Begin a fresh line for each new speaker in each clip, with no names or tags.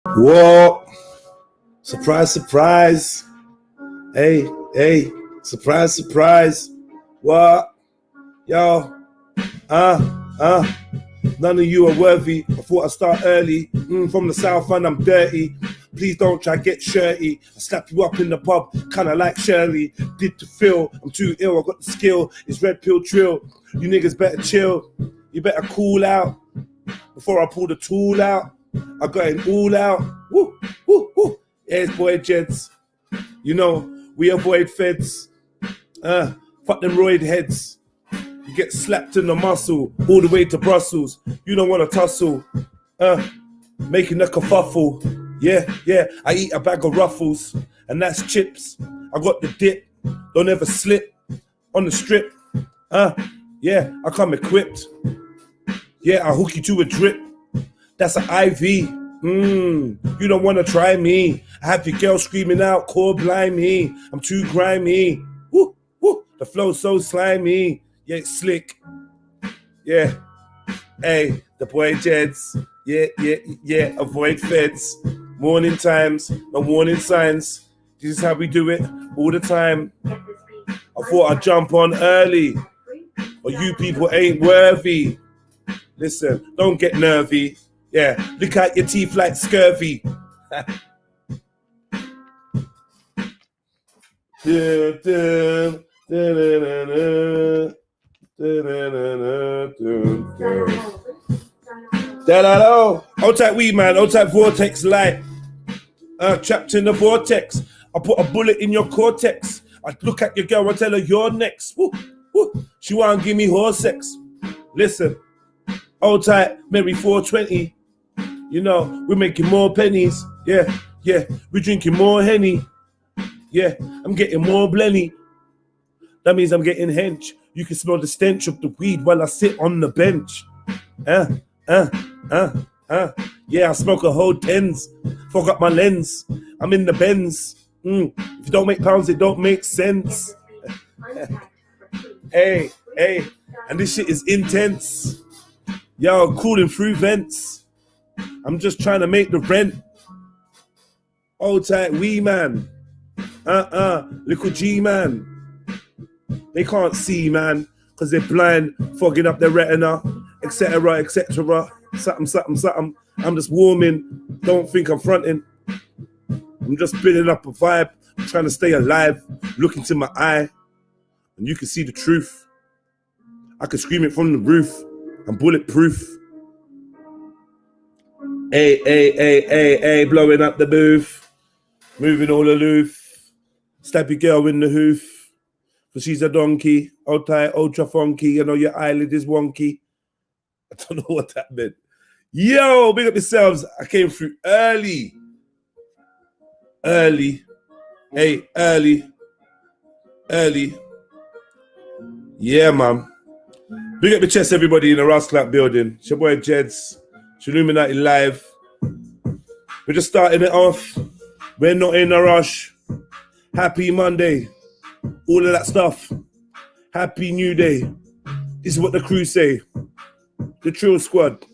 Whoa. Surprise, surprise. Hey, hey. Surprise, surprise. What? Yo. None of you are worthy. I thought I'd start early. From the south and I'm dirty. Please don't try get shirty. I slap you up in the pub, kinda like Shirley. Did to feel, I'm too ill, I got the skill. It's red pill trill. You niggas better chill. You better cool out. Before I pull the tool out, I got it all out. Woo, woo, woo. Yes, boy, Jeds. You know, we avoid feds. Fuck them roid heads. You get slapped in the muscle all the way to Brussels. You don't want to tussle. Making a kerfuffle. Yeah, I eat a bag of Ruffles, and that's chips. I got the dip. Don't ever slip on the strip. Yeah, I come equipped. Yeah, I hook you to a drip. That's an IV. You don't want to try me. I have your girl screaming out, core blind me. I'm too grimy. Woo, woo. The flow's so slimy. Yeah, it's slick. Yeah. Hey, the boy Jeds. Yeah. Avoid feds. Morning times, no warning signs. This is how we do it all the time. I thought I'd jump on early, but you people ain't worthy. Listen, don't get nervy. Yeah, look at your teeth like scurvy. Old type weed man, old type vortex light. Trapped in the vortex. I put a bullet in your cortex. I look at your girl and tell her you're next. Woo, woo. She wanna give me horse sex. Listen, old type Mary 420. You know, we're making more pennies. Yeah, we're drinking more Henny. Yeah, I'm getting more Blenny. That means I'm getting hench. You can smell the stench of the weed while I sit on the bench. Yeah, I smoke a whole tens. Fog up my lens. I'm in the Benz. If you don't make pounds, it don't make sense. Hey, and this shit is intense. Yo, cooling through vents. I'm just trying to make the rent. Old tight wee man. Little G man. They can't see, man, because they're blind, fogging up their retina, etc., etc. Something. I'm just warming. Don't think I'm fronting. I'm just building up a vibe. I'm trying to stay alive. Look into my eye, and you can see the truth. I can scream it from the roof. I'm bulletproof. Hey, blowing up the booth. Moving all aloof. Stab your girl in the hoof. Because she's a donkey. Old tight, ultra funky. You know your eyelid is wonky. I don't know what that meant. Yo, big up yourselves. I came through early. Hey, early. Yeah, man. Big up the chest, everybody in the Ross Clap building. It's your boy Jeds. Trilluminati live. We're just starting it off. We're not in a rush. Happy Monday. All of that stuff. Happy New Day. This is what the crew say. The Trill Squad.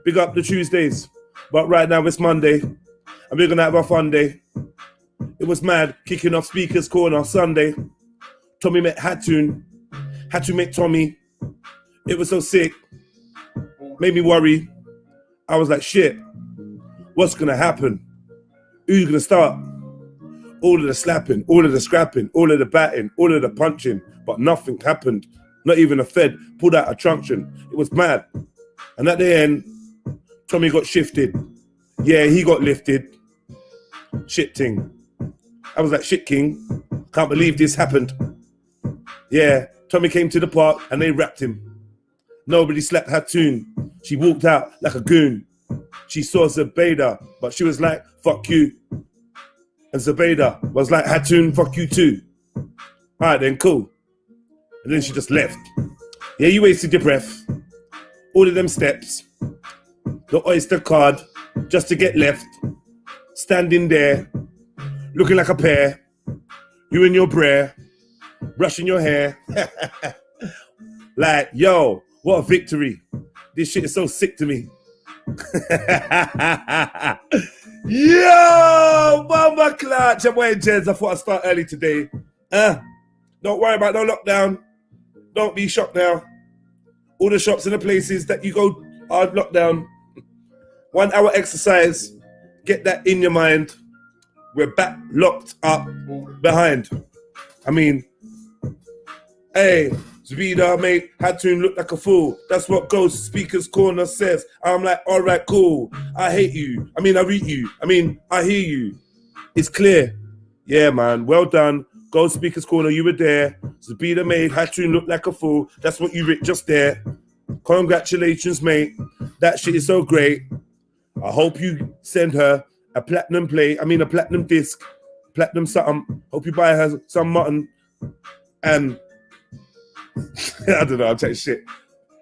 Big up the Tuesdays. But right now it's Monday. And we're going to have a fun day. It was mad. Kicking off Speaker's Corner Sunday. Tommy met Hattoon. Hattoon met Tommy. It was so sick. Made me worry. I was like, shit. What's going to happen? Who's going to start? All of the slapping, all of the scrapping, all of the batting, all of the punching. But nothing happened. Not even a Fed pulled out a truncheon. It was mad. And at the end, Tommy got shifted. Yeah, he got lifted. Shit ting. I was like, shit king. Can't believe this happened. Yeah, Tommy came to the park and they wrapped him. Nobody slapped Hattoon. She walked out like a goon. She saw Zebeda, but she was like, fuck you. And Zebeda was like, Hattoon, fuck you too. All right, then, cool. And then she just left. Yeah, you wasted your breath. All of them steps. The Oyster card, just to get left. Standing there, looking like a pear. You in your bra, brushing your hair. Like, yo, what a victory. This shit is so sick to me. Yo, Mama Clark, your boy Jens. I thought I'd start early today. Don't worry about no lockdown. Don't be shocked now. All the shops and the places that you go are locked down. 1 hour exercise. Get that in your mind. We're back locked up behind. I mean, hey, Zvida, mate, had to look like a fool. That's what Ghost Speaker's Corner says. I'm like, all right, cool. I hate you. I mean, I read you. I mean, I hear you. It's clear. Yeah, man. Well done. Ghost Speaker's Corner, you were there. Zvida, mate, had to look like a fool. That's what you read just there. Congratulations, mate. That shit is so great. I hope you send her a platinum a platinum disc, platinum something. Hope you buy her some mutton. And I don't know, I'll take shit.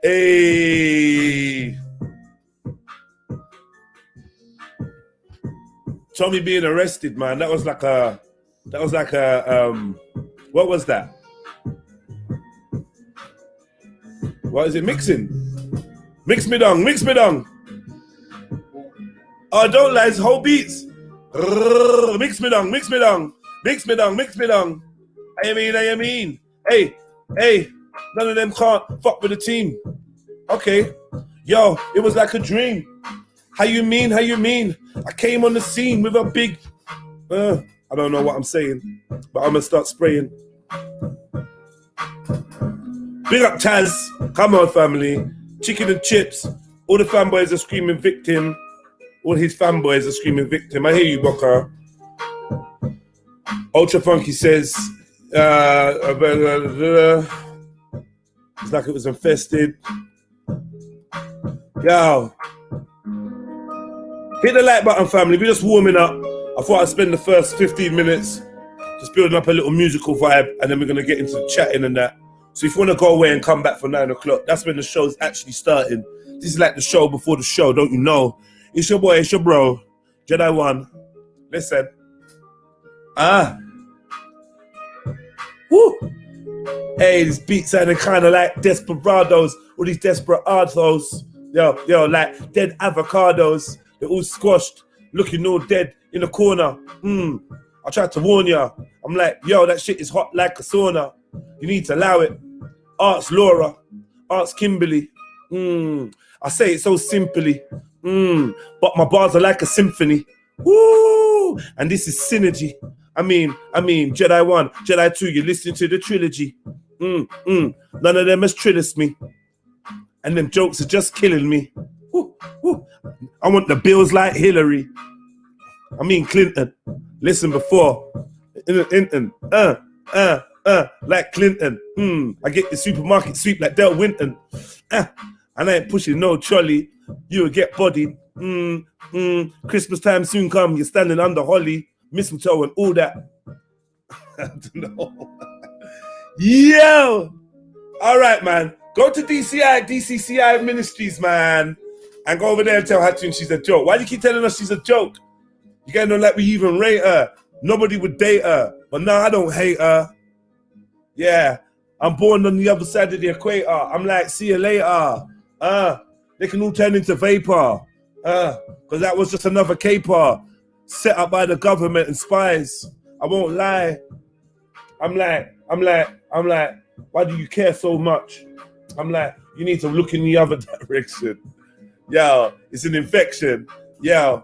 Hey. Tommy being arrested, man. That was like a what was that? What is it? Mixing. Mix me down. Oh, don't lie, it's whole beats. Mix me down. I mean. Hey, none of them can't fuck with the team. Okay. Yo, it was like a dream. How you mean? I came on the scene with a big... I don't know what I'm saying, but I'm gonna start spraying. Big up Taz. Come on, family. Chicken and chips. All the fanboys are screaming victim. All his fanboys are screaming victim. I hear you, Boca. Ultra Funky says, it's like it was infested. Yo. Hit the like button, family. We're just warming up. I thought I'd spend the first 15 minutes just building up a little musical vibe, and then we're going to get into the chatting and that. So if you want to go away and come back for 9 o'clock, that's when the show's actually starting. This is like the show before the show, don't you know? It's your boy, it's your bro, Jedi One. Listen. Woo! Hey, this beat sounding kind of like desperados, all these desperados. Yo, like dead avocados. They're all squashed, looking all dead in the corner. I tried to warn ya. I'm like, yo, that shit is hot like a sauna. You need to allow it. Arts Laura, Arts Kimberly. I say it so simply. But my bars are like a symphony. Woo! And this is synergy. I mean, Jedi 1, Jedi 2, you're listening to the trilogy. None of them has trilled me. And them jokes are just killing me. Woo. I want the bills like Hillary. I mean Clinton. Listen before. Like Clinton. I get the supermarket sweep like Del Winton. And I ain't pushing no trolley. You'll get bodied. Christmas time soon come. You're standing under holly, mistletoe and all that. I don't know. Yo! All right, man. Go to DCCI Ministries, man. And go over there and tell Hatun she's a joke. Why do you keep telling us she's a joke? You getting on like we even rate her. Nobody would date her. But no, I don't hate her. Yeah. I'm born on the other side of the equator. I'm like, see you later. They can all turn into vapor. Because that was just another caper set up by the government and spies. I won't lie. I'm like, why do you care so much? I'm like, you need to look in the other direction. Yo, it's an infection. Yo,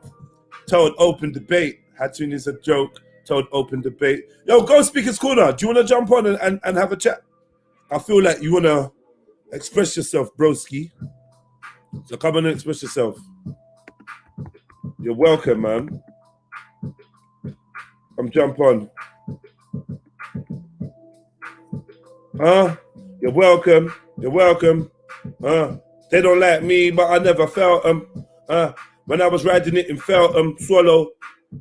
told open debate. Hatun is a joke. Told open debate. Yo, go Speaker's Corner. Do you want to jump on and have a chat? I feel like you want to express yourself, broski. So come on and express yourself. You're welcome, man. Come jump on. You're welcome. You're welcome. They don't like me, but I never felt when I was riding it and felt swallow.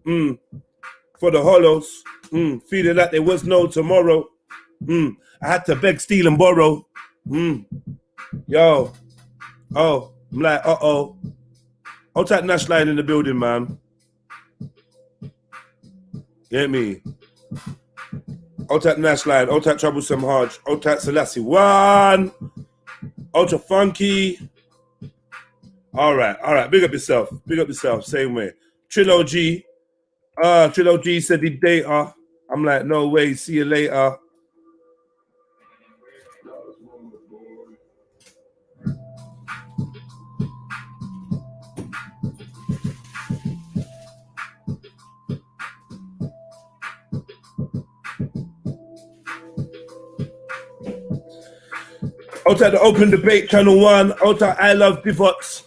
For the hollows. Feeling like there was no tomorrow. I had to beg, steal, and borrow. Yo. Oh, I'm like, uh-oh. Hold that Nash line in the building, man. Get me? Hold that Nash line. Hold that Troublesome Hodge. Hold that Selassie 1. Ultra Funky. All right. Big up yourself. Same way. Trillo G. Trillo G said he data. I'm like, no way. See you later. Out at the Open Debate Channel 1. Out at I Love Pivots.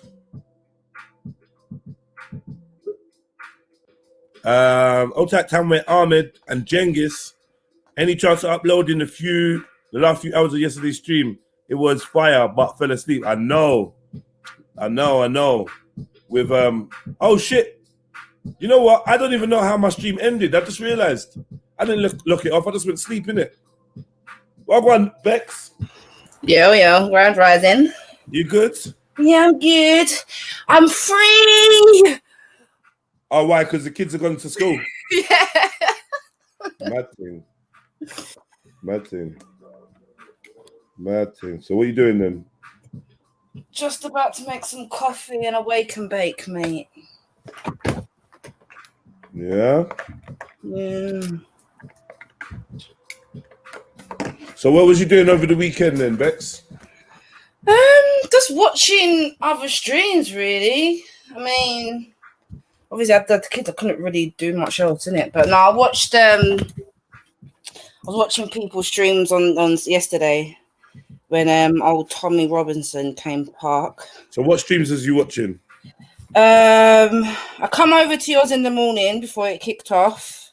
Out at Tamwe Ahmed and Jengis. Any chance of uploading the last few hours of yesterday's stream? It was fire, but fell asleep. I know. With oh shit. You know what? I don't even know how my stream ended. I just realized. I didn't look it off. I just went sleep in it. Well, go on, Bex.
Yo, Grand Rising.
You good?
Yeah, I'm good. I'm free.
Oh, why? Because the kids are going to school.
Yeah.
Mad thing. So what are you doing then?
Just about to make some coffee and a wake and bake, mate.
Yeah?
Mm.
So what was you doing over the weekend then, Bex?
Just watching other streams, really. I mean, obviously, I had the kids. I couldn't really do much else in it. But no, I watched. I was watching people's streams on yesterday when old Tommy Robinson came park.
So what streams was you watching?
I come over to yours in the morning before it kicked off.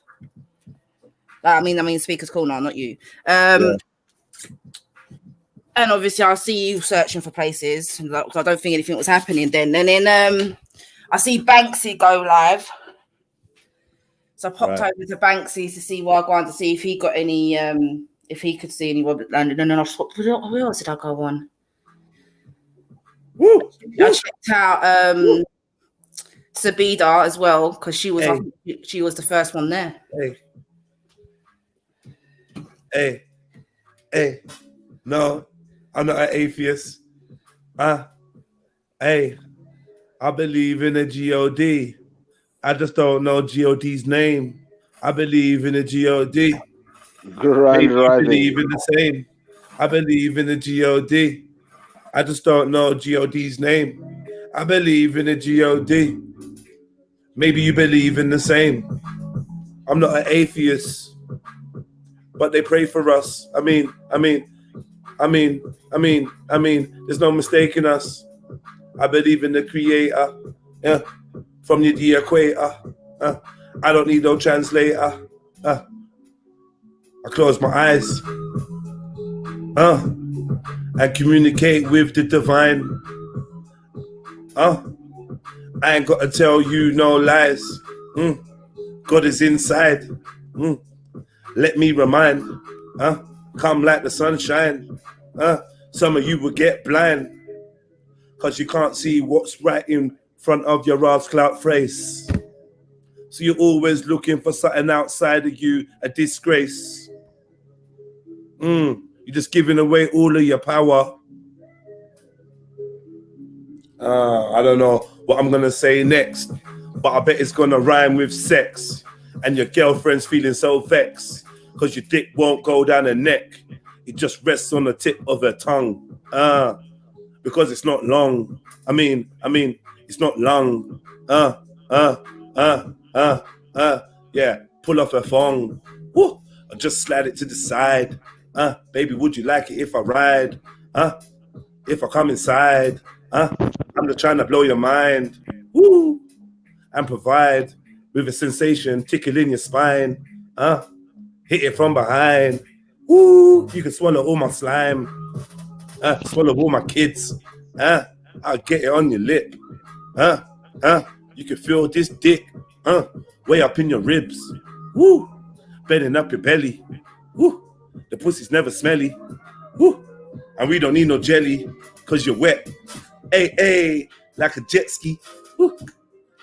I mean, speaker's call now, not you. Yeah. And obviously, I'll see you searching for places. Because I don't think anything was happening then. And then I see Banksy go live. So I popped over to Banksy to see what I wanted to see if he got any, if he could see any Robert Landon. And then I thought, where else did I go on?
Woo.
I checked out Sabida as well because she was she was the first one there.
Hey. No, I'm not an atheist. Hey, I believe in a God. I just don't know God's name. I believe in a God.
Maybe
I believe in the same. I believe in a God. I just don't know God's name. I believe in a God. Maybe you believe in the same. I'm not an atheist, but they pray for us. I mean, there's no mistaking us. I believe in the Creator, yeah, from the equator. I don't need no translator. I close my eyes, and communicate with the divine. I ain't got to tell you no lies. God is inside. Let me remind. Come like the sunshine. Some of you will get blind because you can't see what's right in front of your Rob's clout face. So you're always looking for something outside of you, a disgrace. You're just giving away all of your power. I don't know what I'm going to say next, but I bet it's going to rhyme with sex. And your girlfriend's feeling so vexed because your dick won't go down her neck. It just rests on the tip of her tongue. Because it's not long. I mean, it's not long. Yeah, pull off her thong. Woo, I'll just slide it to the side. Baby, would you like it if I ride? If I come inside? I'm just trying to blow your mind. Woo, and provide with a sensation tickling your spine. Hit it from behind. Woo, you can swallow all my slime. Swallow all my kids. I'll get it on your lip. You can feel this dick. Way up in your ribs. Woo, bending up your belly. Woo, the pussy's never smelly. Woo, and we don't need no jelly, cause you're wet. Hey, like a jet ski. Woo,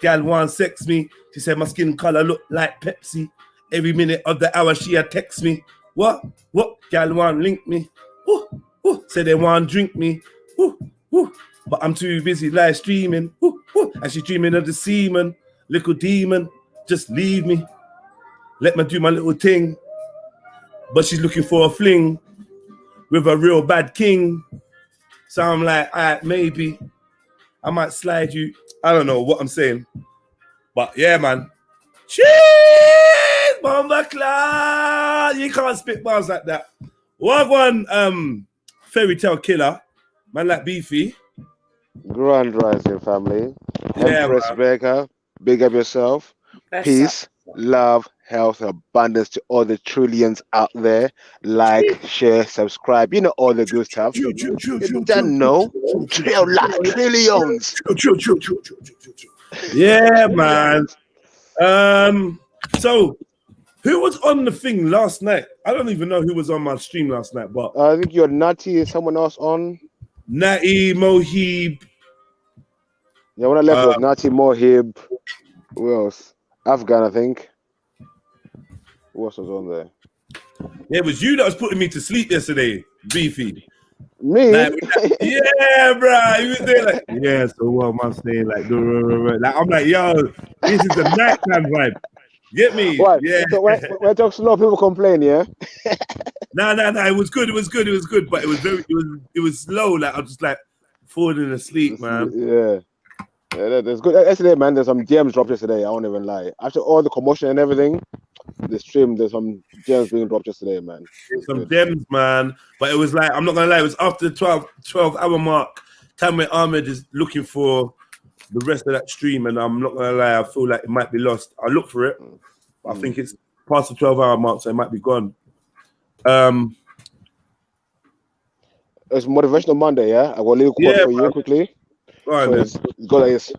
gal want sex me. She said my skin color look like Pepsi. Every minute of the hour she had text me. What? Gal want link me. Woo, say they want drink me. Woo, but I'm too busy live streaming. Woo, woo. And she's dreaming of the seaman, little demon. Just leave me, let me do my little thing. But she's looking for a fling with a real bad king. So I'm like, all right, maybe I might slide you. I don't know what I'm saying, but yeah, man. Cheers, Bomba Clan. You can't spit bars like that. What one fairy tale killer, man like Beefy.
Grand rising, family.
Yeah,
Empress
man.
Baker, big up yourself.
That's
Peace, love, health, abundance to all the trillions out there. Like, share, subscribe. You know all the good stuff.
True.
You don't know. Trillions.
True. Yeah, man. So who was on the thing last night? I don't even know who was on my stream last night, but
I think you're Natty and someone else on.
Natty, Mohib.
Yeah, when I left, it was Natty, Mohib. Who else? Afghan, I think. Who else was on there?
Yeah, it was you that was putting me to sleep yesterday, Beefy.
Me?
Like, yeah, bro. He was there like, yeah, so what am I saying? Like, I'm like, yo, this is the nighttime vibe. Get me?
What?
Yeah.
So when I talk slow, people complain, yeah?
No. It was good. But it was slow. Like, I'm just like falling asleep, man.
Yeah, that's good. Yesterday, man, there's some gems dropped yesterday. I won't even lie. After all the commotion and everything, the stream, there's some gems being dropped yesterday, man.
Some gems, man. But it was like, I'm not gonna lie, it was after the 12-hour mark. Tammy Ahmed is looking for the rest of that stream, and I'm not gonna lie, I feel like it might be lost. I look for it. I think it's past the 12-hour mark, so it might be gone.
It's Motivational Monday, yeah? I got a little quote for you quickly.
Right,
So it's got like this.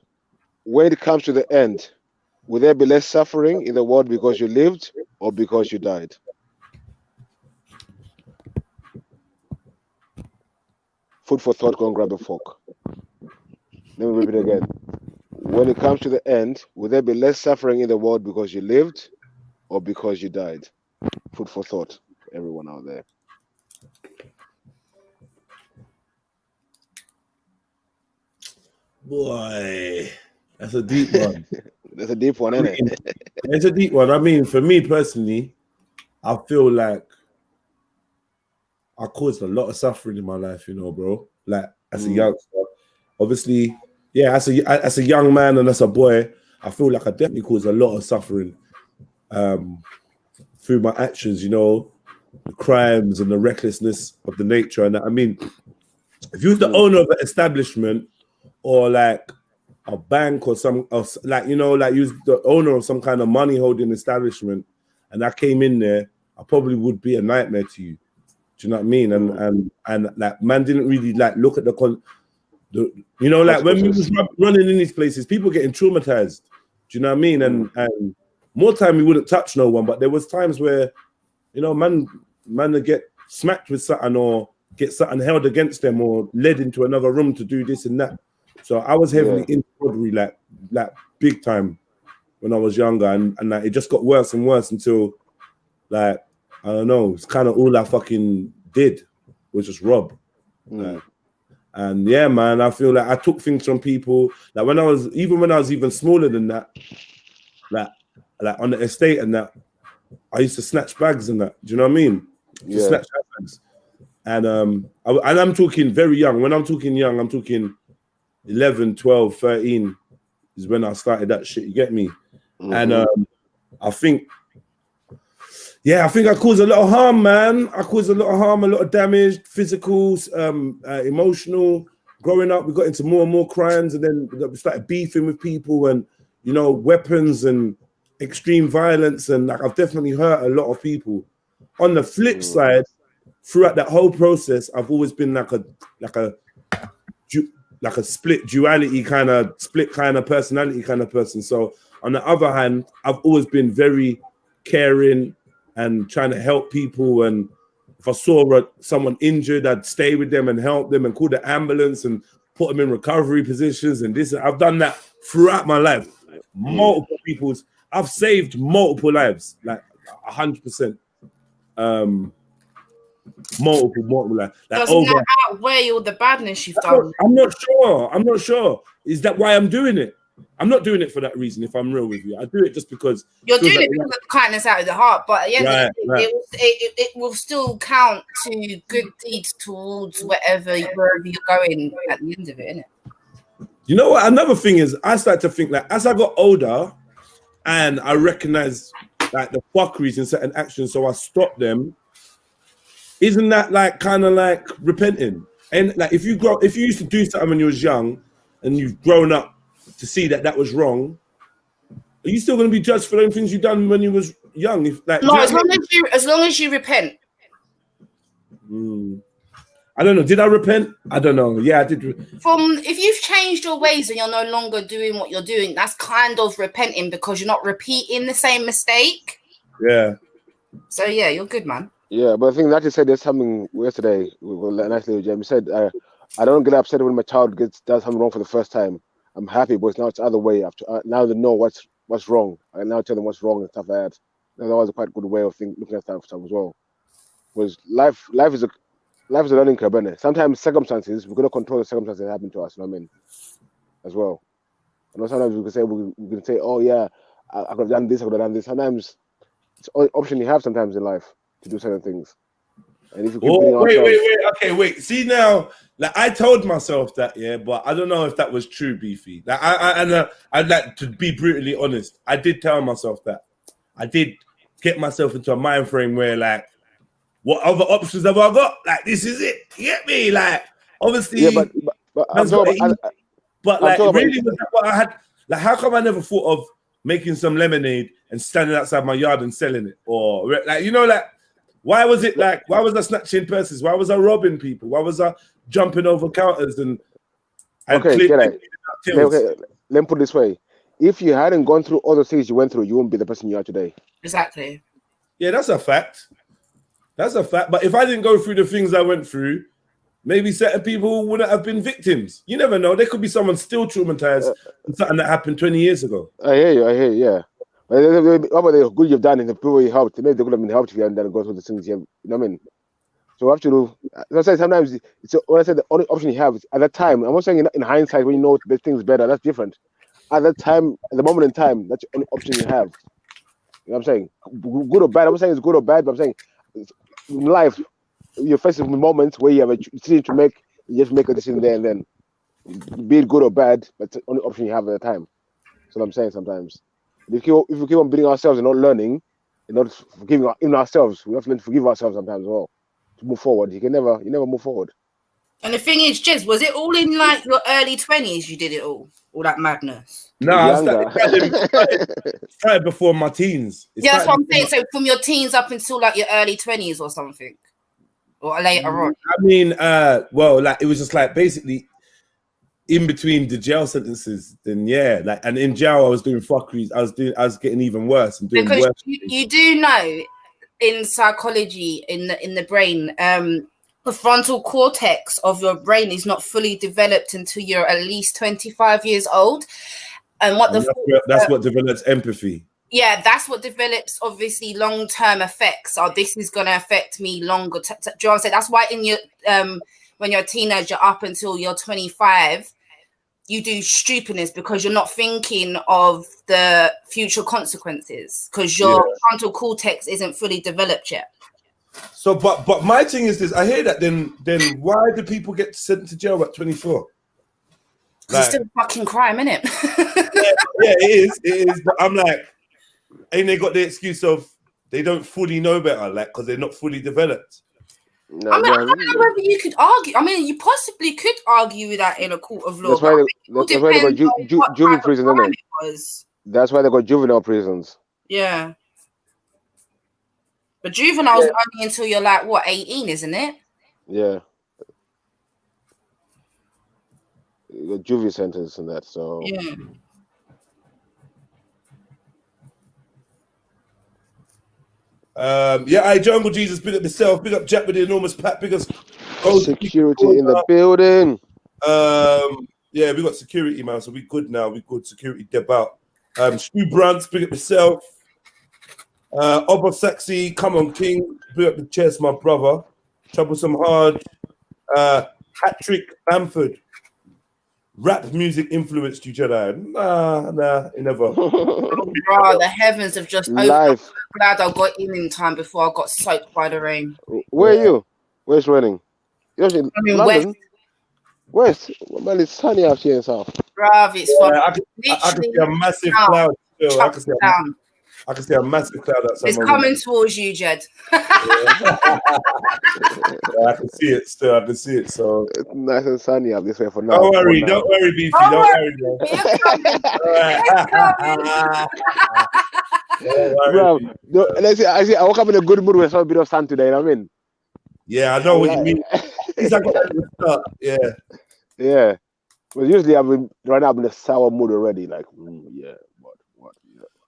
When it comes to the end, will there be less suffering in the world because you lived or because you died? Food for thought, go and grab a fork. Let me repeat it again. When it comes to the end, will there be less suffering in the world because you lived or because you died? Food for thought, everyone out there.
Boy, that's a deep one.
That's a deep one, isn't it?
It's a deep one. I mean, for me personally, I feel like I caused a lot of suffering in my life, you know, bro. Like as a youngster, obviously, yeah, as a young man and as a boy, I feel like I definitely caused a lot of suffering through my actions, you know, the crimes and the recklessness of the nature. And I mean, if you was the owner of an establishment or like a bank or like, you know, like you was the owner of some kind of money holding establishment, and I came in there, I probably would be a nightmare to you. Do you know what I mean? And like, man didn't really like look at you know, like when we was running in these places, people getting traumatized. Do you know what I mean? And more time we wouldn't touch no one, but there was times where, you know, man would get smacked with something or get something held against them or led into another room to do this and that. So I was heavily into robbery, like big time when I was younger, and like, it just got worse and worse until, like, I don't know, it's kind of all I fucking did was just rob. And yeah, man, I feel like I took things from people. Like when I was even smaller than that, like on the estate and that, I used to snatch bags and that. Do you know what I mean? Just snatch bags. And I'm talking very young. When I'm talking young, I'm talking 11, 12, 13 is when I started that shit. You get me? And I think I caused a lot of harm, man. I caused a lot of harm, a lot of damage, physical, emotional. Growing up, we got into more and more crimes, and then we started beefing with people, and, you know, weapons and extreme violence, and like, I've definitely hurt a lot of people. On the flip side, throughout that whole process, I've always been like a split duality kind of personality kind of person. So on the other hand, I've always been very caring and trying to help people. And if I saw someone injured, I'd stay with them and help them and call the ambulance and put them in recovery positions. And this, I've done that throughout my life. Multiple people's, I've saved multiple lives, like 100%. multiple, like
Doesn't
over.
that outweigh all the badness you've done?
I'm not sure. I'm not sure. Is that why I'm doing it? I'm not doing it for that reason. If I'm real with you, I do it just because
You're
it feels
doing
like
it because of the kindness out of the heart, but at the end of the day,
right.
it will still count to good deeds towards wherever you're going at the end of it, innit?
You know what? Another thing is, I started to think like as I got older, and I recognize like the fuckeries in certain actions, so I stopped them. Isn't that like kind of like repenting? And like if you used to do something when you was young, and you've grown up to see that that was wrong, are you still going to be judged for those things you done when you was young? If like
No, as long as you repent.
I don't know. Did I repent? I don't know. Yeah, I did.
If you've changed your ways and you're no longer doing what you're doing, that's kind of repenting because you're not repeating the same mistake.
Yeah.
So yeah, you're good, man.
Yeah, but I think Nati said there's something yesterday. Nice little Jam. He said, "I don't get upset when my child does something wrong for the first time. I'm happy, but now it's the other way. Now they know what's wrong. I now tell them what's wrong and stuff like that. That was a quite good way of looking at stuff as well. Was life is a learning curve, isn't it? Sometimes circumstances, we're gonna control the circumstances that happen to us. You know what I mean? As well. You know, sometimes we can say, oh yeah, I could have done this, I could have done this. Sometimes it's an option you have sometimes in life to do certain things. And if you keep
wait. See now, like I told myself that, yeah, but I don't know if that was true, Beefy. Like I'd like to be brutally honest. I did tell myself that. I did get myself into a mind frame where like, what other options have I got? Like this is it. You get me? Like obviously,
yeah, but I'm talking about,
but like really was that what I had? Like how come I never thought of making some lemonade and standing outside my yard and selling it? Or like like why was it like why was I snatching purses? Why was I robbing people? Why was I jumping over counters and
okay, let me put it this way. If you hadn't gone through all the things you went through, you wouldn't be the person you are today.
Exactly.
Yeah, that's a fact. That's a fact. But if I didn't go through the things I went through, maybe certain people wouldn't have been victims. You never know. There could be someone still traumatized from something that happened 20 years ago.
I hear you, yeah. But what about the good you've done and the people you helped? Maybe they could have been helped if you hadn't done go through the things you have. You know what I mean? So we have to do. As I say, sometimes when I say the only option you have is at that time. I'm not saying in hindsight when you know the things better. That's different. At that time, at the moment in time, that's the only option you have. You know what I'm saying? Good or bad. I'm not saying it's good or bad, but I'm saying in life, you're facing moments where you have a decision to make. You just make a decision there and then, be it good or bad. But it's the only option you have at the time. That's what I'm saying. Sometimes, if we keep on beating ourselves and not learning, and not forgiving even ourselves, we have to learn to forgive ourselves sometimes as well. To move forward, you never move forward.
And the thing is, Jez, was it all in like your early 20s? You did it all that madness.
No, I started before my teens.
Yeah, that's what I'm saying. So from your teens up until like your early 20s or something, or later on.
I mean, well, like it was just like basically in between the jail sentences. Then yeah, like and in jail I was doing fuckeries. I was getting even worse and doing
because
worse.
You do know in psychology in the brain, the frontal cortex of your brain is not fully developed until you're at least 25 years old. And
that's what develops empathy.
Yeah, that's what develops obviously long-term effects. This is going to affect me longer. Do you know what I'm saying? That's why in your when you're a teenager up until you're 25, you do stupidness because you're not thinking of the future consequences because your frontal cortex isn't fully developed yet.
So, but my thing is this: I hear that. Then why do people get sent to jail at 24?
Like, it's still a fucking crime, isn't it?
yeah, it is. But I'm like, ain't they got the excuse of they don't fully know better, like because they're not fully developed?
No, I mean, I don't know whether you could argue. I mean, you possibly could argue that in a court of law.
That's why they got juvenile prison, isn't it? That's why they got juvenile prisons.
Yeah. But juveniles only until you're like, what, 18, isn't it?
Yeah. The juvie sentence and that, so.
Yeah.
I Jungle Jesus, big up yourself, big up Jack with the enormous pack, big up
security in the building.
Yeah, we got security, man, so we good now. We good security deb out. Stu Brunt, big up yourself. Oba Sexy, come on, King, big up the chest, my brother. Troublesome Hard, Hat-Trick Bamford. Rap music influenced you, Jedi? Nah, it never.
Bro, the heavens have just opened up.
Life.
I'm glad I got in time before I got soaked by the rain.
Where are you? Where's raining? You're in
I'm in
London? West. Man, it's sunny out here in South.
Bruv, it's
I can see a massive cloud. Still. I can see a massive cloud outside.
It's coming towards you, Jed.
Yeah, I can see it still. I can see it. So
It's nice and sunny up this way for now.
don't worry, Beefy. Don't worry, bro.
Bro, let's see. I woke up in a good mood with a bit of sun today. You know what I mean?
Yeah, I know what you mean. At least I got that to start. Yeah.
Yeah. Well, usually I've been right now I'm in a sour mood already. Like, yeah, what?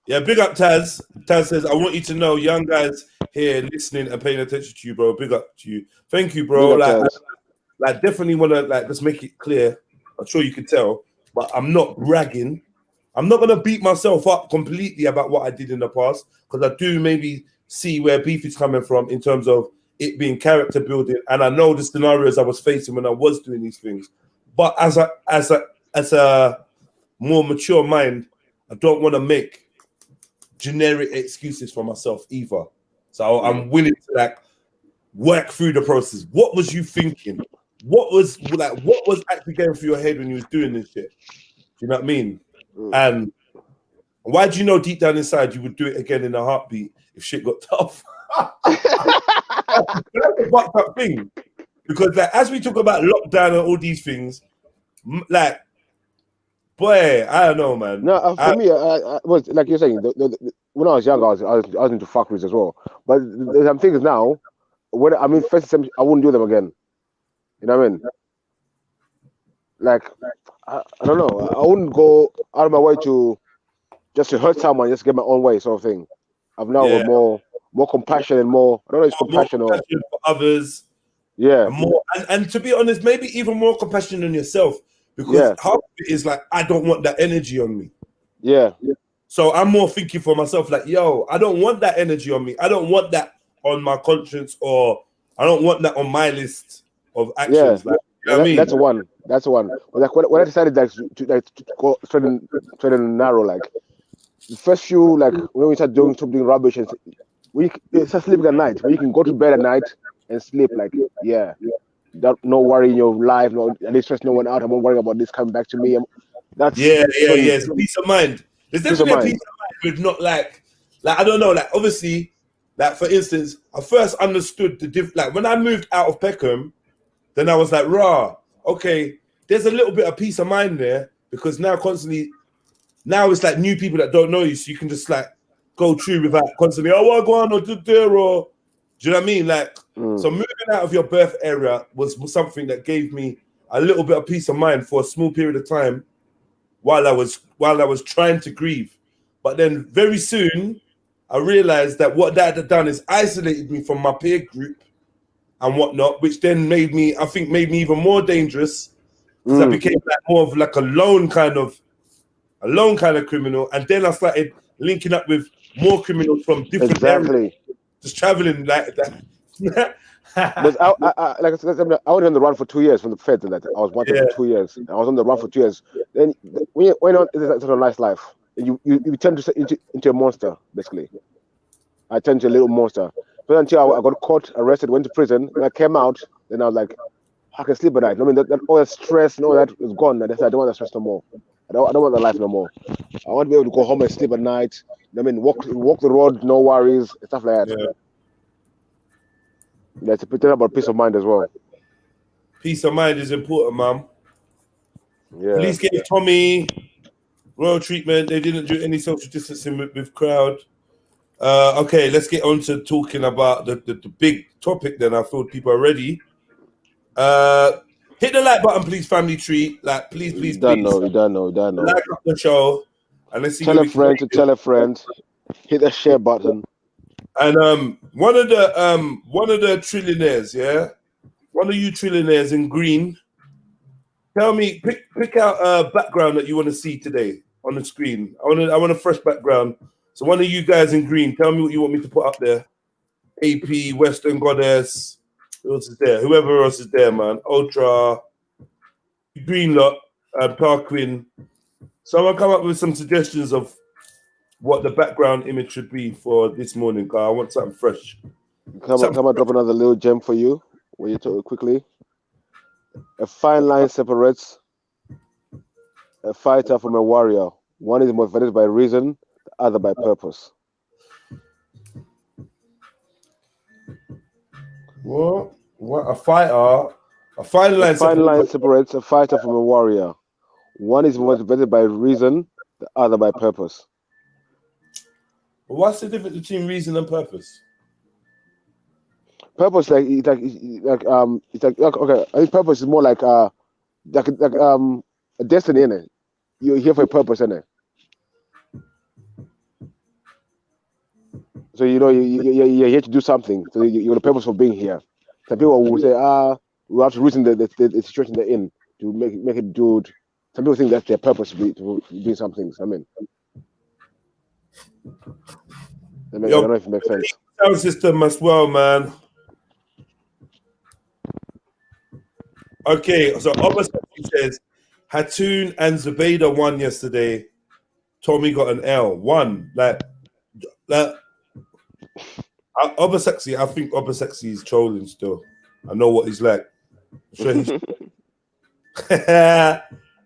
Yeah, big up Taz. Taz says, I want you to know, young guys here listening and paying attention to you, bro. Big up to you. Thank you, bro. Like, definitely want to just make it clear. I'm sure you can tell, but I'm not bragging. I'm not gonna beat myself up completely about what I did in the past, because I do maybe see where beef is coming from in terms of it being character building, and I know the scenarios I was facing when I was doing these things. But as a more mature mind, I don't want to make generic excuses for myself either. So I'm willing to work through the process. What was you thinking? What was actually going through your head when you was doing this shit? Do you know what I mean? And why do you know deep down inside you would do it again in a heartbeat if shit got tough? That's a fucked up thing. Because as we talk about lockdown and all these things, boy, I don't know, man.
No, for me, I was like you're saying. When I was young, I was into fuckeries as well. But there's some things now. When first I wouldn't do them again. You know what I mean? Like I don't know. I wouldn't go out of my way to hurt someone, just get my own way, sort of thing. I've now got more compassion and more. I don't know if it's compassion or
for others.
Yeah.
And more, and to be honest, maybe even more compassion on yourself, because half of it is I don't want that energy on me.
Yeah.
So I'm more thinking for myself, yo, I don't want that energy on me. I don't want that on my conscience, or I don't want that on my list of actions.
Yeah.
You know what I mean?
That's one. But when I decided to go straight and narrow, the first few, when we start doing rubbish, and we start sleeping at night, when you can go to bed at night and sleep, no worry in your life, at least stress no one out. I'm not worrying about this coming back to me. That's
It's peace of mind. There's definitely a peace of mind with not I don't know, obviously, for instance, I first understood the when I moved out of Peckham, then I was like, okay, there's a little bit of peace of mind there, because now it's new people that don't know you, so you can just go through without constantly, what go on, or do there, or do you know what I mean? So moving out of your birth area was something that gave me a little bit of peace of mind for a small period of time while I was trying to grieve. But then very soon I realized that what that had done is isolated me from my peer group and whatnot, which then made me even more dangerous, because I became more of a lone kind of criminal. And then I started linking up with more criminals from different areas, just traveling like that.
But I was on the run for 2 years from the feds, and that I was wanted for 2 years. I was on the run for 2 years. Then when it's a nice life, you turn into a monster, basically. I turned into a little monster. But until I got caught, arrested, went to prison. When I came out, then I was like, I can sleep at night. I mean, all that stress and all that is gone. I said, I don't want that stress no more. I don't want that life no more. I want to be able to go home and sleep at night. I mean, walk the road, no worries, stuff like that. Yeah, it's a bit about peace of mind as well.
Peace of mind is important, man.
Yeah.
Police gave Tommy royal treatment. They didn't do any social distancing with crowd. Okay, let's get on to talking about the big topic then. I thought people are ready. Hit the like button, please, family tree. Please.
You don't know.
Like up the show. And let's see.
Tell a friend to tell a friend. Hit the share button.
And one of the trillionaires, one of you trillionaires in green, tell me, pick out a background that you want to see today on the screen. I want a fresh background. So one of you guys in green, tell me what you want me to put up there. AP, Western Goddess, Who else is there? Whoever else is there, man. Ultra, Greenlock, and Parkwin. Someone come up with some suggestions of what the background image should be for this morning, because I want something fresh.
Come on, drop another little gem for you. When you talk quickly. A fine line separates a fighter from a warrior. One is motivated by reason, the other by purpose.
What? A fighter? A fine line
separates a fighter from a warrior. One is motivated by reason, the other by purpose.
What's the difference between reason and purpose?
Purpose, okay. I think purpose is more like a destiny, innit? You're here for a purpose, innit? So you're here to do something. So you're the purpose for being here. Some people will say, we have to reason the situation they're in to make it good. Some people think that's their purpose to do some things. I mean, I don't know if it makes sense.
Sound system as well, man. Okay, so opposite says Hatun and Zubaydah won yesterday. Tommy got an L. One. Like Obasexy, I think Obasexy is trolling still. I know what he's like. I'm sure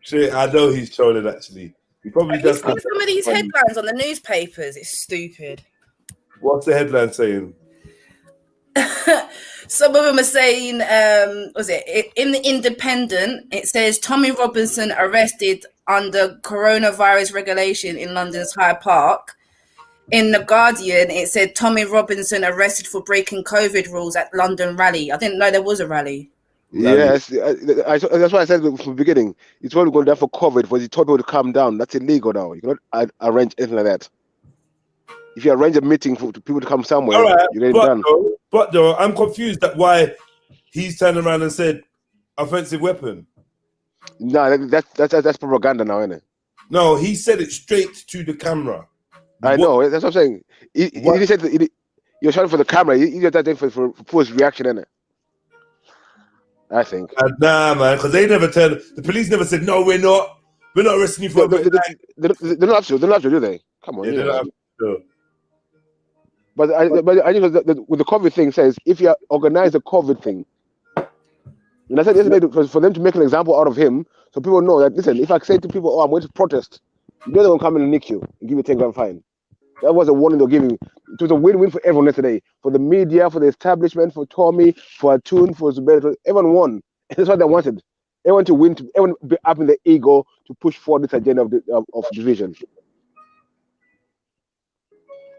shit, I know he's trolling actually. He probably does.
Some of these headlines on the newspapers, it's stupid.
What's the headline saying?
Some of them are saying, in the Independent, it says Tommy Robinson arrested under coronavirus regulation in London's Hyde Park. In The Guardian, it said Tommy Robinson arrested for breaking COVID rules at London rally. I didn't know there was a rally.
Yes, that's what I said from the beginning. It's probably going down for COVID, but he told people to calm down. That's illegal now. You cannot arrange anything like that. If you arrange a meeting for people to come somewhere, you're getting done.
But I'm confused at why he's turned around and said offensive weapon.
No, that's propaganda now, isn't it?
No, he said it straight to the camera.
I know, that's what I'm saying. He said you're shouting for the camera. You did that thing for post reaction, innit? I think.
Nah, man, because they never turned. The police never said, no, we're not arresting you for.
They're not have to. They're not have to, do they? Come on.
Yeah, they don't have to.
But I think with the COVID thing says if you organize a COVID thing, and I said yesterday for them to make an example out of him, so people know that listen, if I say to people, I'm going to protest, you know they're gonna come in and nick you and give you 10 grand fine. That was a warning they're giving. It was a win-win for everyone yesterday. For the media, for the establishment, for Tommy, for Atun, for Zubaydah. Everyone won. And that's what they wanted. Everyone to win, everyone be up in the ego to push forward this agenda of division.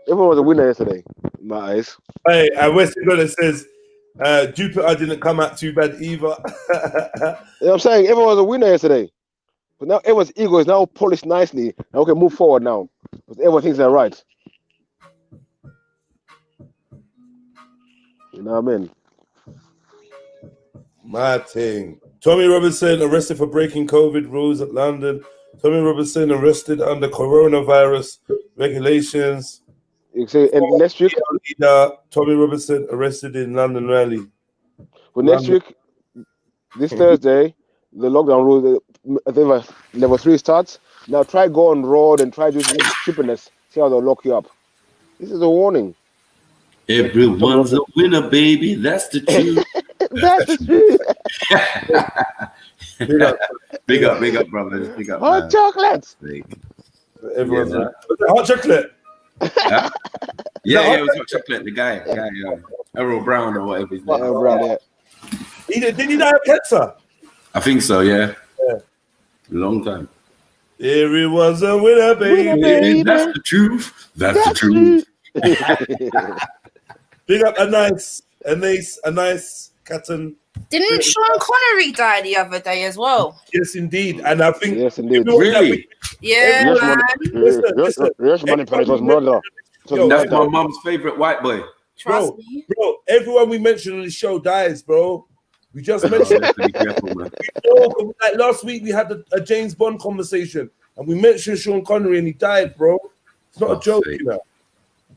Everyone was a winner yesterday, in my eyes.
Hey, and Wesley Gunner says, Jupiter didn't come out too bad either.
You know what I'm saying? Everyone was a winner yesterday. But now everyone's ego is now polished nicely. Now we can move forward now. Because everyone thinks they're right. You know what I mean?
My thing. Tommy Robinson arrested for breaking COVID rules at London. Tommy Robinson arrested under coronavirus regulations.
You say, and next week,
Tommy Robinson arrested in London rally.
Well, next week, this Thursday, the lockdown rule, I think level 3 starts. Now try go on road and try do stupidness. See how they'll lock you up. This is a warning.
Everyone's a winner, baby. That's the truth.
That's the truth.
Big up, brothers. Big up.
Hot chocolates.
Everyone's hot chocolate.
Huh? Yeah, it was hot chocolate. The guy, Errol Brown or whatever his name.
Errol Brown, yeah.
Did he die of cancer?
I think so. Yeah. Long time.
Everyone's a winner, baby.
That's the truth. That's the truth.
Big up a nice Catton.
Didn't Sean Connery die the other day as well?
Yes, indeed. And I think
yes, indeed.
Really?
Yeah, man.
Yes, money for his murder.
That's my mom's favorite white boy.
Trust me.
Bro, everyone we mentioned on the show dies, bro. We just mentioned
Be careful, man.
like last week we had a James Bond conversation and we mentioned Sean Connery and he died, bro. It's not a joke, you know.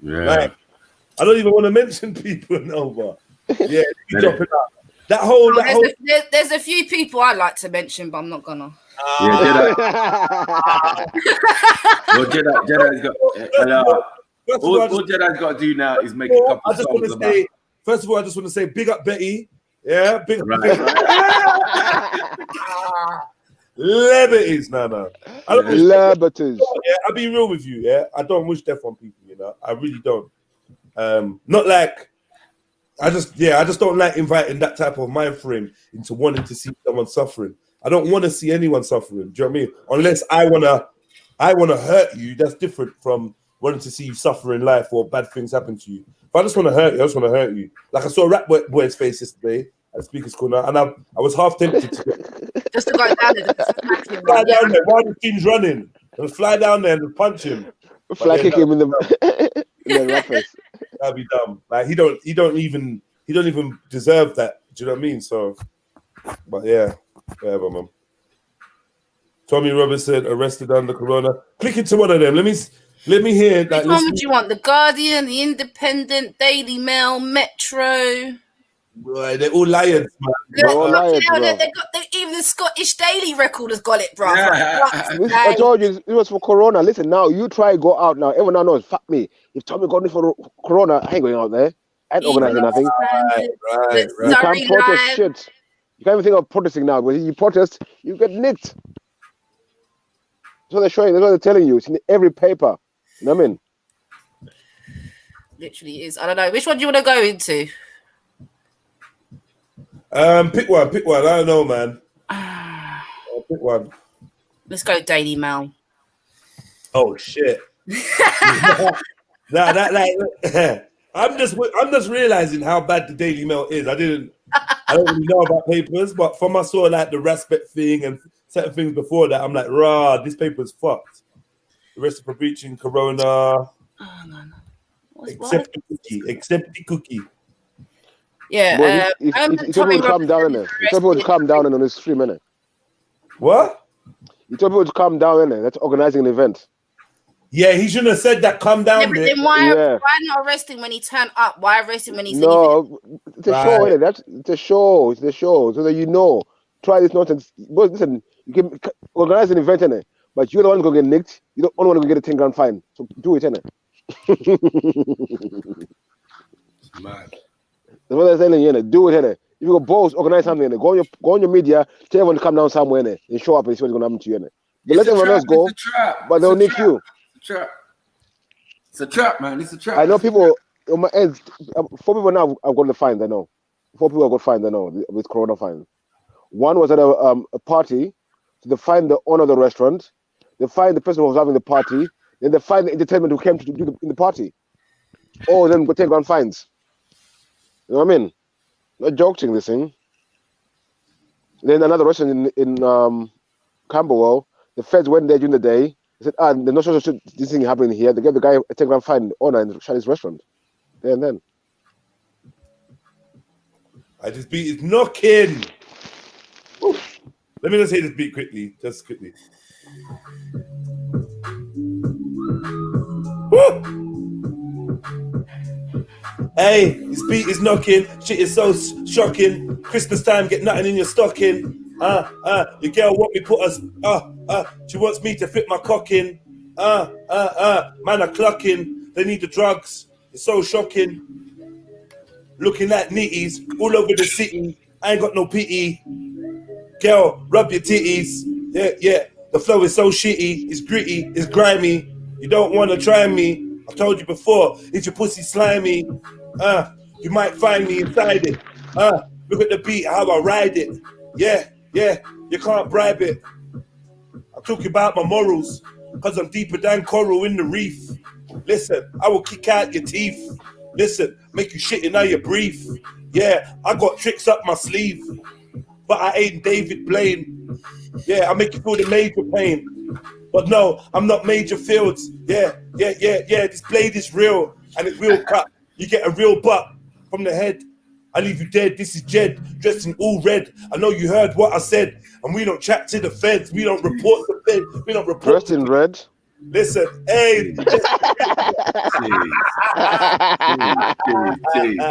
Yeah.
Like, I don't even want to mention people now, but Yeah, you dropping out. That whole.
There's a few people I like to mention, but I'm not gonna.
Yeah, Jedi's got. All Jedi's got to do now is make a couple of songs about.
First of all, I just want to say, big up Betty. Yeah, big up. Liberties, no.
Liberties.
Yeah, I'll be real with you. Yeah, I don't wish death on people. You know, I really don't. Not like. I just don't like inviting that type of mind frame into wanting to see someone suffering. I don't want to see anyone suffering. Do you know what I mean? Unless I wanna hurt you. That's different from wanting to see you suffer in life or bad things happen to you. If I just want to hurt you, I just want to hurt you. Like I saw Rap Boy's face yesterday at Speaker's Corner, and I was half tempted to
just to go down there,
fly down there while the team's running, and fly down there and punch him.
Fly kick him in the face.
That'd be dumb. Like he don't even deserve that. Do you know what I mean? So, but yeah, whatever, man. Tommy Robinson arrested under corona. Click into one of them. Let me hear that.
Which one would you want? The Guardian, the Independent, Daily Mail, Metro.
Boy, they're all liars, man.
Even the Scottish Daily Record has got it, bro.
I told you it was for corona. Listen, now you try go out now. Everyone now knows. Fuck me. If Tommy got me for corona, I ain't going out there. I ain't organizing nothing.
Right.
You can't protest shit. You can't even think of protesting now. When you protest, you get nicked. That's what they're showing. That's what they're telling you. It's in every paper. You know what I mean?
Literally is. I don't know. Which one do you want to go into?
Pick one. I don't know, man. Pick one.
Let's go Daily Mail.
Oh shit. I'm just realizing how bad the Daily Mail is. I don't really know about papers, but from I saw like the respect thing and certain things before that, I'm like, rah, this paper's fucked. Arrested for breaching corona.
Oh, no.
Except the cookie.
Yeah,
he told people to calm down in there. He told people to calm down on his stream, innit?
What?
He told people to calm down in there. That's organizing an event.
Yeah, he shouldn't have said that. Calm down.
Yeah, but then why not arrest him when he turned up? Why arrest him when he's
it's a show, innit? It's a show. It's a show, so that you know. Try this nonsense. But listen, you can organize an event, innit? But you're the one going to get nicked. You don't only want to get a 10 grand fine. So do it, innit?
Man.
That's what they're telling you, innit? Do it, innit? If you go both, organize something, innit? Go on your media, tell everyone to come down somewhere, innit? And show up and see what's going to happen to you, innit? But let everyone else go, but they'll nick you.
It's a trap, man. It's a trap.
I know people, on my end, 4 people now have got the fines, I know. 4 people have got fines, I know, with corona fines. One was at a party, so they fined the owner of the restaurant, they fined the person who was having the party, then they fined the entertainment who came to do in the party. Oh, then go 10 grand fines. You know what I mean? Not joking, this thing. Then another restaurant in Camberwell, the feds went there during the day. They said, there's no sure this thing happening here. They gave the guy a 10 grand fine, the owner, and shut his restaurant. There and then.
I just beat his knocking. Oof. Let me just say this beat quickly. Just quickly. Woo! Hey, this beat is knocking. Shit is so shocking. Christmas time, get nothing in your stocking. Your girl want me put us. She wants me to fit my cock in. Man are clocking. They need the drugs. It's so shocking. Looking like nitties all over the city. I ain't got no pity. Girl, rub your titties. Yeah. The flow is so shitty. It's gritty. It's grimy. You don't want to try me. I told you before. It's your pussy slimy. You might find me inside it. Look at the beat, how I ride it. Yeah. You can't bribe it. I'm talking about my morals, cause I'm deeper than coral in the reef. Listen, I will kick out your teeth. Listen, make you shit in how you breathe. Yeah, I got tricks up my sleeve, but I ain't David Blaine. Yeah, I make you feel the major pain. But no, I'm not Major Fields. Yeah. This blade is real, and it's real cut. You get a real butt from the head. I leave you dead. This is Jed, dressed in all red. I know you heard what I said, and we don't chat to the feds. We don't report the feds. We don't report.
Dressed in red?
Listen, hey.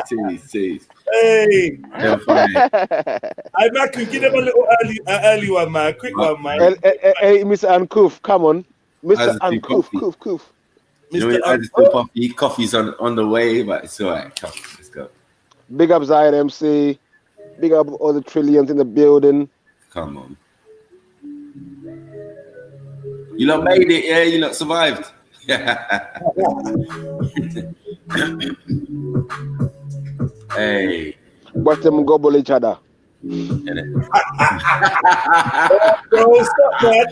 Cheese.
Hey.
They're fine.
I man can give them a little early one, man. Quick one, man.
Hey, Mr. Uncouth, come on. Mr.
As a
Uncouth,
coffee.
Coof.
You know, I just do coffee. Coffee's on the way, but it's all right. Come, let's go.
Big up Zion MC. Big up all the trillions in the building.
Come on. You lot made it, yeah? You lot survived. Hey.
Watch them gobble each other.
Bro, stop, man.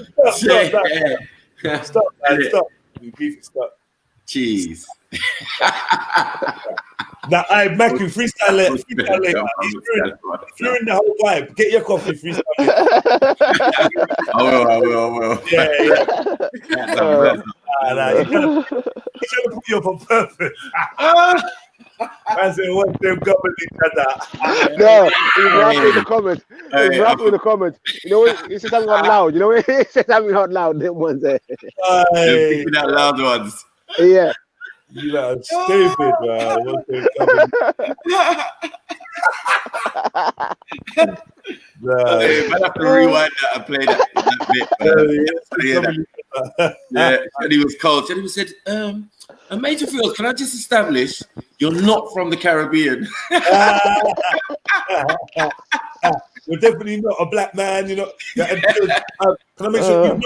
Stop, man. Stop. We beefy, stop.
Cheese.
Now, I Mac you freestyle it. You're in the whole vibe. Get your coffee, freestyle it.
I will.
Yeah. He's trying to put you up on purpose. Man said, "What them gobbling each other?"
No, he's rapping in the comments. He's rapping in the comments. You know what? He said something out loud. You know what? He said something out loud. Them ones there.
Picking out loud ones.
Yeah.
You know, stupid, man. What them
Hey, I have to rewind that and play that bit. Yeah, and he was cold. And he said, Major Fields, can I just establish you're not from the Caribbean?
You're definitely not a black man. You're not. Can I make sure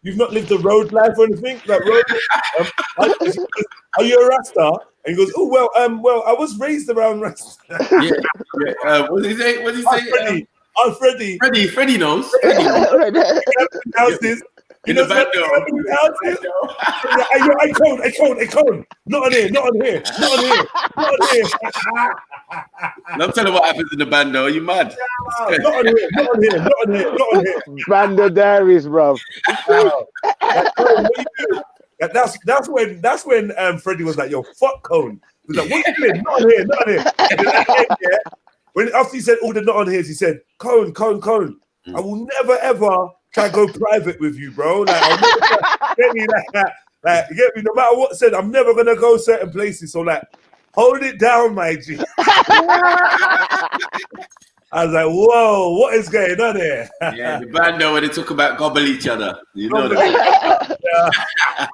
you've not lived a road life or anything? Like road. Are you a Rasta? And he goes, oh well, I was raised around Rasta.
What did he say? Freddie knows.
Houses.
In the bando.
I cone. Not on here.
I'm telling what happens in the bando. Are you mad?
Not on here.
Bando diaries, bro.
What you do? That's when Freddie was like, yo, fuck cone. He was like, what you doing? Not on here. And then at the end, when after he said all the not on here, he said, cone. I will never ever try to go private with you, bro. Like, I'll never get me like that. Like, you get me? No matter what said, I'm never gonna go certain places. So like, hold it down, my G. I was like, whoa, what is going on here?
Yeah, the bando when they talk about gobble each other. You know that.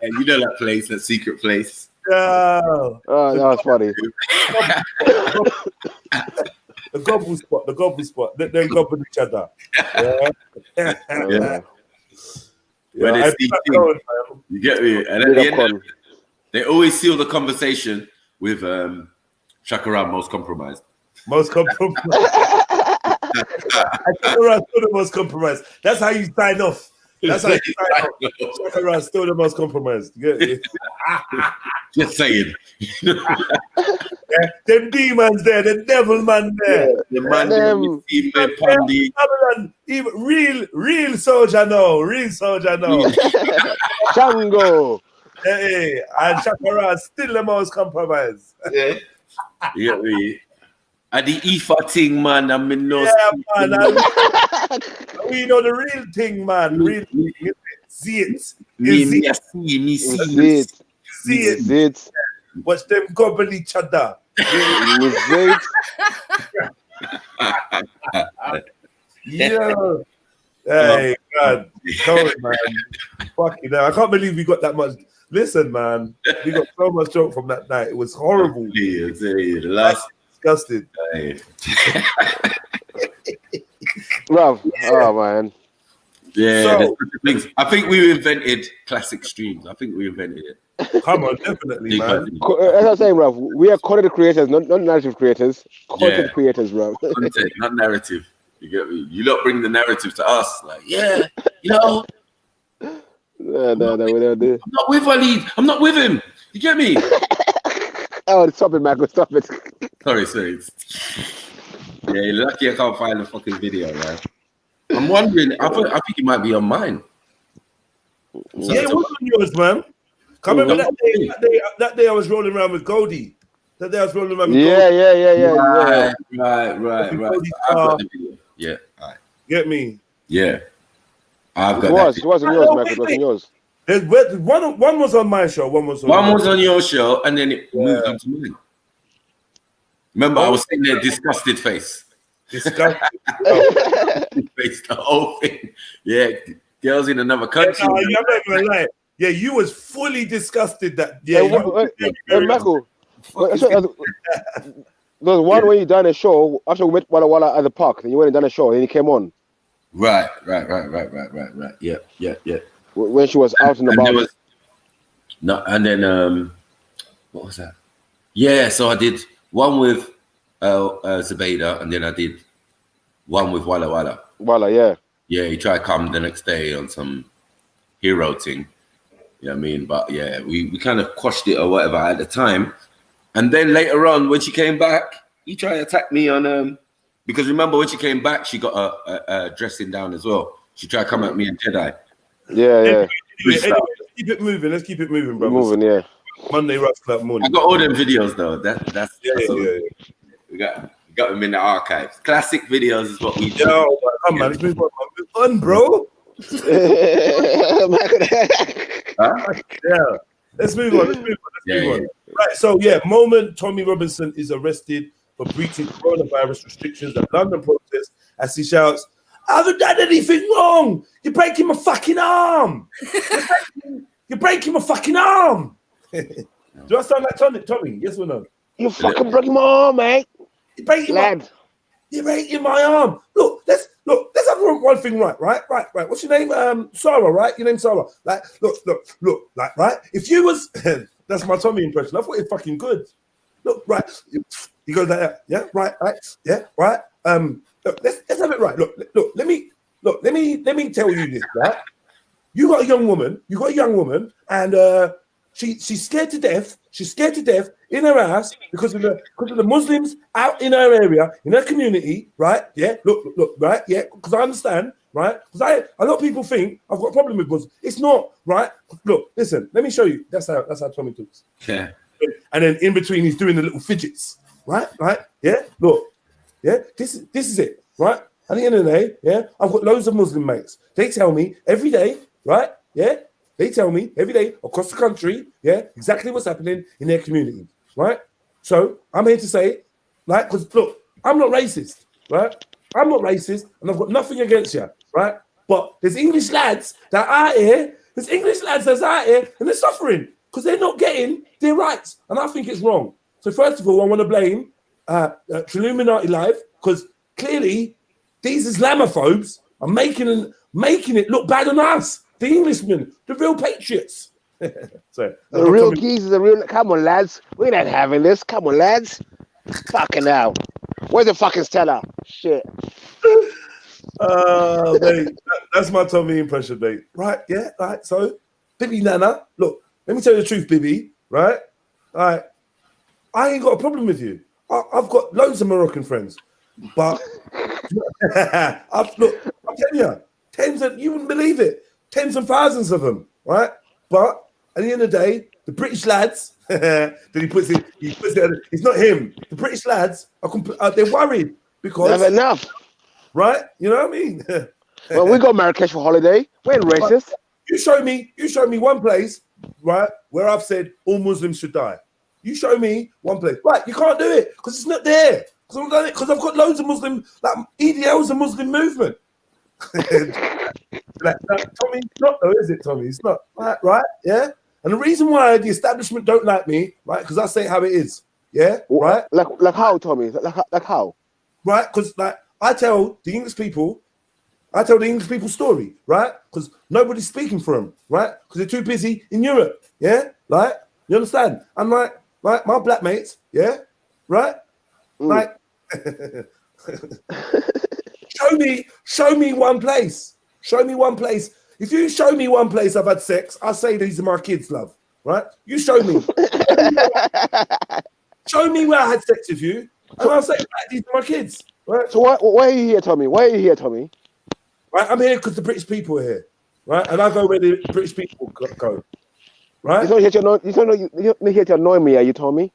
And you know that place, that secret place.
Yeah.
Oh, that was funny.
The gobble spot. They gobble each other. Yeah.
When they see things, you get me? And at the end, they always seal the conversation with Shakara most compromised.
Most compromised. Shakara still the most compromised. That's how you sign off. Shakara still the most compromised.
Just saying.
Them demons there, the devil man there.
The man
even real soldier no.
Shango.
Hey, and Shakara still the most compromised.
Yeah. You get me? And the IFA thing, man, I mean, no.
Yeah, man. We know the real thing, man. Real thing. See it. See it. Watch them gobble each other. Yeah. Hey, God. Sorry, man. Fuck you know. I can't believe we got that much. Listen, man. We got so much joke from that night. It was horrible.
The last
disgusted.
Love. Oh, man.
Yeah, so, things. I think we invented classic streams. I think we invented it.
Come on, definitely, man.
As I'm saying, Rav, we are content creators, not narrative creators. Content creators, Rav.
Content, not narrative. You get me? You lot bring the narrative to us. Like, yeah, you know.
No, we don't do.
I'm not with Waleed. I'm not with him. You get me?
Oh, stop it, Michael. Stop it.
Sorry. Yeah, you're lucky I can't find the fucking video, man. I'm wondering. I think it might be on mine.
Yeah, it was on yours, man. Come remember that day I was rolling around with Goldie. That day I was rolling around with Goldie.
Yeah.
Right. I've got the video. Yeah, all right.
Get me?
Yeah. I've got
it wasn't yours, Michael. It wasn't yours.
One was on my show, one was on
your show, and then it moved on to mine. Remember, I was sitting there, disgusted face.
Disgusted.
Face, the whole thing. Yeah, girls in another country.
I'm not gonna lie. Yeah, you was fully disgusted that. Yeah,
Michael. There was one when you done a show after we met Walla Walla at the park, and you went and done a show, and he came on.
Right. Yeah.
When she was out and about.
What was that? Yeah, so I did one with Zubaida, and then I did one with Walla Walla.
Walla, yeah.
Yeah, he tried to come the next day on some hero thing. You know what I mean? But yeah, we kind of quashed it or whatever at the time. And then later on, when she came back, he tried to attack me on because remember when she came back, she got a dressing down as well. She tried to come at me in Jedi.
Yeah.
Anyway, let's keep it moving. Let's keep it moving, bro.
Moving, yeah.
Monday Rush Club morning.
I got all them videos though. That's
yeah.
We got them in the archives. Classic videos is what we do.
Yo, come on, let's move on, bro.
Huh?
Yeah. Let's move on. Let's move on. Right. So moment Tommy Robinson is arrested for breaching coronavirus restrictions at London protest as he shouts, "I haven't done anything wrong. You're breaking my fucking arm. You're breaking my fucking arm." Do I sound like Tommy? Yes or no?
You fucking breaking my arm, mate.
You're breaking my arm. Look, let's have one thing right. What's your name? Sarah, right? Your name's Sarah. Like, look, like, right? If you was, that's my Tommy impression. I thought it fucking good. Look, right? He goes like that. Yeah, right, yeah, right. Look, let's have it right. Look. Let me tell you this, right? You got a young woman, and she's scared to death. She's scared to death in her house because of the Muslims out in her area, in her community, right? Yeah, look, right? Yeah, because I understand, right? Because a lot of people think I've got a problem with Muslims. It's not, right? Look, listen, let me show you. That's how Tommy talks.
Yeah.
And then in between, he's doing the little fidgets, right? Yeah, look, yeah, this is it, right? At the end of the day, yeah, I've got loads of Muslim mates. They tell me every day, right? Yeah. They tell me every day across the country, yeah, exactly what's happening in their community, right? So I'm here to say, like, because look, I'm not racist, right? I'm not racist, and I've got nothing against you, right? But there's English lads that are out here, and they're suffering because they're not getting their rights, and I think it's wrong. So first of all, I want to blame Trilluminati Live because clearly these Islamophobes are making it look bad on us. The Englishmen, the real patriots.
The real geezers, come on, lads. We're not having this. Come on, lads. Fucking hell. Where's the fucking Stella? Shit.
Mate, that's my Tommy impression, mate. Right, yeah, right. So, Bibi Nana, look, let me tell you the truth, Bibi, right? I ain't got a problem with you. I've got loads of Moroccan friends, but I'm telling you, you wouldn't believe it. Tens and thousands of them, right? But at the end of the day, the British lads that he puts it. It's not him. The British lads they're worried because
never enough,
right? You know what I mean?
Well, we go Marrakesh for holiday. We ain't racist.
You show me one place, right, where I've said all Muslims should die. You show me one place, right? You can't do it because it's not there. Because I've got loads of Muslim, like EDL's a Muslim movement. Tommy, not though, is it, Tommy? It's not right, yeah. And the reason why the establishment don't like me, right? Because I say how it is, yeah, right.
Like how, Tommy? Like how?
Right, because like I tell the English people story, right? Because nobody's speaking for them, right? Because they're too busy in Europe, yeah. Like you understand? And like my black mates, yeah, right, like. Show me one place. Show me one place. If you show me one place I've had sex, I say these are my kids, love. Right? You show me. Show me where I had sex with you, and I'll say these are my kids. Right?
So why are you here, Tommy? Why are you here, Tommy?
Right? I'm here because the British people are here. Right? And I go where the British people go. Right?
You're not here to annoy me, are you, Tommy?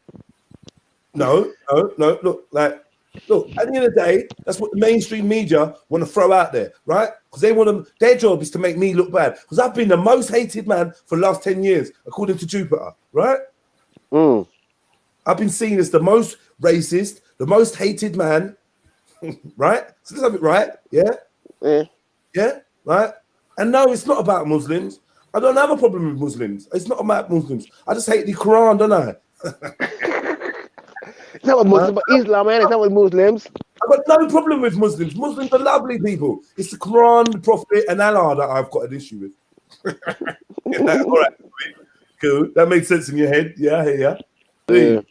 No. Look, like look, at the end of the day, that's what the mainstream media want to throw out there, right? Because they want to, their job is to make me look bad. Because I've been the most hated man for the last 10 years, according to Jupiter, right? I've been seen as the most racist, the most hated man, right? So let's have it right, yeah? Yeah, right? And no, it's not about Muslims. I don't have a problem with Muslims. It's not about Muslims. I just hate the Quran, don't I?
It's not with Muslims, but Islam, man. It's not with Muslims.
I've got no problem with Muslims. Muslims are lovely people. It's the Quran, the Prophet, and Allah that I've got an issue with. Yeah, all right, cool. That makes sense in your head. Yeah, I hear ya.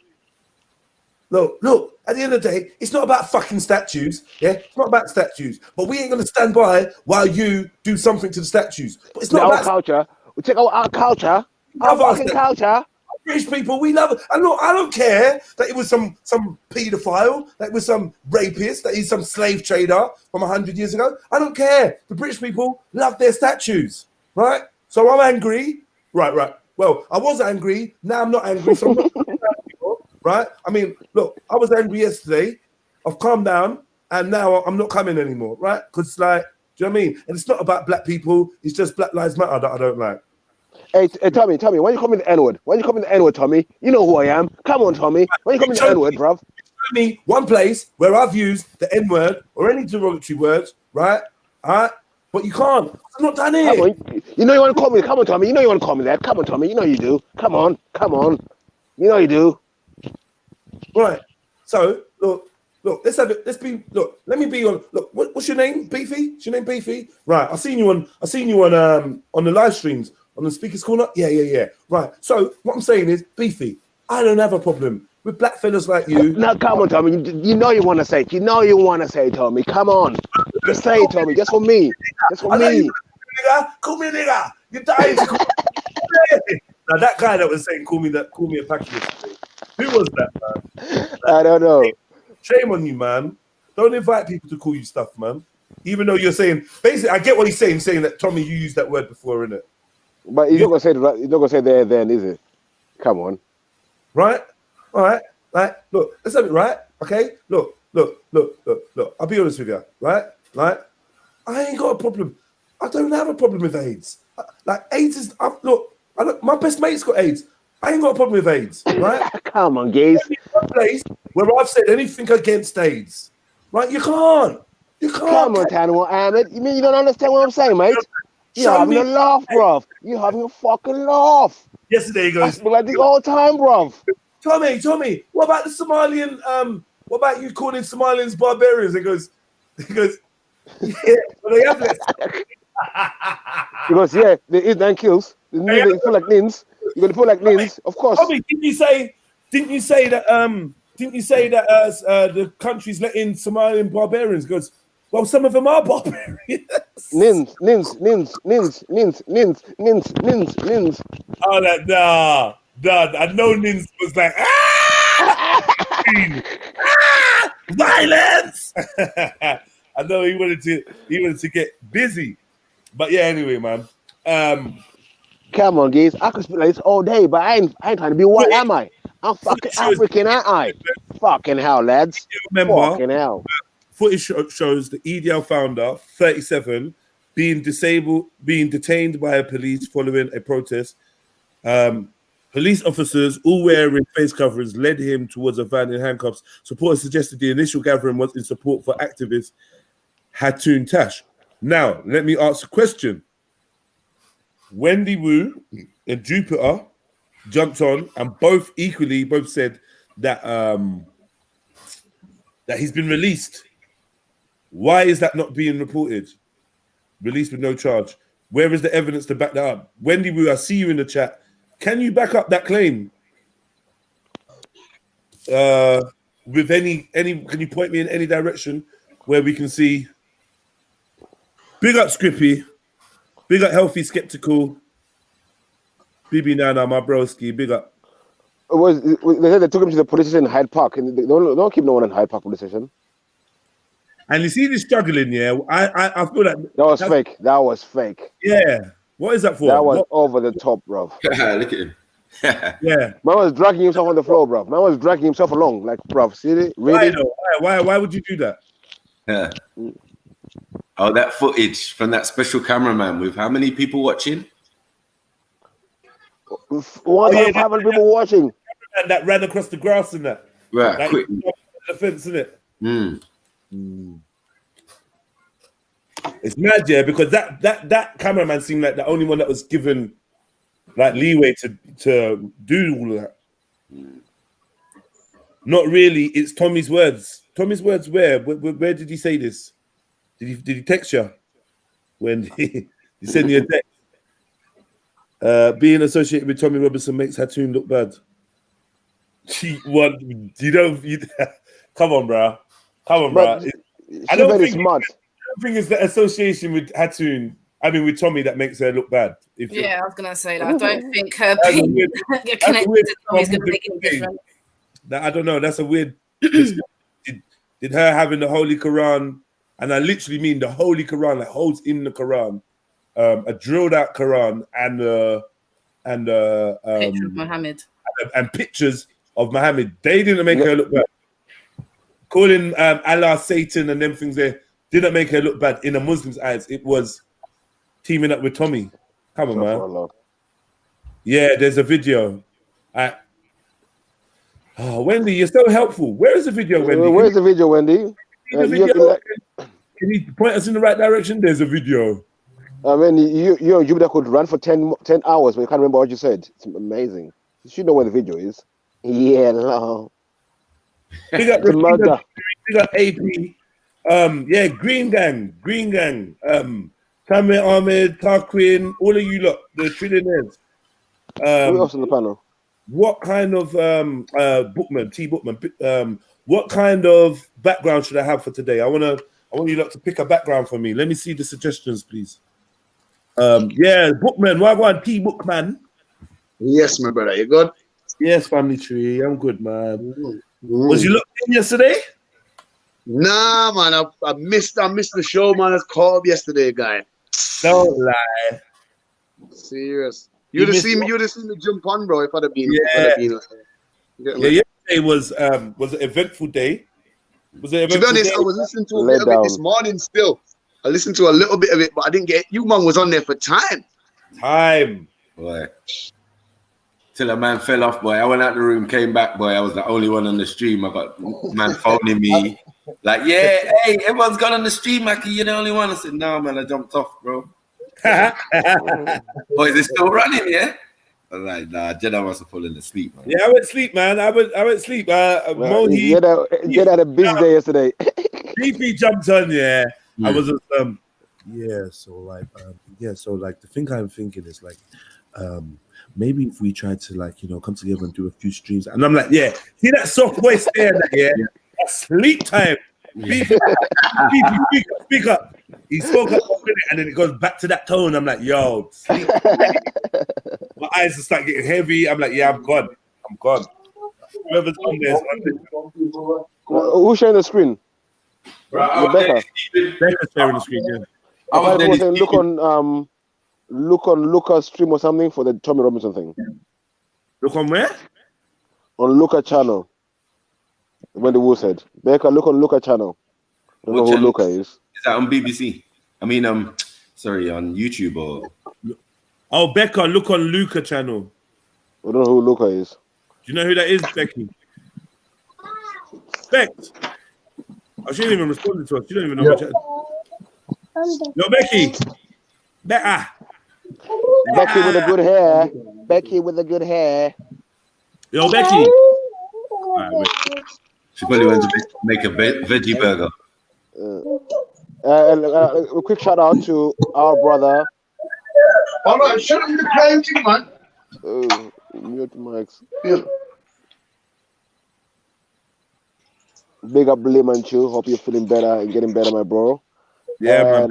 Look, at the end of the day, it's not about fucking statues. Yeah, it's not about statues. But we ain't gonna stand by while you do something to the statues. But it's not about
our culture. We take our culture, our fucking culture.
British people, we love it. And look, I don't care that it was some paedophile, that it was some rapist, that he's some slave trader from 100 years ago. I don't care. The British people love their statues, right? So I'm angry. Right. Well, I was angry. Now I'm not angry. So I'm not anymore, right? I mean, look, I was angry yesterday. I've calmed down, and now I'm not coming anymore, right? Because, like, do you know what I mean? And it's not about black people. It's just Black Lives Matter that I don't like.
Hey, Tommy, why you call me the N-word? Why you call me the N-word, Tommy? You know who I am. Come on, Tommy. Why you call me the N-word, bruv?
Show me one place where I've used the N-word or any derogatory words, right? All right? But you can't. I'm not done it.
Come on. You know you want to call me. Come on, Tommy. You know you want to call me that. Come on, Tommy. You know you do. Come on. You know you do.
Right. So, look, let's have it. Let me be on. Look, what's your name? Beefy? Is your name Beefy? Right. I seen you on the live streams. On the speaker's corner? Yeah. Right. So what I'm saying is, Beefy, I don't have a problem with black fellas like you.
Now, come on, Tommy. You know you want to say it. You know you want to say it, Tommy. Come on. Just say it, Tommy. Just for me. Just for me.
Call me a nigga. You're dying to call me. Now, that guy that was saying, call me a package. Who was that, man?
I don't know.
Shame on you, man. Don't invite people to call you stuff, man. Even though you're saying, basically, I get what he's saying that, Tommy, you used that word before, innit?
But he's not gonna say there then, is it? Come on.
Right? All right. Right. Look, let's have it right. Okay. Look. I'll be honest with you, right? Like, I ain't got a problem. I don't have a problem with AIDS. Like, AIDS is my best mate's got AIDS. I ain't got a problem with AIDS, right?
Come on, gays.
One place where I've said anything against AIDS. Right? You can't.
Come on, Tano Ahmed. You mean you don't understand what I'm saying, mate? You're having a laugh, bruv. You're having a fucking laugh.
Yesterday he goes,
that's like the all time, bruv.
Tommy, what about the Somalian, what about you calling Somalians barbarians? He goes, yeah, well, they have less.
Because yeah, there is 9 kills. They feel like nins. You're gonna feel like nins, of course.
Tommy, didn't you say that the country's letting Somalian barbarians? Goes, well, some of them are barbarians.
Nins.
Oh, nah. I know Nins was like, violence. I know he wanted to get busy, but yeah. Anyway, man.
Come on, guys. I could speak like this all day, but I ain't trying to be white, am I? I'm fucking African, ain't I? Fucking hell, lads. Fucking hell.
Footage shows the EDL founder, 37, being detained by police following a protest. Police officers, all wearing face coverings, led him towards a van in handcuffs. Supporters suggested the initial gathering was in support for activist Hatun Tash. Now, let me ask a question. Wendy Wu and Jupiter jumped on, and both said that that he's been released. Why is that not being reported? Released with no charge. Where is the evidence to back that up? Wendy Wu, I see you in the chat. Can you back up that claim? With any, can you point me in any direction where we can see? Big up Scrippy. Big up Healthy Skeptical. Bibi Nana, my broski. Big up.
They said they took him to the police station in Hyde Park, and they don't keep no one in Hyde Park police station.
And you see this struggling, yeah? I feel like
that was fake. That was fake.
Yeah. What is that for?
That was over the top, bro.
Look at him.
Yeah.
Man was dragging himself on the floor, bruv. Man was dragging himself along, like, bruv. See it?
Why
Really?
though? Why would you do that?
Yeah. Oh, that footage from that special cameraman with how many people watching?
1,500 people watching.
And that ran across the grass and that.
Right,
Like,
quick.
the fence, isn't it?
Mm.
It's mad, yeah, because that cameraman seemed like the only one that was given like leeway to do all of that. Not really. It's Tommy's words. Tommy's words. Where did he say this? Did he text you when he sent you a text? Being associated with Tommy Robinson makes Hattoon look bad. Come on, bro. Come on, bro.
She's very smart.
I don't think it's the association with Hattoon. I mean, with Tommy, that makes her look bad.
Yeah, I was gonna say that. I don't think her being connected to Tommy's gonna make any difference.
I don't know. That's a weird. did her having the Holy Quran, and I literally mean the Holy Quran that holds in the Quran, a drilled out Quran, and
Picture of Muhammad
and pictures of Muhammad. They didn't make her look bad. Calling Allah Satan and them things there didn't make her look bad in a Muslim's eyes. It was teaming up with Tommy. Come on, man. Yeah, there's a video. Wendy, you're so helpful. Where is the video, Wendy?
Where's the video, Wendy?
Can you point us in the right direction? There's a video.
I mean, you that could run for 10 hours, but you can't remember what you said. It's amazing. You should know where the video is. Yeah, no.
Big up AP. Yeah, Green Gang. Tammy Ahmed, Tarquin, all of you lot, the trillionaires.
Who else on the panel?
What kind of Bookman, what kind of background should I have for today? I want you lot to pick a background for me. Let me see the suggestions, please. Yeah, Bookman, Wagwan T Bookman.
Yes, my brother. You good?
Yes, family tree. I'm good, man. Was you locked in yesterday?
Nah, man. I missed the show, man. I was caught up yesterday, guy.
Don't lie.
Serious. You'd have seen me jump on, bro, if I'd have been.
Yesterday was an eventful day. Was it?
To be honest, I was listening to a bit of it this morning still. I listened to a little bit of it, but I didn't get you, man, was on there for time.
Boy. Till a man fell off, boy. I went out the room, came back, boy. I was the only one on the stream. I got man phoning me. Like, yeah, hey, everyone's gone on the stream, Mackie. You're the only one. I said, no, man, I jumped off, bro. Boy, is it still running, yeah? I was like, nah, Jedi must have fallen asleep, man.
Yeah, I went sleep, man. I went sleep. Mohi,
Jedi had a busy day yesterday.
BP jumped on, yeah. I was so the thing I'm thinking is like, maybe if we try to come together and do a few streams, and I'm like, yeah, see that soft voice there, that's sleep time. BP, speak up. He spoke up for a minute, and then it goes back to that tone. I'm like, yo, sleep. My eyes just start getting heavy. I'm like, yeah, I'm gone. Whoever's on there is on there.
Who's sharing the screen?
Rebecca's sharing the screen, yeah.
I was saying, look on Luca's stream or something for the Tommy Robinson thing.
Look on where?
On Luca channel. When the Woo said, Becca, look on Luca channel. I don't know who Luca is.
Is that on BBC? I mean, sorry, on YouTube or?
Oh, Becca, look on Luca channel.
I don't know who Luca is.
Do you know who that is, Becky? Beck. Oh, she didn't even respond to us. She don't even know what chat. Yo, Becky. Becca.
Becky with the good hair. Becky with the good hair.
Yo, Becky.
She probably went to make a veggie burger.
A quick shout out to our brother.
All right, shut up the playing thing, man.
Mute mics. Yeah. Big up Blim and Chew. Hope you're feeling better and getting better, my bro.
Yeah, man.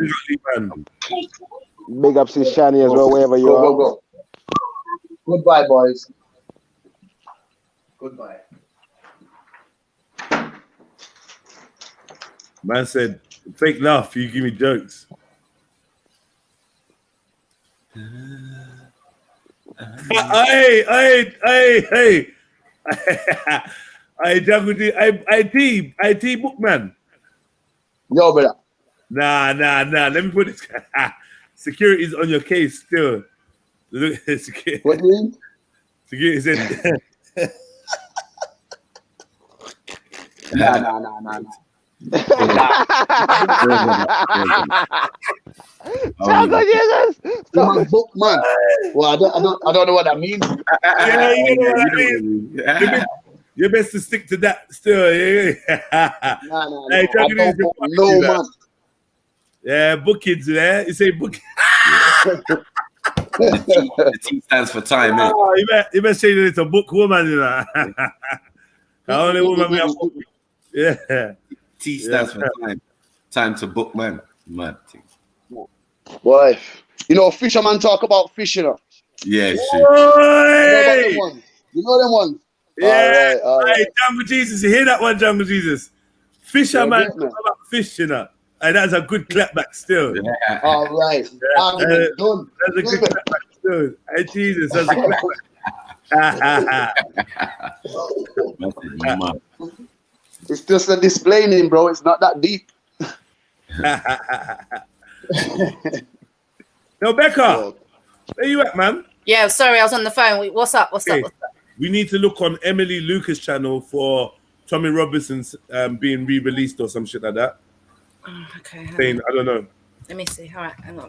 Big up to Shani as well, wherever you are.
Go. Goodbye, boys. Goodbye.
Man said, fake laugh, you give me jokes. Hey. I Jungle D, IT bookman.
Yo, brother.
Nah. Let me put it. Security's on your case still. Look, security.
What do you mean?
Security said.
Nah.
Jungle Jesus.
My book, man. Well, I don't know what that means.
Yeah, you know what I mean. You're best to stick to that still. Yeah.
Nah.
Hey,
I don't book no man.
Yeah, bookings, yeah. You say book.
The T stands for time, innit?
Oh, you better say that it's a book woman, you know. The only woman we have. Yeah.
T stands for time. Time to book, man. Mad thing.
Boy, you know, fisherman talk about fish, you know.
Yeah, shit.
You know them ones.
Yeah.
All right.
Hey, Jungle Jesus, you hear that one, Jungle Jesus? Fisherman talk about fish, you know. And that's a good clapback still.
Yeah.
All right. Done.
That's a good clapback still. Hey, Jesus, that's a clapback.
It's just a display name, bro. It's not that deep.
Yo, Becca, where you at, man?
Yeah, sorry, I was on the phone. What's up? What's up?
We need to look on Emily Lucas' channel for Tommy Robinson's being re-released or some shit like that.
Oh, okay.
I don't know.
Let me see. All right, hang on.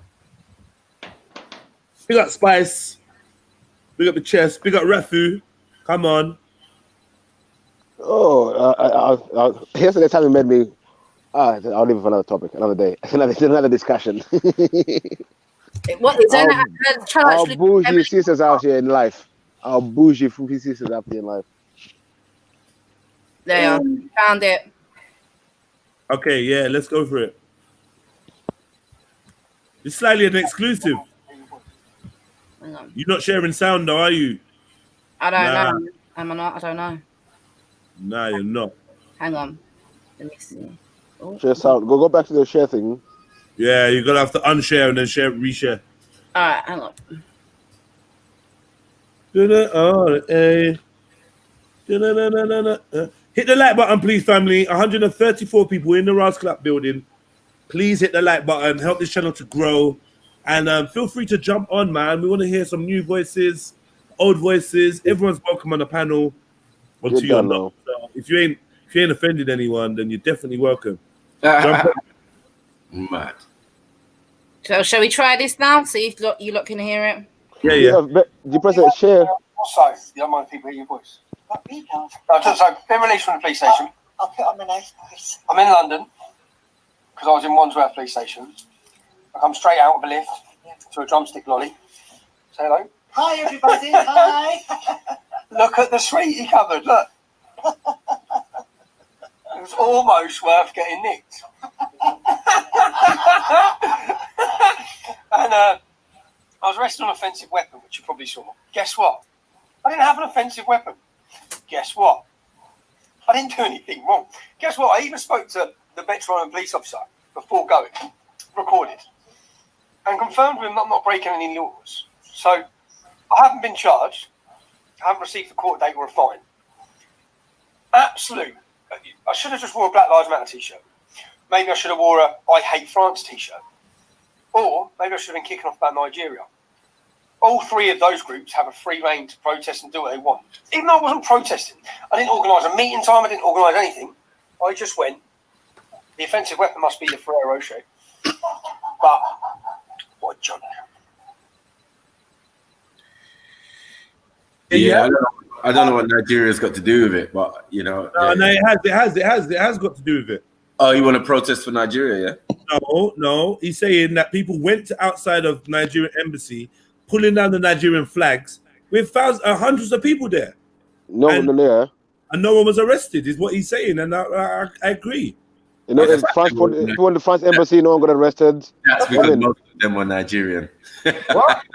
Big up Spice. Big up the chest. Big up Rafu. Come on.
Oh, here's the time you made me. I'll leave it for another topic, another day, another discussion.
What is that?
Our bougie sisters out here in life. Our bougie sisters out here in life.
There you are. Found it.
Okay, yeah, let's go for it. It's slightly an exclusive.
Hang on.
You're not sharing sound, though, are you?
I don't know. Am I not? I don't know.
Nah, you're not.
Hang on. Let me see. Oh.
Share sound. Go back to the share thing.
Yeah, you're gonna have to unshare and then reshare.
All right, hang on.
Hit the like button, please, family. 134 people in the Ras Clap building. Please hit the like button. Help this channel to grow. And feel free to jump on, man. We want to hear some new voices, old voices. Everyone's welcome on the panel. Until you're not. So if you ain't offended anyone, then you're definitely welcome.
Mad.
So shall we try this now? See if you lot can hear it.
Yeah.
You press it, share.
Also, you don't mind people hear your voice. So, been released from the police station.
I'll put on my nice voice.
I'm in London because I was in Wandsworth police station. I come straight out of a lift to a drumstick lolly. Say hello.
Hi, everybody. Hi.
Look at the suite he covered. Look. It was almost worth getting nicked. And I was arrested on an offensive weapon, which you probably saw. Guess what? I didn't have an offensive weapon. Guess what? I didn't do anything wrong. Guess what? I even spoke to the Metropolitan police officer before going, recorded, and confirmed with him that I'm not breaking any laws. So I haven't been charged. I haven't received a court date or a fine. Absolute. I should have just wore a Black Lives Matter t-shirt. Maybe I should have wore a I Hate France t-shirt. Or maybe I should have been kicking off about Nigeria. All three of those groups have a free reign to protest and do what they want. Even though I wasn't protesting, I didn't organise a meeting time, I didn't organise anything. I just went, the offensive weapon must be the Ferrero Rocher. But, what a joke.
Yeah, I don't know what Nigeria's got to do with it, but, you know.
No, it has got to do with it.
Oh, you want to protest for Nigeria, yeah?
No. He's saying that people went to outside of Nigerian embassy, pulling down the Nigerian flags with hundreds of people there. And no one was arrested, is what he's saying, and I agree.
You know, people in the France embassy, no one got arrested.
That's because most of them were Nigerian.
What?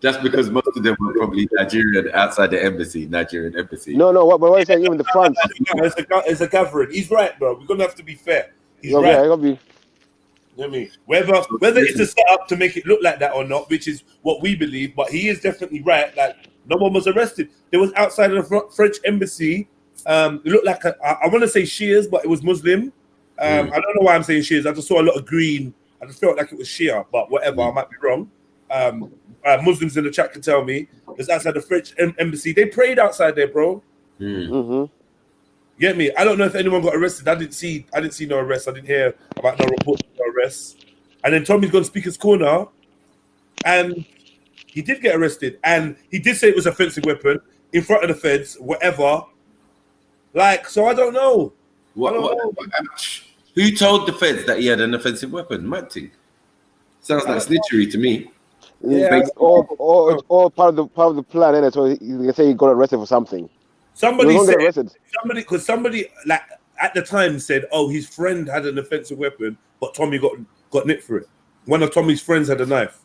That's because most of them were probably Nigerian outside the embassy, Nigerian embassy.
No, but what are you saying? Even the France.
It's a gathering. He's right, bro. We're gonna have to be fair. He's
right.
We're You know what I mean? Whether it's a setup to make it look like that or not, which is what we believe, but he is definitely right. Like, no one was arrested. There was outside of the French embassy. It looked like I want to say Shias, but it was Muslim. I don't know why I'm saying Shias. I just saw a lot of green. I just felt like it was Shia, but whatever. I might be wrong. Muslims in the chat can tell me. It's outside the French embassy. They prayed outside there, bro. Get me? I don't know if anyone got arrested. I didn't see no arrests. I didn't hear about no reports of no arrests. And then Tommy's gone to Speaker's Corner, and he did get arrested. And he did say it was an offensive weapon in front of the feds, whatever. Like, so I don't know.
Who told the feds that he had an offensive weapon? Mad thing. Sounds like snitchery to me.
Yeah, it's all part of the plan, innit? So you can say he got arrested for something.
Somebody like at the time said, "Oh, his friend had an offensive weapon, but Tommy got nipped for it." One of Tommy's friends had a knife.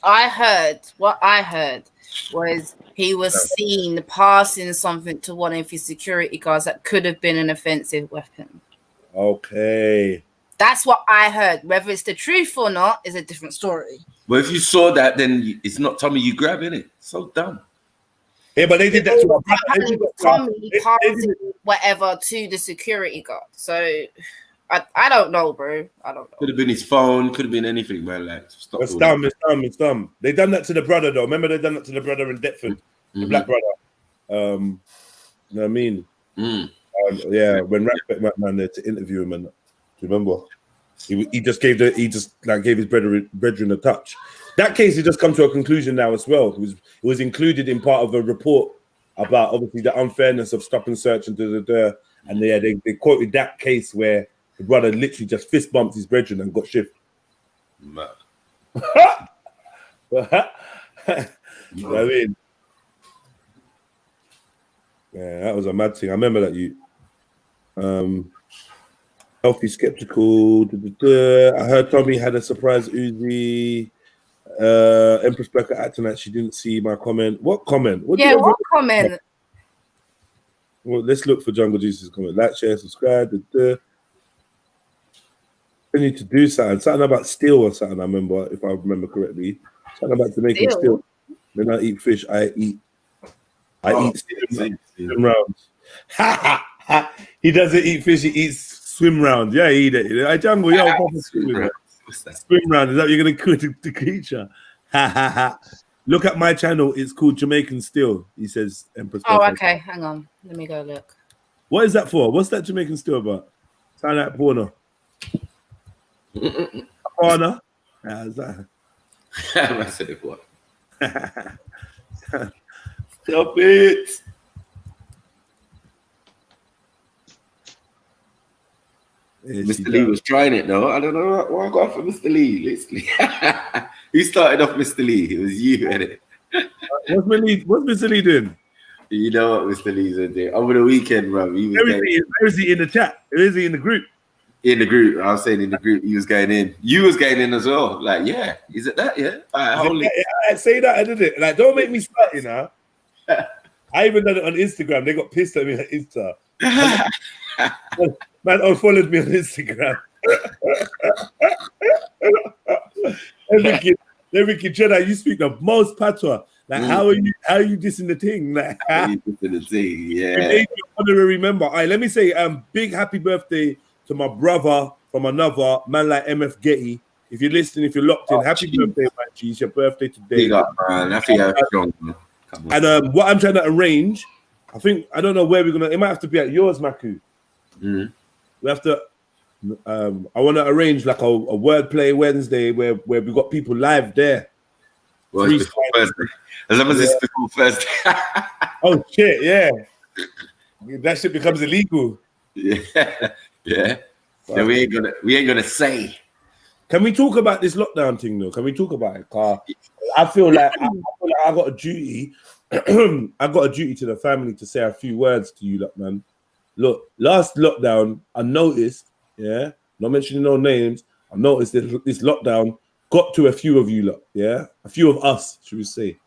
What I heard was he was seen passing something to one of his security guards that could have been an offensive weapon.
Okay.
That's what I heard. Whether it's the truth or not is a different story.
Well, if you saw that, then it's not Tommy you grab, innit? So dumb.
Yeah, but they did that to
Tommy passing whatever to the security guard. So I don't know, bro. I don't know.
Could have been his phone. Could have been anything, man. Like, stop.
It's dumb. They done that to the brother, though. Remember, they done that to the brother in Deptford, the black brother. You know what I mean? Yeah, when Ratback went man there to interview him, and do you remember? He just gave his brethren a touch. That case has just come to a conclusion now as well. It was included in part of a report about obviously the unfairness of stop and search and and they quoted that case where the brother literally just fist bumped his brethren and got shifted.
Mad.
You know what I mean? Yeah, that was a mad thing. I remember that you healthy skeptical. I heard Tommy had a surprise Uzi. Empress Becca acting like she didn't see my comment. What comment?
What comment?
Well, let's look for Jungle Jesus' comment. Like, share, subscribe. We need to do something about steel or something. I remember, if I remember correctly, something about Jamaican steel. When I eat fish, I eat swim rounds. He doesn't eat fish. He eats swim rounds. Yeah, he eat it. I Jungle, swim round. Is that what you're going to call the creature? Look at my channel. It's called Jamaican Steel. He says Empress.
Oh, okay. Hang on. Let me go look.
What is that for? What's that Jamaican Steel about? Sound like porno. Porno? I
said it what?
Stop it.
Mr. Lee was trying it though. I don't know why I got for Mr. Lee. Who started off Mr. Lee? It was you, innit?
What's Mr. Lee doing?
You know what Mr. Lee's doing. Over the weekend, bro.
Where is he in the chat? Where is he in the group?
In the group. I was saying in the group, he was going in. You was going in as well. Like, yeah. Is it that? Yeah. All right,
I say that, I did it. Like, don't make me start, you know. I even done it on Instagram. They got pissed at me on Insta. Man unfollowed me on Instagram. Every kid, Jedi, you speak the most patois. Like, how are you dissing the thing? Like,
how are you dissing the thing? Yeah.
An honorary member. All right, let me say, big happy birthday to my brother from another man like MF Getty. If you're listening, if you're locked in, happy birthday, man. G. It's your birthday today.
Big up, man. I think you're strong, man.
And what I'm trying to arrange, I don't know where we're gonna. It might have to be at yours, Maku. We have to. I want to arrange like a wordplay Wednesday where we got people live there.
Well, it's before Thursday. As long as it's before Thursday.
Oh shit! Yeah, that shit becomes illegal.
Yeah. No, we ain't gonna say.
Can we talk about this lockdown thing though? Can we talk about it? I feel like I got a duty. I got a duty to the family to say a few words to you, lot, man. Look, last lockdown, I noticed, not mentioning no names, I noticed that this lockdown got to a few of you lot, a few of us, should we say,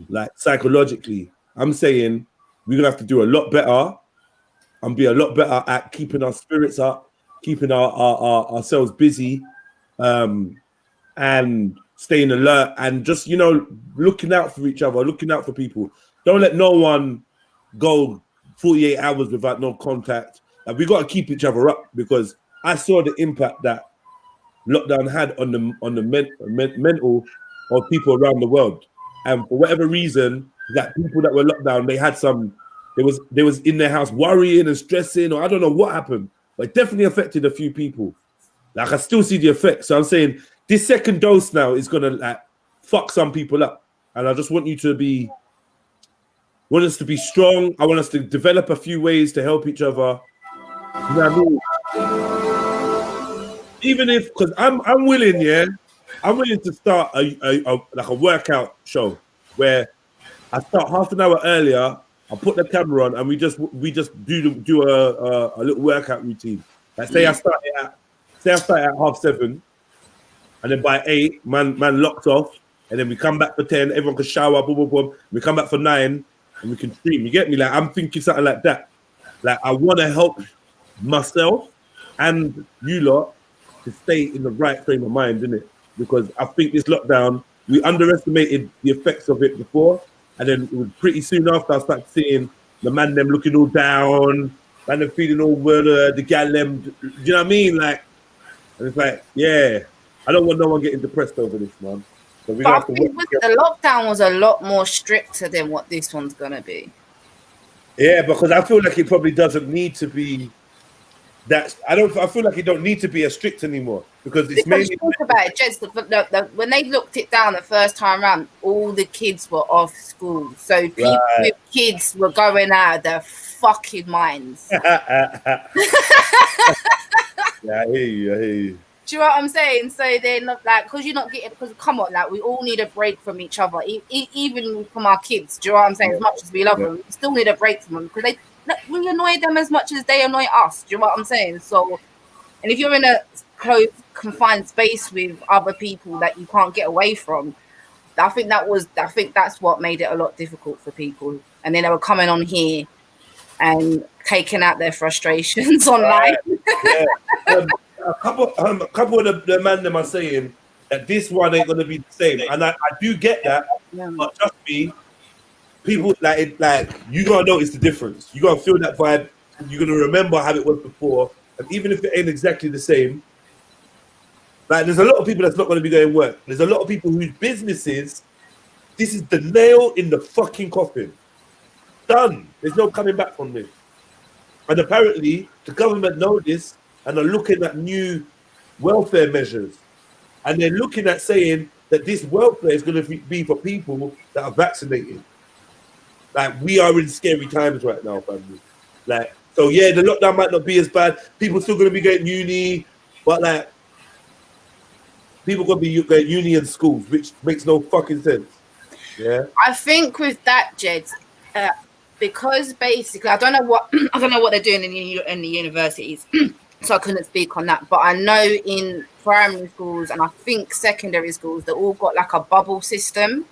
like psychologically. I'm saying we're gonna have to do a lot better and be a lot better at keeping our spirits up keeping ourselves busy, and staying alert, and just, you know, looking out for each other, looking out for people. Don't let no one go 48 hours without no contact. Like, we got to keep each other up, because I saw the impact that lockdown had on the mental of people around the world. And for whatever reason, that people that were locked down, they was in their house worrying and stressing, or I don't know what happened, but it definitely affected a few people. Like, I still see the effects. So I'm saying this second dose now is gonna, like, fuck some people up. And I just want us to be strong. I want us to develop a few ways to help each other. You know what I mean? Even if, because I'm willing, yeah, I'm willing to start a workout show where I start half an hour earlier. I put the camera on and we just do a little workout routine. Like, say I start at 7:30, and then by 8, man locks off, and then we come back for 10. Everyone can shower, boom, boom, boom. We come back for 9, and we can stream. You get me? Like, I'm thinking something like that. Like, I want to help myself and you lot to stay in the right frame of mind, innit? Because I think this lockdown, we underestimated the effects of it before, and then it was pretty soon after I started seeing the man them looking all down, man them feeling all the gal them. Do you know what I mean? Like, and it's like, yeah, I don't want no one getting depressed over this, man. So we have to work together.
The lockdown was a lot more stricter than what this one's gonna be.
Yeah, because I feel like it probably doesn't need to be. I feel like it don't need to be as strict anymore, because it's mainly.
Talk about it, Jess, when they looked it down the first time around, all the kids were off school, so people with kids were going out of their fucking minds.
Yeah, I hear you.
Do you know what I'm saying? So they're not like, because you're not getting, because come on, like, we all need a break from each other, even from our kids. Do you know what I'm saying? As much as we love them, we still need a break from them, because we annoy them as much as they annoy us. Do you know what I'm saying? So, and if you're in a closed, confined space with other people that you can't get away from, I think that's what made it a lot difficult for people. And then they were coming on here and taking out their frustrations online.
Yeah. A couple of the man them are saying that this one ain't gonna be the same, and I do get that. But trust me, people like you gotta notice the difference. You gotta feel that vibe. You're gonna remember how it was before, and even if it ain't exactly the same, like, there's a lot of people that's not gonna be going work. There's a lot of people whose businesses, this is the nail in the fucking coffin. Done. There's no coming back from this. And apparently, the government know this and are looking at new welfare measures, and they're looking at saying that this welfare is going to be for people that are vaccinated. Like, we are in scary times right now, family. Like, so yeah, the lockdown might not be as bad. People still going to be going uni, but like, people going to be going uni and schools, which makes no fucking sense. Yeah,
I think with that, Jed, because basically I don't know what they're doing in the universities. So I couldn't speak on that, but I know in primary schools and I think secondary schools, they all got like a bubble system.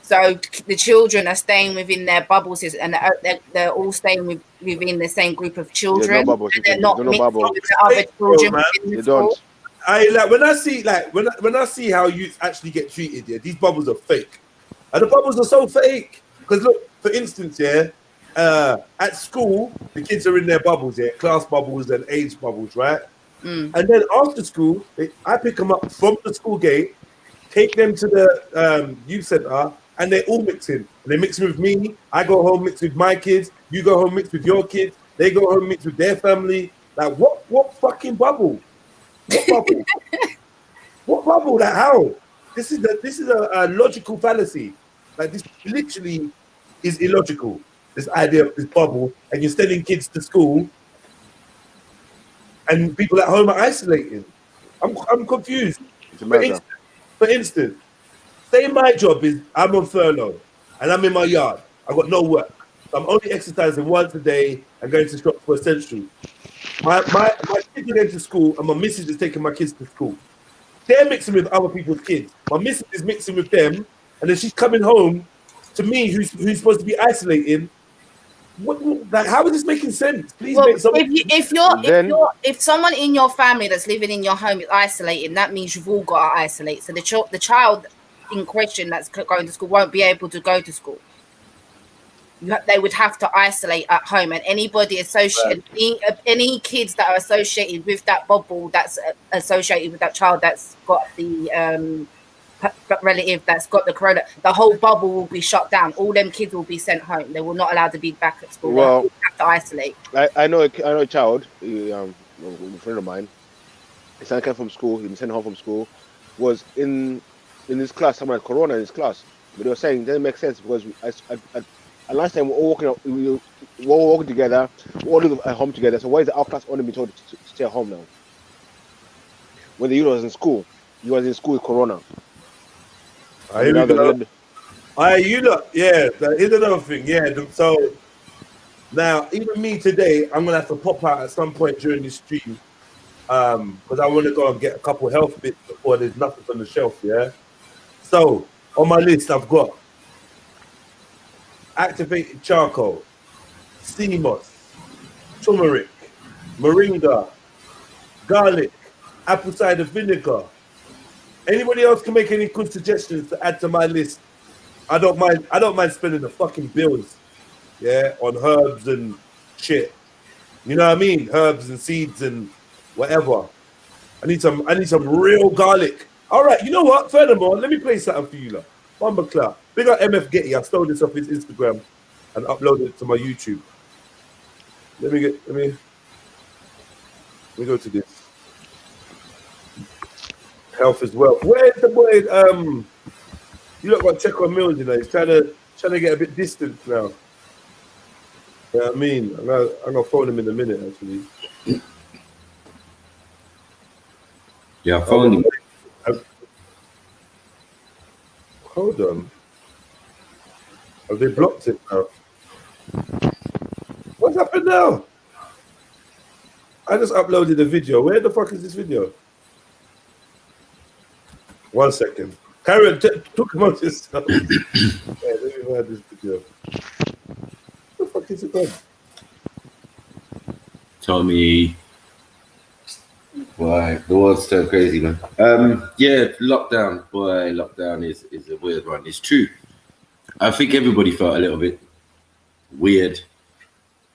So the children are staying within their bubble system, and they're all staying within the same group of children.
No,
and they're not mixed with the other children within the school.
I like when I see how you actually get treated. Yeah, these bubbles are fake, and the bubbles are so fake. Because look, for instance, at school, the kids are in their bubbles, class bubbles and age bubbles, right? And then after school, I pick them up from the school gate, take them to the youth center, and they're all mixing. And they mix with me. I go home, mix with my kids. You go home, mix with your kids. They go home, mix with their family. Like, what fucking bubble? What bubble? What bubble? Like, how? This is a logical fallacy. Like, this literally is illogical. This idea of this bubble, and you're sending kids to school, and people at home are isolating. I'm confused. For instance, say my job is I'm on furlough and I'm in my yard. I've got no work. I'm only exercising once a day and going to shop for essentials. My kids are going to school, and my missus is taking my kids to school. They're mixing with other people's kids. My missus is mixing with them, and then she's coming home to me, who's supposed to be isolating. Like, how is this making sense? Please
Well,
make some.
if someone in your family that's living in your home is isolating, that means you've all got to isolate. So the child in question that's going to school won't be able to go to school. They would have to isolate at home, and anybody associated, any kids that are associated with that bubble that's associated with that child that's got the relative that's got the corona, the whole bubble will be shut down. All them kids will be sent home. They will not allowed to be back at school.
Well,
they have to isolate.
I know a child, a friend of mine. His son came from school. He was sent home from school. Was in his class. Someone had corona in his class, but they were saying it doesn't make sense because at last time we were all walking together, we all live at home together. So why is our class only being told to stay at home now? When the youth was in school, you was in school with corona.
You look, yeah, that is another thing. Yeah, so now even me today, I'm gonna have to pop out at some point during this stream, because I want to go and get a couple health bits before there's nothing on the shelf. Yeah, so on my list I've got activated charcoal, sea moss, turmeric, moringa, garlic, apple cider vinegar. Anybody else can make any good suggestions to add to my list? I don't mind spending the fucking bills, yeah, on herbs and shit. You know what I mean? Herbs and seeds and whatever. I need some real garlic. All right, you know what? Furthermore, let me play something for you, lot. Bumba Clark. Big up MF Getty. I stole this off his Instagram and uploaded it to my YouTube. Let me go to this. Health as well. Where's the boy? You look like Checo Mills, you know. He's trying to get a bit distant now. You know what I mean? I'm gonna phone him in a minute, actually.
Yeah, I phoned him.
Hold on. Have they blocked it now? What's happened now? I just uploaded a video. Where the fuck is this video? 1 second. Karen, talk about yourself. Yeah, let me find this video. What the fuck is it done?
Tommy. Boy, the world's so crazy, man. Yeah, lockdown. Boy, lockdown is a weird one. It's true. I think everybody felt a little bit weird.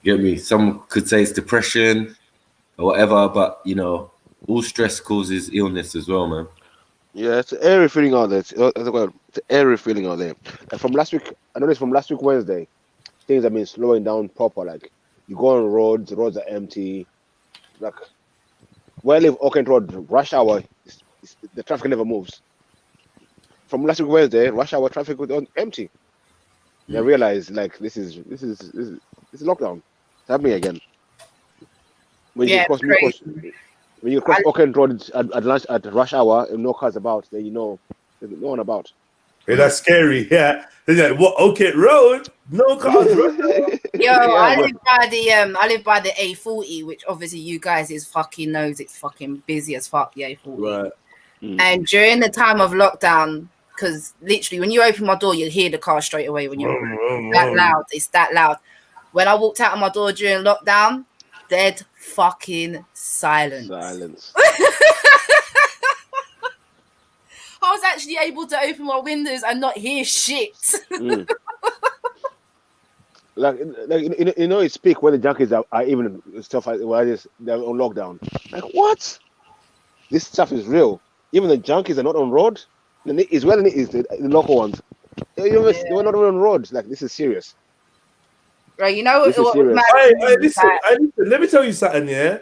You get me? Some could say it's depression or whatever, but you know, all stress causes illness as well, man.
Yeah, it's an airy feeling out there. It's an airy feeling out there. And from last week, I noticed from last week Wednesday, things have been slowing down proper. Like you go on roads, the roads are empty. Like where I live, Auckland Road, rush hour, the traffic never moves. From last week Wednesday, rush hour traffic was empty. I realized like this is lockdown. It's happening again. When you cross Auckland Road at lunch at rush hour and no cars about, then you know there's no one about.
Yeah, that's scary. Yeah. They're like, what? Auckland Road? No cars.
Yo, I live by the A40, which obviously you guys is fucking knows it's fucking busy as fuck, the A40.
Right.
And during the time of lockdown, because literally when you open my door, you'll hear the car straight away when you're that loud. It's that loud. When I walked out of my door during lockdown, dead fucking silence. I was actually able to open my windows and not hear shit.
Like you know, you speak when the junkies are even stuff like where they're on lockdown. Like what? This stuff is real. Even the junkies are not on road. It's well it is the local ones. They were not even on roads. Like this is serious.
Right, you know what?
Listen, let me tell you something, yeah.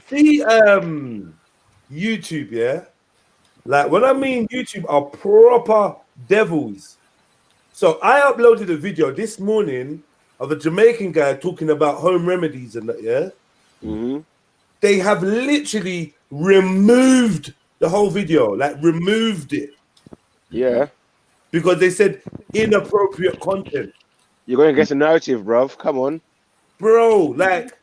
See, YouTube, yeah. Like when I mean YouTube are proper devils. So I uploaded a video this morning of a Jamaican guy talking about home remedies and that, yeah.
Mm-hmm.
They have literally removed the whole video, like removed it.
Yeah.
Because they said inappropriate content.
You're going against the narrative, bro. Come on.
Bro, like,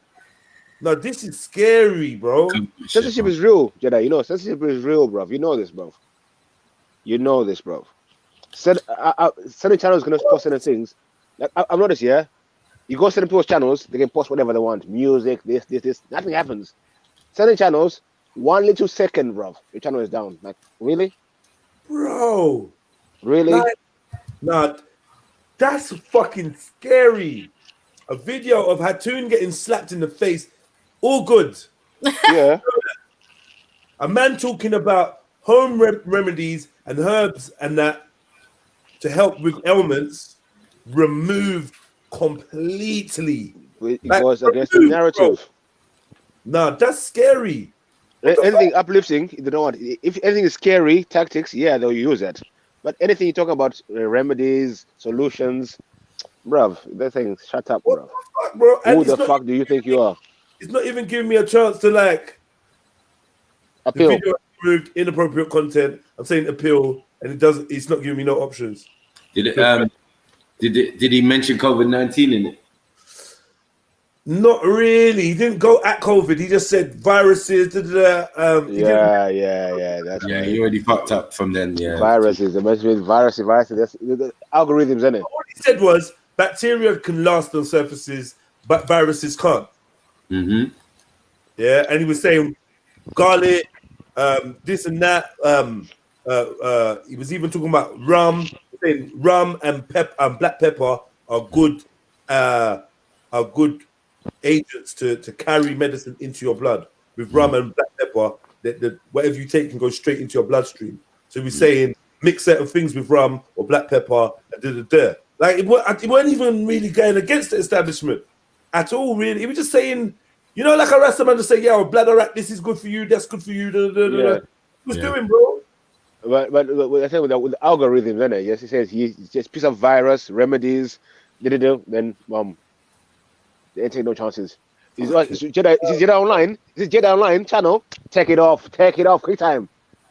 no, this is scary, bro.
Censorship is real, Jedi. You know, censorship is real, bro. You know this, bro. You know this, bro. Certain channels going to post certain things. Like, I've noticed, yeah? You go certain people's channels, they can post whatever they want. Music, this. Nothing happens. Certain channels, 1 little second, bro, your channel is down. Like, really?
Bro.
Really?
Like, nah, that's fucking scary. A video of Hattoon getting slapped in the face, all good.
Yeah.
A man talking about home remedies and herbs and that to help with ailments, removed completely.
It goes against the narrative.
Bro. Nah, that's scary.
Anything uplifting, you know what? If anything is scary, tactics, yeah, they'll use it. But anything you talk about remedies, solutions, bruv, they're saying, shut up, bruv.
Fuck, bro.
Who the fuck do you think you are?
It's not even giving me a chance to like
appeal.
The video removed inappropriate content. I'm saying appeal, and it doesn't. It's not giving me no options.
Did it? Did he mention COVID-19 in it?
Not really. He didn't go at COVID. He just said viruses.
Yeah. That's
right. He already fucked up from then. Yeah,
viruses. The message with viruses. That's the algorithms, isn't it?
What he said was bacteria can last on surfaces, but viruses can't.
Mm-hmm.
Yeah, and he was saying garlic, this and that. He was even talking about rum. Saying rum and black pepper are good agents to carry medicine into your blood. With rum and black pepper, whatever you take can go straight into your bloodstream. So we're saying mix certain things with rum or black pepper and like it weren't even really going against the establishment at all. Really, it was just saying, you know, like a Rasta man just say, "Yeah, bladder rat, this is good for you, that's good for you." What was doing, bro?
But I say with the algorithms, isn't it? Yes, he says he's just piece of virus remedies. Then they ain't take no chances. Is Jedi Online? Is it Jedi Online channel? Take it off, quick time.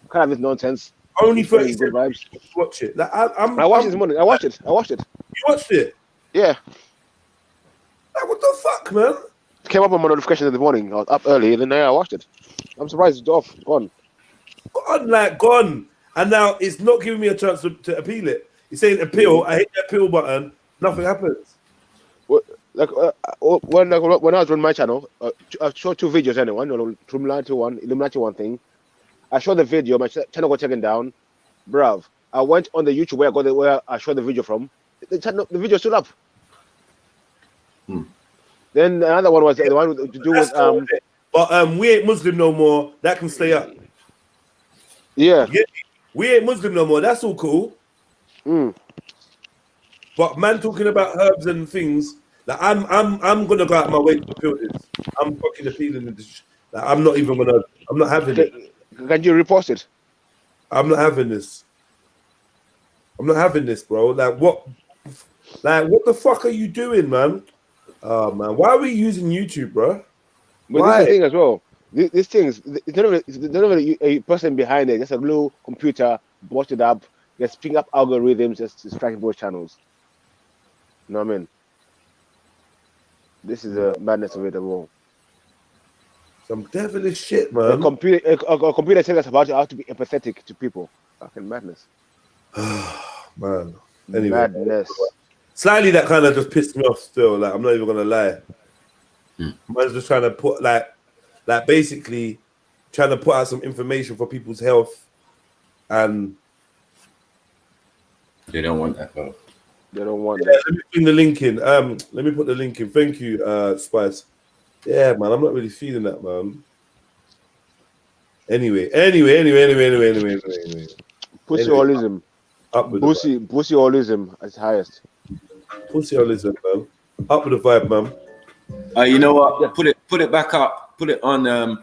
Kind of this nonsense.
Only 30
good vibes.
Watch it. Like,
I watched it this morning. I watched it.
You watched it?
Yeah.
Like, what the fuck, man?
It came up on my notification in the morning. I was up early, and then I watched it. I'm surprised it's off, gone.
Gone. And now it's not giving me a chance to appeal it. It's saying appeal. I hit the appeal button. Nothing happens.
When I was on my channel, I showed 2 videos anyway. Illuminati one thing. I showed the video. My channel got taken down. Bruv, I went on the YouTube where I showed the video from. The video stood up. Then another one was the one to do with
But we ain't Muslim no more. That can stay up.
Yeah.
We ain't Muslim no more. That's all cool. But man, talking about herbs and things, like I'm gonna go out my way to appeal this. I'm fucking appealing this. Like, I'm not having it.
Can you repost it?
I'm not having this. I'm not having this, bro. Like what the fuck are you doing, man? Oh man, why are we using YouTube, bro?
But this is the thing as well. These things, it's not even a person behind it. Just a little computer, bought it up, just picking up algorithms, just striking both channels. You know what I mean? This is the madness of it as well.
Some devilish shit, man.
A computer telling us about how to be empathetic to people. Fucking madness.
Man. Anyway.
Madness.
Slightly that kind of just pissed me off still. Like, I'm not even gonna lie. Man's just trying to put like basically trying to put out some information for people's health, and
they don't want that, bro.
They don't want
that. Let me bring the link in. Let me put the link in. Thank you, Spice. Yeah, man, I'm not really feeling that, man. Anyway.
Pussy-holism.
Up with
Pussy-holism at its highest.
Pussy-holism, man. Up with the vibe, man.
You know what? Yeah. Put it back up. Put it on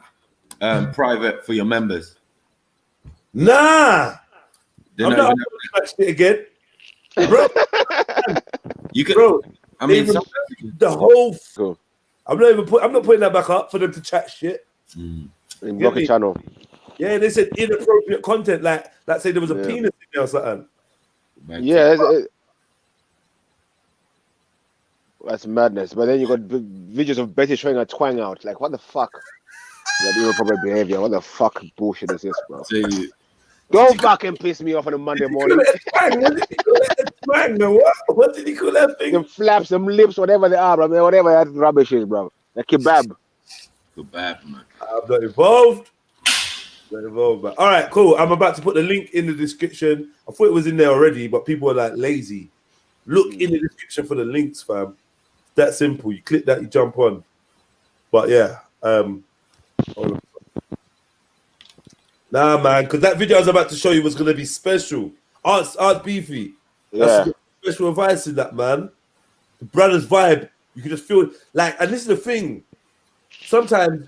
private for your members.
Nah. I'm not going to touch it again. Bro.
You can, bro. I mean,
the whole. I'm not putting that back up for them to chat shit.
In block a channel.
Yeah, they said inappropriate content, like say there was a penis in there or something.
Yeah, that's madness. But then you got videos of Betty showing her twang out. Like, what the fuck? That inappropriate behavior. What the fuck bullshit is this, bro? Don't fucking piss me off on a Monday morning.
Magna, what did he call that thing?
Them flaps, them lips, whatever they are, bro. Whatever that rubbish is, bro. The kebab.
Kebab, man.
I'm not involved. Man. All right, cool. I'm about to put the link in the description. I thought it was in there already, but people are like lazy. Look in the description for the links, fam. That simple. You click that, you jump on. But yeah, nah, man, because that video I was about to show you was gonna be special. Art Beefy. That's special advice in that, man. The brothers vibe. You can just feel like, and this is the thing. Sometimes,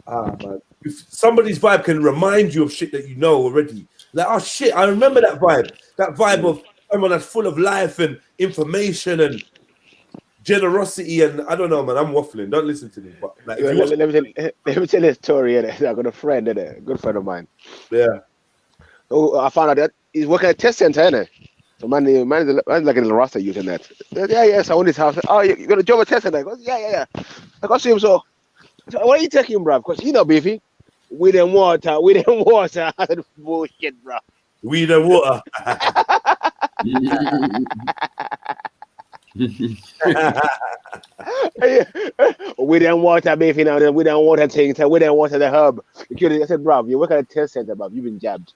man, if somebody's vibe can remind you of shit that you know already. Like, oh shit, I remember that vibe. That vibe of someone that's full of life and information and generosity, and I don't know, man. I'm waffling. Don't listen to me. But like,
let me tell you a story. I got a friend, a good friend of mine.
Yeah.
Oh, I found out that he's working at a test center, innit? So man is like in the Rasta youth and that. Yeah. So I own his house. Oh, you got a job at test center? I go, yeah. I go see him. So what are you taking, bro? Because you know, Beefy, weed and water. I said, bullshit, bro.
Weed and water.
We don't water, Beefy, now. We don't water things. We don't water the herb. I said, bro, you work at a test center, bro. You've been jabbed.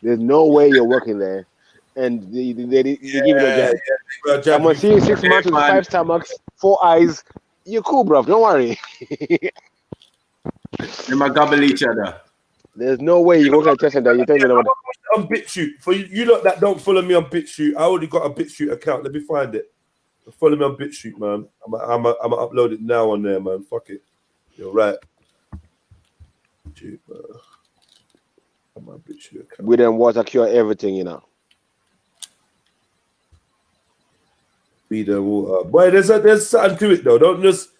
There's no way you're working there. And they give you a jab. I'm going to see you 6 months with 5 stomachs, 4 eyes. You're cool, bro. Don't worry.
They might gobble each other.
There's no way you work at a test center. You tell me about
on BitChute. For you lot that don't follow me on BitChute, I already got a BitChute account. Let me find it. Follow me on BitChute, man. I'm gonna upload it now on there, man. Fuck it. You're right. I'm on BitChute account.
We don't water cure everything, you know.
Weed and water. Boy, there's something to it though. Don't just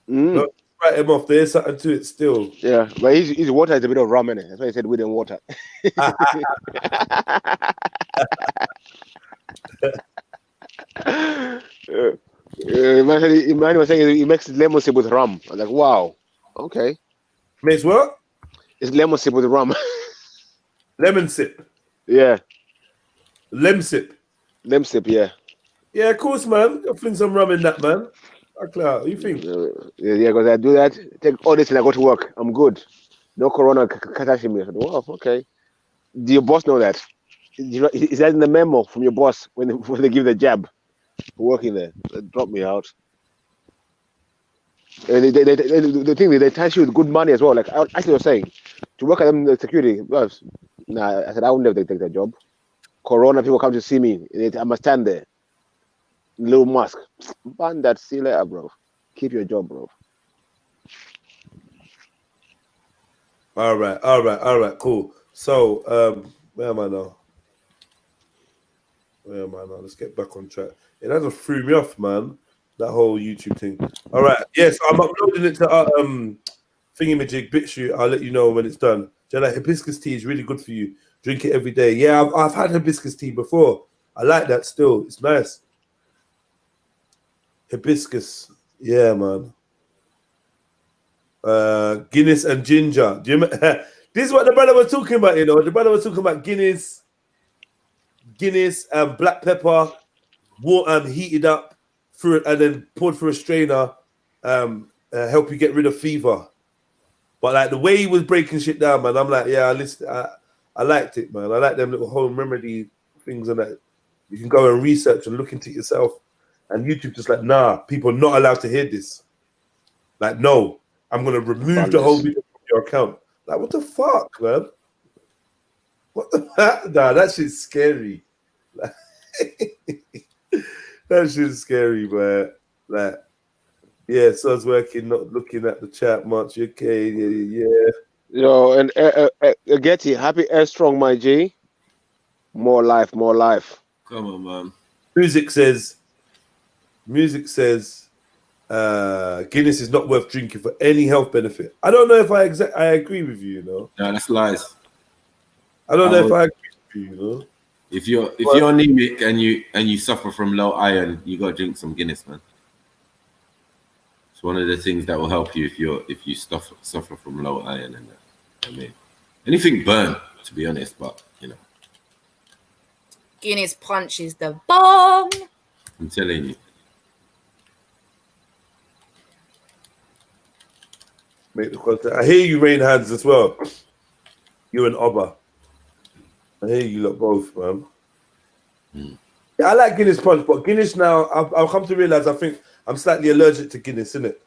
don't write him off. There's something to it still.
Yeah, but his water is a bit of rum in it. That's why he said weed and water. Man was saying he makes lemon sip with rum. I was like, wow, okay.
Makes what?
It's lemon sip with rum.
Lemon sip.
Yeah.
Lem sip.
Lem sip, yeah.
Yeah, of course, man. I'll fling some rum in that, man. What do you think?
Yeah, because I do that. Take all this and I go to work. I'm good. No corona catching me. I said, wow, okay. Do your boss know that? Is that in the memo from your boss when they give the jab for working there? They drop me out. The thing they tax you with good money as well. Like I actually was saying, to work at them the security. Well, nah, I said I would never take that job. Corona people come to see me. I must stand there. Little mask. Ban that. See you later, bro. Keep your job, bro.
All right, cool. So, where am I now? Let's get back on track. It hasn't threw me off, man. That whole YouTube thing. All right, yes, I'm uploading it to thingamajig BitChute. I'll let you know when it's done. Jedi, hibiscus tea is really good for you. Drink it every day. Yeah, I've had hibiscus tea before. I like that still. It's nice. Hibiscus. Yeah, man. Guinness and ginger. Do you this is what the brother was talking about, you know. The brother was talking about Guinness and black pepper, water heated up through it and then poured through a strainer, help you get rid of fever. But like the way he was breaking shit down, man, I'm like, yeah, I liked it, man. I like them little home remedy things and that. You can go and research and look into it yourself. And YouTube just like, nah, people are not allowed to hear this. Like, no, I'm gonna remove the whole video from your account. Like, what the fuck, man? What the fuck? Nah, that shit's scary. That shit's scary, man. Like, yeah, so I was working, not looking at the chat much. Okay, yeah.
Yo, and Getty, happy air strong, my G. More life.
Come on, man.
Music says, Guinness is not worth drinking for any health benefit. I don't know if I agree with you, you know.
No, that's lies.
I don't know if I agree with you, you know.
If you're anemic and you suffer from low iron, you gotta drink some Guinness, man. It's one of the things that will help you if you suffer from low iron and that. I mean, anything burn, to be honest, but you know.
Guinness Punch is the bomb.
I'm telling you.
Make the content. I hear you, Rain Hands, as well. You and Oba. I hear you lot both, man. Yeah, I like Guinness Punch, but Guinness now, I've come to realize I think I'm slightly allergic to Guinness, innit?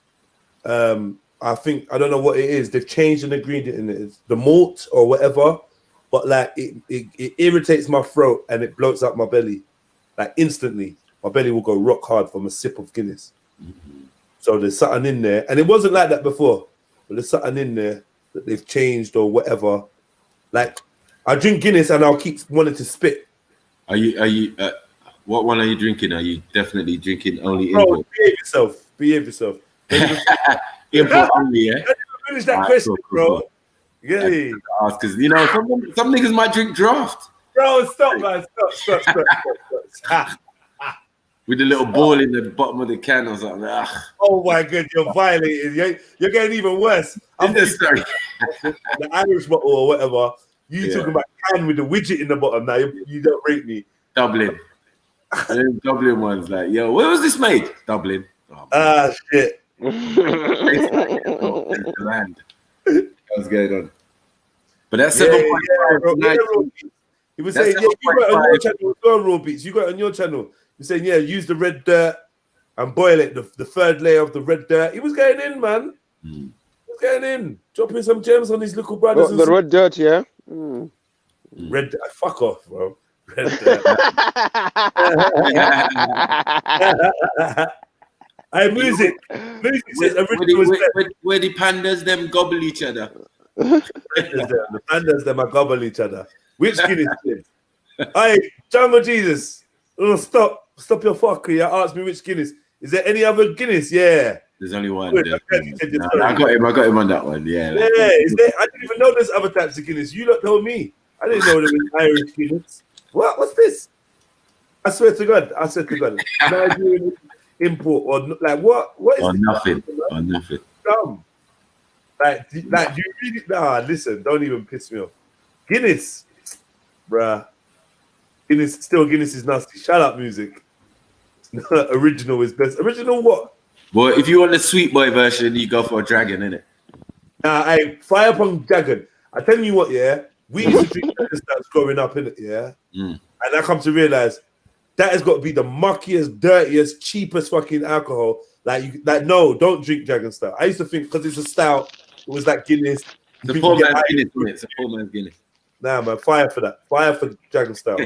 I think, I don't know what it is. They've changed an ingredient in it. It's the malt or whatever, but like it irritates my throat and it bloats up my belly. Like instantly, my belly will go rock hard from a sip of Guinness. So there's something in there. And it wasn't like that before, but there's something in there that they've changed or whatever. Like, I drink Guinness and I'll keep wanting to spit.
Are you, what one are you drinking? Are you definitely drinking only
Bro,
import?
behave yourself.
Import only, yeah?
I didn't finish that question, bro. Yeah.
Because, you know, some niggas might drink draft.
Bro, stop, man. Stop.
With a little ball in the bottom of the can or something.
Oh my God, you're violating. You're getting even worse. I'm just
sorry.
The Irish bottle or whatever. You talking about can with the widget in the bottom. Now you don't rate me.
Dublin. And Dublin ones like, yo, where was this made? Dublin. Oh,
shit.
Land. What's going on? But that's 7.5.
He was saying, you got it on your channel as well, Raw Beats. You got it on your channel. He's saying, use the red dirt and boil it, the third layer of the red dirt. He was getting in, man. He was getting in. Dropping some gems on his little brothers.
The red dirt, yeah?
Red dirt. Fuck off, bro. Red dirt. Hey, music says
where the pandas them gobble each other.
The pandas them gobble each other. Which Guinness? Hey, Jungle Jesus. Oh, stop your fucker. You asked me which Guinness. Is there any other Guinness? Yeah.
There's only one. I got him on that one. Yeah.
Yeah. Is there, I didn't even know there's other types of Guinness. You lot told me. I didn't know there was Irish Guinness. What's this? I swear to God. Nigerian import or like what is
or nothing. Or nothing.
Dumb. Like you really listen, don't even piss me off. Guinness, bruh. Guinness is nasty. Shut up, music. Original is best. Original what?
Well, if you want the sweet boy version, you go for a dragon, innit?
Nah, fire upon dragon. I tell you what, we used to drink dragon stouts growing up, innit, And I come to realize that has got to be the muckiest, dirtiest, cheapest fucking alcohol. No, don't drink dragon stout. I used to think because it's a stout, it was like Guinness.
The poor man's Guinness, innit? It's a poor man's Guinness.
Nah, man, fire for that. Fire for the dragon stout.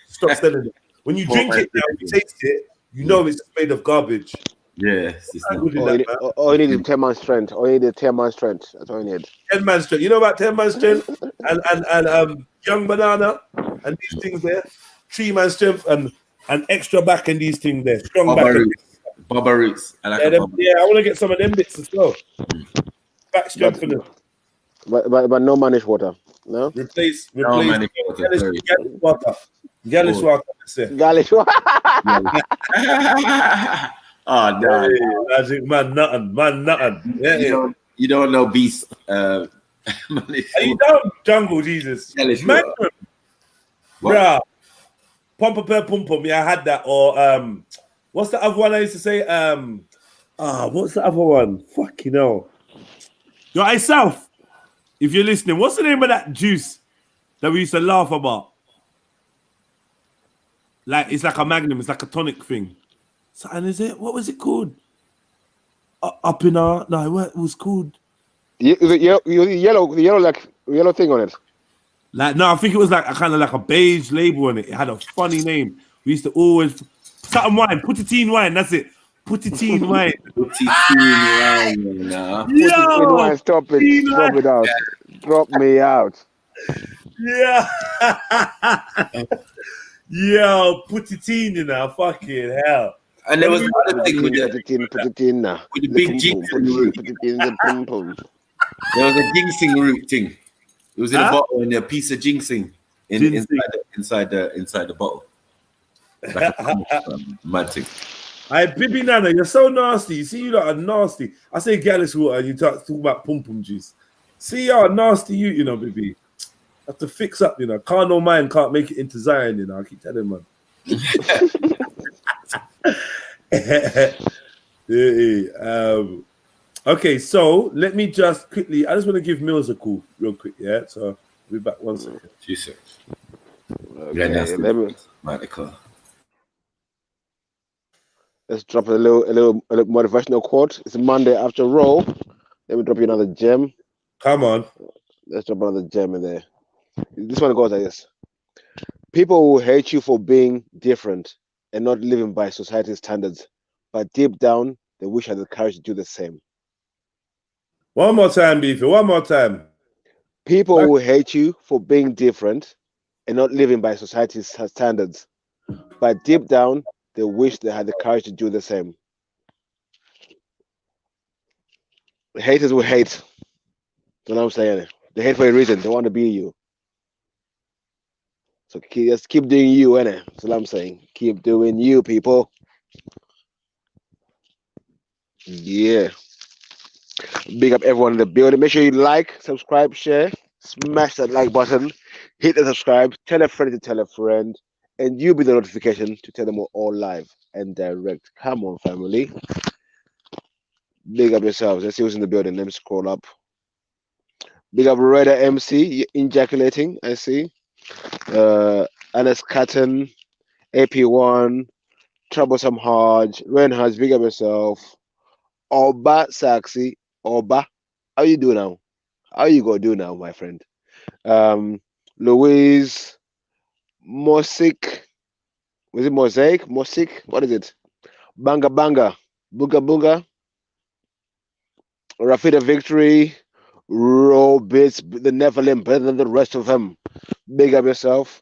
Stop selling it. When you drink it now, you taste it, you know it's made of garbage.
Yeah.
All you need is 10-man strength. All you need is 10-man strength. That's all you need.
10-man strength. You know about 10-man strength and young banana and these things there. 3-man strength and extra back and these things there. Strong back.
Baba Roots. I like
I want to get some of them bits as well. Back strength for them.
But no manish water. No?
Replace
water.
Gallish water.
Gallish water.
Oh no.
Magic man nothing. Yeah,
you don't know beast.
Are you down, Jungle Jesus?
Man,
bruh. Pump pum. Yeah, I had that. Or what's the other one I used to say? What's the other one? Fucking hell. Yo, hey South, if you're listening, what's the name of that juice that we used to laugh about? Like it's like a Magnum, it's like a tonic thing. And is it? What was it called? Up in our what was called?
The yellow thing on it.
Like no, I think it was like a kind of like a beige label on it. It had a funny name. We used to always something wine, Putitine wine. That's it. Putitine wine.
Putitine wine. Stop it out. Drop me out.
Yeah. Yo, Putitine, you know, fucking hell.
And there was another thing with
the
big ginseng root. There was a ginseng root thing. It was in a bottle and a piece of ginseng inside the bottle. Like mad thing.
Hey, Bibi Nana, you're so nasty. You see, you lot are nasty. I say Gallis water and you talk about pum pum juice. See, y'all nasty, you know, Bibi. Have to fix up, you know. Carnal mind can't make it into Zion, you know. I keep telling man. Okay, so let me just quickly. I just want to give Mills a call real quick, yeah. So I'll be back 1 second.
2 seconds.
Okay,
Monica.
Let's drop a little motivational quote. It's Monday after all. Let me drop you another gem.
Come on.
Let's drop another gem in there. This one goes like this. People will hate you for being different and not living by society's standards, but deep down, they wish I had the courage to do the same.
One more time, Beefy. One more time.
People will hate you for being different and not living by society's standards, but deep down, they wish they had the courage to do the same. The haters will hate. That's what I'm saying. They hate for a reason. They want to be you. So just keep doing you, innit? That's what I'm saying. Keep doing you, people. Yeah. Big up everyone in the building. Make sure you like, subscribe, share, smash that like button, hit the subscribe, tell a friend to tell a friend, and you be the notification to tell them we're all live and direct. Come on, family. Big up yourselves. Let's see who's in the building. Let me scroll up. Big up Raider MC, ejaculating, I see. Alice Catton, AP1, Troublesome Hodge, Renhards, big up yourself. Oba Saxy, Oba. How you do now? How you gonna do now, my friend? Louise, Mosik, was it Mosaic? Mosik? What is it? Banga Banga, Booga Booga, Rafida Victory, Robits, the Nephilim, better than the rest of them. Big up yourself.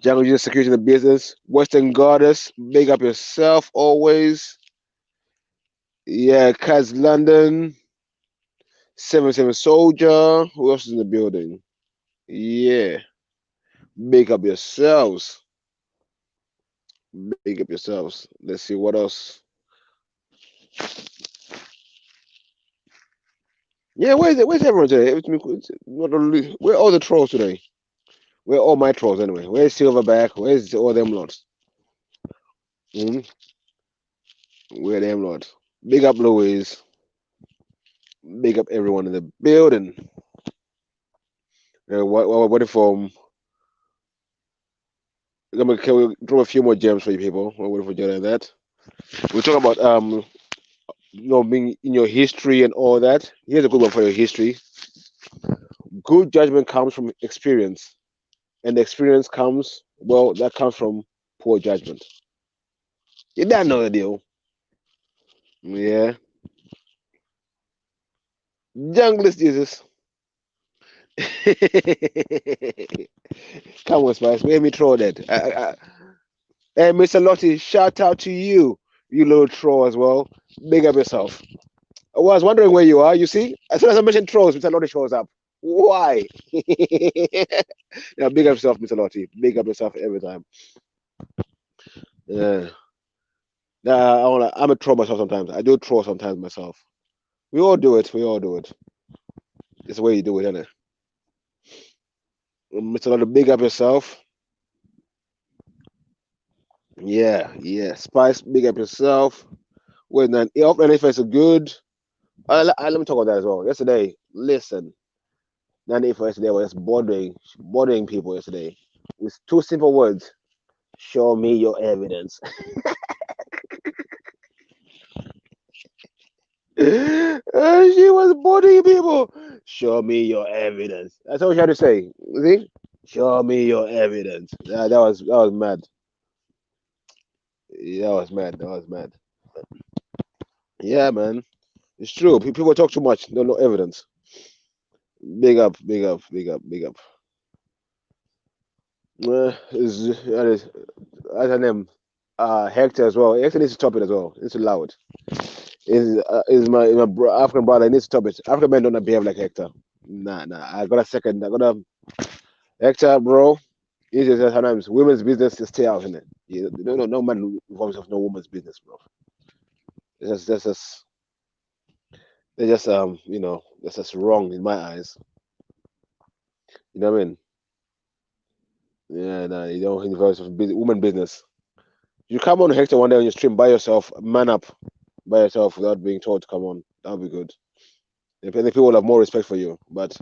Jungle Jesus Security in the business. Western Goddess, big up yourself always. Yeah, Kaz London. 77 Soldier. Who else is in the building? Yeah. Big up yourselves. Big up yourselves. Let's see what else. Yeah, where's everyone today? Where are all the trolls today? Where are all my trolls anyway? Where's Silverback? Where's all them lots? Where them lots? Big up Louise. Big up everyone in the building. What if can we draw a few more gems for you people? What if we do that? We talk about being in your history and all that. Here's a good one for your history. Good judgment comes from experience, and the experience comes from poor judgment. You don't know the deal. Yeah. Junglist Jesus. Come on, Spice. Let me throw that. Hey, Mr. Lottie, shout out to you, you little troll as well. Big up yourself. I was wondering where you are. You see, as soon as I mentioned trolls, Mr. Lottie shows up. Why? Yeah, big up yourself, Mr. Lottie. Big up yourself every time. Yeah. I'm a troll myself sometimes. I do troll sometimes myself. We all do it. It's the way you do it, isn't it? Mr. Lottie, big up yourself. Yeah. Spice, big up yourself. Wait, man. If it's a good. Let me talk about that as well. Yesterday, listen. 94 yesterday was just bothering people yesterday. With 2 simple words. Show me your evidence. She was bothering people. Show me your evidence. That's all she had to say. See? Show me your evidence. That was mad. Yeah, that was mad. Yeah, man. It's true. People talk too much. Don't know evidence. Big up. As her name, Hector as well. Hector needs to stop it as well. He needs to allow it. Is my African brother. He needs to stop it. African men don't behave like Hector. Nah. I got Hector, bro. It's just sometimes women's business to stay out in it. No man involves himself in no woman's business, bro. It's just they're just that's just wrong in my eyes. You know what I mean? Yeah, nah, you don't involve yourself in woman business. You come on Hector one day on your stream by yourself, man up by yourself without being told to come on. That would be good. The people will have more respect for you. But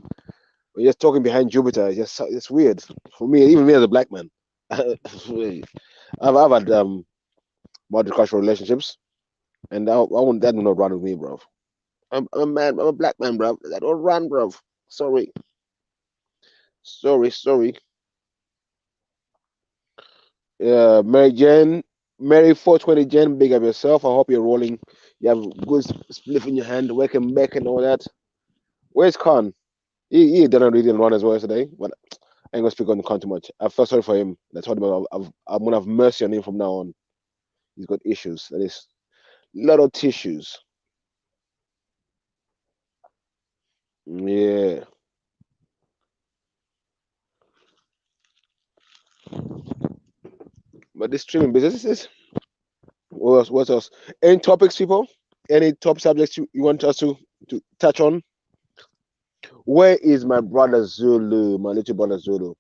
when you're just talking behind Jupiter, it's weird. For me, even me as a black man. I've had multicultural relationships, and that will not run with me, bro. I'm a man. I'm a black man, bro. That don't run, bro. Sorry. Mary 420 Jen, big up yourself. I hope you're rolling. You have good spliff in your hand, working back and all that. Where's Khan? He done a reading run as well yesterday, but I ain't gonna speak on the Khan too much. I felt sorry for him. I told him I'm gonna have mercy on him from now on. He's got issues. That is lot of tissues. Yeah. But this streaming business is what else? Any topics, people? Any top subjects you want us to touch on? Where is my brother Zulu, my little brother Zulu?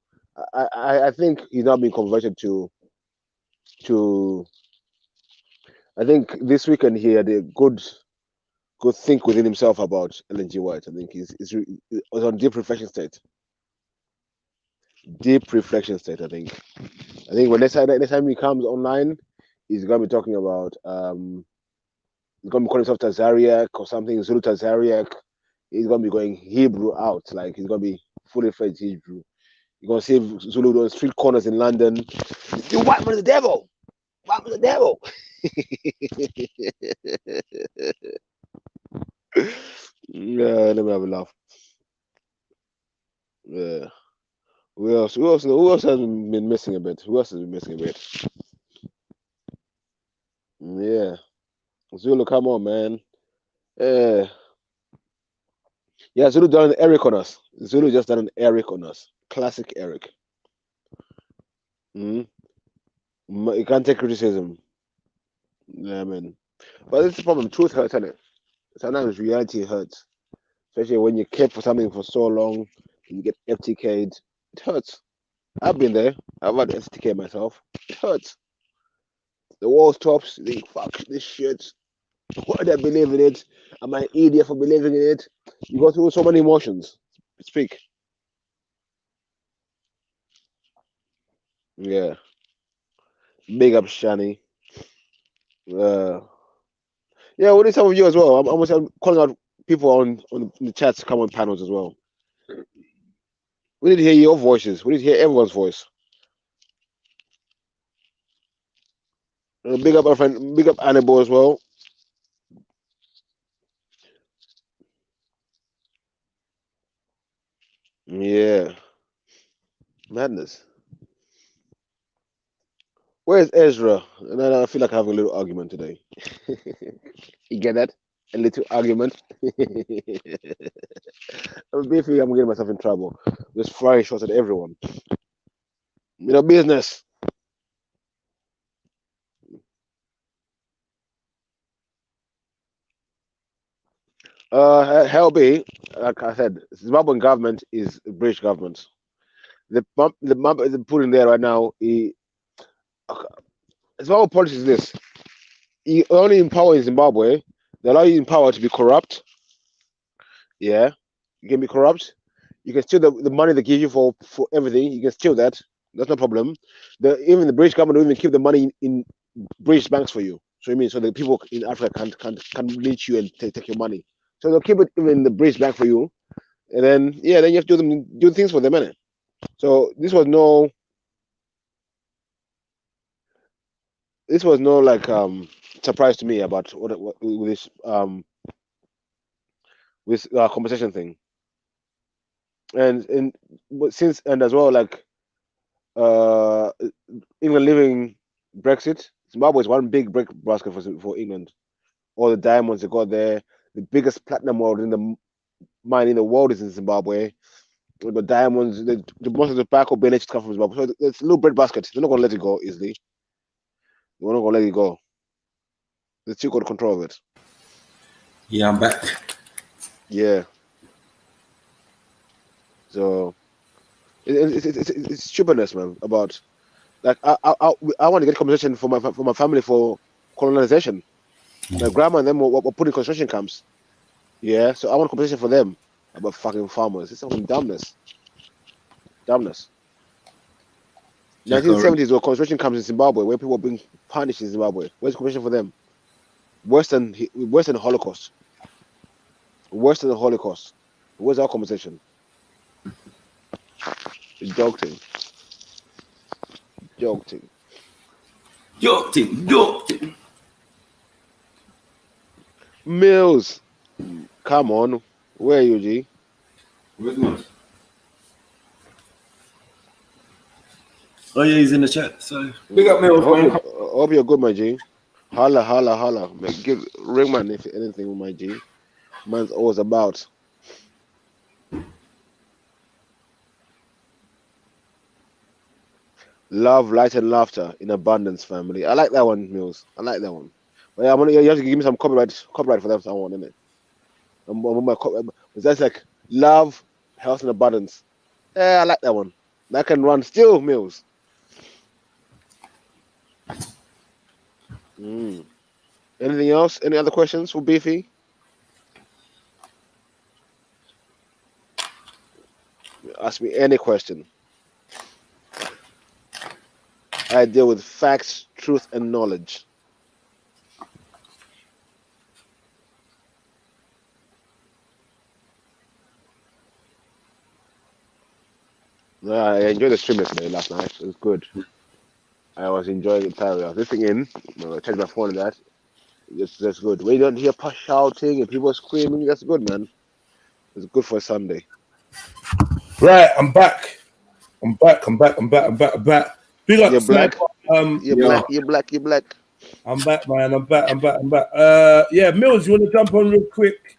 I think he's now been converted to. I think this weekend he had a good think within himself about Ellen G. White. I think he's was on deep reflection state. Deep reflection state. I think when next time he comes online, he's gonna be talking about he's gonna be calling himself Tazariak or something, Zulu Tazariak. He's gonna be going Hebrew out, like he's gonna be fully fledged Hebrew. You're gonna see Zulu on street corners in London. You white man is the devil. White man is the devil. Yeah, let me have a laugh. Yeah. Who else has been missing a bit? Yeah. Zulu, come on, man. Yeah, Zulu done an Eric on us. Zulu just done an Eric on us. Classic Eric. You can't take criticism. Yeah, man. But that's the problem. Truth hurts, isn't it? Sometimes reality hurts. Especially when you kept for something for so long, and you get FTK'd. It hurts. I've been there. I've had FTK myself. It hurts. The world stops. You think, fuck this shit. Why did I believe in it? Am I an idiot for believing in it? You go through so many emotions. Speak. Yeah. Big up, Shani. Yeah, we need some of you as well. I'm almost calling out people on the chats to come on panels as well. We need to hear your voices. We need to hear everyone's voice. Big up our friend, big up Annabelle as well. Yeah. Madness. Where's Ezra? And then I feel like I have a little argument today. You get that? A little argument. I'm getting myself in trouble. Just frying shots at everyone. Business. Hell be, like I said, Zimbabwean government is a British government. The map is put in there right now. Zimbabwe policy is this: you only empower in Zimbabwe. They allow you in power to be corrupt. Yeah, you can be corrupt. You can steal the money they give you for everything. You can steal that. That's no problem. Even the British government will even keep the money in British banks for you. So the people in Africa can reach you and take your money. So they'll keep it even in the British bank for you, and then you have to do things for the money. So this was no like surprise to me about what with this compensation thing, and as well, like England leaving Brexit. Zimbabwe is one big break basket for England. All the diamonds they got there, the biggest platinum world in the mine in the world is in Zimbabwe. The diamonds, the most of the tobacco benefits come from Zimbabwe. So it's a little bread basket. They're not gonna let it go easily. They're not gonna let it go. They still got control of it.
Yeah, I'm back.
Yeah. So It's stupidness, man. About like I want to get compensation for my family for colonization. My grandma and them were put in construction camps. Yeah, so I want compensation for them. About fucking farmers. It's some dumbness. Dumbness. 1970s were construction camps in Zimbabwe where people were being punished in Zimbabwe. Where's compensation for them? Worse than the Holocaust. Worse than the Holocaust. Where's our compensation? Joking. Mills, come on. Where are you, G?
Where's Mills? Oh yeah, he's in the chat. So big up Mills, man.
Hope you're good, my G. Holla. Give Ringman if anything with my G. Man's always about. Love, light, and laughter in abundance, family. I like that one, Mills. I like that one. But yeah, you have to give me some copyright for that someone, innit? That's like love, health, and abundance. Yeah, I like that one. That can run still, Mills. Anything else? Any other questions for Beefy? Ask me any question. I deal with facts, truth, and knowledge. I enjoyed the stream yesterday last night. It was good. I was enjoying it thoroughly. I was listening in. I charged my phone and that. That's good. When you don't hear shouting and people screaming, that's good, man. It's good for a Sunday.
Right, I'm back. Big up,
You're black.
You're
black.
I'm back, man. I'm back. Yeah, Mills, you want to jump on real quick?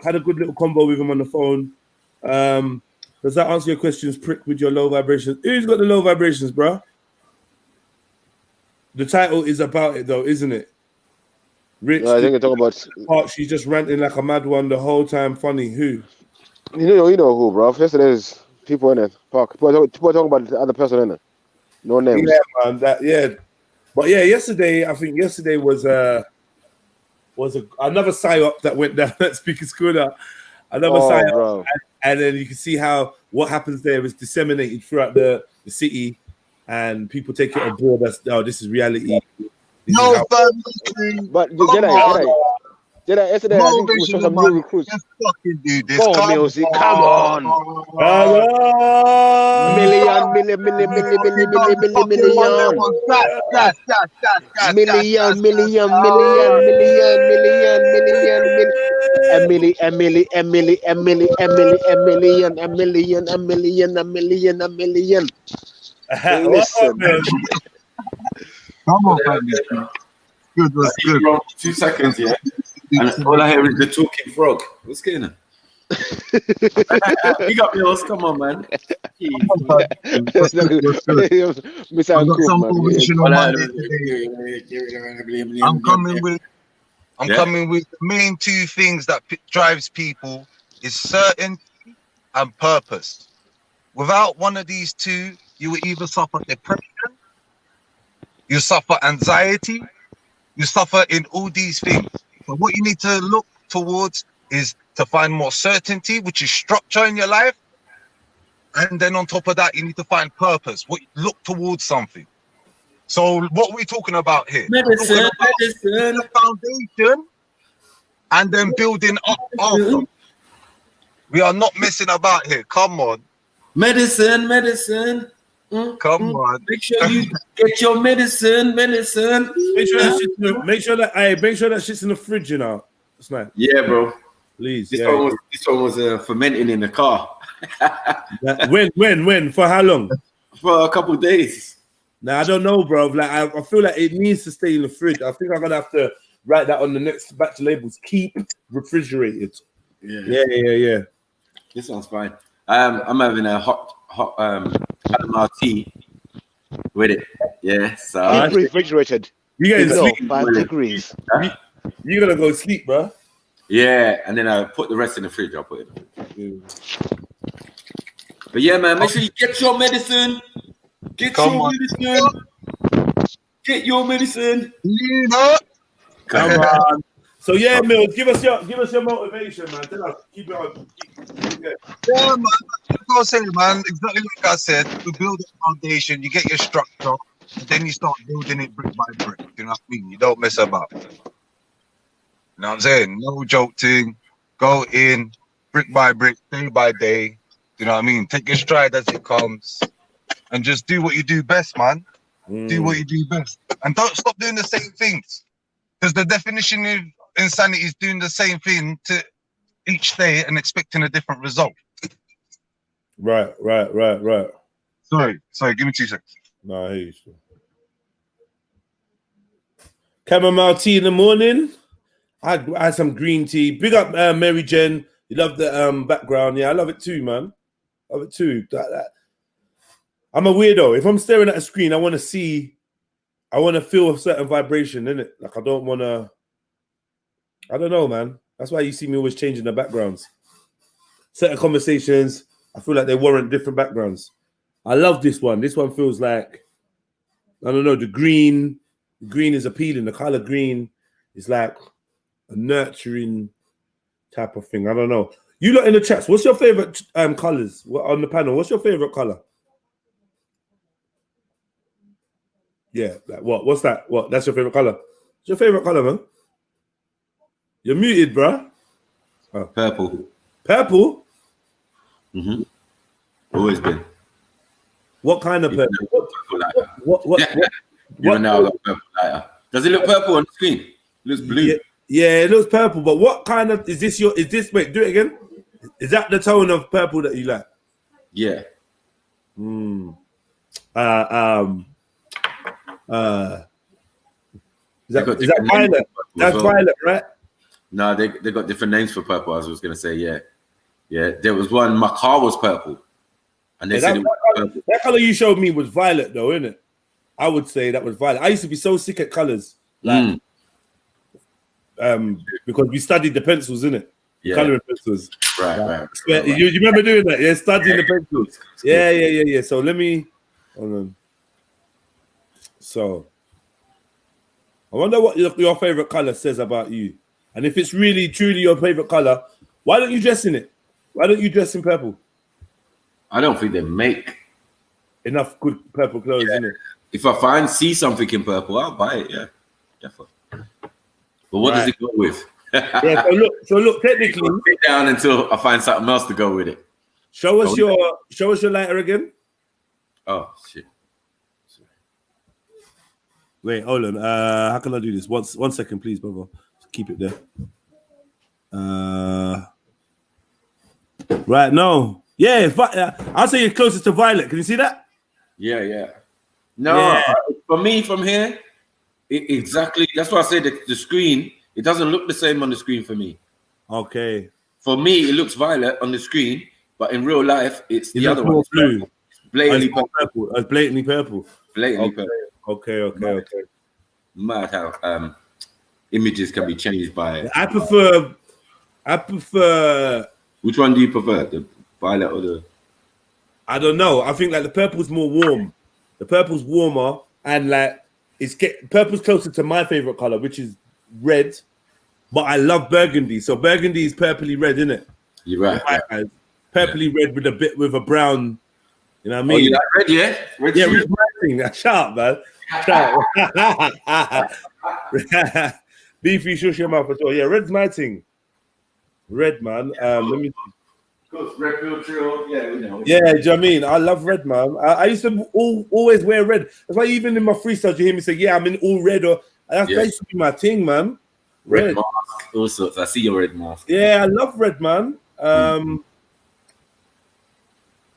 Had a good little combo with him on the phone. Does that answer your questions, prick, with your low vibrations? Who's got the low vibrations, bro? The title is about it, though, isn't it? Rich,
I think you're talking about.
She's just ranting like a mad one the whole time. Funny, who?
You know who, bro. Yesterday's people in it. People are talking about the other person in it. No names.
Yeah, man. But yeah, yesterday was another psyop that went down at Speaker Schooner. Another psyop, and then you can see how what happens there is disseminated throughout the city, and people take it on board as this is reality.
But Jedi, yesterday I think we saw some new recruits.
Just fucking do this.
Come on. A million. Listen.
Come on, man. Good, was good.
2 seconds, yeah. And all I hear is the talking frog. What's going on? You got yours. Come on, man.
I'm coming with the main two things that drives people is certainty and purpose. Without one of these two, you will either suffer depression, you suffer anxiety, you suffer in all these things. But what you need to look towards is to find more certainty, which is structure in your life. And then on top of that, you need to find purpose. Look towards something. So what are we talking about here?
Medicine.
The foundation and then building up after. We are not messing about here. Come on.
Medicine.
Come on.
Make sure you get your medicine.
Make sure that shit's in the fridge, you know. It's nice.
Yeah, bro.
Please.
This one was fermenting in the car.
When? For how long?
For a couple of days.
Nah, I don't know, bro. Like I feel like it needs to stay in the fridge. I think I'm gonna have to write that on the next batch of labels. Keep refrigerated. Yeah.
This one's fine. I'm having a hot Panama tea with it. Yeah, so
keep refrigerated.
You guys
know,
sleep.
5 degrees.
You gotta go sleep, bro.
Yeah, and then I put the rest in the fridge. I'll put it. But yeah, man, make sure you get your medicine. Get your medicine.
You know.
Come on. So yeah, Mills, give us your motivation, man. Tell us, keep it on.
Yeah, man. Like I was saying, man, exactly like I said, you build a foundation, you get your structure, and then you start building it brick by brick. You know what I mean? You don't mess about. You know what I'm saying? No joke thing. Go in brick by brick, day by day. You know what I mean? Take your stride as it comes, and just do what you do best, man. Do what you do best, and don't stop doing the same things. Because the definition of insanity is doing the same thing to each day and expecting a different result.
Right.
Sorry, give me 2 seconds.
No, I hear you. Chamomile tea in the morning. I had some green tea. Big up Mary Jen. You love the background. Yeah, I love it too, man. Love it too. I'm a weirdo. If I'm staring at a screen, I want to feel a certain vibration in it. Like I don't know, man. That's why you see me always changing the backgrounds. Certain conversations, I feel like they warrant different backgrounds. I love this one. This one feels like, I don't know, the green is appealing. The color green is like a nurturing type of thing. I don't know. You lot in the chats, what's your favorite colors on the panel? What's your favorite color? Yeah, like what? What's that? What? That's your favorite color? What's your favorite color, man? You're muted, bruh.
Oh. Purple.
Purple?
Mm-hmm. Always been.
What kind of purple? What?
You know, I got purple lighter. Does it look purple on the screen? It looks blue.
Yeah, it looks purple. But what kind of is this? Wait, do it again. Is that the tone of purple that you like?
Yeah.
Is that violet? That's violet, right?
No, they got different names for purple. I was gonna say, yeah. There was one. My car was purple, and they said it was purple. That
color you showed me was violet, though, isn't it? I would say that was violet. I used to be so sick at colors, like, because we studied the pencils, innit?
Yeah.
Coloring pencils.
Right.
You remember doing that? Yeah, studying the pencils. Yeah. So let me. Hold on. So, I wonder what your favorite color says about you, and if it's really truly your favorite color, why don't you dress in it? Why don't you dress in purple?
I don't think they make
enough good purple clothes, innit?
If I see something in purple, I'll buy it. Yeah, definitely. But what does it go with?
Yeah. So look. Technically,
sit down until I find something else to go with it.
Show us your lighter again.
Oh shit.
Wait, hold on. How can I do this? 1 second, please, brother. Keep it there. Right, no. Yeah, I'll say you're closest to violet. Can you see that?
Yeah. No, for me, from here, exactly. That's why I say the screen, it doesn't look the same on the screen for me.
Okay.
For me, it looks violet on the screen, but in real life, it's the other one.
Blue.
Blatantly purple.
It's blatantly purple.
Blatantly purple.
Okay.
Mad how images can be changed by.
I prefer.
Which one do you prefer, the violet or the?
I don't know. I think like the purple's more warm. The purple's warmer, and like purple's closer to my favorite color, which is red. But I love burgundy, so burgundy is purpley red, isn't it?
You're right.
Purpley red with a brown. You know what I mean?
Oh, you like red, yeah? Red,
yeah, red's my thing. Shut up, man. Beefy, shush your mouth as well. Yeah, red's my thing. Red, man. Let me see.
REDPILLTRILL, yeah, we know.
Yeah, do you know what I mean? I love red, man. I used to always wear red. That's why even in my freestyles, you hear me say, yeah, I'm in all red. That used to be my thing, man.
Red mask, all sorts. I see your red mask.
Yeah, I love red, man.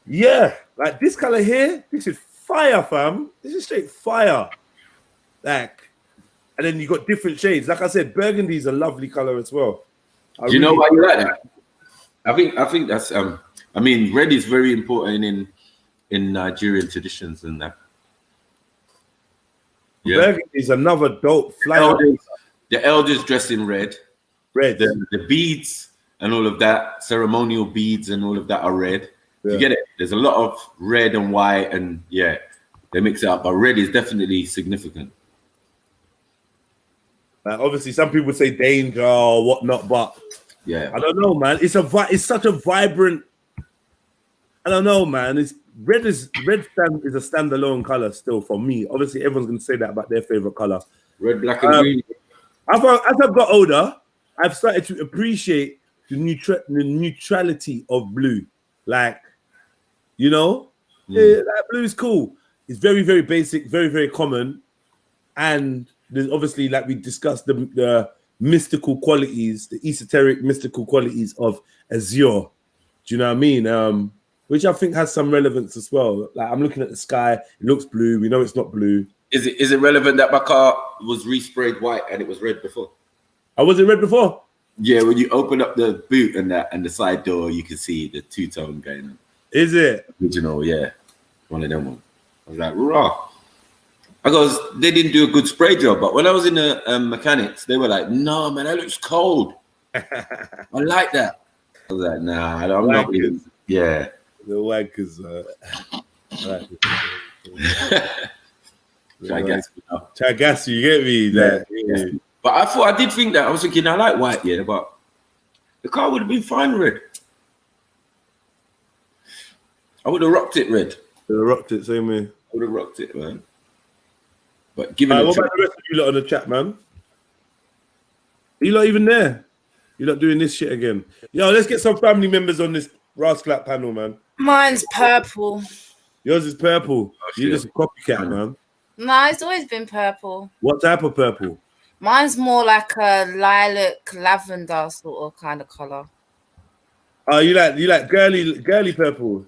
Yeah, like this color here, this is fire, fam. This is straight fire. Like, and then you got different shades. Like I said, burgundy is a lovely color as well.
Do you know why you like that? I think that's I mean, red is very important in Nigerian traditions and that.
Yeah. Burgundy is another dope fly.
The elders dress in red.
Red.
The beads and all of that, ceremonial beads and all of that are red. You get it? There's a lot of red and white, and yeah, they mix it up. But red is definitely significant.
Obviously, some people say danger or whatnot, but
yeah,
I don't know, man. It's such a vibrant. I don't know, man. Red is a standalone color still for me. Obviously, everyone's gonna say that about their favorite color.
Red, black, and green.
As I've got older, I've started to appreciate the neutrality of blue. Like, you know, that blue is cool. It's very, very basic, very, very common, and there's obviously, like we discussed, the mystical qualities, the esoteric mystical qualities of azure. Do you know what I mean? Which I think has some relevance as well. Like, I'm looking at the sky, it looks blue. We know it's not blue.
Is it relevant that my car was resprayed white and it was red before?
Oh, was it red before?
Yeah, when you open up the boot and the side door, you can see the two-tone going on.
Is it?
Original, yeah. One of them ones. I was like, raw. I goes, they didn't do a good spray job, but when I was in the mechanics, they were like, no, man, that looks cold. I like that. I was like, nah, I'm not really. Yeah.
The wankers. Chagasu, you get me?
Yeah. But I did think that. I was thinking, I like white, yeah, but the car would have been fine red. I would have rocked it red.
Would have rocked it, same way.
I would have rocked it, man. But given
what about the rest of you lot on the chat, man? Are you lot even there? You're not doing this shit again. Yo, let's get some family members on this Rasclap panel, man.
Mine's purple.
Yours is purple.
Oh,
You're just a copycat, man.
No, it's always been purple.
What type of purple?
Mine's more like a lilac, lavender sort of kind of color.
Oh, you like girly purple?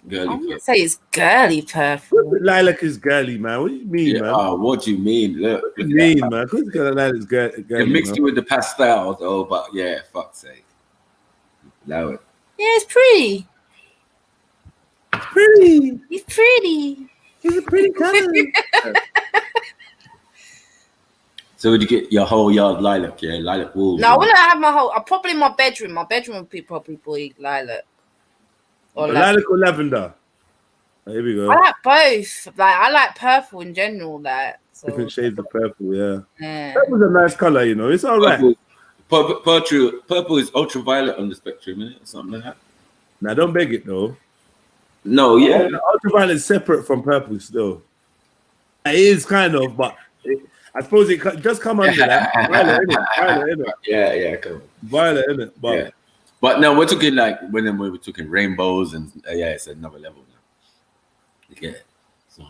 Girly
I wouldn't say it's girly purple.
Lilac is girly, man. What do you mean, man?
Oh, what do you mean? Look,
what do you mean, man? Of course, lilac is girly.
You mixed it with the pastel, though, but yeah, fuck's sake. Allow it.
Yeah, it's pretty.
Pretty.
It's pretty.
It's a pretty color.
So would you get your whole yard lilac, yeah? Lilac wool?
No, I wouldn't have my whole. Probably my bedroom. My bedroom would be probably lilac. Or
lilac or lavender? Oh, here we go.
I like both. Like, I like purple in general. Like, so.
Different shades of purple, yeah. Purple's a nice color, you know. It's all right.
Purple is ultraviolet on the spectrum, isn't it? Or something like that.
Now, don't beg it though.
No, yeah.
Ultraviolet is separate from purple still. It is kind of, but I suppose it does come under that. Violet, innit?
Yeah, come on.
Violet, innit? But,
yeah. But no, we're talking like when we were talking rainbows and yeah, it's another level now. You get it? So,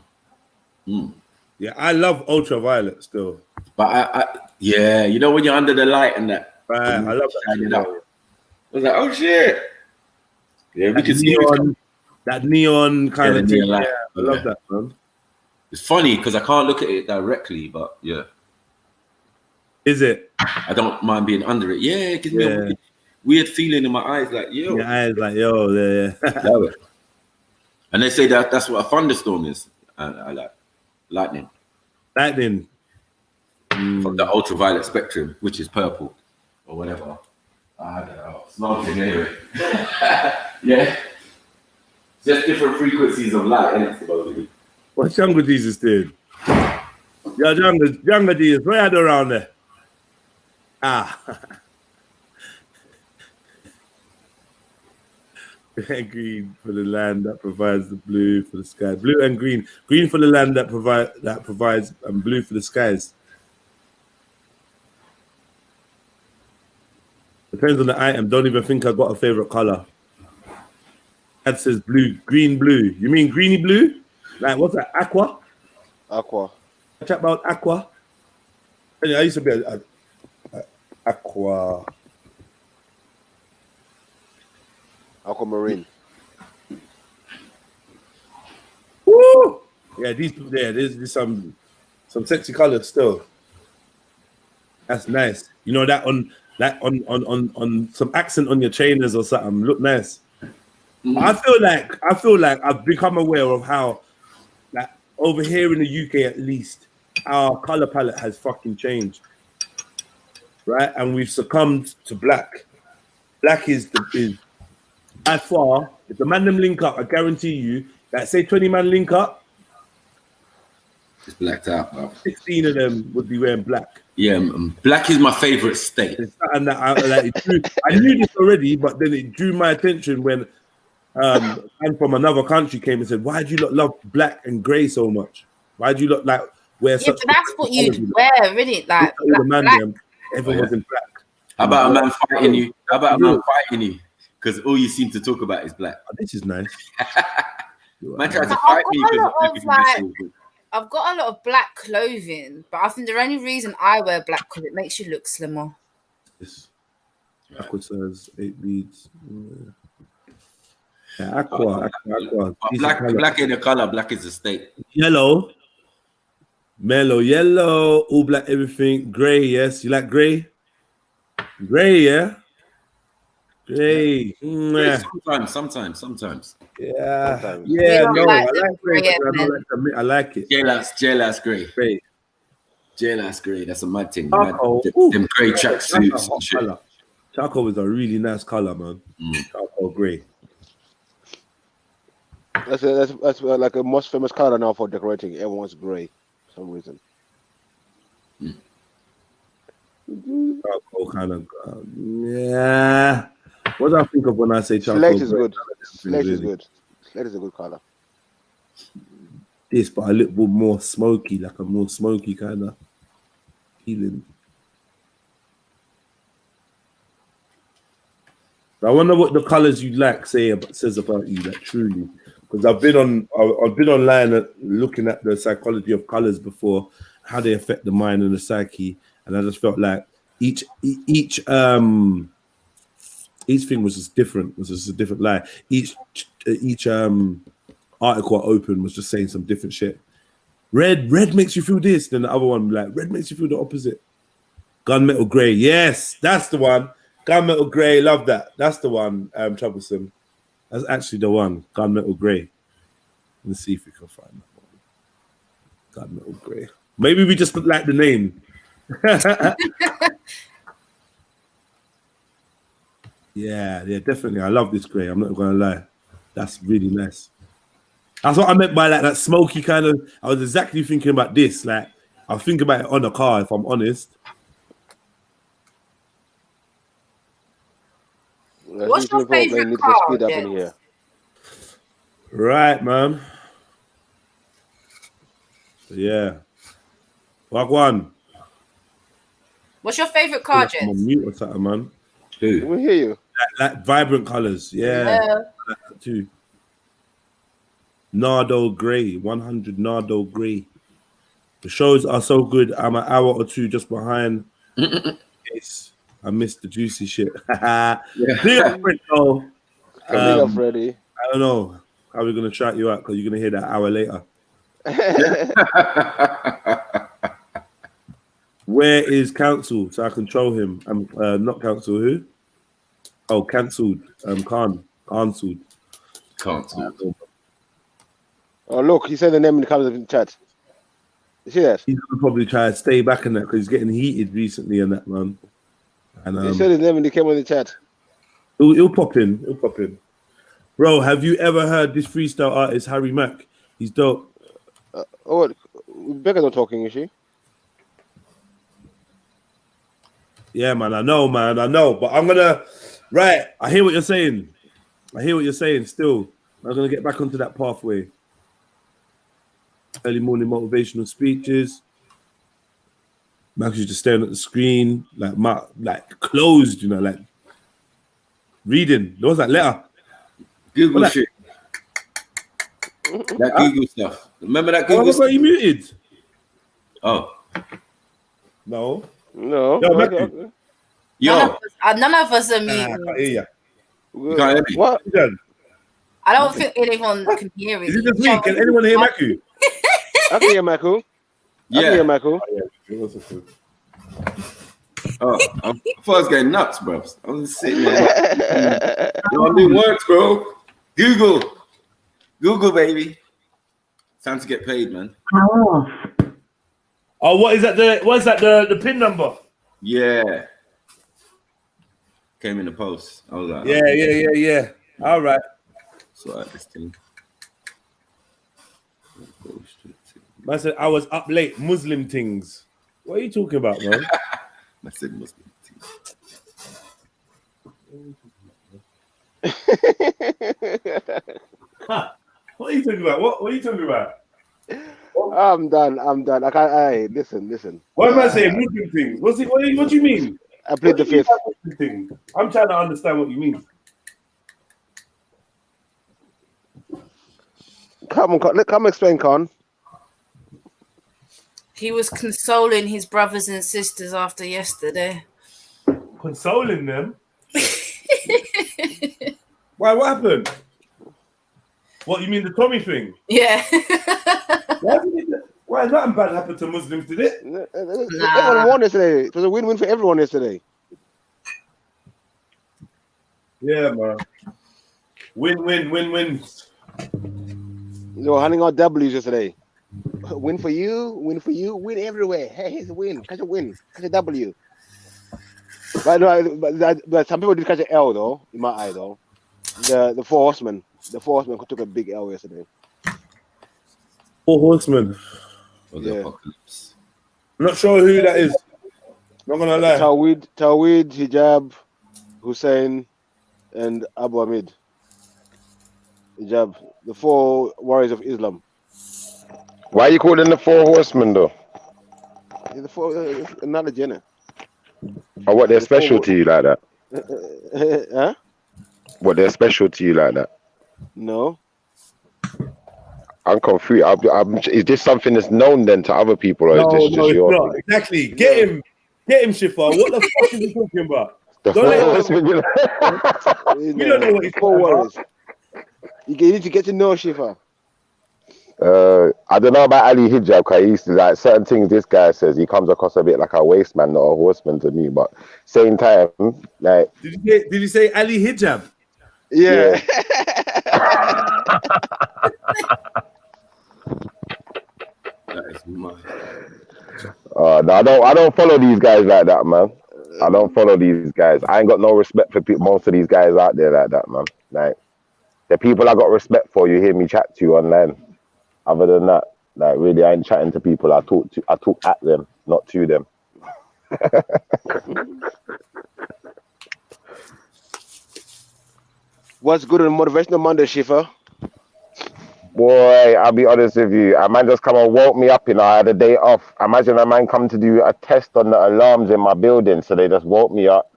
yeah, I love ultraviolet still.
But yeah, you know when you're under the light and that.
Right, I love that.
I was like, oh shit. Yeah, we can see
that neon kind of thing.
Light.
Yeah, I love that, man.
It's funny because I can't look at it directly, but yeah.
Is it?
I don't mind being under it. Yeah, it gives me a weird feeling in my eyes, like yo.
Your eyes, like yo, yeah.
And they say that's what a thunderstorm is. I like lightning.
Lightning.
From the ultraviolet spectrum, which is purple or whatever. I don't know. It's not anyway. Yeah. Just different frequencies of light, and it's supposed to be.
What's Younger Jesus did? Yo, Younger Jesus, what you do around there? Green for the land that provides the blue for the sky. Blue and green. Green for the land that provides, and blue for the skies. Depends on the item. Don't even think I got a favorite color. That says blue, green, blue. You mean greeny blue? Like what's that? Aqua?
Aqua.
Chat about aqua. I used to be a aqua.
Aquamarine.
Woo! Yeah, there's some sexy colors still. That's nice. You know that on some accent on your trainers or something. Look nice. I feel like I've become aware of how, like, over here in the UK at least, our color palette has fucking changed, right? And we've succumbed to black. Black is As far if the man them link up, I guarantee you that say 20 man link up,
It's blacked out, bro.
16 of them would be wearing black.
Yeah, black is my favorite state.
It's something that I knew this already, but then it drew my attention when and from another country came and said, "Why do you not love black and grey so much? Why do you not like wear
Yeah,
such?"
but that's what you'd wear, really. Like
all the man
black.
them, everyone was in black.
How about a man fighting you? How about a man fighting you? Because all you seem to talk about is black.
Oh, this is nice.
Man tried to
But
fight
I've
me
got a
because
lot of, like, I've got a lot of black clothing, but I think the only reason I wear black because it makes you look slimmer.
Yes. Aqua says 8 beads. Yeah, aqua.
Black ain't a color. Black is a state.
Yellow. Mellow yellow. All black everything. Grey, yes. You like grey? Grey, yeah. Grey. Yeah.
Sometimes.
Yeah.
Sometimes.
Yeah,
don't
no.
like
I
them
like grey.
grey,
I don't like them. I like it.
JLAS grey.
Grey.
JLAS grey. That's a mad thing.
Charcoal.
Them grey
That's a
tracksuits
hot
and shit.
colour. Charcoal is a really nice color, man. Charcoal grey.
That's like a most famous color now for decorating. Everyone's grey for some reason.
Charcoal kind of. Yeah. What do I think of when I say charcoal?
Slate is
grey?
good. Slate is good. Slate is a good color.
This, but a little bit more smoky, like a more smoky kind of feeling. I wonder what the colors you like says about you, like truly, because I've been online looking at the psychology of colors before, how they affect the mind and the psyche, and I just felt like each thing was just different, was just a different lie. Each article I opened was just saying some different shit. Red makes you feel this, then the other one like red makes you feel the opposite. Gunmetal grey, yes, that's the one. Gunmetal grey, love that. That's the one. Troublesome. That's actually the one. Gunmetal grey. Let's see if we can find that one. Gunmetal grey. Maybe we just like the name. Yeah, definitely. I love this grey. I'm not gonna lie. That's really nice. That's what I meant by like that smoky kind of. I was exactly thinking about this. Like I was thinking about it on the car, if I'm honest.
What's your favorite car?
Speed up in here.
Right, man. Yeah. Wagwan.
What's your favorite car,
I'm
Jens?
on mute or something, man.
Who?
We hear you.
Like vibrant colors. Yeah.
Yeah.
I like that too. Nardo Grey. 100 Nardo Grey. The shows are so good. I'm an hour or two just behind. Yes. I missed the juicy shit. Big up, Freddo.
Coming up, Freddy.
I don't know how we're gonna shout you out because you're gonna hear that hour later. Where is Council so I can troll him? I'm not Council. Who? Oh, cancelled. Cancelled.
Oh, look, he said the name in the comments in the chat. You see that?
He's gonna probably try to stay back in that because he's getting heated recently in that, man. And
he said his name and he came on the chat.
He'll pop in. He'll pop in. Bro, have you ever heard this freestyle artist Harry Mack? He's dope.
Becca's not talking, is she?
Yeah, man. I know. But I'm gonna. Right. I hear what you're saying. Still, I'm gonna get back onto that pathway. Early morning motivational speeches. Max is just staring at the screen, like closed, like reading. There was that letter.
Google
what
shit. That Google stuff. Remember that Google stuff?
You muted?
Oh.
No.
Yo,
None of us are muted.
I can't hear you.
You can't hear me?
What?
I don't think anyone can hear it.
Is it just me? Can anyone hear Maku?
I can hear Maku.
Yeah. Oh, I thought I was getting nuts, bro. I was sitting there. I'm doing works, bro. Google, baby. Time to get paid, man.
Oh, what is that? The PIN number?
Yeah. Came in the post. I was like,
Yeah. All right.
So this thing.
Man said I was up late. Muslim things. What are you talking about, man?
I said Muslim thing.
What are you talking about? What are you talking about?
I'm done. I can't. Hey, listen.
What am I saying? Muslim things. What do you mean?
I plead the fifth.
Thing? I'm trying to understand what you mean.
Come explain, Con.
He was consoling his brothers and sisters after yesterday.
Consoling them? Why? What happened? What, you mean the Tommy thing?
Yeah.
Why has nothing bad happened to Muslims, did it?
Everyone won yesterday. It was a win-win for everyone yesterday.
Yeah, man. Win-wins.
They were handing out W's yesterday. Win for you, win everywhere. Hey, here's a win. Catch a win. Catch a W. But some people did catch an L, though, in my eye, though. The Four Horsemen. The Four Horsemen took a big L yesterday.
Four Horsemen.
Yeah.
Apocalypse.
I'm not sure who that is. Not gonna lie.
Tawhid, Hijab, Hussein, and Abu Hamid. Hijab, the four warriors of Islam.
Why are you calling the Four Horsemen though?
Yeah, the four, another genre.
Or what they're special to you like that?
Huh?
What they're special to you like that?
No.
I'm confused. Is this something that's known then to other people, or is this just your
not.
thing?
Exactly. Get him, Shifa. What the fuck are you talking about?
The
Don't
Four
let him-
Horsemen, you know?
You don't know what he's
Four
talking
warriors.
about.
You need to get to know Shifa.
I don't know about Ali Hijab, because he used to like certain things this guy says. He comes across a bit like a waste man, not a horseman to me. But same time, like,
Did you say Ali Hijab?
Yeah.
That is mad.
no, I don't follow these guys like that, man. I don't follow these guys. I ain't got no respect for most of these guys out there like that, man. Like, the people I got respect for, you hear me chat to online. Other than that, like, really, I ain't chatting to people. I talk at them, not to them.
What's good on Motivational Monday, Shifa?
Boy, I'll be honest with you. A man just come and woke me up, I had a day off. Imagine a man come to do a test on the alarms in my building, so they just woke me up.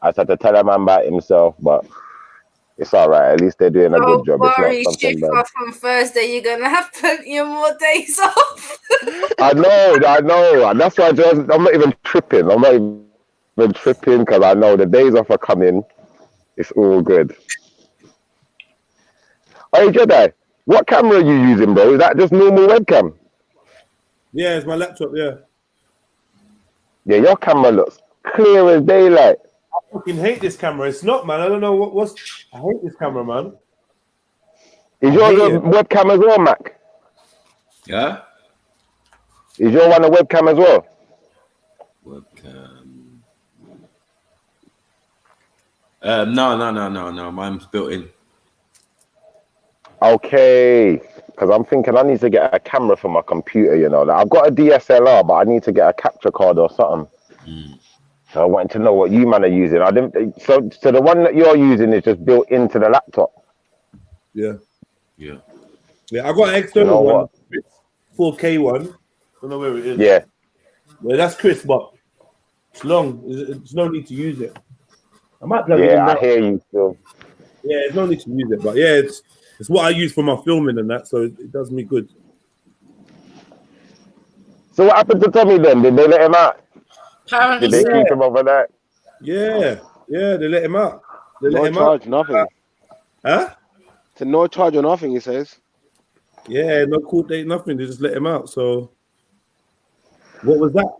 I just had to tell a man about himself, but it's all right. At least they're doing a good job.
Don't worry,
It's not something bad.
Shifa, from Thursday you're gonna have plenty of more days off.
I know. And that's why I'm not even tripping. I'm not even tripping because I know the days off are coming. It's all good. Hey, Jedi, what camera are you using, bro? Is that just normal webcam?
Yeah, it's my laptop. Yeah.
Yeah, your camera looks clear as daylight.
I fucking hate this camera. It's not, man. I don't know what's. I hate this camera, man.
Is yours a webcam as well, Mac?
Yeah?
Is your one a webcam as well?
Webcam. No. Mine's built in.
Okay, because I'm thinking I need to get a camera for my computer, Like, I've got a DSLR, but I need to get a capture card or something. So I wanted to know what you man are using. I didn't. So the one that you're using is just built into the laptop.
Yeah.
Yeah.
I got an external
what?
one, 4K one. Don't know where it is.
Yeah.
Well, that's crisp, but it's long. There's no need to use it. I might plug it in
Yeah, I
now.
hear you still.
Yeah, there's no need to use it, but yeah, it's what I use for my filming and that, so it does me good.
So what happened to Tommy then? Did they let him out?
Apparently,
Did they keep him overnight?
Yeah, they let him out. They let
No
him
charge,
out.
nothing.
Huh?
It's a no charge or nothing, he says.
Yeah, no court date, nothing. They just let him out. So, what was that?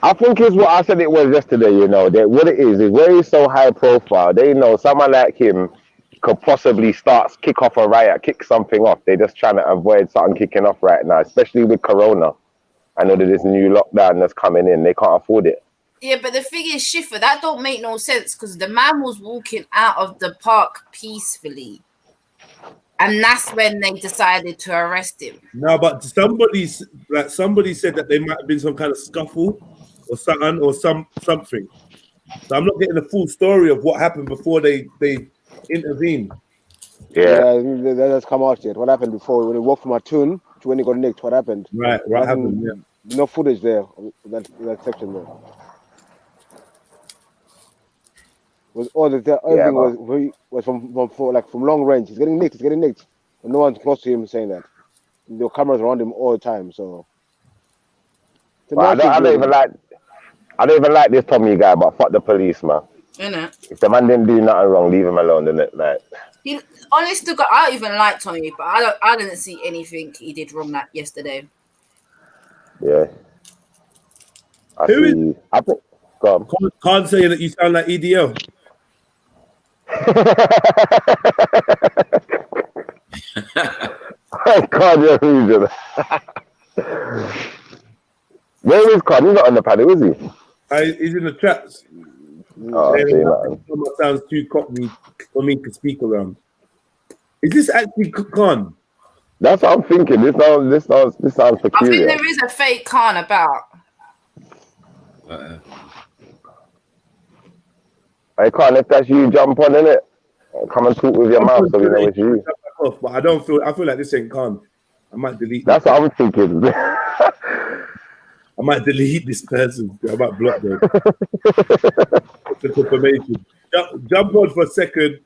I think it's what I said it was yesterday, that what it is where he's so high profile, they know someone like him could possibly kick off a riot, kick something off. They're just trying to avoid something kicking off right now, especially with Corona. I know that this new lockdown that's coming in, they can't afford it.
Yeah, but the thing is, Schiffer, that don't make no sense because the man was walking out of the park peacefully. And that's when they decided to arrest him.
No, but somebody said that there might have been some kind of scuffle or something or something. So I'm not getting the full story of what happened before they intervened.
Yeah.
That has come out yet. What happened before when he walked from Atun to when he got nicked? What happened?
Right, what happened? Yeah.
No footage there. That section there. Everything was from long range. He's getting nicked. And no one's close to him saying that. There were cameras around him all the time. So
I don't even like this Tommy guy, but fuck the police, man.
Innit?
If the man didn't do nothing wrong, leave him alone, innit? Like,
honestly, I don't even like Tommy, but I didn't see anything he did wrong that yesterday.
yeah. I think. Go on.
Can't say that you sound like EDL.
I can't just read it. Where is Con? He's not on the panel, is he?
He's in the chats.
Oh,
sounds too cockney for me to speak around. Is this actually Con?
That's what I'm thinking. This sounds peculiar.
I think there is a fake Khan about.
Hey, Con, if that's you, jump on, innit? Come and talk with your mouth so we know it's you.
But I feel like this ain't Con. I might delete.
That's what I'm thinking.
I might delete this person. I might block them. The confirmation. Jump on for a second,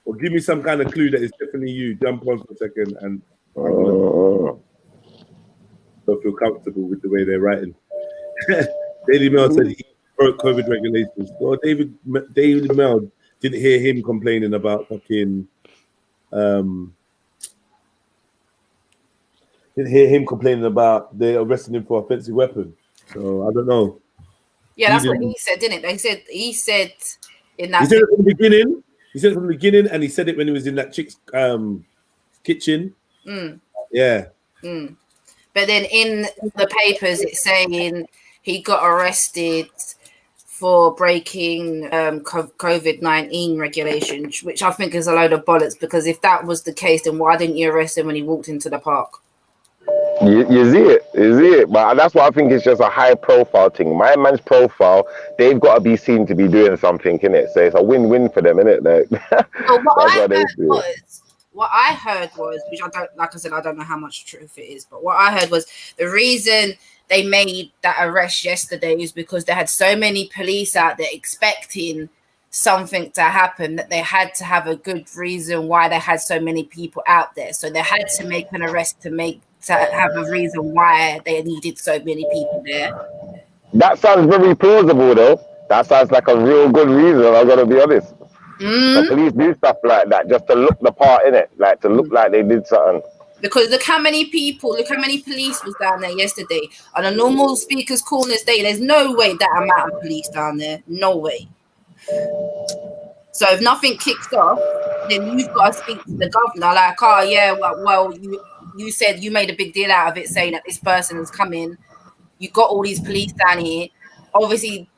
or give me some kind of clue that it's definitely you. Jump on for a second, and don't feel comfortable with the way they're writing. Daily Mail said he broke COVID regulations. Well, Daily Mail didn't hear him complaining about fucking. Didn't hear him complaining about they arresting him for offensive weapon. So I don't know.
Yeah, that's what he said, didn't it? He said in that.
He said it from the beginning. He said it from the beginning, and he said it when he was in that chick's kitchen. Yeah.
But then in the papers, it's saying he got arrested for breaking COVID-19 regulations, which I think is a load of bollocks. Because if that was the case, then why didn't you arrest him when he walked into the park?
You see it, but that's what I think is just a high profile thing. My man's profile, they've got to be seen to be doing something, innit? So it's a win-win for them, innit? Like,
what I heard was, which I don't, like I said, I don't know how much truth it is, but what I heard was the reason they made that arrest yesterday is because they had so many police out there expecting something to happen that they had to have a good reason why they had so many people out there. So they had to make an arrest to have a reason why they needed so many people there.
That sounds very plausible, though. That sounds like a real good reason, I'm going to be honest. The police do stuff like that just to look the part, innit? Like to look like they did something.
Because look how many police was down there yesterday. On a normal Speaker's Corners day, there's no way that amount of police down there. No way. So if nothing kicks off, then you've got to speak to the governor like, oh yeah, well you said you made a big deal out of it saying that this person is coming. You got all these police down here. Obviously,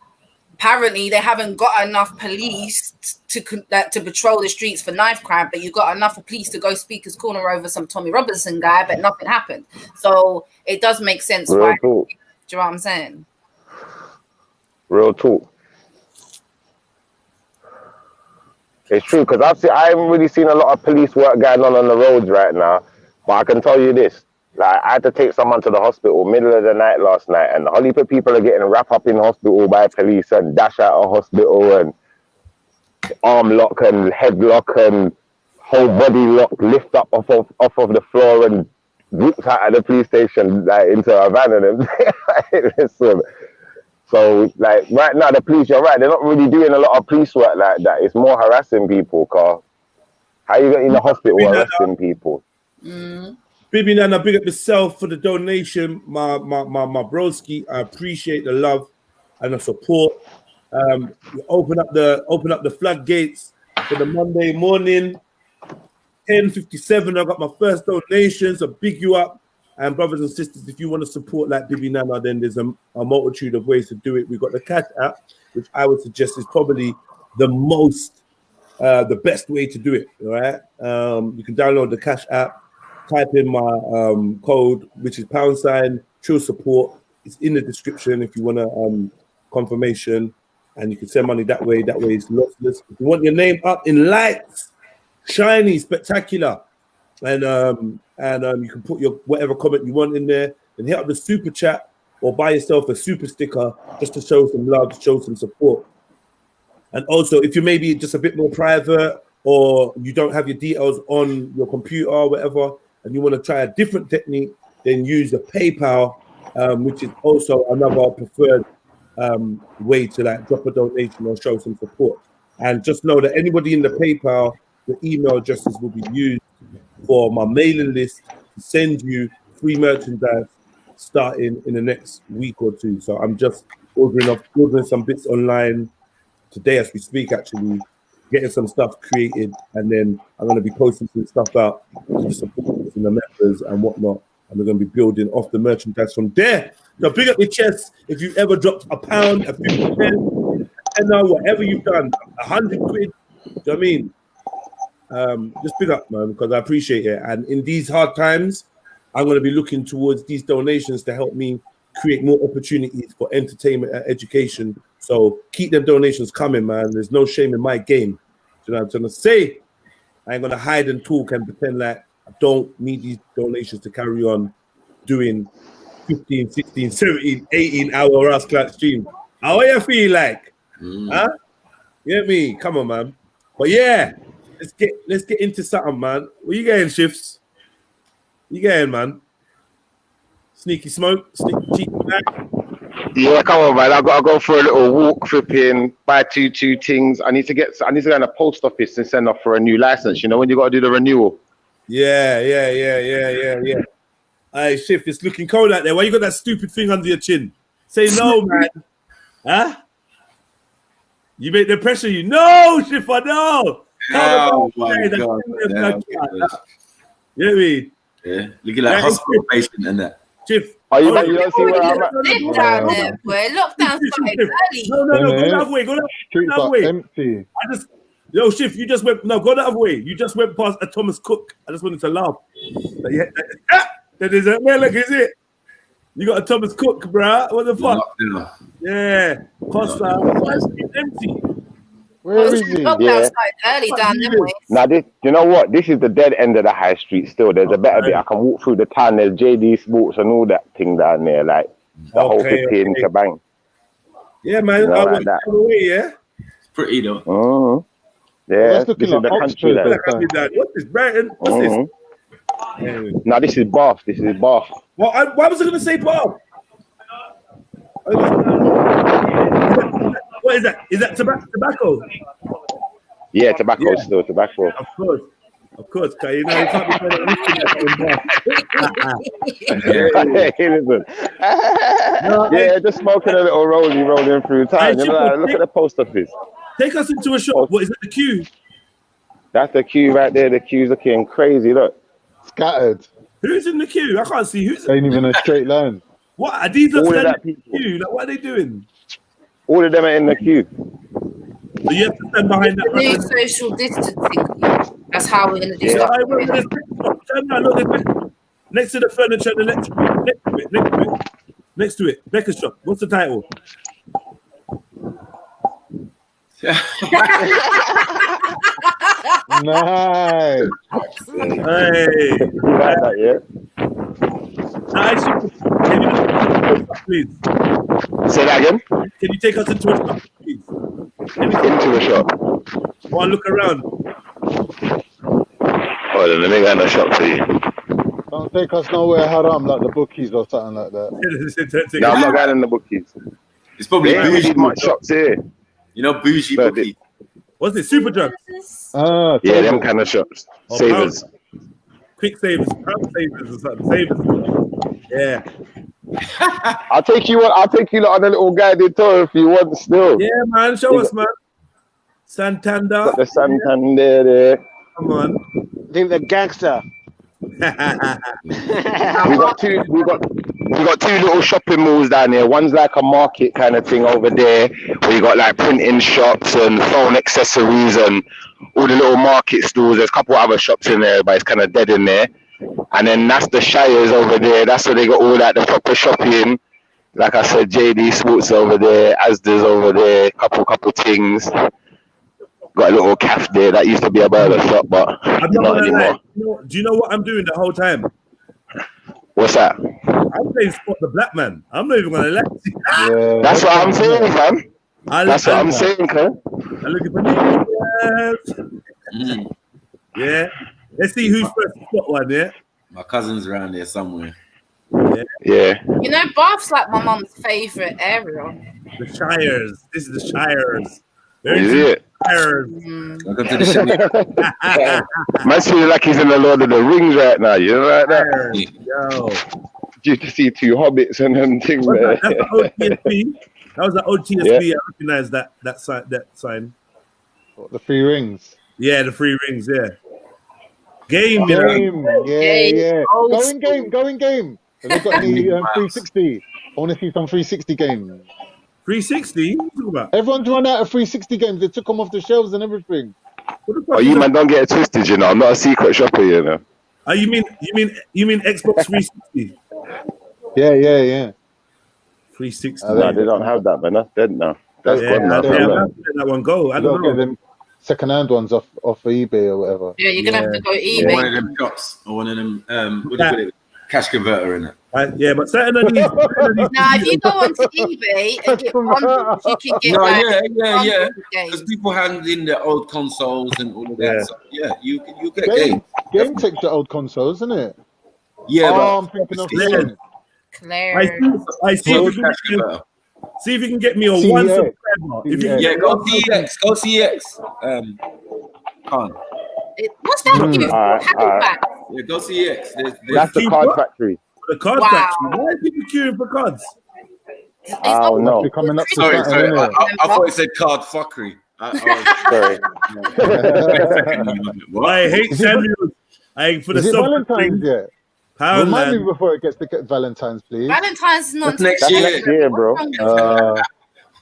apparently they haven't got enough police to patrol the streets for knife crime, but you got enough police to go Speaker's Corner over some Tommy Robinson guy, but nothing happened. So it does make sense.
Real
why.
talk.
Do you know what I'm saying?
Real talk. It's true, because I haven't really seen a lot of police work going on the roads right now, but I can tell you this, like I had to take someone to the hospital middle of the night last night, and a whole heap of people are getting wrapped up in hospital by police and dash out of hospital and arm lock and head lock and whole body lock, lift up off of the floor and whooped out of the police station like into a van and listen. So, like, right now, the police, you're right, they're not really doing a lot of police work like that. It's more harassing people, Carl. How you get in the hospital arresting people?
Bibi Nana, big up yourself for the donation. My broski, I appreciate the love and the support. Open up the floodgates for the Monday morning. 10:57, I got my first donation, so big you up. And brothers and sisters, if you want to support like Bibi Nana, then there's a multitude of ways to do it. We've got the Cash app, which I would suggest is probably the best way to do it. All right. You can download the Cash app, type in my code, which is #TRILLSUPPORT. It's in the description if you want a confirmation, and you can send money that way. That way it's lossless. If you want your name up in lights, shiny, spectacular, and you can put your whatever comment you want in there, and hit up the super chat or buy yourself a super sticker just to show some love, show some support. And also, if you maybe just a bit more private or you don't have your details on your computer or whatever, and you want to try a different technique, then use the PayPal, which is also another preferred way to like drop a donation or show some support. And just know that anybody in the PayPal, the email addresses will be used for my mailing list to send you free merchandise starting in the next week or two. So I'm just ordering some bits online today as we speak, actually, getting some stuff created, and then I'm going to be posting some stuff out to the supporters and the members and whatnot, and we're going to be building off the merchandise from there. So big up your chest if you ever dropped £1, a 50 pence, and whatever you've done, 100 quid. Do you know what I mean? Just big up, man, because I appreciate it. And in these hard times, I'm going to be looking towards these donations to help me create more opportunities for entertainment and education. So keep them donations coming, man. There's no shame in my game. You know what I'm trying to say? I ain't going to hide and talk and pretend like I don't need these donations to carry on doing 15, 16, 17, 18-hour Ross Clark stream. How you feel like? Huh? You get me? Come on, man. But yeah, let's get into something, man. Where you going, Shifts? You going, man? Sneaky smoke, sneaky cheeky back.
Yeah, come on, man. I got to go for a little walk, flipping, buy two things. I need to go in the post office and send off for a new license. You know when you got to do the renewal.
Yeah. Hey, Shift, it's looking cold out there. Why you got that stupid thing under your chin? Say no, man. Huh? You make them pressure you. No, Shift, I know.
Oh my God.
You know what I mean?
Yeah, looking like hospital patient and that.
Chief.
Oh, you don't see where I'm at?
Sit down there, boy. Lockdown started early.
No, go the other way. Go the other way.
Empty.
Yo, Shift, you just went, go the other way. You just went past a Thomas Cook. I just wanted to laugh. That is it. Where, look, is it? You got a Thomas Cook, bruh. What the fuck? Yeah. Costa. Why is it empty?
Where is he?
Lockdown started early down there, boy.
Now, you know what? This is the dead end of the high street still. There's a better bit. I can walk through the town. There's JD Sports and all that thing down there. Like, the whole 15 kabang.
Yeah, man.
You know, like that.
Away, yeah?
It's pretty, though.
Mm-hmm. Yeah, this is the country.
What's this, Brighton? What's this?
No, this is Bath. This is Bath.
Well, why was I going to say Bath? What is that? Is that tobacco?
Yeah, tobacco still, tobacco.
Of course, because you know you can't be
yeah, just smoking a little rolling through town. You know, like, look at the post office.
Take us into a shop. What is that? The queue?
That's the queue right there. The queue's looking crazy. Look,
scattered.
Who's in the queue? I can't see who's.
Ain't even a straight line.
What are these? All of that people. Queue? Like, what are they doing?
All of them are in the queue.
So you have to stand behind that.
New social distancing. That's how we're gonna do stuff.
Look, next to the furniture and electric. Next to it. Becca's shop. What's the title?
Nice.
Hey.
You like that, yeah?
Can you please?
Say that again?
Can you take us into a shop, please?
Into a shop.
Go and look around.
Hold on, let me go in the shop for you.
Don't take us nowhere haram like the bookies or something like that.
No, I'm not going in the bookies.
It's probably bougie
much shops here.
You know, bougie bookies.
What's it? Super drugs?
Yeah, them kind of shops. Savers.
Quick savers. Pound savers or something. Savers. Yeah.
I'll take you on a little guided tour if you want still.
Yeah, man. Show us, man. Santander.
Got the Santander there.
Come on.
I think the gangster.
We got two little shopping malls down here. One's like a market kind of thing over there, where you got like printing shops and phone accessories and all the little market stores. There's a couple other shops in there, but it's kind of dead in there. And then that's the Shires over there. That's where they got all like the proper shopping. Like I said, JD Sports over there, Asda's over there, couple things. Got a little cafe there that used to be a burger shop, but not anymore.
Do you know what I'm doing the whole time?
What's that?
I'm playing Spot the Black Man. I'm not even gonna let you.
Yeah,
That's what I'm saying, fam. That's what I'm saying, cuz.
I'm looking for new. Yeah. Let's see who's first to spot one, yeah?
My cousin's around there somewhere.
Yeah.
You know, Bath's like my mum's favourite area.
The Shires. This is the Shires.
Is it?
Shires.
Welcome to the show.
Man's feeling like he's in the Lord of the Rings right now. You know like that?
Yo.
You to see two hobbits and them things there.
That's the OTSP. That was the OTSP. I recognize that sign.
What, the 3 rings.
Yeah, the 3 rings, yeah. Game.
Yeah.
Old
Go in game. Have they got any 360? I want to see some 360 games.
360? What are you talking about?
Everyone's run out of 360 games. They took them off the shelves and everything.
Oh, you man, don't get it twisted, you know. I'm not a secret shopper, you know.
Oh, you mean Xbox 360?
Yeah.
360.
No, they don't have that, man. That's dead now. That's gone now.
Yeah, I'm gonna let that one go. I don't know.
Get them second-hand ones off eBay or whatever.
Yeah, you're gonna have to go eBay.
Or one of them shops, or one of them what do you call it? Cash converter in it.
Yeah, but certain of these.
Now, if you go onto eBay and get bundles, you can get
yeah. Because people hand in their old consoles and all of that.
Yeah.
So, yeah, you get games.
Game takes the old consoles, isn't it?
Yeah,
I'm thinking of
Claire.
I see if you can get me on one subscriber. If you can
yeah, go CX. Go CX. Can't.
What's that gift?
Alright.
Yeah, go CX.
That's the card factory.
The card factory. Why are people queuing for cards?
Oh no.
Coming up to
Sorry.
something,
I thought it said card fuckery.
Sorry.
I hate Samuel. For the
Is it Valentine's yet? Remind me before it gets to Valentine's, please.
Valentine's is not
next year.
Next year, bro.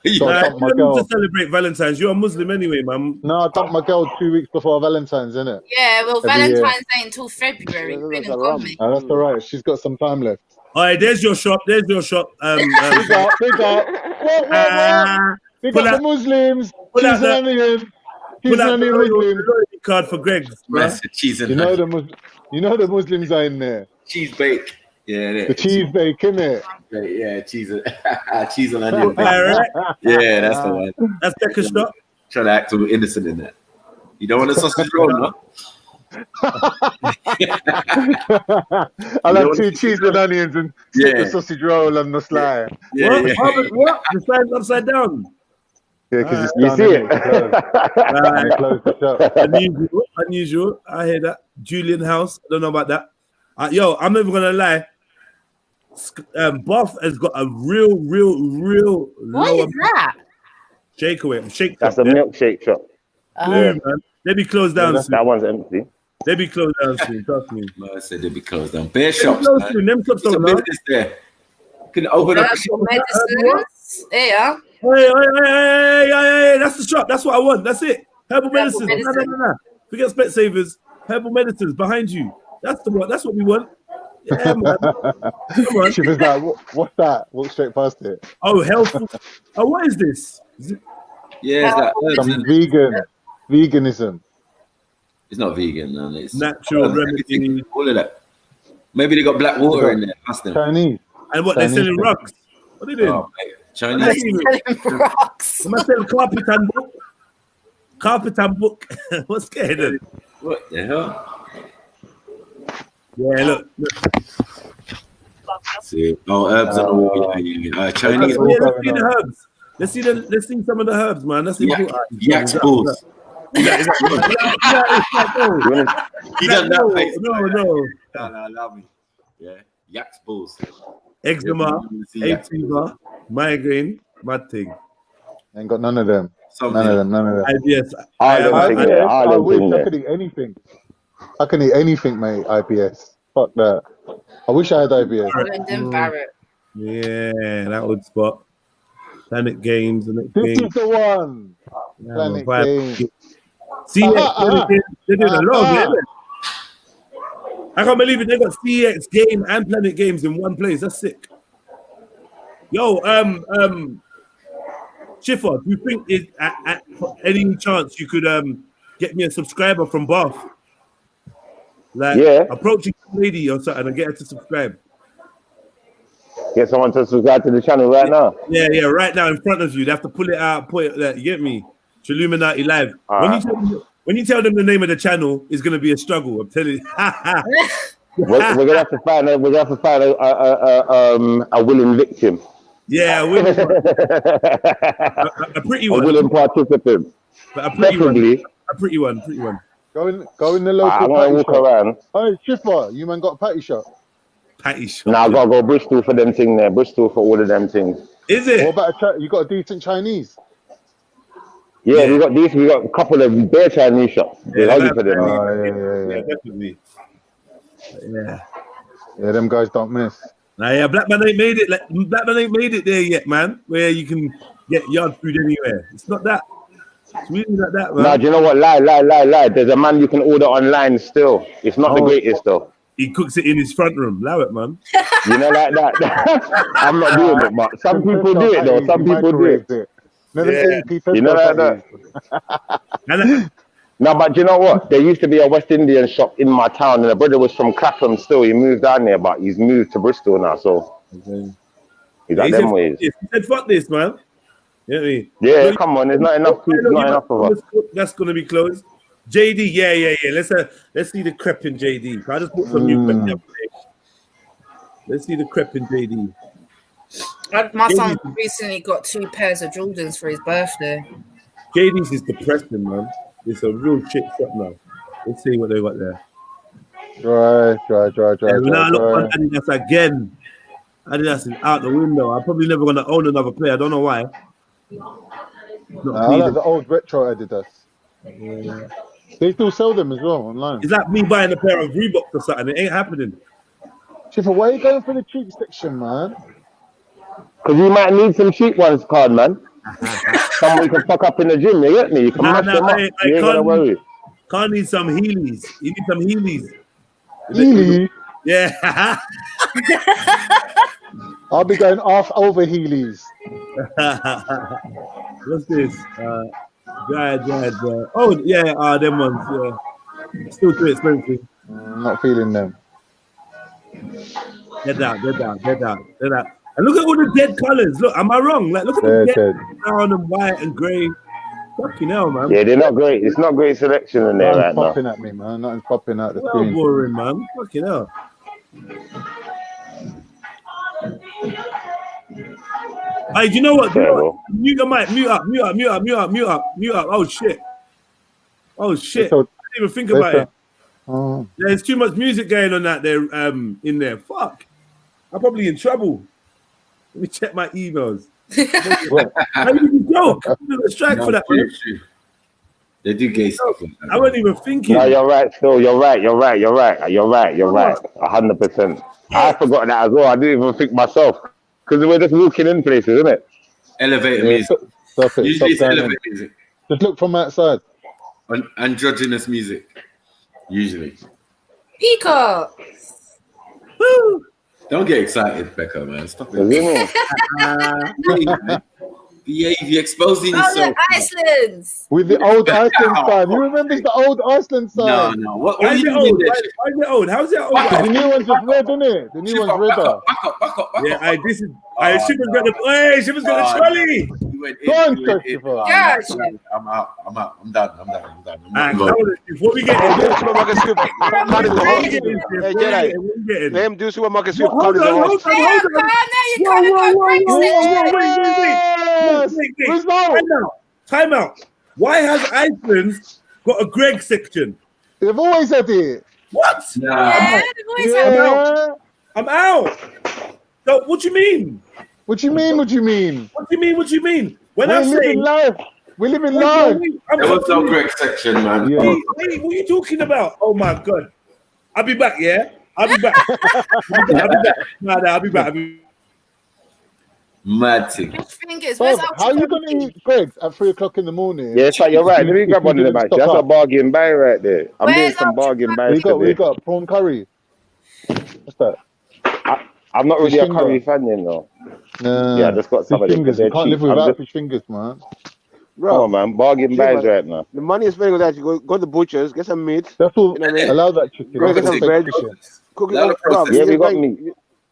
You don't need to celebrate Valentine's. You're a Muslim anyway, man.
No, I dumped my girl 2 weeks before Valentine's, innit?
Yeah, well, Valentine's ain't until February.
That's all right. She's got some time left.
All right, there's your shop. Big up.
Big up. Big up the Muslims.
Pull out
the
loyalty card for Greg.
Cheese and
you know the Muslims are in there.
Cheese bake. Yeah,
the cheese bake, innit?
Yeah, cheese and onion. Right. Yeah, that's the one.
That's Becca's shop.
Try to act all innocent in that. You don't want a sausage roll, no?
I'll have 2 cheese and onions and the sausage roll on the slide.
What? The slide's upside down.
Yeah, because
you see it.
Close the shop.
Unusual. I hear that. Julian House. I don't know about that. Yo, I'm never gonna lie. Buff has got a real.
What is that?
Shake away.
That's a milkshake shop.
Man. They be closed down soon.
That one's empty.
They be closed down soon. Trust me.
No, I said they be closed down. Bear shops.
Them shops don't know.
There. Can open up.
Medicines. Yeah.
Hey, that's the shop. That's what I want. That's it. Herbal medicines. No. Forget Specsavers. Herbal medicines behind you. That's the one. That's what we want. Yeah, man. Come on.
She was like, what's that? Walk straight past it.
Oh, health. Oh, what is this?
Yeah, it's
some veganism.
It's not vegan, no. It's
natural remedy.
All of that. Maybe they got black water in there.
Chinese.
And what, they're selling rugs? What are they doing?
Oh, Chinese.
Rocks.
Am I selling carpet and book? Carpet and book. What's going on?
What the hell?
Yeah, look.
See, herbs on the wall. Chinese.
Let's see the herbs. Let's see some of the herbs, man. That's important.
Yak's balls.
He done
that face.
No,
allow me. Yeah, Yak's balls.
Eczema, hay fever, migraine, mad thing.
Ain't got none of them.
None of them. IBS.
I could eat anything. I can eat anything, mate. IBS. Fuck that. I wish I had IBS.
Holland and Barrett.
Yeah, that would spot. Planet Games and
This is the one. Planet Games.
See, they're doing a lot of it. I can't believe it. They got CX Game and Planet Games in one place. That's sick. Yo, Schiffer, do you think at any chance you could get me a subscriber from Bath? Like, approach a lady or something and get her to subscribe.
Get someone to subscribe to the channel right now.
Yeah, right now in front of you. They have to pull it out, put it there. You get me? Trilluminati Live. When you tell them the name of the channel, it's gonna be a struggle. I'm telling you.
we're gonna have to find a willing victim.
Yeah, a pretty one.
A willing participant.
But a pretty one. A pretty one.
Go in the local
I'm gonna walk around.
Hey, Schiffer, you man got a patty shop?
Patty shop.
Nah, I gotta go Bristol for them thing there. Bristol for all of them things.
Is it?
What about you got a decent Chinese?
Yeah, we got a couple of bare Chinese shops. They're hungry for them.
Yeah, definitely.
Yeah, them guys don't miss.
Nah, yeah, Black Man ain't made it. Black Man ain't made it there yet, man. Where you can get yard food anywhere. It's not that. It's really not that, man.
Nah, do you know what? Lie. There's a man you can order online still. It's not the greatest though.
He cooks it in his front room. Allow it, man.
You know, like that. I'm not doing it, but some people do it though. Some people do it.
You
know like that. No, but you know what? There used to be a West Indian shop in my town, and the brother was from Clapham still. He moved down there, but he's moved to Bristol now, so he's got them ways.
He said, fuck this, man. You know what I mean?
Yeah, come on. There's not enough of us.
That's going to be closed. JD, yeah. Let's see the crepe in JD. I just put some new crepe up there. Let's see the crepe in JD.
My son recently got 2 pairs of Jordans for his birthday.
JD's is depressing, man. It's a real shit shop now. Let's see what they got there.
Dry.
Now look on Adidas again. Adidas is out the window. I'm probably never going to own another pair. I don't know why.
I like the old retro Adidas. Yeah. They still sell them as well online.
It's like me buying a pair of Reeboks or something. It ain't happening.
Schiffer, why are you going for the cheap section, man?
Because you might need some cheap ones, card man. Someone can fuck up in the gym, you get me? You can mash them up. You ain't gonna worry.
Can't need some Heelys. You need some Heelys.
Heelys?
Yeah.
I'll be going off over Heelys.
What's this? Dry. Oh, yeah, them ones. Yeah. Still too expensive.
Not feeling them.
They're down. And look at all the dead colors. Look, am I wrong? Like, look at the dead brown and white and grey. Fucking hell, man.
Yeah, they're not great. It's not great selection in there right now.
Nothing's popping at me, man. Nothing's popping out the
screen. Boring, man. Fucking hell. Hey, do you know what? Mute your mic. Mute up. Oh, shit. I didn't even think about it. There's too much music going on out there in there. Fuck. I'm probably in trouble. Let me check my emails. I didn't joke. I'm gonna strike for that.
They do gay stuff.
I wasn't even thinking.
No, you're right. Still, you're right. 100%. I forgot that as well. I didn't even think myself because we're just walking in places, isn't it?
Elevator music.
Stop it.
Usually it's elevator music.
Just look from outside.
Androgynous music. Usually.
Peacock.
Woo!
Don't get excited, Becca, man. Stop it. You're exposing yourself.
Iceland.
With the old Iceland sign. You remember the old Iceland sign?
No.
Why is it old? Why is it old? How's it old?
The new one's just red, isn't it? The new one's redder.
Back up.
Yeah, this is. Shipper's got the. Hey, Shipper's got the trolley.
Go on, Christopher.
Yeah,
I'm out. I'm done.
Before we get
into supermarket soup, hey, Jedi, let him do supermarket soup.
Hold on. Time out. Why has Iceland got a Greg section?
They've always had it.
What?
Yeah, they've always had it.
I'm out. So what do you mean?
What do you mean?
What do you mean? When I'm saying
life, we live in life.
There was no Greg section, man.
Wait, what are you talking about? Oh my god. I'll be back, yeah? I'll be back. I'll be back.
Mad thing.
Fish fingers.
Bro,
Where's our
how are you
chicken?
gonna eat Greg's at 3 o'clock in the morning?
Yeah, so you're right. Let me grab one of them, actually. That's a
Stock up.
bargain buy right there. I'm doing
Where's
some
our
bargain
chicken?
buys
We
today.
got prawn curry. What's that?
I'm not really
Fish
a curry
finger.
fan, you know.
Nah.
Yeah, I just got some
Fish
of them
fingers.
because they're
You can't live
cheap.
without fish fingers, man.
Bro,
Come on, man. Bargain
yeah,
buys
man.
right now.
The money is spending with that. You go to the butchers, get some meat.
That's all.
You know what I mean?
Allow that chicken.
Go
That's
get
all
some
fake
bread.
chicken.
Cook it
Allow
up,
the
bro.
process.
Yeah, we got meat.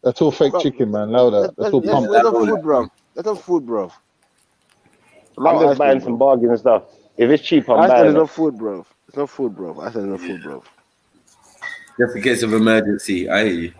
That's all fake chicken, man. Allow that. That's all pump.
That's not food, bro. That's not food, bro.
I'm just buying some bargain stuff. If it's cheap, I'm
Iceland
buying
is
it.
not food, bro. It's not food, bro. Iceland is not food, bro.
Just in case of emergency. I hear you.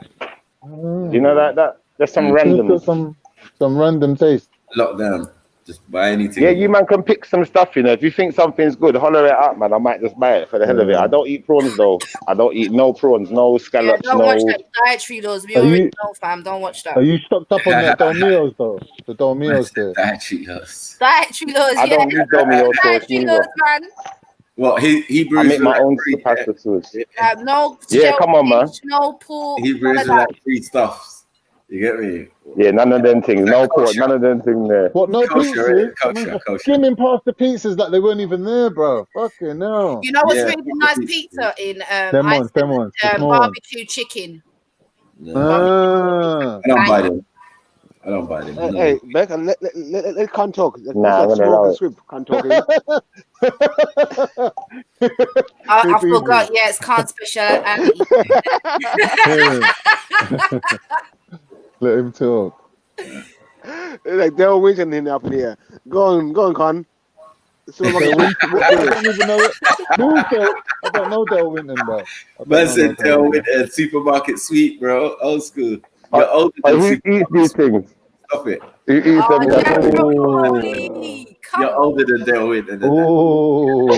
You know that there's some random.
Got some random taste.
Lockdown. Just buy anything.
Yeah, you man can pick some stuff, you know. If you think something's good, holler it up, man. I might just buy it for the hell of it. I don't eat prawns though. I don't eat no prawns, no
Yeah,
scallops,
don't
no.
watch that dietary laws. We
Are
already
you-
know, fam. Don't watch that.
Are you stocked up on that Dolmios though? The Dolmios there.
Dietary laws.
Dietary laws,
I
yeah.
don't use Domino sauce
Dietary
neither.
laws, man.
What Hebrews?
I make my own
free,
pasta sauce.
No.
Yeah, come on, man.
No pork.
Hebrews
none
are
of
like free stuffs. You get me?
Yeah, none of them things. No pork, none of them things there.
What? No
Kosher,
pizzas?
kosher, kosher.
Skimming past the pizzas like they weren't even there, bro. Fucking no.
You know what's
Yeah,
really nice
proper
pizza in
Them ones,
Iceland?
the small ones.
Barbecue chicken.
Ah.
I don't buy them. I don't buy them. No.
Hey, Beck, let can't talk.
Nah, I'm gonna allow it.
Sweep can't talk. Eh?
I forgot. Yeah, it's can't speciality.
Let him talk.
Like they're winning up in here. Go on, Con. So
I don't even know it. I don't know Del Winton, bro.
Man said Del Winton, supermarket sweet, bro. Old school. You're older than
Who eats these things?
Stop it.
Who eats them?
You're older than Del Winton.
Oh.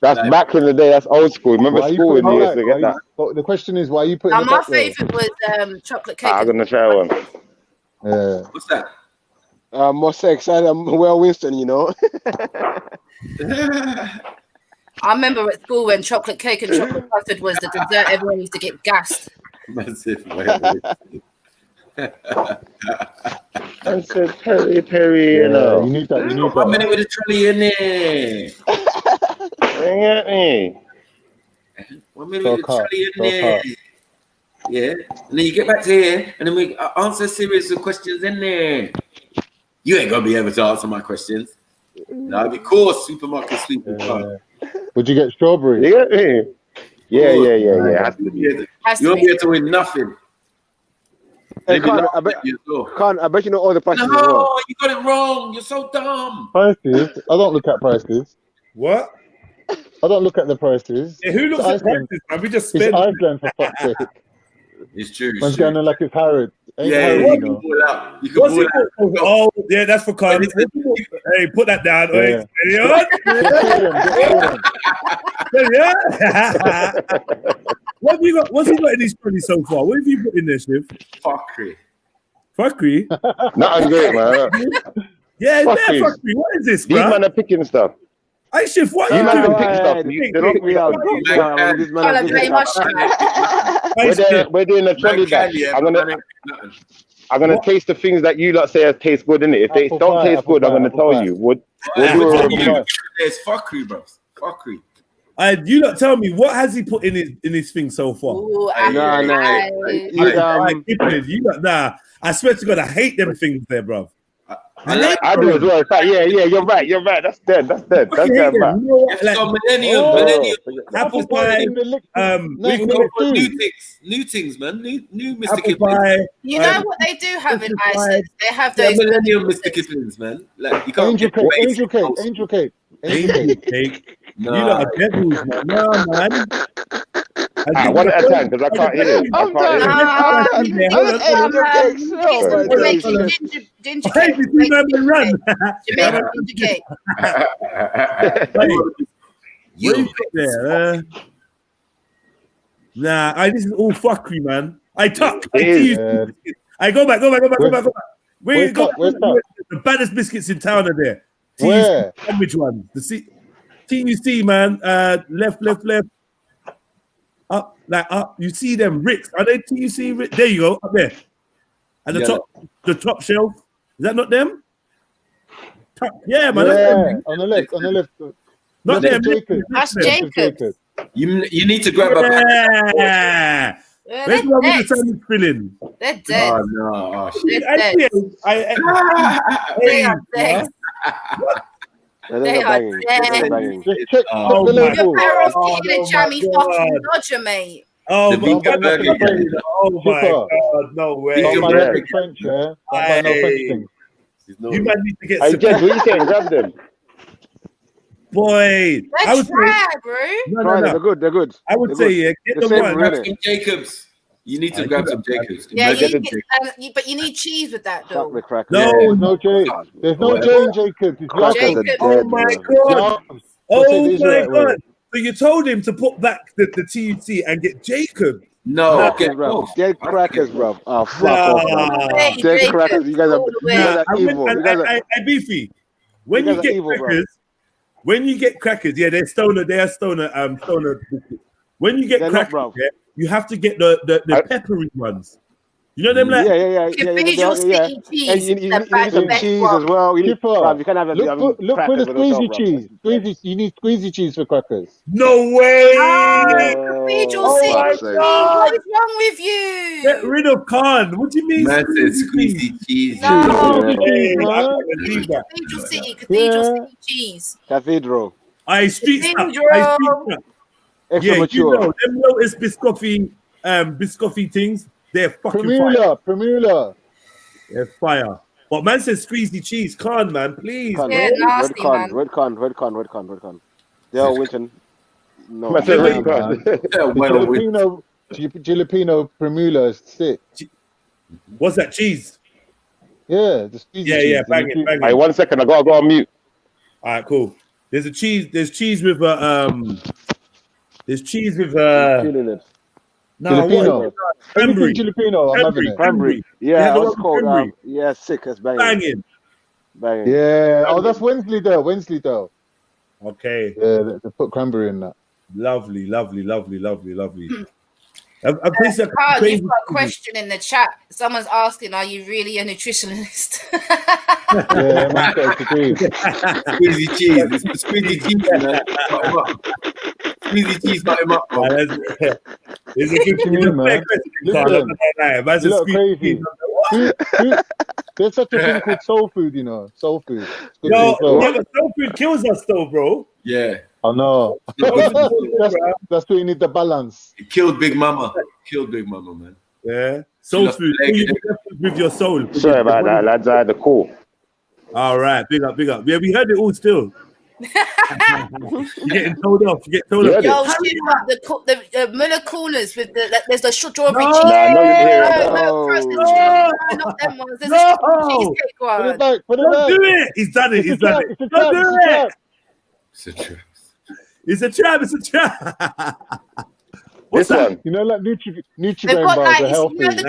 That's back in the day. That's old school. Remember
Why you
school when
putting
you
that?
used to get that?
But the question is, why are you putting
Now,
it
my
up there?
favorite was chocolate cake.
I'm gonna try one.
Yeah.
What's that?
More sex. I'm well, Winston. You know.
I remember at school when chocolate cake and chocolate custard was the dessert. Everyone used to get gassed.
Massive.
I said Perry, you know.
You need that. You need
1 minute
that.
with a trolley in there.
You get me?
1 minute with a
Go
trolley in
cut,
there. Yeah. And then you get back to here and then we answer a series of questions in there. You ain't gonna be able to answer my questions. No, of course, supermarket sweet.
Would you get strawberry?
You get me? Yeah.
You won't be able to win nothing.
Hey, Con, I bet you know all the prices.
No,
as well.
you got it wrong. You're so dumb.
Prices? I don't look at prices.
What?
I don't look at the prices.
Yeah, who looks at prices, man? We just
It's
spend.
Iceland, for fuck's sake.
It's true.
Man's going on like it's Harrod. Ain't
Yeah,
Harrod,
you
you
can
know.
pull out. You can
What's
pull
it
out.
called? Oh, yeah, that's for Con. Hey, put that down.
Yeah.
Yeah. What have you got? What's he got in his trolley so far? What have you put in there, Shiv?
Fuckery.
Fuckery?
Nothing great, man.
Yeah, it's
Fuckery.
there, fuckery. What is this,
These
bro?
men are picking stuff.
Hey, Shiv, what
You
are
man
you
can
doing?
pick stuff. They're not
Me out. This man
Colour
is
very much.
We're doing a trolley bag. I'm gonna taste the things that you lot say taste good, innit? If they
Apple
don't
pie,
taste
apple
good, I'm
pie,
gonna
apple
tell
pie.
you. We'll
There's
do
fuckery, bro. Fuckery.
You not tell me what has he put in his thing so far?
Ooh,
Nah.
You not, nah. I swear to God, I hate them things there, bro.
I do as well. In fact, yeah, you're right. That's dead. That's
I hate
dead,
them.
man.
You know what? Like,
Millennium.
apple pie.
We can go for new things, man. New Mr.
Apple
Kiplings.
pie.
You know what they do have in
apple
Iceland? They have
Yeah,
those.
Millennium Mr. Kiplings, man. Like, you can't
Angel
get
cake,
basic
angel cake,
toast.
angel cake.
Angel cake.
Nah.
You lot are devils, man. No, man.
One at a time, because I can't hear it.
I'm done.
Ginger cake. Jamaican ginger cake.
What you got there? Nah, this is all fuckery, man. I tuck. I tease. I go back. Where's the baddest biscuits in town are there?
Where?
Which one? The TUC, man. Left. Up. like up. You see them Ricks? Are they TUC Ricks? There you go, up there. And the top shelf. Is that not them? Yeah, man.
Yeah, on the left.
Not them.
That's Jacob.
You need to grab a
Yeah. Where's the one with the sandwich filling?
They're dead.
Oh no! Oh, shit.
They're dead. They are dead. They are dead.
Just check
Oh
the
my
You're
label.
better off
Oh,
getting a
my
jammy
God.
fucking Dodger, mate.
Oh
The
my
vegan
God.
burger.
Oh my
Super.
God. No way.
Don't buy
Yeah.
nothing French, yeah? Don't buy no French thing.
You might need to get
Hey,
some.
Jed, what you saying? Grab them.
Boy. I
Let's
would say,
try, bro.
no,
Try
no,
them.
no.
They're good. They're good.
I would
They're
say,
good.
yeah, get
The
the
same
one.
really.
Some Jacobs. You need to
I
grab
do
some
that.
Jacobs.
Yeah,
Imagine
you
the
need, but you need cheese with that,
Fuck
though.
the crackers.
No.
There's no J. There's no J in Jacob. It's
Crackers are
Jacob.
Oh
dead,
my
man.
God.
Yarms.
Oh
Say the
my
Israelite way.
God. So you told him to put back the TUC and get Jacob.
No,
Crackers,
get
bro.
both.
Dead crackers, bro. Oh, fuck off, man.
Hey,
Dead
Jacob,
crackers. You guys
all the way.
are evil. You guys are.
I beefy. When
You
you
guys are
get
evil, bro.
crackers, when you get crackers, yeah, they're stoner biscuits. When you get
They're not,
crackers,
bro.
yeah, you have to get the peppery ones. You know them like
Cathedral
yeah.
City
And
cheese.
you need some cheese as well. You need,
Kipper,
bruv, you can't have
look for the
crackers with yourself,
squeezy
bro.
cheese. Squeezy, you need squeezy cheese for crackers.
no way.
Cathedral
Oh,
City
fuck's
cheese.
sake.
What is wrong with
Get
you?
rid of Khan. What do you mean?
Man said squeezy cheese.
No.
Hey,
man.
I can't believe that.
Cathedral City cheese.
Cathedral.
I street stuff.
Cathedral.
Extra
Yeah,
mature.
you know them Lotus biscoffy things. They're fucking fire.
Primula.
They're fire. But man says squeezy cheese. Khan, man, please.
Con,
Yeah, nasty, man.
red con. They are Winton. No.
Man said red
man.
card.
Jalapeno Primula is sick.
What's that cheese?
Yeah, the squeezy cheese.
Yeah, bang it.
Hey, 1 second. I gotta go on mute.
All right, cool. There's cheese with
Killing it.
Jalapeno.
Cranberry.
Anything jalapeno, I'm having it.
Cranberry.
Yeah,
Yeah,
the
what's
one
called?
cranberry.
Yeah, sick. That's banging.
Banging.
Yeah. Oh, that's Wensleydale.
Okay.
Yeah, they put cranberry in that.
Lovely.
Carl, you've got a question in the chat. Someone's asking, are you really a nutritionist?
Yeah, man, got to agree.
Squeezy cheese. It's the squeezy cheese, man. Squeezy cheese, got him up. Bro.
It's a good
mean, man?
That's
You
a
look crazy. There's such a thing called soul food, you know. Soul food. It's good
Yo,
as well.
yeah, but soul food kills us though, bro.
Yeah.
I know. That's why you need the balance.
It killed Big Mama. Man.
Yeah. Soul food. You with your soul.
Sorry about that, lads. I had a call.
All right, big up. Yeah, we heard it all still. You're getting told off.
Yo, shit, the Muller Corners with there's the strawberry cheese.
Nah, I know you hear it.
No, not them ones. There's a strawberry cheesecake one.
Put it back.
Don't do it. He's done it. Don't do it. It's a trap. What's
This
that?
one.
You know, like
They've
Nutrigrain
got
bars
like,
are healthy.
you know, the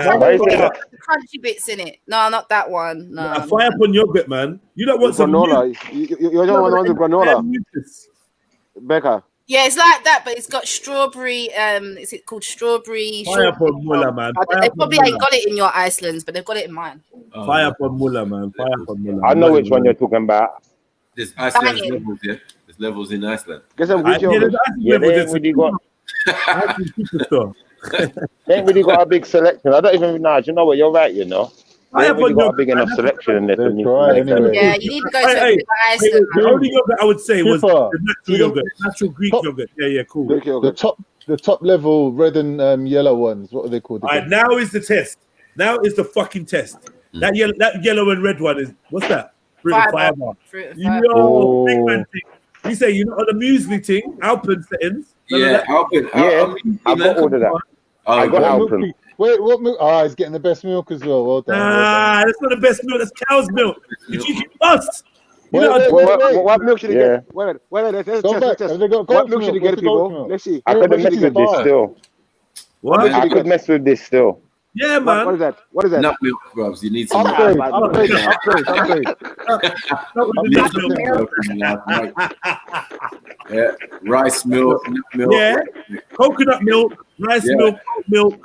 crunchy bits in it. No, not that one. No.
Fire up on yogurt, man. You don't want some
granola. You don't want the granola. Becca.
Yeah, it's like that, but it's got strawberry. Is it called strawberry?
Fire up on Muller, man.
They probably ain't got it in your Icelands, but they've got it in mine.
Fire up on Muller, man. Fire up on Muller.
I know which one you're talking about.
There's Iceland levels, yeah. There's levels in Iceland.
Get some Greek yogurt.
Yeah, they ain't really got. They ain't really got a big selection. I don't even know. You know what? You're right. You know. They ain't really got a big enough selection in there for me.
Yeah, you need to go to Iceland.
The only yogurt I would say was the natural yogurt, natural Greek yogurt. Yeah, cool.
The top level red and yellow ones. What are they called?
All right, now is the test. Now is the fucking test. That yellow and red one is what's that? Fruit and fiber. Yo, big man thing. You say you're not on the muesli thing, Alpen settings.
Yeah, Alpen.
Yeah, I got all of that. I got Alpen.
Wait, what milk? He's getting the best milk as well. Well done.
That's not the best milk. That's cow's milk. Did you get us?
What milk should he get? Wait. Let's test. What milk should he get, people? Let's see.
I could mess with this still.
What?
I could mess with this still.
Yeah, man.
What is that?
Nut milk, grubs. You need some
upgrade.
Yeah, rice milk, nut milk.
Yeah, coconut milk, Nice milk.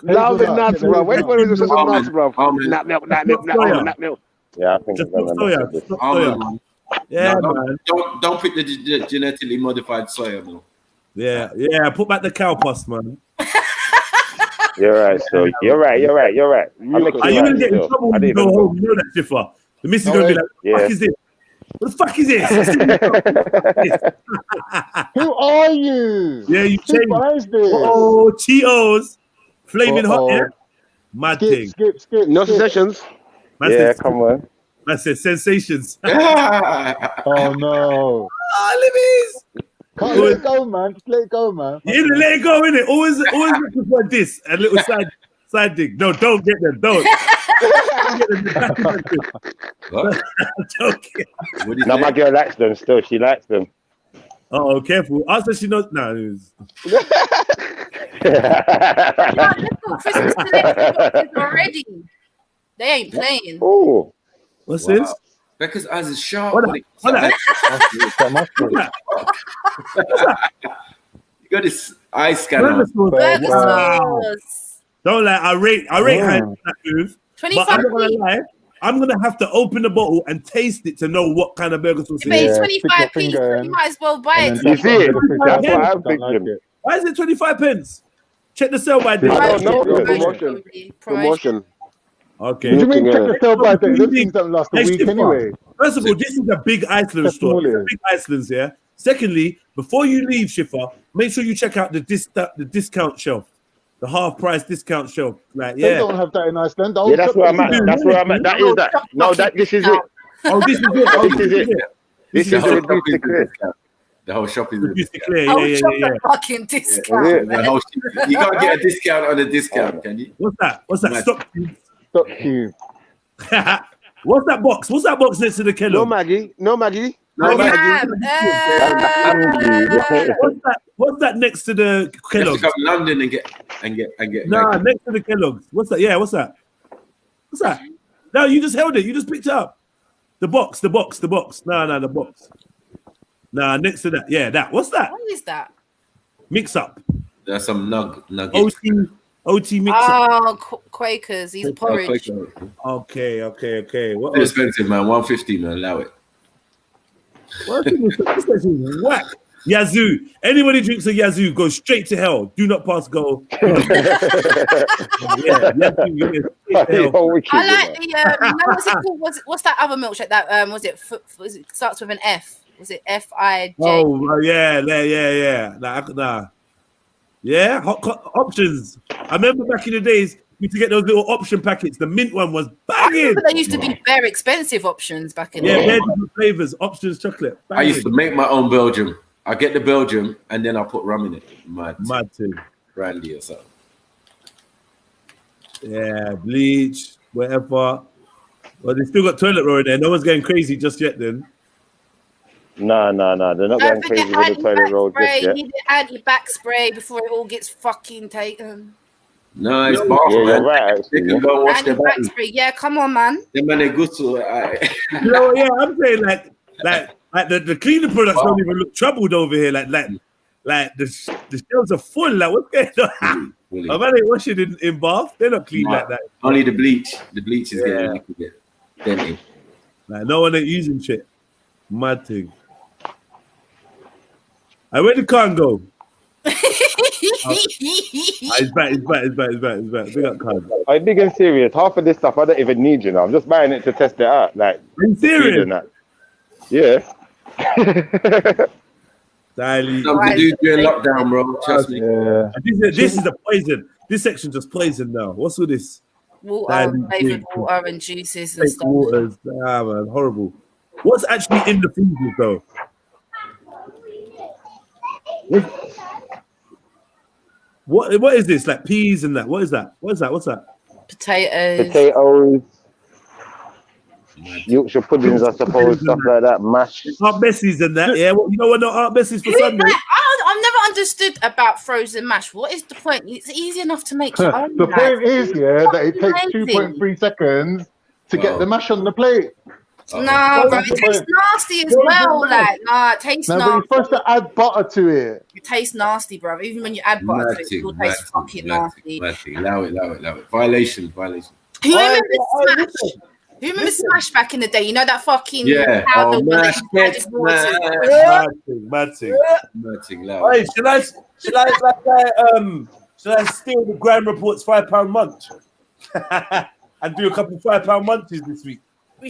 Love it nuts, bro. Wait for it to some nuts, bro.
Almond.
Nut milk.
Soya.
Yeah, I think
Just
it's gonna
not
mess
soya.
with this.
Just not
Almond,
soya.
man.
Yeah,
No,
man.
Don't pick the genetically modified soya, man.
Yeah. Put back the cow pus, man.
You're right, so you're right. I'm
Are you gonna get in
still.
trouble
I
when you
didn't
go
even
home? You know that, Schiffer. The missus
No,
gonna be like,
yeah.
"What the fuck is this?
Who are you?
Yeah, you
Who
changed.
buys this?
Oh, Cheetos, flaming hot, yeah. Mad thing.
Skip.
No
skip.
sessions.
Man
Yeah,
says,
come on.
man says sensations.
Oh no.
Libby's.
Can't let it go, man. Just let it go, man.
You let it go, innit? Always looking for this. A little side dig. No, don't get them. Don't.
What?
Don't get
What is
No, my
that?
girl likes them still. She likes them.
Oh, careful. Also, she knows. No,
Christmas collection already. They ain't playing.
Oh,
what's
Wow.
this?
Becca's eyes is sharp.
What
What
that?
You got this eye scanner.
Burger sauce.
Burger
Wow.
sauce.
Don't lie. I rate high on that move. But I'm not
25p.
gonna lie. I'm gonna have to open the bottle and taste it to know what kind of burger sauce it
But
is.
it's
Yeah,
25p,
stick your
so
finger
you
in.
might as well buy
And
it.
then
You see it? That's what I'm
Don't like
thinking.
it.
Why is it 25 pence? Check the sell by date.
I don't know.
Promotion. Promotion.
Okay.
What do you mean check the sell by date?
What do you
Those
mean?
things don't last a
Next
week
tip,
anyway.
First of all, this is a big Iceland
That's
store.
all it
It's a
is.
big Iceland's, yeah. Secondly, before you leave, Schiffer, make sure you check out the discount shelf, the half price discount shelf. Like,
They
yeah.
don't have that in Iceland.
Yeah, that's where I'm at. That's where I'm at. That is that. No, this is it.
Oh, this is it. Oh,
This is it. This
The
is
whole
the
shop
reduced
is
to clear.
discount. The whole shop is a
Reduced to
discount.
clear.
Oh,
Yeah.
chocolate fucking discount.
Yeah.
The whole you can't get a discount on a discount, can you?
What's that? What's that?
Nice.
Stop.
Stop you.
What's that box? What's that box next to the
No
Kellogg?
Maggie. No Maggie.
No,
No
man.
Maggie.
What's that next to the
You have to
Kellogg?
come to London and get.
Nah,
Maggie.
next to the Kellogg's. What's that? Yeah, what's that? What's that? No, you just held it. You just picked it up. The box. No, the box. Nah, next to that. Yeah, that. What's that?
What is that?
Mix up.
There's some nuggets.
OT mix up.
Oh, Quakers. He's porridge.
Okay. What
Too
else?
expensive, man. 150, man. Allow it.
What else? This place is whack. Yazoo. Anybody drinks a Yazoo goes straight to hell. Do not pass go. Yeah, Yazoo, you're straight to hell.
I like the what's it called? What's that other milkshake? That was it starts with an F? Was it FIJ?
Oh yeah. Nah. Yeah, hot options. I remember back in the days, you used to get those little option packets. The mint one was
I
banging.
remember they used to be very expensive options back in the
Yeah,
day.
very different flavors. Options chocolate.
I used to
Banging.
make my own Belgium. I get the Belgium and then I put rum in it. Mad
thing.
brandy or something.
Yeah, bleach, whatever. Well, they still got toilet roll in there. No one's going crazy just yet. Then.
No. They're not going crazy with the toilet roll just yet.
You need the anti-back spray before it all gets fucking taken.
No, it's bath,
Yeah,
man.
you're right.
They
Actually,
can go and wash their
Anti-back
body.
spray. Yeah, come on, man.
Them man, they good to
You know what? Yeah, I'm saying like the cleaning products don't even look troubled over here. Like the shelves are full. Like what's going on? I'm they washing in bath. They're not clean like that.
Only the bleach. The bleach is getting a little bit dented.
Like no one ain't using shit. Mad thing. Where did Khan go? He's back. Big up Khan.
I'm big and serious. Half of this stuff I don't even need, you know. I'm just buying it to test it out. Like,
Are you serious?
Yeah.
Something
to do during lockdown, bro. Trust me.
Yeah.
This is the poison. This section just poison now. What's all this?
Water, flavored water and juices and
Fake
stuff.
waters. Ah, man, horrible. What's actually in the freezers though? What is this? Like peas and that? What is that? What's that?
Potatoes.
Yorkshire puddings, I suppose, stuff like that. Mash.
Aunt Bessie's and that. Yeah, you know what? No Aunt Bessie's for Sunday.
I've never understood about frozen mash. What is the point? It's easy enough to make your own.
The point is, that it takes
Amazing.
2.3 seconds to get the mash on the plate.
Nah, bro, it tastes nasty as well. Like, nah, it tastes
No, but
nasty.
you're supposed to add butter to it.
It tastes nasty, bro. Even when you add butter to it, it still tastes fucking nasty.
Allow it. Violation.
Who remembers Smash? Who remembers Smash back in the day? You know that fucking powder one that you added water to?
Mad thing. Hey, should I steal the Grand Report's £5 munch and do a couple £5 munches this week?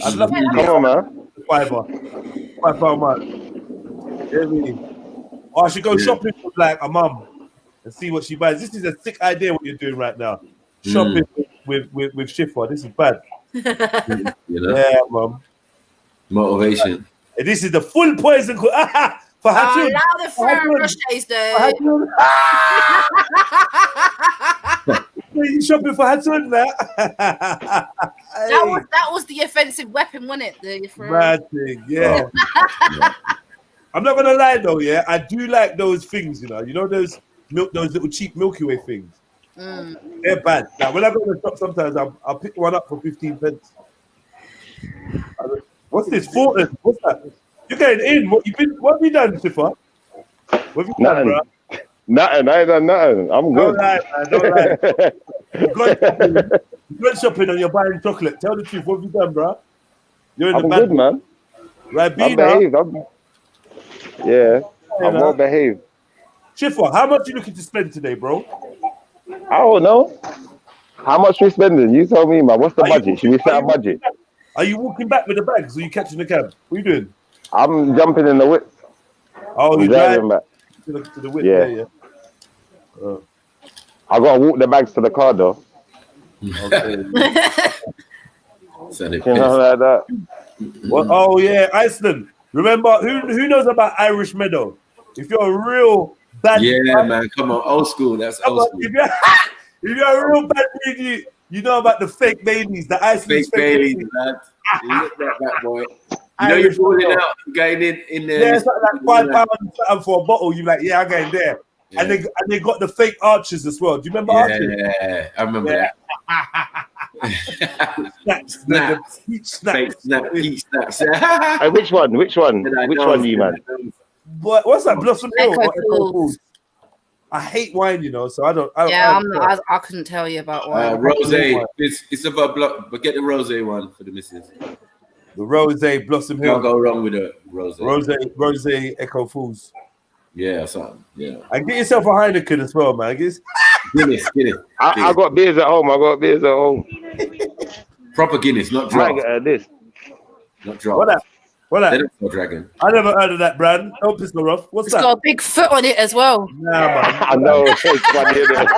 I'd love to.
Come on, man.
£5 munch. Or I should go shopping with like a mum and see what she buys. This is a sick idea what you're doing right now. Shopping with Shifra. This is bad. Yeah, mum.
Motivation.
And this is the full poison for Hatun.
Allow the fresh days though.
You shopping for Hatun now?
That was the offensive weapon, wasn't it?
Bad thing, yeah. I'm not gonna lie though, yeah. I do like those things, you know those little cheap Milky Way things. They're bad. Now, when I go to the shop, sometimes I'll pick one up for 15 pence. What's this? Fortin? What's that? You're getting in. What have you done, Shifra? What have you done, bro?
Nothing. I ain't done nothing. I'm good.
Don't lie. You're going shopping and you're buying chocolate. Tell the truth. What have you done, bro? You're in the
good, man.
Right,
I'm behaved. I'm well behaved.
Shifra, how much are you looking to spend today, bro?
I don't know. How much we spending? You tell me, man. What's the budget? Should we set a budget?
Are you walking back with the bags or are you catching the cab? What are you doing?
I'm jumping in the whip.
Oh, you're driving back to the whip? Yeah.
I gotta walk the bags to the car though.
Okay.
You know like that.
Well, oh yeah, Iceland. Remember who knows about Irish Meadow? If you're a real bad
man, come on, old school. That's old school.
If you're a real bad dude, you know about the fake Baileys, the Iceland
fake Baileys, man. You look at that boy. You know you're falling out, going in there.
Yeah, something like £5 for a bottle. You're like, yeah, I'm going there. Yeah. And they got the fake arches as well. Do you remember arches?
Yeah, I remember that.
Snaps.
Hey, which one? Which one you, man?
What's that? Blossom Hill? I hate wine, so I don't.
I couldn't tell you about wine.
Rosé. It's about block, but get the rosé one for the missus.
The rosé Blossom Hill.
Can't go wrong with a rosé.
Rosé Echo Fools.
Yeah, something. Yeah.
And get yourself a Heineken as well, man.
Guinness.
I got beers at home.
Proper Guinness, not drop. Not drop.
What that?
Dragon.
I never heard of that brand. Don't piss me off. What's that?
It's got a big foot on it as well.
Nah, man.
I know. It's funny, isn't it?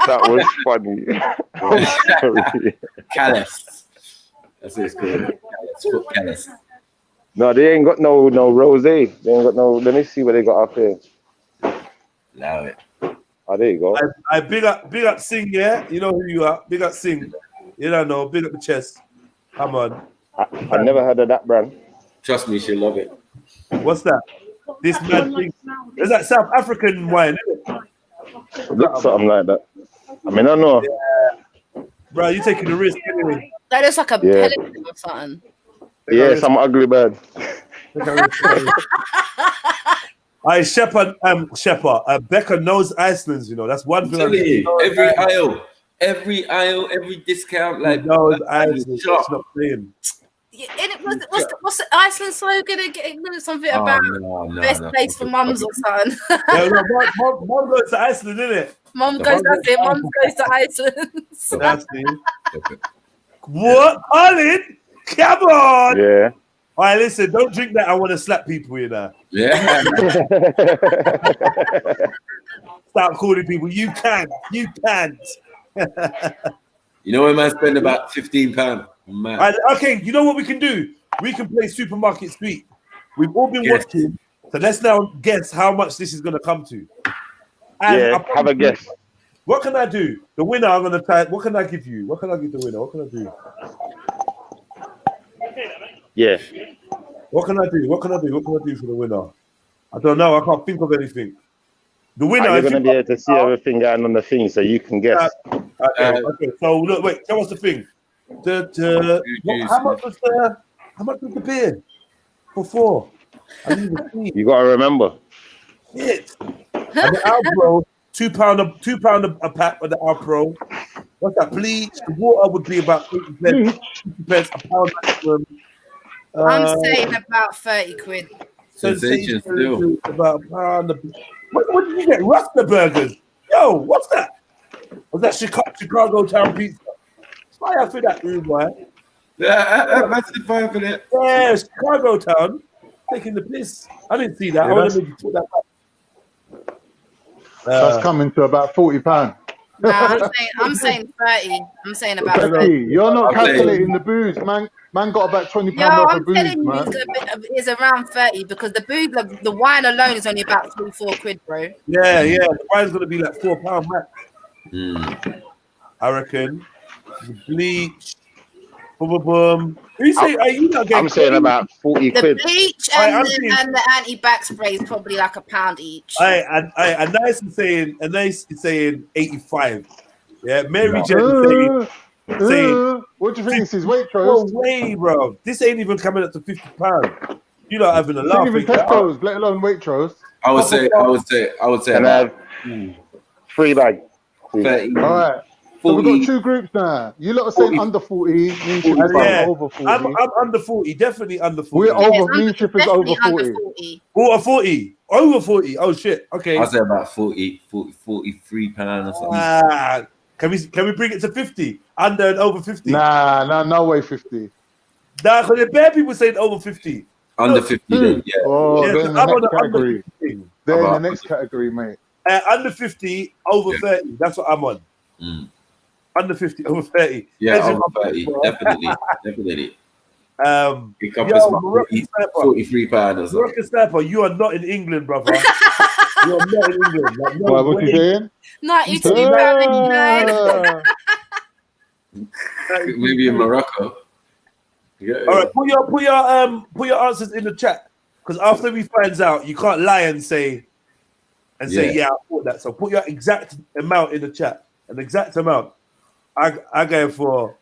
That was funny.
Callous. That's what it's called. Callous.
No, they ain't got no rosé. They ain't got no. Let me see what they got up here.
Allow it.
Oh, there you go.
I big up Sing, yeah? You know who you are. Big up Sing. You don't know. Big up the chest. Come on.
I never heard of that brand.
Trust me, she'll love it.
What's that? This mad thing. Is that South African wine, isn't it?
Looks something like that. I mean, I don't know.
Yeah. Bro, you taking the risk anyway.
That looks like a pelican or something.
Yeah, some ugly bird.
Shepard, Becca knows Iceland's, That's one thing.
Every aisle, every discount, like
knows Iceland. It's not playing.
What's the Iceland slogan again? Something about best place for mums or something.
Mom goes to Iceland, isn't it?
Mom goes to Iceland.
Nasty. What, Colin? Come on.
Yeah.
All right, listen. Don't drink that. I want to slap people,
Yeah.
Start calling people. You can't.
You know when man spend about £15. Man.
Okay, you know what we can do? We can play Supermarket Sweep. We've all been watching, so let's now guess how much this is going to come to. And
have a guess.
What can I do? The winner, I'm going to try. What can I give you? What can I give the winner? What can I do?
Yeah.
What can I do? What can I do for the winner? I don't know. I can't think of anything. The winner.
You're going to be able to see everything going on the thing, so you can guess.
Okay. So look, wait. Tell us the thing. How much was the beer for 4? I didn't even see.
You gotta remember.
Shit. And the Alpro, £2 a pack of the Alpro. What's that? Bleach. The water would be about 80 pence, a pound maximum.
I'm saying about 30 quid.
Sensation still.
About a pound. What did you get? Rasta burgers. Yo, what's that? Was that Chicago Town pizza? Why after that room, boy?
Yeah, that's the fire for that.
Yeah, Chicago Town. Taking the piss. I didn't see that.
Yeah,
I would have maybe put that back.
That's coming to about £40.
No, I'm saying 30. I'm saying about 30.
You're not calculating the booze, man. Man got about £20
Yo,
worth
I'm
of booze,
telling you,
man.
it's around 30 because the booze, the wine alone is only about 3-4 quid, bro.
Yeah. The wine's gonna be like £4 max. I reckon. The bleach. Boom. Who say?
I'm saying about 40
The
quid.
bleach and the anti-back spray is probably like a pound each.
A nice is saying 85. Yeah, Mary Jen is saying.
What do you think this is? Waitrose?
No way, bro. This ain't even coming up to £50. You're not having a laugh.
Even Tesco's, let alone Waitrose.
I would say
And
about
3 bag.
30.
All right. So we've got 2 groups now. You lot are saying under 40. Me and Shippers are over 40.
I'm under 40. Definitely under 40.
We're over. Me and Shippers over 40.
Over 40. Over 40. Oh shit. Okay.
I'll say about 43 pounds or something.
Can we bring it to 50? Under and over 50?
Nah, no way 50.
Nah, because the bare people saying over 50.
Under 50 then, yeah.
Oh,
Yeah,
they're in the next category. They're in the next category, mate.
Under 50, over 30. That's what I'm on. Under 50, over 30.
Yeah, over 30. Definitely. It covers
Yo,
43 pounds or something.
Moroccan Sniper, you are not in England, brother. You are not in England. Like, no
What was
way.
he saying?
Not Italy, bro.
Maybe in Morocco. Yeah.
All right, put your answers in the chat, because after we finds out, you can't lie and say yeah, I thought that. So put your exact amount in the chat, an exact amount. I go for.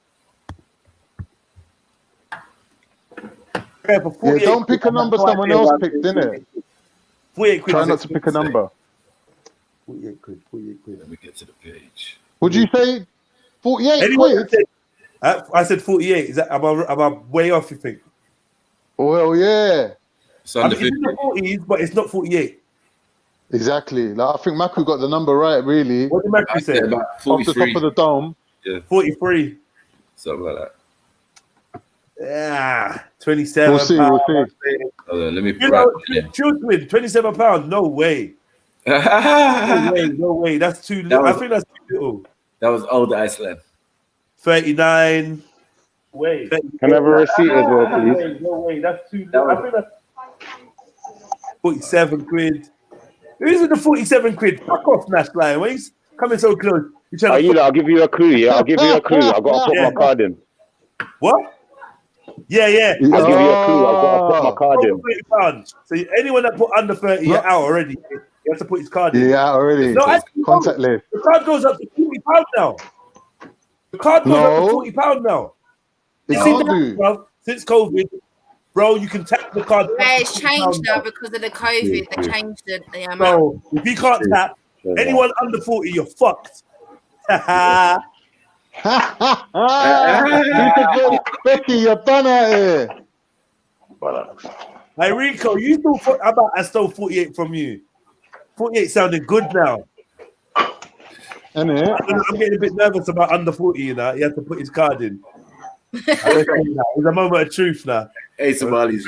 Yeah,
don't pick a number someone else picked, innit?
48 quid.
Try not to pick a number.
48 quid.
Let me get to the page.
Would you say 48 quid?
I said 48. Is that am I way off, you think?
Well, yeah.
It's under
It's in the 40s, but it's not 48.
Exactly. Like, I think Maku got the number right, really.
What did Maku say?
About
Off the
43.
top of the dome.
Yeah.
43.
Something like that.
Yeah, 27.
We'll see.
Let me
£27. No way. No way. That's too little. I think that's too little.
That was old Iceland.
39. Wait.
Can I have a receipt as well, please?
No way. That's too little. I think that's 47 quid. Who's in the 47 quid? Fuck off, Nash Lion. When he's coming so close.
I'll give you a clue, yeah? I'll give you a clue. I've got to put my card in.
What? Yeah.
I'll give you a clue. I've got to put my card in.
£30. So anyone that put under 30, you're out already. You have to put his card in.
Yeah, already.
No, actually,
contact list.
The card goes up to £40 now. The card goes up to £40 now. Bro, since COVID, bro, you can tap the card.
Yeah, it's changed now because of the COVID. They changed the amount.
So if you can't tap, anyone under 40, you're fucked.
Becky, you're done out here.
Hey Rico, you still I stole 48 from you. 48 sounded good now.
I'm
getting a bit nervous about under 40, you know. He has to put his card in. It's a moment of truth now.
Hey, Somali's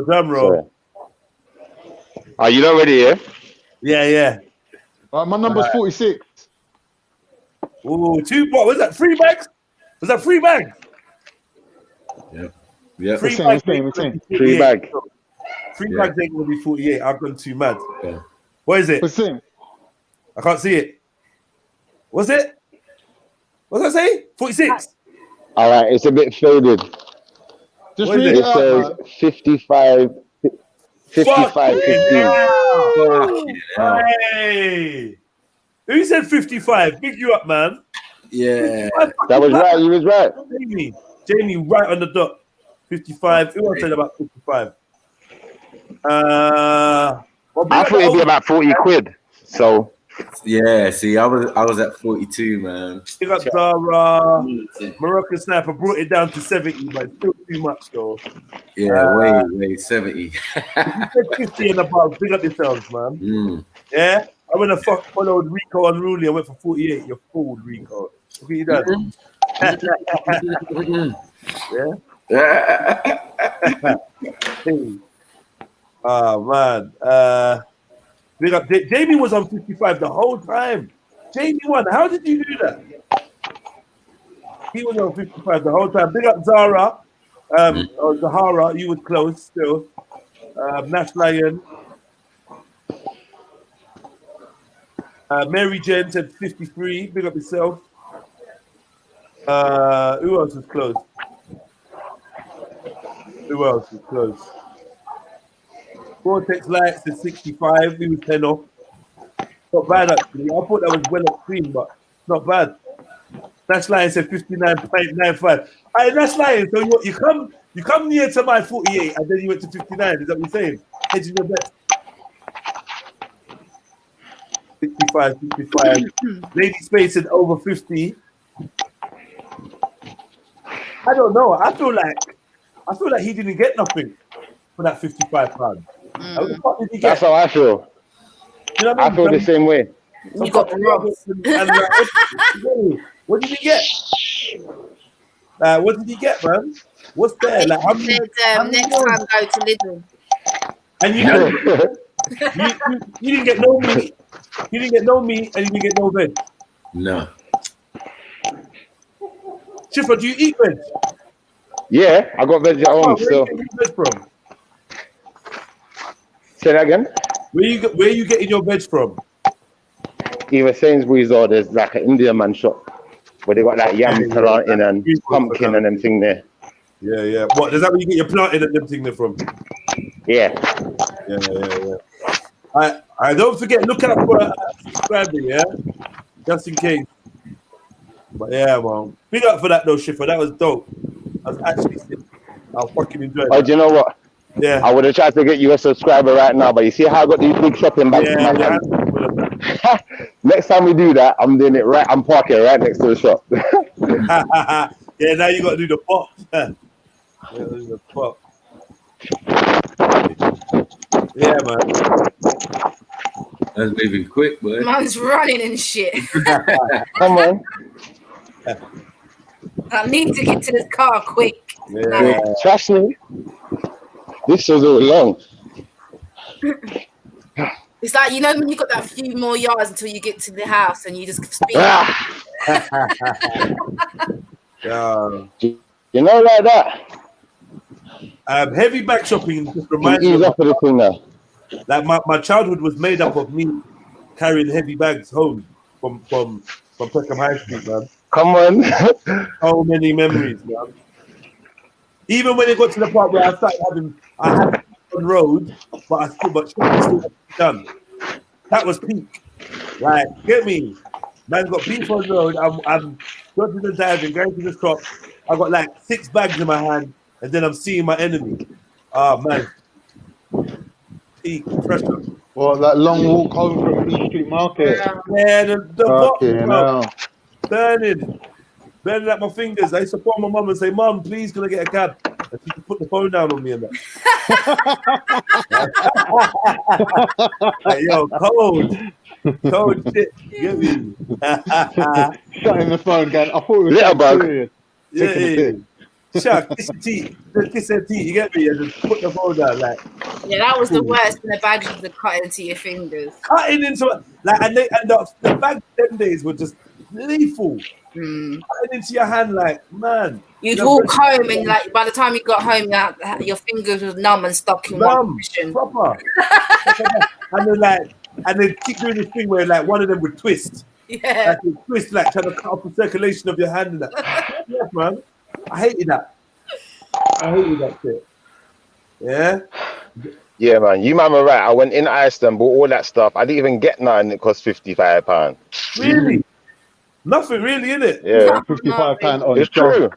drum roll.
Are you not ready, yeah?
Yeah.
My number's 46.
Oh, what was that? 3 bags? Was that 3 bags?
Yeah.
3 bags.
3 bags.
3 bags ain't gonna be 48. I've gone too mad.
Yeah.
What is it?
Percent.
I can't see it. What's it? What's that say? 46.
All right, it's a bit faded.
Just read it
It says 55, 15.
Hey. Who said 55? Big you up, man.
Yeah.
That was right. You was right.
Jamie, right on the dot. 55. Who else said about 55?
I thought it'd be about 40 quid. So
yeah, see, I was at 42, man.
Big up Zara. Moroccan Sniper brought it down to 70, but it's still too much though.
Yeah, wait, 70.
50 and above. Big up yourselves, man. Yeah, I went to followed Rico Unruly. I went for 48. You're fooled, Rico. Look at you done. Yeah. Oh man. Big up. Jamie was on 55 the whole time. Jamie won. How did you do that? He was on 55 the whole time. Big up Zara. Or Zahara, you was close still. Nash Lion. Mary Jen said 53. Big up yourself. Who else was close? Vortex Light said 65. He was 10 off. Not bad actually. I thought that was well extreme, but not bad. Nash Lion said 59.95. Hey, Nash Lion, so you come near to my 48 and then you went to 59. Is that what you're saying? Hedging your bet. 65. Lady Space said over 50. I don't know. I feel like he didn't get nothing for that £55. What the fuck did he get?
that's how I feel.
You know what I mean?
I feel the same way.
You got the rocks.
What did he get? What did he get, man? What's there? Like, how many,
next time go to Lidl.
and you didn't get no meat. You didn't get no meat, and you didn't get no veg.
No.
Chipper, do you eat veg?
Yeah, I got veg at home. So
Where you getting your veg from?
say that again.
Where you getting your veg from?
Either Sainsbury's or there's like an Indian man shop where they got like yam plantain and pumpkin and them thing there.
Yeah. What, is that where you get your plantain and them thing there from?
Yeah.
I don't forget, look out for subscribing, yeah? Just in case. But yeah, man. Big up for that though, Schiffer. That was dope. I was actually sick. I fucking enjoyed
Oh,
it.
do you know what?
Yeah.
I would have tried to get you a subscriber right now, but you see how I got these big shopping bags in my hand? Next time we do that, I'm doing it right. I'm parking right next to the shop.
Yeah, now you got to do the pop. Yeah, man.
That's moving quick, boy.
Man's running and shit.
Come on.
I need to get to this car quick.
Yeah.
Trust me. This was all long.
It's like, you know, when you got that few more yards until you get to the house and you just speed.
Yeah.
You know, like that.
Heavy bag shopping just reminds
Ease
me
up of the thing now.
like my childhood was made up of me carrying heavy bags home from Peckham High Street, man.
Come on.
So many memories, man. Even when it got to the part where I had on road, but still done. That was peak. Like, get me. Man got beef on road. I'm going to the diving, going to the shop. I got like 6 bags in my hand, and then I'm seeing my enemy. Oh man. Peak pressure.
Well, that long walk home from East Street Market.
Yeah, the
Okay,
bottom, burning at my fingers. I used to phone my mum and say, "Mum, please, can I get a cab?" And she could put the phone down on me and that. Like, yo, cold shit. Get me.
Shutting the phone down. I thought it was
Little bug.
serious.
Yeah. Shuck, kiss your teeth. Just kiss her teeth. You get me? And just put the phone down, like.
Yeah, that was the worst when the bags were cutting into your fingers.
Cutting into it, like, and the bags 10 days were just lethal. Cutting into your hand, like, man.
You'd walk home and like by the time you got home, your fingers was numb and stuck in one position.
Proper. and then keep doing this thing where like one of them would twist.
Yeah.
Like it twist, like trying to cut off the circulation of your hand and that. Yes, man. I hated that. I hated that shit. Yeah.
Yeah, man. You man were right. I went in Iceland, bought all that stuff. I didn't even get nothing. It cost £55.
Really? Nothing really, innit?
Yeah,
£55 on
it's
jog.
true.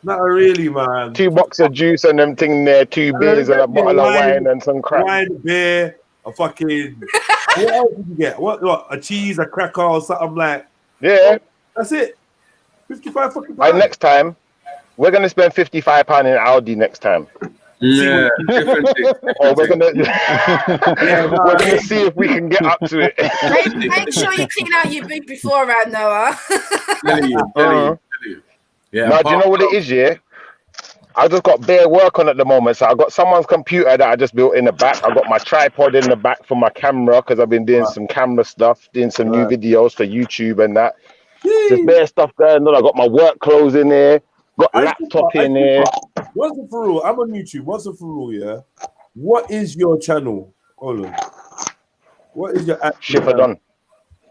Not really, man.
2 boxes of juice and them thing there, 2 beers and a bottle of wine and some crap.
Wine, beer, a fucking. What else did you get? What? A cheese, a cracker, or something like.
Yeah.
That's it. 55 fucking
And
pounds.
next time, we're gonna spend £55 in Audi next time.
Yeah, different things.
Or we're gonna see if we can get up to it.
Make sure you clean out your big beforehand, Noah.
Telling you. Yeah.
Now, do you know what it is, yeah? I just got bare work on at the moment. So I got someone's computer that I just built in the back. I got my tripod in the back for my camera because I've been doing some camera stuff, doing some new videos for YouTube and that. Just bare stuff going on. I got my work clothes in there. Got laptop in there.
What's the for real? I'm on YouTube. What's the for real, yeah? What is your channel? Hold on. What is your actual
Shifferdon.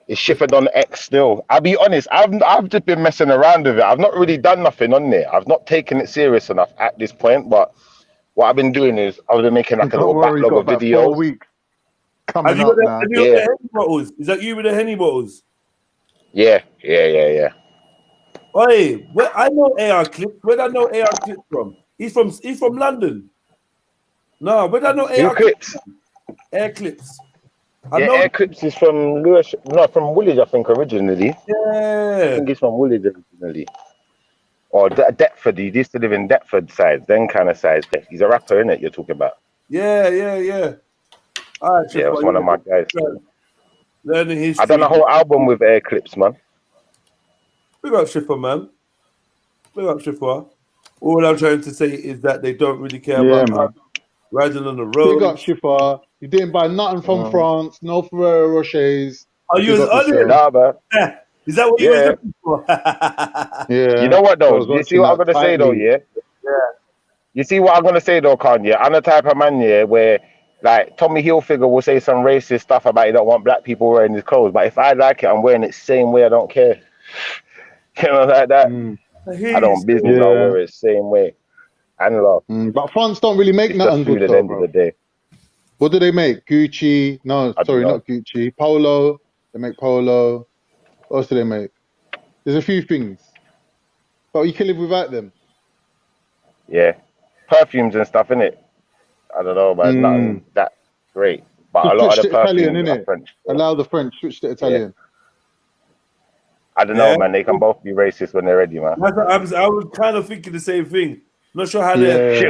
It's Shifferdon X still. I'll be honest, I've just been messing around with it. I've not really done nothing on there. I've not taken it serious enough at this point, but what I've been doing is I've been making like a little backlog of videos.
4 weeks coming up now.
Have you got the Henny bottles? Is that you with the Henny bottles?
Yeah.
Oi, I know AR Clips. Where do I know AR Clips from? He's from London. No, where do I know AR Clips? Air Clips.
Air Clips is from from Woolwich, I think, originally.
Yeah.
I think he's from Woolwich originally. Or Deptford. He used to live in Deptford sides, then kind of sides. He's a rapper, innit, you're talking about?
Yeah. All right,
yeah, it was one of my guys.
Learning history.
I done a whole album with Air Clips, man.
Big up Schiffer, man. Big up Schiffer. All I'm trying to say is that they don't really care about riding on the road.
Big up Schiffer. You didn't buy nothing from France. No Ferrero Rochers.
Oh, you was on it?
Yeah.
Is that what you were looking for?
Yeah.
You know what, though? You see what I'm going to say, though, yeah?
Yeah.
You see what I'm going to say, though, Kanye? I'm the type of man, yeah, where, like, Tommy Hilfiger will say some racist stuff about he don't want black people wearing his clothes, but if I like it, I'm wearing it same way. I don't care. You know, like that. I don't business. I'll wear it same way. And love.
But France don't really make nothing good,
at the end of the day.
What do they make? Gucci? No, sorry, not Gucci. Polo. They make Polo. What else do they make? There's a few things. But you can live without them.
Yeah. Perfumes and stuff, innit? I don't know, but nothing that great. But a lot of the perfumes are French.
Allow the French, switch to Italian.
I don't know, man. They can both be racist when they're ready, man.
I was kind of thinking the same thing. Not sure how they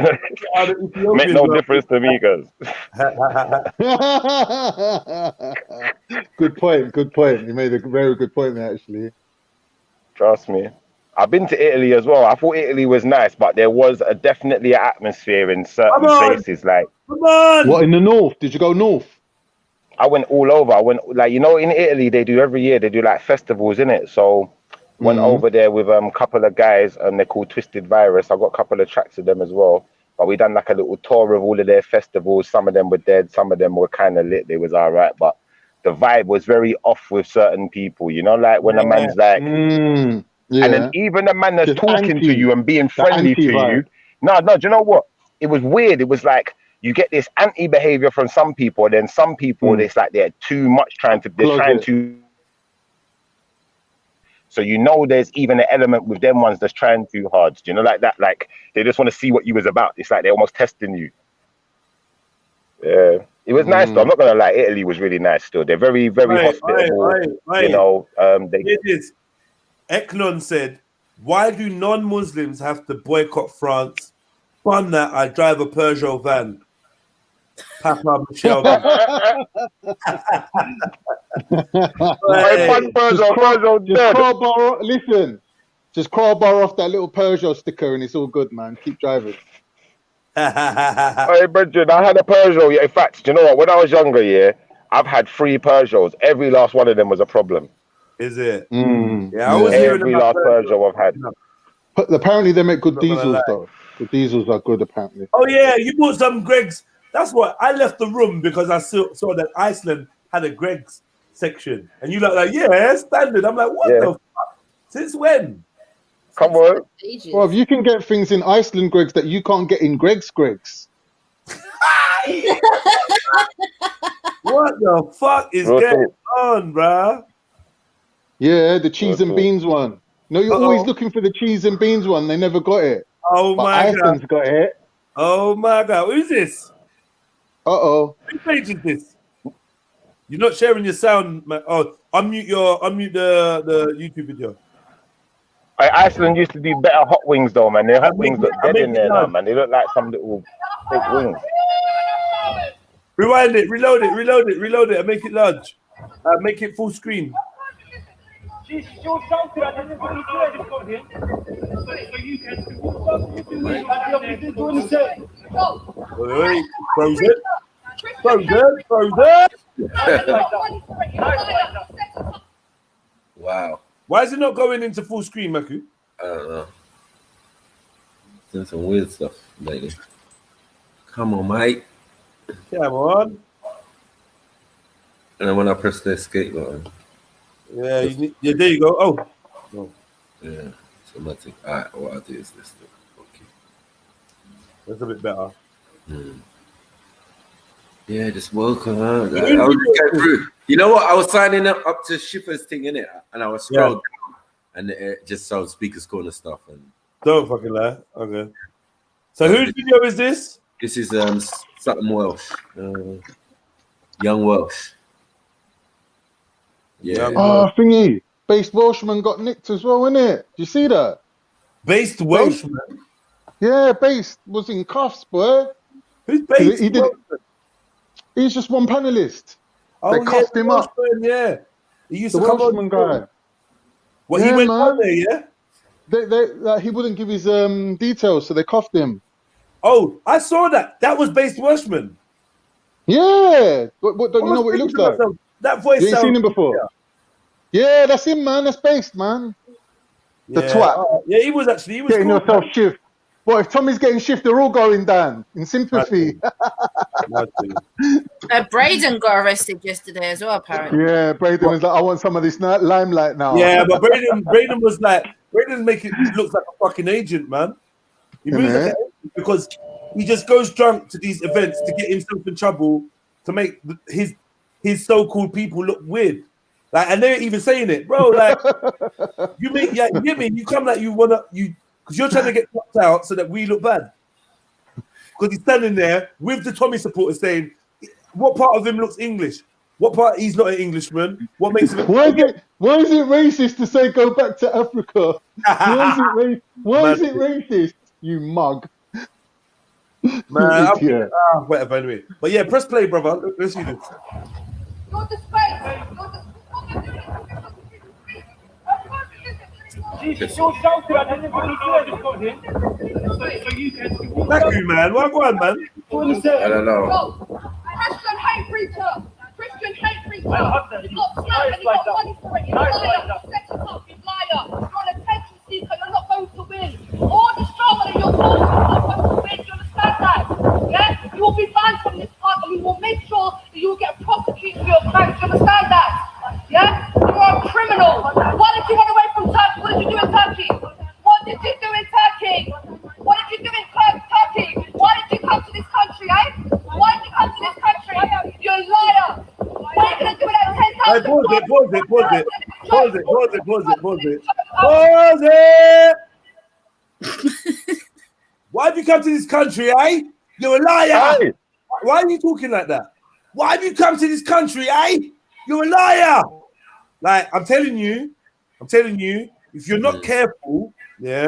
make no difference to me, guys.
Good point. You made a very good point there, actually.
Trust me. I've been to Italy as well. I thought Italy was nice, but there was definitely an atmosphere in certain places. Like,
what, in the north? Did you go north?
I went all over. I went, like, you know, in Italy, they do every year, they do like festivals, innit? So went over there with a couple of guys, and they're called Twisted Virus. I got a couple of tracks of them as well. But we done like a little tour of all of their festivals. Some of them were dead, some of them were kind of lit. They was all right, but the vibe was very off with certain people, you know, like when a man's like, and then even the man that's talking to you and being friendly to you. No, do you know what? It was weird. It was like, you get this anti-behavior from some people, and then some people, it's like they're too much they're trying to. So you know there's even an element with them ones that's trying too hard. Do you know, like that? Like, they just want to see what you was about. It's like they're almost testing you. Yeah. It was nice, though. I'm not going to lie. Italy was really nice still. They're very, very hospitable. You know,
it is. Eknon said, why do non-Muslims have to boycott France? Fun that I drive a Peugeot van. Papa Michelle.
Listen, just crowbar off that little Peugeot sticker and it's all good, man. Keep driving.
Hey, Bridget, I had a Peugeot. Yeah, in fact, do you know what? When I was younger, I've had 3 Peugeots. Every last one of them was a problem.
Is it?
Yeah,
I was hearing
every last Peugeot I've had.
But apparently they make good diesels, though. The diesels are good, apparently.
Oh, yeah, you bought some Greg's. That's what I left the room because I saw that Iceland had a Greg's section. And you like, yeah, standard. I'm like, what the fuck? Since when?
Come on.
Well, you can get things in Iceland Greg's that you can't get in Greg's.
What the fuck is going on, bruh?
Yeah, the cheese and beans one. No, you're always looking for the cheese and beans one. They never got it.
Oh
But
my
Iceland's got it.
Oh my God. Who's this?
Uh-oh.
Whose page is this? You're not sharing your sound, man. Oh, unmute the YouTube video.
Iceland used to do better hot wings though, man. Their hot wings look dead in there now, man. They look like some little fake wings.
Rewind it, reload it, and make it large. Make it full screen. Wait, frozen.
Wow.
Why is it not going into full screen, Maku?
I don't know. Doing some weird stuff lately. Come on, mate.
Come on.
And then when I press the escape button.
Yeah, there you go. Oh. No.
Yeah, automatic. All right, what I'll do is this thing. Okay.
That's a bit better.
Yeah, just welcome. I was going through. You know what? I was signing up to Schiffer's thing, innit? And I was scrolling down, and it just showed Speaker's Corner stuff. And
don't fucking lie. Okay. So whose video is this?
This is something Welsh. Young Welsh. Yeah.
Oh, thingy. Based Welshman got nicked as well, innit? Do you see that?
Based Welshman?
Yeah, Based was in cuffs, boy.
Who's Based?
He's just one panelist.
Oh,
they cuffed him up.
Yeah. He used
the
to come
Welshman guy.
Well, yeah, he went on there, yeah?
He wouldn't give his details, so they cuffed him.
Oh, I saw that. That was Based Welshman.
Yeah. Don't you know what he looks like?
That voice.
You ain't seen him before. Yeah, that's him, man. That's Based, man. The twat.
Yeah, he was getting
cool, yourself shift. Well, if Tommy's getting shift, they're all going down in sympathy.
Braden got arrested yesterday as well, apparently.
Yeah, Braden was like, I want some of this limelight now.
Yeah, but Braden was like, Braden make it look like a fucking agent, man. He moves like an agent because he just goes drunk to these events to get himself in trouble to make his so-called people look weird. Like, and they're even saying it, bro. Like, you get me? You come like you wanna because you're trying to get knocked out so that we look bad. Because he's standing there with the Tommy supporters saying, what part of him looks English? What part he's not an Englishman? What makes him?
Why is it racist to say go back to Africa? Why is it racist? You mug.
Man, whatever. Anyway, but yeah, press play, brother. Let's see this. Thank you, man. What going, man?
I don't know.
Christian hate preacher. Christian hate preacher. You've got smack and you've got money for it. You're a liar. You're setting up. You're liar. You're an attention seeker. You're not going to win. All the struggle that you're causing, you're not going to win. Do you understand that? Yeah? You will be banned from this part and we will make sure that you will get prosecuted for your crimes. Do you understand that? Yeah? You are a criminal. Why did you run away from Turkey? What did you do in Turkey? What did you do in Turkey? What did you do in Turkey? Why did you come to this country, eh? Why did you come to this country? You're a liar. What are you going to do with that 10,000?
Pause it. Why have you come to this country, eh? You're a liar.
Hey.
Why are you talking like that? Why have you come to this country, eh? You're a liar. Like, I'm telling you, if you're not careful, yeah,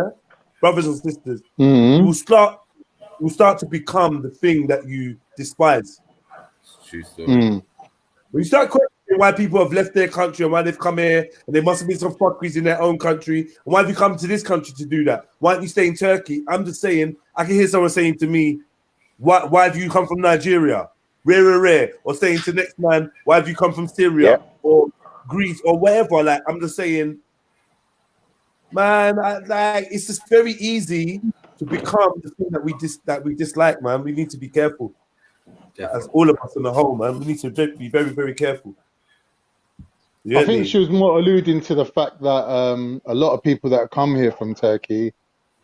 brothers and sisters, you will start to become the thing that you despise. When you start questioning why people have left their country and why they've come here, and there must have been some fuckeries in their own country, and why have you come to this country to do that? Why don't you stay in Turkey? I'm just saying, I can hear someone saying to me, why have you come from Nigeria? Rare, or saying to the next man, why have you come from Syria or Greece or wherever? Like, I'm just saying, man, it's just very easy to become the thing that we dislike, man. We need to be careful. As all of us in the whole, man, we need to be very, very careful.
I think she was more alluding to the fact that a lot of people that come here from Turkey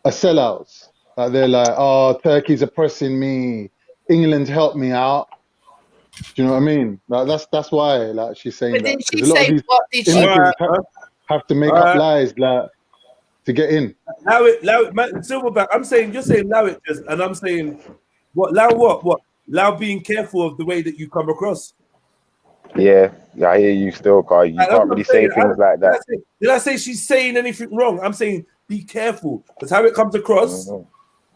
are sellouts. Like they're like, oh, Turkey's oppressing me. England helped me out. Do you know what I mean? Like that's why. Like she's saying
but
that.
Didn't she say what did she?
have to make up lies like to get in.
Allow it, man, Silverback. I'm saying you're saying allow it, just, and I'm saying what? Allow being careful of the way that you come across.
Yeah, I hear you still, Carl. You can't really say things like that.
Did I say she's saying anything wrong? I'm saying be careful, because how it comes across.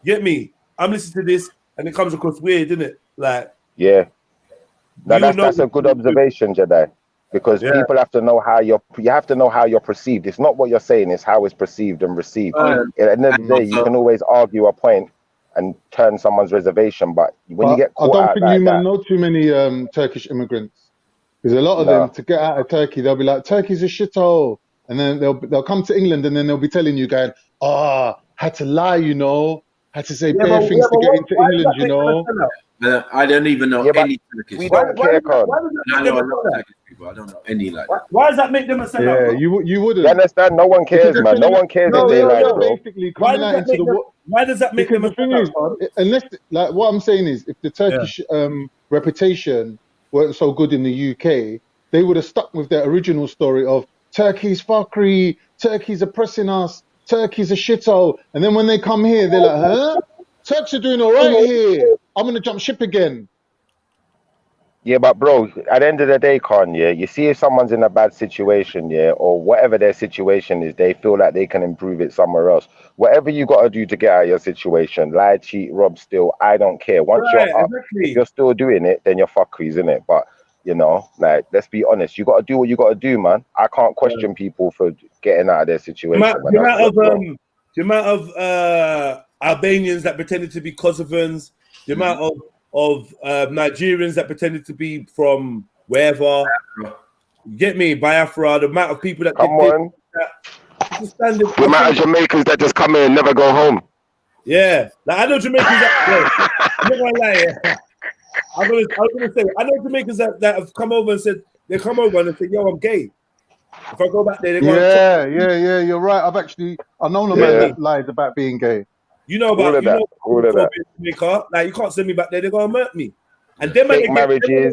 Get me? I'm listening to this, and it comes across weird, isn't it? Like,
yeah. Now that's a good observation, Jedi. Because people have to know how you have to know how you're perceived. It's not what you're saying; it's how it's perceived and received. At the end of the day, you can always argue a point and turn someone's reservation, but when you get caught
I don't think you know too many Turkish immigrants. Because a lot of them, to get out of Turkey, they'll be like, Turkey's a shithole. And then they'll come to England and then they'll be telling you, going, had to lie, you know, had to say bare things to get into England, you know.
I don't even know any Turkish.
We don't care, Carl.
I know a lot of Turkish people. I don't know any like that.
Why does that make them a sellout?
Yeah, you wouldn't.
You understand? No one cares, man. No one cares if they lie, bro.
Basically coming out into the
why does that make them a
sellout? Unless, like, what I'm saying is, if the Turkish reputation weren't so good in the UK, they would have stuck with their original story of Turkey's fuckery, Turkey's oppressing us, Turkey's a shithole. And then when they come here, they're like, huh? Turks are doing all right here. I'm going to jump ship again.
Yeah, but bro, at the end of the day, Khan, you see if someone's in a bad situation, or whatever their situation is, they feel like they can improve it somewhere else. Whatever you got to do to get out of your situation, lie, cheat, rob, steal, I don't care. Once you're up, if you're still doing it, then you're fuckeries, innit? But, you know, like, let's be honest. You got to do what you got to do, man. I can't question people for getting out of their situation.
The amount of Albanians that pretended to be Kosovans, the amount of Nigerians that pretended to be from wherever, get me, Biafra, the amount of people that
come on, the amount of Jamaicans that just come in and never go home.
Yeah, like, I know Jamaicans that, I'm not gonna lie, I was gonna say, I know Jamaicans that have come over and said, they come over and they say, yo, I'm gay. If I go back there, they're going
yeah, you're right. I know a man that lies about being gay.
You know about
all of that.
Jamaica, like, you can't send me back there, they're gonna murk me. And then
fake marriages.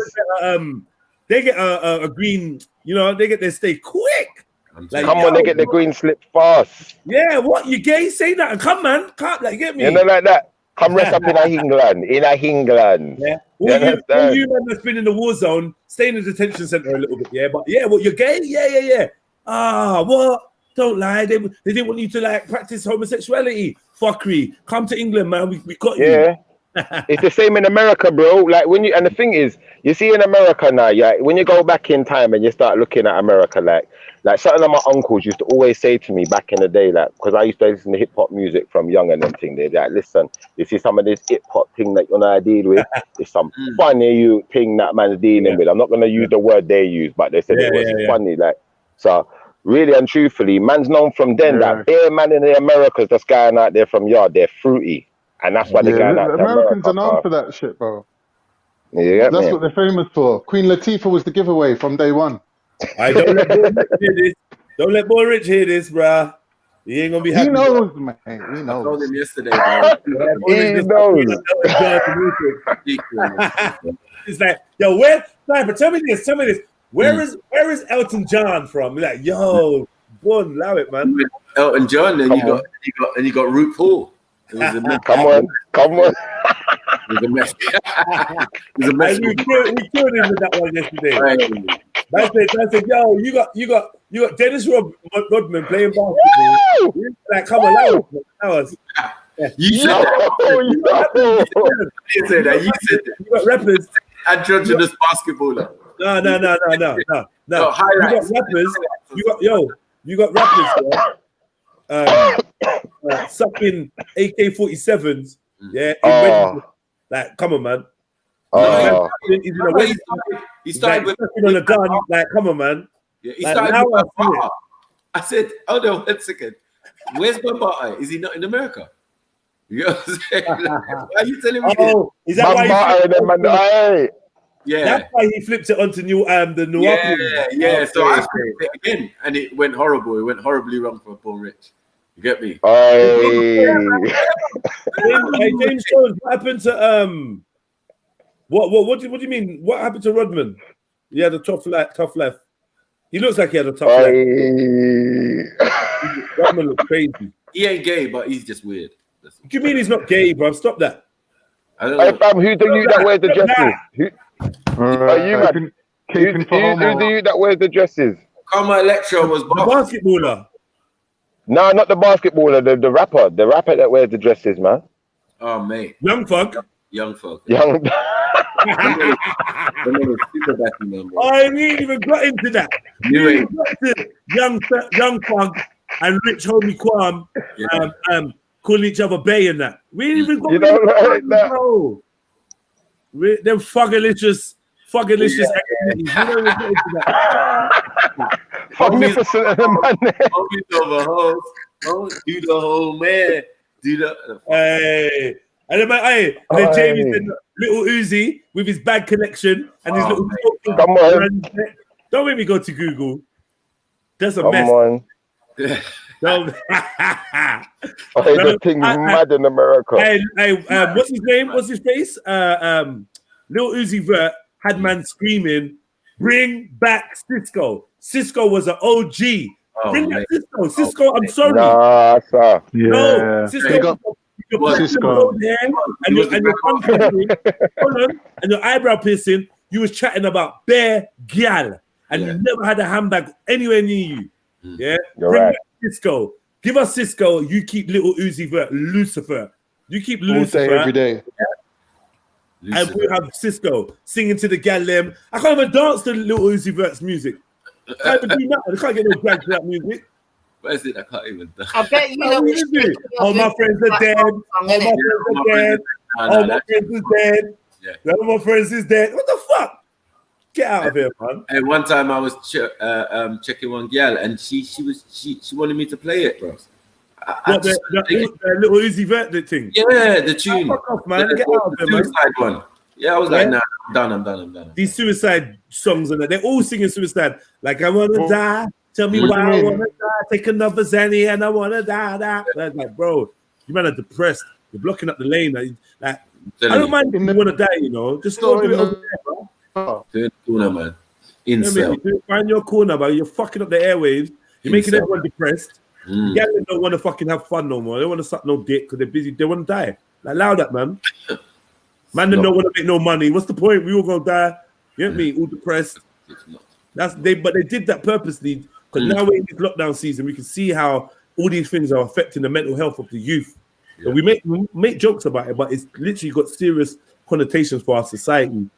They get a green, you know, they get their stay quick.
Like, come on, they get the green slip fast.
Yeah, what, you gay? Say that and come, man. Can't, like, get me.
You know, like that. Come rest up in a England.
Yeah. All you men that's been in the war zone, stay in the detention center a little bit, yeah. But yeah, what, you're gay? Yeah. What? Don't lie. They didn't want you to, like, practice homosexuality. Fuckery. Come to England, man. We got you.
Yeah. It's the same in America, bro. Like, when you, and the thing is, you see in America now, when you go back in time and you start looking at America, like certain of my uncles used to always say to me back in the day, like, because I used to listen to hip hop music from young and them thing, they're like, listen, you see some of this hip hop thing that you're not deal with, it's some funny thing that man's dealing with. I'm not gonna use the word they use, but they said it was funny, like, so. Really and truthfully, man's known from then that bare man in the Americas that's going out there from yard, they're fruity. And that's why they're going out there.
Americans are known for that shit, bro.
Yeah,
that's what they're famous for. Queen Latifah was the giveaway from day one.
I don't let Boy Rich hear this. Don't let Boy Rich hear this, bruh. He ain't gonna be happy.
He knows, man. He knows.
I told him yesterday, bro.
He knows.
It's like, yo, where? Sniper, tell me this. Where is Elton John from? Like, yo, go on, allow it, man.
Elton John, and you got Root Paul.
Come on.
It was a mess.
We killed him with that one yesterday. I said, yo, you got Dennis Rodman playing basketball. Like, come on, allow us.
You said that. You said that.
You got rappers.
Androgynous basketballer.
No.
No, highlights.
You got rappers, sucking AK-47s, like, come on, man.
He started with
on a gun, like, come on, man.
Yeah, he started with Bambaataa. I said, hold on 1 second. Where's Bambaataa? Is he not in America? You know what I'm saying? Why are you telling me?
Oh, is that why?
Yeah,
that's why he flipped it onto the new album.
Yeah. So I flipped it again, and it went horrible. It went horribly wrong for Paul Rich. You get me?
James Jones, what happened to what do you mean? What happened to Rodman? He had a tough life. He looks like he had a tough life. That man looks crazy.
He ain't gay, but he's just weird.
What do you mean he's not gay, bro? Stop that.
I don't
Hey,
know.
fam, who do you that wears the dresses? Who are you, man? Who do you that wears the dresses?
Karma Electra was
The basketballer.
No, not the basketballer, the rapper. The rapper that wears the dresses, man.
Oh, mate.
Young Thug.
Young Thug.
Young.
I ain't even got into that.
You ain't.
Young Thug and Rich Homie Kwam calling each other Bay and that. We ain't even got
You don't like that.
bro. Them fuggalicious activities. We don't even get into that.
Magnificent of the man.
Do the whole man. Do the.
Hey. And then Jamie said, little Uzi with his bag collection and his little.
Come on.
Don't make me go to Google. That's a
Come
mess.
on.
Don't.
The thing's mad in America.
What's his name? What's his face? Lil Uzi Vert had man screaming, "Bring back Cisco." Cisco was an OG. Bring back Cisco. Cisco, I'm sorry.
Nah, sir.
Yeah.
No, Cisco.
Cisco.
And your eyebrow piercing, you was chatting about bare gal, and you never had a handbag anywhere near you. Yeah,
You're
bring
right.
back Cisco. Give us Cisco. You keep little Uzi Vert, Lucifer. You keep
All
Lucifer.
day, every day.
And we have Cisco singing to the gal them. I can't even dance to little Uzi Vert's music. I can't even do nothing. I can't get no drag to that music.
What is it? I can't even.
I bet you know.
All my friends are dead. All my friends are dead. All my friends is dead.
Yeah.
All my friends is dead. What the fuck? Get out of here, man.
And one time I was checking one girl, and she wanted me to play it, bro.
The little Uzi Vert thing.
Yeah, the tune.
Fuck off, man. Get out of here, man.
Suicide one. Yeah, I was like, nah, I'm done.
These suicide songs and that, they're all singing suicide. Like, I wanna die. Tell me why I wanna die. Take another Zanny and I wanna die. That's like, bro, you man are depressed. You're blocking up the lane. Like, I don't mind if you wanna die, you know. Just go do it over there, bro.
Do it corner, man. Incel.
Find your corner, but you're fucking up the airwaves. You're making everyone depressed. Yeah, they don't want to fucking have fun no more. They don't want to suck no dick because they're busy. They want to die. Like, allow that, man. Man, they don't want to make no money. What's the point? We all gonna die. You get me? All depressed. But they did that purposely because now we're in this lockdown season. We can see how all these things are affecting the mental health of the youth. Yeah. And we make jokes about it, but it's literally got serious connotations for our society.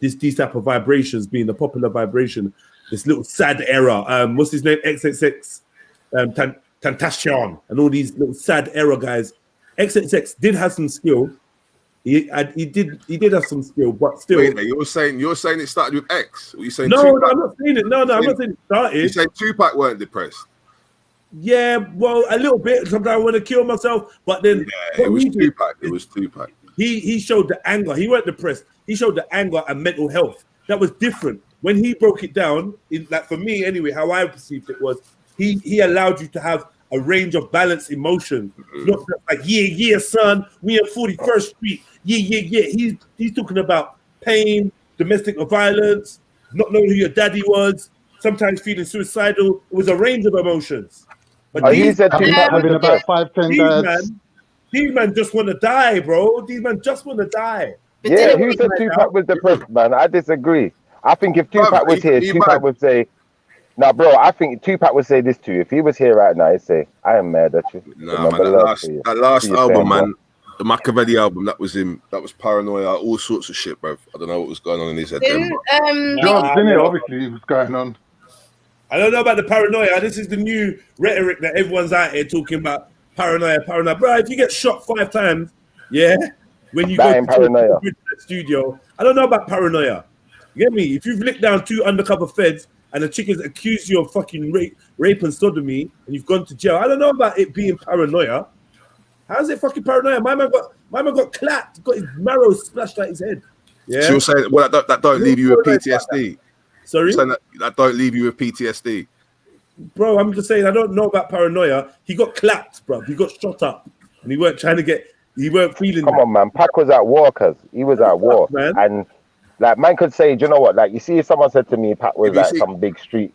These type of vibrations being the popular vibration. This little sad era. What's his name? XXX. Tentacion and all these little sad era guys. XXX did have some skill. He did have some skill, but still.
Wait, you're saying it started with X? Or you saying
no,
Tupac?
I'm not saying it. No, I'm not saying it started.
You saying Tupac weren't depressed?
Yeah, well, a little bit. Sometimes I want to kill myself, but then
it was Tupac. It was Tupac.
He showed the anger. He weren't depressed. He showed the anger and mental health. That was different. When he broke it down, like for me anyway, how I perceived it was he allowed you to have a range of balanced emotions. Not just like, yeah, son, we in 41st Street. Yeah. He's talking about pain, domestic violence, not knowing who your daddy was, sometimes feeling suicidal. It was a range of emotions. But
he said having about 5-10 dads.
These men just want to die, bro. These men just want to die.
Yeah, who said Tupac was depressed, man? I disagree. I think if Tupac was here, Tupac would say, "Nah, bro, I think Tupac would say this to you. If he was here right now, he'd say, I am mad at you."
Nah, man, that last album, man, the Machiavelli album, that was him. That was Paranoia, all sorts of shit, bro. I don't know what was going on in his head then.
Obviously, it was going on.
I don't know about the paranoia. This is the new rhetoric that everyone's out here talking about. Paranoia. Bro, if you get shot 5 times, yeah, when you go to the studio, I don't know about paranoia. You get me? If you've licked down 2 undercover feds and the chickens accuse you of fucking rape and sodomy and you've gone to jail, I don't know about it being paranoia. How's it fucking paranoia? My man got clapped, got his marrow splashed out his head. Yeah.
So you're saying, well, that don't leave you with PTSD?
Sorry?
You're saying that don't leave you with PTSD?
Bro, I'm just saying, I don't know about paranoia. He got clapped, bro. He got shot up. And he weren't feeling
Come on, man. Pac was at war, cuz. He was at war.
Man.
And Like, man could say, do you know what? Like, you see, if someone said to me, Pat was like some big street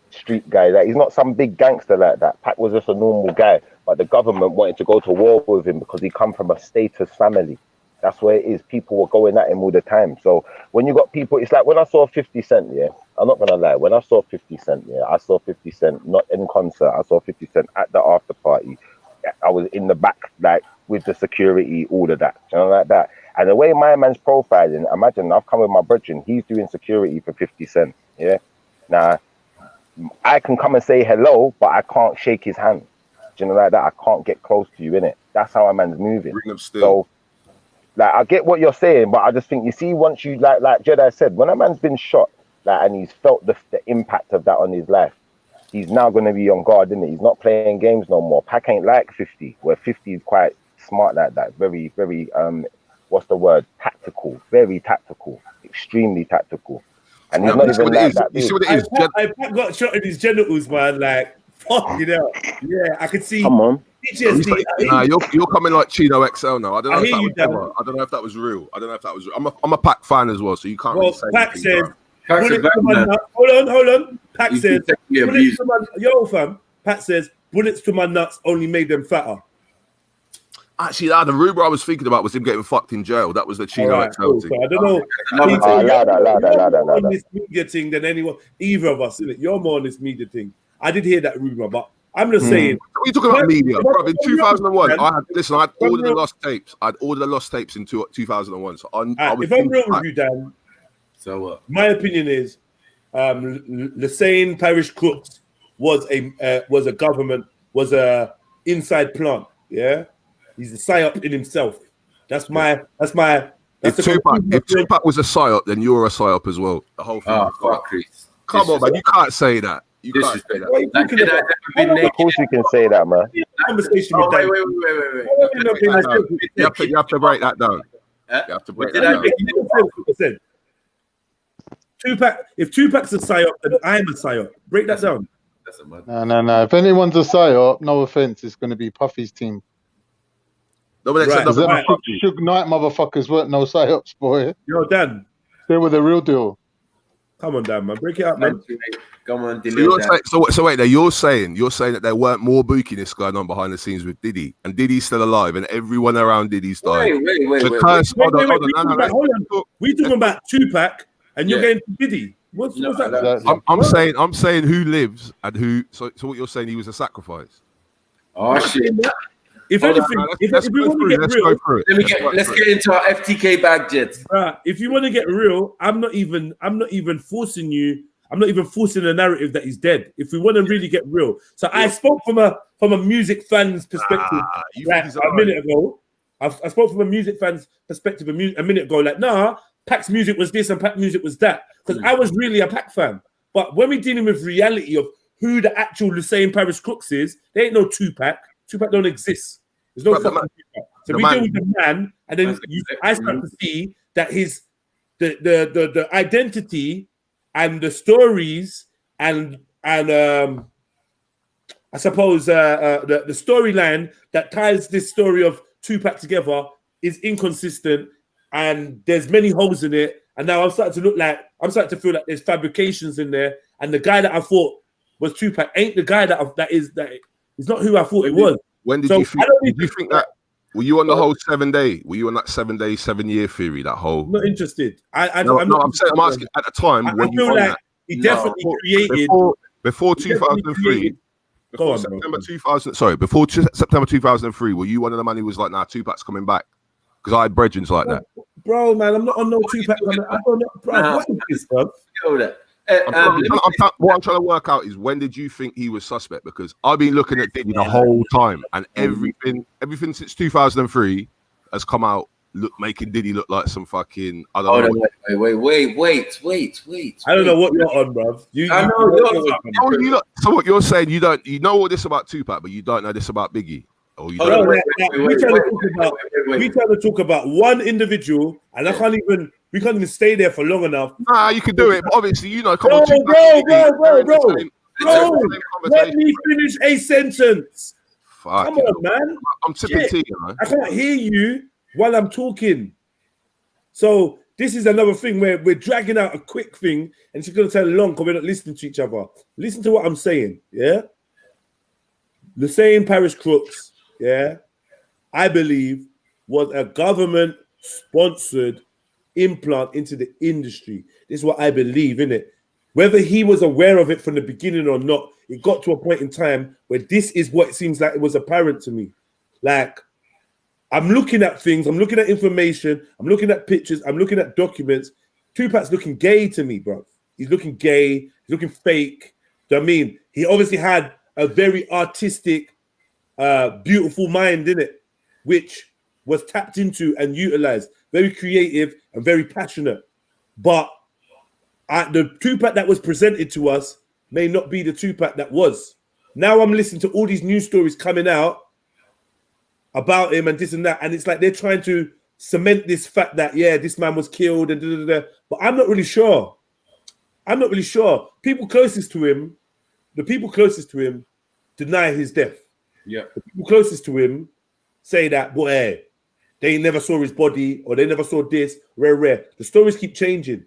guy. Like, he's not some big gangster like that. Pat was just a normal guy. But the government wanted to go to war with him because he come from a status family. That's where it is. People were going at him all the time. So when you got people, it's like when I saw 50 Cent, yeah, I'm not going to lie. When I saw 50 Cent, yeah, I saw 50 Cent, not in concert. I saw 50 Cent at the after party. I was in the back, like, with the security, all of that, you know, like that. And the way my man's profiling, imagine I've come with my brethren, he's doing security for 50 Cent, yeah? Now, I can come and say hello, but I can't shake his hand. Do you know, like that? I can't get close to you, innit? That's how a man's moving.
Bring them still.
So, like, I get what you're saying, but I just think, you see, once you, like Jedi said, when a man's been shot, like, and he's felt the impact of that on his life, he's now going to be on guard, isn't it? He's not playing games no more. Pac ain't like 50, where 50 is quite smart like that. Very, very, what's the word? Tactical. Very tactical. Extremely tactical. And he's not even like that.
You see what it is?
I got shot in his genitals, man. Like, fuck, you know. Yeah, I could see.
Come on.
PTSD.
Nah, you're coming like Chino XL now. I don't know if that was real. I don't know if that was real. I'm a Pac fan as well, so you can't really say
Pac says,
Pac's
hold on. Pac says, fam. Pat says, bullets to my nuts only made them fatter.
Actually, the rumor I was thinking about was him getting fucked in jail. That was the Chino XL thing.
So I don't know. You're more on this media thing than anyone, either of us, isn't it? You're more on this media thing. I did hear that rumor, but I'm just saying.
What are you talking about media? Bro, in 2001, I had ordered the lost tapes. I'd ordered the lost tapes in 2001. So
if I'm real with you, Dan,
so what?
My opinion is, Lassane Parish Crooks was a government, was a inside plant. Yeah, he's a psyop in himself. If
Tupac was a psyop, then you're a psyop as well. The whole thing.
Oh, fuck, Chris.
Come on, man. You can't say that. You can't say that.
Of course you can say that, man.
Wait. You have to break that down. You have to break that down.
If Tupac's a psyop, then I'm a psyop. Break that down.
No. If anyone's a psyop, no offense, it's going to be Puffy's team.
Suge
Knight motherfuckers weren't no psyops, boy.
Yo, Dan.
They were the real deal.
Come on, Dan, man. Break it up, man.
Come on,
so wait, you're saying that there weren't more bookiness going on behind the scenes with Diddy, and Diddy's still alive, and everyone around Diddy's died.
Wait. Hold on. We talking about Tupac, and you're getting Diddy. What's that?
I'm saying who lives and who. So what you're saying, he was a sacrifice.
Oh shit.
If we want to get real,
let's get into our FTK bag jets.
If you want to get real, I'm not even forcing you. I'm not even forcing the narrative that he's dead. If we want to really get real, so I spoke from a music fan's perspective a minute ago. I spoke from a music fan's perspective a minute ago. Like, nah, Pac's music was this and Pac's music was that, because I was really a Pac fan. But when we're dealing with reality of who the actual Lassane Parish Crooks is, there ain't no Tupac. Tupac don't exist. There's no fucking Tupac. So we deal with the man, and then I start to see that his the identity and the stories and I suppose the storyline that ties this story of Tupac together is inconsistent, and there's many holes in it. And now I'm starting to feel like there's fabrications in there, and the guy that I thought was Tupac ain't the guy that is not who I thought it was.
When did you think that? Were you on the whole 7 day? Were you on that 7 day, 7 year theory? That whole.
I'm not interested. I'm
asking at the time.
I feel like he definitely created
before 2003. Before September 2000. Sorry, before September 2003. Were you one of the man who was like, "Nah, Tupac's coming back"? Because I had brethrens like that.
Bro, man, I'm not on no Tupac. What is this, bro?
What I'm trying to work out is, when did you think he was suspect? Because I've been looking at Diddy the whole time, and everything since 2003 has come out making Diddy look like some fucking. I don't know.
Wait.
I don't know what you're on, bro.
So what you're saying, you know all this about Tupac, but you don't know this about Biggie.
We trying to talk about one individual, and we can't even stay there for long enough.
Nah, you can do it, but obviously, you know,
bro. Let me finish a sentence. Come on, man.
I'm tipping tea, you know.
I can't hear you while I'm talking. So this is another thing where we're dragging out a quick thing and she's going to tell long because we're not listening to each other. Listen to what I'm saying, yeah? The same Parish Crooks, yeah, I believe was a government-sponsored implant into the industry. This is what I believe, innit? Whether he was aware of it from the beginning or not, it got to a point in time where this is what it seems like it was apparent to me. Like, I'm looking at things, I'm looking at information, I'm looking at pictures, I'm looking at documents. Tupac's looking gay to me, bro. He's looking gay, he's looking fake. Do you know what I mean? He obviously had a very artistic, beautiful mind in it, which was tapped into and utilized. Very creative and very passionate. But the Tupac that was presented to us may not be the Tupac that was. Now I'm listening to all these news stories coming out about him and this and that, and it's like they're trying to cement this fact that, yeah, this man was killed and da-da-da-da. But I'm not really sure. I'm not really sure. People closest to him, the people closest to him deny his death.
Yeah.
The people closest to him say that, boy, they never saw his body or they never saw this, rare. The stories keep changing.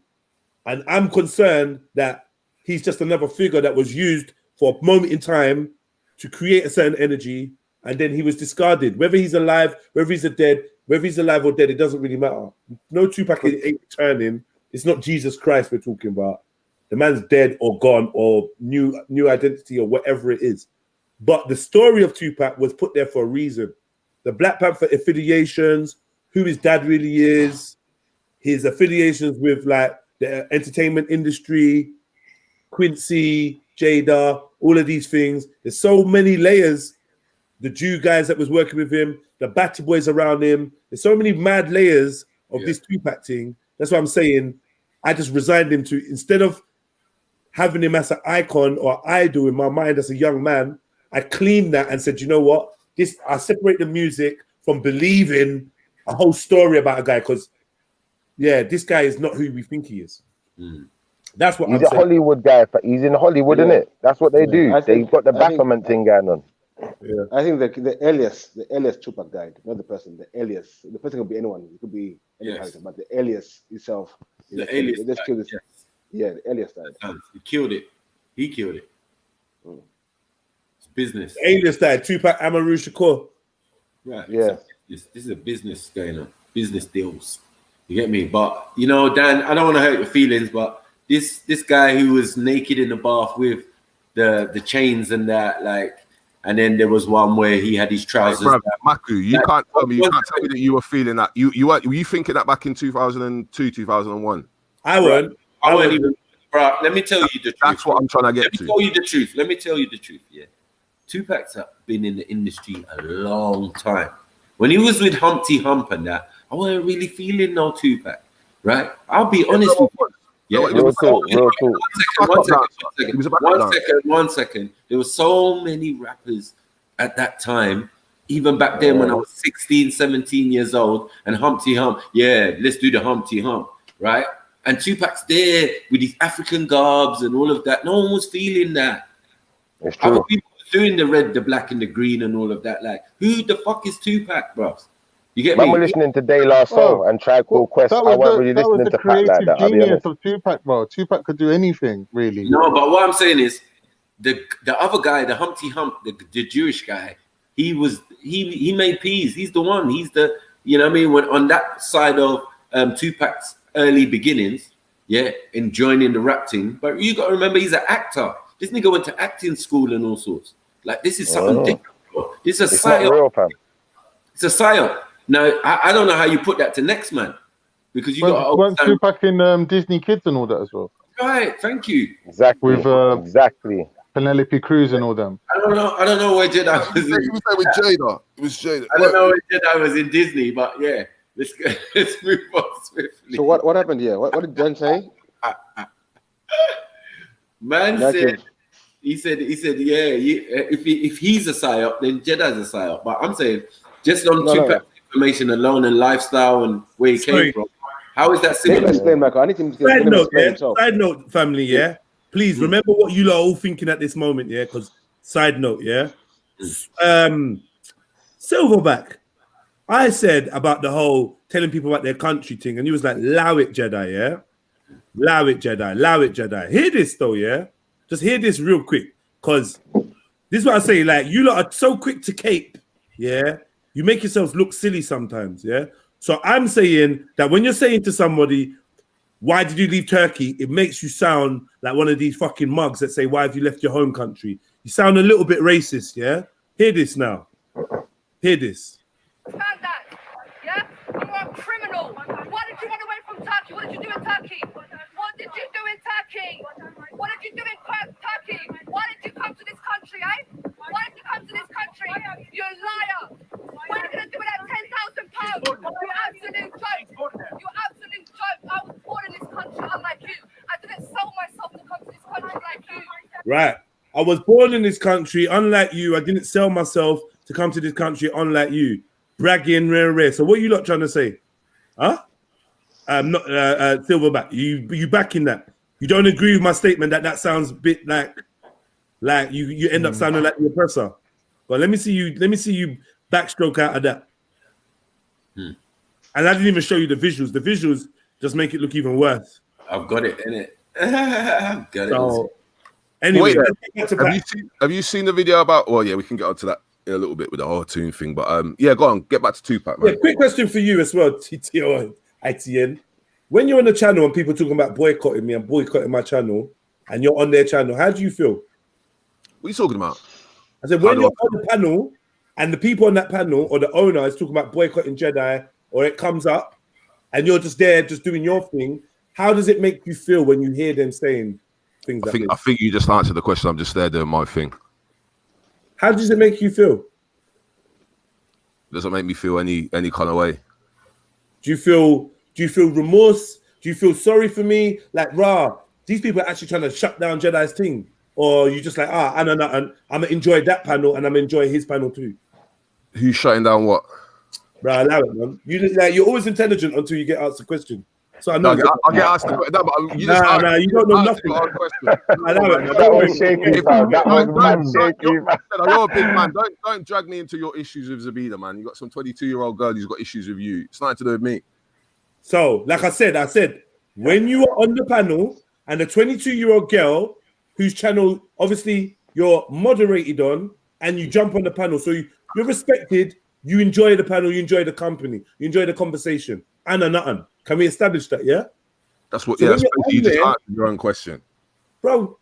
And I'm concerned that he's just another figure that was used for a moment in time to create a certain energy, and then he was discarded. Whether he's alive, whether he's dead, whether he's alive or dead, it doesn't really matter. No Tupac ain't returning. It's not Jesus Christ we're talking about. The man's dead or gone or new identity or whatever it is. But the story of Tupac was put there for a reason. The Black Panther affiliations, who his dad really is, his affiliations with like the entertainment industry, Quincy, Jada, all of these things. There's so many layers. The Jew guys that was working with him, the Batty Boys around him. There's so many mad layers of this Tupac thing. That's what I'm saying. I just resigned him to, instead of having him as an icon or idol in my mind as a young man, I cleaned that and said, you know what? I separate the music from believing a whole story about a guy, because this guy is not who we think he is. That's what
he's
I'm
a
saying.
Hollywood guy. He's in Hollywood, isn't it? That's what they do. They've got the Baphomet thing going on.
Yeah.
I think the alias Tupac died, not the person. The alias, the person could be anyone. It could be any character, but the alias itself.
The alias.
They just killed this. Yeah, the alias died.
He killed it. He killed it. It's business.
The alias died. Tupac Amaru Shakur.
Right.
Yeah.
This is a business going on. Business deals. You get me? But you know, Dan, I don't want to hurt your feelings, but this guy who was naked in the bath with the chains and that, like, and then there was one where he had his trousers.
Hey, Maku, you can't tell me that you were feeling that. Were you thinking that back in 2002, 2001?
I weren't.
I weren't even. Bro, let me tell you the truth.
That's what I'm trying to get to.
Let me tell you the truth. Yeah, Tupac's been in the industry a long time. When he was with Humpty Hump and that, I wasn't really feeling no Tupac, right? I'll be honest with you. Yeah, One second. There were so many rappers at that time, even back then when I was 16, 17 years old, and Humpty Hump, let's do the Humpty Hump, right? And Tupac's there with his African garbs and all of that. No one was feeling that.
It's true.
Other people were doing the red, the black, and the green and all of that. Like, who the fuck is Tupac, bro? You get me?
We're listening to De La Soul and Tribe Called Quest. I wasn't really listening to Pat like that.
That was the creative genius of Tupac, bro. Tupac could do anything, really.
No, but what I'm saying is, the other guy, the Humpty Hump, the Jewish guy, he made peas. He's the one. He's the, you know what I mean? When on that side of Tupac's early beginnings, in joining the rap team. But you got to remember, he's an actor. This nigga went to acting school and all sorts. Like, this is something different, bro. This is a psyop. It's a psyop. Now, I don't know how you put that to next man, because you got
weren't Tupac in Disney Kids and all that as well.
Right, thank you.
Exactly.
With
exactly.
Penelope Cruz and all them.
I don't know where Jedi was.
He was there with Jada. It was Jada.
I don't know where Jedi was in Disney, but yeah, let's move on swiftly.
So what happened here? What did Jen say?
Man said, he said, if he's a psyop, then Jedi's a psyop. But I'm saying, just on Tupac information alone and lifestyle and where he came from, how is that similar?
Side note, family, please remember what you lot are all thinking at this moment, because side note, Silverback, I said about the whole telling people about their country thing, and he was like, "Allow it, Jedi, yeah, allow it, Jedi, allow it, Jedi." Hear this though, yeah. Just hear this real quick, cause this is what I say. Like, you lot are so quick to cape, yeah. You make yourselves look silly sometimes, yeah. So I'm saying that when you're saying to somebody, "Why did you leave Turkey?" it makes you sound like one of these fucking mugs that say, "Why have you left your home country?" You sound a little bit racist, yeah. Hear this now. Hear this.
Understand that, yeah? You are a criminal. Why did you run away from Turkey? What did you do in Turkey? What did you do in Turkey? What did you do in Turkey? Why did you come to this country, eh? Why did you come to this country? You're a liar. What are you going to do with that £10,000? You absolute joke. You absolute joke. I was born in this country unlike you. I didn't sell myself to come to this country like you.
Right. I was born in this country unlike you. I didn't sell myself to come to this country unlike you. Bragging, rare. So what are you lot trying to say? Huh? Not Silverback. You backing that? You don't agree with my statement that sounds a bit like you end up sounding like the oppressor. But let me see you backstroke out of that. And I didn't even show you the visuals. The visuals just make it look even worse.
I've got it in it. I've got it.
Anyway,
have you seen the video about? Well, yeah, we can get onto that in a little bit with the whole tune thing, but yeah, go on, get back to Tupac, man.
Yeah, quick question for you as well, TTO ITN. When you're on the channel and people talking about boycotting me and boycotting my channel, and you're on their channel, how do you feel?
What are you talking about?
I said, when you're on the panel and the people on that panel or the owner is talking about boycotting Jedi, or it comes up and you're just there, just doing your thing, how does it make you feel when you hear them saying things like this?
I think you just answered the question. I'm just there doing my thing.
How does it make you feel?
Does it make me feel any kind of way?
Do you feel remorse? Do you feel sorry for me? Like, these people are actually trying to shut down Jedi's thing. Or you just like, I'm gonna enjoy that panel and I'm enjoying his panel too.
Who's shutting down what?
Allow it, man. You're always intelligent until you get asked the question. So I know.
I get asked the question. No, but you
don't know nothing.
That was shaky, fam. That was mad shaky.
You're a big man. Don't drag me into your issues with Zabida, man. You got some 22-year-old girl who's got issues with you. It's nothing to do with me.
So, like I said, when you are on the panel and a 22-year-old girl whose channel obviously you're moderated on, and you jump on the panel, so you're respected. You enjoy the panel. You enjoy the company. You enjoy the conversation. Nothing. Can we establish that? Yeah.
That's what. So yeah. You just answered your own question,
bro.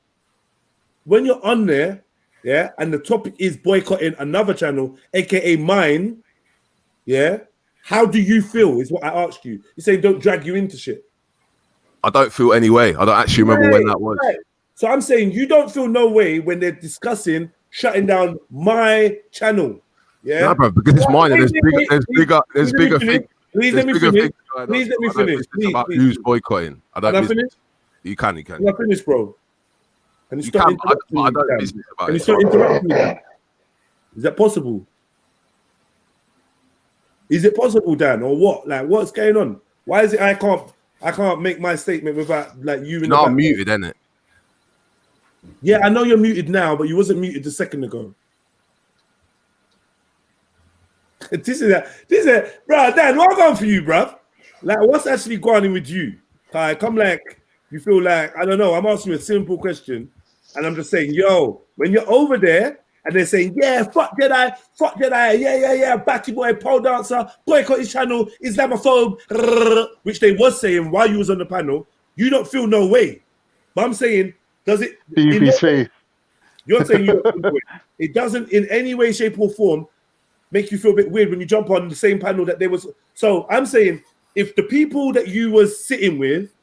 When you're on there, yeah, and the topic is boycotting another channel, aka mine, yeah. How do you feel? Is what I asked you. You're saying don't drag you into shit.
I don't feel any way. I don't actually remember when that was.
Right. So I'm saying you don't feel no way when they're discussing shutting down my channel. Yeah,
nah, bro, because it's mine. There's bigger things.
Please let me finish. Please let me finish.
About who's boycotting. I don't.
Can I finish?
You can.
Can I finish, bro? Can you
You
stop
can.
interrupting me?
I don't business about
Can you
it.
stop interrupting me? Is that possible? Is it possible, Dan, or what? Like, what's going on? Why is it I can't make my statement without like you?
No, I'm muted, isn't it?
Yeah, I know you're muted now, but you wasn't muted a second ago. This is bro, Dan, what going for you, bro? Like, what's actually going on with you? Come like, you feel like, I don't know, I'm asking you a simple question, and I'm just saying, yo, when you're over there, and they're saying, yeah, fuck Jedi, yeah, Batty boy, pole dancer, boycott his channel, Islamophobe, which they was saying while you was on the panel, you don't feel no way. But I'm saying, does it... You're saying it doesn't in any way, shape, or form make you feel a bit weird when you jump on the same panel that they was... So I'm saying, if the people that you was sitting with,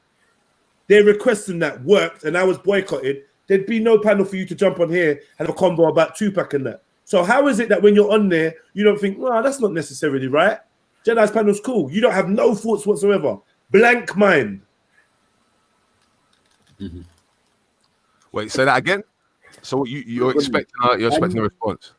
their requesting that worked and I was boycotted, there'd be no panel for you to jump on here and have a convo about Tupac and that. So how is it that when you're on there, you don't think, well, that's not necessarily right? Jedi's panel's cool. You don't have no thoughts whatsoever. Blank mind.
Mm-hmm. Wait, say that again? So you're expecting a response?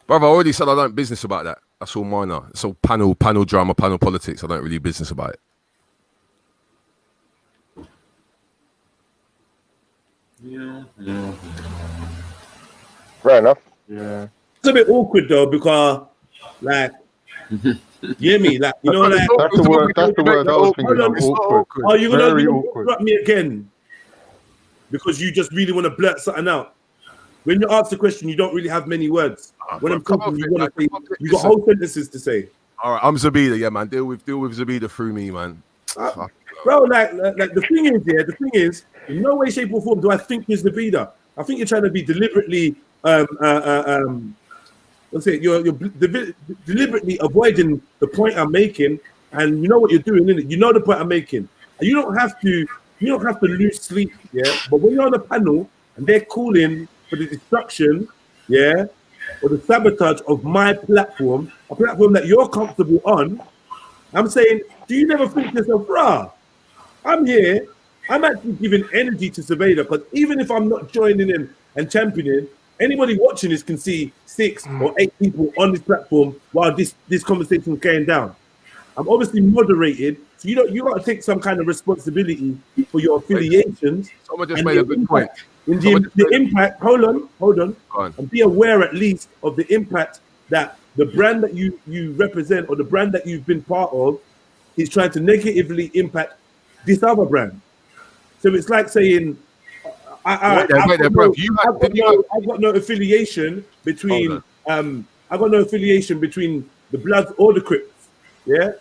Brother, I already said I don't business about that. That's all minor. It's all panel drama, panel politics. I don't really business about it.
Yeah.
Fair enough.
Yeah.
It's a bit awkward though because, like, you hear me? Like, you know, like
That's the word. That's the word I was thinking of. Awkward.
Are you gonna
Very
interrupt
awkward.
me again? Because you just really want to blurt something out. When you ask the question, you don't really have many words. When I'm talking, you want to say, you got whole sentences to say.
All right, I'm Zabida, yeah, man. Deal with Zabida through me, man.
Bro, like the thing is, yeah, the thing is, in no way, shape, or form do I think you're Zabida. I think you're trying to be deliberately, let's say you're deliberately avoiding the point I'm making, and you know what you're doing, innit? You know the point I'm making, and you don't have to lose sleep, yeah. But when you're on a panel and they're calling for the destruction, yeah, or the sabotage of my platform, a platform that you're comfortable on, I'm saying, do you never think to yourself, rah, I'm here, I'm actually giving energy to Surveyor, because even if I'm not joining in and championing, anybody watching this can see 6 or 8 people on this platform while this conversation is going down. I'm obviously moderated, so you got to take some kind of responsibility for your affiliations.
Someone just made a good point.
In the impact, hold on, and be aware at least of the impact that the brand that you represent or the brand that you've been part of is trying to negatively impact this other brand. So it's like saying, I've got no affiliation between I've got no affiliation between the Bloods or the Crips, yeah.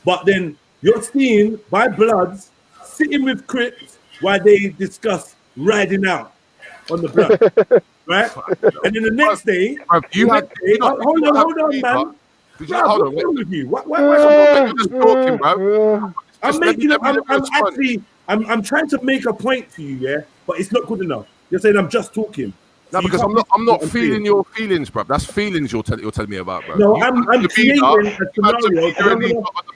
But then you're seen by Bloods sitting with Crips while they discuss riding out on the Blood, right? And then the next day, hold on, man. Hold on with you. Why just talking, bro? I'm trying to make a point for you, yeah, but it's not good enough. You're saying I'm just talking.
No, because I'm not feeling your feelings, bro. That's feelings you're telling me about, bro.
No, I'm creating a scenario.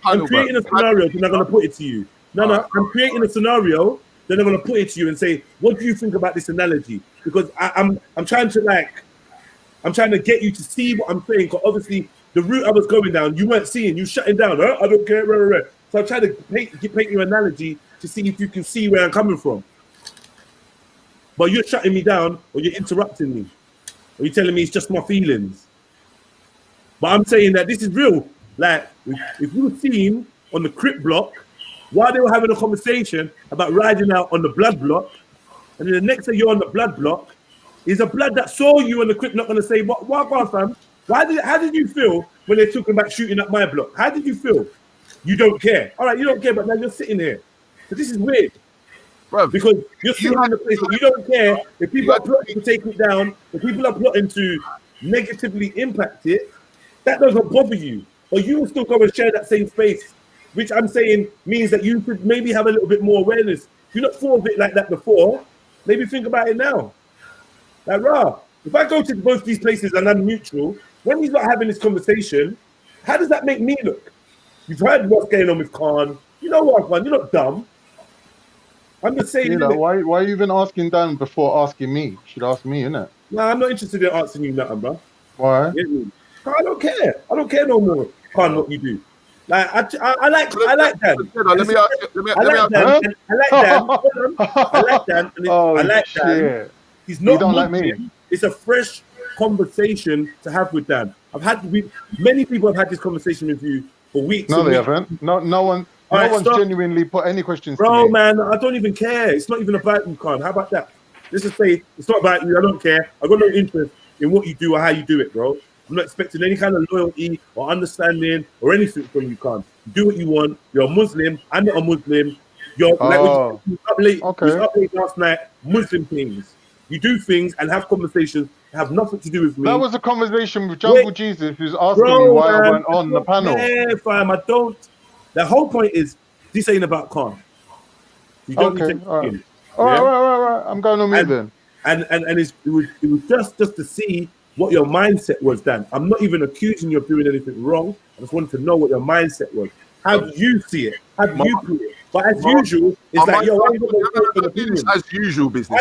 I'm creating a scenario, and I'm gonna put it to you. No, I'm creating a scenario. Then I'm gonna put it to you and say, what do you think about this analogy? Because I'm trying to get you to see what I'm saying. Because obviously the route I was going down, you weren't seeing. You shutting down. Huh? I don't care. So I'm trying to paint you an analogy to see if you can see where I'm coming from. But you're shutting me down, or you're interrupting me, or you're telling me it's just my feelings. But I'm saying that this is real. Like, if you were seen on the Crip block while they were having a conversation about riding out on the Blood block, and then the next day you're on the Blood block, is a Blood that saw you on the Crip not going to say, what, fam? How did you feel when they're talking about shooting up my block? How did you feel? You don't care. All right, you don't care, but now you're sitting here. So this is weird. Bro, because you're sitting in the place that you don't care if people are plotting to take it down, if people are plotting to negatively impact it, that doesn't bother you. But you will still go and share that same space, which I'm saying means that you could maybe have a little bit more awareness. If you're not thought of it like that before, maybe think about it now. Like, if I go to both these places and I'm neutral, when he's not having this conversation, how does that make me look? You've heard what's going on with Khan. You know what, man? You're not dumb. I'm just saying. You know,
why are you even asking Dan before asking me? You should ask me, innit?
No, I'm not interested in asking you nothing, bro.
Why?
I don't care. I don't care no more, Khan, what you do. Like, I like Dan.
Let me ask you.
I like Dan. I like Dan. He's not.
You don't like me.
It's a fresh conversation to have with Dan. Many people have had this conversation with you for weeks.
No, they haven't. No one. No one's genuinely put any questions to me.
Bro, man, I don't even care. It's not even about you, Khan. How about that? Let's just say it's not about you. I don't care. I've got no interest in what you do or how you do it, bro. I'm not expecting any kind of loyalty or understanding or anything from you, Khan. Do what you want. You're a Muslim. I'm not a Muslim. You're like we up late last night. Muslim things. You do things and have conversations that have nothing to do with me.
That was a conversation with Jungle Jesus, who's asking me why I went on the panel.
Yeah, fam, I don't. The whole point is this ain't about Khan. You don't need to
all right. I'm going on mute then.
And it was just to see what your mindset was, Dan. I'm not even accusing you of doing anything wrong. I just wanted to know what your mindset was. How do you see it? How do you put it? But as usual, it's like, yo, I ain't got no opinion.
As usual business.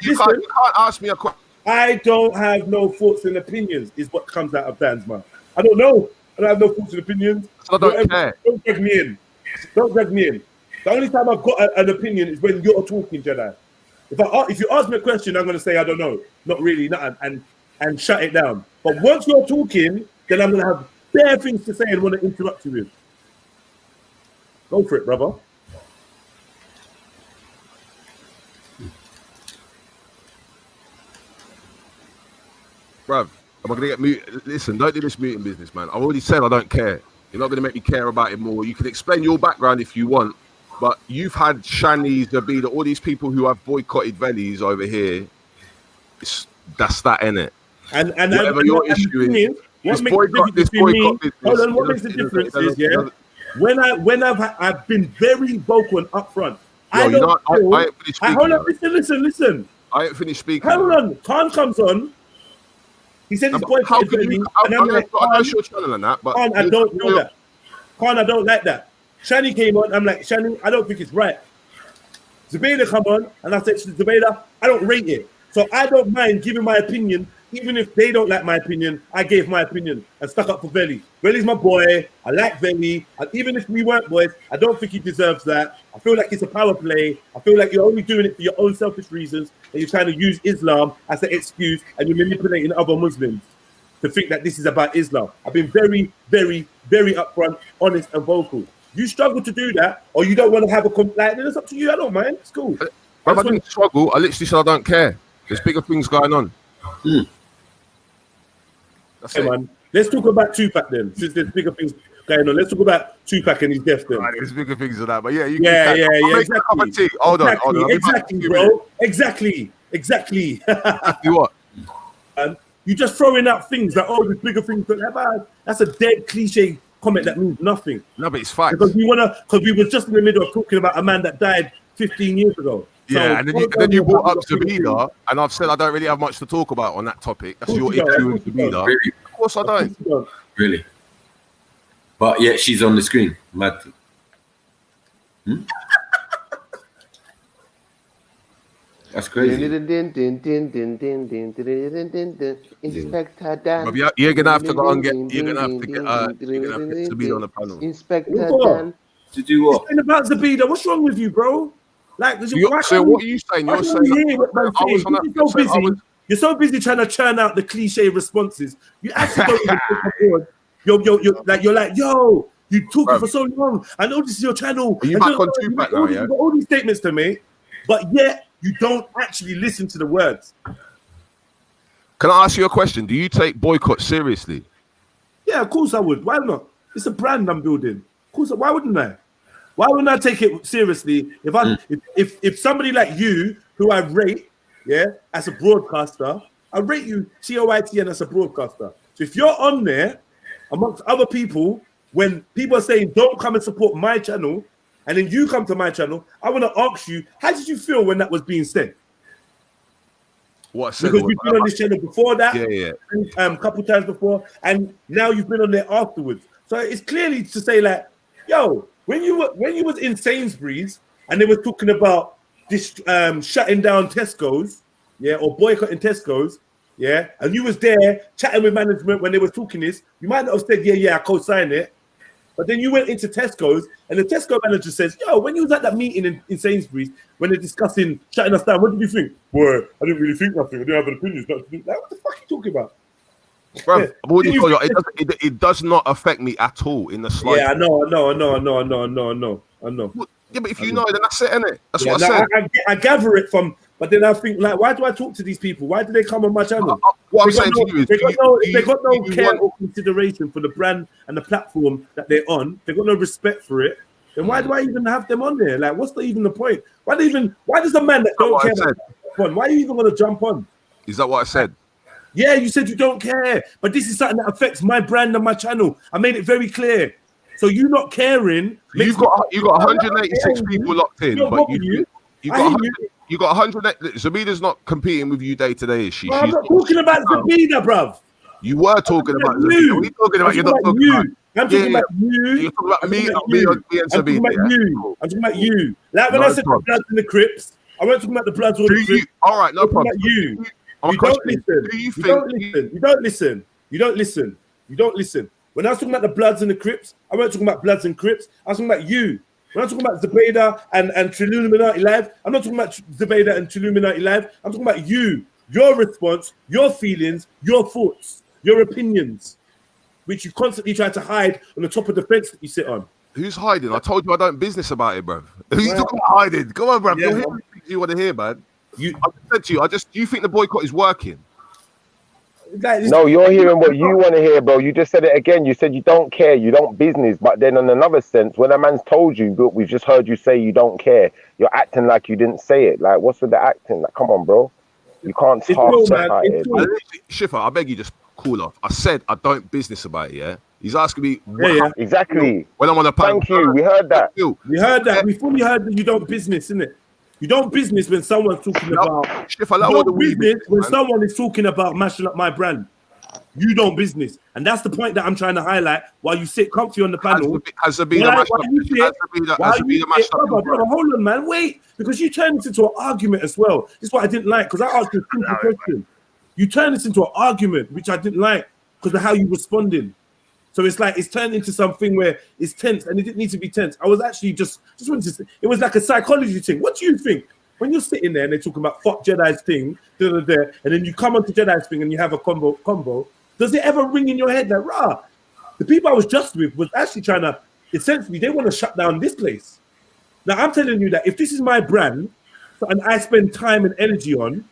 You
can't ask me a question.
I don't have no thoughts and opinions, is what comes out of Dan's mouth. I don't know. I don't have no thoughts and opinions.
I don't care.
Don't drag me in. Don't drag me in. The only time I've got an opinion is when you're talking, Jedi. If you ask me a question, I'm going to say I don't know, not really, nothing, and shut it down. But once you're talking, then I'm going to have bare things to say and want to interrupt you with. Go for it, brother.
Bruv, am I going to get muted? Listen, don't do this muting business, man. I already said I don't care. You're not going to make me care about it more. You can explain your background if you want, but you've had Shani, Zabida, all these people who have boycotted Vellies over here. That's that, innit?
And
whatever your issue is,
what makes the difference is, yeah, when I've been very vocal and upfront. Hold on, listen.
I ain't finished speaking.
Hold on, Khan comes on. He said he's boycotted Velly, and I'm like,
I know your channel and that, but
Khan, I don't know that. Khan, I don't like that. Shani came on, I'm like, Shani, I don't think it's right. Zubaydah come on, and I said to Zubaydah, I don't rate it. So I don't mind giving my opinion, even if they don't like my opinion. I gave my opinion and stuck up for Velly. Velly's my boy. I like Velly. And even if we weren't boys, I don't think he deserves that. I feel like it's a power play. I feel like you're only doing it for your own selfish reasons, and you're trying to use Islam as an excuse, and you're manipulating other Muslims to think that this is about Islam. I've been very, very, very upfront, honest, and vocal. You struggle to do that, or you don't want to have a like, it's up to you. I don't mind. It's cool.
I didn't struggle. I literally said I don't care. There's bigger things going on.
That's it, man. Let's talk about Tupac then, since there's bigger things going on. Let's talk about Tupac and his death then.
There's bigger things than that, but yeah,
exactly.
Hold on.
Exactly, bro. Exactly.
What?
You just throwing out things that there's bigger things than that. That's a dead cliche comment that means nothing.
No, but it's facts.
Because we were just in the middle of talking about a man that died 15 years ago.
Yeah, and then you brought up Zabida, and I've said I don't really have much to talk about on that topic. That's your issue with Zabida.
Really?
Of course I don't.
Really? But yeah, she's on the screen. Mad. That's crazy.
Inspector Dan.
You're gonna have to go and get. You're gonna have to get Zabida on the panel.
Inspector Dan.
To do what?
It's about Zabida. What's wrong with you, bro? Like,
so what are you saying? You're saying
you're so busy trying to churn out the cliche responses. You actually don't even take on board. You're like, yo, you talking for so long. I know this is your channel.
Are you back on Tupac now? Yeah.
You've got all these statements to make, but yet you don't actually listen to the words.
Can I ask you a question? Do you take boycott seriously?
Yeah, of course I would. Why not? It's a brand I'm building. Of course, why wouldn't I? Why wouldn't I take it seriously if somebody like you, who I rate, as a broadcaster, I rate you COITN as a broadcaster. So if you're on there amongst other people, when people are saying don't come and support my channel, and then you come to my channel, I want to ask you, how did you feel when that was being said?
What said?
Because you've been on this channel before that,
a
couple times before, and now you've been on there afterwards. So it's clearly to say like, yo. When you was in Sainsbury's and they were talking about this shutting down Tesco's, or boycotting Tesco's, and you was there chatting with management when they were talking this, you might not have said, I co-sign it, but then you went into Tesco's and the Tesco manager says, yo, when you was at that meeting in Sainsbury's when they're discussing shutting us down, what did you think? Boy, I didn't really think nothing. I didn't have an opinion. Like, what the fuck are you talking about?
Bro, it does not affect me at all in the slightest.
Yeah, I know.
Yeah, but if you know, then that's it, innit? That's what I said.
I gather it from, but then I think, like, why do I talk to these people? Why do they come on my channel?
What I'm saying to you is,
they got no care or consideration for the brand and the platform that they're on. They got no respect for it. Then why do I even have them on there? Like, what's even the point? Why does a man that don't care about fun? Why are you even gonna jump on?
Is that what I said?
Yeah, you said you don't care, but this is something that affects my brand and my channel. I made it very clear. So you not caring.
You've got 186 people locked in, but you got 100. Zabida's not competing with you day to day, is she?
Bro, I'm not talking about Zabida, bruv.
You were talking about Zabida. What are you talking about? You're not talking about you.
I'm talking about you.
You're talking about me and Zabida.
I'm talking about you. Like when I said the Bloods and the Crips, I wasn't talking about the Bloods or the Crips.
All right, no problem.
You. You don't listen. When I was talking about the Bloods and the Crips, I wasn't talking about Bloods and Crips. I was talking about you. When I'm talking about Zubeda and Trilluminati Live, I'm not talking about Zubeda and Trilluminati Live. I'm talking about you, your response, your feelings, your thoughts, your opinions, which you constantly try to hide on the top of the fence that you sit on.
Who's hiding? I told you I don't business about it, bro. Who's talking about hiding? Come on, bro. You're hearing things you want to hear, man. I said to you, do you think the boycott is working?
No, you're hearing what you want to hear, bro. You just said it again. You said you don't care, you don't business. But then in another sense, when a man's told you, look, we've just heard you say you don't care, you're acting like you didn't say it. Like, what's with the acting? Like, come on, bro. You can't talk about it.
Schiffer, I beg you, just cool off. I said I don't business about it, yeah? He's asking me.
Exactly.
When I'm on a panel.
Thank you. We heard that.
We heard that. We fully heard that you don't business, innit? You don't business when someone's talking about.
Schiffer,
you don't business when someone is talking about mashing up my brand. You don't business. And that's the point that I'm trying to highlight while you sit comfy on the panel.
Has there been a mash up?
Hold on, man. Wait. Because you turned this into an argument as well. This is what I didn't like, because I asked you a simple question. You turned this into an argument, which I didn't like because of how you responded. So it's like it's turned into something where it's tense, and it didn't need to be tense. I was actually just wanted to say, it was like a psychology thing. What do you think when you're sitting there and they're talking about fuck Jedi's thing, and then you come onto Jedi's thing and you have a combo? Does it ever ring in your head that rah? The people I was just with was actually trying to, essentially, they want to shut down this place. Now I'm telling you that if this is my brand and I spend time and energy on,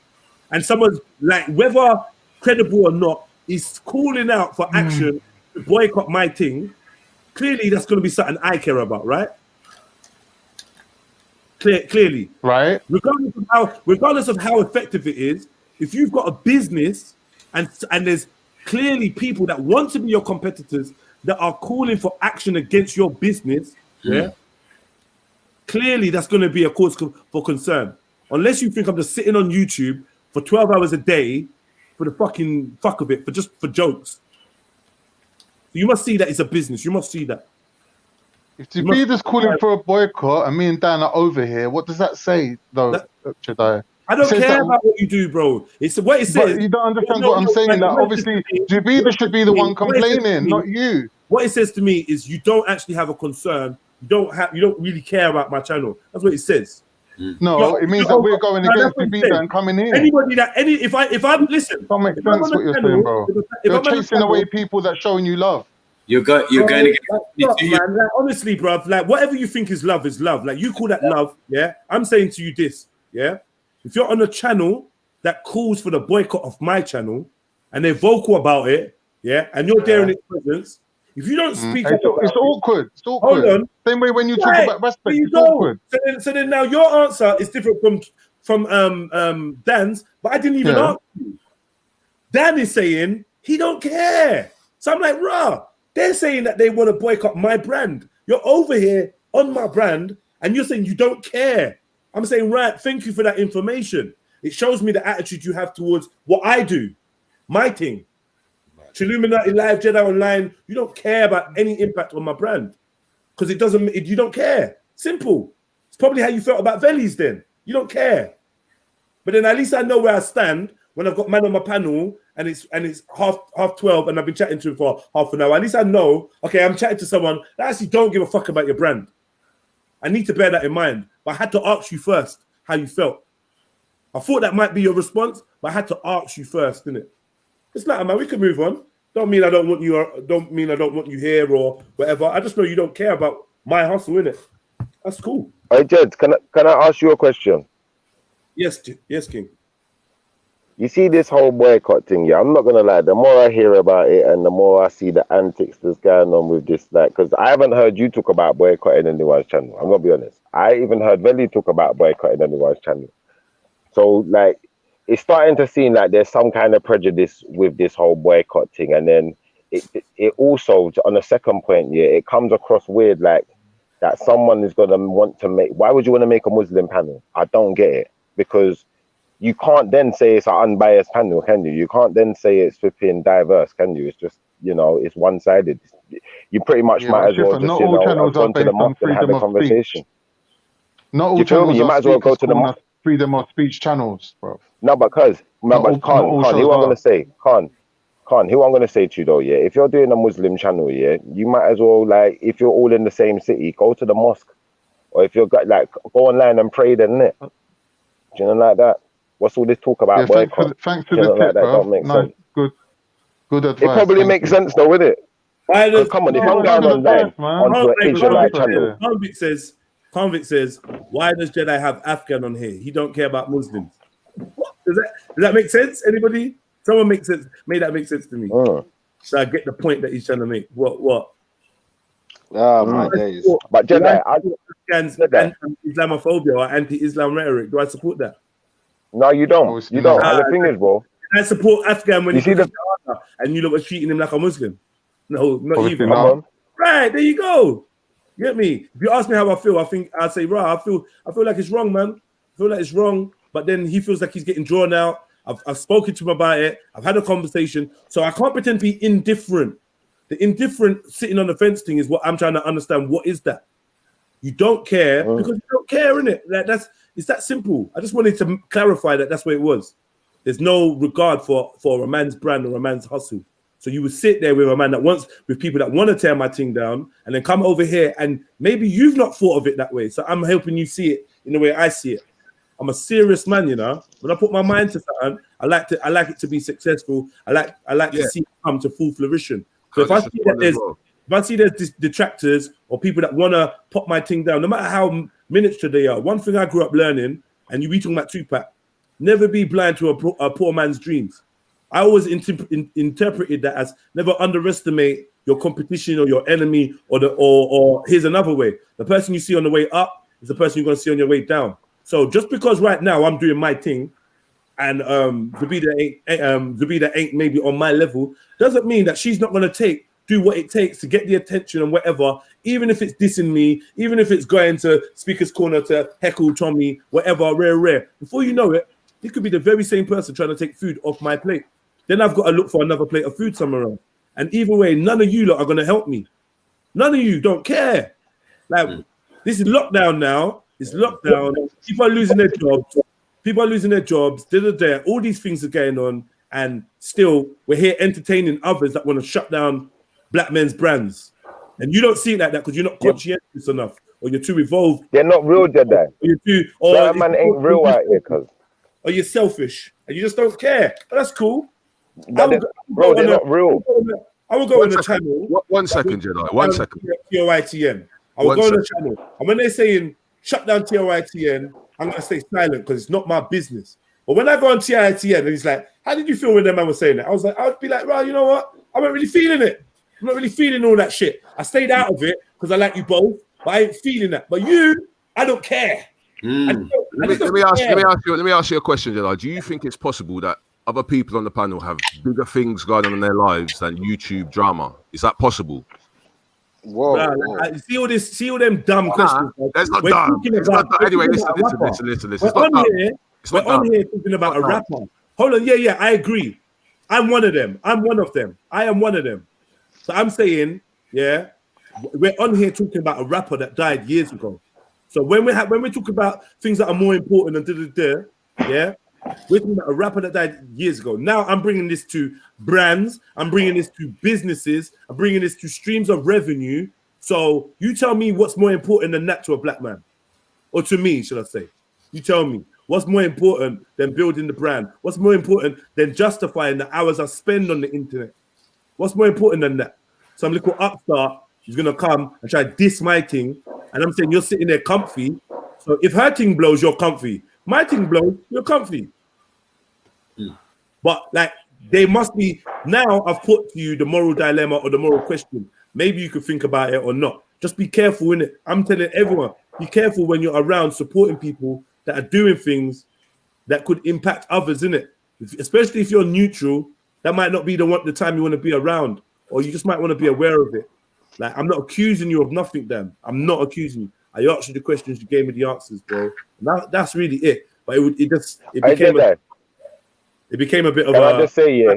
and someone's like, whether credible or not, is calling out for action to boycott my thing, clearly that's going to be something I care about, right? Clearly.
Right.
Regardless of how effective it is, if you've got a business and there's clearly people that want to be your competitors that are calling for action against your business, clearly that's going to be a cause for concern. Unless you think I'm just sitting on YouTube for 12 hours a day for the fucking fuck of it, for jokes. You must see that it's a business. You must see that.
If Javida's calling for a boycott and me and Dan are over here, what does that say, though, Jedi?
I don't care about what you do, bro. It's what it says.
But you don't understand what I'm saying. That obviously Javida should be the one complaining, not you.
What it says to me is you don't actually have a concern. You don't really care about my channel. That's what it says.
No, it means that we're going against Javida and coming in.
If I'm listen,
don't make sense what you're saying, bro. You're chasing away people that showing you love.
You're going to
man. Like, honestly, bro. Like whatever you think is love is love. Like you call that love, yeah. I'm saying to you this, yeah. If you're on a channel that calls for the boycott of my channel and they're vocal about it, yeah, and you're there in its presence, if you don't speak up,
it's awkward. It's awkward.
Hold on.
Same way when you talk about respect, it's awkward.
So then now your answer is different from Dan's, but I didn't even ask you. Dan is saying he don't care. So I'm like, rah, they're saying that they want to boycott my brand. You're over here on my brand and you're saying you don't care. I'm saying, right, thank you for that information. It shows me the attitude you have towards what I do, my thing. Trilluminati Live, Jedi Online, you don't care about any impact on my brand because you don't care. Simple. It's probably how you felt about Vellies then. You don't care. But then at least I know where I stand when I've got man on my panel and it's half 12 and I've been chatting to him for half an hour. At least I know, okay, I'm chatting to someone that actually don't give a fuck about your brand. I need to bear that in mind. But I had to ask you first how you felt. I thought that might be your response, but I had to ask you first, didn't it? It's like, man, we can move on. Don't mean I don't want you here or whatever. I just know you don't care about my hustle, innit? That's cool.
Hey, Jed, can I ask you a question?
Yes, King.
You see this whole boycott thing, yeah? I'm not gonna lie. The more I hear about it and the more I see the antics that's going on with this, like, because I haven't heard you talk about boycotting anyone's channel. I'm gonna be honest. I even heard Velly talk about boycotting anyone's channel. So, like, it's starting to seem like there's some kind of prejudice with this whole boycott thing, and then it also, on the second point, yeah, it comes across weird, like that someone is gonna want to make. Why would you want to make a Muslim panel? I don't get it, because you can't then say it's an unbiased panel, can you? You can't then say it's flipping diverse, can you? It's just, it's one-sided. You pretty much might as well just,
not all channels are based on freedom of speech. Not all channels
you might as well go to the
freedom of speech channels, bro.
No, Khan, who I'm gonna say, Khan, who I'm gonna say to you though, yeah, if you're doing a Muslim channel, yeah, you might as well, like, if you're all in the same city, go to the mosque Or if you're got like go online and pray, then innit? Do you know like that? What's all this talk about boycott?
Thanks for the tip,
like that?
bro.
Don't make
Nice,
sense.
good advice.
It probably makes sense though, with it.
Why does
Come on, if I'm going online onto an Israelite channel,
Convict says, why does Jedi have Afghan on here? He don't care about Muslims. What? Does that make sense? Anybody? Someone made that make sense to me. So I get the point that he's trying to make. What?
Oh my days.
But Jedi,
Islamophobia or anti-Islam rhetoric. Do I support that?
No, you don't. You don't. And the thing is, bro,
I support Afghan when
you see the
and you look at treating him like a Muslim. No, not
Obviously
even.
not.
Right, there you go. You get me? If you ask me how I feel, I'd say, I feel like it's wrong, man. I feel like it's wrong. But then he feels like he's getting drawn out. I've spoken to him about it. I've had a conversation. So I can't pretend to be indifferent. The indifferent sitting on the fence thing is what I'm trying to understand. What is that? You don't care because you don't care, innit? It's that simple. I just wanted to clarify that that's what it was. There's no regard for a man's brand or a man's hustle. So you would sit there with a man with people that want to tear my thing down, and then come over here and maybe you've not thought of it that way. So I'm helping you see it in the way I see it. I'm a serious man, you know. When I put my mind to something, I like it to be successful. I like to see it come to full fruition. So if I see there's detractors or people that want to pop my thing down, no matter how miniature they are, one thing I grew up learning, and we talking about Tupac, never be blind to a poor man's dreams. I always interpreted that as never underestimate your competition or your enemy, or here's another way. The person you see on the way up is the person you're going to see on your way down. So just because right now I'm doing my thing, and Zabida ain't maybe on my level, doesn't mean that she's not going to do what it takes to get the attention and whatever, even if it's dissing me, even if it's going to Speaker's Corner to heckle Tommy, whatever, rare. Before you know it, it could be the very same person trying to take food off my plate. Then I've got to look for another plate of food somewhere else. And either way, none of you lot are going to help me. None of you don't care. Like, this is lockdown now. It's lockdown. People are losing their jobs. All these things are going on. And still, we're here entertaining others that want to shut down black men's brands. And you don't see it like that because you're not conscientious enough, or you're too evolved.
They're not real, Jedi. That man ain't real out here, cuz.
Or you're selfish and you just don't care. But that's cool.
They're not real.
I will go on the channel.
1 second, Jedi. 1 second.
TOITN. I will go on the channel. And when they're saying shut down TOITN, I'm going to stay silent because it's not my business. But when I go on TITN and he's like, how did you feel when that man was saying that? I'd be like, well, you know what? I wasn't really feeling it. I'm not really feeling all that shit. I stayed out of it because I like you both, but I ain't feeling that. But you, I don't care.
Let me ask you a question, Jedi. Do you think it's possible that other people on the panel have bigger things going on in their lives than YouTube drama? Is that possible?
Whoa.
See all them dumb questions.
That's not dumb. It's not dumb. Anyway, listen.
We're on here talking about a rapper. Hold on. Yeah, I agree. I'm one of them. I am one of them. So I'm saying, yeah, we're on here talking about a rapper that died years ago. So when we talk about things that are more important than yeah, we're talking about a rapper that died years ago. Now I'm bringing this to brands. I'm bringing this to businesses. I'm bringing this to streams of revenue. So you tell me what's more important than that to a black man, or to me, should I say? You tell me what's more important than building the brand? What's more important than justifying the hours I spend on the internet? What's more important than that? Some little upstart is gonna come and try to diss my thing, and I'm saying you're sitting there comfy. So if her thing blows, you're comfy. My thing blows, you're comfy. But like, they must be, now I've put to you the moral dilemma or the moral question. Maybe you could think about it or not. Just be careful, innit? I'm telling everyone, be careful when you're around supporting people that are doing things that could impact others, innit? Especially if you're neutral, that might not be the time you want to be around, or you just might want to be aware of it. Like, I'm not accusing you of nothing, Dan. I'm not accusing you. I asked you the questions, you gave me the answers, bro. That's really it. But it became a bit of
I just say, yeah,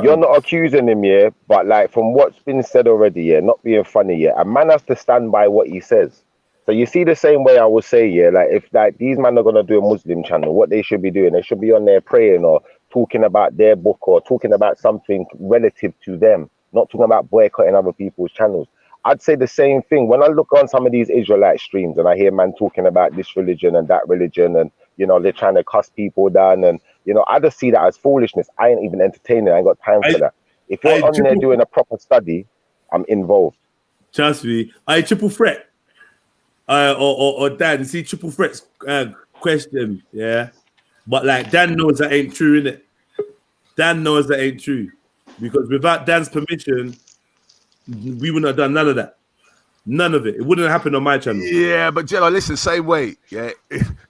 you're not accusing him, yeah, but like from what's been said already, yeah, not being funny, yeah, a man has to stand by what he says. So you see the same way I would say, yeah, like if like these men are gonna do a Muslim channel, what they should be doing, they should be on there praying or talking about their book or talking about something relative to them, not talking about boycotting other people's channels. I'd say the same thing. When I look on some of these Israelite streams and I hear man talking about this religion and that religion, and you know, they're trying to cuss people down, and you know, I just see that as foolishness. I ain't even entertaining it. I ain't got time for that. If you're on there doing a proper study, I'm involved.
Trust me. I triple threat. Or Dan, see triple threat's question, yeah. But like Dan knows that ain't true, innit? Dan knows that ain't true. Because without Dan's permission, we wouldn't have done none of that. None of it. It wouldn't have happened on my channel.
Yeah, but Jello, listen, same way. Yeah.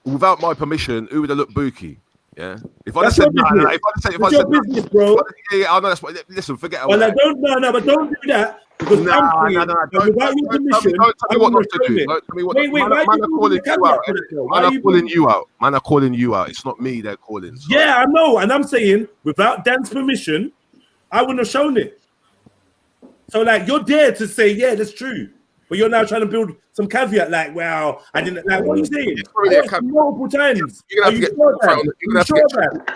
Without my permission, who would have looked bookie? Yeah. If I said no, if I said
business, bro.
Yeah, I know that's what. Listen, forget
about that. But don't do that. Because without your permission,
don't tell me what not to do. Don't tell me what. Wait, man are calling you out. Man are calling you out. It's not me they're calling. So.
Yeah, I know, and I'm saying without Dan's permission, I wouldn't have shown it. So like, you're there to say, yeah, that's true. But you're now trying to build some caveat, like, well, I didn't. Like, what are you saying? Multiple times. Are you sure, Dan?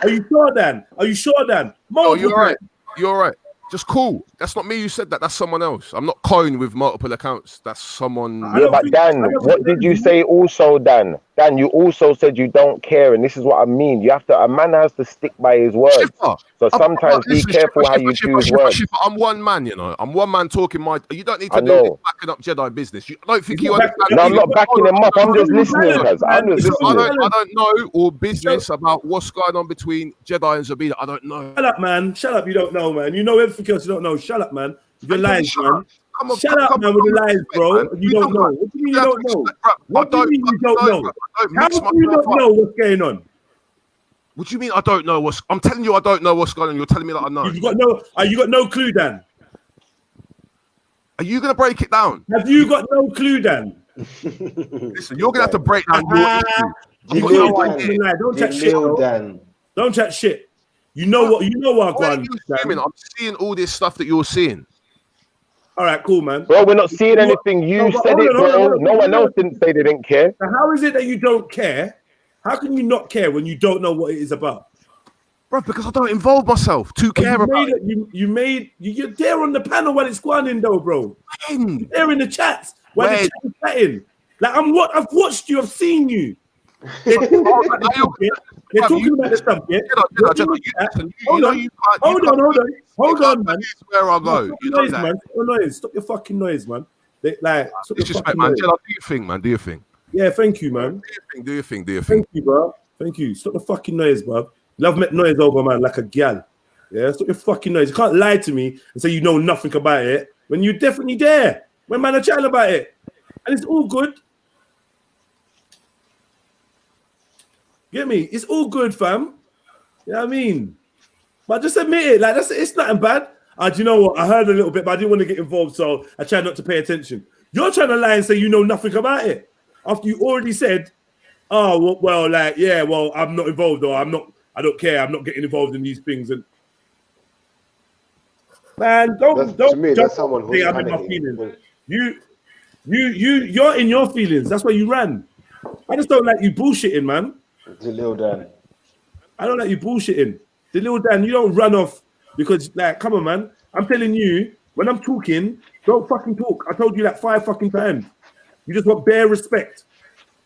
Are you sure, Dan? Are you sure, Dan?
Oh, you're right. You're right. Just cool. That's not me who said that. That's someone else. I'm not coin with multiple accounts. That's someone.
Yeah, but Dan, what did you say also, Dan? Dan, you also said you don't care, and this is what I mean. You have to. A man has to stick by his word. So sometimes be careful how you choose words.
I'm one man, you know. I'm one man talking my. You don't need to do this backing up Jedi business. I don't think you understand.
No, I'm not backing him up. I'm just listening, cuz. I'm just listening.
I don't know all business about what's going on between Jedi and Zabina. I don't know.
Shut up, man. Shut up. You don't know, man. You know everything else you don't know. Shut up, man. You're lying, man. Shut up, man, with the lies, bro. You don't know. What do you mean you don't know? What do you mean you don't know? How do you not know what's going on?
What do you mean I don't know what's? I'm telling you I don't know what's going on. You're telling me that I know.
You got no clue, Dan.
Are you gonna break it down?
Have you got no clue, Dan?
Listen, you're gonna have to break down your issue.
Don't chat shit, Dan. Don't chat shit. You know what? You know what I'm going.
I'm seeing all this stuff that you're seeing.
All right, cool, man.
Bro, we're not seeing anything. You said it, bro. No one else didn't say they didn't care.
Now, how is it that you don't care? How can you not care when you don't know what it is about?
Bro, because I don't involve myself to care about it.
You're there on the panel when it's going in, though, bro. You're there in the chats when the chat is chatting. Like, I've watched you, I've seen you. They're talking about the subject. Hold on, man.
Where I go.
Stop your fucking noise, man.
Disrespect, man. Do your thing, man. Do your thing.
Yeah, thank you, man.
Do your thing.
Thank you, bro. Thank you. Stop the fucking noise, bro. Love make noise over, man, like a gal. Yeah, stop your fucking noise. You can't lie to me and say you know nothing about it when you're definitely there. When man are chatting about it. And it's all good. Get me? It's all good, fam. You know what I mean? But just admit it. Like, it's nothing bad. Do you know what? I heard a little bit, but I didn't want to get involved, so I tried not to pay attention. You're trying to lie and say you know nothing about it. After you already said, oh, well, like, yeah, well, I'm not involved, or I don't care. I'm not getting involved in these things. And man, don't
to me, that's someone who's
I'm in my feelings. You're in your feelings. That's why you ran. I just don't like you bullshitting, man.
The little Dan.
I don't like you bullshitting. The little Dan, you don't run off because, like, come on, man. I'm telling you, when I'm talking, don't fucking talk. I told you that 5 fucking times. You just want bare respect.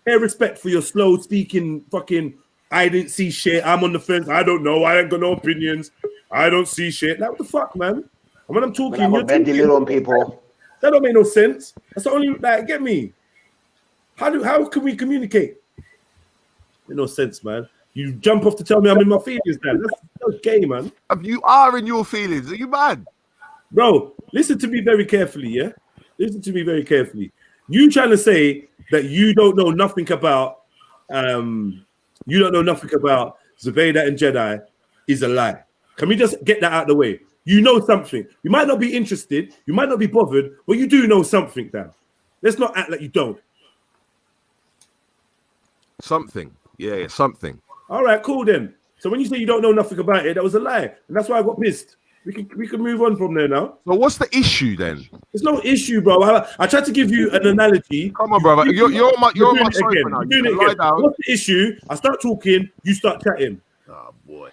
Bare respect for your slow speaking fucking, I didn't see shit. I'm on the fence. I don't know. I ain't got no opinions. I don't see shit. Like, what the fuck, man? And when I'm talking, you're talking.
Little on people.
That don't make no sense. That's the only, like, get me. How can we communicate? No sense, man. You jump off to tell me I'm in my feelings, man. That's gay, man.
You are in your feelings. Are you mad?
Bro, listen to me very carefully, yeah? Listen to me very carefully. You trying to say that you don't know nothing about Zubaydah and Jedi is a lie. Can we just get that out of the way? You know something. You might not be interested, you might not be bothered, but you do know something, Dan. Let's not act like you don't.
Something. Yeah, something.
All right, cool then. So when you say you don't know nothing about it, that was a lie. And that's why I got pissed. We can move on from there now.
So what's the issue then?
There's no issue, bro. I tried to give you an analogy.
Come on, brother. You're my sofa now.
You're doing it again. What's the issue? I start talking, you start chatting.
Oh boy.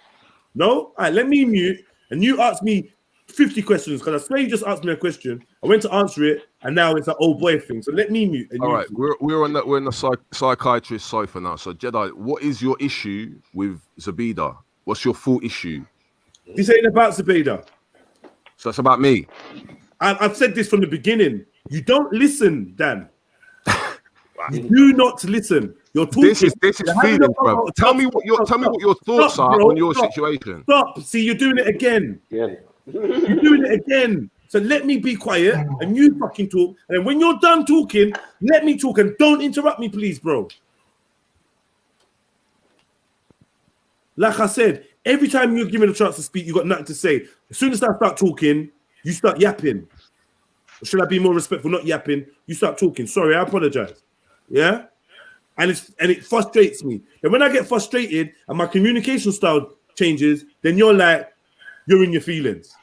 No? All right, let me mute. And you ask me 50 questions because I swear you just asked me a question. I went to answer it, and now it's an old boy thing. So let me mute.
All right, we're on the psychiatrist sofa now. So Jedi, what is your issue with Zabida? What's your full issue?
This ain't about Zabida.
So it's about me.
I've said this from the beginning. You don't listen, Dan. You do not listen. You're talking.
This is feelings, bro. Tell me what your thoughts are on your situation.
Stop. See, you're doing it again. Yeah. You're doing it again. So let me be quiet and you fucking talk. And when you're done talking, let me talk and don't interrupt me, please, bro. Like I said, every time you're given a chance to speak, you got nothing to say. As soon as I start talking, you start yapping. Or should I be more respectful? Not yapping. You start talking. Sorry, I apologize. Yeah? And it frustrates me. And when I get frustrated and my communication style changes, then you're like, you're in your feelings.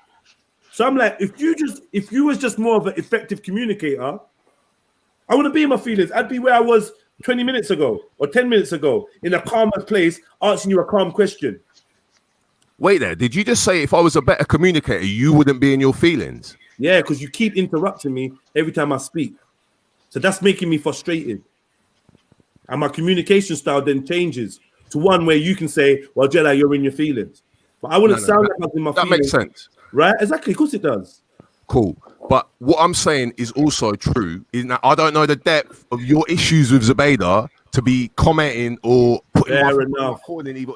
So I'm like, if you was just more of an effective communicator, I wouldn't be in my feelings. I'd be where I was 20 minutes ago or 10 minutes ago in a calmer place, asking you a calm question.
Wait there. Did you just say if I was a better communicator, you wouldn't be in your feelings?
Yeah, because you keep interrupting me every time I speak. So that's making me frustrated. And my communication style then changes to one where you can say, well, Jedi, you're in your feelings. But I wouldn't sound like I was in my feelings.
That makes sense.
Right? Exactly. Of course it does.
Cool. But what I'm saying is also true. Is that I don't know the depth of your issues with Zubaydah to be commenting or putting
Fair enough.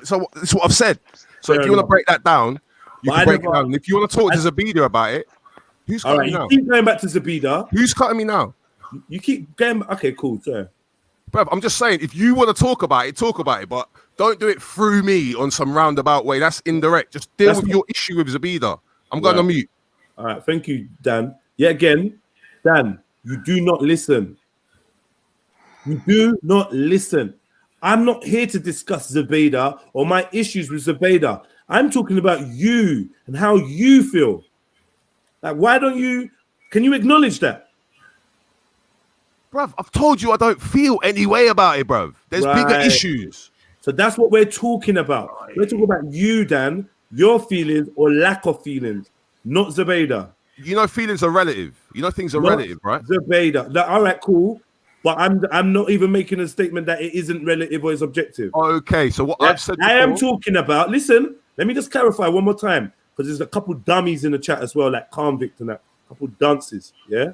So that's what I've said. So if you want to break that down, you can break it down. And if you want to talk to Zabida about it, who's cutting me now?
You keep going back to Zabida.
Who's cutting me now?
You keep going. Okay, cool. Sorry.
Bruv, I'm just saying, if you want to talk about it, but don't do it through me on some roundabout way. That's indirect. Just deal with your issue with Zabida. I'm going to mute.
All right, thank you, Dan. Yet again, Dan, you do not listen. You do not listen. I'm not here to discuss Zubaydah or my issues with Zubaydah. I'm talking about you and how you feel. Like, why don't you? Can you acknowledge that?
Bruv, I've told you I don't feel any way about it, bruv. There's bigger issues.
So that's what we're talking about. We're talking about you, Dan, your feelings or lack of feelings, not Zubaydah.
You know, feelings are relative. You know, things are relative, right?
Zubaydah. All right, cool. But I'm not even making a statement that it isn't relative or is objective.
Okay, so what I've said before,
I am talking about, listen, let me just clarify one more time, because there's a couple dummies in the chat as well, like Convict and that, a couple dances, yeah?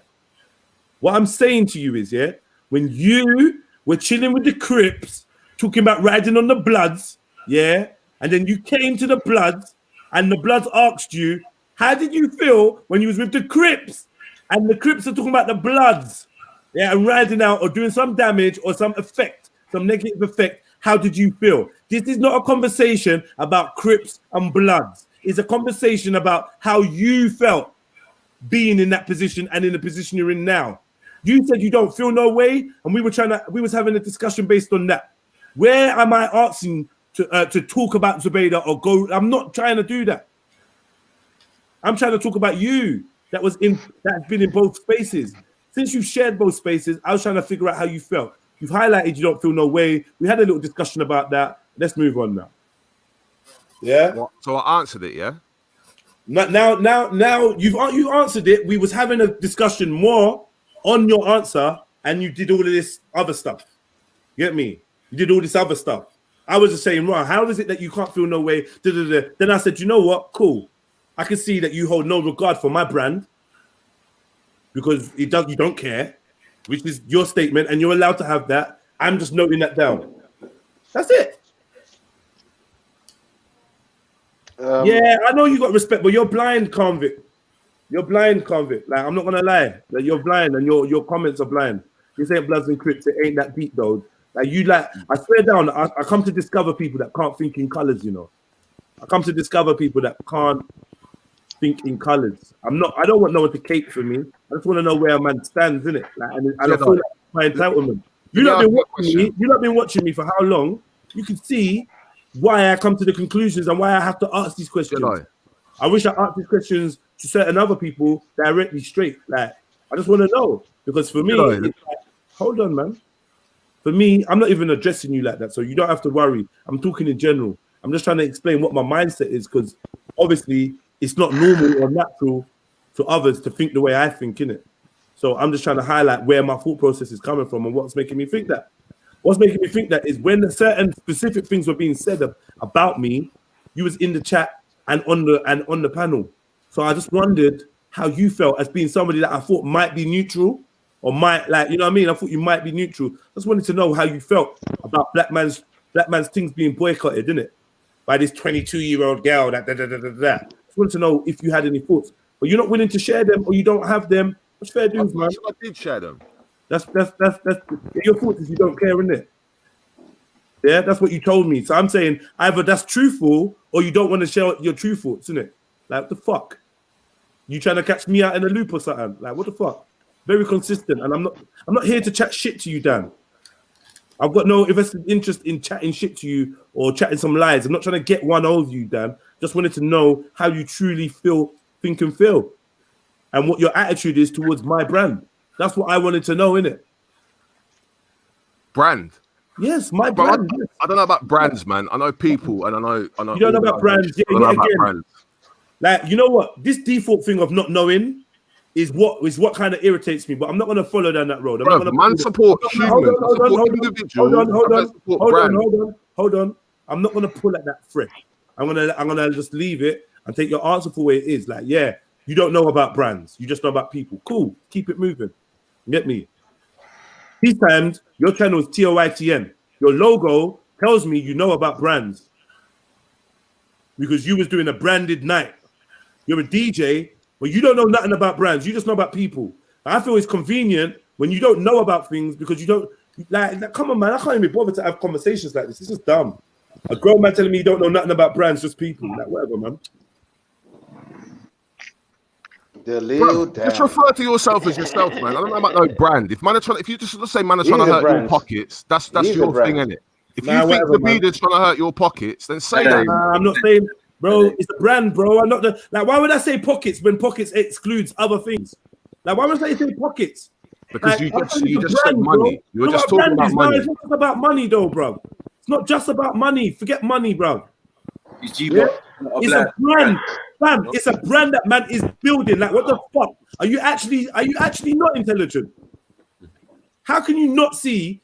What I'm saying to you is, yeah, when you were chilling with the Crips, talking about riding on the Bloods, yeah, and then you came to the Bloods, and the Bloods asked you, how did you feel when you was with the Crips? And the Crips are talking about the Bloods, yeah, and riding out or doing some damage or some effect, some negative effect. How did you feel? This is not a conversation about Crips and Bloods. It's a conversation about how you felt being in that position and in the position you're in now. You said you don't feel no way, and we was having a discussion based on that. Where am I asking to talk about Zubaydah or go? I'm not trying to do that. I'm trying to talk about you that's been in both spaces. Since you've shared both spaces, I was trying to figure out how you felt. You've highlighted you don't feel no way. We had a little discussion about that. Let's move on now. Yeah.
So I answered it. Yeah.
Now you answered it. We was having a discussion more on your answer, and you did all of this other stuff. You get me? You did all this other stuff. I was just saying, right, how is it that you can't feel no way? Then I said, you know what? Cool. I can see that you hold no regard for my brand because you don't care, which is your statement, and you're allowed to have that. I'm just noting that down. That's it. Yeah, I know you got respect, but you're blind, Convict. You're blind, Convict. Like, I'm not gonna lie. Like, you're blind, and your comments are blind. This ain't Bloods and Crips. It ain't that deep, though. Like, I swear down, I come to discover people that can't think in colors, you know. I come to discover people that can't think in colors. I don't want no one to cape for me. I just want to know where a man stands, innit? Like, and I feel like my entitlement. You've not been watching me for how long? You can see why I come to the conclusions and why I have to ask these questions. I wish I asked these questions to certain other people directly, straight. Like, I just want to know, because for me, it's like, hold on, man. For me, I'm not even addressing you like that, so you don't have to worry. I'm talking in general. I'm just trying to explain what my mindset is, because obviously it's not normal or natural to others to think the way I think, innit? So I'm just trying to highlight where my thought process is coming from and what's making me think that. What's making me think that is when certain specific things were being said about me, you was in the chat and on the panel. So I just wondered how you felt as being somebody that I thought might be neutral or might, like, you know what I mean? I thought you might be neutral. Just wanted to know how you felt about black man's things being boycotted, innit? By this 22-year-old girl, that. Just wanted to know if you had any thoughts. But you're not willing to share them or you don't have them. What's fair dues, man?
I did share them.
That's your thoughts is you don't care, innit? Yeah, that's what you told me. So I'm saying either that's truthful or you don't want to share your true thoughts, innit? Like, what the fuck? You trying to catch me out in a loop or something? Like, what the fuck? Very consistent, and I'm not here to chat shit to you, Dan. I've got no invested interest in chatting shit to you or chatting some lies. I'm not trying to get one over you, Dan. Just wanted to know how you truly think and feel, and what your attitude is towards my brand. That's what I wanted to know, innit?
Brand.
Yes, my brand.
I don't know about brands, man. I know people, and I know.
You don't know about brands, yeah.
I don't know about brands.
Like, you know what? This default thing of not knowing is what kind of irritates me. But I'm not going to follow down that road. I'm not going to
support humans.
Hold on. I'm not going to pull at that thread. I'm gonna just leave it and take your answer for where it is. Like, yeah, you don't know about brands. You just know about people. Cool. Keep it moving. You get me? These times, your channel is TOYTN. Your logo tells me you know about brands because you was doing a branded night. You're a DJ, but you don't know nothing about brands. You just know about people. I feel it's convenient when you don't know about things because you don't like come on, man. I can't even bother to have conversations like this. It's just dumb. A grown man telling me you don't know nothing about brands, just people. Like, whatever, man.
Just refer to yourself as yourself, man. I don't know about no brand. If you just say man are trying to hurt your pockets, that's your thing, innit? If you think the leader's trying to hurt your pockets, then say that.
I'm not saying, bro, it's a brand, bro. I'm not why would I say pockets when pockets excludes other things? Like, why would I say pockets?
Because
like,
you just said money. You were just talking about money.
It's not just about money, though, bro. It's not just about money. Forget money, bro. It's a brand. Fam, it's a brand that man is building. Like, what the fuck? Are you actually not intelligent? How can you not see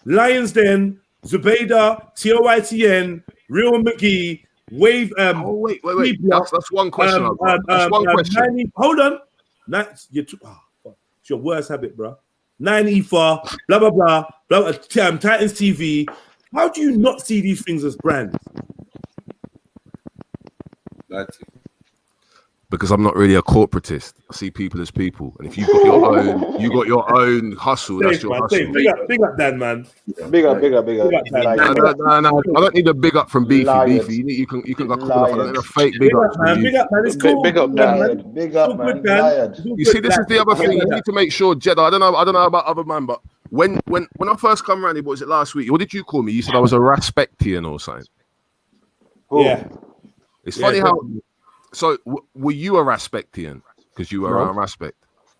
Lions Den, Zubaydah, TOYTN, Real McGee, Wave?
Wait. That's one question. That's one question.
Hold on. It's your worst habit, bro. 9EFA, blah blah blah, Titans TV. How do you not see these things as brands?
Because I'm not really a corporatist. I see people as people, and if you got your own hustle. That's your hustle.
Big up, Dan, man.
Big up.
No, I don't need a big up from Beefy. You can go call off a fake big up,
man. Big up, man. It's cool.
Big up, Dan. Big up, man.
You see, this is the other thing. You need to make sure, Jed. I don't know about other man, but when I first come around, what was it last week? What did you call me? You said I was a Raspectian or something.
Yeah.
It's funny how. So, were you a Raspectian? Because you were around Raspect.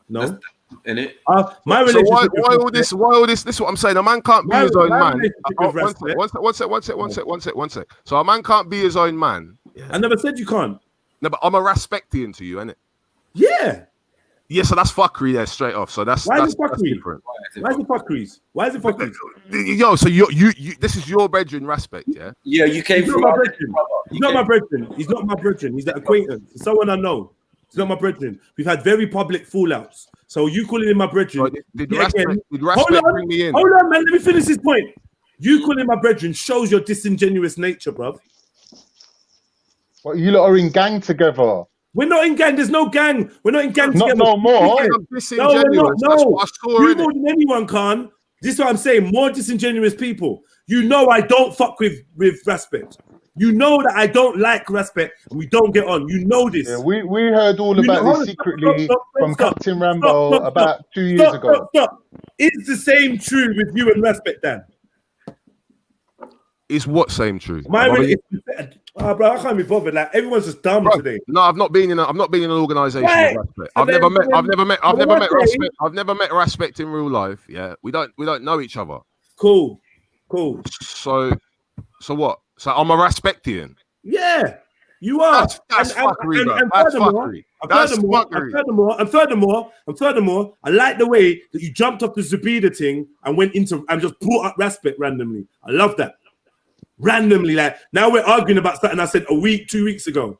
No.
In it.
My relationship.
So why all this? Why all this? This is what I'm saying. A man can't be his own man. One sec. So a man can't be his own man.
Yeah. I never said you can't.
No, but I'm a Raspectian to you, innit?
Yeah.
Yeah, so that's fuckery there straight off. So that's
why
that's,
is it fuckery?
Different.
Why is it fuckeries? Why is it fuckery?
Yo, so you this is your brethren Respect, yeah?
Yeah, you came from
my brethren. He's not my brethren. He's not my brethren. He's an acquaintance. He's someone I know. He's not my brethren. We've had very public fallouts. So you calling him my brethren?
Did Respect bring me in?
Hold on, man. Let me finish this point. You calling him my brethren shows your disingenuous nature, bruv.
What, you lot are in gang together?
We're not in gang. There's no gang. We're not in gang together.
No more.
No, we're not. No. You more than anyone can. This is what I'm saying. More disingenuous people. You know I don't fuck with Respect. You know that I don't like Respect and we don't get on. You know this.
Yeah, we heard all about this secretly from Captain Rambo about 2 years ago.
Stop. Is the same true with you and Respect, Dan?
Is what same true?
Bro, I can't be bothered. Like, everyone's just dumb today.
No, I've not been in an organization with Respect. I've never met Respect in real life. Yeah, we don't know each other.
Cool.
So what? So I'm a Respectian.
Yeah. You are.
That's fuckery, bro. That's fuckery.
And furthermore, I like the way that you jumped off the Zabida thing and went into and just brought up respect randomly. I love that. Randomly, like now we're arguing about something I said a week, 2 weeks ago.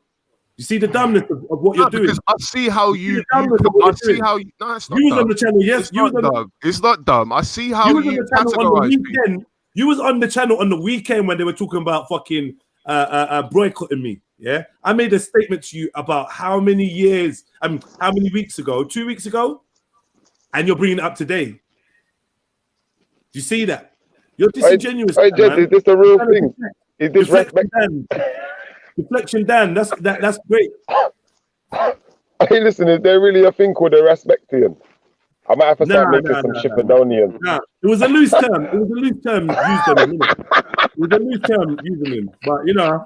You see the dumbness of what you're doing.
Because I see how you. I see how you. No, it's not
you was
dumb.
on the channel, yes.
It's not dumb. It's not dumb. I see how you categorize people.
You was on the channel on the weekend when they were talking about fucking boycotting me. Yeah, I made a statement to you about how many weeks ago? 2 weeks ago, and you're bringing it up today. Do you see that? You're disingenuous.
Is this the real thing? Is this respect?
Deflection, Dan. That's great.
Hey, listen, is there really a thing called a respectian? I might have to start making some Shipperdonian.
Nah, it was a loose term. It was a loose term used on him. It was a loose term using him. But you know,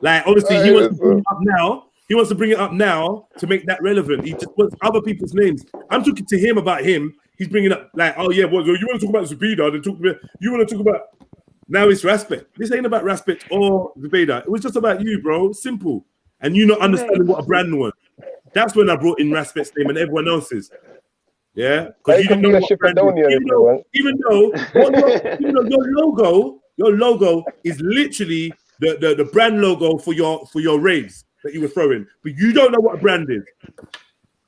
like obviously he wants to bring it up now. He wants to bring it up now to make that relevant. He just wants other people's names. I'm talking to him about him. He's bringing up like, oh yeah, well, you want to talk about Zubeda? Then you want to talk about. Now it's respect. This ain't about respect or Zubeda. It was just about you, bro. Simple. And you not understanding what a brand was. That's when I brought in respect's name and everyone else's. Yeah, because you didn't know what brand was. Even though your logo is literally the brand logo for your raves that you were throwing, but you don't know what a brand is.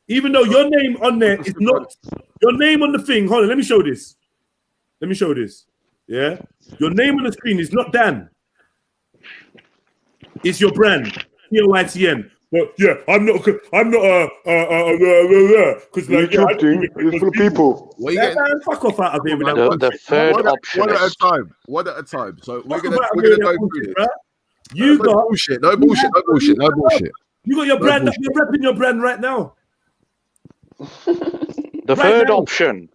Even though your name on there is not your name on the thing. Hold on, let me show this. Yeah, your name on the screen is not Dan. It's your brand, TOITN. But yeah, I'm not because like
it's for people.
Fuck off out of here with that.
The third option.
One at a time. One at a time. So we're gonna go through this.
You got
bullshit. No bullshit.
You got your brand. You're repping your brand right now.
The third option.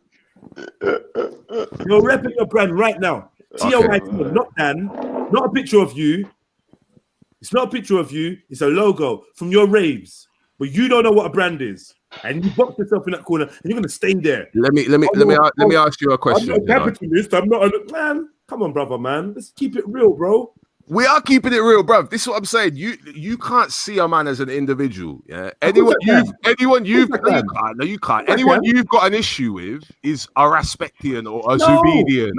You're repping your brand right now. TOITN, not Dan, not a picture of you. It's not a picture of you. It's a logo from your raves, but you don't know what a brand is, and you box yourself in that corner, and you're gonna stay there.
Let me ask you a question.
I'm not a capitalist. I'm not a man. Come on, brother, man. Let's keep it real, bro.
We are keeping it real, bro. This is what I'm saying. You can't see a man as an individual. Yeah. Anyone you've got an issue with is a Raspectian or a Zubedian.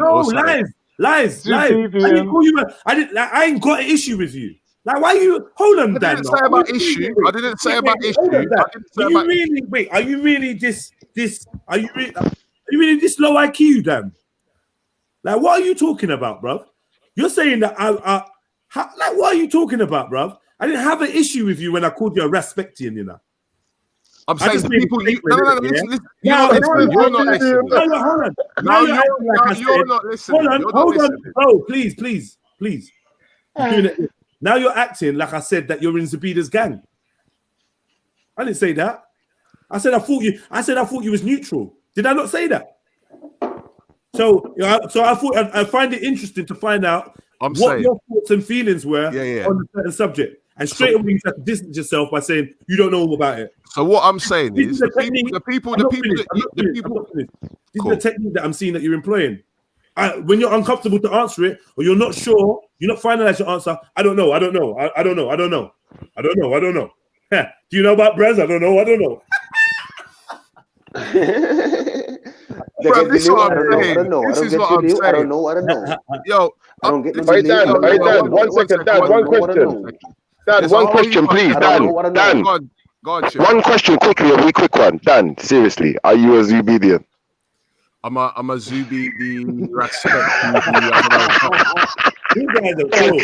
Lies. I didn't call you. I ain't got an issue with you. Like, why you hold on, Dan?
I didn't say about issue. I didn't say about issue.
Are you really this low IQ, Dan? Like, what are you talking about, bro? You're saying that like, what are you talking about, bro? I didn't have an issue with you when I called you a Raspectian, you know.
I'm saying the people. You're not listening. You're not listening.
Hold on, bro. Please. You're doing it. Now you're acting like I said that you're in Zabida's gang. I didn't say that. I said I thought you was neutral. Did I not say that? So I thought I find it interesting to find out what your thoughts and feelings were on a certain subject. And straight away you have to distance yourself by saying you don't know all about it.
So what I'm saying is the people. This
is the technique that I'm seeing that you're employing. When you're uncomfortable to answer it, or you're not sure, you're not finalized your answer. I don't know. Do you know about brands? I don't know.
Bro, this is what I'm saying.
I don't know.
Yo,
I don't get
Hey, Dan, 1 second. Dan, one question. Dan, one question, please. Dan. One question quickly, a wee quick one. Dan, seriously, are you a Zubedian?
I'm a Zubedi respect.
You guys are cool.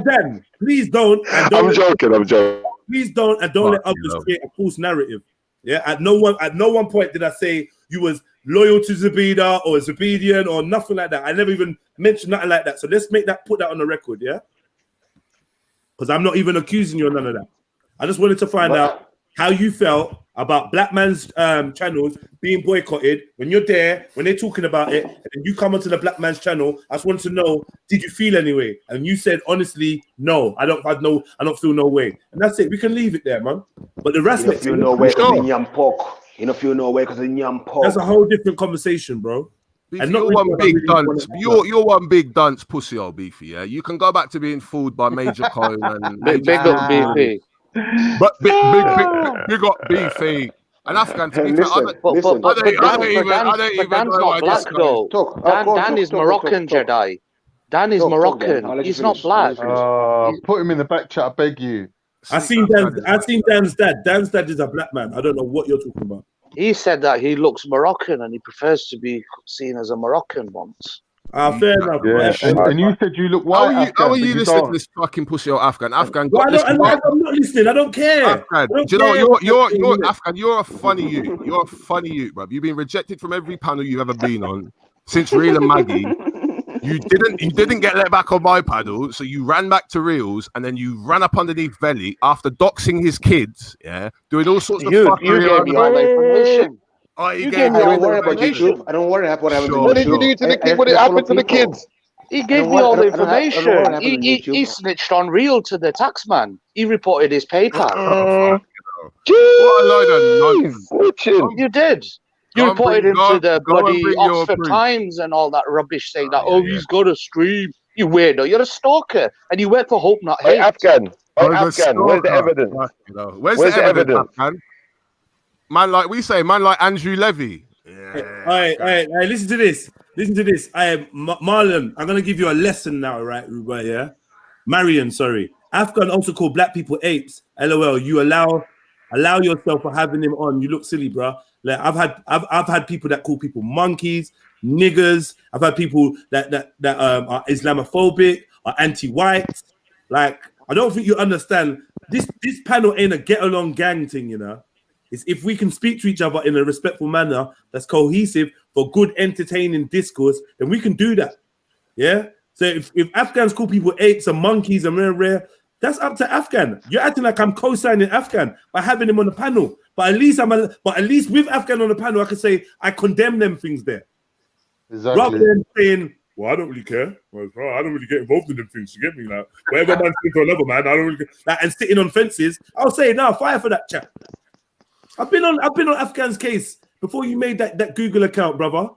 Dan, please don't.
I'm joking.
Please don't, and don't let others create a false narrative. Yeah, at no one point did I say you was loyal to Zubeda or Zubedian or nothing like that. I never even mentioned nothing like that. So let's put that on the record, yeah? Because I'm not even accusing you of none of that. I just wanted to find out how you felt about Black Man's channels being boycotted when you're there, when they're talking about it, and you come onto the Black Man's channel. I just wanted to know, did you feel anyway? And you said, honestly, no, I don't feel no way. And that's it. We can leave it there, man. But the rest
you feel no way because in yam pork. You don't feel no way because in yam pork.
That's a whole different conversation, bro.
Beefy, you're one big dunce. You're one big dunce pussy, old Beefy. Yeah, you can go back to being fooled by Major Cone and
Big up Beefy.
But big up Beefy. And Afghan, to be fair, I don't even know why
black
this guy
though. Dan is Moroccan, Jedi. Dan is Moroccan. He's not black.
Put him in the back chat, I beg you.
I seen Dan's dad. Dan's dad is a black man. I don't know what you're talking about.
He said that he looks Moroccan and he prefers to be seen as a Moroccan once.
Fair enough.
Yeah. And you said you look white.
How are you listening to this fucking pussy or Afghan? Afghan,
I'm not listening. I don't care.
Afghan, do you know you're Afghan? You're a funny youth. You're a funny youth, bruv. You've been rejected from every panel you've ever been on since Real and Maggie. You didn't get let back on my panel, so you ran back to Reels, and then you ran up underneath Veli after doxing his kids, doing all sorts of fuckery.
You gave me all the information.
I don't worry about YouTube. I don't worry about what happened.
What did you do to the kids? What happened to the kids?
He gave me all the information. He snitched on Real to the taxman. He reported his PayPal.
What a load of nonsense.
You did. You reported him to the bloody Oxford Times and all that rubbish, saying that, he's got a stream. You weirdo. You're a stalker. And you work for Hope Not Hate.
Afghan, where's the evidence?
Where's the evidence, Afghan? Man like Andrew Levy.
All right, listen to this. Marlon, I'm going to give you a lesson now, right, Ruba, yeah? Marion, sorry. Afghan also called black people apes. LOL, you allow yourself for having him on. You look silly, bro. Like I've had people that call people monkeys, niggers. I've had people that are Islamophobic or anti-white. Like, I don't think you understand. This panel ain't a get along gang thing, you know. It's if we can speak to each other in a respectful manner that's cohesive for good entertaining discourse, then we can do that. Yeah. So if Afghans call people apes and monkeys and rare, that's up to Afghan. You're acting like I'm co-signing Afghan by having him on the panel. But at least with Afghan on the panel, I can say I condemn them things there.
Exactly.
Rather than saying, well, I don't really care. Well, I don't really get involved in them things. You get me? Like, whatever man's doing to another man, I don't really get, like, and sitting on fences, I'll say, no, fire for that chat. I've been on Afghan's case before you made that Google account, brother.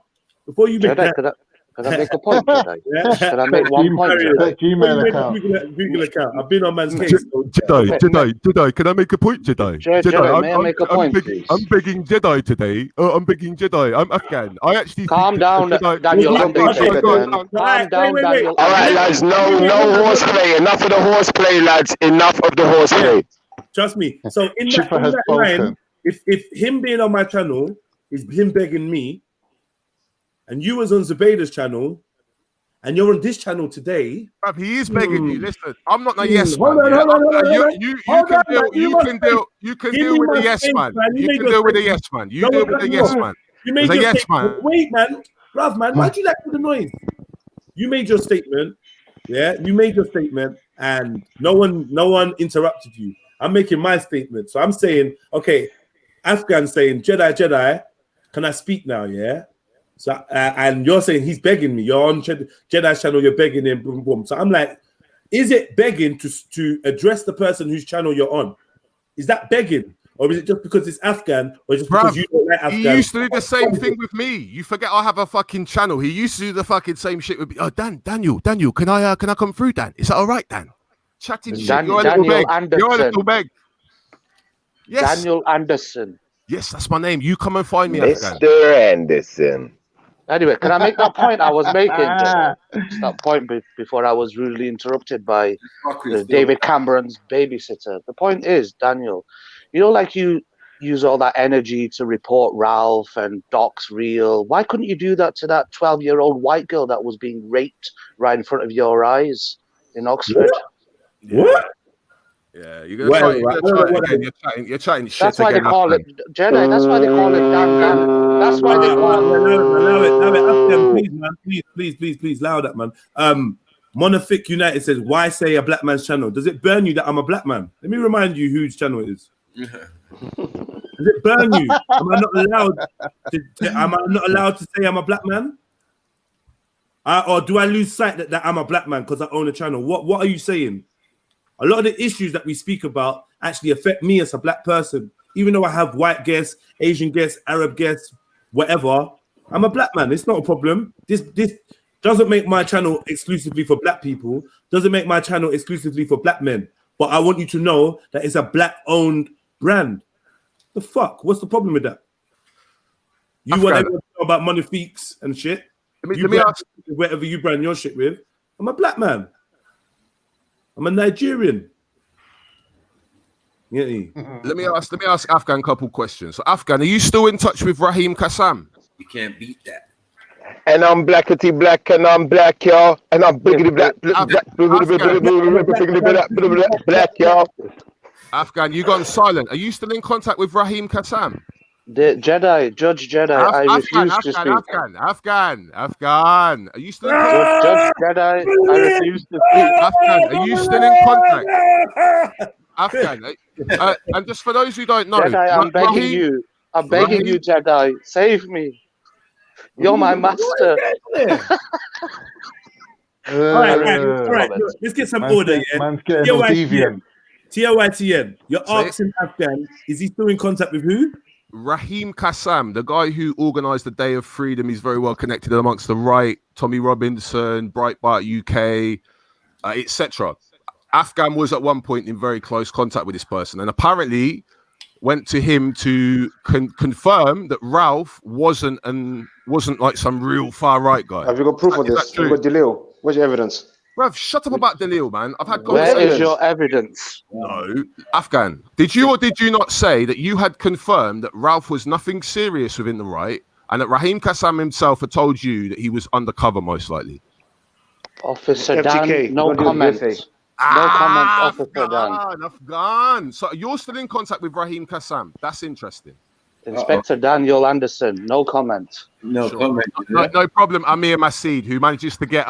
Before you made that.
Can I make a point today? Can I make one point today?
Gmail account.
Google account. I've been on man's case.
Jedi. Can I make a point, Jedi?
Jedi, may I make a point, please?
I'm begging Jedi today. I'm begging Jedi. I'm Afghan. I actually
calm down, Daniel. Calm down, Daniel.
All right, lads. No horseplay. Enough of the horseplay, lads. Enough of the horseplay.
Trust me. So in that line, if him being on my channel is him begging me, and you was on Zubaydah's channel, and you're on this channel today.
Bruv, he is begging you. Listen, I'm not a yes man.
Hold on.
You can deal with the yes man. You can deal with the yes man. You deal with the yes man.
You made your statement. Wait, man. Bruv, man, why'd you like the noise? You made your statement. Yeah, you made your statement, and no one interrupted you. I'm making my statement. So I'm saying, okay, Afghan saying, Jedi, can I speak now? Yeah. So and you're saying he's begging me. You're on Jedi's channel. You're begging him. Boom, boom. So I'm like, is it begging to address the person whose channel you're on? Is that begging, or is it just because it's Afghan, or just because you don't like Afghan?
He used to do the same thing with me. You forget I have a fucking channel. He used to do the fucking same shit with me. Oh, Daniel, can I come through, Dan? Is that all right, Dan? Chatting shit. You're a little beg. Yes.
Daniel Anderson.
Yes, that's my name. You come and find me,
Mr. Anderson.
Anyway, can I make that point I was making? Just that point before I was rudely interrupted by David Cameron's babysitter. The point is, Daniel, like you use all that energy to report Ralph and Doc's Real. Why couldn't you do that to that 12-year-old white girl that was being raped right in front of your eyes in Oxford?
What?
Yeah, you're chatting shit.
That's why they call it Jedi. That's why they call it Dan. That's why they call it.
Allow it, man. Please, allow that, man. Monophic United says, "Why say a black man's channel? Does it burn you that I'm a black man?" Let me remind you whose channel it is. Does it burn you? Am I not allowed to say I'm a black man? Or do I lose sight that I'm a black man because I own a channel? What are you saying? A lot of the issues that we speak about actually affect me as a black person. Even though I have white guests, Asian guests, Arab guests, whatever, I'm a black man. It's not a problem. This doesn't make my channel exclusively for black people. Doesn't make my channel exclusively for black men. But I want you to know that it's a black-owned brand. The fuck? What's the problem with that? You want everyone to know about Monifeeks and shit? Let me ask, whatever you brand your shit with. I'm a black man. I'm a Nigerian.
Let me ask Afghan a couple questions. So Afghan, are you still in touch with Raheem Kassam?
You can't beat that.
And I'm blackety black, and I'm black, y'all. And I'm biggity black, y'all.
Afghan, you gone silent. Are you still in contact with Raheem Kassam?
The Judge Jedi, I refuse to speak.
Afghan. Are you still in contact?
Judge Jedi, I refuse to speak.
Afghan, are you still in contact? Afghan, and just for those who don't know,
Jedi, I'm begging you. I'm begging you, Jedi. Save me. You're my master.
All right. Let's get some order.
Man's getting all deviant.
TOITN, you're asking Afghan, is he still in contact with who?
Raheem Kassam, the guy who organised the Day of Freedom. He's very well connected amongst the right, Tommy Robinson, Breitbart UK, etc. Afghan was at one point in very close contact with this person, and apparently went to him to confirm that Ralph wasn't like some real far right guy.
Have you got proof of this? Have you got Dalil? What's your evidence?
Bruv, shut up about Dalil, man. I've had
Where is your evidence?
No. Afghan, did you or did you not say that you had confirmed that Ralph was nothing serious within the right and that Raheem Kassam himself had told you that he was undercover most likely?
Officer Dan, no comment. No comment, Officer Dan.
Afghan. So you're still in contact with Raheem Kassam. That's interesting.
Inspector Daniel Anderson, no comment.
No comment.
No problem, Amir Masid, who manages to get...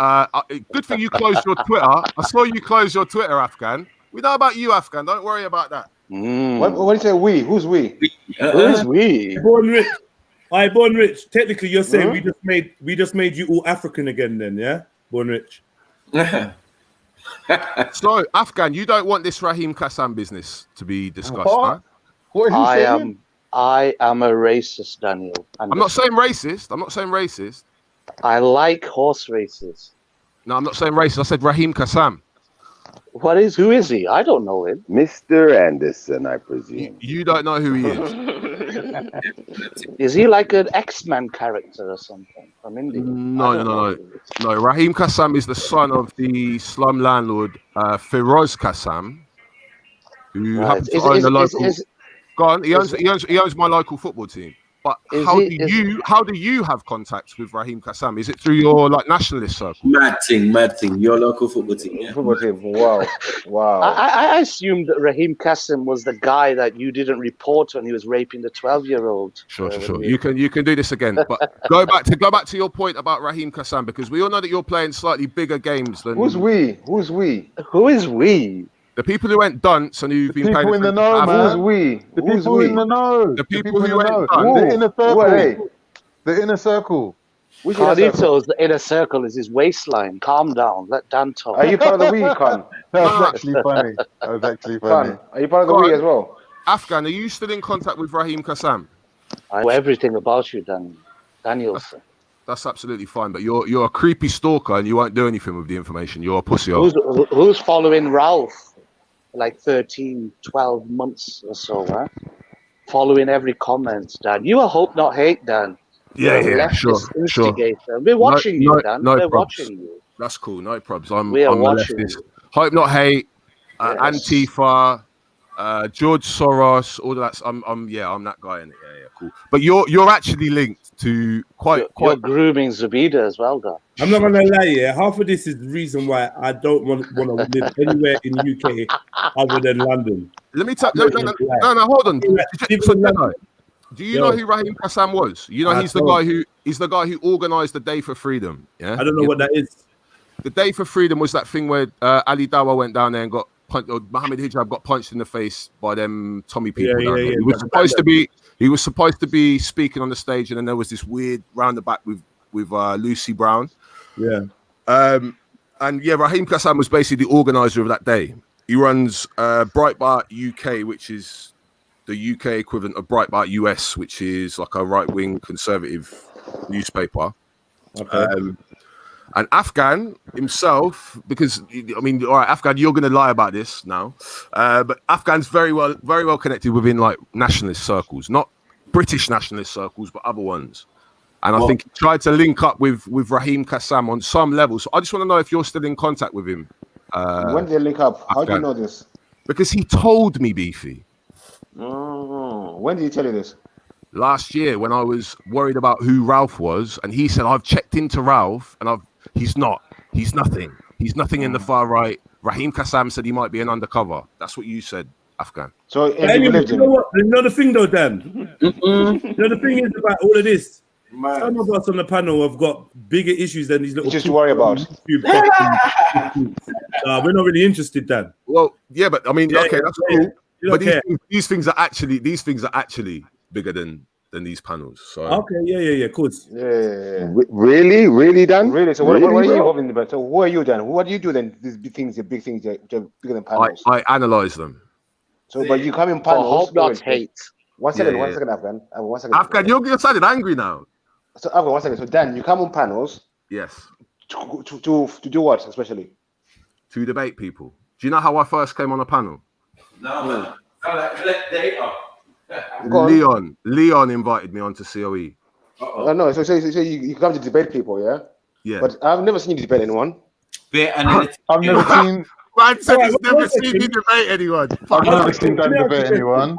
good thing you closed your Twitter. I saw you close your Twitter, Afghan. We know about you, Afghan. Don't worry about that.
What do you say, we? Who's we?
Who's we?
Born Rich. All right, Born Rich. Technically, you're saying we just made you all African again then, yeah? Born Rich.
So, Afghan, you don't want this Raheem Kassam business to be discussed, huh?
What are you saying?
I am a racist, Daniel.
I'm not saying racist.
I like horse races.
No, I'm not saying racist. I said Raheem Kassam.
Who is he? I don't know him.
Mr. Anderson, I presume.
You don't know who he is.
Is he like an X-Men character or something from India?
No. Raheem Kassam is the son of the slum landlord Feroz Kassam, who happens to own the local. Go on. He owns my local football team. But how do you have contacts with Raheem Kassam? Is it through your nationalist circle?
Mad thing. Your local football team. Yeah.
Football team. Wow.
I assumed that Raheem Kassam was the guy that you didn't report when he was raping the 12-year-old.
Sure. You can do this again. But go back to your point about Raheem Kassam, because we all know that you're playing slightly bigger games than.
Who's we?
Who is we?
The people who went dunce and who've been paying
people in the know, man.
Who's we?
The people in the know.
The people who went dunce.
The inner circle. The inner circle.
Carlito's the inner circle is his waistline. Calm down. Let Dan talk.
Are you part of the we, Khan?
That was actually funny.
Khan, are you part of the we as well?
Afghan, are you still in contact with Raheem Kassam?
I know everything about you, Danielson.
That's absolutely fine, but you're a creepy stalker and you won't do anything with the information. You're a pussy.
Who's following Ralph? Like 13, 12 months or so, huh? Following every comment, Dan. You are hope not hate, Dan.
Yeah, sure.
We're watching you, Dan. We're watching you.
That's cool. No probs. I'm
watching
leftist. Hope not hate. Antifa. George Soros. All that. I'm that guy in it. Yeah, cool. But you're actually linked to quite.
You're grooming Zubida as well, Dan.
I'm not gonna lie, yeah. Half of this is the reason why I don't want to live anywhere in the UK other than London.
Let me tell. No, hold on. Do you know who Raheem Kassam was? You know he's the guy who organised the Day for Freedom. Yeah,
I don't know what that is.
The Day for Freedom was that thing where Ali Dawa went down there and got punched, or Mohammed Hijab got punched in the face by them Tommy people.
Yeah.
He was supposed to be speaking on the stage, and then there was this weird roundabout with Lucy Brown.
Yeah.
And Raheem Kassam was basically the organizer of that day. He runs Breitbart UK, which is the UK equivalent of Breitbart US, which is like a right-wing conservative newspaper.
Okay.
And Afghan himself, because I mean, all right, Afghan, you're going to lie about this now, but Afghan's very well connected within like nationalist circles, not British nationalist circles, but other ones. And I think he tried to link up with Raheem Kassam on some level. So I just want to know if you're still in contact with him.
When did they link up? How do you know this?
Because he told me, Beefy.
Oh, when did he tell you this?
Last year, when I was worried about who Ralph was, and he said, I've checked into Ralph, and he's not. He's nothing. He's nothing in the far right. Raheem Kassam said he might be an undercover. That's what you said, Afghan.
So,
anyway, you know what? You know the thing, though, Dan? You know the thing is about all of this? Some of us on the panel have got bigger issues than these little.
Just to worry about.
We're not really interested, Dan.
Well, yeah, but I mean, okay, that's cool. But
care.
these things are actually bigger than these panels. So
okay, yeah, of course.
Yeah.
Really, Dan?
Really? So what are you involved in the debate? So who are you, Dan? What do you do then? These big things, which are bigger than panels.
I analyze them.
So, but you come in panels.
Hope not hate.
One second, Afghan.
Afghan, you're sounding angry now.
So, Afghan, 1 second. So, Dan, you come on panels.
Yes.
To do what, especially?
To debate people. Do you know how I first came on a panel?
No, man. They are.
Leon invited me onto COE.
No, so you come to debate people, yeah?
Yeah.
But I've never seen you debate anyone.
I've never seen.
Man said he's never seen you debate anyone.
I've never seen Dan debate anyone.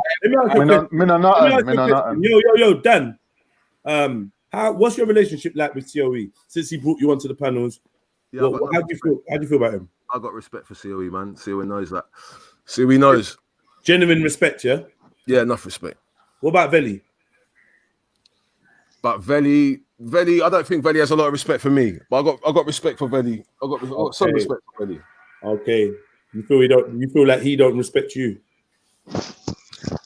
Yo, Dan. What's your relationship like with COE since he brought you onto the panels?
Yeah,
how do you feel? How do you feel about him?
I got respect for COE, man. COE knows that. COE knows.
Genuine respect, yeah.
Yeah, enough respect.
What about Veli?
But Veli, I don't think Veli has a lot of respect for me. But I got respect for Veli. I got some respect for Veli.
Okay. You feel like he don't respect you?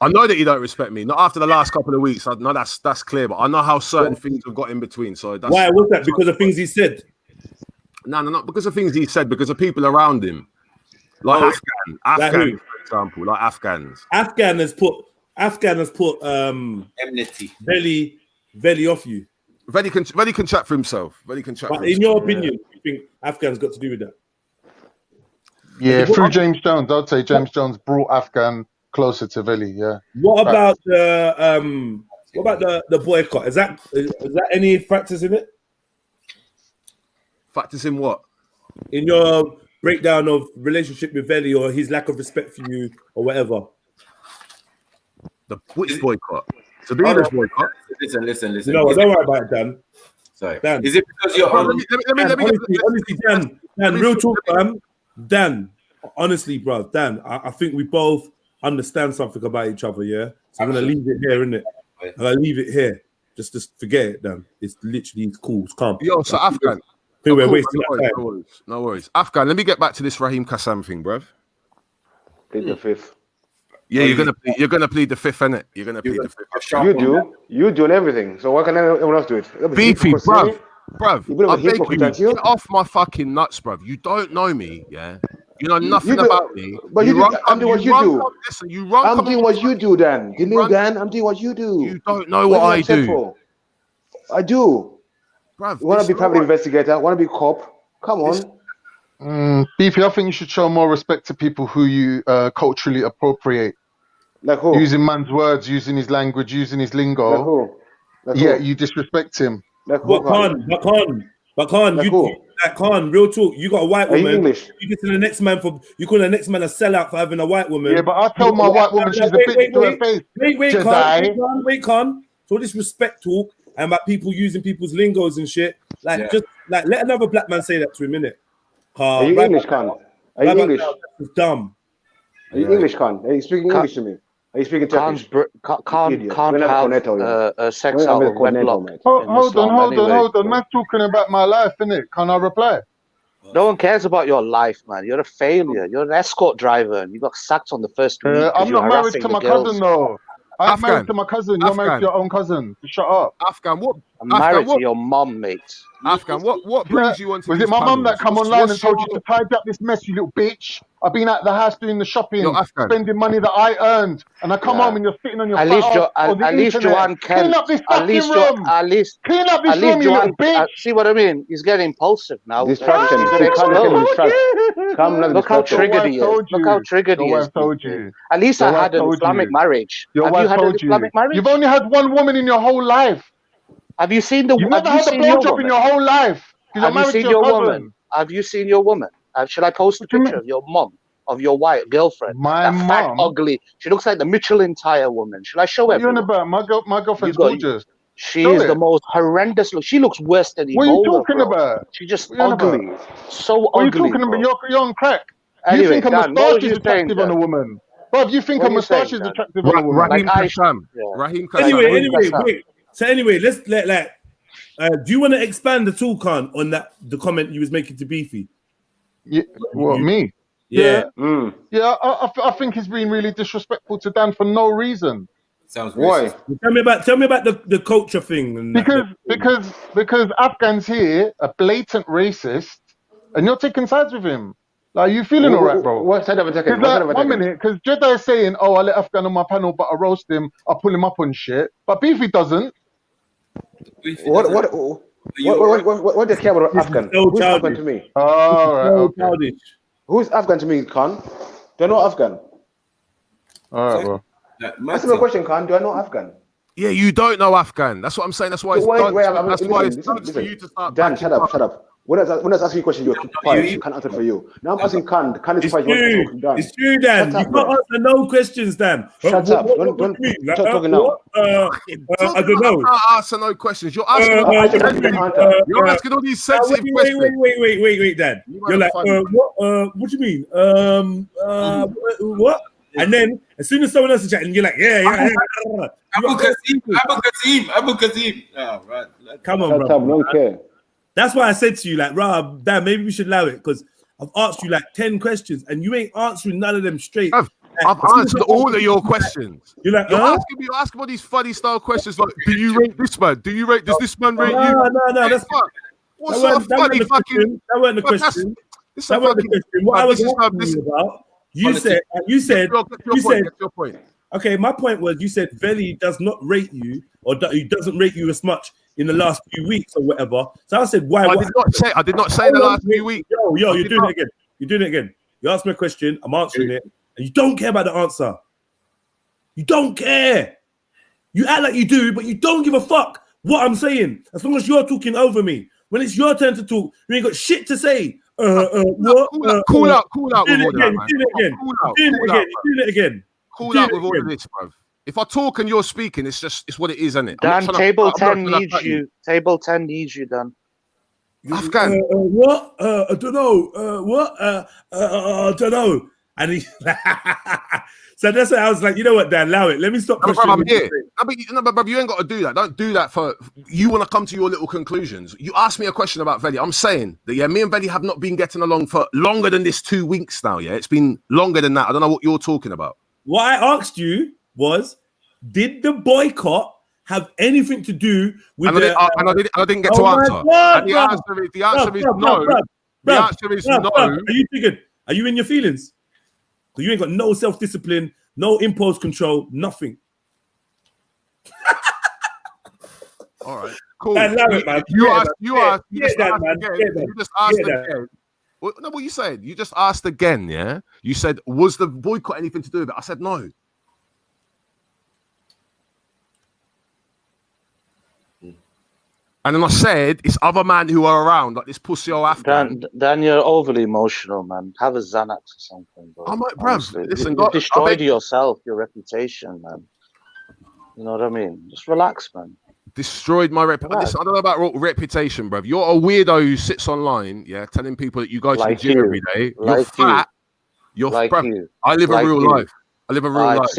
I know that he don't respect me. Not after the last couple of weeks. No, that's clear. But I know how certain things have got in between. So that's
why was that? Because of things he said?
No, not because of things he said. Because of people around him, like Afghan, for example, like Afghans.
Afghan has put
enmity.
Veli off you.
Veli can chat for himself. But
in your opinion, you think Afghan's got to do with that?
Yeah, through James Jones, I'd say James Jones brought Afghan closer to Veli. Yeah.
What about the boycott? Is that any factors in it?
Factors in what?
In your breakdown of relationship with Veli or his lack of respect for you or whatever.
Which boycott? So this boycott.
Listen.
No, don't worry about it, Dan.
Sorry.
Dan.
Is it because you're on?
Honestly, Dan, real talk, Dan, honestly, bro, Dan, I think we both understand something about each other, yeah? So I'm going to leave it here, innit? I'm going to leave it here. Just forget it, Dan. It's literally cool. It's calm.
Yo, so Afghan.
I think we're wasting our time.
No worries. Afghan, let me get back to this Raheem Kassam thing, bruv.
Plead the fifth.
Yeah, you're gonna plead the fifth, innit? You're gonna plead the fifth.
You do everything. So why can't everyone else do it?
Beefy, bruv. I beg you, get off my fucking nuts, bruv. You don't know me, yeah? You know nothing about me.
But I'm doing what you do.
Listen, you run.
I'm doing what you do, Dan. Dan, I'm doing what you do.
You don't know what I do.
I do.
Bruv,
you want to be private investigator? Want to be cop? Come on.
Beefy, I think you should show more respect to people who you culturally appropriate.
Like who?
Using man's words, using his language, using his lingo.
Like who?
Yeah, you disrespect him.
Like who?
But Khan, real talk. You got a white woman.
English?
You get to the next man you call the next man a sellout for having a white woman.
Yeah, but I told my white woman she's a bitch to her face.
Wait, Khan. So all this respect talk and about people using people's lingos and shit. Just let another black man say that to him, innit?
Are you English, Khan? Are you English?
It's dumb.
Are you English, Khan? Are you speaking English to me? Are you speaking Turkish?
Can't have sex out of wedlock.
Hold on. Man's talking about my life, innit? Can I reply?
No one cares about your life, man. You're a failure. You're an escort driver, and you got sacked on the first week.
I'm not married to my cousin, though. I'm married to my cousin. You're married to your own cousin. Shut up.
Afghan, what?
I'm married to your mum, mate.
Afghan, what brings you onto
Was it my mum that come online and told you to tidy up this mess, you little bitch? I've been at the house doing the shopping,
You're Afghan.
spending money that I earned, and I come home and you're sitting on your
At
fat
least
ass on the
at least
internet.
Joanne
Clean
Kent.
up this
At
fucking
least
room.
at least
Clean up this room, you little bitch.
See what I mean? He's getting impulsive now.
Distraction.
He's
See,
gonna
Khan
explode.
became distraction. Calm down,
Look how
distraction.
triggered he is. Look how triggered he
Your
is.
wife told you.
At least
Your
I
wife
had an
told
Islamic
you.
marriage.
Your
Have
wife
you had an
told you.
Islamic marriage?
You've only had one woman in your whole life.
Have you seen the?
You've
Have
never
you
had a
seen your
blowjob in
woman?
your whole life. Because you're
Have you
married to
seen
your
your
cousin.
woman? Have you seen your woman? Shall I post a picture of your mom, of your wife, girlfriend?
My
that fat,
mom?
ugly. She looks like the Michelin tire woman. Shall I show
What are you on
everyone?
about? My girlfriend's
You got-
gorgeous.
She
Show
is
it.
the most horrendous look. She looks worse than Ebola,
What are you talking
bro.
about?
She's just
What are you on
ugly.
about?
So
What are you
ugly,
talking
bro.
about? You're on crack. You
Anyway,
think a
Dan, what
moustache
was
is
you saying,
attractive on a
Dan?
woman? Bruv, you think
What
a
are you
moustache
saying,
is
Dan?
attractive on a woman?
Raheem
Like
Kassam.
yeah.
Raheem Kassam.
Anyway,
Raheem Kassam.
wait. So anyway, let's do you want to expand at all, Khan, on the comment you was making to Beefy?
Yeah, what, me?
Yeah.
Yeah, I think he's been really disrespectful to Dan for no reason.
Sounds
Why?
Tell me about the culture thing. And
Because Afghans here are blatant racist, and you're taking sides with him. Like, you feeling all right, bro?
What side of attacking?
Because like, 1 minute, because Jedi is saying, "Oh, I let Afghan on my panel, but I roast him. I pull him up on shit." But Beefy doesn't.
What do you care about Afghan?
so
Who's
childish.
Afghan to me?
All right,
So
okay.
childish.
Who's Afghan to me, Khan? Do I know Afghan?
All right, bro.
Answer my question, Khan. Do I know Afghan?
Yeah, you don't know Afghan. That's what I'm saying. That's why it's done. That's why it's done for you to start.
Dan, shut up. When I was asking you a question, you were quiet. You can't answer for you. Now I'm asking Khan. Khan is quiet.
It's true, Dan. You can't answer no questions, Dan.
Shut up. Don't stop talking now.
I don't know.
You can't answer no questions. You're asking. You're asking all these sensitive questions.
Wait, Dan. You're like, what do you mean? What? And then as soon as someone else is chatting, you're like, yeah.
Abu Kazim. Oh, right.
Come on,
Shut
bro.
up. Don't care.
That's why I said to you, like, Dan, maybe we should allow it because I've asked you like 10 questions and you ain't answering none of them straight.
I've answered all of your questions.
You're like,
you're asking all these funny style questions like, do you rate this man? Does this man rate you?
No, that's
what sort of funny fucking?
That wasn't the question. That wasn't the question. What I was asking you about, you said.
Get your point.
Okay, my point was you said Veli does not rate you, or he doesn't rate you as much in the last few weeks or whatever. So I said, why?
I did not say in the last few weeks.
Yo, you're doing it again. You're doing it again. You asked me a question, I'm answering it, and you don't care about the answer. You don't care. You act like you do, but you don't give a fuck what I'm saying. As long as you're talking over me. When it's your turn to talk, you ain't got shit to say.
Cool out with all that, man.
Do it again.
Cool out with all of this, bro. If I talk and you're speaking, it's what it is, isn't it?
Dan, table 10 needs you. Table 10 needs you, Dan.
Afghan.
What? I don't know. What? I don't know. And he, so that's why I was like, you know what, Dan, allow it. Let me stop.
I'm here. But you ain't got to do that. Don't do that for you. Want to come to your little conclusions. You asked me a question about Veli. I'm saying that me and Veli have not been getting along for longer than this 2 weeks now. Yeah, it's been longer than that. I don't know what you're talking about.
What I asked you was, did the boycott have anything to do with
I didn't get to answer. And the answer is no. The answer is no.
Are you thinking? Are you in your feelings? Because you ain't got no self-discipline, no impulse control, nothing.
All right, cool. You just asked again. No, what you said? You just asked again, yeah? You said, was the boycott anything to do with it? I said no. And then I said, it's other men who are around, like this pussy old Afghan.
Dan, you're overly emotional, man. Have a Xanax or something, bro.
I'm like, bruv, listen,
you destroyed yourself, your reputation, man. You know what I mean? Just relax, man.
Destroyed my reputation. Listen, I don't know about reputation, bruv. You're a weirdo who sits online, yeah, telling people that you go to the gym every day. You're fat. You're bruv. I live a real life.
I've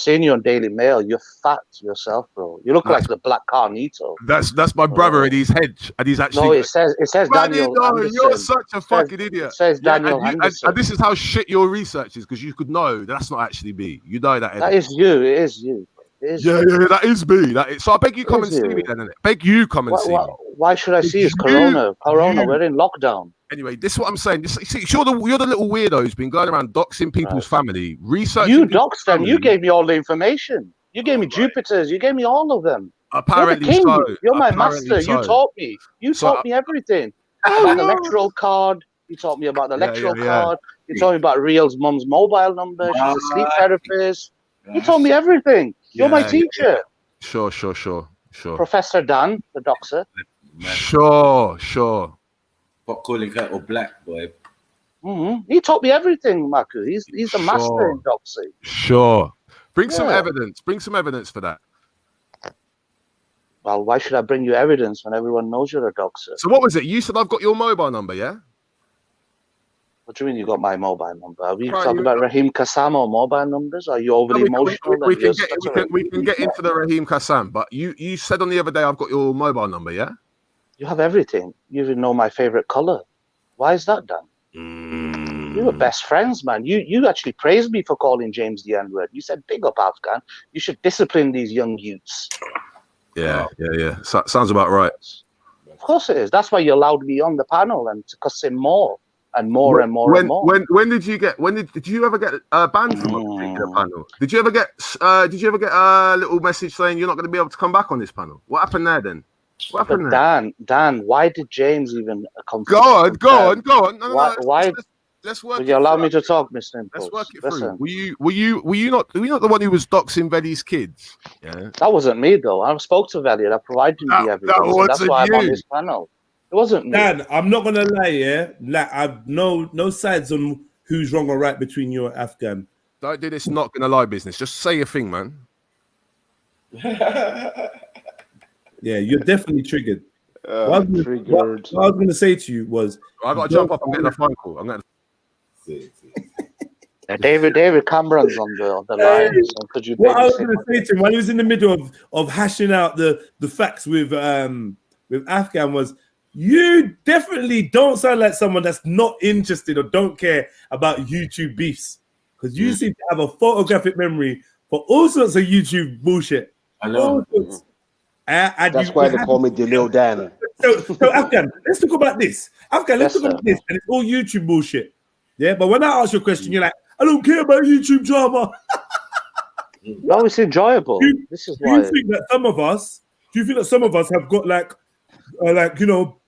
seen you on Daily Mail. You're fat yourself, bro. You look like the Black Carnito.
That's my brother, and he's hedge, and he's actually.
No, it says Daniel.
You're such a fucking idiot.
It says Daniel Anderson.
And this is how shit your research is, because you could know that's not actually me. You know that.
That is you. It is you.
Yeah, that is me. So I beg you come and see me then. Beg you come and see me.
Why should I see? It's Corona. We're in lockdown.
Anyway, this is what I'm saying. See, you're the little weirdo who's been going around doxing people's family, researching.
You doxed them. You gave me all the information. You gave me Jupiters. You gave me all of them.
Apparently
You're the king.
so.
You're my
Apparently
master.
so.
You taught me. You taught me everything. About the electoral card. You taught me about the electoral card. You told me about Real's mum's mobile number. She's a sleep therapist. You told me everything. You're my teacher.
Sure.
Professor Dan, the doxer.
Sure.
Pot calling kettle black, boy.
He taught me everything, Maku. He's a master in doxing.
Sure. Bring some evidence. Bring some evidence for that.
Well, why should I bring you evidence when everyone knows you're a doxer?
So what was it? You said I've got your mobile number, yeah?
What do you mean you got my mobile number? Are we talking about Raheem Kassam mobile numbers? Are you overly emotional?
We can get into the Raheem Kassam, but you said on the other day I've got your mobile number, yeah?
You have everything. You even know my favorite color. Why is that done? We were best friends, man. You actually praised me for calling James the N-word. You said, big up, Afghan. You should discipline these young youths.
Yeah. Sounds about right.
Of course it is. That's why you allowed me on the panel and to cuss him more and more and more and more.
When did you ever get banned from a particular panel? Did you ever get a little message saying you're not going to be able to come back on this panel? What happened there then? What happened there?
Dan, why did James even come?
Go on. No,
why?
Let's work.
Will you allow me to talk, Mr. Impulse?
Let's work it through. Were you not the one who was doxing Veli's kids? Yeah.
That wasn't me though. I spoke to Veli and I provided him the evidence. So that's why I'm on this panel. It wasn't me.
Dan, I'm not gonna lie, yeah. Like I've no sides on who's wrong or right between you and Afghan.
Don't do this not gonna lie business. Just say your thing, man.
Yeah, you're definitely triggered. What I was going to say to you was,
I got to jump up and get a phone call.
David Cameron's on the line. So could you?
What I was going to say to him when he was in the middle of hashing out the facts with Afghan was, you definitely don't sound like someone that's not interested or don't care about YouTube beefs, because you seem to have a photographic memory for all sorts of YouTube bullshit.
I know.
That's why they call me the Lil Dan.
So Afghan, let's talk about this. Let's talk about this, and it's all YouTube bullshit. Yeah, but when I ask you a question, you're like, I don't care about YouTube drama.
No, it's enjoyable. This is why.
Do you think that some of us have got like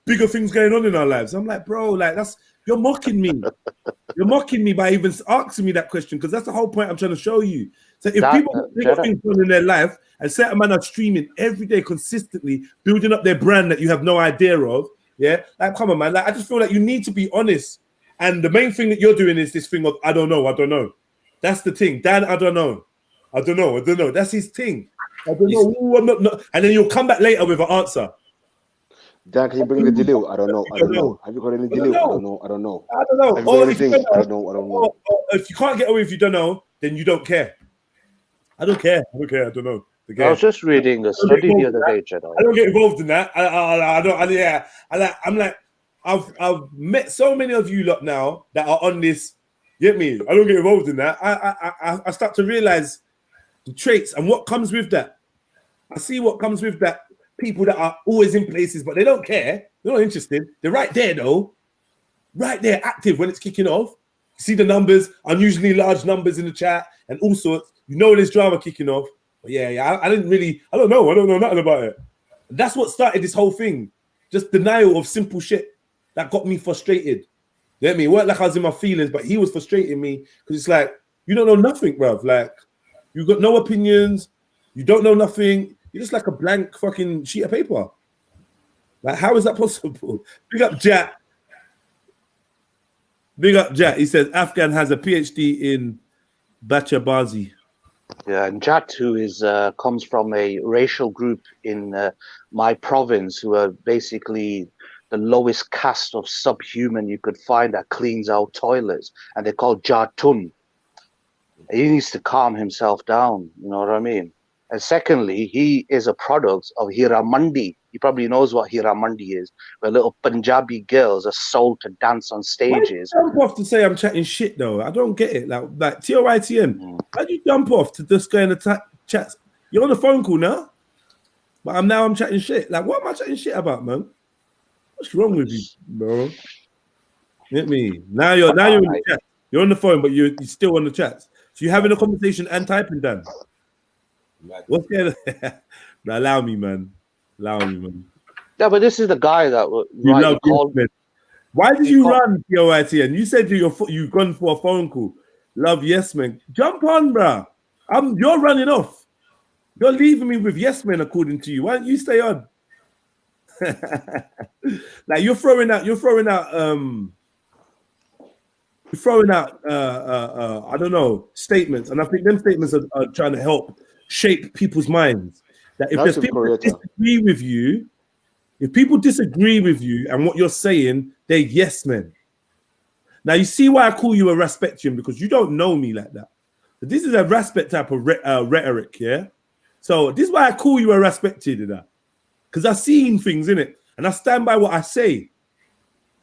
bigger things going on in our lives? I'm like, bro, like you're mocking me. You're mocking me by even asking me that question, because that's the whole point I'm trying to show you. So if people have bigger things going on in their life, and certain men are streaming every day consistently, building up their brand that you have no idea of, yeah, like come on, man. Like I just feel like you need to be honest. And the main thing that you're doing is this thing of I don't know. That's the thing, Dan. I don't know. That's his thing. I don't know. Ooh, I'm not. And then you'll come back later with an answer.
Dan, can you bring the Dilil? I don't know. Have you got any Dilil? I don't know.
Have you got anything?
I don't know.
If you can't get away if you don't know, then you don't care. I don't care. I don't know.
I was just reading a study the other day, Jedi.
I don't get involved in that. I'm like, I've met so many of you lot now that are on this. Get me? I don't get involved in that. I start to realize the traits and what comes with that. I see what comes with that. People that are always in places, but they don't care. They're not interested. They're right there though. Right there, active when it's kicking off. You see the numbers, unusually large numbers in the chat and all sorts. You know there's drama kicking off. But yeah, I don't know nothing about it. And that's what started this whole thing. Just denial of simple shit that got me frustrated. You get me? It weren't like I was in my feelings, but he was frustrating me because it's like, you don't know nothing, bruv. Like, you got no opinions. You don't know nothing. You're just like a blank fucking sheet of paper. Like, how is that possible? Big up Jack. He says Afghan has a PhD in Bachabazi.
Yeah, and Jat, who is comes from a racial group in my province, who are basically the lowest caste of subhuman you could find that cleans out toilets, and they're called Jatun. He needs to calm himself down, you know what I mean? And secondly, he is a product of Hiramandi. He probably knows what Hiramandi is, where little Punjabi girls are sold to dance on stages.
Why do you jump off to say I'm chatting shit though? I don't get it. Like TOITN. Why do you jump off to just go in the chat? You're on a phone call now, but I'm chatting shit. Like, what am I chatting shit about, man? What's wrong with you, bro? Hit me. Now you're in the chat. You're on the phone, but you're still on the chats. So you're having a conversation and typing, Dan. What's going on? Now, allow me, man.
Yeah, but this is the guy that called.
Yes, why did you run, POIT? And you said you've gone for a phone call. Love Yes Men. Jump on, bruh. You're running off. You're leaving me with Yes Men, according to you. Why don't you stay on? Like you're throwing out I don't know, statements, and I think them statements are trying to help shape people's minds. That if there's people that disagree with you, and what you're saying, they're yes men. Now you see why I call you a Raspectian, because you don't know me like that. But this is a Raspect type of rhetoric, yeah. So this is why I call you a Raspectian, because I've seen things in it, and I stand by what I say.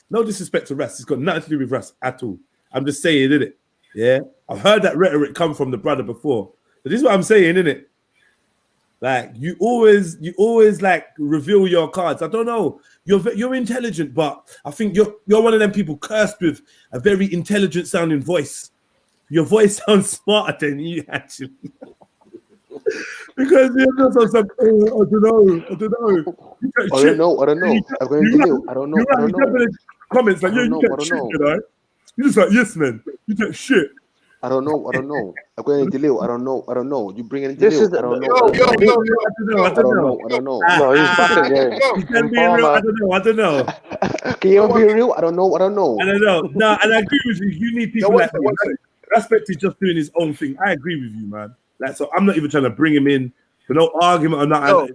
No disrespect to Ras, it's got nothing to do with Ras at all. I'm just saying, innit? Yeah, I've heard that rhetoric come from the brother before. But this is what I'm saying, innit? Like you always like reveal your cards. I don't know. You're intelligent, but I think you're one of them people cursed with a very intelligent sounding voice. Your voice sounds smarter than you actually. Because you're just on some, I don't know.
I don't know. I'm going to do. I don't know.
Comments like you get shit, you know. You just like yes, man. You get shit.
I don't know. I'm going to delay. I don't know. You bring in delay. I don't know. I don't know.
No, he's back again.
I don't know.
Can you be real? I don't know.
I don't know. No, and I agree with you. You need people like me. Respect is just doing his own thing. I agree with you, man. Like, so I'm not even trying to bring him in for no argument or not. No.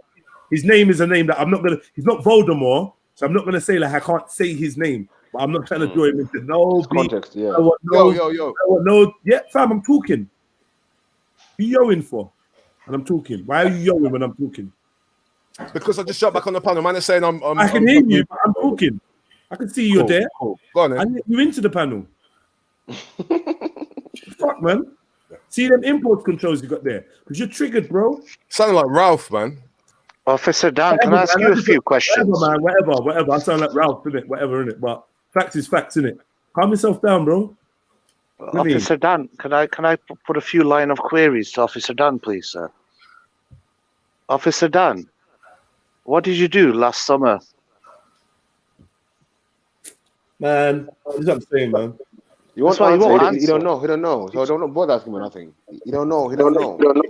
His name is a name that I'm not gonna. He's not Voldemort, so I'm not gonna say like I can't say his name. But I'm not trying to draw him into no
context. Yeah.
No. Yeah, fam. I'm talking. Who you yelling for? And I'm talking. Why are you yelling when I'm talking?
Because I just shut back on the panel. Man is saying
I can hear you, but I'm talking. I can see you're there.
Cool. Go on, then.
You're into the panel. Fuck, man. See them import controls you got there? Because you're triggered, bro.
Sounding like Ralph, man.
Officer Dan, can I ask you a few questions?
Whatever. I sound like Ralph, innit? Whatever, innit? But facts is facts, innit? Calm yourself down, bro.
Officer Dan, can I put a few line of queries to Officer Dan, please, sir? Officer Dan, what did you do last summer?
Man, that's what I'm saying, man.
You want to answer? He don't know. So don't bother asking me nothing. He don't know.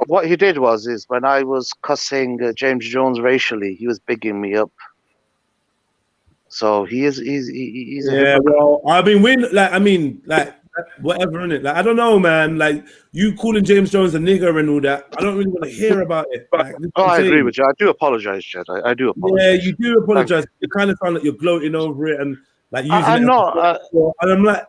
What he did is when I was cussing James Jones racially, he was bigging me up. So he's
yeah. Well, whatever, innit? Like I don't know, man. Like you calling James Jones a nigger and all that. I don't really want to hear about it. Like,
I agree with you. I do apologize, Jed. I do apologize.
Yeah, you do apologize. You kind of sound like you're gloating over it and like using
I'm not.
And I'm like,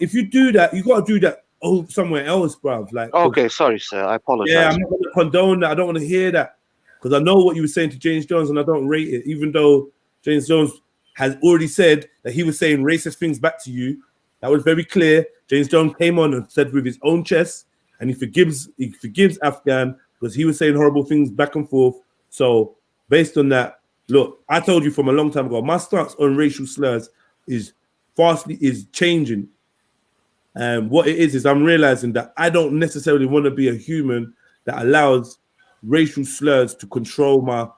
if you do that, you got to do that somewhere else, bruv. Like,
okay, sorry, sir. I apologize.
Yeah, I'm not going to condone that. I don't want to hear that because I know what you were saying to James Jones, and I don't rate it. Even though James Jones has already said that he was saying racist things back to you, that was very clear. James Jones came on and said with his own chest, and he forgives Afghan because he was saying horrible things back and forth. So based on that, look, I told you from a long time ago, my stance on racial slurs is changing. And what it is I'm realizing that I don't necessarily want to be a human that allows racial slurs to control my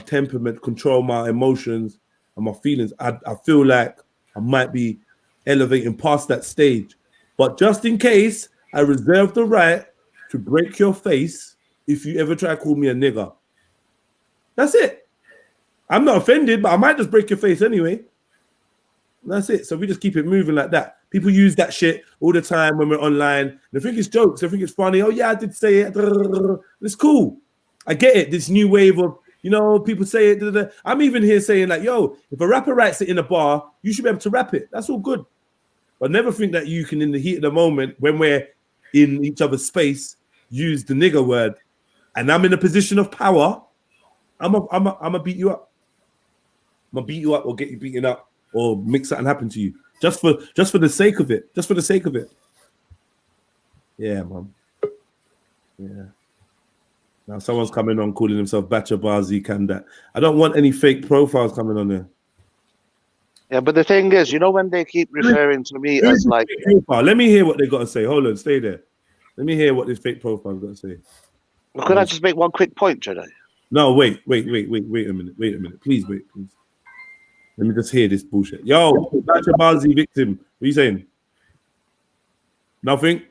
temperament, control my emotions and my feelings. I feel like I might be elevating past that stage. But just in case, I reserve the right to break your face if you ever try to call me a nigger. That's it. I'm not offended, but I might just break your face anyway. That's it. So we just keep it moving like that. People use that shit all the time when we're online. They think it's jokes. They think it's funny. Oh, yeah, I did say it. It's cool. I get it. This new wave of, people say it. I'm even here saying like, yo, if a rapper writes it in a bar, you should be able to rap it. That's all good. But never think that you can, in the heat of the moment, when we're in each other's space, use the nigger word. And I'm in a position of power. I'm a beat you up. I'm gonna beat you up or get you beaten up or make something happen to you. Just for the sake of it. Just for the sake of it. Yeah, man. Yeah. Now someone's coming on calling himself Bacha Bazi Kandat. I don't want any fake profiles coming on there.
Yeah, but the thing is, you know, when they keep referring to me as like,
let me hear what they got to say. Hold on, stay there. Let me hear what this fake profile's got to say.
Could I just make one quick point, Jedi?
No, wait a minute. Please wait, please. Let me just hear this bullshit. Yo, that's a Bazi victim. What are you saying? Nothing?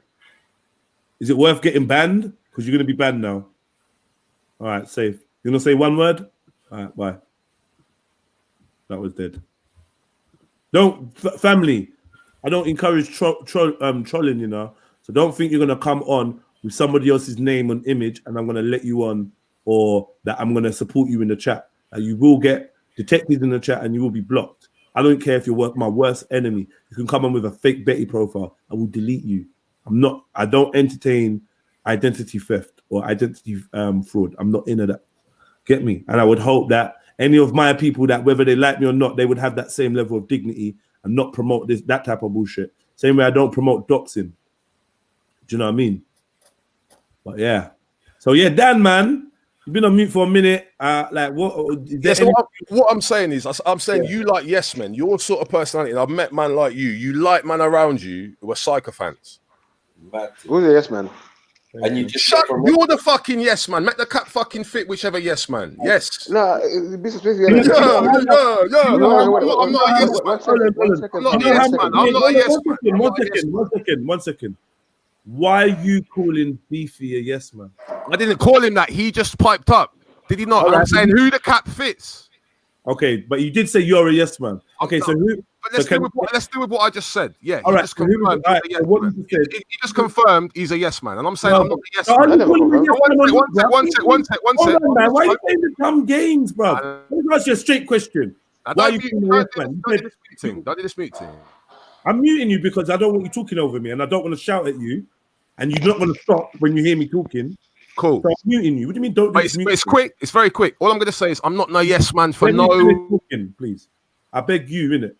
Is it worth getting banned? Because you're going to be banned now. All right, safe. You're going to say one word? All right, bye. That was dead. Family, I don't encourage trolling, you know. So don't think you're going to come on with somebody else's name and image and I'm going to let you on, or that I'm going to support you in the chat. You will get detected in the chat and you will be blocked. I don't care if you're my worst enemy. You can come on with a fake Betty profile. I will delete you. I don't entertain identity theft or identity fraud. I'm not into that. Get me? And I would hope that any of my people, that whether they like me or not, they would have that same level of dignity and not promote that type of bullshit. Same way I don't promote doxing. Do you know what I mean? But yeah. So yeah, Dan, man, you've been on mute for a minute. Like what?
Yes, what I'm saying is, I'm saying you like yes men. Your sort of personality. And I've met man like you. You like man around you who are sycophants.
Who's the yes man?
And you just
you're the fucking yes man. Make the cap fucking fit whichever yes man. Yes.
No,
I'm not a yes
man. One second. Why are you calling Beefy a yes man?
I didn't call him that. He just piped up. Did he not? I'm saying who the cap fits.
Okay, but you did say you're a yes man. Okay, so who?
Let's do with what I just said. Yeah,
all
he
right.
just confirmed. He just confirmed he's a yes man, and I'm saying I'm not a yes man. One sec.
Why are you playing the dumb games, bro? Let me ask you a straight question. Why are you playing the yes man?
Don't do this meeting.
I'm muting you because I don't want you talking over me, and I don't want to shout at you, and you're not going to stop when you hear me talking.
Cool.
So I'm muting you. What do you mean? Don't.
But it's quick. It's very quick. All I'm going to say is I'm not no yes man for no.
Talking, please. I beg you, innit?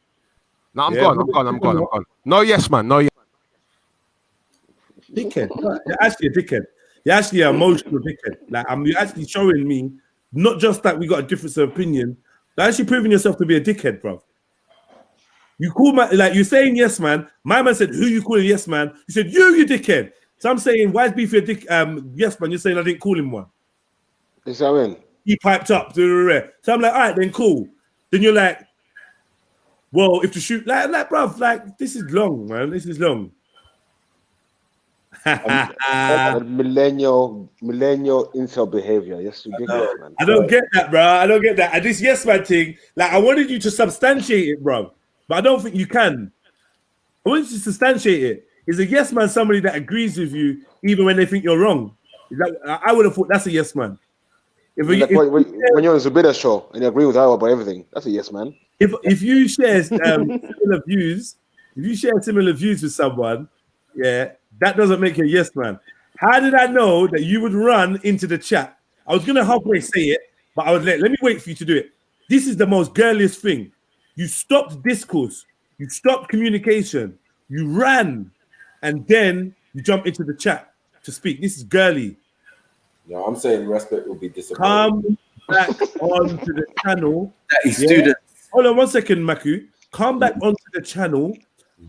No, I'm gone. No yes man. No yes.
Dickhead. You're actually a dickhead. You're actually an emotional dickhead. Like you're actually showing me not just that we got a difference of opinion. You're actually proving yourself to be a dickhead, bro. You call you're saying yes man. My man said, "Who you calling yes man?" You said, "You dickhead." So I'm saying, why is Beefy a dick? Yes man. You're saying I didn't call him one.
Yes, I mean.
He piped up. So I'm like, all right, then cool. Then you're like, well, if to shoot like bruv, like this is long, man. This is long.
millennial incel behavior. Yes, ridiculous, man.
I don't get that, bro. I don't get that. And this yes man thing, like I wanted you to substantiate it, bro. But I don't think you can. I want you to substantiate it. Is a yes man somebody that agrees with you even when they think you're wrong? I would have thought that's a yes man.
When you're on Zubida's show and you agree with her about everything, that's a yes man.
If you share similar views, with someone, yeah, that doesn't make you a yes man. How did I know that you would run into the chat? I was gonna halfway say it, but I would let me wait for you to do it. This is the most girliest thing. You stopped discourse, you stopped communication, you ran, and then you jump into the chat to speak. This is girly.
No, I'm saying respect will be disappointed.
Come back onto the channel.
That is students.
Hold on 1 second, Maku. Come back onto the channel.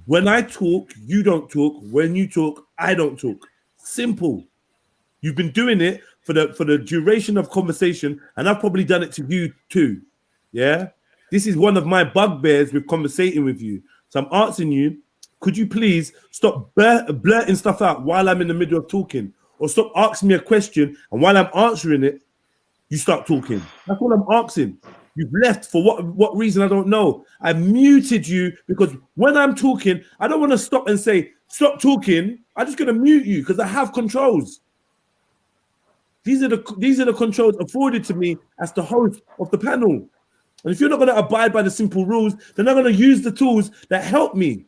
When I talk, you don't talk. When you talk, I don't talk. Simple. You've been doing it for the duration of conversation, and I've probably done it to you too. Yeah? This is one of my bugbears with conversating with you. So I'm asking you, could you please stop blurting stuff out while I'm in the middle of talking? Or stop asking me a question, and while I'm answering it, you start talking. That's all I'm asking. You've left for what reason, I don't know. I muted you because when I'm talking, I don't want to stop and say, stop talking. I'm just going to mute you because I have controls. These are the controls afforded to me as the host of the panel. And if you're not going to abide by the simple rules, then I'm going to use the tools that help me.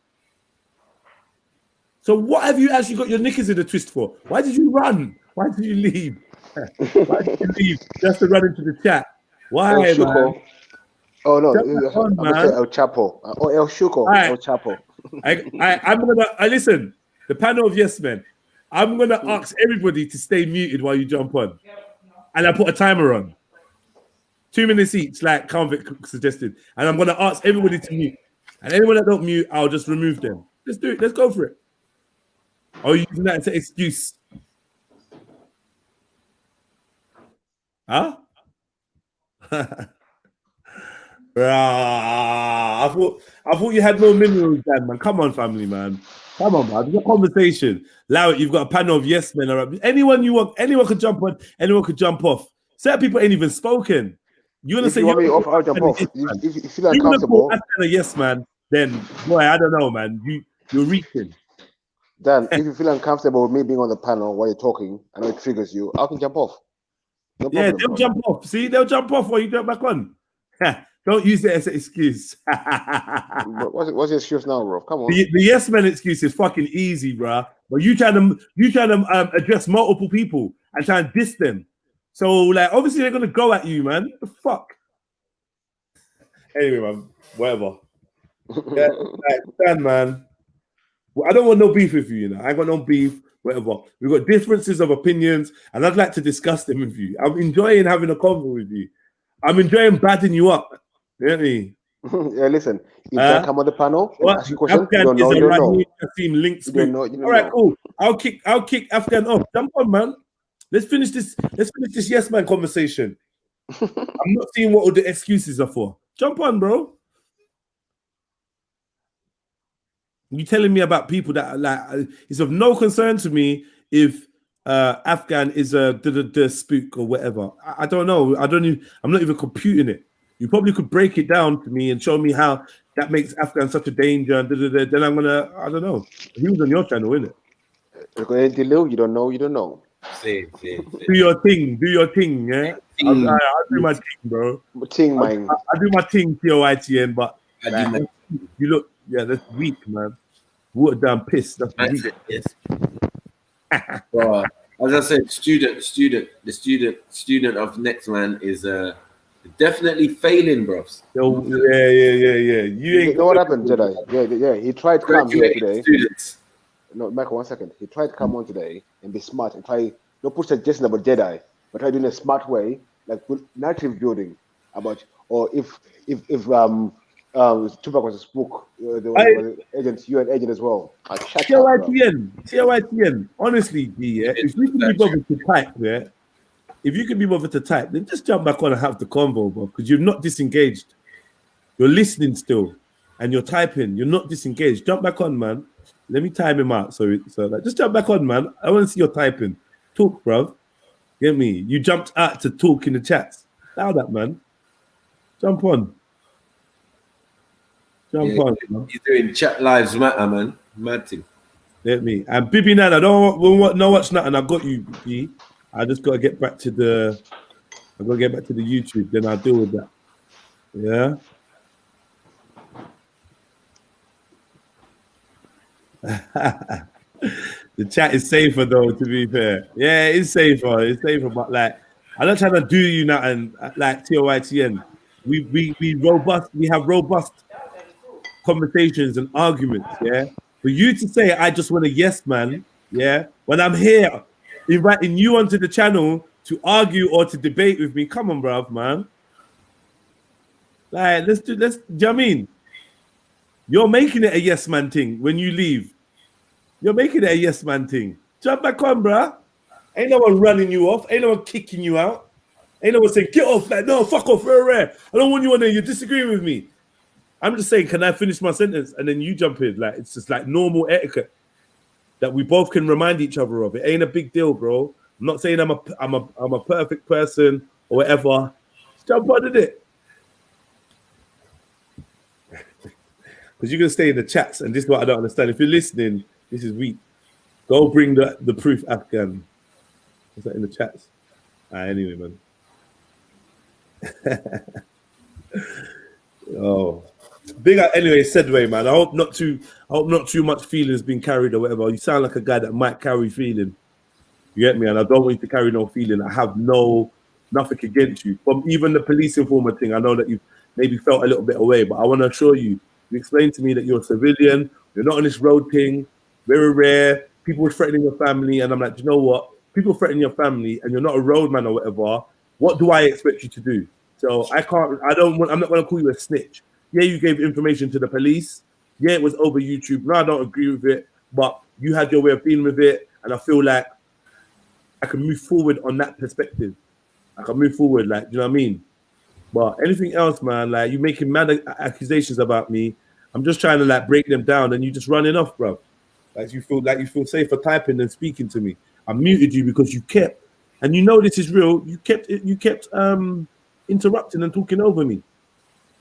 So what have you actually got your knickers in a twist for? Why did you run? Why did you leave? Why did you leave just to run into the chat? Why, man?
Oh no, El Chapo. Oh, El Shuko. El Chapo.
I'm gonna listen. The panel of yes men. I'm gonna ask everybody to stay muted while you jump on, and I put a timer on. 2 minutes each, like Convict suggested, and I'm gonna ask everybody to mute. And anyone that don't mute, I'll just remove them. Let's do it. Let's go for it. Or are you using that as an excuse? Huh? I thought you had no minerals, Dan, man. Come on, family, man. Come on, man. It's a conversation. Allow it. You've got a panel of yes men. Anyone you want, anyone could jump on, anyone could jump off. Certain people ain't even spoken. You want to say
you want me off, I'll jump off. If you feel uncomfortable,
a yes man, then boy, I don't know, man. You're reaching.
Dan, if you feel uncomfortable with me being on the panel while you're talking, I know it triggers you, I can jump off. No problem,
they'll jump off. See, they'll jump off while you jump back on. Don't use it as an excuse.
What's your excuse now, bro? Come on.
The yes man excuse is fucking easy, bro. But you trying to address multiple people and try and diss them. So like, obviously they're gonna go at you, man. What the fuck. Anyway, man, whatever. Yeah, like, Dan, man. I don't want no beef with you, you know. I ain't got no beef, whatever. We've got differences of opinions, and I'd like to discuss them with you. I'm enjoying having a convo with you. I'm enjoying badding you up. Really?
Yeah, listen. If I come on the panel, ask you a question, you don't know, you don't know.
All right, cool. I'll kick Afghan off. Jump on, man. Let's finish this yes man conversation. I'm not seeing what all the excuses are for. Jump on, bro. You telling me about people that are like it's of no concern to me if Afghan is the spook or whatever. I don't know. I'm not even computing it. You probably could break it down to me and show me how that makes Afghan such a danger. And then I'm gonna, I don't know. He was on your channel, isn't it?
You don't know. You don't know.
See.
Do your thing. Yeah. I'll do my thing, bro.
I do
my thing, TOITN, but like, you look, that's weak, man. Watered down piss. That's weak.
Yes. Well, as I said, the student of next man is definitely failing, bros.
Yeah. You ain't
know what happened, Jedi? Yeah. He tried to come here today.
Students.
No, Michael, 1 second. He tried to come on today and be smart and try not push suggestions about Jedi, but try doing a smart way, like with narrative building about, or if Tupac was a spook, the agent, you an agent as well.
TOITN. Honestly, if you can be bothered to type, if you can be bothered to type, then just jump back on and have the convo, bro, because you're not disengaged. You're listening still, and you're typing. You're not disengaged. Jump back on, man. Let me time him out. So like, just jump back on, man. I want to see your typing. Talk, bro. Get me? You jumped out to talk in the chats. Allow that, man. Jump on. Jump on. Man.
He's doing chat lives matter, man. Mad thing.
Get me? And Bibi Nan, I don't want no watch nothing. I got you, Bibi. I just gotta get back to the. I gotta get back to the YouTube. Then I'll deal with that. Yeah. The chat is safer though, to be fair. Yeah, it's safer, but like I'm not trying to do you nothing like TOITN. We have robust conversations and arguments, yeah. For you to say I just want a yes man, yeah, when I'm here inviting you onto the channel to argue or to debate with me, come on, bruv, man. Like do you know what I mean? You're making it a yes man thing when you leave. You're making it a yes man thing. Jump back on, bruh. Ain't no one running you off. Ain't no one kicking you out. Ain't no one saying, get off. Like, no, fuck off, rare. I don't want you on there. You're disagreeing with me. I'm just saying, can I finish my sentence? And then you jump in. Like, it's just like normal etiquette that we both can remind each other of. It ain't a big deal, bro. I'm not saying I'm a perfect person or whatever. Just jump on it. Because you're going to stay in the chats, and this is what I don't understand. If you're listening, this is weak. Go bring the proof, Afghan. Is that in the chats? Anyway, man. Oh, big up. Anyway, Sedway, man. I hope not too much feelings being carried or whatever. You sound like a guy that might carry feeling. You get me? And I don't want you to carry no feeling. I have nothing against you. From even the police informer thing, I know that you've maybe felt a little bit away, but I want to assure you. You explained to me that you're a civilian. You're not on this road thing. Very rare. People are threatening your family, and I'm like, you know what? People threaten your family, and you're not a roadman or whatever. What do I expect you to do? So I'm not going to call you a snitch. Yeah, you gave information to the police. Yeah, it was over YouTube. No, I don't agree with it, but you had your way of dealing with it, and I feel like I can move forward on that perspective. I can move forward, like, do you know what I mean? But anything else, man, like you making mad accusations about me, I'm just trying to like break them down, and you just running off, bro. Like you feel safer typing than speaking to me. I muted you because you kept, and you know this is real. You kept interrupting and talking over me. Do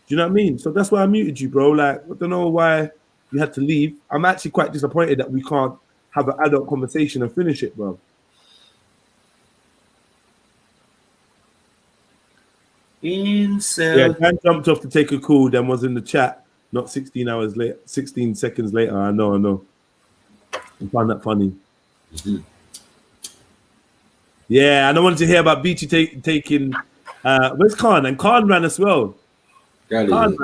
you know what I mean? So that's why I muted you, bro. Like I don't know why you had to leave. I'm actually quite disappointed that we can't have an adult conversation and finish it, bro. Yeah, Dan jumped off to take a call, then was in the chat. Not 16 hours later, 16 seconds later. I know. I find that funny. Yeah, and I wanted to hear about Beachy taking. Where's Khan? And Khan ran as well. Khan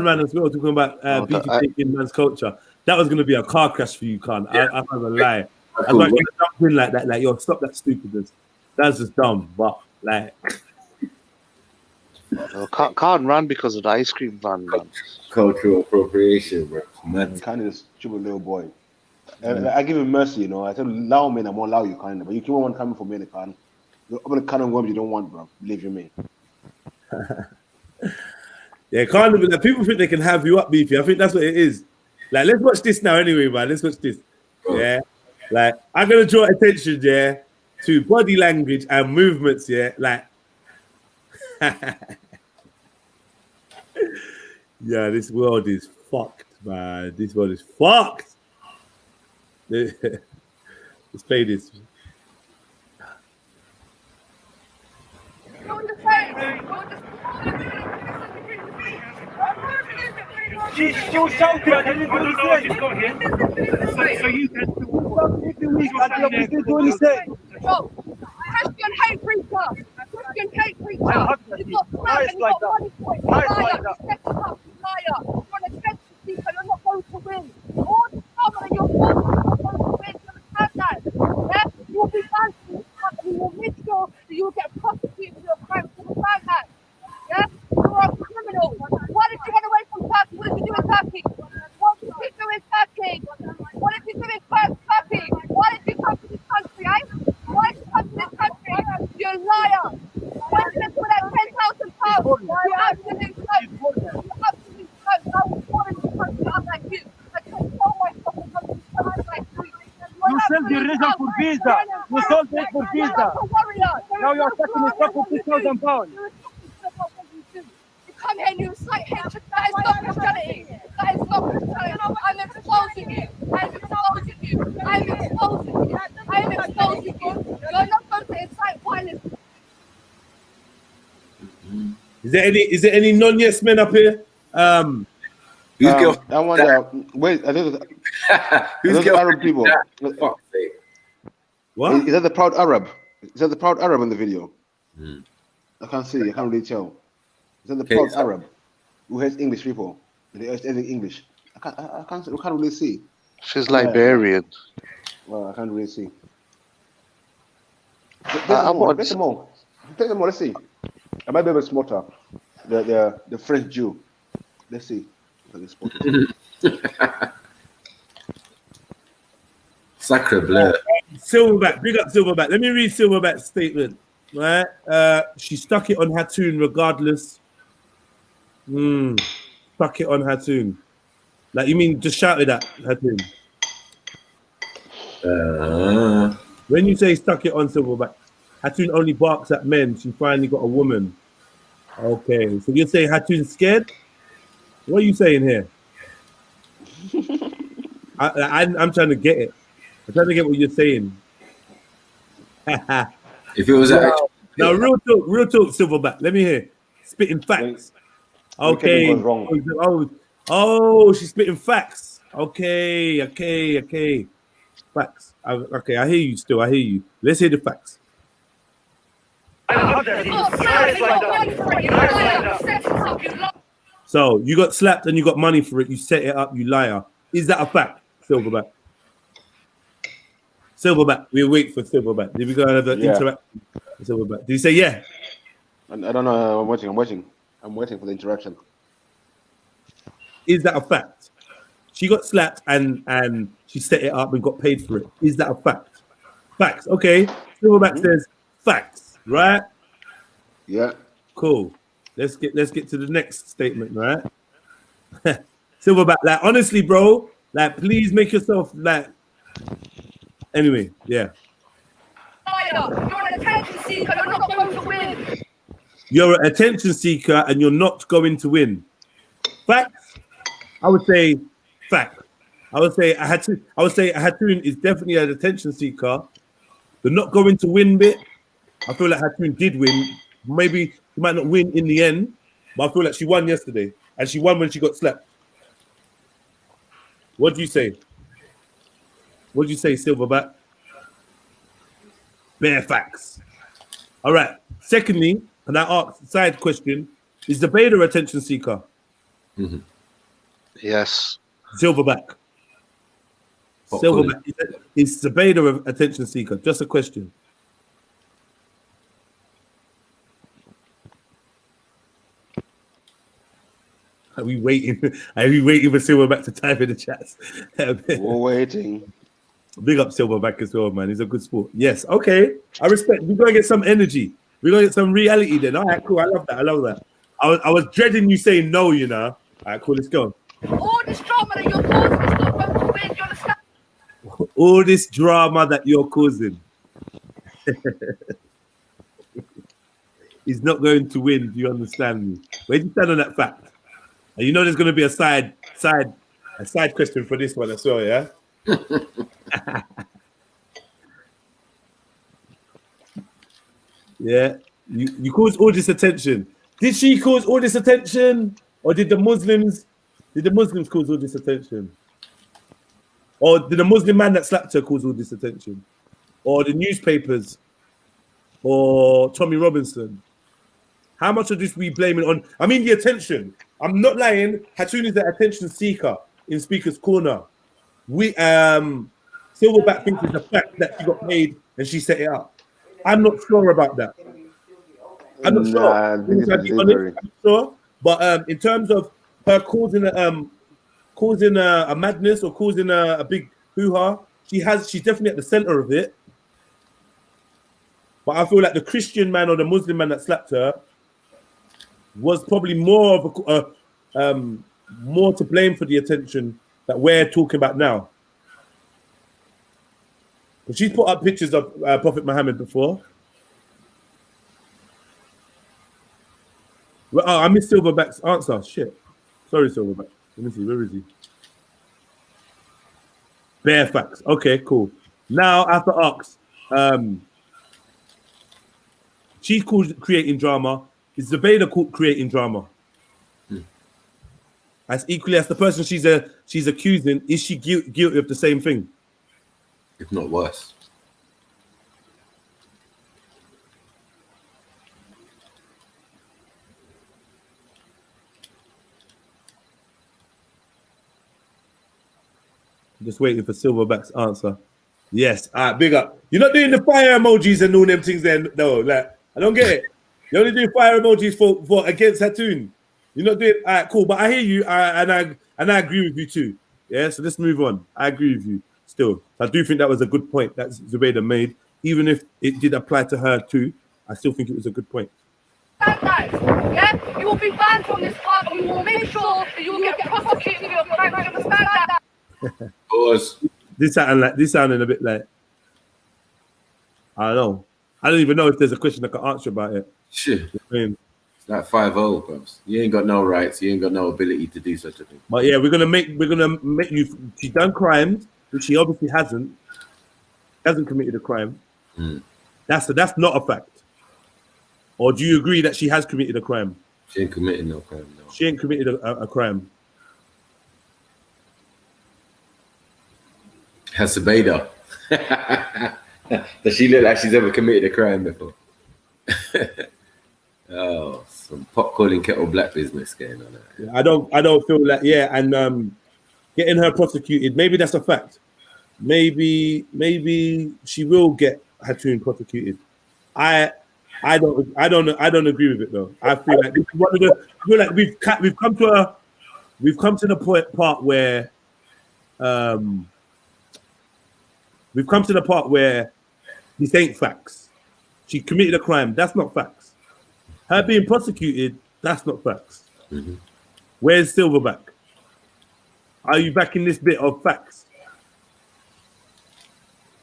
ran as well, talking about Beachy taking man's culture. That was going to be a car crash for you, Khan. Yeah. I'm not gonna lie. I was like, you jump in like that, like, yo, stop that stupidness. That's just dumb, but like.
Can't run because of the ice cream van, man.
Cultural appropriation, bro.
Kind of a stupid little boy. I give him mercy, you know. I tell him, allow me, and I won't allow you, kind of. But you keep on coming for me, and I'm gonna kind of worms you don't want, bro. Believe you me.
Yeah, kind of. Like, people think they can have you up, Beefy. I think that's what it is. Like, let's watch this now, anyway, man. Let's watch this. Yeah, like I'm gonna draw attention, yeah, to body language and movements, yeah, like. Yeah, this world is fucked, man. This world is fucked. Let's play this.
She was shouting. I didn't do anything. So you can do anything. Christian hate preacher. Christian hate preacher. You've got smack and you've got money for it. Liar. Set it up, liar. You're an attention seeker. You're not going to win. All the summer you're not going to win. You understand that? Yeah? You will be banned from this country. You will make sure that you will get prosecuted for your crimes. You understand that? Yeah? You're a criminal. Why did you run away from Turkey? What did you do in Turkey? What did you do in Turkey? What did you do in Turkey? Why did you come to this country, eh? Why did you come to this country? You're a liar. Why did you put that £10,000? You absolute cunt. You absolute cunt. I was born in this country. I'm like you. I can't tell myself to come to this country like you. You sold your religion for visa. You sold it for visa. Now you're taking a stuff for £2,000. You come here and you incite hatred. That is not Christianity. That is not Christianity. I'm exposing you. I'm exposing you. I'm exposing you. I'm exposing you. You're not going to incite violence.
Is there any non-yes men up here?
Who's girl? I wonder. Wait, I think who's Arab people?
What?
Is that the proud Arab? Is that the proud Arab in the video? I can't see. I can't really tell. Is that the proud Arab who hates English people? They hate English. I can't really see.
She's Liberian.
Well, I can't really see. Take them all. Take them all. Let's see. I might be able to spot her. The French Jew. Let's see.
Sacre bleu.
Silverback, big up Silverback. Let me read Silverback's statement. Right? She stuck it on Hattoon regardless. Stuck it on Hattoon. Like, you mean just shouted at Hattoon? When you say stuck it on Silverback, Hattoon only barks at men. She finally got a woman. Okay, so you're saying Hattoon's scared? What are you saying here? I'm trying to get it. I'm trying to get what you're saying.
If it was
now, real talk, Silverback. Let me hear. Spitting facts. Okay. Oh, she's spitting facts. Okay. Facts. Okay, I hear you still. I hear you. Let's hear the facts. So you got slapped and you got money for it. You set it up. You liar. Is that a fact, Silverback? Silverback. We wait for Silverback. Did we go and have an interaction with Silverback? Did you say yeah?
I don't know. I'm waiting for the interaction.
Is that a fact? She got slapped and she set it up and got paid for it. Is that a fact? Facts. Okay. Silverback says facts, right?
Yeah.
Cool. Let's get to the next statement, right? Silverback, like honestly, bro, like please make yourself like. Anyway, yeah.
You're an attention seeker. You're not going to win.
You're an attention seeker and you're not going to win. Facts. I would say fact. I would say Hatun is definitely an attention seeker. The not going to win bit, I feel like Hatun did win. Maybe she might not win in the end, but I feel like she won yesterday. And she won when she got slapped. What do you say? What do you say, Silverback? Bare facts. All right. Secondly, and I ask side question, is the Beta attention seeker?
Mm-hmm. Yes.
Silverback. Silverback. Is the Beta attention seeker? Just a question. Are we waiting? Are we waiting for Silverback to type in the chats?
We're waiting.
Big up Silverback as well, man. He's a good sport. Yes. Okay. I respect. We're gonna get some energy. We're gonna get some reality then. All right, cool. I love that. I love that. I was dreading you saying no, you know. All right, cool. Let's go.
All this drama that you're causing is not going to win. You understand?
All this drama that you're causing is not going to win. Do you understand me? Where do you stand on that fact? And you know there's going to be a side question for this one as well, yeah? Yeah. You caused all this attention. Did she cause all this attention? Or did the Muslims cause all this attention? Or did the Muslim man that slapped her cause all this attention? Or the newspapers? Or Tommy Robinson? How much of this we blaming on? I mean, the attention. I'm not lying. Hatun is the attention seeker in Speaker's Corner. We Silverback thinks it's the fact that she got paid and she set it up. I'm not sure about that. I'm not sure. I'm not sure. But in terms of her causing a madness or causing a big hoo-ha, she's definitely at the center of it. But I feel like the Christian man or the Muslim man that slapped her was probably more of more to blame for the attention that we're talking about now. But she's put up pictures of Prophet Muhammad before. Well, I missed Silverback's answer. Shit. Sorry, Silverback. Let me see. Where is he? Bare facts. Okay, cool. Now I have to ask. She's called creating drama. Is the Beta called creating drama? As equally as the person she's accusing, is she guilty of the same thing?
If not worse.
Just waiting for Silverback's answer. Yes. All right, big up. You're not doing the fire emojis and all them things then, no. Like, I don't get it. You're only doing fire emojis for against Hatun. You're not doing. All right, cool. But I hear you, and I agree with you too. Yeah. So let's move on. I agree with you. Still, I do think that was a good point that Zubaydah made. Even if it did apply to her too, I still think it was a good point.
Yeah, you will be banned from this part, and we will make sure that you will get prosecuted for your crime. You understand that?
This sounding a bit like, I don't know. I don't even know if there's a question I can answer about it.
Shit. It's like 5-0, bro. You ain't got no rights. You ain't got no ability to do such a thing.
But yeah, we're gonna make you. She's done crimes, which she obviously hasn't. Hasn't committed a crime. That's not a fact. Or do you agree that she has committed a crime?
She ain't committed no crime. No.
She ain't committed a crime.
Has Zubaydah. Does she look like she's ever committed a crime before? Oh, some pot calling kettle black business going on there.
Yeah, I don't feel like and getting her prosecuted. Maybe that's a fact. Maybe she will get Hatun prosecuted. I don't agree with it though. I feel like this is one of the. I feel like we've come to we've come to the part where this ain't facts. She committed a crime. That's not facts. Her being prosecuted, that's not facts.
Mm-hmm.
Where's Silverback? Are you back in this bit of facts?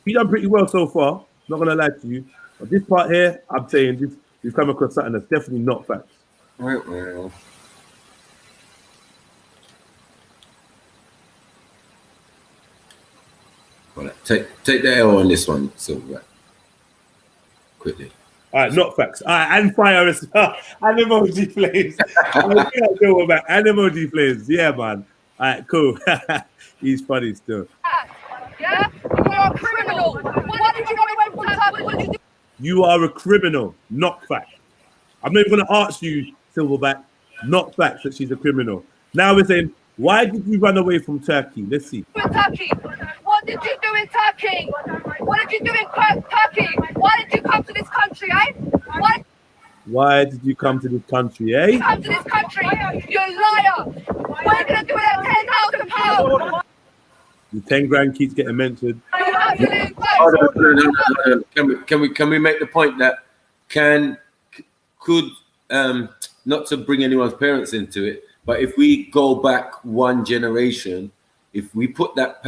You done pretty well so far. Not gonna lie to you. But this part here, I'm saying this. You've come across something that's definitely not facts.
Right, well. Well, take the L on this one, Silverback. Quickly.
All right, not facts. All right, and fire as well. And emoji flames. And emoji flames. Yeah, man. All right, cool. He's funny still.
Yeah? You are a criminal. Why did you run away from Turkey? What did you do?
You are a criminal, not fact. I'm not even going to ask you, Silverback, not facts that she's a criminal. Now we're saying, why did you run away from Turkey? Let's see.
Turkey. What did you do in Turkey? What did you do in Turkey? Why did you come to this country, eh?
Why did you come to this country, eh?
Come to this country, you liar! What are you going to do with that £10,000?
The 10 grand keeps getting mentioned.
Can we make the point that could not to bring anyone's parents into it, but if we go back one generation, if we put that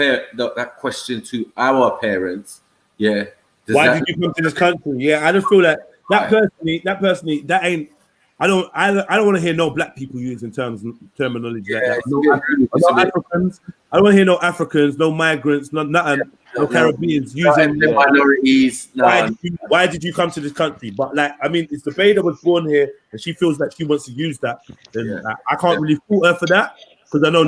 question to our parents, yeah.
Why did you come to this country? Yeah, I just feel that personally, that ain't. I don't want to hear no black people using terminology like that. No Africans. I don't want to hear no Africans, no migrants, no Caribbeans using
minorities.
Why did you come to this country? But like, I mean, it's the babe that was born here, and she feels like she wants to use that. Then I can't really fault her for that because I know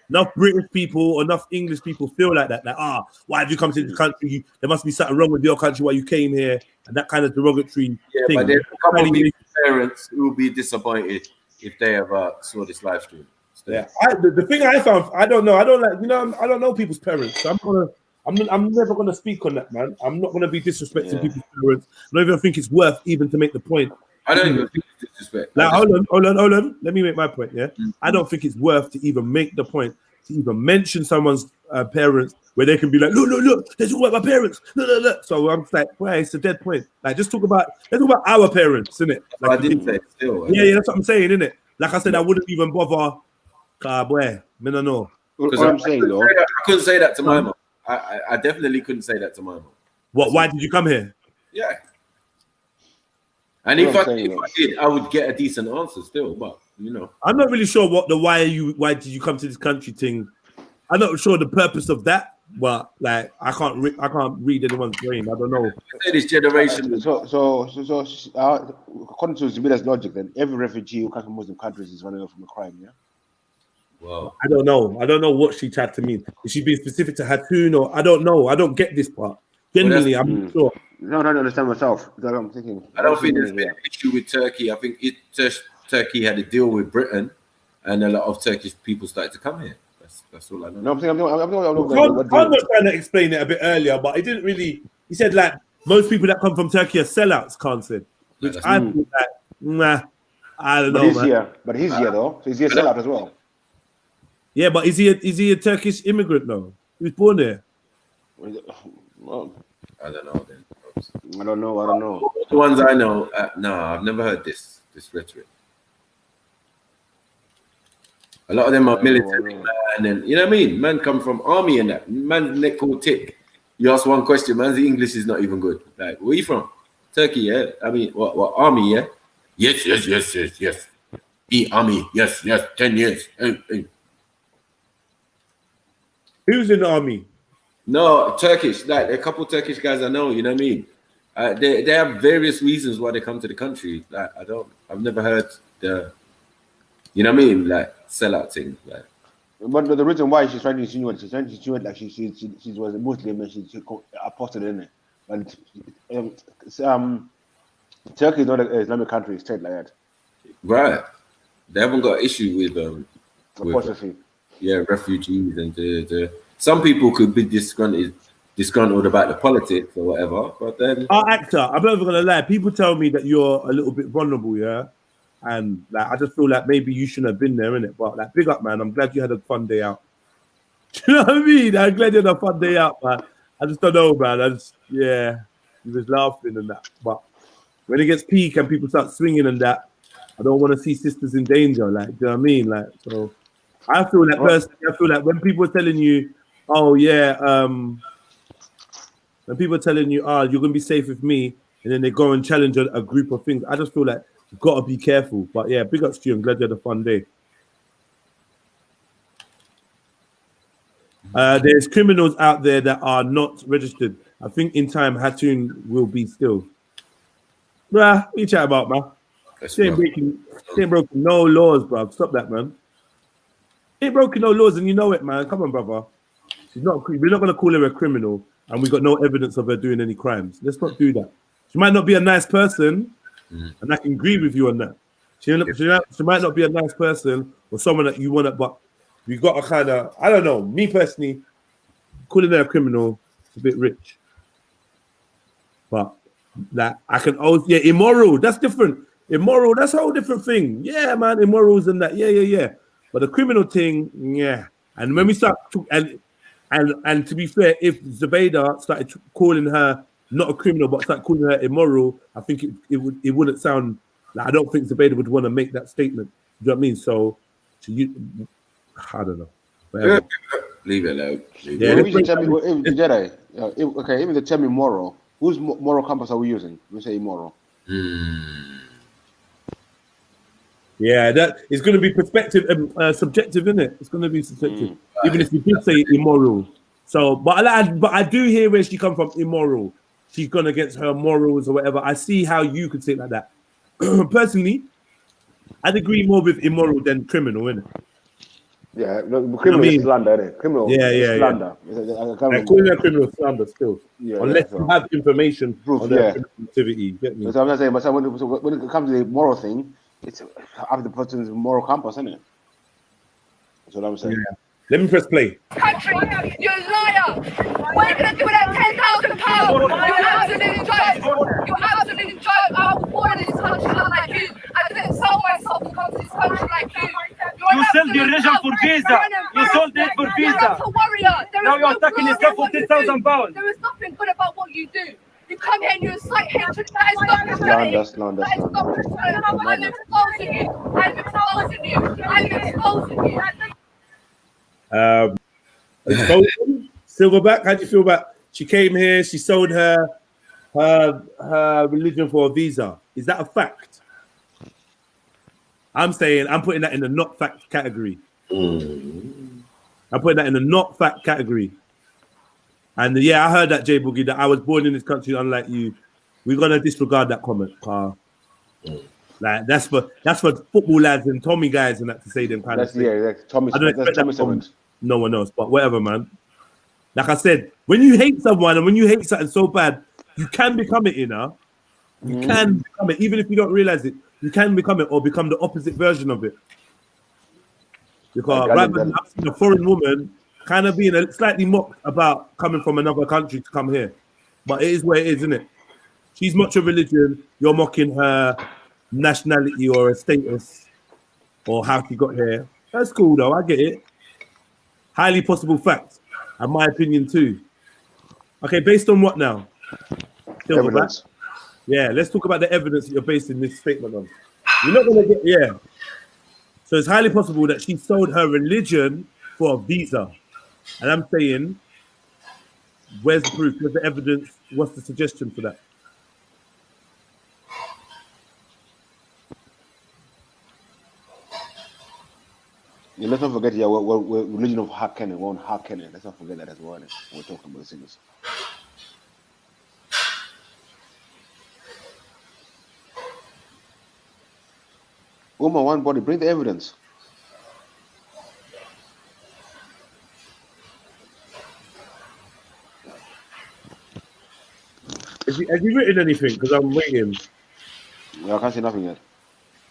enough British people or enough English people feel like that. Like, why have you come to this country? There must be something wrong with your country why you came here, and that kind of derogatory thing.
But there's a couple of parents who will be disappointed if they ever saw this live stream.
Yeah, the thing I found, I don't know. I don't know people's parents. So I'm never gonna speak on that, man. I'm not gonna be disrespecting people's parents. I don't even think it's worth even to make the point.
I don't even think it's disrespect.
Like, hold on. Let me make my point. Yeah, I don't think it's worth to even make the point to even mention someone's parents where they can be like, look, they talk about my parents. Look. So I'm like, well, it's a dead point. Like, let's talk about our parents, innit? Like,
I didn't say it still.
Yeah, that's what I'm saying, innit? Like I said, I wouldn't even bother. Boy, I don't know.
What I'm saying, though,
I couldn't say that to my mom. I definitely couldn't say that to my mom.
What? Why did you come here?
Yeah. And if I did, I would get a decent answer still. But
I'm not really sure what the why did you come to this country thing. I'm not sure the purpose of that. But like, I can't read anyone's brain. I don't know.
This generation.
So according to Zubida's logic, then every refugee who comes from Muslim countries is running away from a crime. Yeah.
Wow.
I don't know what she tried to mean. Is she being specific to Hatun or I don't know. I don't get this part. Genuinely, I'm not sure.
No, I don't understand myself. That's what I'm thinking.
I don't think there's been an issue with Turkey. I think Turkey had a deal with Britain, and a lot of Turkish people started to come here. That's all I know.
No, I'm
not trying to explain it a bit earlier, but he didn't really. He said like most people that come from Turkey are sellouts. Khan said, which I thought like, I don't know.
But he's here though, so he's here sellout as well.
Yeah, but is he a Turkish immigrant though? He was born there.
Well,
I don't know. Then
I don't know.
The ones I know, no, I've never heard this rhetoric. A lot of them are military, and then you know what I mean. Man come from army and that. Man neck called tick. You ask one question, man. The English is not even good. Like, where you from? Turkey, yeah. I mean, what army, yeah? Yes. Army, yes. 10 years. Hey.
Who's in the army?
No, Turkish. Like a couple Turkish guys I know. You know what I mean? They have various reasons why they come to the country. Like I've never heard the, you know what I mean? Like sellout thing. Like.
But the reason why she's trying to insinuate, like she was a Muslim and she apostate in it. But Turkey is not an Islamic country, straight like that.
Right. They haven't got an issue with
apostasy.
Refugees and some people could be disgruntled about the politics or whatever, but then
our actor, I'm not even gonna lie, people tell me that you're a little bit vulnerable, yeah. And like, I just feel like maybe you shouldn't have been there, innit? But like, big up, man. I'm glad you had a fun day out. Do you know what I mean? I'm glad you had a fun day out, man. I just don't know, man. You was laughing and that. But when it gets peak and people start swinging and that, I don't want to see sisters in danger. Like, do you know what I mean? Like, so I feel like personally, I feel like when people are telling you, oh yeah, when people are telling you, oh, you're gonna be safe with me, and then they go and challenge a group of things, I just feel like you've got to be careful. But yeah, big ups to you. I'm glad you had a fun day. There's criminals out there that are not registered. I think in time, Hatun will be still. Bruh, what you chat about, man? She ain't broken no laws, bruv. Stop that, man. Ain't broken no laws, and you know it, man. Come on, brother. We're not going to call her a criminal, and we got no evidence of her doing any crimes. Let's not do that. She might not be a nice person, and I can agree with you on that. She might not be a nice person or someone that you want to, but we got to kind of, I don't know, me personally, calling her a criminal is a bit rich. But that I can always, immoral, that's different. Immoral, that's a whole different thing. Yeah, man, immorals and that, yeah. But the criminal thing, yeah. And when we start to, and to be fair, if Zubaydah started calling her not a criminal, but started calling her immoral, I think it wouldn't sound like, I don't think Zubaydah would want to make that statement. Do you know what I mean? So, to you, I don't know. Whatever.
Leave it alone.
Okay, even the term immoral, whose moral compass are we using? We say immoral.
Yeah, that it's going to be perspective, subjective, isn't it? It's going to be subjective, even if you did say immoral. So, but I do hear where she come from. Immoral. She's gone against her morals or whatever. I see how you could say it like that. Personally, I'd agree more with immoral than criminal, innit?
Yeah, criminal is slander, innit? Criminal, slander.
Like, calling her criminal slander still, unless you have information on their criminal activity. Get me?
So I'm not saying, but when it comes to the moral thing, it's after the person's moral compass, isn't it? That's what I'm saying.
Yeah. Let me press play.
Country, you're a liar. What are you going to do with that £10,000? You absolutely joke. You absolutely joke. I was born in this country not like you. I didn't sell myself to come to this country like you.
You sold your religion for visa. You sold it for visa.
You're a warrior.
Now you're attacking yourself for £10,000.
There is nothing good about what you do. You come here and you incite hatred. That is not Christianity.
Slander.
That is not Christianity. I'm exposing you. I'm exposing you.
Silverback, how do you feel about? She came here. She sold her religion for a visa. Is that a fact? I'm saying I'm putting that in the not fact category. I'm putting that in the not fact category. And yeah, I heard that, J Boogie, that I was born in this country, unlike you. We're gonna disregard that comment, Carl. Like that's for football lads and Tommy guys and that to say them kind of things. Yeah, Tommy. I don't expect that from no one else, but whatever, man. Like I said, when you hate someone and when you hate something so bad, you can become it, you know. You can become it, even if you don't realize it. You can become it or become the opposite version of it. Because rather than I've seen a foreign woman kind of being slightly mocked about coming from another country to come here. But it is where it is, isn't it? She's much a religion, you're mocking her nationality or her status or how she got here. That's cool though, I get it. Highly possible fact, and my opinion too. Okay, based on what now?
Evidence.
Yeah, let's talk about the evidence that you're basing this statement on. You're not gonna get So it's highly possible that she sold her religion for a visa. And I'm saying, where's the proof? Where's the evidence? What's the suggestion for that?
Yeah, let's not forget, we're religion of Hakenin, we're on Hakenin. Let's not forget that as well. We're talking about things. Woman, one body, bring the evidence.
Have you written anything? Because I'm waiting.
No, I can't see nothing yet.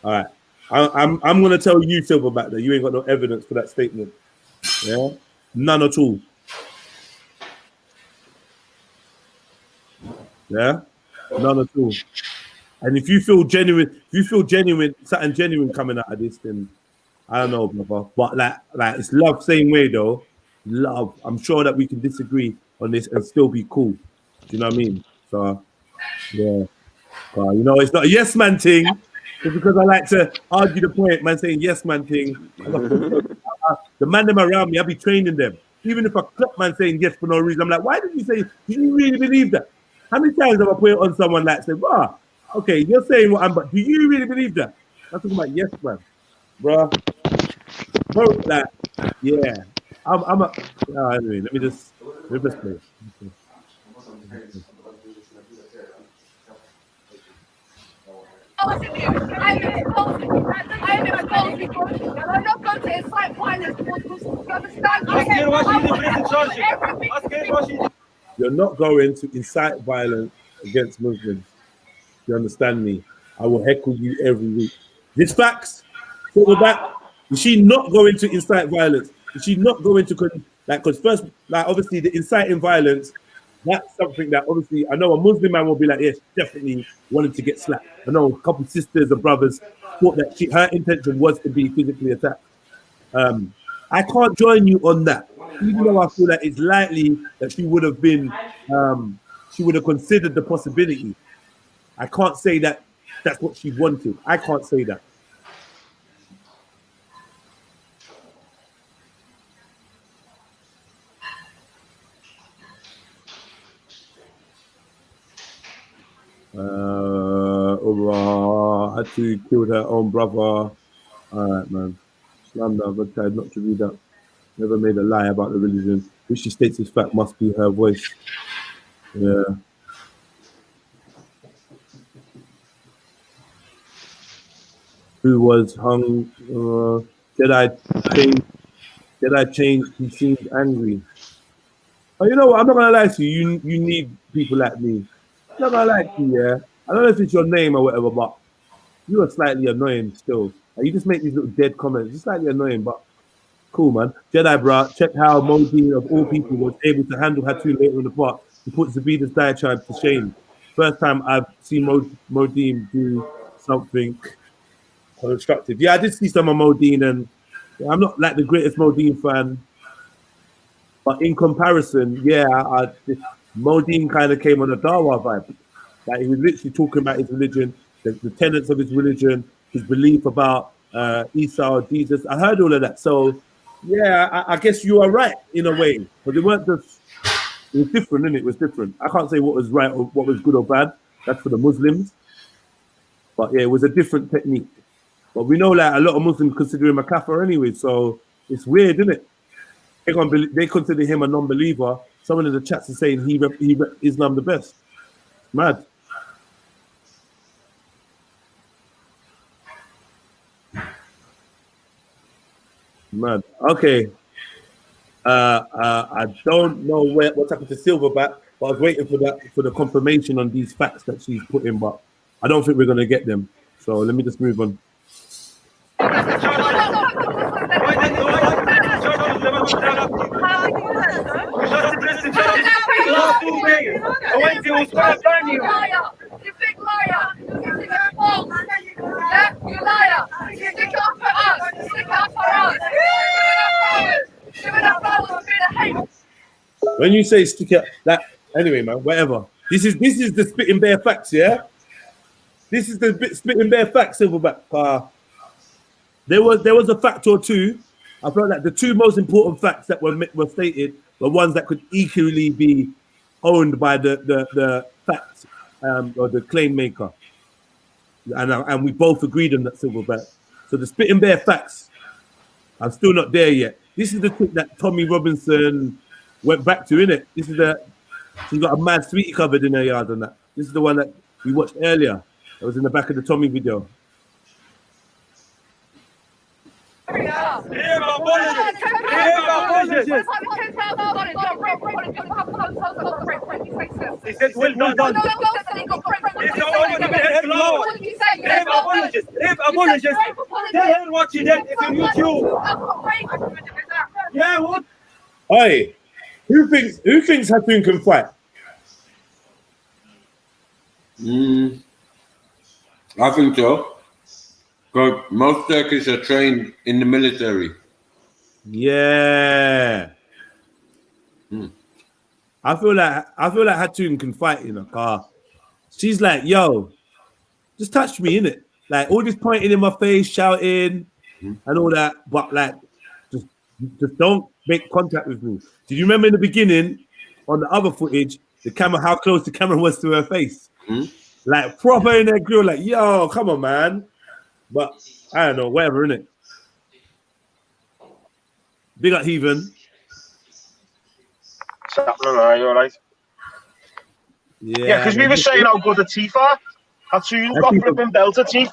All right. I'm gonna tell you, Silverback, that you ain't got no evidence for that statement. Yeah, none at all. Yeah, none at all. And if you feel something genuine coming out of this, then I don't know, brother. But like it's love, same way though. Love. I'm sure that we can disagree on this and still be cool. Do you know what I mean? So yeah, you know, it's not a yes man thing. It's because I like to argue the point, man, saying yes man thing. The man them around me, I be training them. Even if I clock man saying yes for no reason, I'm like, why did you say? Do you really believe that? How many times have I put it on someone like say, "Wow, okay, you're saying what I'm," but do you really believe that? I'm talking about yes man, bruh. Bro, like, yeah, I'm a. Anyway, let me just play.
I'm not going to incite violence towards Muslims. You understand?
You're not going to incite violence against Muslims. You understand me? I will heckle you every week. This facts. So back. Is she not going to incite violence? Is she not going to because first, like obviously the inciting violence, that's something that obviously I know a Muslim man will be like, yes, definitely wanted to get slapped. I know a couple sisters and brothers thought that her intention was to be physically attacked. I can't join you on that, even though I feel that it's likely that she would have been, she would have considered the possibility. I can't say that that's what she wanted. I can't say that. Had to kill her own brother. All right, man. Islam never tried not to read that. Never made a lie about the religion, which she states is fact must be her voice. Yeah. Who was hung? Jedi changed. He seemed angry. Oh, you know what? I'm not gonna lie to you. You need people like me. I'm not gonna lie to you. Yeah. I don't know if it's your name or whatever, but you are slightly annoying still. Like, you just make these little dead comments. It's slightly annoying, but cool, man. Jedi, bro. Check how Modine, of all people, was able to handle Hatun later in the part. He put Zabida's diatribe to shame. First time I've seen Modine do something constructive. Yeah, I did see some of Modine, and I'm not like the greatest Modine fan, but in comparison, yeah, Modine kind of came on a Dawa vibe. Like he was literally talking about his religion, the tenets of his religion, his belief about Isa or Jesus. I heard all of that. So yeah, I guess you are right in a way, but it weren't just. It was different, innit? It was different. I can't say what was right or what was good or bad. That's for the Muslims. But yeah, it was a different technique. But we know that a lot of Muslims consider him a kafir anyway, so it's weird, isn't it? They consider him a non-believer. Someone in the chats is saying he rep Islam the best. Mad. Mad. Okay. I don't know what's happened to Silverback, but I was waiting for the confirmation on these facts that she's put in, but I don't think we're gonna get them. So let me just move on. When you say stick it, that anyway, man, whatever. This is the spitting bare facts, yeah. This is the spitting bare facts, Silverback. There was a fact or two. I felt like the two most important facts that were stated were ones that could equally be owned by the fact or the claim maker, and we both agreed on that, Silverback. So the spitting bare facts, I'm still not there yet. This is the thing that Tommy Robinson went back to, innit? This is she's got a mad sweetie covered in her yard on that. This is the one that we watched earlier. That was in the back of the Tommy video.
He said, well done. If apologist, tell her what she did. It's on YouTube. Yeah, what?
Hey, who thinks Hatun can fight?
I think so. Because most Turkish are trained in the military.
Yeah. I feel like Hatun can fight in a car. She's like, yo, just touch me, innit? Like all this pointing in my face, shouting, and all that, but like just don't make contact with me. Did you remember in the beginning on the other footage, the camera, how close the camera was to her face? Like proper in that grill, like, yo, come on, man. But I don't know, whatever, innit? Big up Heathen.
You alright? Yeah, because we were saying how good her teeth are. Hatun got flipping belter teeth.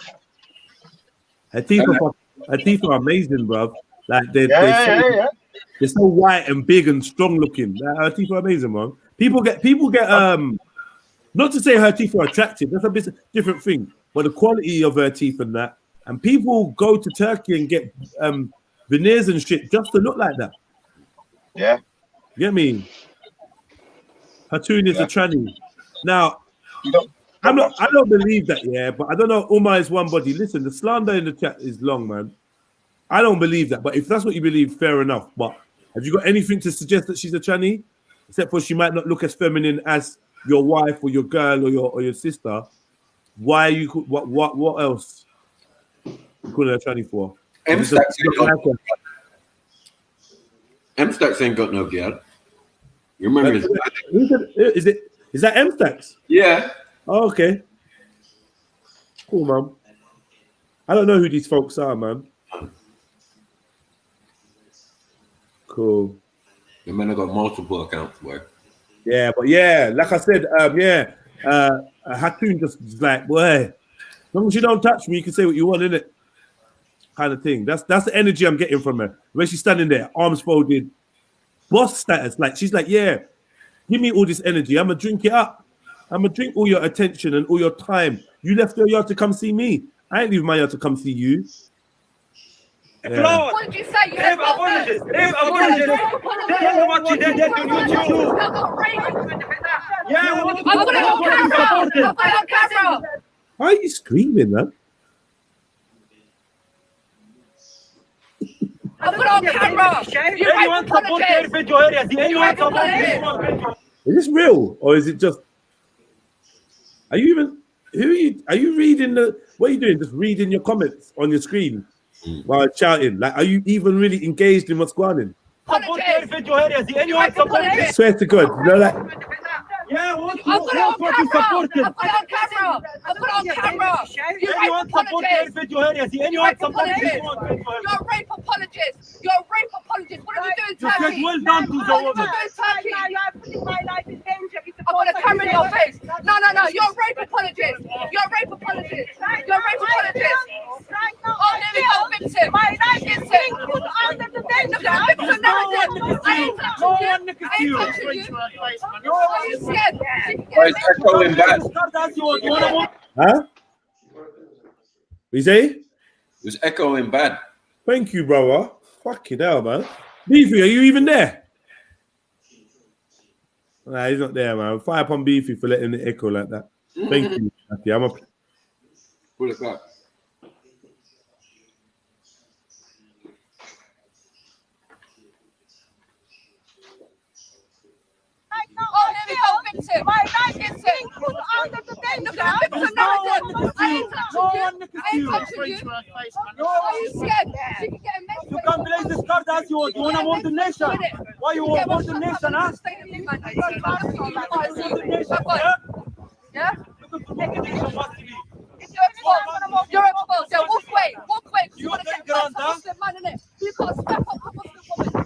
Her teeth are amazing, bro. Like they're so white and big and strong looking. Like, her teeth are amazing, man. People get not to say her teeth are attractive, that's a bit different thing, but the quality of her teeth and that. And people go to Turkey and get veneers and shit just to look like that.
Yeah.
You get me? Hatun is a tranny. Now, I don't believe that, yeah, but I don't know. Umar is one body. Listen, the slander in the chat is long, man. I don't believe that, but if that's what you believe, fair enough. But have you got anything to suggest that she's a tranny? Except for she might not look as feminine as your wife or your girl or your sister. Why you what else you calling her a tranny for?
M-Stacks ain't got no girl. You remember his
Is that M-Stacks?
Yeah.
Oh, okay. Cool, man. I don't know who these folks are, man. Cool.
The men have got multiple accounts, boy.
Yeah, but yeah, like I said, Hatun just like, boy, as long as you don't touch me, you can say what you want, innit? Kind of thing. That's the energy I'm getting from her. When she's standing there, arms folded, boss status. Like she's like, yeah, give me all this energy. I'm gonna drink it up. I'm gonna drink all your attention and all your time. You left your yard to come see me. I ain't leaving my yard to come see you. Yeah.
What did you say? You have apologies. Apologies. Tell me what you did on YouTube. Yeah, I've got it on camera. I've got it on camera.
Why are you screaming, man?
I've got it on camera. Anyone support their video areas? Anyone support this one video?
Is this real or is it just? Are you even? Are you reading the? What are you doing? Just reading your comments on your screen while shouting. Like, are you even really engaged in what's going on?
Support their video areas. Anyone support this?
Swear to God, you know, like.
Yeah, I've got it on camera. I've got it on camera. I've got it on camera. Anyone support their video areas? Anyone support this one? You're a rape apologist. You're a rape apologist. What are you doing, Turkey?
Just well done to the woman.
What are you doing, Turkey? You're putting my life in danger. I've got a camera in your face. No. You're a rape apologist. You're a rape apologist. You're a rape apologist. Oh, there we go, victim. My life is singled under the danger. Look at the victim narrative. I ain't touching you. I ain't touching you. Are you scared?
Why is echoing back?
Huh? What you say?
It was echoing bad.
Thank you, brother. Fucking hell, man. Beefy, are you even there? Nah, he's not there, man. Fire upon Beefy for letting it echo like that. Thank you. Yeah, I'm a...
Pull it back.
Oh, there we go, victim. My life is singled under the danger. Look at the victim narrative. I ain't touching you. Are you scared?
You can place this card as you want. You want to want the nation? Why you want the nation, huh?
Yeah? You're exposed. Yeah, walk away. You want to get a Muslim man in it. You can't step up to Muslim woman.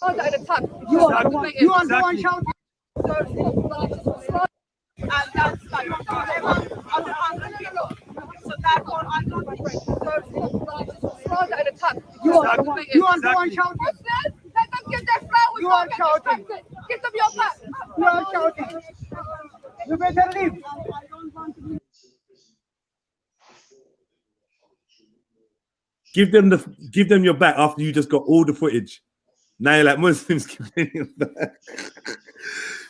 At a time.
You are the one shouting.
And that's like, so therefore I'm not my friend. At a time.
You are the one shouting.
Let them get their flowers.
You are shouting.
Give them your back.
You are shouting. You better leave.
Give them your back after you just got all the footage. Now you're like, Muslims, give them your back.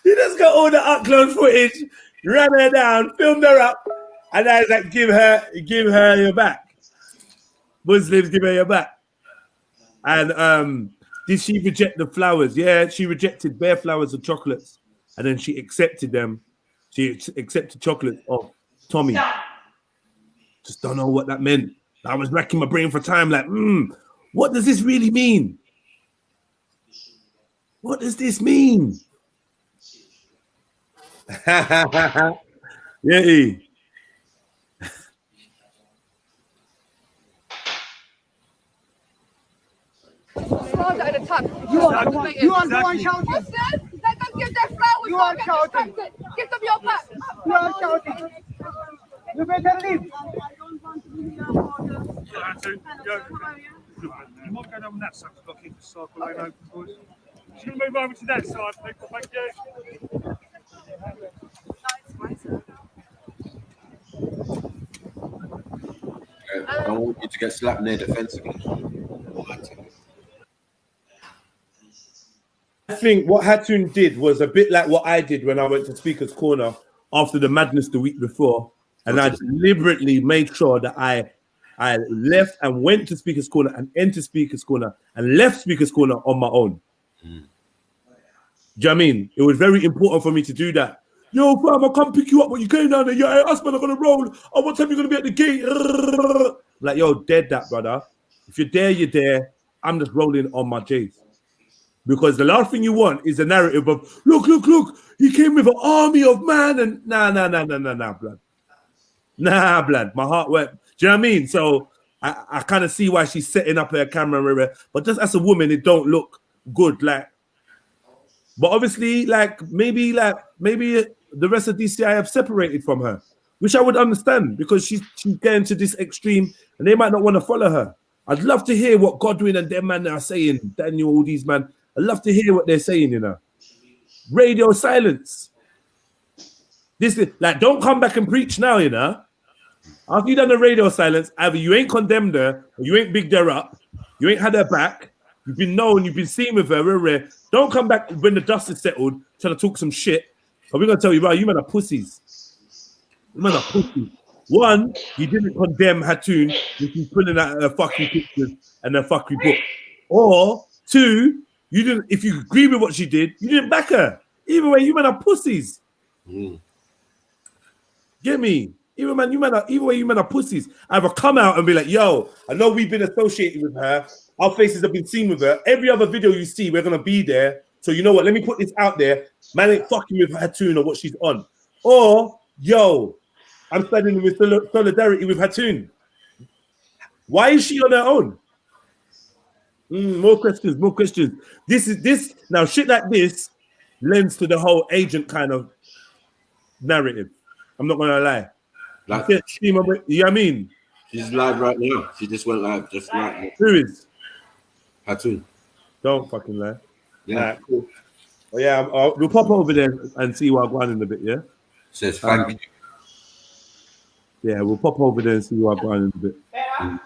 You just got all the upload footage, ran her down, filmed her up, and now it's like, give her your back. Muslims, give her your back. And did she reject the flowers? Yeah, she rejected bare flowers and chocolates, and then she accepted them. She accepted chocolates of Tommy. Just don't know what that meant. I was racking my brain for time, like, what does this really mean? What does this mean? Yeah.
At a time.
You are the one shouting.
Let them get their flowers.
You are shouting.
Give them your back.
You are shouting. You better leave.
You might go down that side, because I've got to keep the cycle lane open for us. Just going to move over to that side, people. Thank you.
I don't want you to get slapped near the fence again.
I think what Hatun did was a bit like what I did when I went to Speaker's Corner after the madness the week before. And I deliberately made sure that I left and went to Speaker's Corner and entered Speaker's Corner and left Speaker's Corner on my own. Do you know what I mean? It was very important for me to do that. Yo, fam, I can't pick you up when you going down there. Your husband are going to roll. Oh, what time you going to be at the gate? Like, yo, dead that, brother. If you're there, you're there. I'm just rolling on my J's. Because the last thing you want is a narrative of, look, he came with an army of man and nah, blood. Nah, blood. My heart went. Do you know what I mean? So I kind of see why she's setting up her camera, but just as a woman, it don't look good. Like, but obviously, maybe the rest of DCI have separated from her, which I would understand because she's getting to this extreme, and they might not want to follow her. I'd love to hear what Godwin and them man are saying. Daniel, all these man. I'd love to hear what they're saying. You know, radio silence. This is like, don't come back and preach now. You know. After you done the radio silence, either you ain't condemned her, or you ain't bigged her up, you ain't had her back, you've been known, you've been seen with her, don't come back when the dust is settled, trying to talk some shit. But we're going to tell you, right, you men are pussies. You men are pussies. One, you didn't condemn Hatun, which is pulling out her fucking pictures and her fucking book. Or, two, you didn't, if you agree with what she did, you didn't back her. Either way, you men are pussies. Get me? Either way, you men are pussies. Either come out and be like, yo, I know we've been associated with her. Our faces have been seen with her. Every other video you see, we're going to be there. So you know what? Let me put this out there. Man ain't fucking with Hatun or what she's on. Or, yo, I'm standing with solidarity with Hatun. Why is she on her own? More questions. This now shit like this lends to the whole agent kind of narrative. I'm not going to lie.
Like,
you know what I mean?
She's live right now. She just went live just now.
Who is?
Hatun.
Don't fucking lie.
Yeah.
Right, cool. Well, yeah, we'll pop over there and see what I'm going in a bit, yeah?
Says thank you.
Yeah, we'll pop over there and see what I'm going in a bit. Yeah.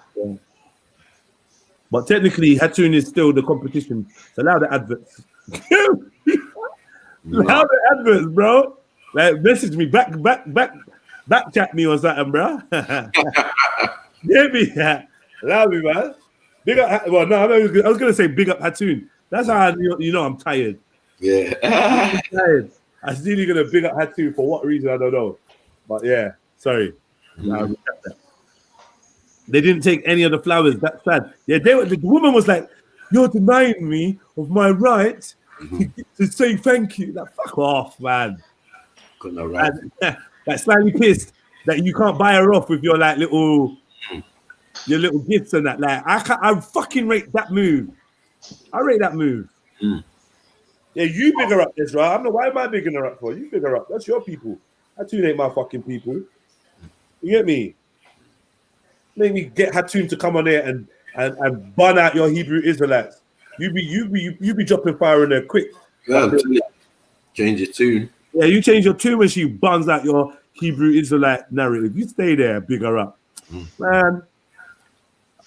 But technically, Hatun is still the competition. So allow the adverts. Allow the adverts, bro. Like, message me, back chat me or something, bro. Get me that. Allow me, man. Big up. Well, no, I was gonna say big up Hatun. That's how you know I'm tired.
Yeah.
I'm tired. I was really gonna big up Hatun for what reason I don't know. But yeah, sorry. They didn't take any of the flowers. That's sad. Yeah, the woman was like, "You're denying me of my right to say thank you." Like, fuck off, man. Like slightly pissed that you can't buy her off with your like little gifts and that. Like I fucking rate that move. I rate that move. Yeah, you big her up, this, right? I don't know why am I bigging her up for? You big her up. That's your people. Hatun ain't my fucking people. You get me? Make me get Hatun to come on there and burn out your Hebrew Israelites. You be dropping fire in there quick.
Change your tune.
Yeah, you change your tune when she buns out your Hebrew Israelite narrative. You stay there, big her up. Man,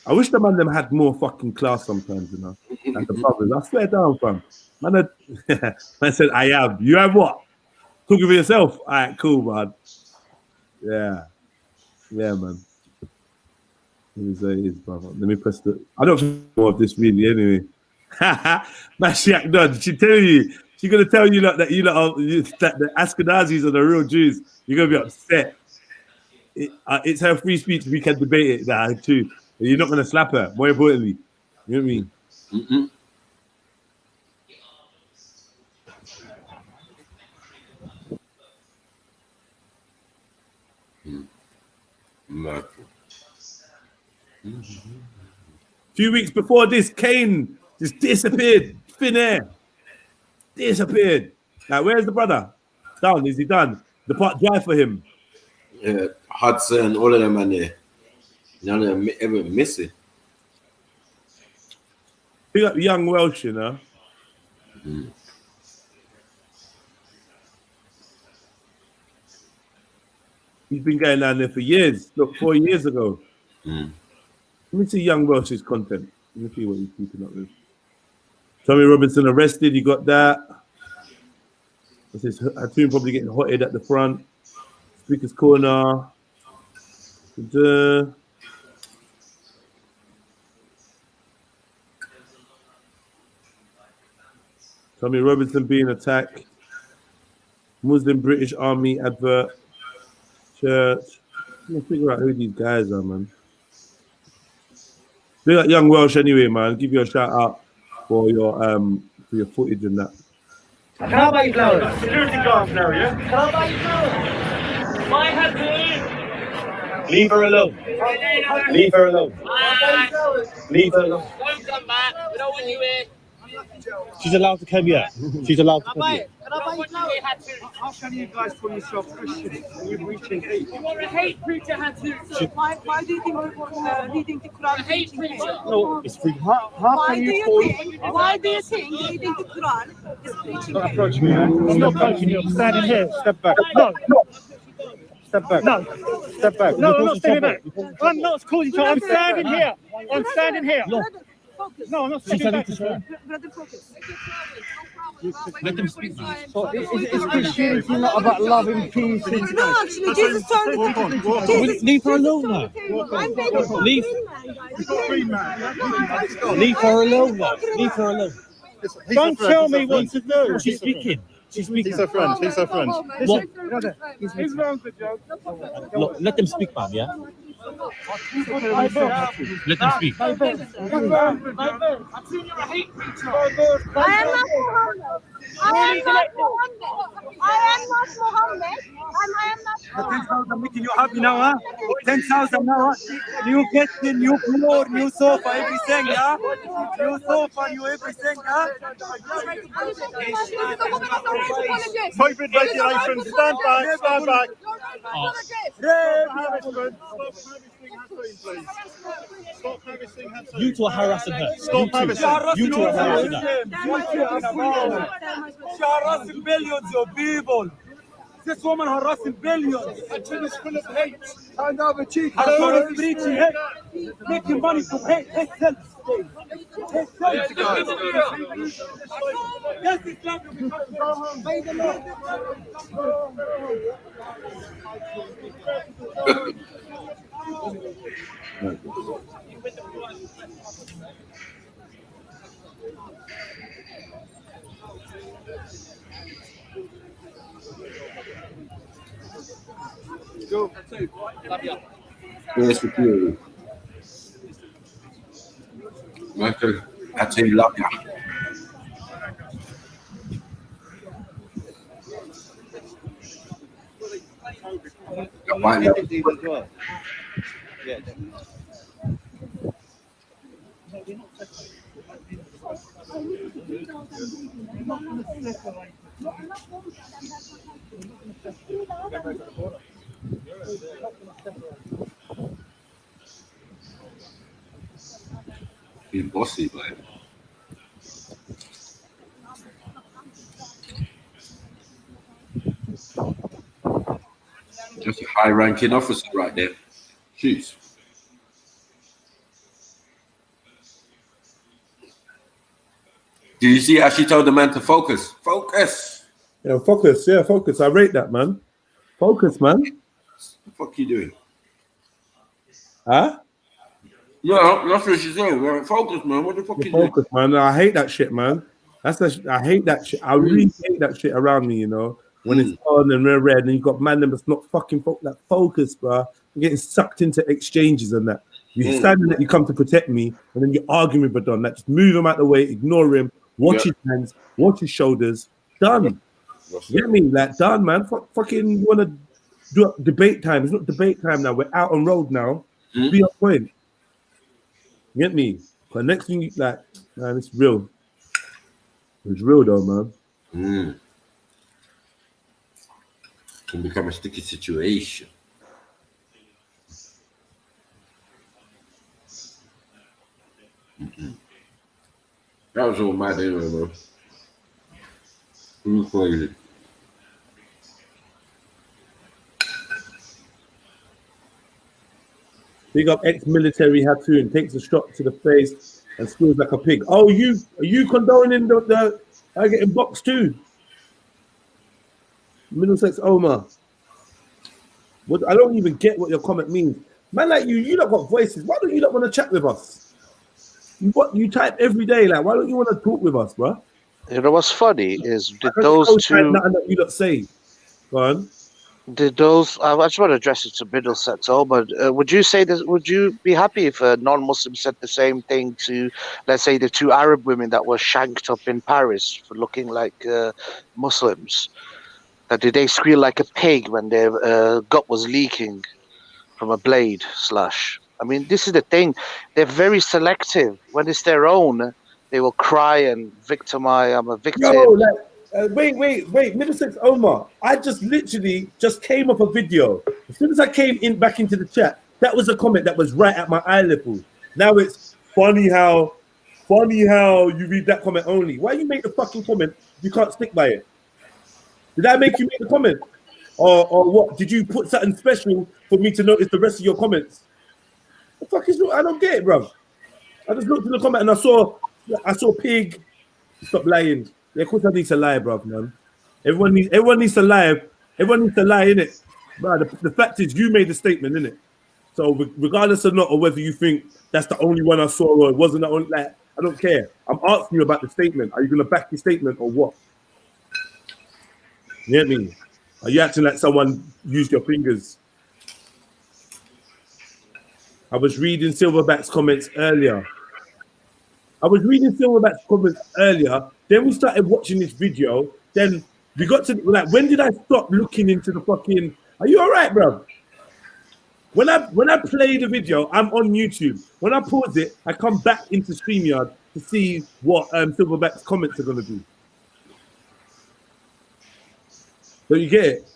I wish the man them had more fucking class sometimes, you know. Like the brothers. I swear down, fam. Man, man said, I have. You have what? Talking for yourself? All right, cool, man. Yeah. Yeah, man. Let me say his brother. Let me press the. I don't think more of this really anyway. Man, she act done. She tell you. She gonna tell you that that the Ashkenazis are the real Jews. You're gonna be upset. It's her free speech. We can debate it now too. You're not gonna slap her. More importantly, you know what I mean. Few weeks before this, Kane just disappeared. Thin air. Disappeared. Now, where's the brother? Down. Is he done? The part dry for him.
Yeah, Hudson, all of them man there. None of them ever miss it.
Big up young Welsh, you know. He's been going down there for years. Look, 4 years ago. Let me see young Welsh's content. Let me see what he's keeping up with. Tommy Robinson arrested. You got that. This is Hatun probably getting hotted at the front. Speaker's corner. Tommy Robinson being attacked. Muslim British Army advert. Church. I'm gonna figure out who these guys are, man. Big up young Welsh anyway, man. Give you a shout out for your footage and that.
Can I buy you flowers? Security guards now, yeah? Can I buy you flowers? My husband.
Leave her alone. Leave her alone. Leave her alone.
Don't come back. We don't want you here.
She's allowed to come here. She's allowed to come here.
Can I buy you flowers? How can you guys call yourself Christians when you're preaching hate? You are a hate preacher, Hatun. Why do you think reading the Quran is hate preacher?
No, it's free.
Why do you think reading the Quran is preaching
Don't
hate?
approach me, man. I'm not approaching you. I'm standing here. Step back. No. Step back. No. Step back.
No, I'm not standing back.
I'm not causing trouble. I'm standing here. I'm standing here.
No.
No, I'm not standing back.
Brother, focus.
Let them speak.
It's Christianity not about love and peace.
No, actually, Jesus told me.
Leave her alone now. Leave. Leave her alone now. Leave her alone. Don't tell me what to do. She's speaking. She's speaking.
He's her friend. He's her friend.
What?
He's wrong, good joke.
Look, let them speak, man, yeah? Let them speak.
I've seen you're a hate preacher. I am not Muhammad. I am not Muhammad. I am not Muhammad. I am not Muhammad.
10,000 making you happy now, huh? 10,000 now, huh? New kitchen, new floor, new sofa, everything, yeah? New sofa, new everything, huh?
Hybrid regulation. Stand back. Stand back.
You two are harassing her.
Stop harassing.
You two are harassing her.
She harassing billions of people. This woman harassing billions.
Hatun is full of hate. And have a cheek.
Hatun is preaching hate. Making money from hate. Hate self. Yes, Islam.
Go.
Where's security? Michael, I tell you, love ya. He's bossy, man. Just a high-ranking officer right there. Jeez. Do you see how she told the man to focus? Focus.
Yeah, focus. Yeah, focus. I rate that, man. Focus, man.
What the fuck you doing?
Huh?
Yeah, that's what she said. Man. Focus, man. What the fuck you doing?
Focus, man. I hate that shit, man. I hate that shit. I really hate that shit around me, you know. When it's on and we're red and you got man that's not fucking focus, bro. You're getting sucked into exchanges and that. You're standing that you come to protect me, and then you're arguing with Badon. Like, just move him out the way, ignore him, watch his hands, watch his shoulders. Done. You get me? Like, done, man. Fucking you want to do debate time. It's not debate time now. We're out on road now. Be on point. You get me? But next thing, like, man, it's real. It's real, though, man.
Can become a sticky situation. That was all mad anyway, bro. Who's crazy?
Big up ex-military Hatun takes a shot to the face and squeals like a pig. Oh, are you condoning the getting boxed too? Middlesex Omar. What, I don't even get what your comment means. Man, like you don't got voices. Why don't you not want to chat with us? You type every day. Like, why don't you want to talk with us, bro?
You know what's funny is did those two.
Nothing that you lot say. Go on.
Did those? I just want to address it to Middlesex Omar. Would you say that? Would you be happy if a non-Muslim said the same thing to, let's say, the two Arab women that were shanked up in Paris for looking like Muslims? Did they squeal like a pig when their gut was leaking from a blade slash? I mean, this is the thing. They're very selective. When it's their own, they will cry and victimize. I'm a victim.
Yo, like, wait, Middlesex Omar. I just literally came off a video. As soon as I came back into the chat, that was a comment that was right at my eye level. Now it's funny how you read that comment only. Why you make the fucking comment? You can't stick by it. Did I make you make the comment? Or what? Did you put something special for me to notice the rest of your comments? The fuck is I don't get it, bro. I just looked in the comment and I saw pig. Stop lying. Yeah, of course I need to lie, bro, man. Everyone needs to lie. Everyone needs to lie, innit? Bro, the fact is you made the statement, innit? So regardless or not, or whether you think that's the only one I saw or it wasn't the only, like, I don't care. I'm asking you about the statement. Are you gonna back your statement or what? You get me? Are you acting like someone used your fingers? I was reading Silverback's comments earlier. Then we started watching this video. Then we got to, like, when did I stop looking into the fucking, are you all right, bro? When I play the video, I'm on YouTube. When I pause it, I come back into StreamYard to see what Silverback's comments are going to do. So you get it?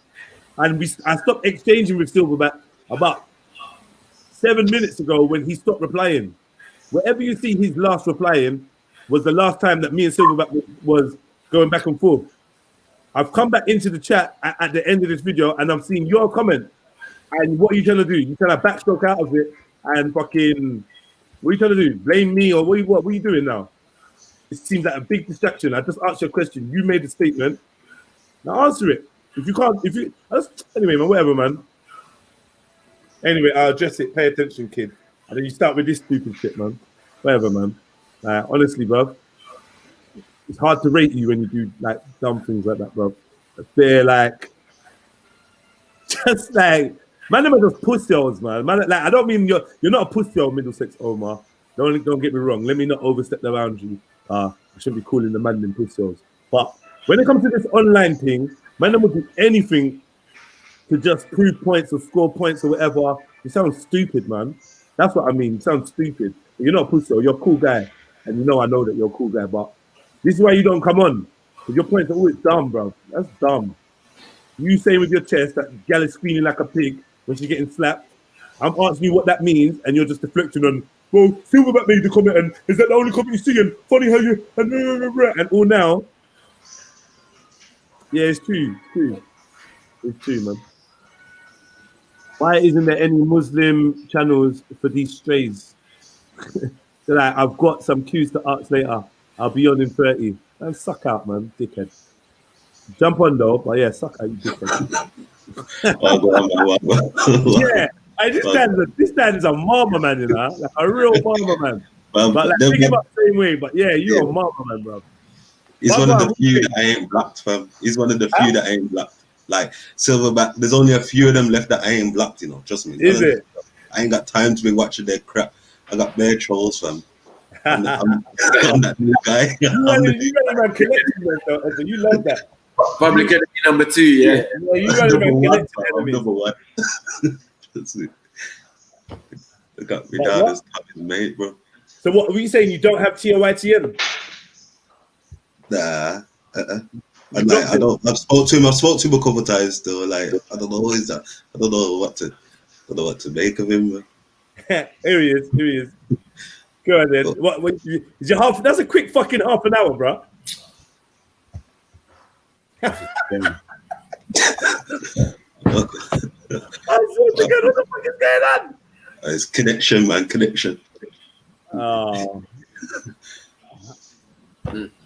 And I stopped exchanging with Silverback about 7 minutes ago when he stopped replying. Wherever you see his last replying was the last time that me and Silverback was going back and forth. I've come back into the chat at the end of this video and I'm seeing your comment. And what are you trying to do? You trying to backstroke out of it and fucking, what are you trying to do? Blame me or what are you doing now? It seems like a big distraction. I just asked you a question. You made a statement. Now answer it. Anyway, man, whatever, man. Anyway, I'll address it. Pay attention, kid. And then you start with this stupid shit, man. Whatever, man. Honestly, bro, it's hard to rate you when you do like dumb things like that, bro. They're like, just like, man, them are just pussy-olds, man. Like, I don't mean you're not a pussy-old Middlesex Omar. Don't get me wrong. Let me not overstep the boundary. I shouldn't be calling the man them pussy-olds. But when it comes to this online thing, man, them will do anything to just prove points or score points or whatever. You sound stupid, man. That's what I mean. You sound stupid. You're not a pussy, you're a cool guy. And I know that you're a cool guy, but This is why you don't come on. Because your points are always dumb, bro. That's dumb. You saying with your chest that gal is squealing like a pig when she's getting slapped. I'm asking you what that means, and you're just deflecting on, well, Silverback made the comment, and is that the only comment you see? And funny how you, and all now. Yeah, it's true. It's true, man. Why isn't there any Muslim channels for these strays? They're like, I've got some cues to ask later. I'll be on in 30. Man, suck out, man, dickhead. Jump on though, but yeah, suck out, you dickhead. Yeah, this dad is a mama man, you know, like a real mama man. But like, pick him up the same way. But yeah, you're a mama man, bro.
He's one of the few that I ain't blocked, fam. He's one of the few that I ain't blocked. Like Silverback, there's only a few of them left that I ain't blocked, you know. Trust me.
Is it?
I ain't got time to be watching their crap. I got bare trolls, fam. I'm that new guy.
You man connecting them, so you love that.
Public enemy number 2, yeah.
You man
number 1. That's it. I got me down as mate, bro.
So what were you saying? You don't have TOYTM?
Nah. I don't. I've spoke to him a couple times still. Like I don't know is that. I don't know what to make of him.
Here he is. Go on then. What is your half? That's a quick fucking half an hour, bro.
What
the fuck is going on?
It's connection, man. Connection.
Oh.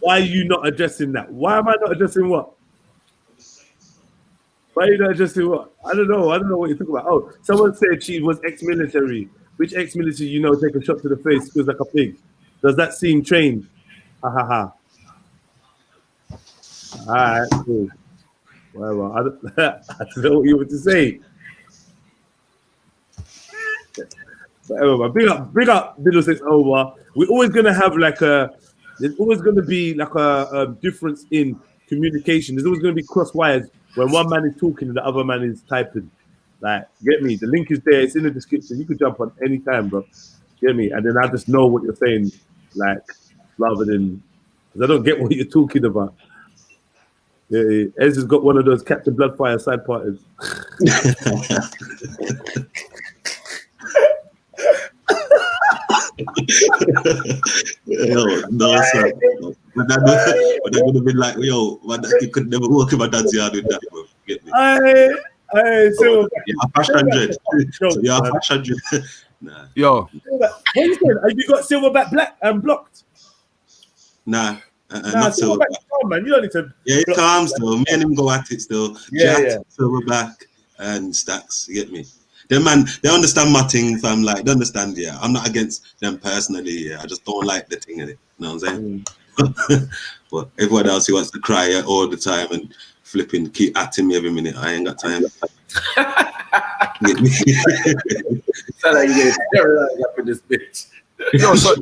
Why are you not addressing that? Why am I not addressing what? Why are you not addressing what? I don't know what you're talking about. Oh, someone said she was ex-military. Which ex-military, take a shot to the face, feels like a pig? Does that seem trained? Ha ha ha. All right, cool. Whatever. I don't know what you want to say. Whatever. Bring up Middlesex over. We're always gonna have there's always going to be like a difference in communication. There's always going to be cross wires when one man is talking and the other man is typing. Like, get me? The link is there. It's in the description. You can jump on any time, bro. Get me? And then I just know what you're saying, like, rather than, because I don't get what you're talking about. Yeah, Ez has got one of those Captain Bloodfire side parters.
Yo, no, sir. But that would have been like, yo, you could never walk in my dad's yard with that, bro. Get me?
So
yeah, fashion dread. So yeah, fashion dread. Nah.
Yo.
What you saying? Have you got Silverback black and blocked?
Nah. Not Silverback.
Calm, man. You don't need to.
Yeah, it calm still. Me and him go at it still.
Yeah.
Silverback and Stacks. You get me? Them man, they understand my thing, fam. Like, they understand, yeah. I'm not against them personally, yeah. I just don't like the thing in it. You know what I'm saying? But everyone else who wants to cry all the time and flipping, keep atting me every minute. I ain't got time. Get me?
Sound like you get terrorized up in this bitch.
Yo, so,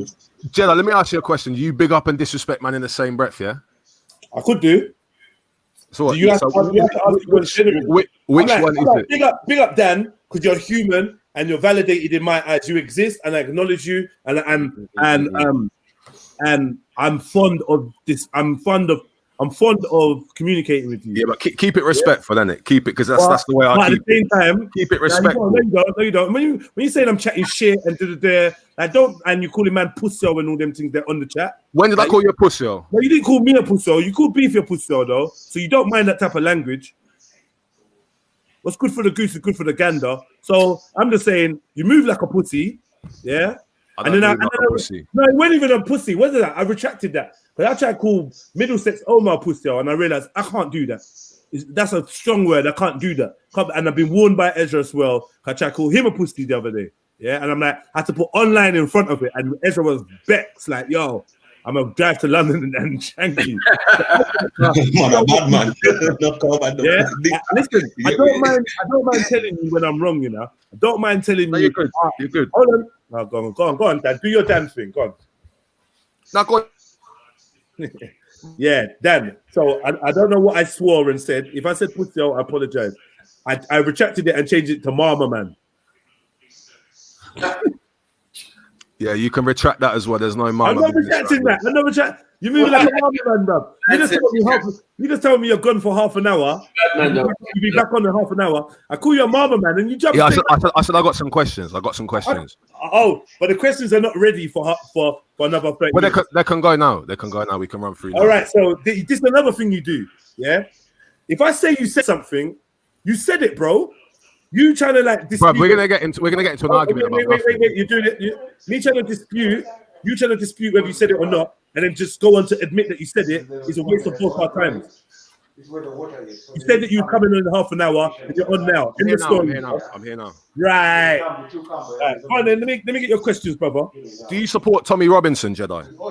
Jeddah, let me ask you a question. You big up and disrespect man in the same breath, yeah?
I could do.
So what?
You have to ask
which one is it?
Big up Dan, because you're human and you're validated in my eyes. You exist and I acknowledge you, and I'm fond of this. I'm fond of communicating with you.
Yeah, but keep it respectful, innit? Keep it, because that's the way I keep it. At the same time, keep it respectful.
No, you don't. When you saying I'm chatting shit and like and you calling man pussy and all them things there on the chat.
When did I call you a pussy?
No, you didn't call me a pussy. You called Beef a pussy though, so you don't mind that type of language. What's good for the goose is good for the gander. So I'm just saying, you move like a pussy, yeah. No, it wasn't even a pussy. What is that? I retracted that. Because I tried to call Middlesex Omar pussy, and I realized I can't do that. That's a strong word. I can't do that. And I've been warned by Ezra as well. I tried to call him a pussy the other day. Yeah, and I'm like, I had to put online in front of it, and Ezra was vexed, like, yo, I'm gonna drive to London and shank you.
Man, a bad man.
Yeah. Listen, I don't mind telling you when I'm wrong, you know. I don't mind telling you.
You're good. You're good.
Hold on. No, go on, Dan. Do your Dan thing. Go on.
Now go on.
Yeah, Dan. So I don't know what I swore and said. If I said pussy, I apologize. I retracted it and changed it to mama man.
Yeah, you can retract that as well. There's no mama.
I'm not retracting that. You're moving like a army man, bro. You just told me you're gone for half an hour. You'll be back on in half an hour. I call you a mama man, and you jump.
Yeah, I said I got some questions. But
the questions are not ready for another 30
Well,
minutes.
they can go now. They can go now. We can run through.
All right. So this is another thing you do. Yeah. If I say you said something, you said it, bro. You trying to like dispute.
Bro, we're gonna get into an argument about nothing.
Wait. You're doing it. Me trying to dispute. You trying to dispute whether you said it or not, and then just go on to admit that you said it is a waste of both our time. You said that you were coming in half an hour, and you're on now.
I'm here now.
Right. Come on, then. Let me get your questions, brother.
Do you support Tommy Robinson, Jedi?
No.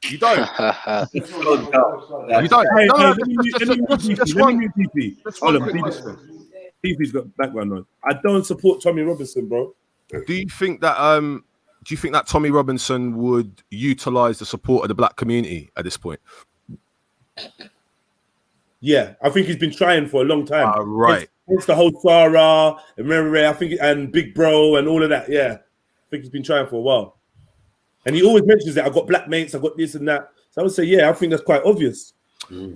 You don't. You don't. Just one.
TP's got background on. I don't support Tommy Robinson, bro.
Do you think that Tommy Robinson would utilize the support of the black community at this point?
Yeah, I think he's been trying for a long time.
Right.
It's the whole Sarah, I think, and Big Bro and all of that. Yeah, I think he's been trying for a while. And he always mentions that I've got black mates, I've got this and that. So I would say, yeah, I think that's quite obvious.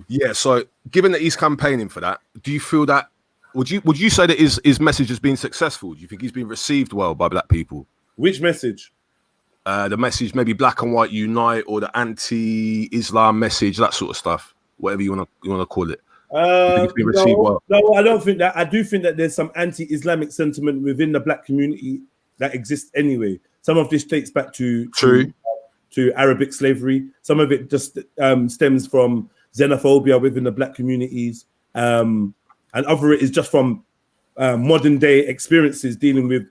Yeah. So given that he's campaigning for that, do you feel that would you say that his message has been successful? Do you think he's been received well by black people?
Which message?
The message, maybe black and white unite, or the anti-Islam message, that sort of stuff, whatever you want to call it. It's been received well.
No, I don't think that. I do think that there's some anti-Islamic sentiment within the black community that exists anyway. Some of this dates back to Arabic slavery. Some of it just stems from xenophobia within the black communities, and other it is just from modern day experiences dealing with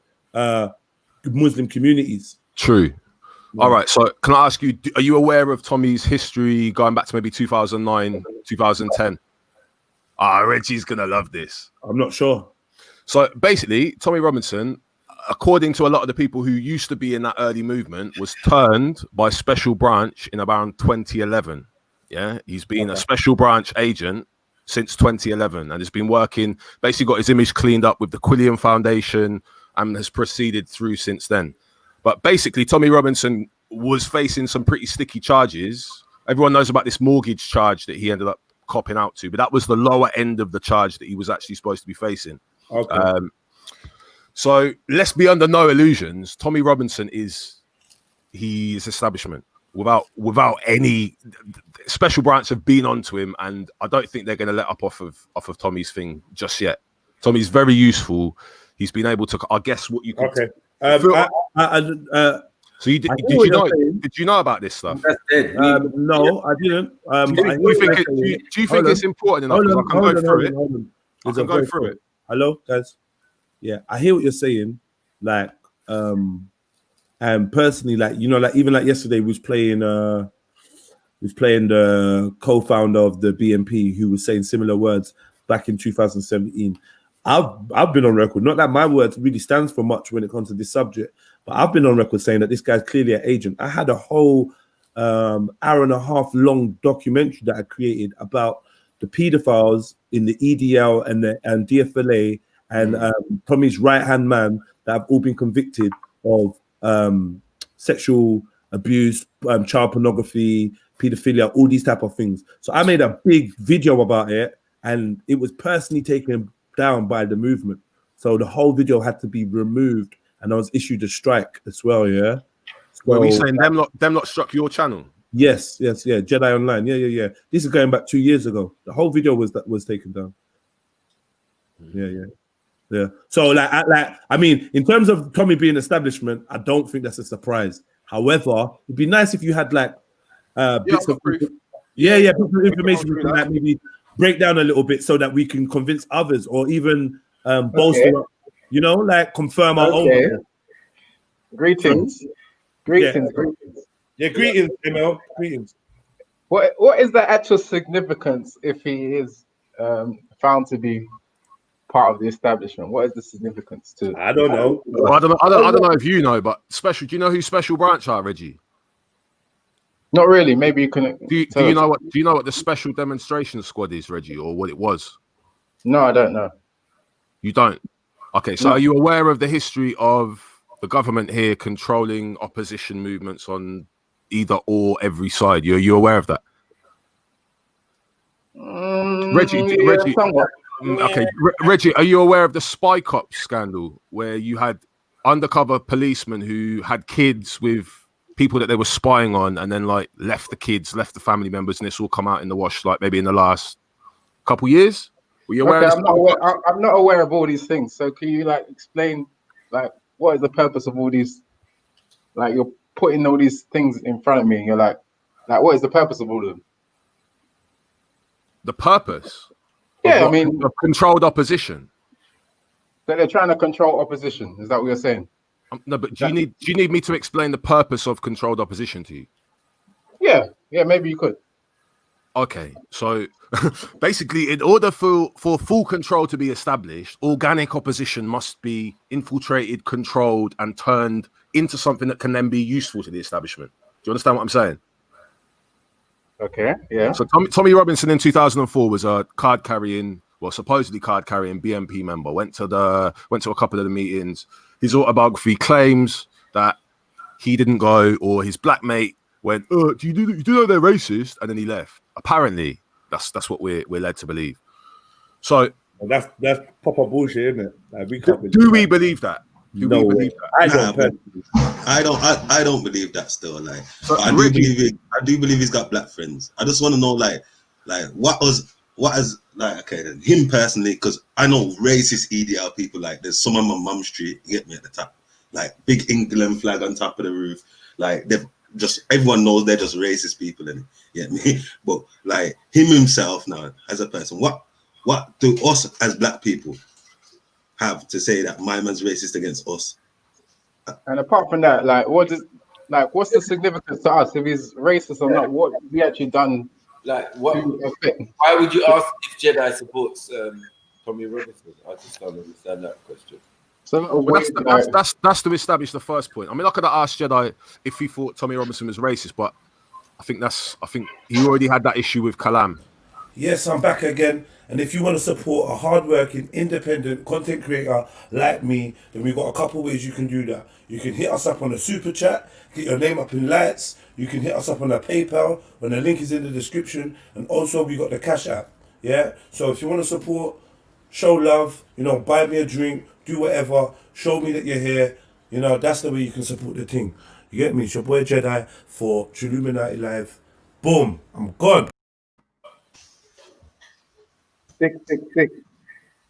Muslim communities.
True. All right. So can I ask you, are you aware of Tommy's history going back to maybe 2009, 2010? Reggie's going to love this.
I'm not sure.
So basically, Tommy Robinson, according to a lot of the people who used to be in that early movement, was turned by Special Branch in around 2011. Yeah. He's been a Special Branch agent since 2011 and has been working, basically got his image cleaned up with the Quillian Foundation and has proceeded through since then. But basically, Tommy Robinson was facing some pretty sticky charges. Everyone knows about this mortgage charge that he ended up copping out to, but that was the lower end of the charge that he was actually supposed to be facing.
Okay.
So let's be under no illusions. Tommy Robinson is establishment without any. Special Branch have been onto him, and I don't think they're going to let up off of Tommy's thing just yet. Tommy's very useful. He's been able to, I guess, what you could.
Okay.
So did you know about this stuff?
No, I didn't.
Do you think it's important enough? I can go through it. I can go through it.
Hello, guys. Yeah, I hear what you're saying. Like, and personally, like, you know, like even like yesterday, we was playing the co-founder of the BNP who was saying similar words back in 2017. I've been on record, not that my words really stands for much when it comes to this subject, but I've been on record saying that this guy's clearly an agent. I had a whole hour and a half long documentary that I created about the pedophiles in the EDL and DFLA and Tommy's right-hand man that have all been convicted of sexual abuse, child pornography, pedophilia, all these type of things. So I made a big video about it, and it was personally taken down by the movement. So the whole video had to be removed, and I was issued a strike as well. Yeah. So,
are we saying them lot struck your channel?
Yes, yeah. Jedi Online. Yeah. This is going back 2 years ago. The whole video was taken down. Yeah. So I mean, in terms of Tommy being establishment, I don't think that's a surprise. However, it'd be nice if you had like bits of information we can like maybe break down a little bit so that we can convince others or even bolster up, you know, like confirm our own.
Greetings. Greetings.
Yeah, greetings, ML. Greetings.
What is the actual significance if he is found to be part of the establishment? What is the significance to?
I don't know.
I don't know if you know, but do you know who Special Branch are, Reggie?
Not really. Maybe you can.
Do you know what the Special Demonstration Squad is, Reggie, or what it was?
No, I don't know.
You don't? Okay, so are you aware of the history of the government here controlling opposition movements on either or every side. You're aware of that? Reggie,
somewhat.
okay, Reggie, are you aware of the Spy Cops scandal where you had undercover policemen who had kids with people that they were spying on, and then like left the kids, left the family members, and it's all come out in the wash, like maybe in the last couple years? Were you aware?
Okay, I'm not aware of all these things. So can you like explain like what is the purpose of all these? Like you're putting all these things in front of me, and you're like what is the purpose of all of them?
The purpose?
Yeah, I mean,
of controlled opposition.
So they're trying to control opposition. Is that what you're saying?
No, but do you need me to explain the purpose of controlled opposition to you?
Yeah, maybe you could.
Okay, so basically, in order for full control to be established, organic opposition must be infiltrated, controlled, and turned into something that can then be useful to the establishment. Do you understand what I'm saying?
Okay, yeah.
So Tommy Robinson in 2004 was a supposedly card-carrying BNP member. Went to a couple of the meetings. His autobiography claims that he didn't go, or his black mate went, "Oh, do you know they're racist?" And then he left. Apparently, that's what we're led to believe. So
that's proper bullshit, isn't it? Like,
we believe that? Do we believe that?
I don't believe that still. Like, but I do believe he's got black friends. I just want to know, like what is like, okay, then him personally, because I know racist EDL people. Like, there's some on my mum street. You get me at the top, like big England flag on top of the roof. Like they've just, everyone knows they're just racist people, and you get me. But like him himself now as a person, what do us as black people have to say that my man's racist against us?
And apart from that, like what's the significance to us if he's racist or not? What have we actually done?
Like what? Why would you ask if Jedi supports Tommy Robinson? I just don't understand that question.
So
that's to establish the first point. I mean, I could have asked Jedi if he thought Tommy Robinson was racist, but I think he already had that issue with Kalam.
Yes, I'm back again. And if you want to support a hardworking, independent content creator like me, then we've got a couple ways you can do that. You can hit us up on a super chat, get your name up in lights. You can hit us up on a PayPal, when the link is in the description. And also we got the Cash App. Yeah? So if you want to support, show love, buy me a drink, do whatever, show me that you're here. That's the way you can support the thing. You get me? It's your boy Jedi for Trilluminati Live. Boom. I'm gone.
Sick.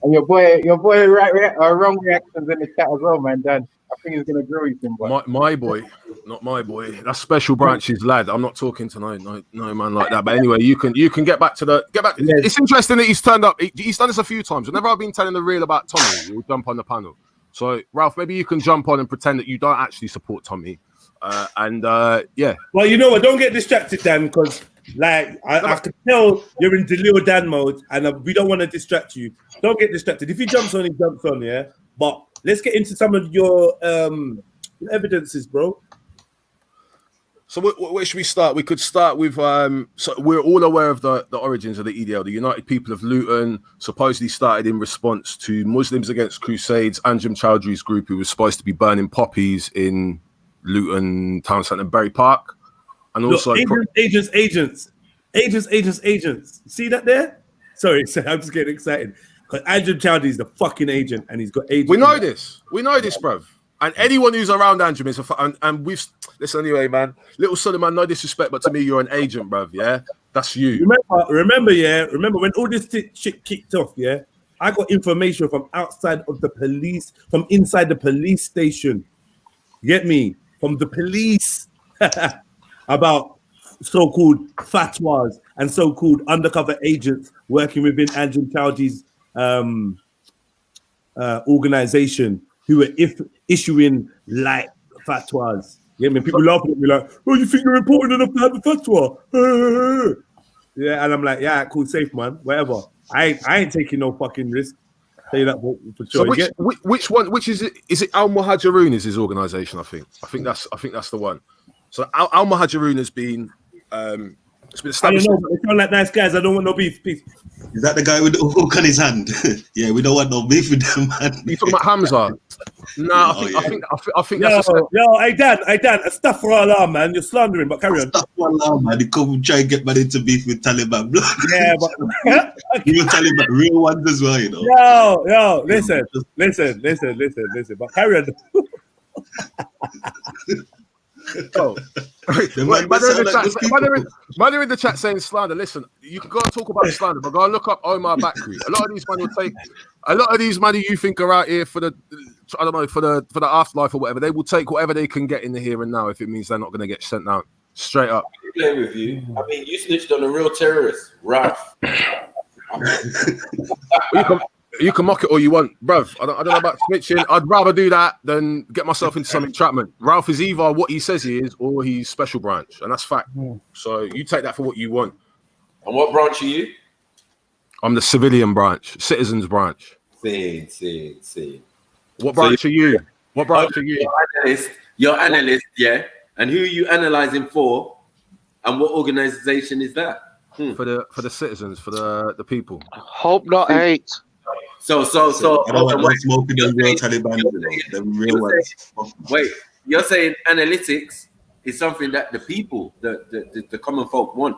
And your boy, wrong reactions in the chat as well, man. Dan, I think he's gonna agree with him. But
my boy, not my boy. That's Special Branch's lad. I'm not talking tonight, no man like that. But anyway, you can get back. Yes. It's interesting that he's turned up. He's done this a few times. Whenever I've been telling the real about Tommy, he'll jump on the panel. So Ralph, maybe you can jump on and pretend that you don't actually support Tommy. Yeah.
Well, you know what? Don't get distracted, Dan, because like I can tell you're in Delio Dan mode, and we don't want to distract you. Don't get distracted. If he jumps on, he jumps on, yeah. But let's get into some of your evidences, bro.
So where should we start? We could start with so we're all aware of the origins of the EDL. The United People of Luton supposedly started in response to Muslims Against Crusades, Anjem Chowdhury's group, who was supposed to be burning poppies in Luton Town Centre, Bury Park. And also
agents. See that there? Sorry, I'm just getting excited. Because Anjem Chowdhury is the fucking agent, and he's got agents.
We know this, bruv. And anyone who's around Anjem is and we've listen anyway, man. Little Suleiman, no disrespect, but to me, you're an agent, bruv. Yeah, that's you.
Remember when all this shit kicked off? Yeah, I got information from outside of the police, from inside the police station. You get me? From the police about so-called fatwas and so-called undercover agents working within Anjem Chowdhury's organization who were issuing like fatwas. You get me? People laughing at me like, "Oh, you think you're important enough to have a fatwa?" Yeah, and I'm like, "Yeah, cool, safe, man. Whatever. I ain't taking no fucking risk." Tell you that for sure.
So which one? Which is it? Is it Al Muhajirun? Is his organization? I think that's the one. So Al Muhajirun has been. It's been established.
I don't know. They sound like nice guys. I don't want no beef. Peace.
Is that the guy with the hook on his hand? Yeah, we don't want no beef with them, man.
You talking about Hamza? No, I think
Yo,
that's
hey Dan, astaghfirullah, man. You're slandering, but carry on.
Astaghfirullah, man. They come try and get man into beef with Taliban.
Yeah, but
you Taliban, real ones as well, you know.
Yo, listen. But carry on.
Oh. Man in the chat saying slander. Listen, you can go and talk about slander, but go and look up Omar Bakri. A lot of these men will take. A lot of these men you think are out here for the, I don't know, for the afterlife or whatever. They will take whatever they can get in the here and now if it means they're not going to get sent down. Straight up.
Play with you. I mean, you snitched on a real terrorist, Ralph.
You can mock it all you want, bruv. I don't know about snitching. I'd rather do that than get myself into some entrapment. Ralph is either what he says he is or he's special branch, and that's fact. So you take that for what you want.
And what branch are you?
I'm the civilian branch, citizens branch.
See.
What branch are you? What branch are you?
You're analyst, yeah. And who are you analyzing for? And what organization is that?
For the citizens, for the people.
Hope not hate.
So.
I don't want no smoking the real Taliban, the real ones.
Wait, you're saying analytics is something that the people, the common folk want.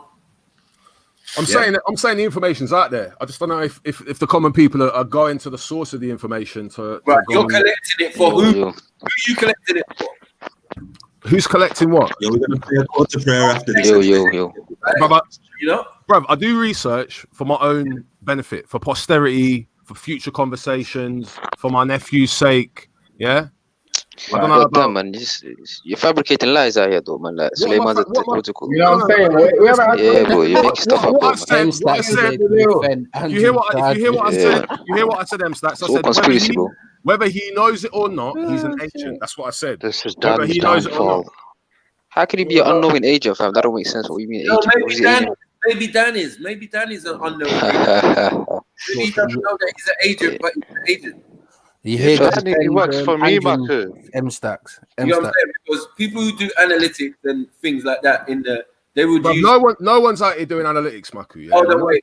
I'm saying the information's out there. I just don't know if the common people are going to the source of the information to
right. You're collecting it for who? Who are you collecting it for?
Who's collecting what?
Yo, we're gonna play a call to prayer after this.
Yo.
You know,
bruv, I do research for my own benefit, for posterity, for future conversations, for my nephew's sake. Yeah. I don't know about
man. You're fabricating lies out here, though, man. Like Suleiman's protocol.
You know what I'm saying?
Yeah, bro, you're making stuff up, man.
You hear what I said? You hear what I said, M-Stacks? I said whether he knows it or not, he's an agent. That's what I said.
This is Dan's downfall. How can he be an unknowing agent, fam? That don't make sense. What you mean, agent?
Maybe Dan is an unknown agent. Maybe he doesn't know that he's an agent, but he's an agent.
You hear that? He works for me, Maku.
M-Stacks.
You know what I'm saying? Because people who do analytics and things like that they would use...
No one's out here doing analytics, Maku. Yeah?
Oh, no, wait.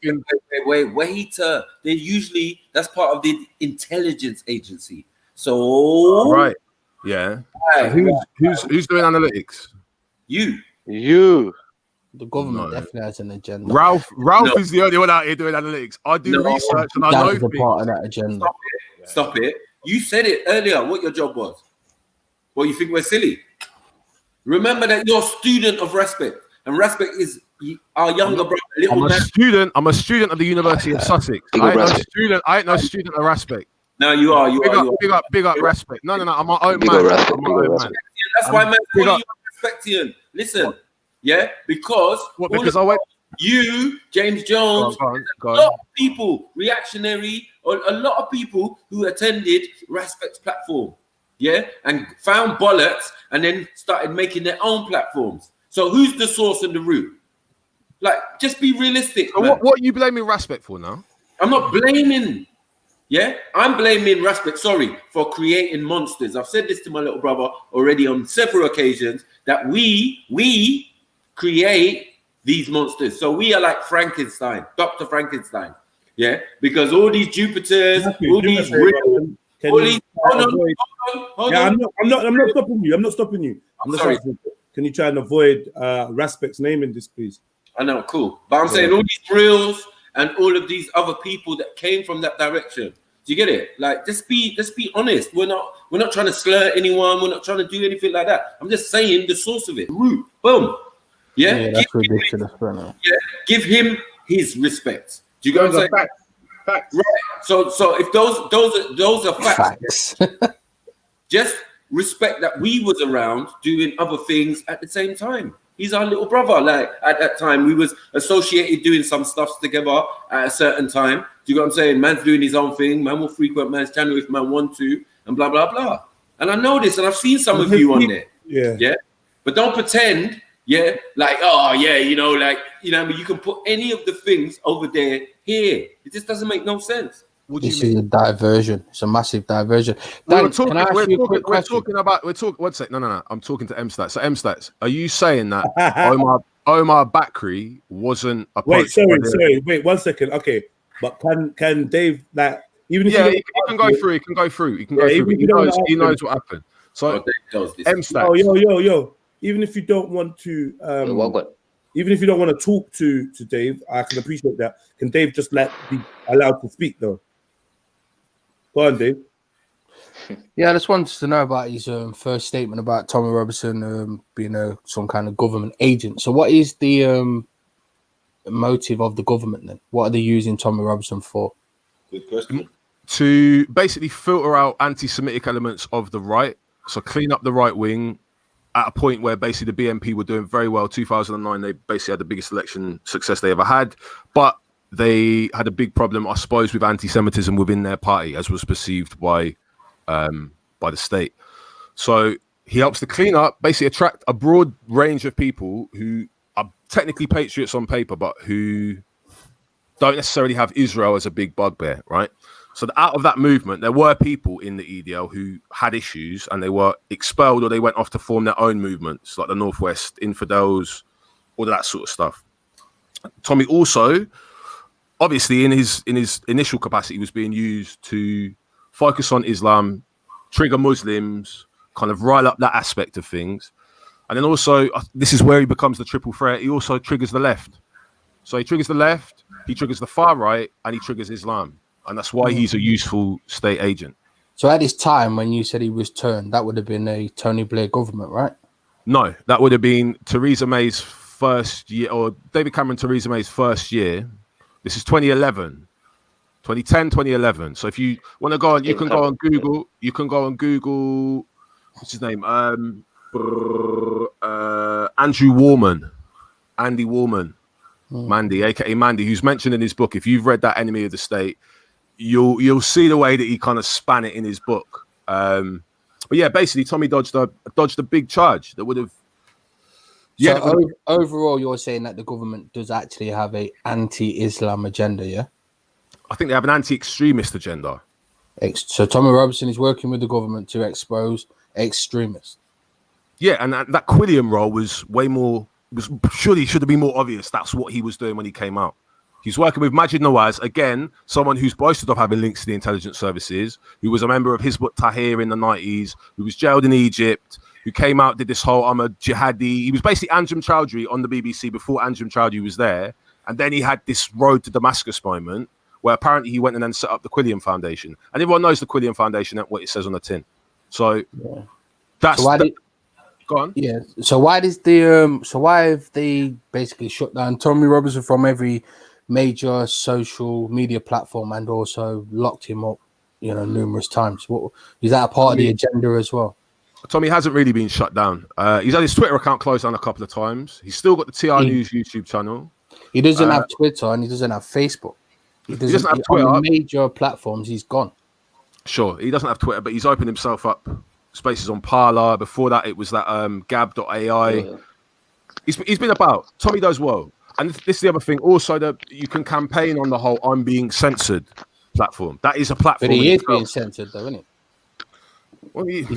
They usually, that's part of the intelligence agency. So...
Right. Yeah.
Right.
So who's doing analytics?
You.
The government definitely has an agenda.
Ralph is the only one out here doing analytics. I do research and I know things.
Part of that agenda.
Stop it. You said it earlier, what your job was. Well, you think we're silly? Remember that you're a student of respect. And respect is our younger brother.
I'm a student of the University of Sussex. I ain't no student of respect.
No, you are.
Big up respect. No. I'm my own man.
That's why man call you respectian. Listen, yeah, because you, James Jones, a lot of people, reactionary, or a lot of people who attended Respect's platform, yeah, and found bollocks and then started making their own platforms. So who's the source and the root? Like, just be realistic.
So what are you blaming Respect for now?
I'm not blaming. Yeah, I'm blaming Respect, for creating monsters. I've said this to my little brother already on several occasions, that we create these monsters. So we are like Frankenstein, Dr. Frankenstein. Yeah, because all these Jupiters, all these real, hold on.
I'm not stopping you. I'm not stopping you. I'm
sorry.
Can you try and avoid Respect's name in this, please?
I know, cool. But I'm saying all these reels and all of these other people that came from that direction. Do you get it? Like, just be honest. We're not trying to slur anyone. We're not trying to do anything like that. I'm just saying the source of it. Root. Boom. Yeah.
That's ridiculous, bro.
Yeah. Give him his respect. Do you get what I'm saying? Facts. Right. So if those are facts. Just respect that we was around doing other things at the same time. He's our little brother. Like, at that time, we was associated doing some stuff together at a certain time. Do you know what I'm saying? Man's doing his own thing. Man will frequent man's channel if man want to, and blah, blah, blah. And I know this, and I've seen some of you on there. Yeah. But don't pretend, like, you can put any of the things over there here. It just doesn't make no sense.
This is a diversion. It's a massive diversion.
We're talking about. One sec. No. I'm talking to M-Stats. So M-Stats, are you saying that Omar Bakri wasn't a...
Wait, sorry. Wait, 1 second. Okay. But can Dave, like, even if
yeah,
you
he can go through. He can go through. He can go through.
even
But
if you don't want to
he
ask
knows
him,
what happened. So
Yo,
yo. Even if you don't want to, even if you don't want to talk to Dave, I can appreciate that. Can Dave just be allowed to speak though? Go on, Dave.
Yeah, I just wanted to know about his first statement about Tommy Robinson being some kind of government agent. So, what is the motive of the government then? What are they using Tommy Robinson for?
Good question.
To basically filter out anti-Semitic elements of the right, so clean up the right wing at a point where basically the BNP were doing very well. 2009, they basically had the biggest election success they ever had, but they had a big problem, I suppose, with anti-Semitism within their party, as was perceived by the state. So he helps to clean up, basically attract a broad range of people who are technically patriots on paper, but who don't necessarily have Israel as a big bugbear, right? So out of that movement, there were people in the EDL who had issues and they were expelled or they went off to form their own movements, like the Northwest Infidels, all of that sort of stuff. Tommy also, obviously in his initial capacity, was being used to focus on Islam, trigger Muslims, kind of rile up that aspect of things. And then also, this is where he becomes the triple threat. He also triggers the left. So he triggers the left, he triggers the far right, and he triggers Islam. And that's why he's a useful state agent.
So at this time, when you said he was turned, that would have been a Tony Blair government, right?
No, that would have been Theresa May's first year, or David Cameron, Theresa May's first year. This is 2011. 2010, 2011. So if you want to go on, you can go on Google. You can go on Google. What's his name? Andrew Warman. Andy Warman. Mandy, aka Mandy, who's mentioned in his book. If you've read that Enemy of the State, you'll see the way that he kind of span it in his book. But yeah, basically, Tommy dodged a big charge that would have. Yeah.
So overall, you're saying that the government does actually have a anti-Islam agenda, yeah?
I think they have an anti-extremist agenda.
So Tommy Robinson is working with the government to expose extremists.
Yeah, and that Quilliam role was way more. Surely should have been more obvious. That's what he was doing when he came out. He's working with Majid Nawaz, again, someone who's boasted of having links to the intelligence services, who was a member of Hizb ut-Tahrir in the 90s, who was jailed in Egypt, who came out, did this whole I'm a jihadi. He was basically Anjem Chowdhury on the BBC before Anjem Chowdhury was there. And then he had this road to Damascus moment where apparently he went and then set up the Quilliam Foundation. And everyone knows the Quilliam Foundation, that's what it says on the tin. So that's...
So
go on.
Yeah. So why have they basically shut down Tommy Robinson from every major social media platform and also locked him up, numerous times? Is that a part of the agenda as well?
Tommy hasn't really been shut down. He's had his Twitter account closed down a couple of times. He's still got the TR News YouTube channel.
He doesn't have Twitter and he doesn't have Facebook. He doesn't
have Twitter.
On the major platforms, he's gone.
Sure, he doesn't have Twitter, but he's opened himself up spaces on Parler. Before that, it was that Gab.ai. Yeah. He's been about. Tommy does well. And this is the other thing. Also, that you can campaign on the whole "I'm being censored" platform. That is a platform.
But he is being censored, though, isn't he?
Well,
he's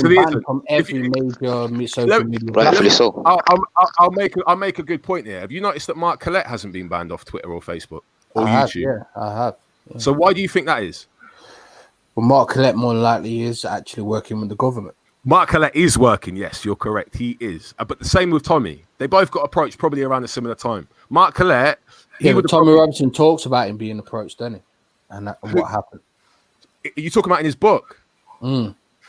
been banned from every major social media.
Rightfully so.
I'll make a good point here. Have you noticed that Mark Collette hasn't been banned off Twitter or Facebook or YouTube?
I have. Yeah.
So why do you think that is?
Well, Mark Collette more likely is actually working with the government.
Mark Collette is working. Yes, you're correct. He is. But the same with Tommy. They both got approached probably around a similar time. Mark Collette.
Tommy Robinson talks about him being approached, doesn't he? And what happened?
Are you talking about in his book?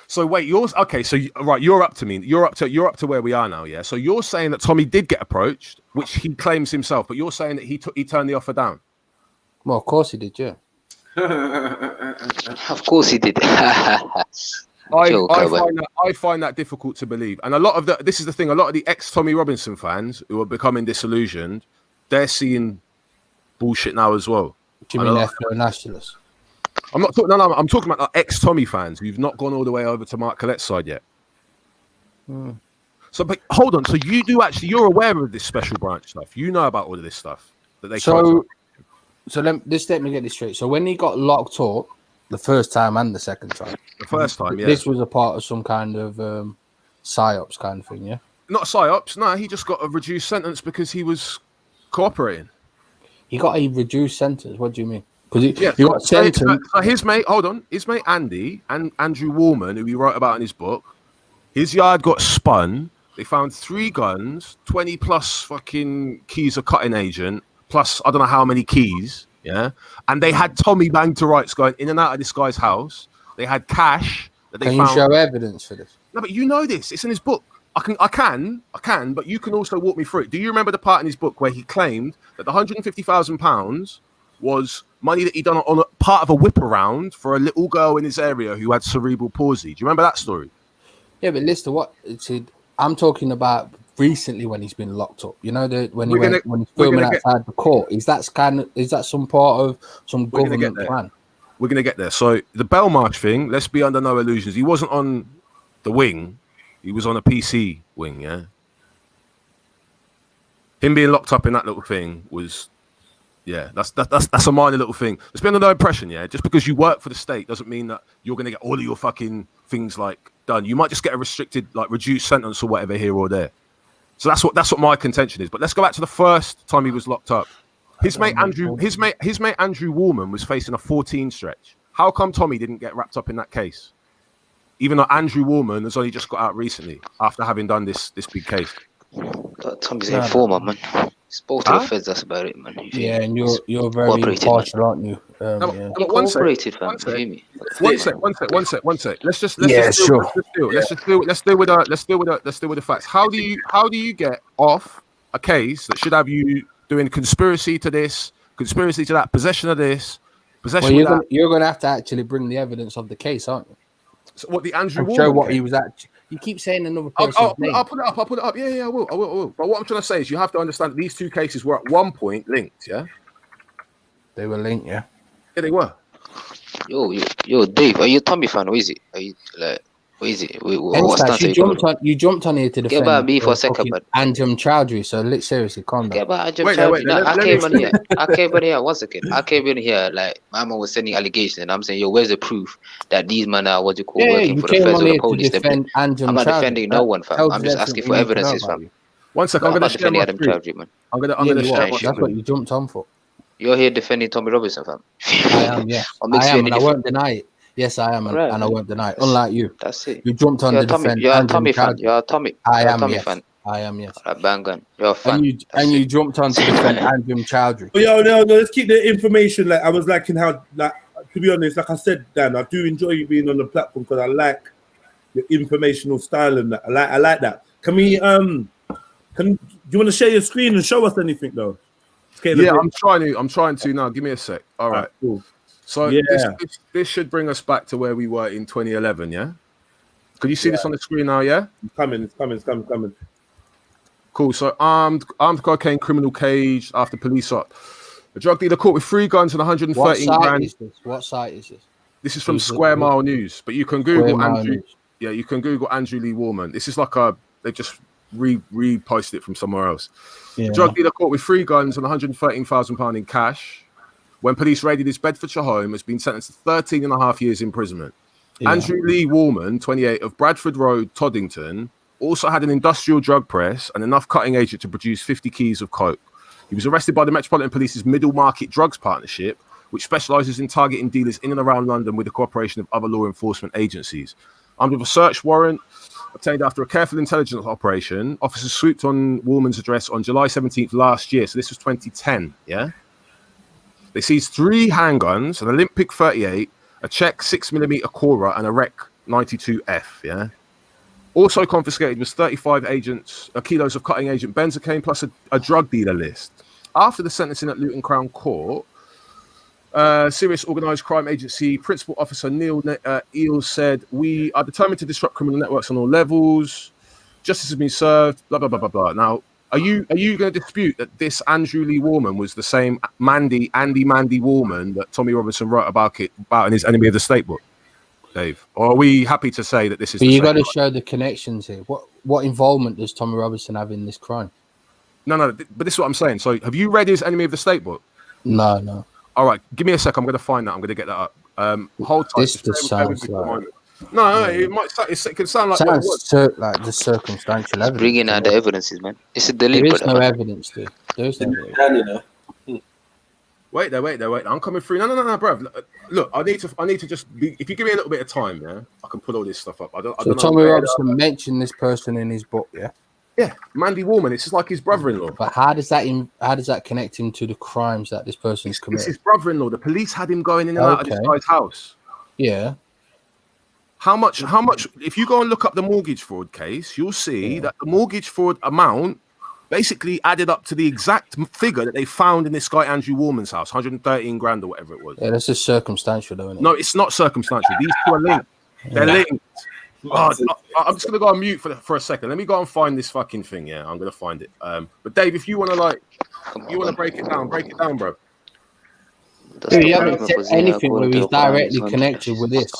So wait, okay. So you're up to me. You're up to where we are now. Yeah. So you're saying that Tommy did get approached, which he claims himself, but you're saying that he turned the offer down.
Well, of course he did. Yeah.
Of course he did.
I find that difficult to believe, and a lot of this is the thing. A lot of the ex-Tommy Robinson fans who are becoming disillusioned, they're seeing bullshit now as well.
Do you mean ethno-nationalists?
I'm not talking. No, I'm talking about ex-Tommy fans who've not gone all the way over to Mark Collette's side yet. So, but hold on. So you're aware of this special branch stuff. You know about all of this stuff that they.
So let me get this straight. So when he got locked up the first time and the second time, this was a part of some kind of psyops kind of thing, yeah?
Not psyops. No, he just got a reduced sentence because he was cooperating.
He got a reduced sentence. What do you mean? Because you got sentenced.
So his mate, hold on, his mate Andy and Andrew Warman, who he wrote about in his book, his yard got spun. They found 3 guns, 20 plus fucking keys of cutting agent, plus I don't know how many keys, yeah. And they had Tommy bang to rights going in and out of this guy's house. They had cash that they
Can
found.
you show evidence for this?
No, but you know this. It's in his book. I can, but you can also walk me through it. Do you remember the part in his book where he claimed that the £150,000 was money that he'd done on a part of a whip around for a little girl in his area who had cerebral palsy? Do you remember that story?
Yeah, but listen, I'm talking about recently when he's been locked up. You know, when he's filming outside the court. Is that some part of some government plan?
We're gonna get there. So the Belmarsh thing. Let's be under no illusions. He wasn't on the wing. He was on a PC wing. Yeah. Him being locked up in that little thing was. Yeah, that's a minor little thing. Let's be under no impression, yeah. Just because you work for the state doesn't mean that you're gonna get all of your fucking things like done. You might just get a restricted, like reduced sentence or whatever here or there. So that's what my contention is. But let's go back to the first time he was locked up. His mate Andrew Warman was facing a 14 stretch. How come Tommy didn't get wrapped up in that case? Even though Andrew Warman has only just got out recently after having done this big case.
Tommy's an informer, man. Spoke to the feds, that's about it, man.
Yeah, and you're very impartial, aren't you?
One sec. Let's deal with the facts. How do you get off a case that should have you doing conspiracy to this, conspiracy to that, possession of this, possession of that?
You're going to have to actually bring the evidence of the case, aren't you?
So what the Andrew
Warman show what he was actually. You keep saying another person's name.
I'll put it up. Yeah, I will. But what I'm trying to say is you have to understand that these 2 cases were at one point linked, yeah?
They were linked, yeah?
Yeah, they were.
Yo, Dave, are you a Tommy fan? Or is it? Are you like, what is it?
You jumped on here to defend.
Get about me for a second, man.
Anjem Chowdhury, so seriously, calm down.
Get about Anjem Chowdhury. No, I came on here. One second. I came in here like my man was sending allegations, and I'm saying, yo, where's the proof that these men are working for the feds or the police? I'm not defending no one, fam. I'm just asking for evidences, fam.
1 second, I'm gonna share my
Adam Chowdhury, man.
I'm gonna share.
That's what you jumped on for.
You're here defending Tommy Robinson, fam.
I am, yes. I am, and I won't deny it. Yes, I am, and I won't deny it. Unlike you.
That's it.
You jumped on the defense.
You're a Tommy fan. You're a Tommy.
I am,
Tommy
yes.
fan.
I am, yes.
Bang gun. You're a fan.
And you jumped on to defend Anjem Chowdhury.
But no, let's keep the information. Like I was liking how, like, to be honest, like I said, Dan, I do enjoy you being on the platform because I like your informational style and that. I like that. Can we do you want to share your screen and show us anything though?
Yeah, I'm trying to now. Give me a sec. All right.
Cool.
So this should bring us back to where we were in 2011, yeah? Could you see this on the screen now, yeah?
It's coming.
Cool. So armed cocaine criminal caged after police up. A drug dealer caught with 3 guns and 113 grand.
What site is this?
This is from Square Mile News, but you can Google Andrew. Yeah, you can Google Andrew Lee Warman. This is like they just reposted it from somewhere else. Yeah. The drug dealer caught with 3 guns and £113,000 in cash. When police raided his Bedfordshire home, has been sentenced to 13.5 years imprisonment. Yeah. Andrew Lee Warman, 28, of Bradford Road, Toddington, also had an industrial drug press and enough cutting agent to produce 50 keys of coke. He was arrested by the Metropolitan Police's Middle Market Drugs Partnership, which specialises in targeting dealers in and around London with the cooperation of other law enforcement agencies. Armed with a search warrant obtained after a careful intelligence operation, officers swooped on Warman's address on July 17th last year. So this was 2010, yeah? They seized 3 handguns, an Olympic 38, a Czech 6mm Cora, and a Rec 92F, yeah? Also confiscated was 35 kilos of cutting agent benzocaine plus a drug dealer list. After the sentencing at Luton Crown Court, Serious Organised Crime Agency Principal Officer Neil Eales said, "We are determined to disrupt criminal networks on all levels. Justice has been served, blah, blah, blah, blah, blah." Now, are you going to dispute that this Andrew Lee Warman was the same Andy Warman that Tommy Robinson wrote about in his Enemy of the State book, Dave? Or are we happy to say that this is?
But you got to show the connections here. What involvement does Tommy Robinson have in this crime?
No, but this is what I'm saying. So, have you read his Enemy of the State book?
No.
All right, give me a sec. I'm going to find that. I'm going to get that up. Hold tight.
This just sounds like...
No, it might. It can sound like
like just circumstantial evidence.
Bringing out the evidences, man. It's a delete.
There is no evidence, dude. There is no evidence.
Wait there. I'm coming through. No, bruv. Look, I need to just be. If you give me a little bit of time, yeah, I can pull all this stuff up. I don't know.
Tommy Robinson mentioned this person in his book, yeah.
Yeah, Mandy Warman. It's just like his brother-in-law.
But how does that connect him to the crimes that this person's committed?
It's his brother-in-law. The police had him going in and out of this guy's house.
Yeah.
How much? If you go and look up the mortgage fraud case, you'll see that the mortgage fraud amount basically added up to the exact figure that they found in this guy Andrew Warman's house, 113 grand or whatever it was.
Yeah, that's just circumstantial, though, isn't it?
No, it's not circumstantial. These two are linked. They're linked. Oh, I'm just gonna go on mute for a second. Let me go and find this fucking thing. Yeah, I'm gonna find it. But Dave, if you wanna break it down, bro.
You haven't said anything where he's directly connected with this.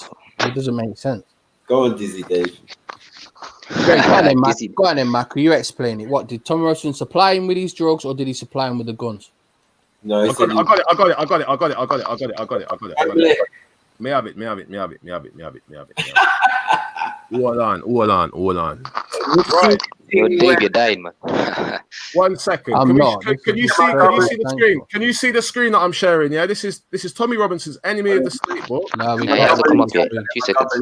It doesn't make sense.
Go on, Dizzy Dave.
Go on then, Mac. You explain it. What did Tommy Robinson supply him with these drugs, or did he supply him with the guns?
No,
I got it. Me have it. All on. Right.
Dave, you're dying, man.
1 second. Can you see the screen? Can you see the screen that I'm sharing? Yeah, this is Tommy Robinson's Enemy of the State book.
No, we have to come up here. 2 seconds.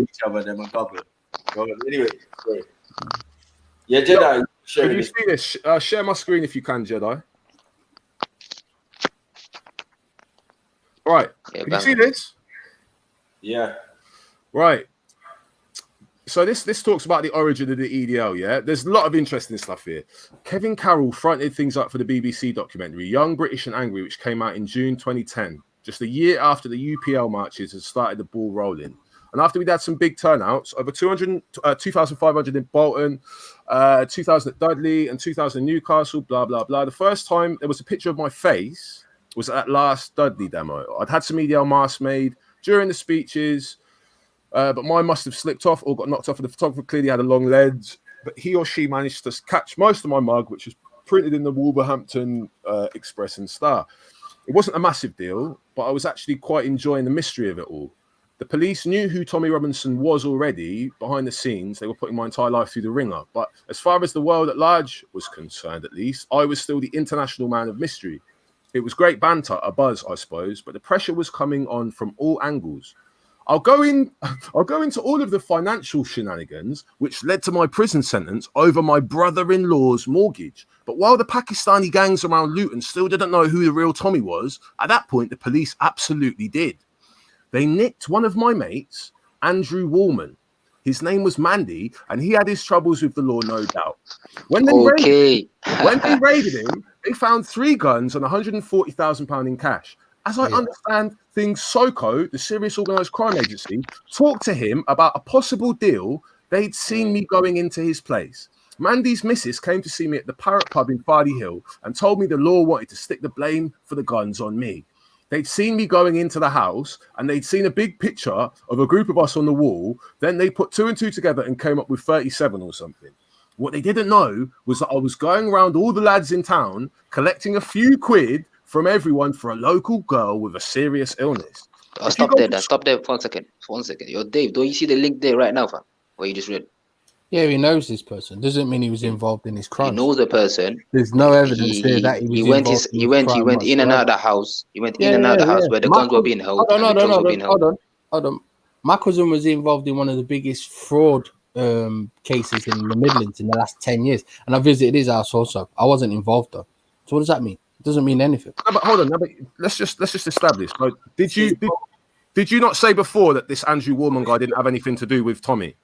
Anyway, sorry. Yeah, Jedi.
Can you see this? Share my screen if you can, Jedi. Right. Can you see this?
Yeah.
Right. So this talks about the origin of the EDL, yeah? There's a lot of interesting stuff here. Kevin Carroll fronted things up for the BBC documentary, Young, British and Angry, which came out in June 2010, just a year after the UPL marches had started the ball rolling. And after we'd had some big turnouts, over 2,500 in Bolton, 2,000 at Dudley and 2,000 in Newcastle, blah, blah, blah. The first time there was a picture of my face was at that last Dudley demo. I'd had some EDL masks made during the speeches, but mine must have slipped off or got knocked off. And the photographer clearly had a long lens, but he or she managed to catch most of my mug, which was printed in the Wolverhampton Express and Star. It wasn't a massive deal, but I was actually quite enjoying the mystery of it all. The police knew who Tommy Robinson was already behind the scenes. They were putting my entire life through the ringer. But as far as the world at large was concerned, at least, I was still the international man of mystery. It was great banter, a buzz, I suppose, but the pressure was coming on from all angles. I'll go into all of the financial shenanigans, which led to my prison sentence over my brother-in-law's mortgage. But while the Pakistani gangs around Luton still didn't know who the real Tommy was, at that point, the police absolutely did. They nicked one of my mates, Andrew Warman. His name was Mandy, and he had his troubles with the law, no doubt. When they raided him, they found 3 guns and £140,000 in cash. As I understand things, SOCO, the Serious Organised Crime Agency, talked to him about a possible deal. They'd seen me going into his place. Mandy's missus came to see me at the Parrot Pub in Fardy Hill and told me the law wanted to stick the blame for the guns on me. They'd seen me going into the house and they'd seen a big picture of a group of us on the wall. Then they put 2 and 2 together and came up with 37 or something. What they didn't know was that I was going around all the lads in town, collecting a few quid from everyone for a local girl with a serious illness.
Stop there for 1 second. For 1 second. Yo, Dave, don't you see the link there right now, fam? What you just read?
Yeah, he knows this person. Doesn't mean he was involved in his crime.
He knows the person.
There's no evidence there that he was involved.
He went in and out of the house. He went in and out of the house where the guns were being held.
Hold on. My cousin was involved in one of the biggest fraud cases in the Midlands in the last 10 years. And I visited his house also. I wasn't involved though. So what does that mean? It doesn't mean anything.
No, but hold on. No, but let's just establish. Like, did you not say before that this Andrew Warman guy didn't have anything to do with Tommy?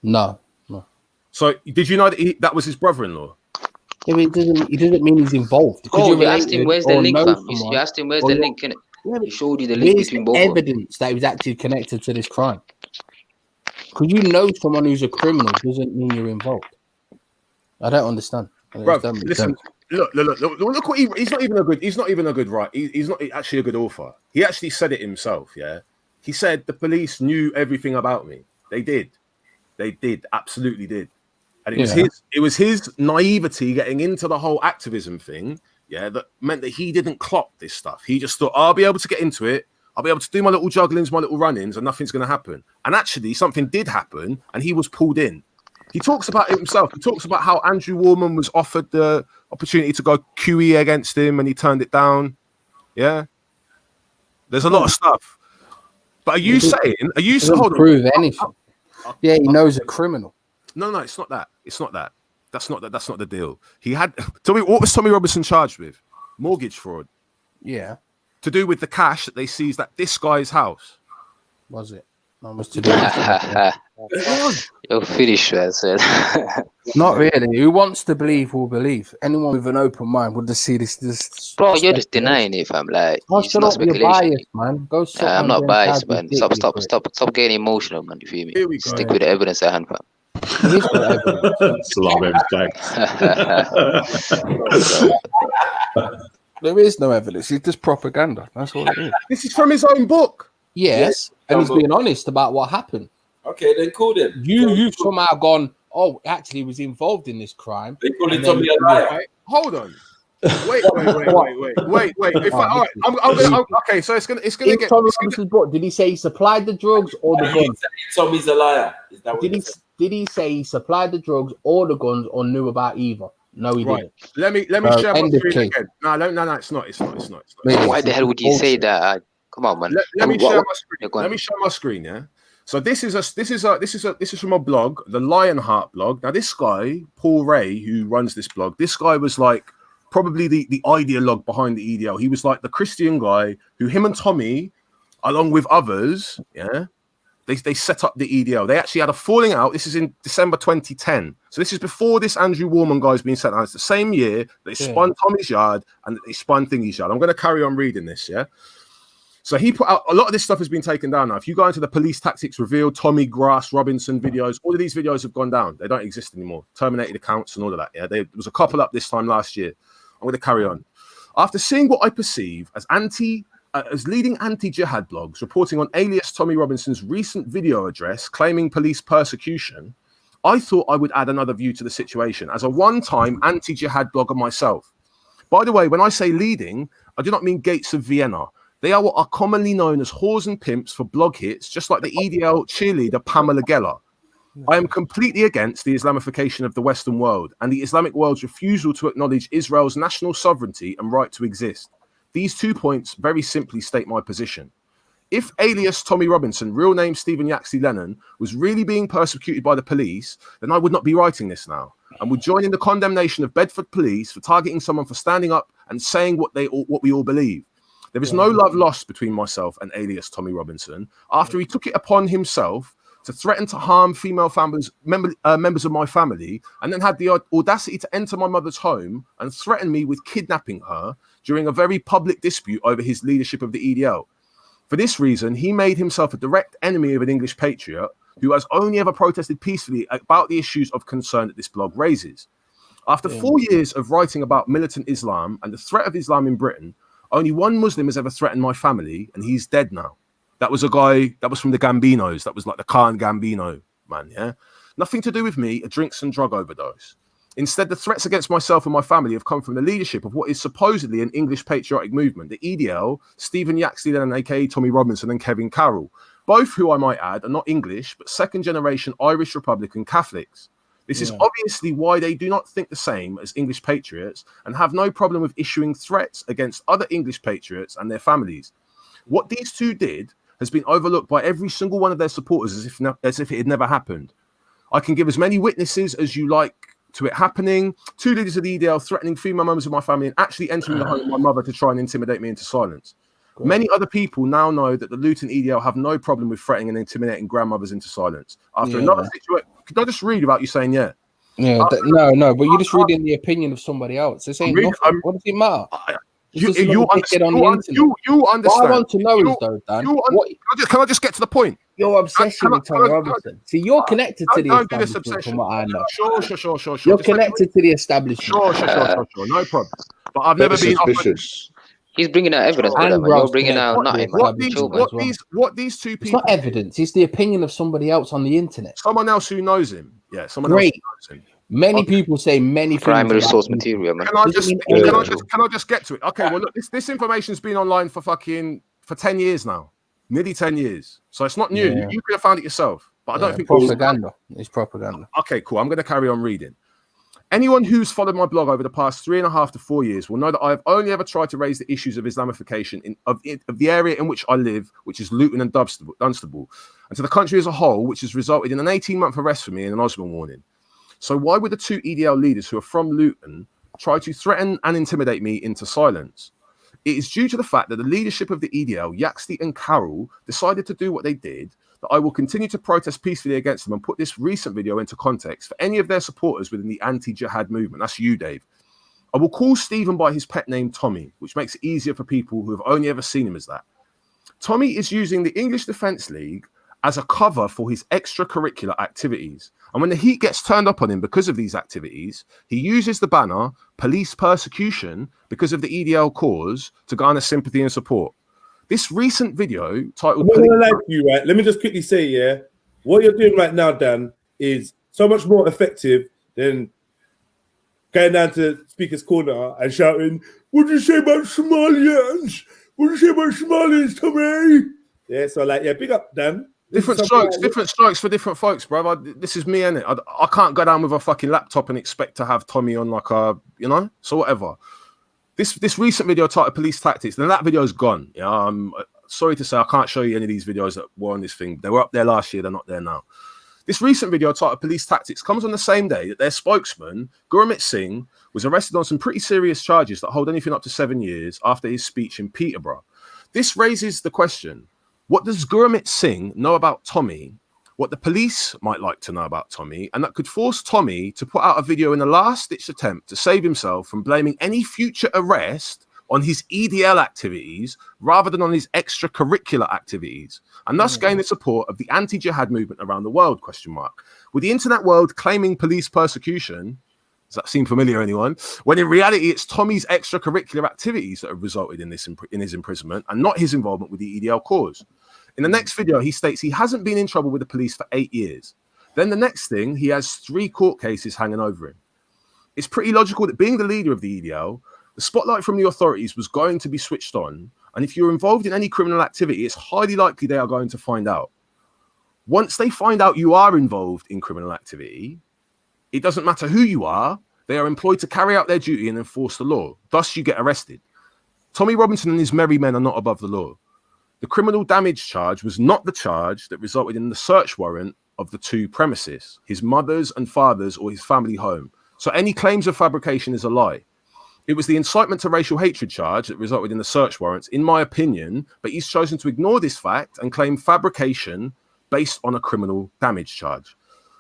No.
So did you know that that was his brother-in-law?
Yeah, but it doesn't mean he's involved.
You asked him where's the link, fam. You asked him where's the link, innit? He showed you the link between both.
Evidence that he was actually connected to this crime. Because you know someone who's a criminal doesn't mean you're involved. I don't understand.
Bro, listen. Look what he's not even a good writer. He's not actually a good author. He actually said it himself, yeah. He said the police knew everything about me. They did, absolutely did. And it was his naivety getting into the whole activism thing, yeah, that meant that he didn't clock this stuff. He just thought, I'll be able to get into it, I'll be able to do my little jugglings, my little run-ins, and nothing's gonna happen. And actually something did happen and he was pulled in. He talks about it himself. He talks about how Andrew Warman was offered the opportunity to go QE against him and he turned it down. Yeah. There's a lot of stuff. But are you saying? Are you
doesn't prove anything? Yeah, he knows a criminal.
No, it's not that. It's not that. That's not the deal. He had. Tell me, what was Tommy Robinson charged with? Mortgage fraud.
Yeah.
To do with the cash that they seized at this guy's house.
Was it? No, was to do with
You're finished, man.
Not really. Who wants to believe will believe. Anyone with an open mind would just see this.
Bro, you're just denying it, fam. Like, it's not speculation.
Biased, man. Go
I'm not biased, man. Stop getting emotional, man. You feel me? Stick with the evidence at hand, fam.
It's a lot of evidence.
There is no evidence. It's just propaganda. That's all it is.
This is from his own book.
Yes, and he's being honest about what happened.
Okay, then call him.
You've somehow gone, oh, actually, he was involved in this crime.
They call it Tommy a liar.
Hold on. Wait. If all right, I'm gonna. Okay, so it's gonna get.
Tommy Robinson's book. Did he say he supplied the drugs or the guns?
Tommy's a liar. Is that what
Did he say he supplied the drugs or the guns or knew about either? No, he didn't.
Let me share my screen again. No, it's not.
Why the hell would you say that? Come on, man.
Let me share my screen. Let me share my screen. Yeah. So this is from a blog, the Lionheart blog. Now this guy, Paul Ray, who runs this blog, this guy was like probably the ideologue behind the EDL. He was like the Christian guy who him and Tommy, along with others, they set up the EDL. They actually had a falling out. This is in December 2010. So this is before this Andrew Warman guy's been sent out. It's the same year they spun Tommy's yard and they spun Thingy's yard. I'm going to carry on reading this, yeah? So he put out, a lot of this stuff has been taken down now. If you go into the police tactics revealed, Tommy Grass, Robinson videos, all of these videos have gone down. They don't exist anymore. Terminated accounts and all of that, yeah? There was a couple up this time last year. I'm going to carry on. After seeing what I perceive as leading anti-jihad blogs reporting on alias Tommy Robinson's recent video address claiming police persecution, I thought I would add another view to the situation as a one-time anti-jihad blogger myself. By the way, when I say leading, I do not mean Gates of Vienna. They are what are commonly known as whores and pimps for blog hits, just like the EDL cheerleader Pamela Geller. I am completely against the Islamification of the Western world and the Islamic world's refusal to acknowledge Israel's national sovereignty and right to exist. These 2 points very simply state my position. If alias Tommy Robinson, real name Stephen Yaxley Lennon, was really being persecuted by the police, then I would not be writing this now and would join in the condemnation of Bedford police for targeting someone for standing up and saying what we all believe. There is no love lost between myself and alias Tommy Robinson after he took it upon himself to threaten to harm female members of my family and then had the audacity to enter my mother's home and threaten me with kidnapping her during a very public dispute over his leadership of the EDL. For this reason, he made himself a direct enemy of an English patriot who has only ever protested peacefully about the issues of concern that this blog raises. After 4 years of writing about militant Islam and the threat of Islam in Britain, only one Muslim has ever threatened my family, and he's dead now. That was a guy that was from the Gambinos. That was like the Khan Gambino man, yeah? Nothing to do with me, a drinks and drug overdose. Instead, the threats against myself and my family have come from the leadership of what is supposedly an English patriotic movement, the EDL, Stephen Yaxley, then aka Tommy Robinson, and Kevin Carroll, both who I might add are not English, but second-generation Irish Republican Catholics. This is obviously why they do not think the same as English patriots and have no problem with issuing threats against other English patriots and their families. What these two did has been overlooked by every single one of their supporters as if it had never happened. I can give as many witnesses as you like to it happening. 2 leaders of the EDL threatening female members of my family and actually entering the home of my mother to try and intimidate me into silence. Many other people now know that the Luton EDL have no problem with threatening and intimidating grandmothers into silence. After another situation, could I just read about you saying no, but
you're just reading the opinion of somebody else. They're saying nothing. What does it matter? You understand.
What
I want to know is though, Dan.
Can I just get to the point?
Your obsession with Tommy Robinson. See, you're connected to the establishment from what I know.
Sure.
You're connected to the establishment.
Sure. No problem. But I've never been
suspicious. He's bringing out evidence. You're bringing out nothing.
What these two people?
It's not evidence. It's the opinion of somebody else on the internet.
Someone else who knows him. Yeah, someone else who knows him.
Many people say many things.
Primary source material, man.
Can I just get to it? Okay, well, look, this information's been online for 10 years now. Nearly 10 years. So it's not new.
Yeah.
You could have found it yourself. But I don't think
propaganda. It's propaganda.
Okay, cool. I'm going to carry on reading. Anyone who's followed my blog over the past 3.5 to 4 years will know that I have only ever tried to raise the issues of Islamification of the area in which I live, which is Luton and Dunstable, and to the country as a whole, which has resulted in an 18-month arrest for me and an Osman warning. So why would the two EDL leaders who are from Luton try to threaten and intimidate me into silence? It is due to the fact that the leadership of the EDL, Yaxley and Carroll, decided to do what they did, that I will continue to protest peacefully against them and put this recent video into context for any of their supporters within the anti-jihad movement. That's you, Dave. I will call Stephen by his pet name, Tommy, which makes it easier for people who have only ever seen him as that. Tommy is using the English Defence League as a cover for his extracurricular activities. And when the heat gets turned up on him because of these activities, he uses the banner, police persecution, because of the EDL cause to garner sympathy and support. This recent video titled...
I'm not gonna lie to you, right? Let me just quickly say, yeah, what you're doing right now, Dan, is so much more effective than going down to Speaker's Corner and shouting, "What do you say about Somalians? What do you say about Somalians, Tommy?" Yeah, so like, yeah, big up, Dan.
Different strokes for different folks, bro. This is me, innit? I can't go down with a fucking laptop and expect to have Tommy on like a, you know? So whatever. This recent video titled Police Tactics, then that video's gone. Yeah, sorry to say, I can't show you any of these videos that were on this thing. They were up there last year, they're not there now. This recent video titled Police Tactics comes on the same day that their spokesman, Gurmit Singh, was arrested on some pretty serious charges that hold anything up to 7 years after his speech in Peterborough. This raises the question, what does Gurmit Singh know about Tommy, what the police might like to know about Tommy, and that could force Tommy to put out a video in a last-ditch attempt to save himself from blaming any future arrest on his EDL activities rather than on his extracurricular activities, and thus gain the support of the anti-jihad movement around the world, ? With the internet world claiming police persecution, does that seem familiar, anyone? When in reality, it's Tommy's extracurricular activities that have resulted in his imprisonment and not his involvement with the EDL cause. In the next video, he states he hasn't been in trouble with the police for 8 years. Then the next thing, he has 3 court cases hanging over him. It's pretty logical that being the leader of the EDL, the spotlight from the authorities was going to be switched on, and if you're involved in any criminal activity, it's highly likely they are going to find out. Once they find out you are involved in criminal activity, it doesn't matter who you are, they are employed to carry out their duty and enforce the law. Thus, you get arrested. Tommy Robinson and his merry men are not above the law. The criminal damage charge was not the charge that resulted in the search warrant of the 2 premises, his mother's and father's or his family home. So any claims of fabrication is a lie. It was the incitement to racial hatred charge that resulted in the search warrants, in my opinion, but he's chosen to ignore this fact and claim fabrication based on a criminal damage charge.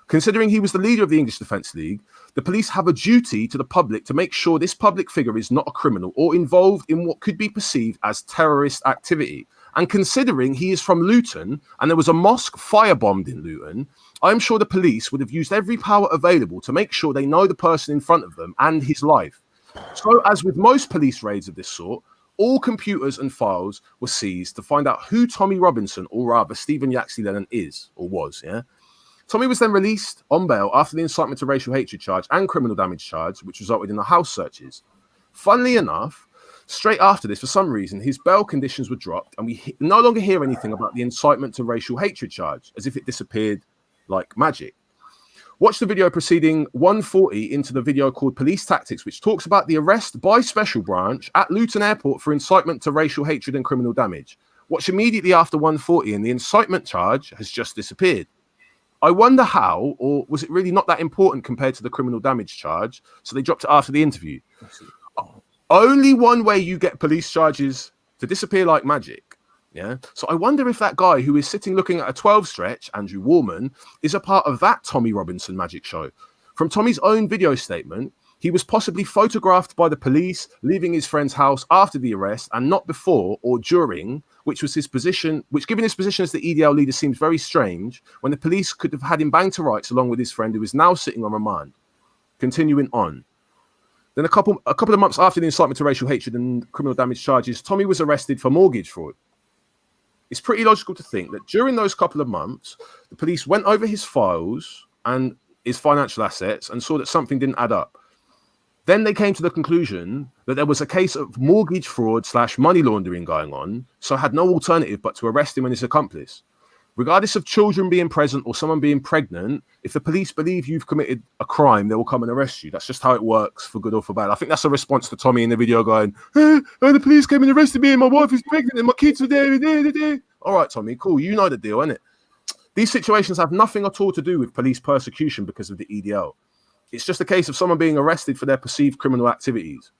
Considering he was the leader of the English Defence League, the police have a duty to the public to make sure this public figure is not a criminal or involved in what could be perceived as terrorist activity. And considering he is from Luton and there was a mosque firebombed in Luton, I'm sure the police would have used every power available to make sure they know the person in front of them and his life. So as with most police raids of this sort, all computers and files were seized to find out who Tommy Robinson, or rather Stephen Yaxley Lennon, is or was. Yeah. Tommy was then released on bail after the incitement to racial hatred charge and criminal damage charge, which resulted in the house searches. Funnily enough, straight after this, for some reason, his bail conditions were dropped and we no longer hear anything about the incitement to racial hatred charge, as if it disappeared like magic. Watch the video preceding 140 into the video called Police Tactics, which talks about the arrest by Special Branch at Luton Airport for incitement to racial hatred and criminal damage. Watch immediately after 140 and the incitement charge has just disappeared. I wonder how, or was it really not that important compared to the criminal damage charge, so they dropped it after the interview? Only one way you get police charges to disappear like magic. Yeah. So I wonder if that guy who is sitting looking at a 12 stretch, Andrew Warman, is a part of that Tommy Robinson magic show. From Tommy's own video statement, he was possibly photographed by the police leaving his friend's house after the arrest and not before or during, which was his position, which given his position as the EDL leader seems very strange, when the police could have had him banged to rights along with his friend who is now sitting on remand. Continuing on. Then a couple of months after the incitement to racial hatred and criminal damage charges, Tommy was arrested for mortgage fraud. It's pretty logical to think that during those couple of months, the police went over his files and his financial assets and saw that something didn't add up. Then they came to the conclusion that there was a case of mortgage fraud / money laundering going on, so had no alternative but to arrest him and his accomplice. Regardless of children being present or someone being pregnant, if the police believe you've committed a crime, they will come and arrest you. That's just how it works, for good or for bad. I think that's a response to Tommy in the video going, hey, the police came and arrested me and my wife is pregnant and my kids are there. All right, Tommy, cool. You know the deal, innit? These situations have nothing at all to do with police persecution because of the EDL. It's just a case of someone being arrested for their perceived criminal activities.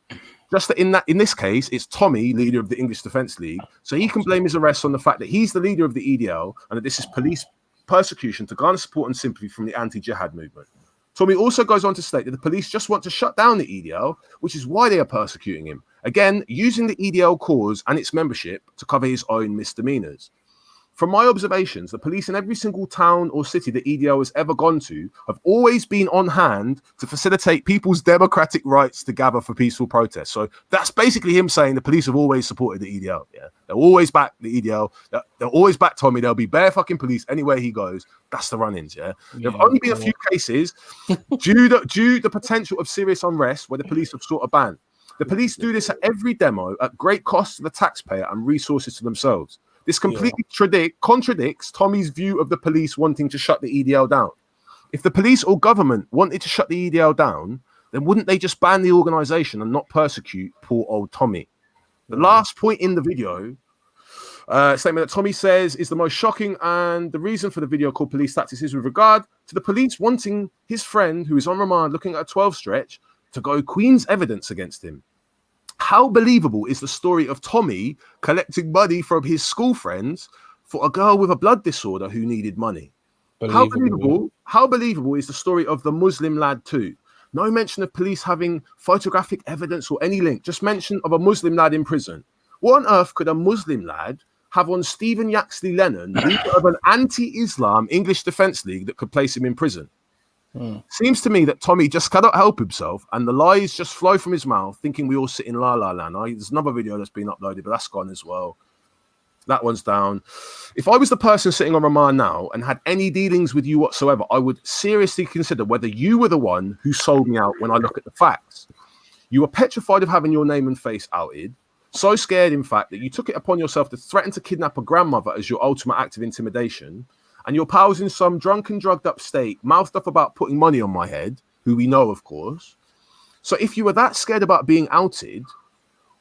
Just that in this case, it's Tommy, leader of the English Defence League, so he can blame his arrest on the fact that he's the leader of the EDL and that this is police persecution to garner support and sympathy from the anti-jihad movement. Tommy also goes on to state that the police just want to shut down the EDL, which is why they are persecuting him. Again, using the EDL cause and its membership to cover his own misdemeanors. From my observations, the police in every single town or city the EDL has ever gone to have always been on hand to facilitate people's democratic rights to gather for peaceful protests. So that's basically him saying the police have always supported the EDL. Yeah, they'll always back the EDL. They'll always back Tommy. There'll be bare fucking police anywhere he goes. That's the run-ins. Yeah, there have only been a few cases due the potential of serious unrest where the police have sought a ban. The police do this at every demo at great cost to the taxpayer and resources to themselves. This completely contradicts Tommy's view of the police wanting to shut the EDL down. If the police or government wanted to shut the EDL down, then wouldn't they just ban the organisation and not persecute poor old Tommy? The last point in the video, statement that Tommy says is the most shocking, and the reason for the video called Police Tactics is with regard to the police wanting his friend, who is on remand looking at a 12 stretch, to go Queen's evidence against him. How believable is the story of Tommy collecting money from his school friends for a girl with a blood disorder who needed money? How believable is the story of the Muslim lad too? No mention of police having photographic evidence or any link, just mention of a Muslim lad in prison. What on earth could a Muslim lad have on Stephen Yaxley Lennon, leader of an anti-Islam English Defence League, that could place him in prison? Seems to me that Tommy just cannot help himself and the lies just flow from his mouth, thinking we all sit in La La Land. There's another video that's been uploaded, but that's gone as well. That one's down. If I was the person sitting on remand now and had any dealings with you whatsoever, I would seriously consider whether you were the one who sold me out when I look at the facts. You were petrified of having your name and face outed, so scared, in fact, that you took it upon yourself to threaten to kidnap a grandmother as your ultimate act of intimidation. And your pals in some drunken, drugged up state mouthed off about putting money on my head, who we know, of course. So if you were that scared about being outed,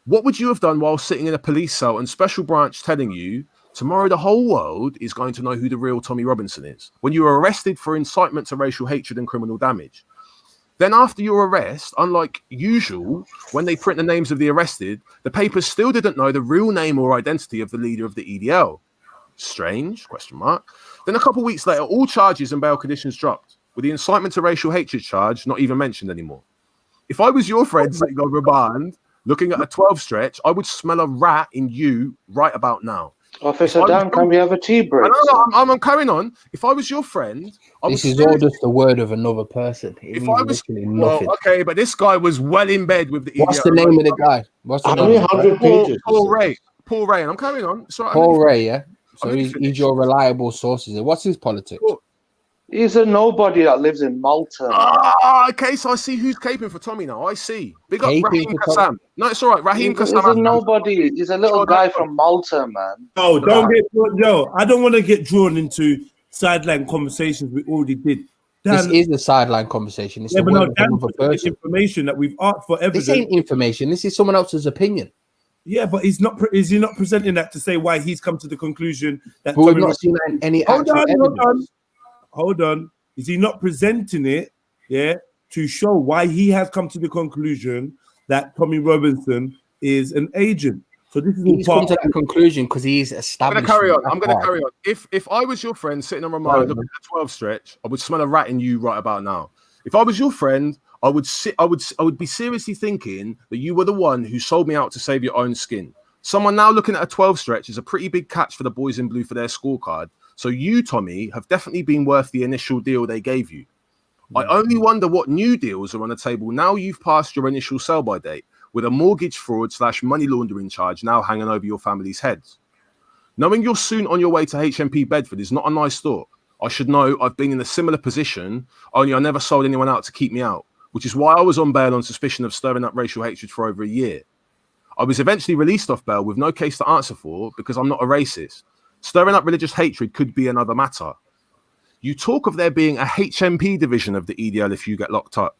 what would you have done while sitting in a police cell and special branch telling you tomorrow the whole world is going to know who the real Tommy Robinson is, when you were arrested for incitement to racial hatred and criminal damage? Then after your arrest, unlike usual, when they print the names of the arrested, the papers still didn't know the real name or identity of the leader of the EDL. Strange, question mark. Then a couple of weeks later, all charges and bail conditions dropped, with the incitement to racial hatred charge not even mentioned anymore. If I was your friend sitting on remand, looking at a 12 stretch, I would smell a rat in you right about now.
Officer Dan, can we have a tea break?
I'm carrying on. If I was your friend,
this is all just the word of another person.
If I was, well, okay, but this guy was well in bed with the.
What's the name of the guy? What's the name?
100 pages.
Paul Ray. Paul Ray, and I'm carrying on. Sorry,
Paul Ray, yeah. So he's your reliable sources. What's his politics?
He's a nobody that lives in Malta.
Okay, so I see who's caping for Tommy now. I see. Big up Raheem Kassam. No, it's all right. Raheem Kassam.
He's a nobody. He's a little guy from Malta, man.
No, don't get I don't want to get drawn into sideline conversations we already did.
Dan, this is the sideline conversation. It's
information that we've asked for evidence.
This ain't information. This is someone else's opinion.
Yeah, but he's not. Is he not presenting that to say why he's come to the conclusion that?
But we've not seen any actual evidence.
Hold on. Is he not presenting it? Yeah, to show why he has come to the conclusion that Tommy Robinson is an agent. So this is
he's come to that conclusion because he's established.
I'm going to carry on. If I was your friend sitting on remand looking at a 12 stretch, I would smell a rat in you right about now. If I was your friend, I would be seriously thinking that you were the one who sold me out to save your own skin. Someone now looking at a 12 stretch is a pretty big catch for the boys in blue for their scorecard. So you, Tommy, have definitely been worth the initial deal they gave you. I only wonder what new deals are on the table now you've passed your initial sell-by date, with a mortgage fraud / money laundering charge now hanging over your family's heads. Knowing you're soon on your way to HMP Bedford is not a nice thought. I should know I've been in a similar position, only I never sold anyone out to keep me out, which is why I was on bail on suspicion of stirring up racial hatred for over a year. I was eventually released off bail with no case to answer for because I'm not a racist. Stirring up religious hatred could be another matter. You talk of there being a HMP division of the EDL if you get locked up.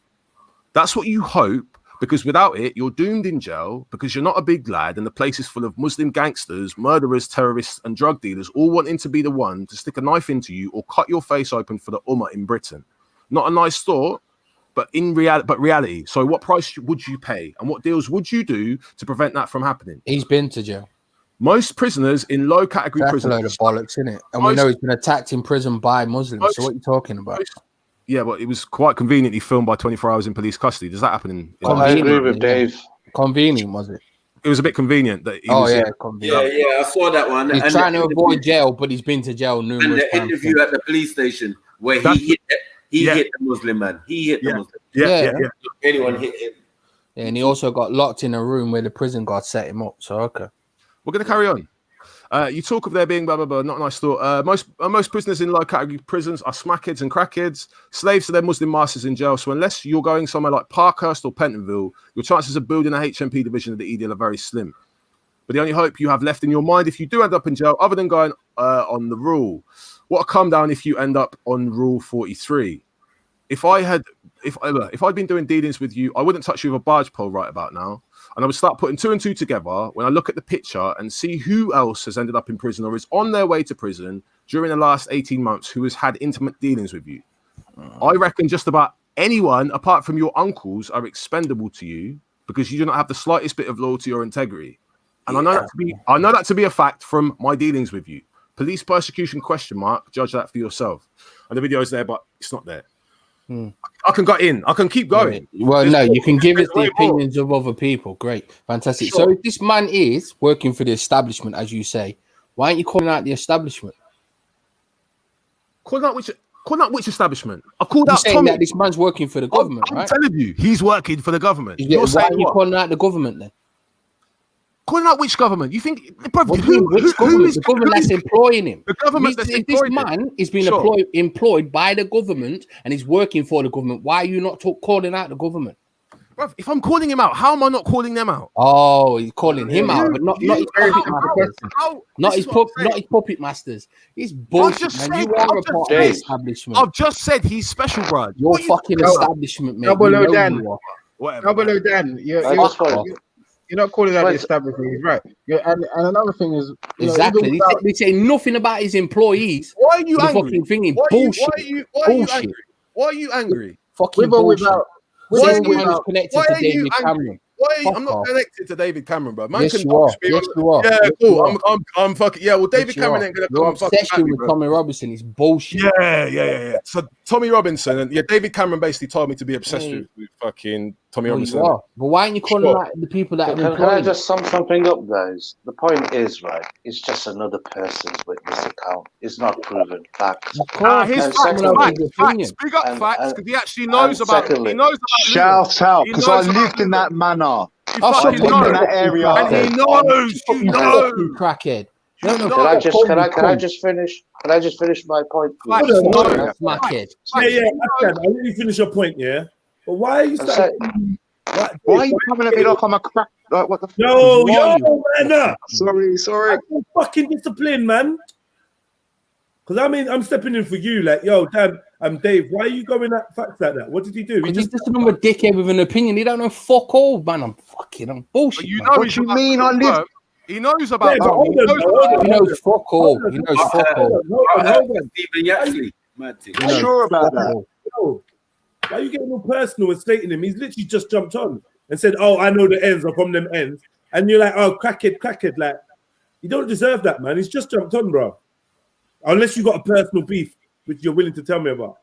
That's what you hope, because without it, you're doomed in jail because you're not a big lad and the place is full of Muslim gangsters, murderers, terrorists, and drug dealers, all wanting to be the one to stick a knife into you or cut your face open for the Ummah in Britain. Not a nice thought, but reality. So what price would you pay and what deals would you do to prevent that from happening?
He's been to jail.
Most prisoners in low category prisons.
That's a load of bollocks, isn't it? And we know he's been attacked in prison by Muslims. So what are you talking about?
Yeah, but it was quite conveniently filmed by 24 hours in police custody. Does that happen in
I agree with Dave.
Convenient, was it?
It was a bit convenient that he
was.
Convenient.
Yeah, I saw that one.
He's trying to avoid jail, but he's been to jail numerous times.
And the interview at the police station where he hit the Muslim man. He hit the Muslim.
Yeah.
Anyone hit him.
Yeah, and he also got locked in a room where the prison guard set him up. So okay,
we're gonna carry on. You talk of there being blah blah blah. Not a nice thought. Most prisoners in low category prisons are smackheads and crackheads, slaves to their Muslim masters in jail. So unless you're going somewhere like Parkhurst or Pentonville, your chances of building a HMP division of the EDL are very slim. But the only hope you have left in your mind if you do end up in jail, other than going on the rule, what a come down if you end up on Rule 43. If I'd been doing dealings with you, I wouldn't touch you with a barge pole right about now. And I would start putting 2 and 2 together when I look at the picture and see who else has ended up in prison or is on their way to prison during the last 18 months who has had intimate dealings with you. I reckon just about anyone apart from your uncles are expendable to you because you do not have the slightest bit of loyalty or integrity. And I know that to be a fact from my dealings with you. Police persecution ? Judge that for yourself. And the video is there, but it's not there. I can go in. I can keep going.
Well, no, you can give it the opinions of other people. Great, fantastic.
Sure.
So if this man is working for the establishment, as you say, why aren't you calling out the establishment?
Calling out which establishment? I called out
saying
Tommy.
that this man's working for the government,
I'm
right?
telling you, he's working for the government.
Why are you calling out the government then?
Calling out which government? You think, bro,
Which government? The government that's employing him.
The government that's
if this man is being employed by the government and he's working for the government, why are you not calling out the government?
Bro, if I'm calling him out, how am I not calling them out?
Oh, you're calling him out, but not his puppet masters. Not his puppet masters. It's bullshit, man. You are a part of the establishment.
I've just said he's special, bro.
You're fucking establishment, mate.
Double O Dan.
Whatever.
Double O Dan. You're not calling out the establishment, he's right. Yeah, and another thing is
exactly. They say nothing about his employees.
Why are you angry?
Fucking thinking
Why
bullshit.
Why are you angry?
Fucking bullshit. Why are you connected to David Cameron?
I'm not connected to David Cameron, bro. Man,
yes, you are. Yes, you are.
Yeah,
yes,
cool. I'm fucking. Yeah, well, David Cameron ain't gonna
Your
come fucking
obsession with Tommy Robinson is bullshit.
Yeah. So Tommy Robinson and David Cameron basically told me to be obsessed with fucking Tommy Robinson.
But why aren't you calling out the people that
Can I just sum something up, guys? The point is, right, it's just another person's witness account. It's not proven facts.
His facts. Big up facts, because he actually knows about it. He knows about
Shout out, because I lived in that manor. I lived in that area.
And he knows.
Crackhead.
Can I just finish my point, please?
Smackhead.
Yeah, I'll let you finish your point, yeah. But why are you
why are you coming at me like I'm a crack? Like, what the
Yo, man.
Sorry.
I'm fucking disciplined, man. Because I mean, I'm stepping in for you. Like, yo, Dan, Dave, why are you going at facts like that? What did he do?
He's just another dickhead with an opinion. He don't know fuck all, man. I'm bullshit.
You know
what you mean? I live.
He knows about.
He knows fuck all. He knows fuck all.
Sure about that.
Why are you getting all personal and slating him? He's literally just jumped on and said, "Oh, I know the ends are from them ends," and you're like, "Oh, crackhead." Like, you don't deserve that, man. He's just jumped on, bro. Unless you got a personal beef, which you're willing to tell me about.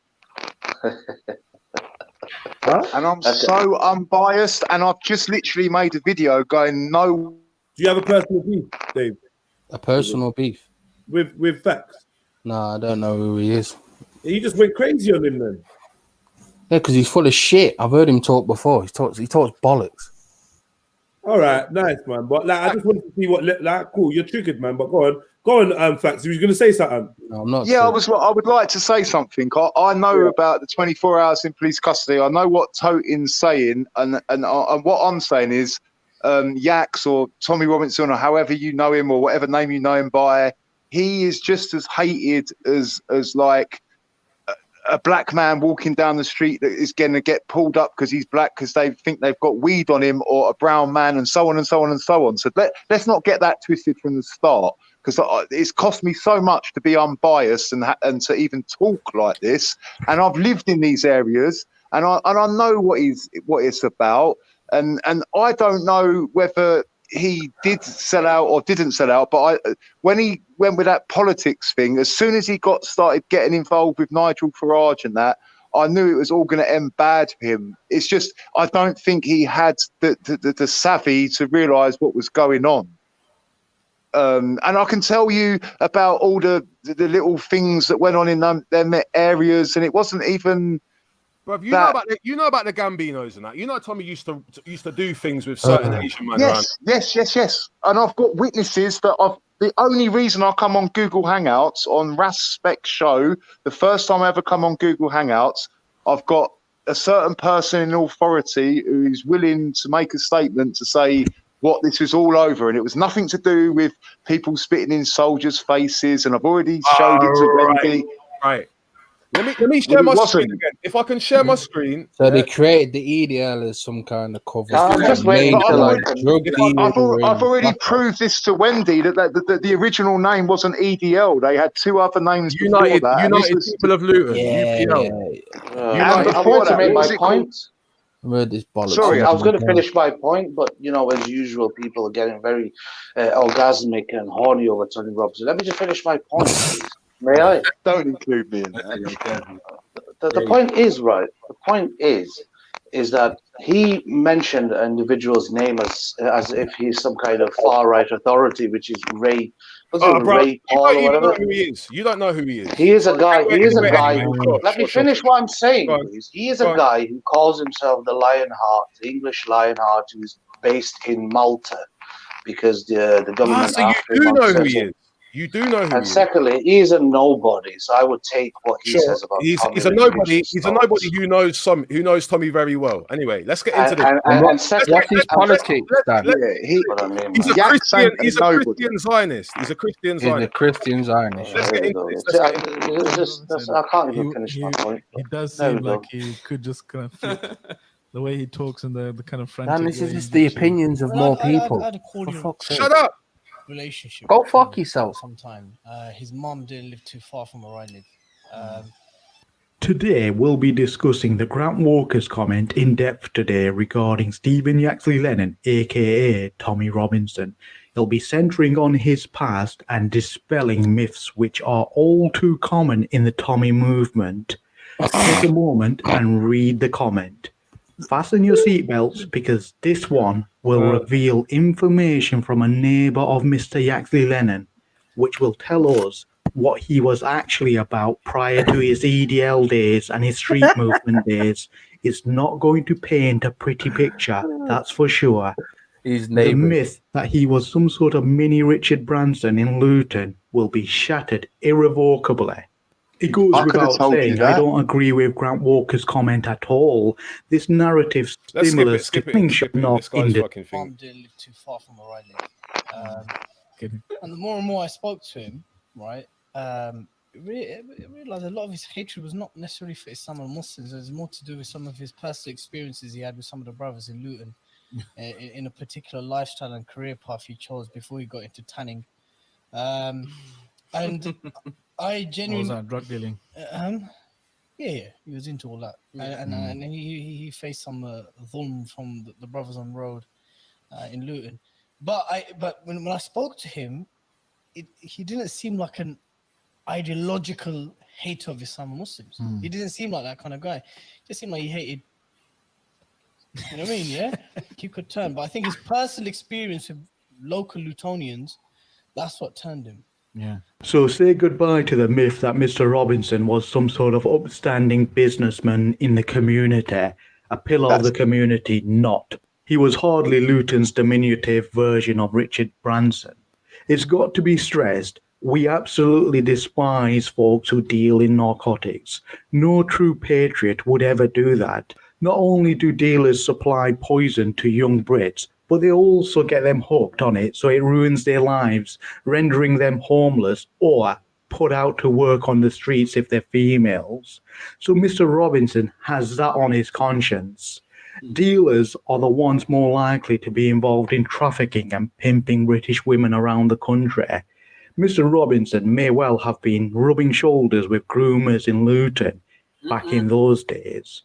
And I'm so unbiased, and I've just literally made a video going, "No."
Do you have a personal beef, Dave?
A personal beef
with facts?
No, I don't know who he is.
You just went crazy on him then.
Yeah, because he's full of shit. I've heard him talk before. He talks bollocks.
All right, nice, man. But like, I just wanted to see what. Like, cool, you're triggered, man. But go on, facts. You was gonna say something?
No, I'm not.
Yeah, I would like to say something. I know about the 24 hours in police custody. I know what Totin's saying, and what I'm saying is, Yaks or Tommy Robinson or however you know him or whatever name you know him by, he is just as hated as like a black man walking down the street that is going to get pulled up because he's black because they think they've got weed on him, or a brown man, and so on and so on and so on. So let's not get that twisted from the start, because it's cost me so much to be unbiased and to even talk like this. And I've lived in these areas, and I know what it's about. And I don't know whether he did sell out or didn't sell out, but when he went with that politics thing, as soon as he started getting involved with Nigel Farage and that, I knew it was all going to end bad for him. It's just I don't think he had the savvy to realise what was going on. And I can tell you about all the little things that went on in them areas, and it wasn't even.
Bro, you know about the Gambinos and that. You know, Tommy used to do things with certain Asian men around.
Yes. And I've got witnesses that the only reason I come on Google Hangouts on Ras Spec Show, the first time I ever come on Google Hangouts, I've got a certain person in authority who's willing to make a statement to say what this was all over, and it was nothing to do with people spitting in soldiers' faces. And I've already showed it to Wendy.
Right. Let me share my screen again. If I can share my screen.
So they created the EDL as some kind of cover.
I'm just waiting. I've already proved this to Wendy that the original name wasn't EDL. They had two other names
United
before that.
United People of Luton. UPL.
I want to make my point.
Sorry,
I was going to finish my point, but as usual, people are getting very orgasmic and horny over Tony Robinson. Let me just finish my point, please. May I?
Don't include me in that.
The point is right. The point is that he mentioned an individual's name as if he's some kind of far right authority, which is Ray. Ray Paul or whatever.
You don't know who he is.
He is a guy. Let me finish what I'm saying, please. He is a guy who calls himself the Lionheart, the English Lionheart, who is based in Malta, because the government.
So you do know who he is. You do know who he is.
And secondly, he is a nobody, so I would take what he says about
he's a nobody. He's a nobody who knows Tommy very well. Anyway, let's get into this.
What's his politics, Dan?
He's a Christian Zionist. He's a Christian Zionist.
Let's get into this. I can't even finish my point.
He does seem like he could just kind of fit the way he talks and the kind of frantic.
Dan, this is just the opinions of more people.
Shut up.
Relationship.
Go fuck yourself.
Sometime. His mom didn't live too far from where I live.
Today we'll be discussing the Grant Walker's comment in depth today regarding Stephen Yaxley Lennon, aka Tommy Robinson. He'll be centering on his past and dispelling myths which are all too common in the Tommy movement. Take a moment and read the comment. Fasten your seatbelts because this one will reveal information from a neighbour of Mr. Yaxley Lennon, which will tell us what he was actually about prior to his EDL days and his street movement days. It's not going to paint a pretty picture, that's for sure. The myth that he was some sort of mini Richard Branson in Luton will be shattered irrevocably. It goes without saying, I don't agree with Grant Walker's comment at all. This narrative stimulus to things should not end.
Mom didn't live too far from where I live. And the more and more I spoke to him, right, I realized a lot of his hatred was not necessarily for Islam and Muslims. It was more to do with some of his personal experiences he had with some of the brothers in Luton, in a particular lifestyle and career path he chose before he got into tanning. And I genuinely...
What was that, drug dealing?
Yeah, he was into all that. And he faced some dhulm from the brothers on road in Luton. But when I spoke to him, he didn't seem like an ideological hater of Islam and Muslims. He didn't seem like that kind of guy. He just seemed like he hated, you know what I mean? Yeah, he could turn. But I think his personal experience with local Lutonians, that's what turned him.
Yeah. So say goodbye to the myth that Mr. Robinson was some sort of upstanding businessman in the community, a pillar of the community, not. He was hardly Luton's diminutive version of Richard Branson. It's got to be stressed, we absolutely despise folks who deal in narcotics. No true patriot would ever do that. Not only do dealers supply poison to young Brits, but they also get them hooked on it, so it ruins their lives, rendering them homeless or put out to work on the streets if they're females. So Mr. Robinson has that on his conscience. Dealers are the ones more likely to be involved in trafficking and pimping British women around the country. Mr. Robinson may well have been rubbing shoulders with groomers in Luton back in those days.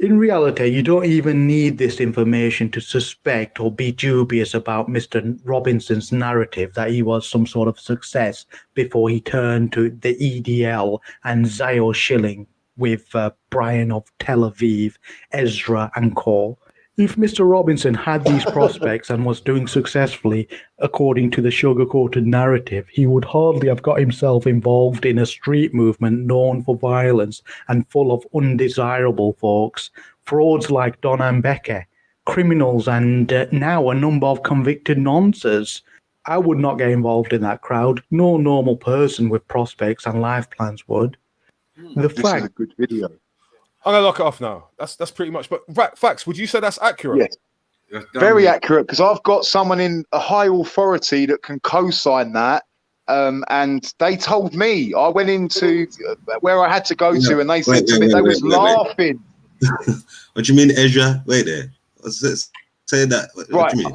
In reality, you don't even need this information to suspect or be dubious about Mr. Robinson's narrative that he was some sort of success before he turned to the EDL and Zio Shilling with Brian of Tel Aviv, Ezra and Co. If Mr. Robinson had these prospects and was doing successfully according to the sugar-coated narrative, he would hardly have got himself involved in a street movement known for violence and full of undesirable folks, frauds like Don and Becker, criminals and now a number of convicted nonces. I would not get involved in that crowd. No normal person with prospects and life plans would. The
This
fact
is a good video.
I'm gonna lock it off now. That's pretty much. But facts. Would you say that's accurate?
Yes. Very accurate, because I've got someone in a high authority that can co-sign that. And they told me, I went into where I had to go to, and they said to me, they was laughing.
What do you mean, Ezra? Wait there. Say that. What do you mean?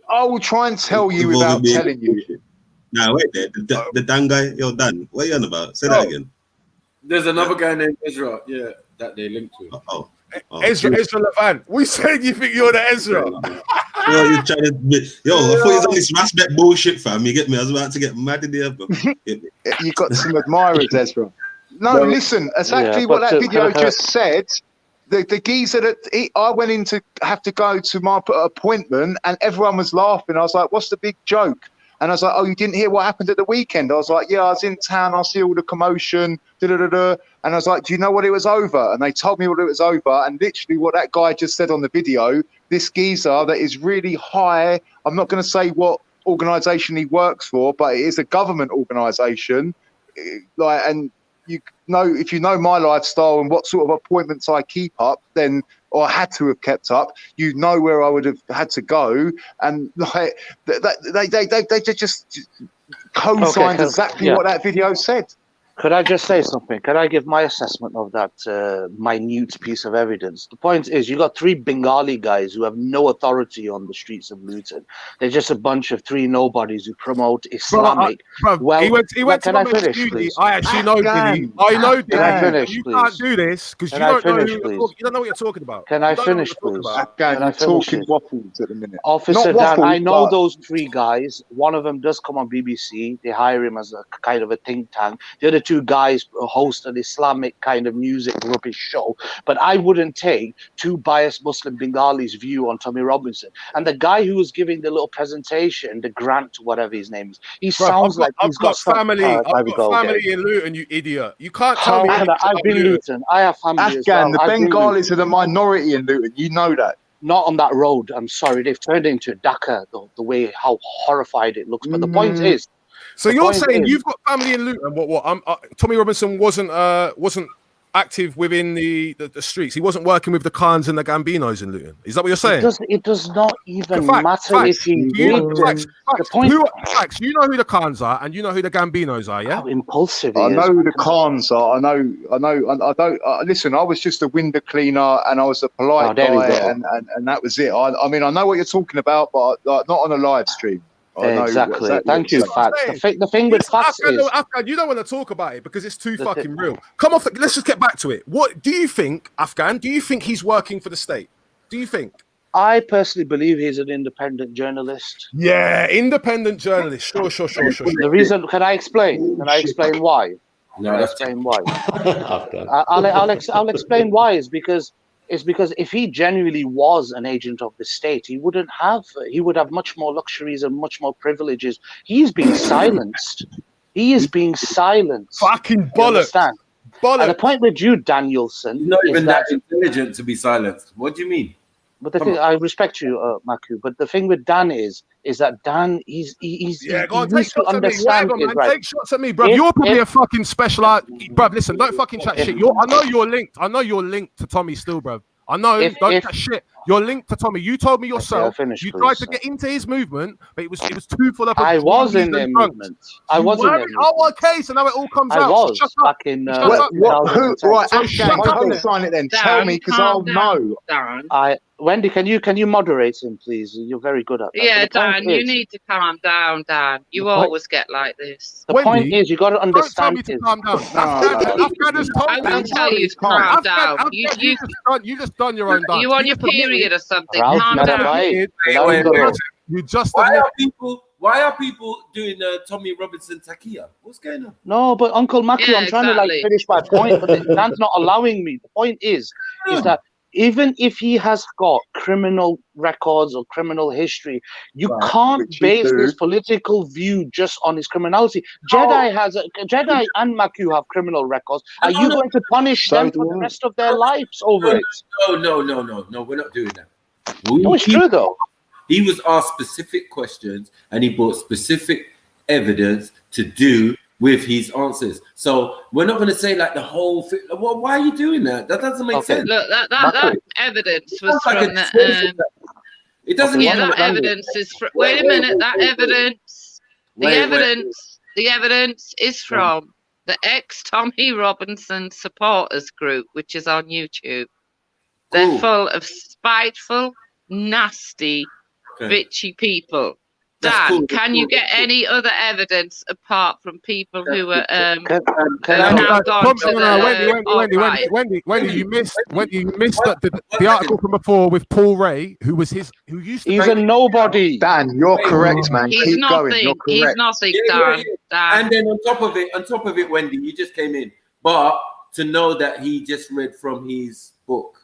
I will try and tell you without telling you.
Nah, wait there. The Dan guy, yo, Dan, what are you on about? Say that again.
There's another guy named Ezra, that they linked to.
Ezra Levant. We said you think you're the Ezra.
Yo, you trying to I thought he's on this Raspberry bullshit, fam. You get me? I was about to get mad in there, bro.
You got some admirers, Ezra. No, listen, exactly what that video just said. The geezer that I went in to have to go to my appointment, and everyone was laughing. I was like, "What's the big joke?" And I was like, "Oh, you didn't hear what happened at the weekend?" I was like, "Yeah, I was in town. I see all the commotion." And I was like, "Do you know what it was over?" And they told me what it was over. And literally, what that guy just said on the video, this geezer that is really high. I'm not going to say what organisation he works for, but it is a government organisation. And you know, if you know my lifestyle and what sort of appointments I keep up, then or had to have kept up, you know where I would have had to go, and like they just co-signed exactly what that video said.
Could I just say something? Could I give my assessment of that minute piece of evidence? The point is, you got three Bengali guys who have no authority on the streets of Luton. They're just a bunch of three nobodies who promote Islamic.
Well, he went to finish, please? I actually know Diddy. I know Diddy.
Can I finish,
you
please?
can't do this because you don't know what you're talking about.
Can I finish, please?
Afghan, you're talking waffles at the minute.
Officer Dan, I know those three guys. One of them does come on BBC. They hire him as a kind of a think tank. The other two guys host an Islamic kind of music rubbish show, but I wouldn't take two biased Muslim Bengalis' view on Tommy Robinson. And the guy who was giving the little presentation, the Grant, whatever his name is, he sounds like he's got
family. I've got family in Luton, you idiot. You can't tell me.
I've been Luton. I have family
Afghan,
as well.
the Bengalis are the minority in Luton. You know that.
Not on that road. I'm sorry. They've turned into Dhaka, the way how horrified it looks. But the point is,
so you're saying you've got family in Luton? Tommy Robinson wasn't active within the streets. He wasn't working with the Khans and the Gambinos in Luton. Is that what you're saying?
It does not even matter if he did.
Facts. You know who the Khans are, and you know who the Gambinos are. Yeah.
How impulsive.
I know who the Khans are. I don't. Listen, I was just a window cleaner, and I was a polite guy, and that was it. I mean, I know what you're talking about, but not on a live stream.
Exactly. Thank you, Facts. The thing with Facts is...
Afghan, you don't want to talk about it because it's too fucking real. Come off. Let's just get back to it. What do you think, Afghan? Do you think he's working for the state? Do you think?
I personally believe he's an independent journalist.
Yeah, independent journalist. Sure.
The reason... Can I explain? Can I explain why?
No, that's
explain why. I'll explain why. Is because if he genuinely was an agent of the state, he would have much more luxuries and much more privileges. He's being silenced. He is being silenced.
Fucking bollocks.
Bollocks. And the point with you, Danielson,
he's not even that intelligent to be silenced. What do you mean?
But the thing, I respect you, Maku. But the thing with Dan is that Dan, he's
go on, take shots at me. Take shots at me, bro. You're probably a fucking special, bro. Listen, don't fucking chat shit. I know you're linked. I know you're linked to Tommy still, bro. I know. Don't chat shit. You're linked to Tommy. You told me yourself.
finish,
You
please,
tried to
sir.
get into his movement, but it was too full of.
I was in their movement. I was in their movement.
Oh, okay. So now it all comes
I
out.
was
So shut
back
up.
in
Shut up.
Who?
2010.
Right,
So
Afghan,
shut up.
co-sign it then. Tell me, because I'll know.
Wendy, can you moderate him, please? You're very good at that.
Yeah,
The point
Dan, you
is-
need to calm down, Dan. You
The point-
always get like this.
The point is, you got to understand.
Don't tell me to calm down. Afghan has told
I
me.
will tell you to calm down.
You just done your own dance.
You on your period or something?
Ralph,
Calm
nada
down.
vai.
You just
Why are people doing Tommy Robinson Takia? What's going on?
No, but Uncle Maki,
Yeah,
I'm trying to like
exactly.
finish my point, but Dan's not allowing me. The point is that even if he has got criminal records or criminal history, you can't base this political view just on his criminality. Jedi and Maku have criminal records. Are you going to punish them for the rest of their lives over it?
No, we're not doing that.
No, it's true though.
He was asked specific questions and he brought specific evidence to do with his answers. So we're not going to say like the whole thing. Well, why are you doing that? That doesn't make sense.
Look, that evidence was
Sounds like
from
a
the.
It doesn't.
Yeah, that evidence is. Wait a minute. That evidence. The evidence is from the ex-Tommy Robinson supporters group, which is on YouTube. They're full of spiteful, nasty, bitchy people. Dan, can you get any other evidence apart from people who are now gone to the
Wendy, you missed the article from before with Paul Ray, who used to.
He's a nobody.
Dan, you're correct, man.
He's
Keep
nothing.
going. You're
He's
correct.
nothing,
Yeah.
Dan.
And then on top of it, Wendy, you just came in. But to know that he just read from his book,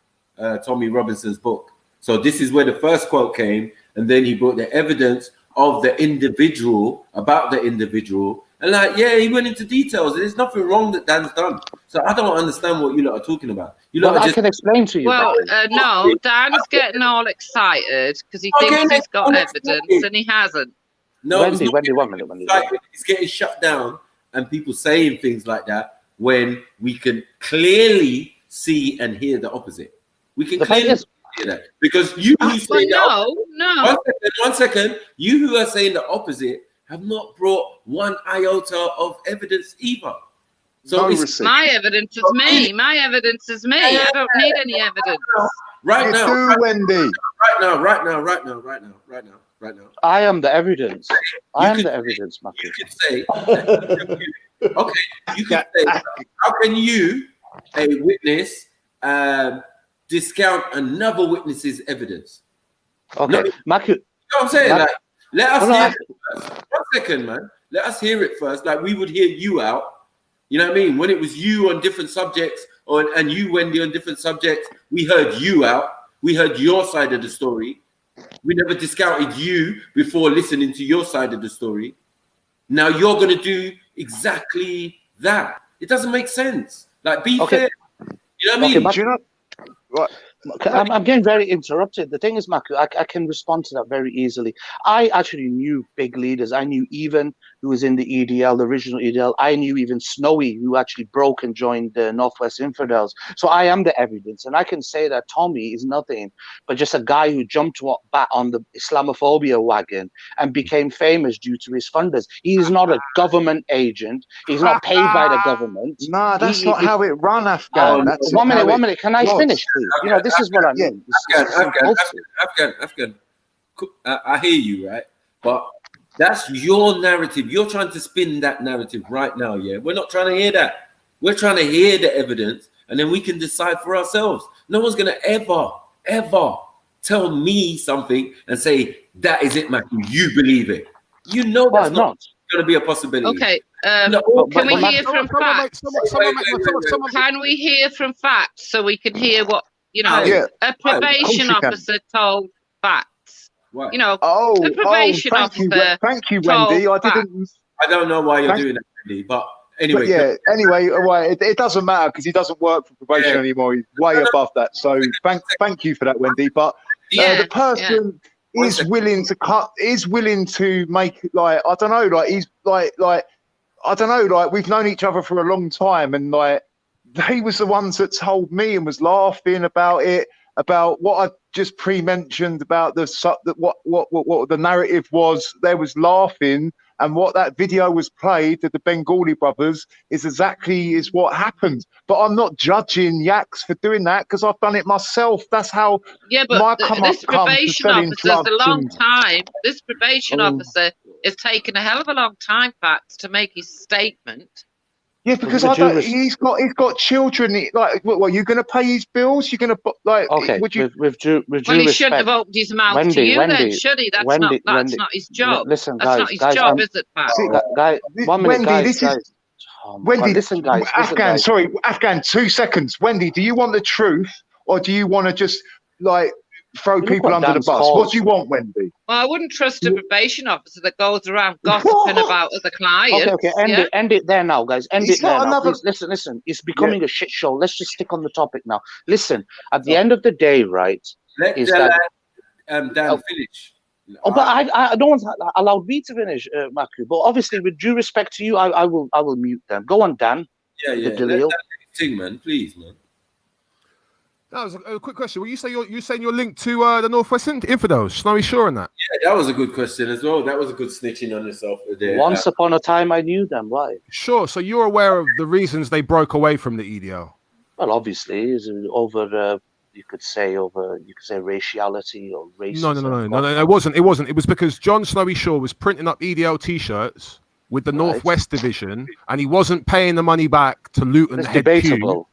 Tommy Robinson's book. So this is where the first quote came, and then he brought the evidence of the individual, about the individual, and like, yeah, he went into details. There's nothing wrong that Dan's done. So I don't understand what you lot are talking about. You lot
Well,
are
I can explain to you.
Well, no, Dan's getting all excited because he thinks he's got evidence and he hasn't.
No,
Wendy, one minute.
It's getting shut down, and people saying things like that when we can clearly see and hear the opposite. We can clearly hear that because you who say
no.
One second. You who are saying the opposite have not brought one iota of evidence either. So
My evidence is me. My evidence is me. I don't need any evidence.
Right now,
Wendy.
Right now.
I am the evidence. I am the evidence, Maki.
You could say, okay, you could say, how can you, a witness, discount another witness's evidence?
Okay, Maki.
You know what I'm saying? Like, let us hear
Maki.
it first. 1 second, man. Let us hear it first. Like we would hear you out. You know what I mean? When it was you on different subjects, and you, Wendy, on different subjects, we heard you out. We heard your side of the story. We never discounted you before listening to your side of the story. Now you're going to do exactly that. It doesn't make sense. Like, be fair. You know what I mean?
Do you know what? I'm getting very interrupted. The thing is, Maku, I can respond to that very easily. I actually knew big leaders. I knew Even, who was in the EDL, the original EDL. I knew even Snowy, who actually broke and joined the Northwest Infidels. So I am the evidence. And I can say that Tommy is nothing but just a guy who jumped back on the Islamophobia wagon and became famous due to his funders. He is not a government agent. He's not paid by the government.
Nah, that's not how it run, Afghan. That's
one minute. Can I finish, please? You know, this is what I mean.
Afghan. I hear you, right? But that's your narrative. You're trying to spin that narrative right now, yeah? We're not trying to hear that. We're trying to hear the evidence, and then we can decide for ourselves. No one's going to ever tell me something and say, that is it, Matthew. You believe it. You know that's not going to be a possibility.
Okay. Can we hear from facts? Can we hear from facts so we can hear what, a probation officer told facts? You know, a probation officer.
Thank you, Wendy. I
don't know why you're doing that, Wendy, but anyway.
But anyway, it doesn't matter because he doesn't work for probation anymore. He's way above that. So thank you for that, Wendy. But the person is willing to make, like, I don't know, like he's like I don't know, like we've known each other for a long time, and like he was the ones that told me and was laughing about it, about what I'd
just pre-mentioned about what the narrative was. They was laughing, and what that video was played of the Bengali brothers is what happened. But I'm not judging Yaks for doing that because I've done it myself. That's how my
this probation officer is a long
and,
time. This probation officer has taken a hell of a long time, Facts, to make his statement.
Yeah, because he's got children. What, you're going to pay his bills? You're going to
Okay.
Would you?
With due
Well, he
respect,
shouldn't have opened his mouth to you, then, should he? That's not his job.
Listen,
that's not his job, is it, Pat?
Guy, 1 minute,
Wendy,
guys. Oh
Wendy,
God, listen, guys.
Afghan, sorry, Afghan. 2 seconds. Wendy, do you want the truth, or do you want to just throw people under the bus? What do you want, Wendy?
Well, I wouldn't trust a probation officer that goes around gossiping about other clients.
Okay, end it there now, guys. End it there now. Please, listen. It's becoming a shit show. Let's just stick on the topic now. Listen, at the end of the day, right?
Let Dan finish.
But I don't want to allow me to finish, Maku. But obviously, with due respect to you, I will mute them. Go on, Dan.
Yeah. Let Dan do his thing, man. Please, man.
That was a quick question. Well, you saying you're linked to the Northwest Infidels, Snowy Shore, and that?
Yeah, that was a good question as well. That was a good snitching on yourself there.
Once upon a time, I knew them. Why?
Sure. So you're aware of the reasons they broke away from the EDL?
Well, obviously, is over. You could say raciality or racism.
No. It wasn't. It was because John Snowy Shore was printing up EDL T-shirts with the Northwest Division, and he wasn't paying the money back to Luton
It's
HQ.
debatable.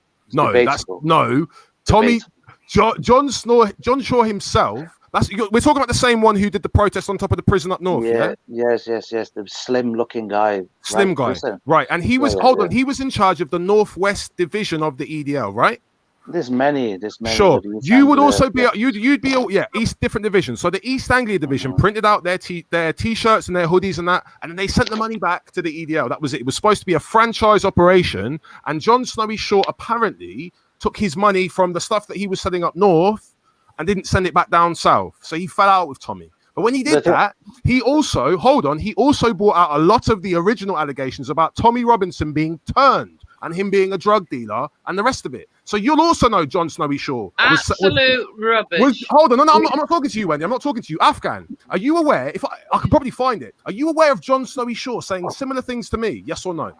Tommy, John Shaw himself. We're talking about the same one who did the protest on top of the prison up north. Yeah.
Yes. The slim-looking guy.
Slim guy. Right. And he was on. He was in charge of the Northwest Division of the EDL, right?
There's many.
Sure. You would also be. You'd be. East different divisions. So the East Anglia division printed out their T-shirts and their hoodies and that, and then they sent the money back to the EDL. That was it. It was supposed to be a franchise operation, and John Snowy Shore apparently took his money from the stuff that he was setting up north and didn't send it back down south. So he fell out with Tommy. But when he did that, he also brought out a lot of the original allegations about Tommy Robinson being turned and him being a drug dealer and the rest of it. So you'll also know John Snowy Shore.
Absolute rubbish.
Hold on, I'm not talking to you, Wendy. I'm not talking to you. Afghan, are you aware, if I could probably find it, are you aware of John Snowy Shore saying similar things to me? Yes or no?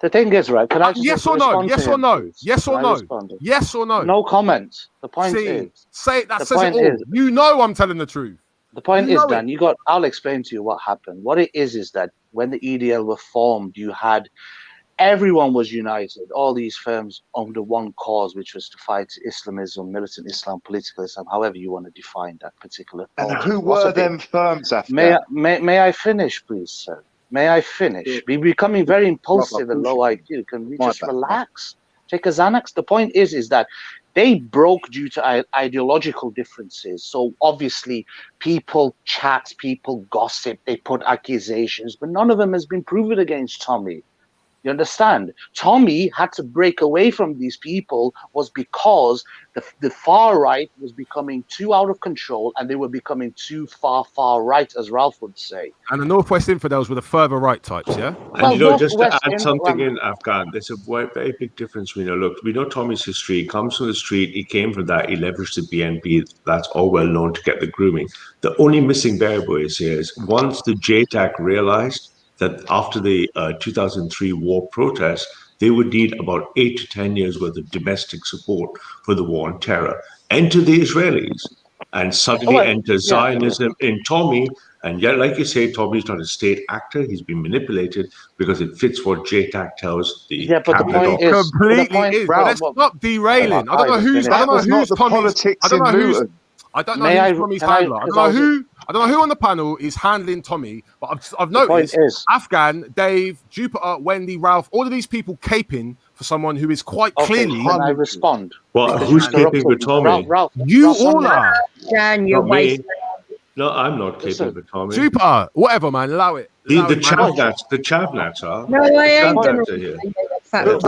The thing is, right? Can I just
yes or no? Yes or no? Yes or no? Yes or no?
No comment. The point is,
say it. That says it all. You know I'm telling the truth.
The point is, Dan, I'll explain to you what happened. What it is that when the EDL were formed, everyone was united, all these firms under one cause, which was to fight Islamism, militant Islam, political Islam, however you want to define that particular.
And who were them firms after?
May I finish, please, sir? May I finish? Yeah. We're becoming very impulsive and low IQ. Can we just relax? Take a Xanax? The point is that they broke due to ideological differences. So obviously people chat, people gossip, they put accusations, but none of them has been proven against Tommy. You understand? Tommy had to break away from these people was because the far right was becoming too out of control and they were becoming too far right, as Ralph would say.
And the Northwest Infidels were the further right types, yeah?
And just to add something in, Afghan, there's a very big difference. We know Tommy's history. He comes from the street. He came from that. He leveraged the BNP. That's all well known to get the grooming. The only missing variable is once the JTAC realized that after the 2003 war protests, they would need about 8 to 10 years worth of domestic support for the war on terror. Enter the Israelis, and suddenly enters Zionism in Tommy. And yet, like you say, Tommy's not a state actor. He's been manipulated because it fits what JTAC tells the cabinet.
Let's stop derailing. I don't know who's Tommy's. I don't know who's Tommy's handler. I don't know who on the panel is handling Tommy, but I've noticed Afghan, Dave, Jupiter, Wendy, Ralph, all of these people caping for someone who is quite clearly.
Can I respond?
Well, who's caping with Tommy?
You all are.
Dan, you're wasting. No, I'm not caping with Tommy.
Jupiter, whatever, man, allow it.
The Chavnats are.
No, I am.
Statements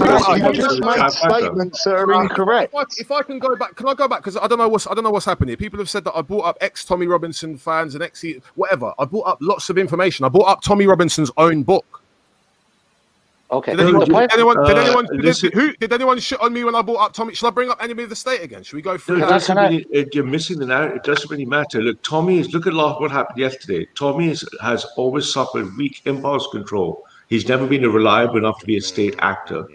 that are incorrect.
If I can go back, can I go back? Because I don't know what's happened here. People have said that I brought up ex-Tommy Robinson fans and whatever. I brought up lots of information. I brought up Tommy Robinson's own book.
Okay.
Did anyone
listen,
did anyone shit on me when I brought up Tommy? Should I bring up Enemy of the State again? Should we go through
No,
that?
you're missing the narrative. It doesn't really matter. Look, look at what happened yesterday. Tommy has always suffered weak impulse control. He's never been reliable enough to be a state actor.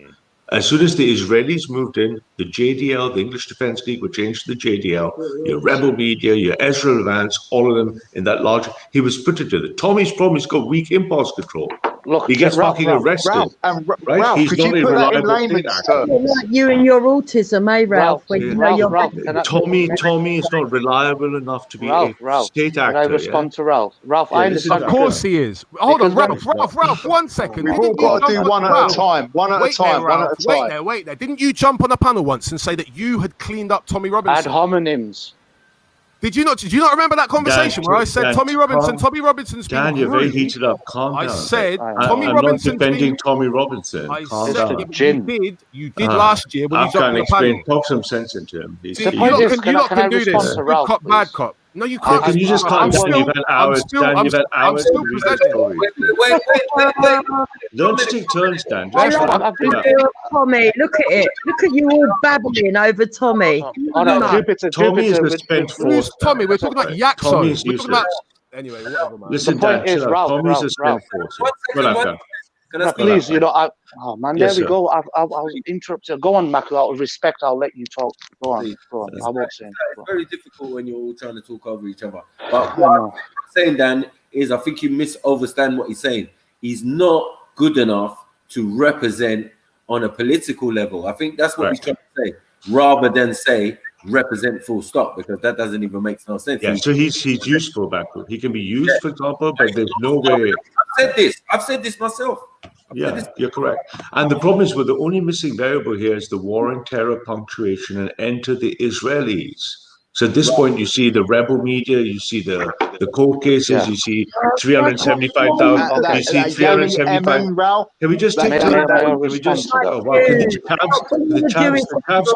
As soon as the Israelis moved in, the JDL, the English Defense League, were changed to the JDL. Your rebel media, your Ezra Levance, all of them in that large. He was put into it. Tommy's problem is got weak impulse control.
Look,
he gets fucking arrested. Right?
Ralph,
He's
could
not
you
a
put that in
reliable
layman's
state actor.
terms?
Like you and your autism, eh, Ralph? Where you know you're
Tommy is not reliable enough to be a state actor.
Can I respond to Ralph? Ralph,
Yeah,
I
this is
understand.
Of course he is. Hold on, Ralph, 1 second.
We've all got to do one at a time. One at a time. One at a time.
Wait there. Didn't you jump on a panel once and say that you had cleaned up Tommy Robinson?
Ad hominems.
Did you not remember that conversation where I said Tommy Robinson's been
Dan, you're very
rude?
heated up. Calm down.
I said Tommy
I'm
Robinson's
not defending
been...
Tommy Robinson.
I
Calm
said
down.
you did last year when you jumped on the panel.
Talk some sense into him.
You lot can do this. Good cop, bad cop. No, you can't.
Can you just calm down? You've had hours. Dan, you've had hours.
I'm still presenting.
Wait. Don't take turns, Dan.
Tommy, look at it. Look at you all babbling over Tommy.
Tommy is the spent force.
Who's Tommy? We're talking about Yaxo.
Tommy's
We're talking about...
useless.
Anyway, whatever, man.
Listen,
The point
Dan,
is,
chill out.
Ralph,
Tommy's a spent force.
Please, oh man,
Yes,
there we
sir.
go. I'll interrupt you. Go on, Mac. Out of respect, I'll let you talk. Go on. I won't say anything.
It's very difficult when you're all trying to talk over each other. But what I'm saying, Dan, is I think you misunderstand what he's saying. He's not good enough to represent on a political level. I think that's what he's trying to say, rather than say represent full stop, because that doesn't even make no sense.
Yeah, so he's useful backward. He can be used, for example, but there's no way.
I've said this myself.
Yeah, you're correct. And the problem is, the only missing variable here is the war on terror punctuation and enter the Israelis. So at this point, you see the rebel media, you see the court cases, you see 375,000, you see 375. Can we just take turns? Can we just? Oh wow! Can the chavs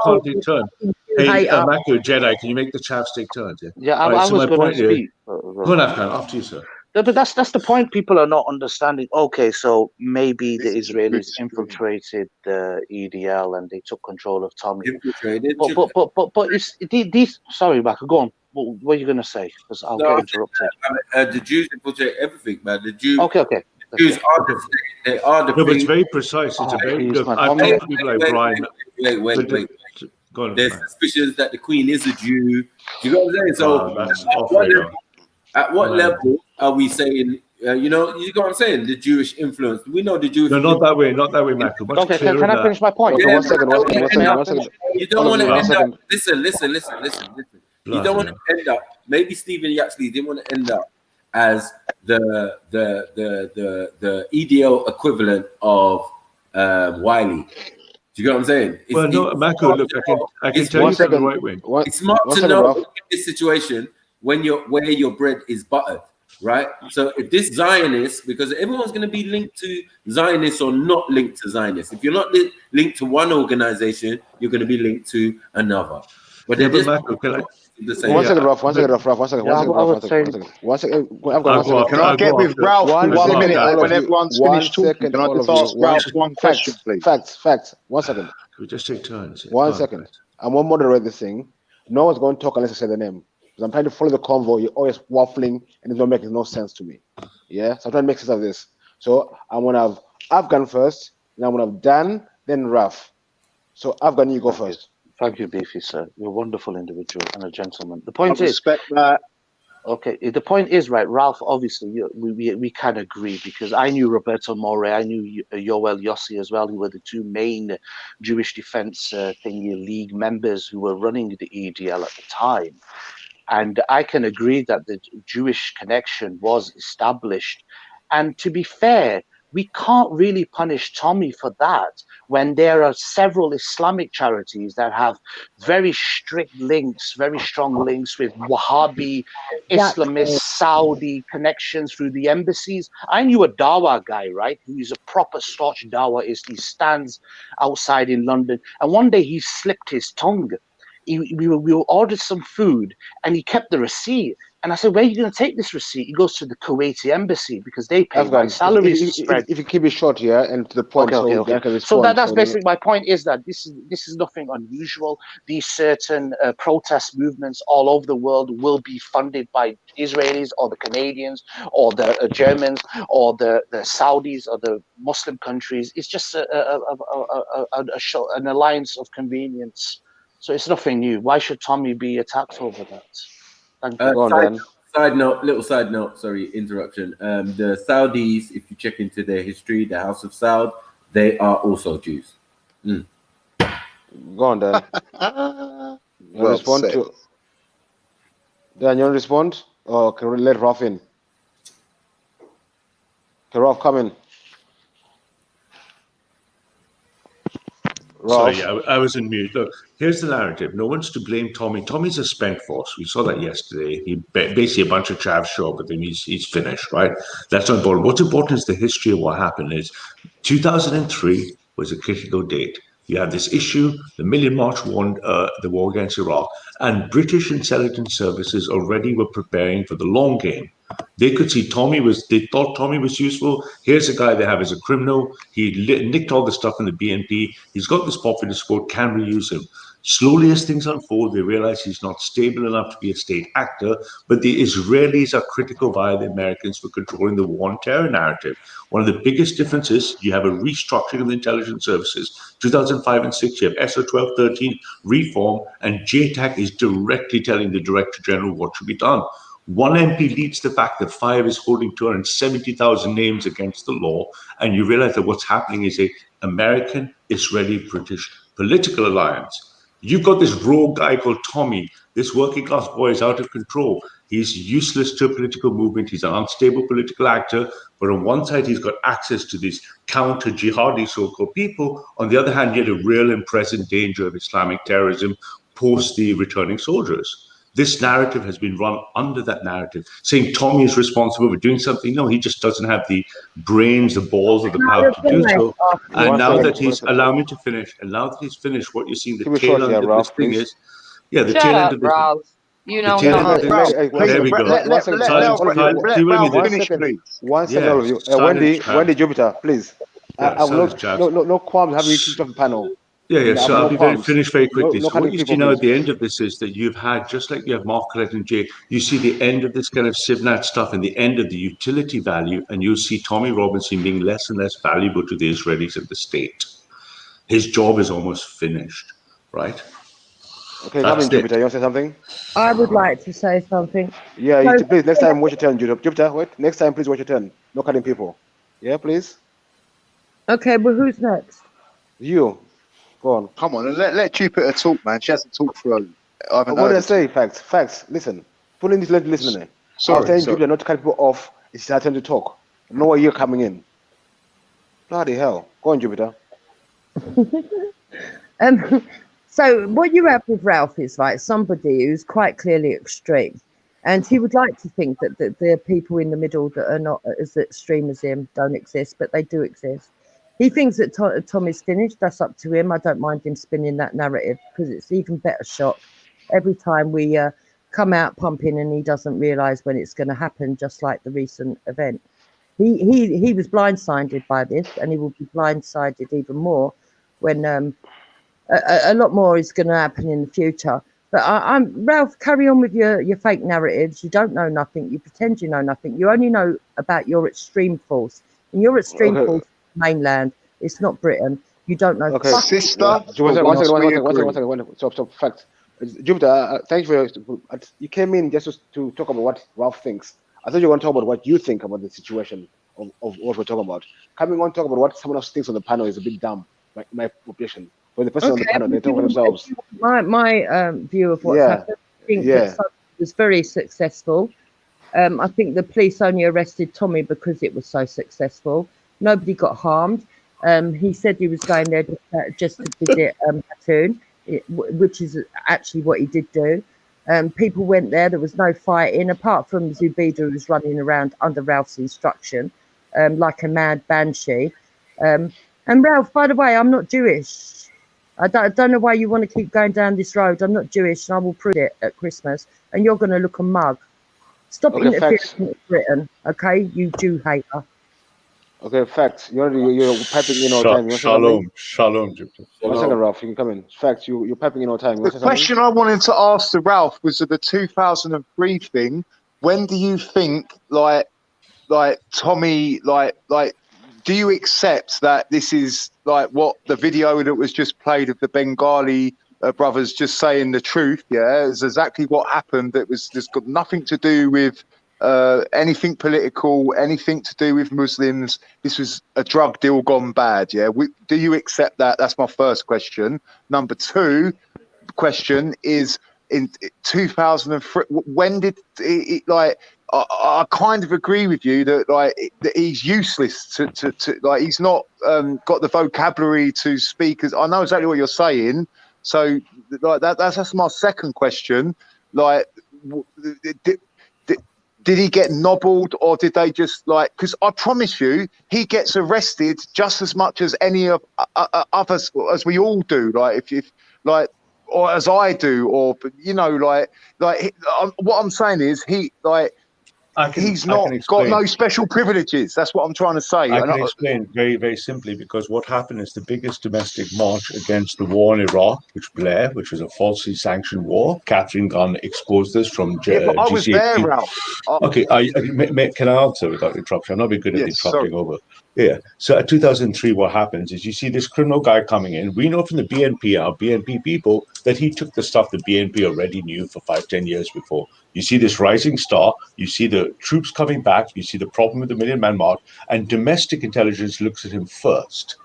can't take turns? Hey, Mako Jedi, can you make the chavs take turns?
Yeah, I was going to speak.
Go on, Afghan. After you, sir.
But that's the point. People are not understanding. Okay, so maybe the Israelis infiltrated the EDL and they took control of Tommy.
Infiltrated.
But it's these. Sorry, Mac. Go on. What are you gonna say? Because I'll get interrupted.
The Jews infiltrate everything, man. The Jews.
Okay.
The Jews are the thing. They are the.
No, but it's very precise. It's a very. Look, I've met people like Brian.
Wait.
Go on,
There's suspicions that the Queen is a Jew. You know what I'm saying? So at what level are we saying? You know what I'm saying? The Jewish influence. We know the Jewish.
No, not that way, Michael.
Okay, can I finish my point?
Yeah,
One second.
You don't want to end up. Listen. You don't want to end up. Maybe Stephen Yaxley didn't want to end up as the EDL equivalent of Wiley. Do you get what I'm saying?
Well, no, Mako, look, I can tell you from the right way.
It's smart to know in this situation where your bread is buttered, right? So if this Zionist, because everyone's going to be linked to Zionists or not linked to Zionists. If you're not linked to one organization, you're going to be linked to another. But
Mako, can I?
One second, Ralph. One second.
Can I get with Ralph 1 minute when everyone's finished talking? Can I just ask Ralph one question, please?
Facts. 1 second.
Can we just take turns?
1 second. I won't moderate this thing. No one's going to talk unless I say the name. Because I'm trying to follow the convo. You're always waffling and it's not making no sense to me. Yeah? So I'm trying to make sense of this. So I'm going to have Afghan first, then I'm going to have Dan, then Ralph. So Afghan, you go first.
Thank you, Beefy, sir. You're a wonderful individual and a gentleman. The point
I
is,
respect that.
Okay, the point is, right, Ralph, obviously, we can agree, because I knew Roberto More, I knew Yoel Yossi as well, who were the two main Jewish Defense League members who were running the EDL at the time. And I can agree that the Jewish connection was established. And to be fair, we can't really punish Tommy for that when there are several Islamic charities that have very strict links, very strong links with Wahhabi, Islamist, Saudi connections through the embassies. I knew a Dawa guy, right, who is a proper staunch Dawaist. He stands outside in London, and one day he slipped his tongue. We ordered some food, and he kept the receipt. And I said, where are you going to take this receipt? He goes to the Kuwaiti embassy because they pay my salaries spread.
If you keep it short, yeah, and to the point,
Okay.
I can respond.
So that's basically my point, is that this is nothing unusual. These certain protest movements all over the world will be funded by Israelis or the Canadians or the Germans or the Saudis or the Muslim countries. It's just an alliance of convenience. So it's nothing new. Why should Tommy be attacked over that? Thank you.
Little side note, sorry, interruption. The Saudis, if you check into their history, the House of Saud, they are also Jews.
Go on, Dan. You respond to... Dan, you want to respond? Or can we let Ralph in? Can Ralph come in? Ralph.
Sorry, I was in mute. Look, here's the narrative. No one's to blame Tommy. Tommy's a spent force. We saw that yesterday. He basically a bunch of chavs show up, but then he's finished, right? That's not important. What's important is the history of what happened. Is 2003 was a critical date. You had this issue, the Million March won the war against Iraq, and British intelligence services already were preparing for the long game. They could see they thought Tommy was useful. Here's a guy they have as a criminal. He nicked all the stuff in the BNP. He's got this popular support. Can we use him? Slowly, as things unfold, they realize he's not stable enough to be a state actor, but the Israelis are critical via the Americans for controlling the war on terror narrative. One of the biggest differences, you have a restructuring of the intelligence services. 2005 and 6, you have SO 1213 reform, and JTAC is directly telling the Director General what should be done. One MP leads the fact that 5 is holding 270,000 names against the law, and you realize that what's happening is a American, Israeli, British political alliance. You've got this rogue guy called Tommy. This working class boy is out of control. He's useless to a political movement. He's an unstable political actor. But on one side, he's got access to these counter-jihadi so-called people. On the other hand, he had a real and present danger of Islamic terrorism post the returning soldiers. This narrative has been run under that narrative, saying Tommy is responsible for doing something. No, he just doesn't have the brains, the balls, or the power to do so. And now that he's, allow me to finish, and now that he's finished, what you're seeing, the tail end of this thing is, the tail end of this.
You know,
there we go.
One second, all of you. Wendy Jupiter, please. I will no qualms having you kicked off the panel.
Yeah. So I'll be finished very quickly. So what you see now at the end of this is that you've had, just like you have Mark Collette and Jay, you see the end of this kind of Sivnat stuff and the end of the utility value, and you'll see Tommy Robinson being less and less valuable to the Israelis and the state. His job is almost finished, right?
Okay, come in, Jupiter. You want to say something?
I would like to say something.
Yeah, please, next time, watch your turn, Jupiter. Wait, next time, please watch your turn. No cutting people. Yeah, please?
Okay, but who's next?
You. Go on.
Come on, let Jupiter talk, man. She hasn't talked for
what did I say? Facts. Listen. Put in this listener.
Sorry.
I'm telling Jupiter not to cut people off. It's our turn to talk. Know why you're coming in. Bloody hell. Go on, Jupiter.
So what you have with Ralph is somebody who's quite clearly extreme, and he would like to think that the people in the middle that are not as extreme as him don't exist, but they do exist. He thinks that Tom is finished. That's up to him. I don't mind him spinning that narrative because it's even better shock every time we come out pumping and he doesn't realise when it's going to happen, just like the recent event. He was blindsided by this, and he will be blindsided even more when a lot more is going to happen in the future. But I'm Ralph, carry on with your fake narratives. You don't know nothing. You pretend you know nothing. You only know about your extreme force. And your extreme force is mainland. It's not Britain. You don't know.
Okay, sister. One second. Stop. Fact. Jupiter, thank you for you came in just to talk about what Ralph thinks. I thought you were going to talk about what you think about the situation of what we're talking about. Coming on, talk about what someone else thinks on the panel is a bit dumb. My opinion. For the person on the panel, they talk for themselves.
My view of what's happened. I think that it was very successful. I think the police only arrested Tommy because it was so successful. Nobody got harmed. He said he was going there just to visit Platoon, which is actually what he did do. People went there. There was no fighting, apart from Zubida, who was running around under Ralph's instruction, like a mad banshee. And Ralph, by the way, I'm not Jewish. I don't know why you want to keep going down this road. I'm not Jewish, and I will prove it at Christmas. And you're going to look a mug. Stop
Okay,
interfering
facts.
with Britain, okay? You Jew hater.
Okay, facts. You're piping in all the time. You want to say something?
Shalom, Jupiter.
One second, Ralph. You can come in. Facts. You're piping in all the time. You want
The
to say something?
question I wanted to ask to Ralph was of the 2003 thing. When do you think, like Tommy, do you accept that this is like what the video that was just played of the Bengali brothers just saying the truth? Yeah, it's exactly what happened. There's got nothing to do with anything political, anything to do with Muslims. This was a drug deal gone bad. Yeah, do you accept that? That's my first question. Number two question is, in 2003, when did it like? I kind of agree with you that that he's useless to like, he's not got the vocabulary to speak. As I know exactly what you're saying. So like that's my second question. Like, did he get nobbled, or did they just like? Because I promise you, he gets arrested just as much as any of others, as we all do. Like if like, or as I do, or you know, what I'm saying is he's not got no special privileges. That's what I'm trying to say.
I can explain very, very simply, because what happened is the biggest domestic march against the war in Iraq, which was a falsely sanctioned war. Catherine Gunn exposed this from
but I was there, Ralph.
Okay, can I answer without interruption? I'm not very good at interrupting over. Yeah. So at 2003, what happens is you see this criminal guy coming in. We know from the BNP, our BNP people, that he took the stuff the BNP already knew for 5-10 years before. You see this rising star. You see the troops coming back. You see the problem with the Million Man March, and domestic intelligence looks at him first.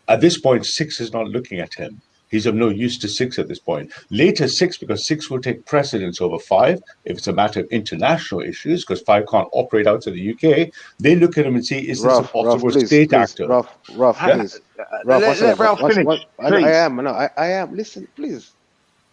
At this point, Six is not looking at him. He's of no use to Six at this point. Later, Six, because Six will take precedence over Five if it's a matter of international issues, because Five can't operate outside the UK. They look at him and say, "Is this a possible state actor?"
Ralph, please.
Let Ralph finish.
I am. Listen, please.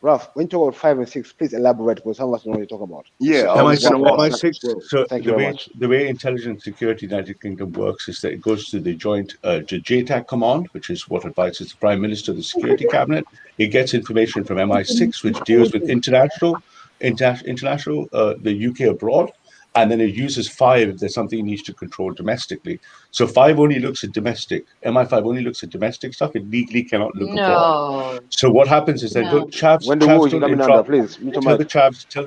Ralph, when you talk about 5 and 6, please elaborate, because some of us know what you're talking about.
Yeah,
MI6. So
thank you very much.
The way intelligence security in the United Kingdom works is that it goes to the joint JTAC command, which is what advises the Prime Minister of the Security Cabinet. It gets information from MI6, which deals with international, the UK abroad. And then it uses 5 if there's something it needs to control domestically. So 5 only looks at domestic. MI5 only looks at domestic stuff. It legally cannot look abroad. So what happens is that Chavs don't interrupt. Tell the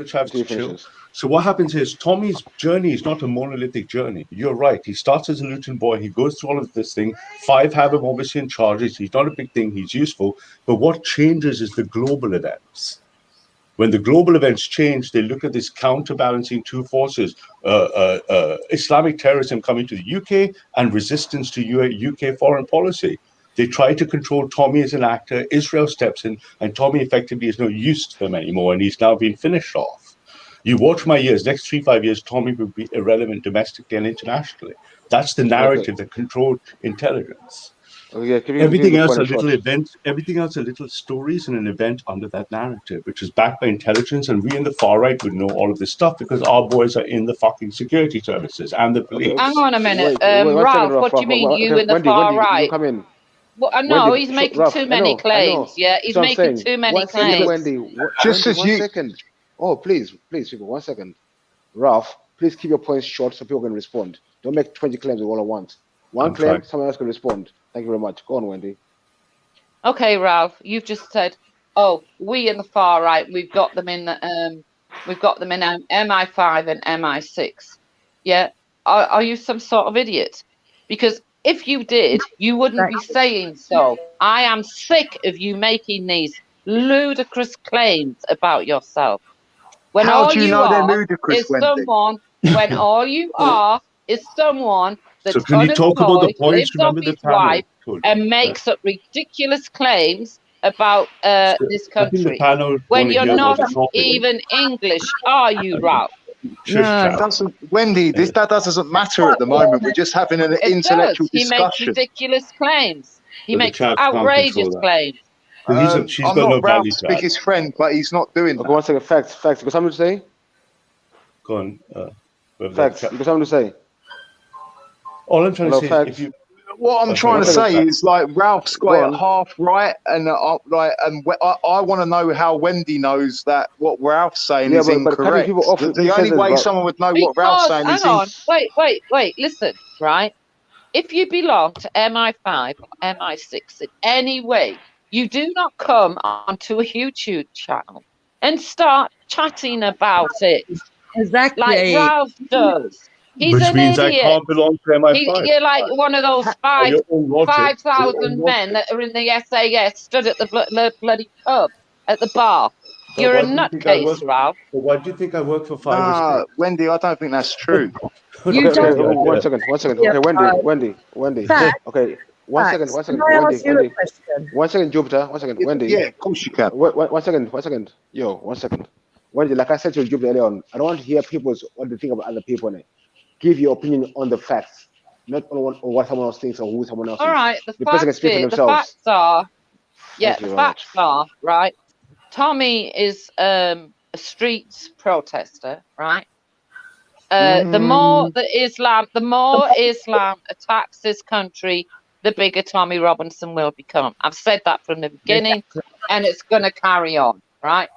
Chavs to chill. So what happens is Tommy's journey is not a monolithic journey. You're right. He starts as a Luton boy. He goes through all of this thing. 5 have him obviously in charges. He's not a big thing. He's useful. But what changes is the global events. When the global events change, they look at this counterbalancing two forces, Islamic terrorism coming to the UK and resistance to UK foreign policy. They try to control Tommy as an actor. Israel steps in, and Tommy effectively is no use to them anymore, and he's now been finished off. You watch my years, next 3-5 years, Tommy will be irrelevant domestically and internationally. That's the narrative that controlled intelligence. Everything else are little events, everything else are little stories and an event under that narrative, which is backed by intelligence. And we in the far right would know all of this stuff because our boys are in the fucking security services and the police.
Hang on a minute, Ralph, what do you mean you in the far right?
Come in.
Well, no, he's making too many claims. Yeah, he's making too many claims.
One second. Oh, please, people, 1 second. Ralph, please keep your points short so people can respond. Don't make 20 claims all at once. One claim, someone else can respond. Thank you very much. Go on, Wendy.
Okay, Ralph, you've just said, "Oh, we in the far right, we've got them in MI5 and MI6." Yeah, are you some sort of idiot? Because if you did, you wouldn't be saying so. I am sick of you making these ludicrous claims about yourself. When
How do you know they're ludicrous, Wendy?
When all you are is someone that's
so can you talk about the points?
lives off his wife and makes up ridiculous claims about this country. When you're not even English, are you, Ralph?
No, Wendy, that doesn't matter at the moment. We're just having an intellectual discussion.
He makes ridiculous claims. He makes outrageous claims.
I'm not Ralph's biggest friend, but he's not doing that.
Okay, 1 second. Facts. You got something to say?
Go on.
Facts. You got something to say?
All I'm trying to say is
what I'm trying to say is like Ralph's got it half right, and I want to know how Wendy knows that what Ralph's saying is incorrect. The only way someone would know what Ralph's saying is
wait, listen, right? If you belong to MI5 or MI6 in any way, you do not come onto a YouTube channel and start chatting about it.
Exactly.
Like Ralph does. He's
Which
an
means
idiot.
I can't belong to MI5.
You're like one of those
your own logic,
5,000 men that are in the SAS stood at the bloody pub at the bar.
So
You're a
why do you think I
nutcase,
work-
Ralph.
But why do you think I work for 5 or 6?
Wendy, I don't think that's true.
Okay, one second. Okay, Wendy.
Fact.
Okay, one second.
Can I ask you a question?
1 second, Jupiter. 1 second, Wendy.
Yeah, of course you can.
1 second. Yo, 1 second. Wendy, like I said to Jupiter earlier on, I don't want to hear what they think about other people. Give your opinion on the facts, not on what someone else thinks or who someone else is.
All right, the
person can speak for themselves.
facts are,
Thank you very
facts are, right? Tommy is a street protester, right? The more Islam attacks this country, the bigger Tommy Robinson will become. I've said that from the beginning, and it's going to carry on, right?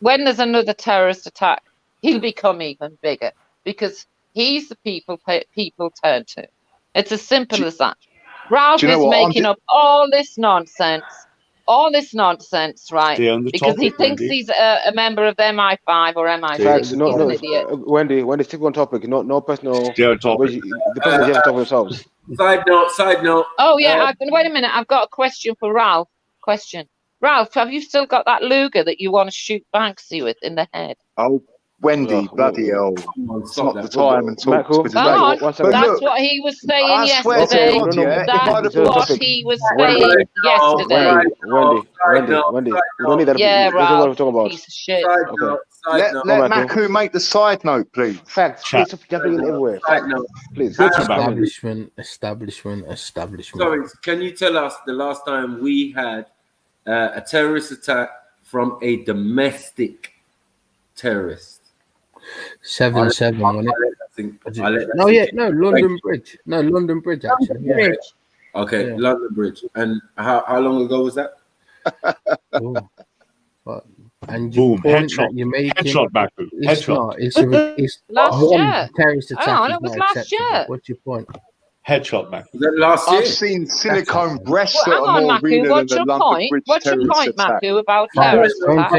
When there's another terrorist attack, he'll become even bigger because he's the people turn to. It's as simple as that. Ralph is making up all this nonsense, right? Because he thinks he's a member of the MI5 or MI6. He's an idiot.
Wendy, stick on topic. No personal.
Stay on topic.
The person just have to talk for themselves.
Side note.
Oh yeah, wait a minute. I've got a question for Ralph. Ralph, have you still got that Luger that you want to shoot Banksy with in the head?
Oh, Wendy, bloody hell. It's not the time and talk.
That's what he was saying yesterday. That's what he was saying yesterday.
Wendy. We don't need that.
Yeah,
Ralph. What we're talking about.
Piece of shit.
Let Maku make the side note, please.
Facts. Please stop jumping in everywhere. Please.
Establishment.
Sorry, can you tell us the last time we had a terrorist attack from a domestic terrorist?
7/7, wasn't it? London Bridge. No, London Bridge, actually. Yeah.
Okay, yeah. London Bridge. And how long ago was that?
And
boom, headshot. You're making, headshot back. Headshot.
It's
last year.
Terrorist attack.
It was last year.
What's your point?
Headshot back.
Was that last year?
I've seen silicone breasts that
hang
are
on,
more
Maku,
real
what's
than
your
the London
point?
Bridge
What's your
terrorist
point,
attack.
Maku, about terrorist attack?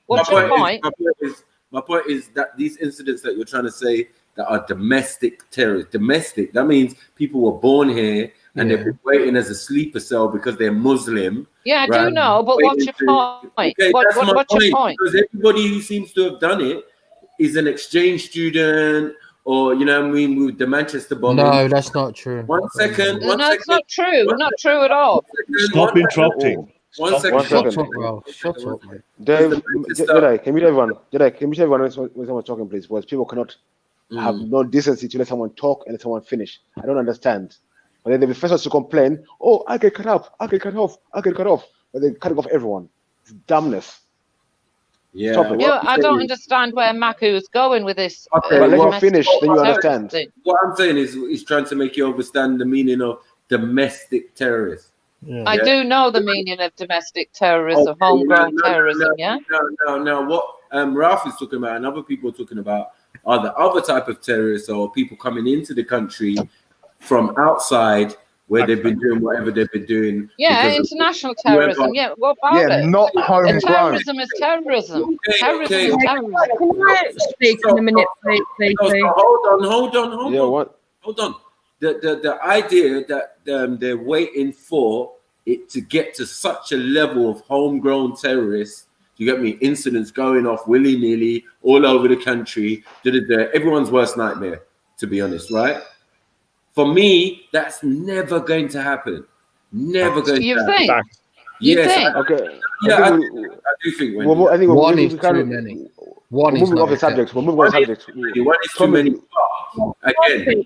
What's your point?
My point is that these incidents that you're trying to say that are domestic terrorists, that means people were born here and they've been waiting as a sleeper cell because they're Muslim.
Yeah, I do know, but what's your point?
Okay,
what's your point?
Because everybody who seems to have done it is an exchange student, or with the Manchester bombing.
No, that's not true.
One second.
It's not true. Not true at all.
Stop interrupting.
One second.
Shut up, man.
Jedi, can you tell everyone? When someone's talking, please? Because people cannot have no decency to let someone talk and let someone finish. I don't understand. But then they'll be first ones to complain. Oh, I get cut off. I get cut off. But they're cutting off everyone. It's dumbness.
Yeah.
I don't understand where Maku is going with this.
Okay, but let you finish, then you understand.
What I'm saying is, he's trying to make you understand the meaning of domestic terrorist.
Yeah. I do know the meaning of domestic terrorism, homegrown terrorism.
No. What Ralph is talking about and other people are talking about are the other type of terrorists or people coming into the country from outside where they've been doing whatever they've been doing.
Yeah, international terrorism. Yeah, what about it?
Not homegrown.
Terrorism is terrorism. Terrorism is terrorism.
Can I speak in a minute, please?
Hold on.
Yeah, what?
Hold on. The idea that they're waiting for it to get to such a level of homegrown terrorists, you get me? Incidents going off willy-nilly all over the country. Everyone's worst nightmare, to be honest, right? For me, that's never going to happen. Never going to happen.
You think?
Yes.
Okay.
Yeah, I do think.
I think
one is too many.
We're moving off the subject. One is too many.
Again,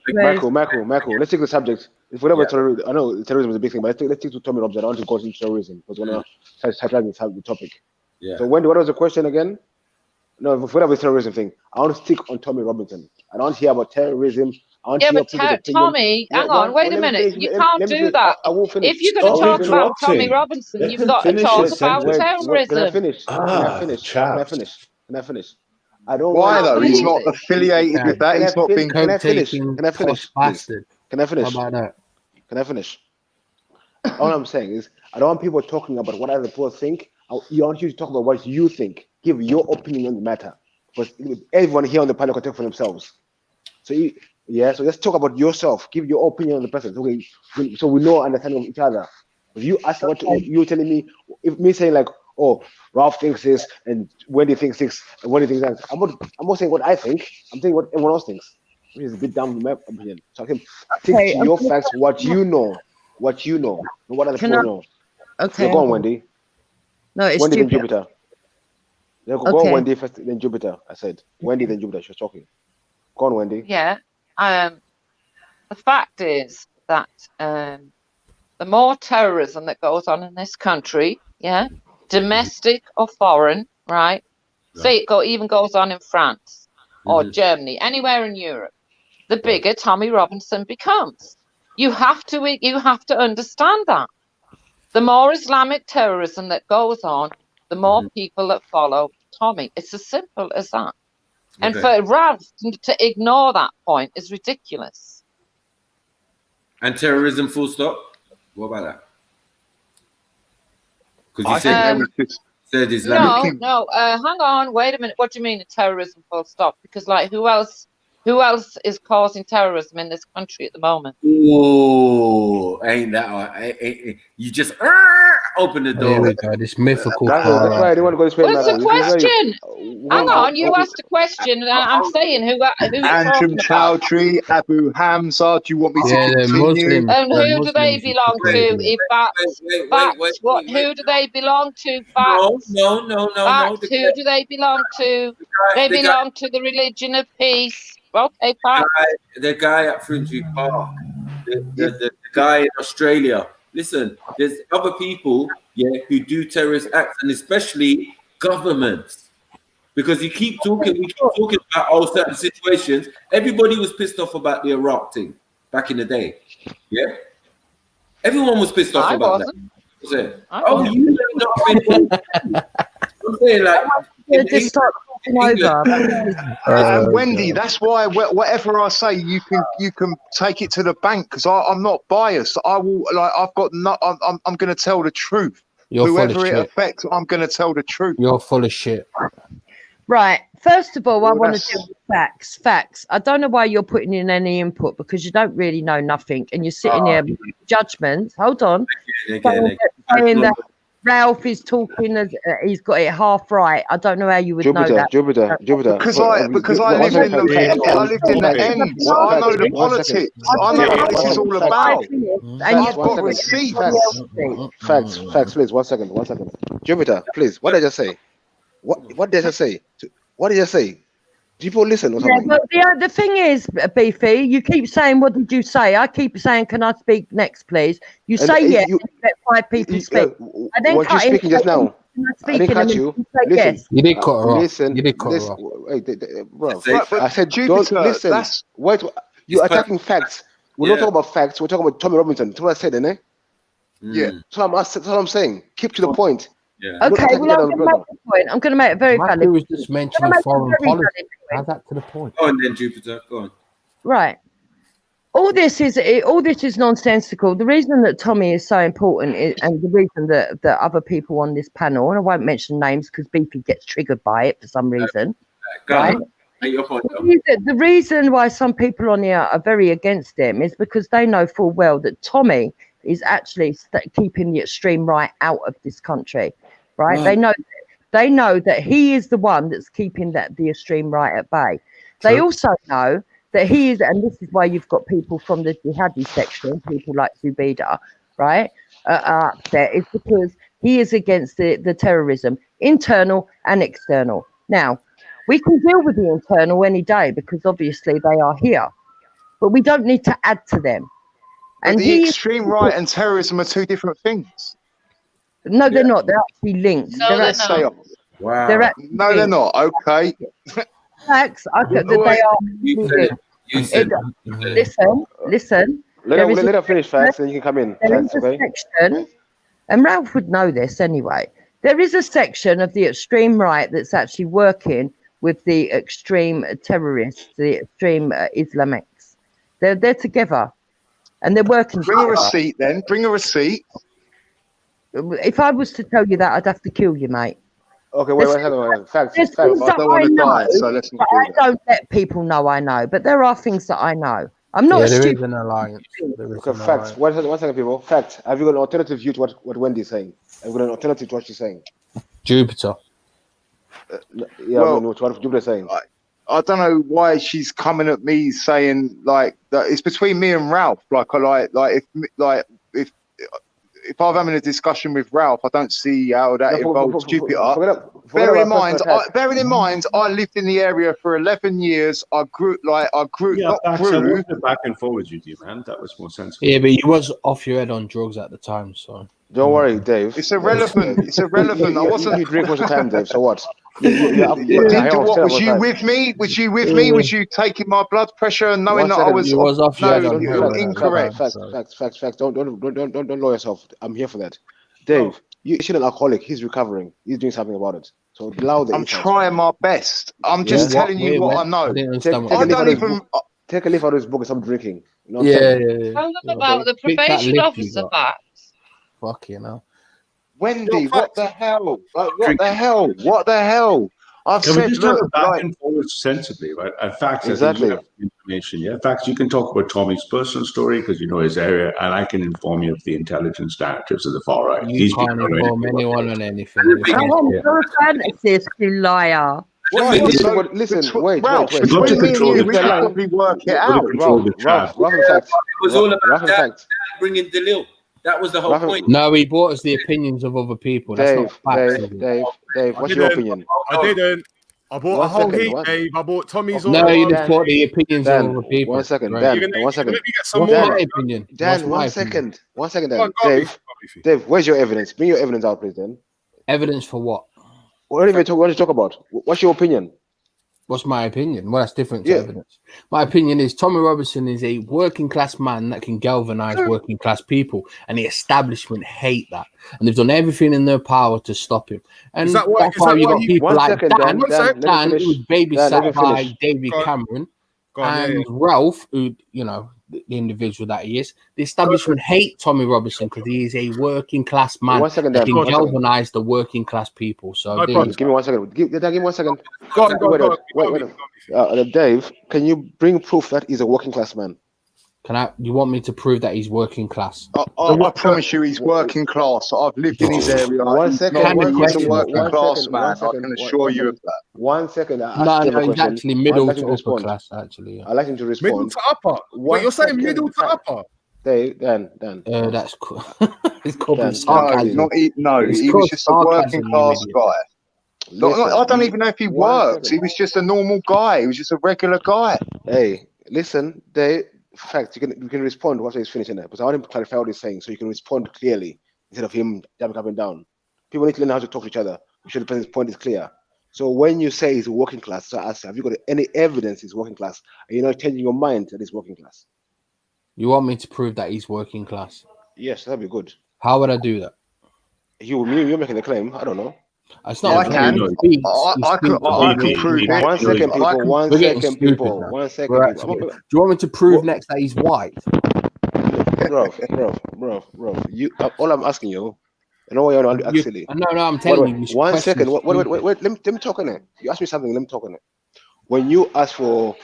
Macro. Let's take the subject. If whatever terrorism, I know terrorism is a big thing, but let's take to Tommy Robinson. I don't want to go into terrorism because we're gonna start the topic.
Yeah.
So Wendy, what was the question again? No, whatever terrorism thing, I want to stick on Tommy Robinson. I don't want to hear about terrorism
Yeah, but Tommy, hang on, wait a minute. You can't do that. If you're going to talk about Tommy Robinson, you've got to talk about terrorism.
Can I finish? Can I finish? I don't.
Why though? He's not affiliated with that. He's not being.
Can I finish? Can I finish?
Bastard.
Can I finish?
How about that?
Can I finish? All I'm saying is, I don't want people talking about what other people think. You want you to talk about what you think. Give your opinion on the matter. Because everyone here on the panel can talk for themselves. So so let's talk about yourself. Give your opinion on the person. So we know understanding of each other. If you ask what you're telling me, if me saying like, oh, Ralph thinks this and Wendy thinks this and Wendy thinks that, I'm not saying what I think. I'm saying what everyone else thinks, which is a bit down in my opinion. So I can stick to your facts, what you know, and what other people know.
Okay.
So go on, Wendy.
No, it's
Wendy, then
stupid.
Jupiter. Go on, Wendy first, then Jupiter. I said Wendy, then Jupiter. She was talking. Go on, Wendy.
Yeah. The fact is that the more terrorism that goes on in this country, domestic or foreign, right? Say it even goes on in France or Germany, anywhere in Europe, the bigger Tommy Robinson becomes. You have to understand that. The more Islamic terrorism that goes on, the more people that follow Tommy. It's as simple as that. And for Ralph to ignore that point is ridiculous.
And terrorism, full stop. What about that? Because you said Islamic.
No. Hang on. Wait a minute. What do you mean a terrorism, full stop? Because like who else is causing terrorism in this country at the moment?
Oh, ain't that? You just open the door.
Here we go. This mythical.
That's why I didn't want to go this way.
Well, it's a question. Hang on, you asked a question, and I'm saying who
Andrew Chowdhury, Abu Hamza. Do you want me to continue?
And who do they belong to? If facts, what? Who do they belong to? Facts.
No.
Facts. Who do they belong to? They belong to the religion of peace. Okay, facts.
The guy at Finsbury Park, the guy in Australia. Listen, there's other people, who do terrorist acts, and especially governments. Because we keep talking about certain situations. Everybody was pissed off about the Iraq thing back in the day. Yeah? Everyone was pissed off about that. Was it? Oh, you may not have been. I'm saying, like,
just start talking over.
And Wendy, that's why whatever I say, you can take it to the bank because I'm not biased. I will I'm going to tell the truth. Whoever it affects, I'm going to tell the truth.
You're full of shit.
Right. First of all, I want to deal with facts. Facts. I don't know why you're putting in any input because you don't really know nothing, and you're sitting there with judgments. Hold on. Saying that Ralph is talking as he's got it half right. I don't know how you would know that.
Jupiter.
Because I lived in the end. So I know the politics. I know what this is all about.
And you've got receipts. Facts, please. One second. Jupiter, please. What did I just say? What did I say? What did I say? People listen or something.
But the thing is, Beefy, you keep saying, what did you say? I keep saying, can I speak next, please? You say yes, you let 5 people speak. I then cut in.
Speaking just now. I didn't cut you. Listen,
yes.
You did cut her off.
Listen,
you did cut her
off. I said, don't listen. Wait, you're attacking facts. We're not talking about facts. We're talking about Tommy Robinson. That's what I said, innit?
Yeah.
That's what I'm saying. Keep to the point.
Yeah. Okay, well, I'm going to make a point. I'm going to make it very valid.
was just mentioning foreign policy. Add that to the point.
Go on then, Jupiter. Go on.
Right. All this is nonsensical. The reason that Tommy is so important and the reason that other people on this panel, and I won't mention names because BP gets triggered by it for some reason. Right? The reason why some people on here are very against him is because they know full well that Tommy is actually keeping the extreme right out of this country. Right? They know that he is the one that's keeping the extreme right at bay. They also know that he is, and this is why you've got people from the jihadi section, people like Zubeda, right, are upset, is because he is against the terrorism, internal and external. Now, we can deal with the internal any day because obviously they are here, but we don't need to add to them.
And the extreme right and terrorism are 2 different things.
No, they're not. They're actually linked.
No, they're not.
Wow. No, they're not. Okay.
Facts. They are. Listen.
Let her finish facts, then you can come in.
There
Facts,
is a
okay?
section, and Ralph would know this anyway. There is a section of the extreme right that's actually working with the extreme terrorists, the extreme Islamics. They're together, and they're working.
Bring a receipt, then. Bring a receipt.
If I was to tell you that, I'd have to kill you, mate.
Okay, wait, facts.
There's
Facts.
things that I know, but I don't let people know I know. But there are things that I know. I'm not
there
stupid.
is an alliance.
Okay, facts. One second, people. Facts. Have you got an alternative view to what Wendy's saying? Have you got an alternative to what she's saying?
Jupiter.
What Jupiter's saying.
I don't know why she's coming at me saying like that. It's between me and Ralph. If I'm having a discussion with Ralph, I don't see how that involves Jupiter. Bearing in mind, I lived in the area for 11 years. I grew.
Yeah, I wasn't back and forward with you, man. That was more sensible.
Yeah, but you was off your head on drugs at the time, so.
Don't worry, Dave.
It's irrelevant. It's irrelevant. I wasn't.
You drink most of the time, Dave. So what?
Was you with me? Was you with me? Was you taking my blood pressure and knowing that I was?
You was off your head on
you're incorrect.
Facts. Don't lower yourself. I'm here for that. Dave, you're an alcoholic. He's recovering. He's doing something about it. So allow the.
I'm trying my best. I'm just telling you what I know.
Take a leaf out of his book and stop drinking. You know
Tell them about the probation officer back.
Fuck you know.
Wendy, what the hell? What the hell? I've
Can
said,
we just
look,
have it back and forward sensibly, right? And facts,
exactly.
I think we have information. Yeah, facts. You can talk about Tommy's personal story because you know his area, and I can inform you of the intelligence narratives of the far right.
You can't inform anyone on anything.
You're a fantasist, you liar.
Listen, wait.
Between me and you, we can probably work it out.
Ralph, in fact.
It was all about that bringing Delil. That was the whole point.
No, he brought us the opinions of other people. That's not facts.
Dave, what's your opinion?
I didn't. I bought a whole heap, Dave. I bought Tommy's.
No, you didn't brought the opinions of other people.
1 second,
right.
Dan. 1 second.
Let me get some
What's
more.
my opinion?
Dan, 1 second. 1 second, Dan. Dave, where's your evidence? Bring your evidence out, please, then.
Evidence for what?
What do you talk about? What's your opinion?
What's my opinion? Well, that's different to evidence. My opinion is Tommy Robinson is a working class man that can galvanize working class people, and the establishment hate that, and they've done everything in their power to stop him. And that's why you got people like Dan, who was babysat by David Cameron, and Ralph, who the individual that he is. The establishment hate Tommy Robinson because he is a working class man that can galvanize the working class people. So
give me 1 second. Give me 1 second. Wait. Dave, can you bring proof that he's a working class man?
You want me to prove that he's working class?
I promise you, he's working class. I've lived in his area.
1 second.
He's a working class man. I can assure you of that.
1 second.
No, he's actually middle to upper class. Actually,
I'd like him to respond.
Middle to upper. Wait, you're saying middle to upper?
Dan.
That's cool. It's called
sarcasm. No, he was just a working class guy. I don't even know if he worked. He was just a normal guy. He was just a regular guy.
Hey, listen, Dave. Fact, you can respond once he's finishing it, because I want him to clarify what he's saying so you can respond clearly instead of him jumping up and down. People need to learn how to talk to each other. Make sure the point is clear. So when you say he's working class, so I ask, have you got any evidence he's working class? Are you not changing your mind that he's working class?
You want me to prove that he's working class?
Yes, that'd be good.
How would I do that?
You're making the claim. I don't know.
It's not.
I can prove it.
1 second, people. 1 second, people. 1 second.
Do you want me to prove next that he's white?
Bro. All I'm asking you. I know you're not silly.
No, I'm telling you.
1 second. Wait. Let me talk on it. You asked me something. Let me talk on it. When you asked for,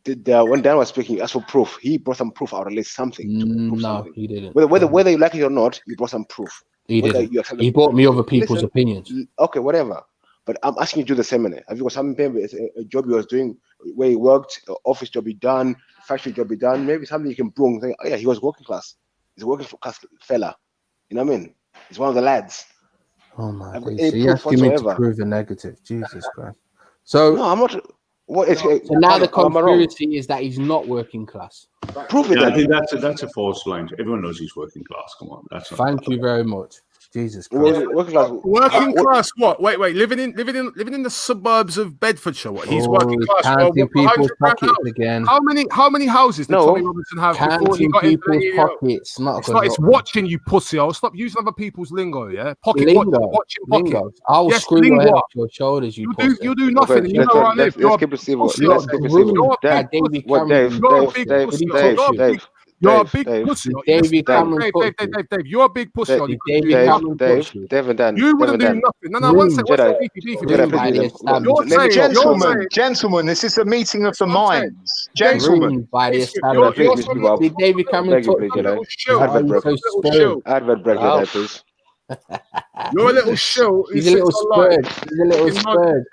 when Dan was speaking, you asked for proof. He brought some proof out, at least something.
No, he didn't.
Whether you like it or not, you brought some proof.
He didn't. He brought me other people's opinions.
Okay, whatever. But I'm asking you to do the same. Have you got something, a job you was doing where he worked, office job he done, factory job he done, maybe something you can bring, think, oh yeah, he was working class. He's a working class fella. You know what I mean? He's one of the lads.
Oh my God. So you're asking me to prove a negative. Jesus Christ. So
no, I'm not.
So now the conspiracy is that he's not working class.
Prove it.
I think that's a false line. Everyone knows he's working class. Come on, that's not.
Thank you very much. Jesus Christ.
Working class what? Wait, living in the suburbs of Bedfordshire. What? He's working class.
Counting people's pockets again.
How many houses did Tommy Robinson have before he
Counting
got into the
people's
EEO?
pockets.
It's watching you pussy. I'll stop using other people's lingo. Yeah, pocket
Lingo.
watching pocket.
Lingo. I'll
Yes,
screw your head
lingo.
off your shoulders. You
do nothing. You know where I live.
Let's keep it civil. Let's keep it civil. Dave.
You're a big pussy. Dave, you're a big pussy.
Dave and Dan.
You wouldn't do nothing. No, one second.
Gentlemen, this is a meeting of the minds. Gentlemen.
Did David Cameron talk to you?
Advert break here, please.
You're a little shill.
He's a little spurred. He's a little spurred.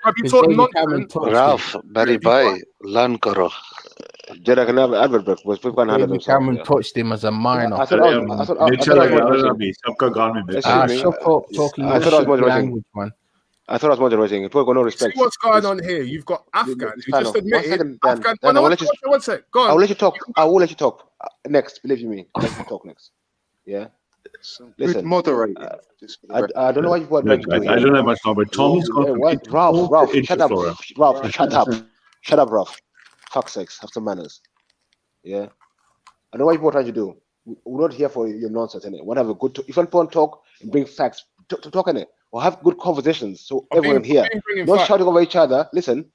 Ralph, Barry Bhai, learn karo.
Jedi can have advert break.
David Cameron touched him as a minor.
I thought I was moderating. People got no respect.
See what's going on here? You've got Afghans who just admitted. One sec. Go on.
I will let you talk. I will let you talk. Next, believe me. Let you talk next. Yeah. Listen,
moderate.
I don't know why you want.
I don't have much time, but Tommy's got.
Ralph, shut up. Ralph, shut up. Shut up, Ralph. Fuck's sakes, have some manners. Yeah. I know what you're trying to do. We're not here for your nonsense, innit? Want to have a good if you want to talk and bring facts to talk in it, or have good conversations so everyone here. Not shouting over each other. Listen,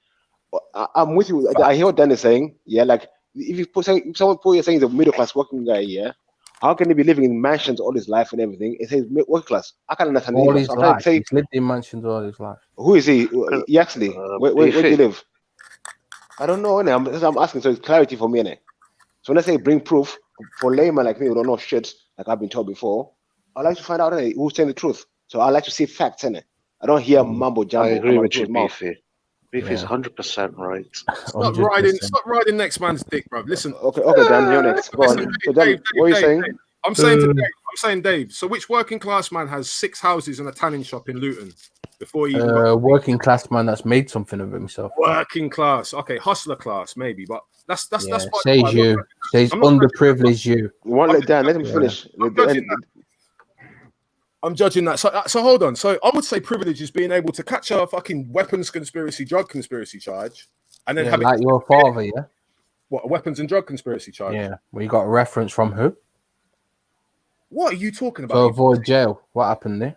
I'm with you. I hear what Dan is saying. Yeah, like if someone you're saying he's a middle class working guy, yeah. How can he be living in mansions all his life and everything? It says working class. I can't understand.
All his life. He's lived in mansions all his life.
Who is he? He actually, where do you live? I don't know, innit? I'm asking, so it's clarity for me, innit? So when I say bring proof, for layman like me who don't know shit, like I've been told before, I like to find out who's saying the truth. So I like to see facts, innit? I don't hear mumbo jumbo.
I agree with you, Beefy. Beefy's 100% right.
Stop riding next man's dick, bro. Listen.
Okay, Dan, you're next. Go on. So Dan, what are you saying?
I'm saying Dave. So which working class man has 6 houses and a tanning shop in Luton? Before he
working class man that's made something of himself.
Working class, okay, hustler class maybe, but that's
says you. Says underprivileged you.
Dan, let him finish.
I'm judging that. So hold on. So I would say privilege is being able to catch a fucking weapons conspiracy, drug conspiracy charge, and then have
like your father, yeah.
What, a weapons and drug conspiracy charge?
Yeah. Well, you got a reference from who?
What are you talking about?
To avoid jail. What happened there?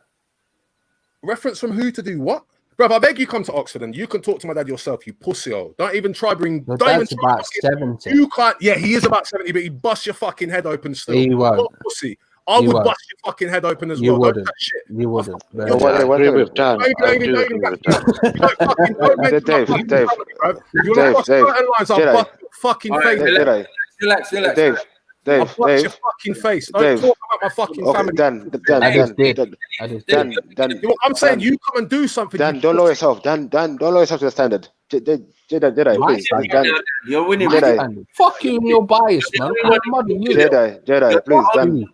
Reference from who to do what? Bruv, I beg you come to Oxford and you can talk to my dad yourself, you pussy-o. Don't even try bring...
Your dad's about 70.
You can't... Yeah, he is about 70, but he'd bust your fucking head open still.
He won't.
Pussy. I would bust your fucking head open as well.
Wouldn't. You wouldn't.
I agree with Dan.
Dave.
You
want to cross certain lines, I'll bust your fucking face.
Relax.
I'll bust your fucking face. Don't talk about my fucking family.
Dan.
I'm saying you come and do something.
Dan, don't lower yourself. Dan, don't lower yourself to the standard. Jedi, please.
You're winning.
Jedi.
Fuck you and your bias, man.
Jedi, please. Dan,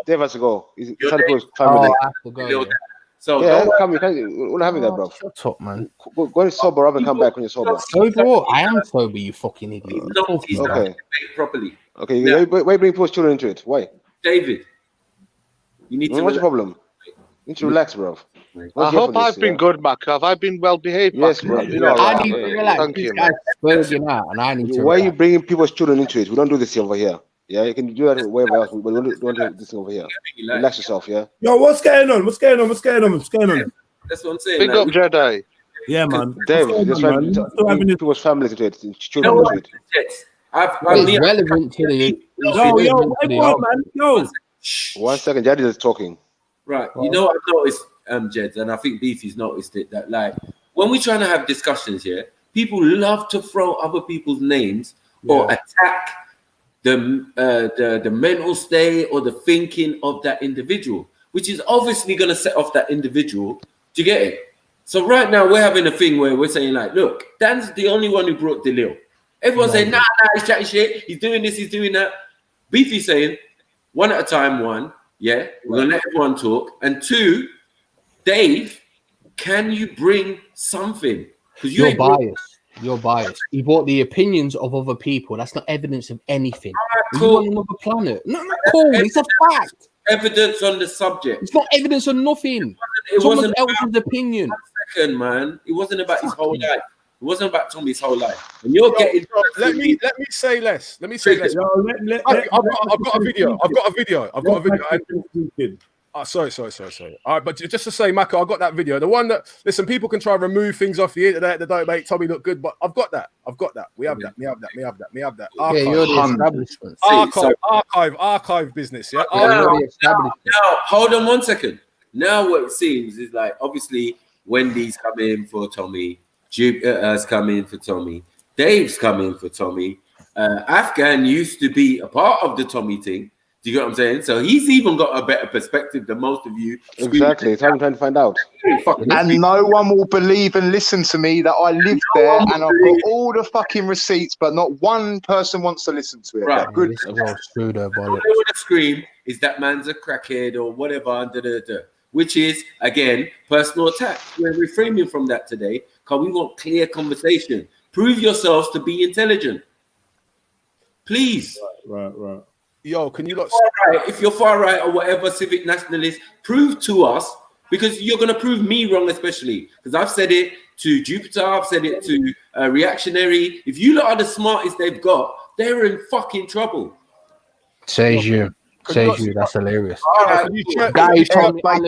Dave has to go. He's trying to put his family.
I have to go.
So yeah, come. We're not having that, bro.
Shut up, man.
Go and sober up and come back when you're sober.
Sober? I am sober, you fucking idiot.
Okay.
Properly.
Okay. Yeah. Why bring post children into it? Why?
David, you need to.
What's your problem? You need to relax, bro.
I hope I've been good, Mac. Have I been well behaved?
Yes, bro.
I need to relax.
Thank you, man.
And I need to.
Why are you bringing people's children into it? We don't do this over here. Yeah, you can do that wherever else, but we don't do this over here. Relax yourself, yeah.
Yo, what's going on? What's going on?
That's what I'm saying.
Big up, Jedi.
Yeah, man.
Dave, just bring people's families into it, children into it.
It's relevant to the.
Yo, everyone, man. Yo.
1 second, Jedi is talking.
Right. You know what I've noticed, Jed, and I think Beefy's noticed it, that like when we're trying to have discussions here, people love to throw other people's names or attack the mental state or the thinking of that individual, which is obviously going to set off that individual. Do you get it? So right now we're having a thing where we're saying like, look, Dan's the only one who brought Delil. Everyone's saying, nah, he's chatting shit. He's doing this, he's doing that. Beefy's saying, one at a time, one, yeah, we're going to let everyone talk. And 2, Dave, can you bring something? Because
you're biased. You're biased. You brought the opinions of other people. That's not evidence of anything.
Cool.
You on another planet. No, cool. It's a fact.
evidence on the subject.
It's not evidence on nothing.
It
Someone
wasn't
else's opinion.
1 second, man. It wasn't about his whole life. It wasn't about Tommy's whole life. And you're getting.
Let me say less. Let me say less. I've got a video. I've got a video. Sorry. All right, but just to say, Mako, I got that video. The one that, listen, people can try and remove things off the internet that don't make Tommy look good, but I've got that. We have that. Archive.
Yeah, you're the establishment.
Archive business, yeah?
Now, hold on 1 second. Now what it seems is like, obviously, Wendy's come in for Tommy. Jupiter's come in for Tommy. Dave's come in for Tommy. Afghan used to be a part of the Tommy thing. Do you get what I'm saying? So he's even got a better perspective than most of you.
Exactly. It's how I'm trying to find out.
And no one will believe and listen to me that I lived there and I've got all the fucking receipts, but not one person wants to listen to it.
Right.
They're good.
All they want to scream is that man's a crackhead or whatever, which is, again, personal attack. We're reframing from that today because we want clear conversation. Prove yourselves to be intelligent. Please.
Right.
Yo, can you look?
If you're far right or whatever, civic nationalist, prove to us, because you're going to prove me wrong, especially because I've said it to Jupiter, I've said it to Reactionary. If you lot are the smartest they've got, they're in fucking trouble.
Says you. That's hilarious.
All right,
guys, Tommy
Okay,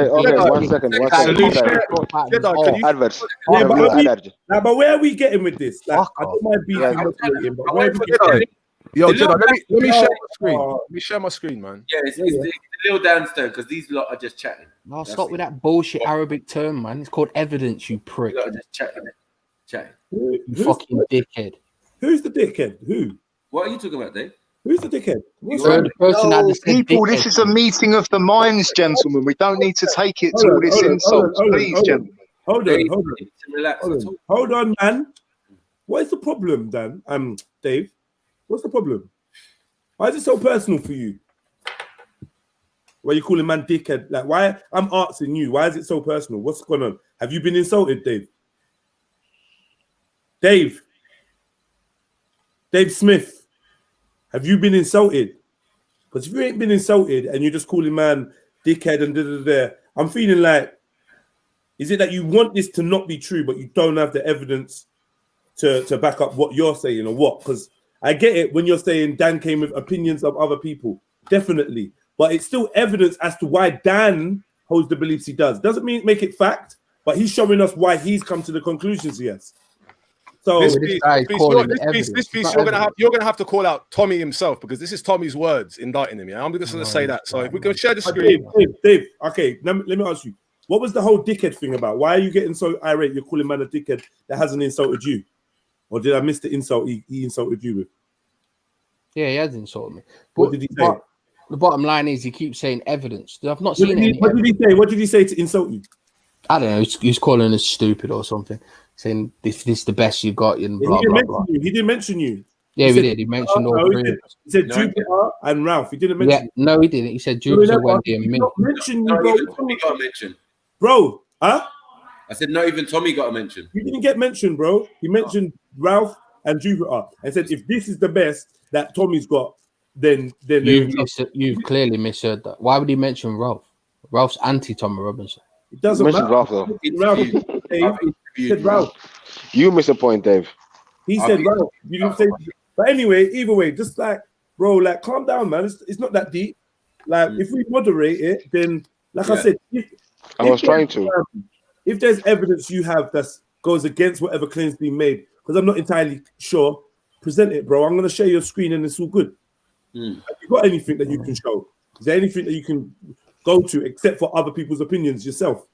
1 second. Adverts.
But where are we getting with this? Like, I don't mind beefing, but where are we getting?
Yo, Jedi, let me share my screen. Let me share my screen, man.
Yeah, it's the little downstairs because these lot are just chatting.
No, stop with that bullshit Arabic term, man. It's called evidence, you prick.
These lot are just chatting.
You fucking dickhead.
Who's the dickhead? Who?
What are you talking about, Dave?
Who's the dickhead?
People, this is a meeting of the minds, gentlemen. We don't need to take it to all this insults, please, gentlemen.
Hold on, man. What is the problem, Dan? Dave, what's the problem? Why is it so personal for you? Why are you calling man dickhead? Like, why? I'm asking you. Why is it so personal? What's going on? Have you been insulted, Dave? Dave Smith. Have you been insulted? Because if you ain't been insulted and you're just calling man dickhead and I'm feeling like, is it that you want this to not be true, but you don't have the evidence to back up what you're saying or what? Because I get it when you're saying Dan came with opinions of other people, definitely. But it's still evidence as to why Dan holds the beliefs he does. Doesn't mean make it fact, but he's showing us why he's come to the conclusions he has. So
this piece, you're gonna have to call out Tommy himself because this is Tommy's words indicting him. Yeah, I'm just gonna say that. So if we can share the screen,
Dave. Okay, let me ask you, what was the whole dickhead thing about? Why are you getting so irate? You're calling man a dickhead that hasn't insulted you, or did I miss the insult he insulted you with?
Yeah, he has insulted me.
What did he say?
The bottom line is he keeps saying evidence. I've not seen any.
What did he say? What did he say to insult you?
I don't know. He's calling us stupid or something, saying this is the best you've got. And blah, blah, blah.
He didn't mention you.
Yeah, he did. He mentioned all three.
He said Jupiter and Ralph. He didn't mention.
Yeah, no, he didn't. He said Jupiter, Wendy, and me.
Mention you,
bro. Tommy got a mention,
bro. Huh?
I said not even Tommy got a mention.
You didn't get mentioned, bro. He mentioned Ralph and Jupiter and said if this is the best that Tommy's got, then
you've clearly misheard that. Why would he mention Ralph? Ralph's anti Tommy Robinson.
It doesn't matter.
Ralph, though.
He said Ralph.
You miss a point, Dave.
He said Ralph. You didn't say. But anyway, either way, just like, bro, like, calm down, man. It's not that deep. Like, if we moderate it, then, like I said,
I was trying to.
If there's evidence you have that goes against whatever claims being made, because I'm not entirely sure, present it, bro. I'm going to share your screen and it's all good. Have you got anything that you can show? Is there anything that you can go to except for other people's opinions yourself?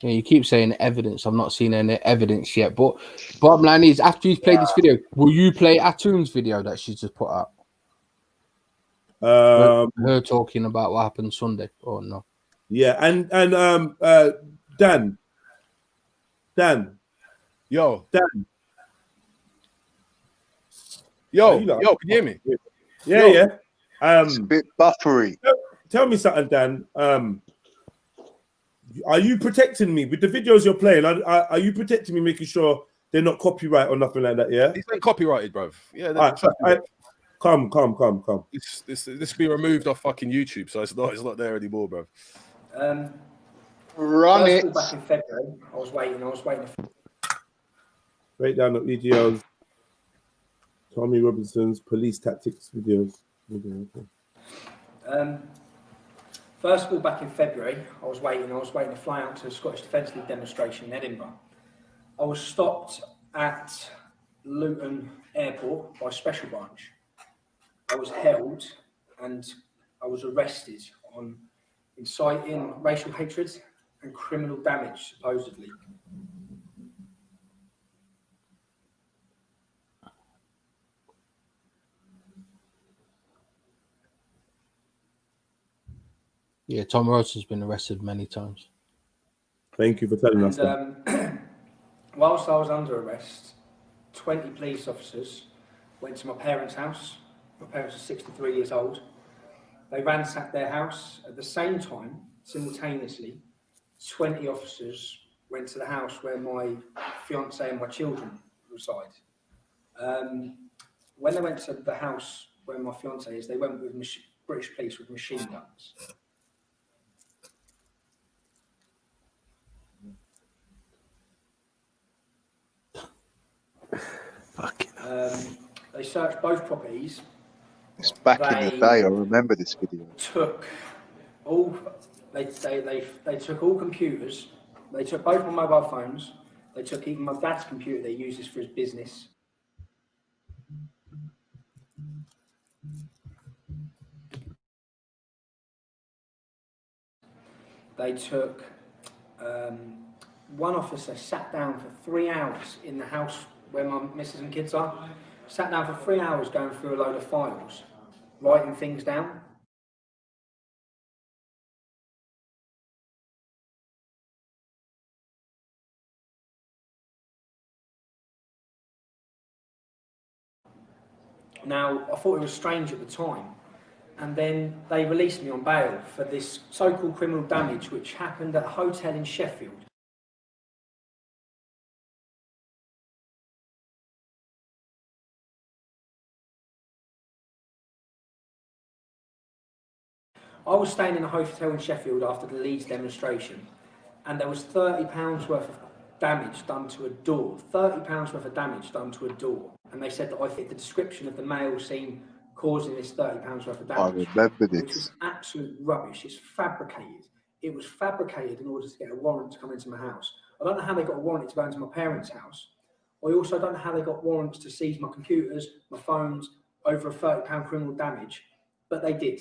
Yeah, you keep saying evidence. I've not seen any evidence yet. But bottom line is, after he's played this video, will you play Atun's video that she's just put out? Her talking about what happened Sunday, or no?
Yeah, and Dan.
Yo, can you hear me?
Yeah.
It's a bit buffery.
Tell me something, Dan. Are you protecting me with the videos you're playing? Are you protecting me, making sure they're not copyright or nothing like that? Yeah,
these ain't copyrighted, bro. Yeah,
Come.
This be removed off fucking YouTube, so it's not there anymore, bro.
Run it.
Back in February, I was waiting.
Break down the videos. Tommy Robinson's police tactics videos.
First of all, back in February, I was waiting to fly out to the Scottish Defence League demonstration in Edinburgh. I was stopped at Luton Airport by Special Branch. I was held and I was arrested on inciting racial hatred and criminal damage, supposedly.
Yeah, Tom Ross has been arrested many times.
Thank you for telling us that.
Whilst I was under arrest, 20 police officers went to my parents' house. My parents are 63 years old. They ransacked their house. At the same time, simultaneously, 20 officers went to the house where my fiancée and my children reside. When they went to the house where my fiancée is, they went with British police with machine guns. They searched both properties.
It's back in the day. I remember this video.
They took all computers. They took both my mobile phones. They took even my dad's computer. They used this for his business. They took one officer sat down for 3 hours in the house where my missus and kids are. Sat down for 3 hours going through a load of files, writing things down. Now, I thought it was strange at the time, and then they released me on bail for this so-called criminal damage which happened at a hotel in Sheffield. I was staying in a hotel in Sheffield after the Leeds demonstration, and there was £30 worth of damage done to a door. £30 worth of damage done to a door. And they said that I fit the description of the male seen causing this £30 worth of damage.
I remember this.
Which is absolute rubbish. It's fabricated. It was fabricated in order to get a warrant to come into my house. I don't know how they got a warrant to go into my parents' house. I also don't know how they got warrants to seize my computers, my phones, over a £30 criminal damage, but they did.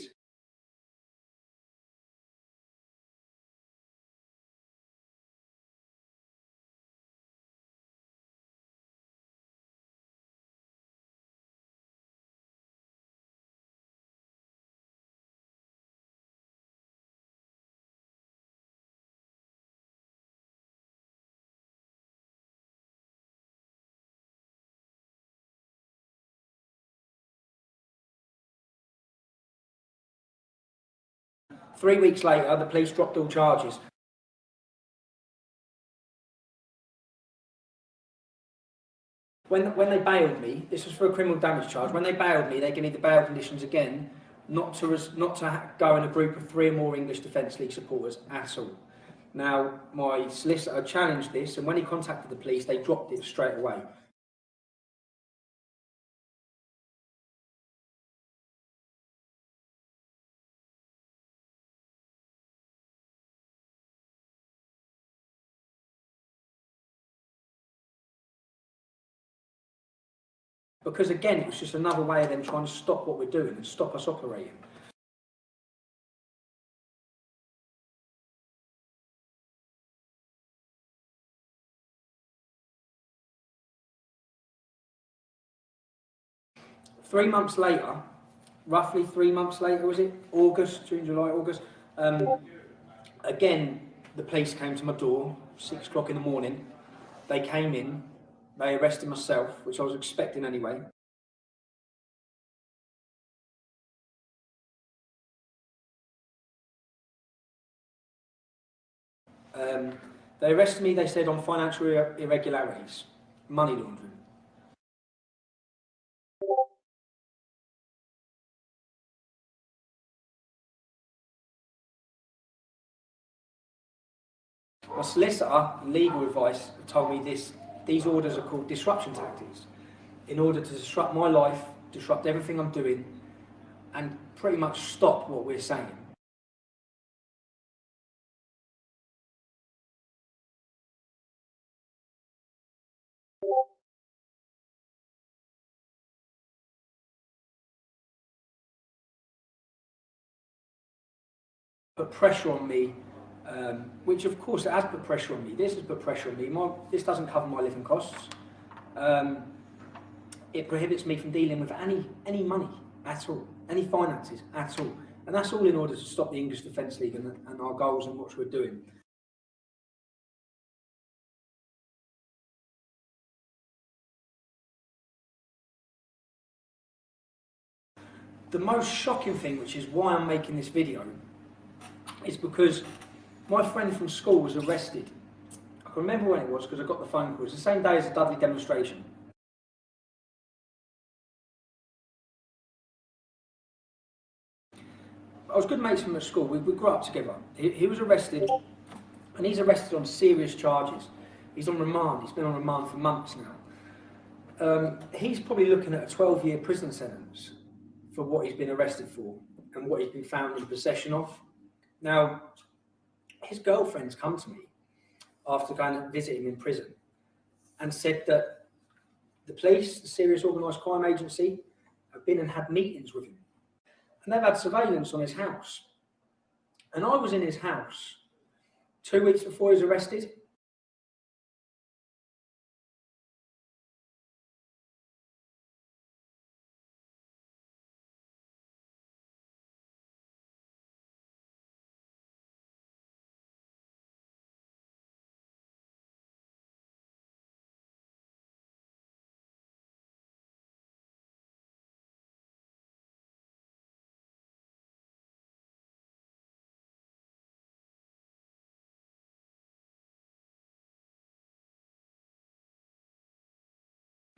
Three weeks later, the police dropped all charges. When they bailed me, this was for a criminal damage charge. When they bailed me, they gave me the bail conditions again, not to go in a group of 3 or more English Defence League supporters at all. Now, my solicitor challenged this, and when he contacted the police, they dropped it straight away. Because again, it was just another way of them trying to stop what we're doing and stop us operating. Three months later, roughly 3 months later, was it? August, June, July, August. Again, the police came to my door, 6 o'clock in the morning. They came in, they arrested myself, which I was expecting anyway. They arrested me, they said, on financial irregularities, money laundering. My solicitor and legal advice told me these orders are called disruption tactics, in order to disrupt my life, disrupt everything I'm doing, and pretty much stop what we're saying. Put pressure on me, which of course it has put pressure on me. This has put pressure on me. This doesn't cover my living costs. It prohibits me from dealing with any money at all, any finances at all. And that's all in order to stop the English Defence League and our goals and what we're doing. The most shocking thing, which is why I'm making this video, is because my friend from school was arrested. I can remember when it was because I got the phone call. It was the same day as the Dudley demonstration. I was good mates from at school. We grew up together. He was arrested, and he's arrested on serious charges. He's on remand. He's been on remand for months now. He's probably looking at a 12-year prison sentence for what he's been arrested for and what he's been found in possession of. Now, his girlfriend's come to me after going to visit him in prison and said that the police, the Serious Organised Crime Agency, have been and had meetings with him. And they've had surveillance on his house. And I was in his house 2 weeks before he was arrested.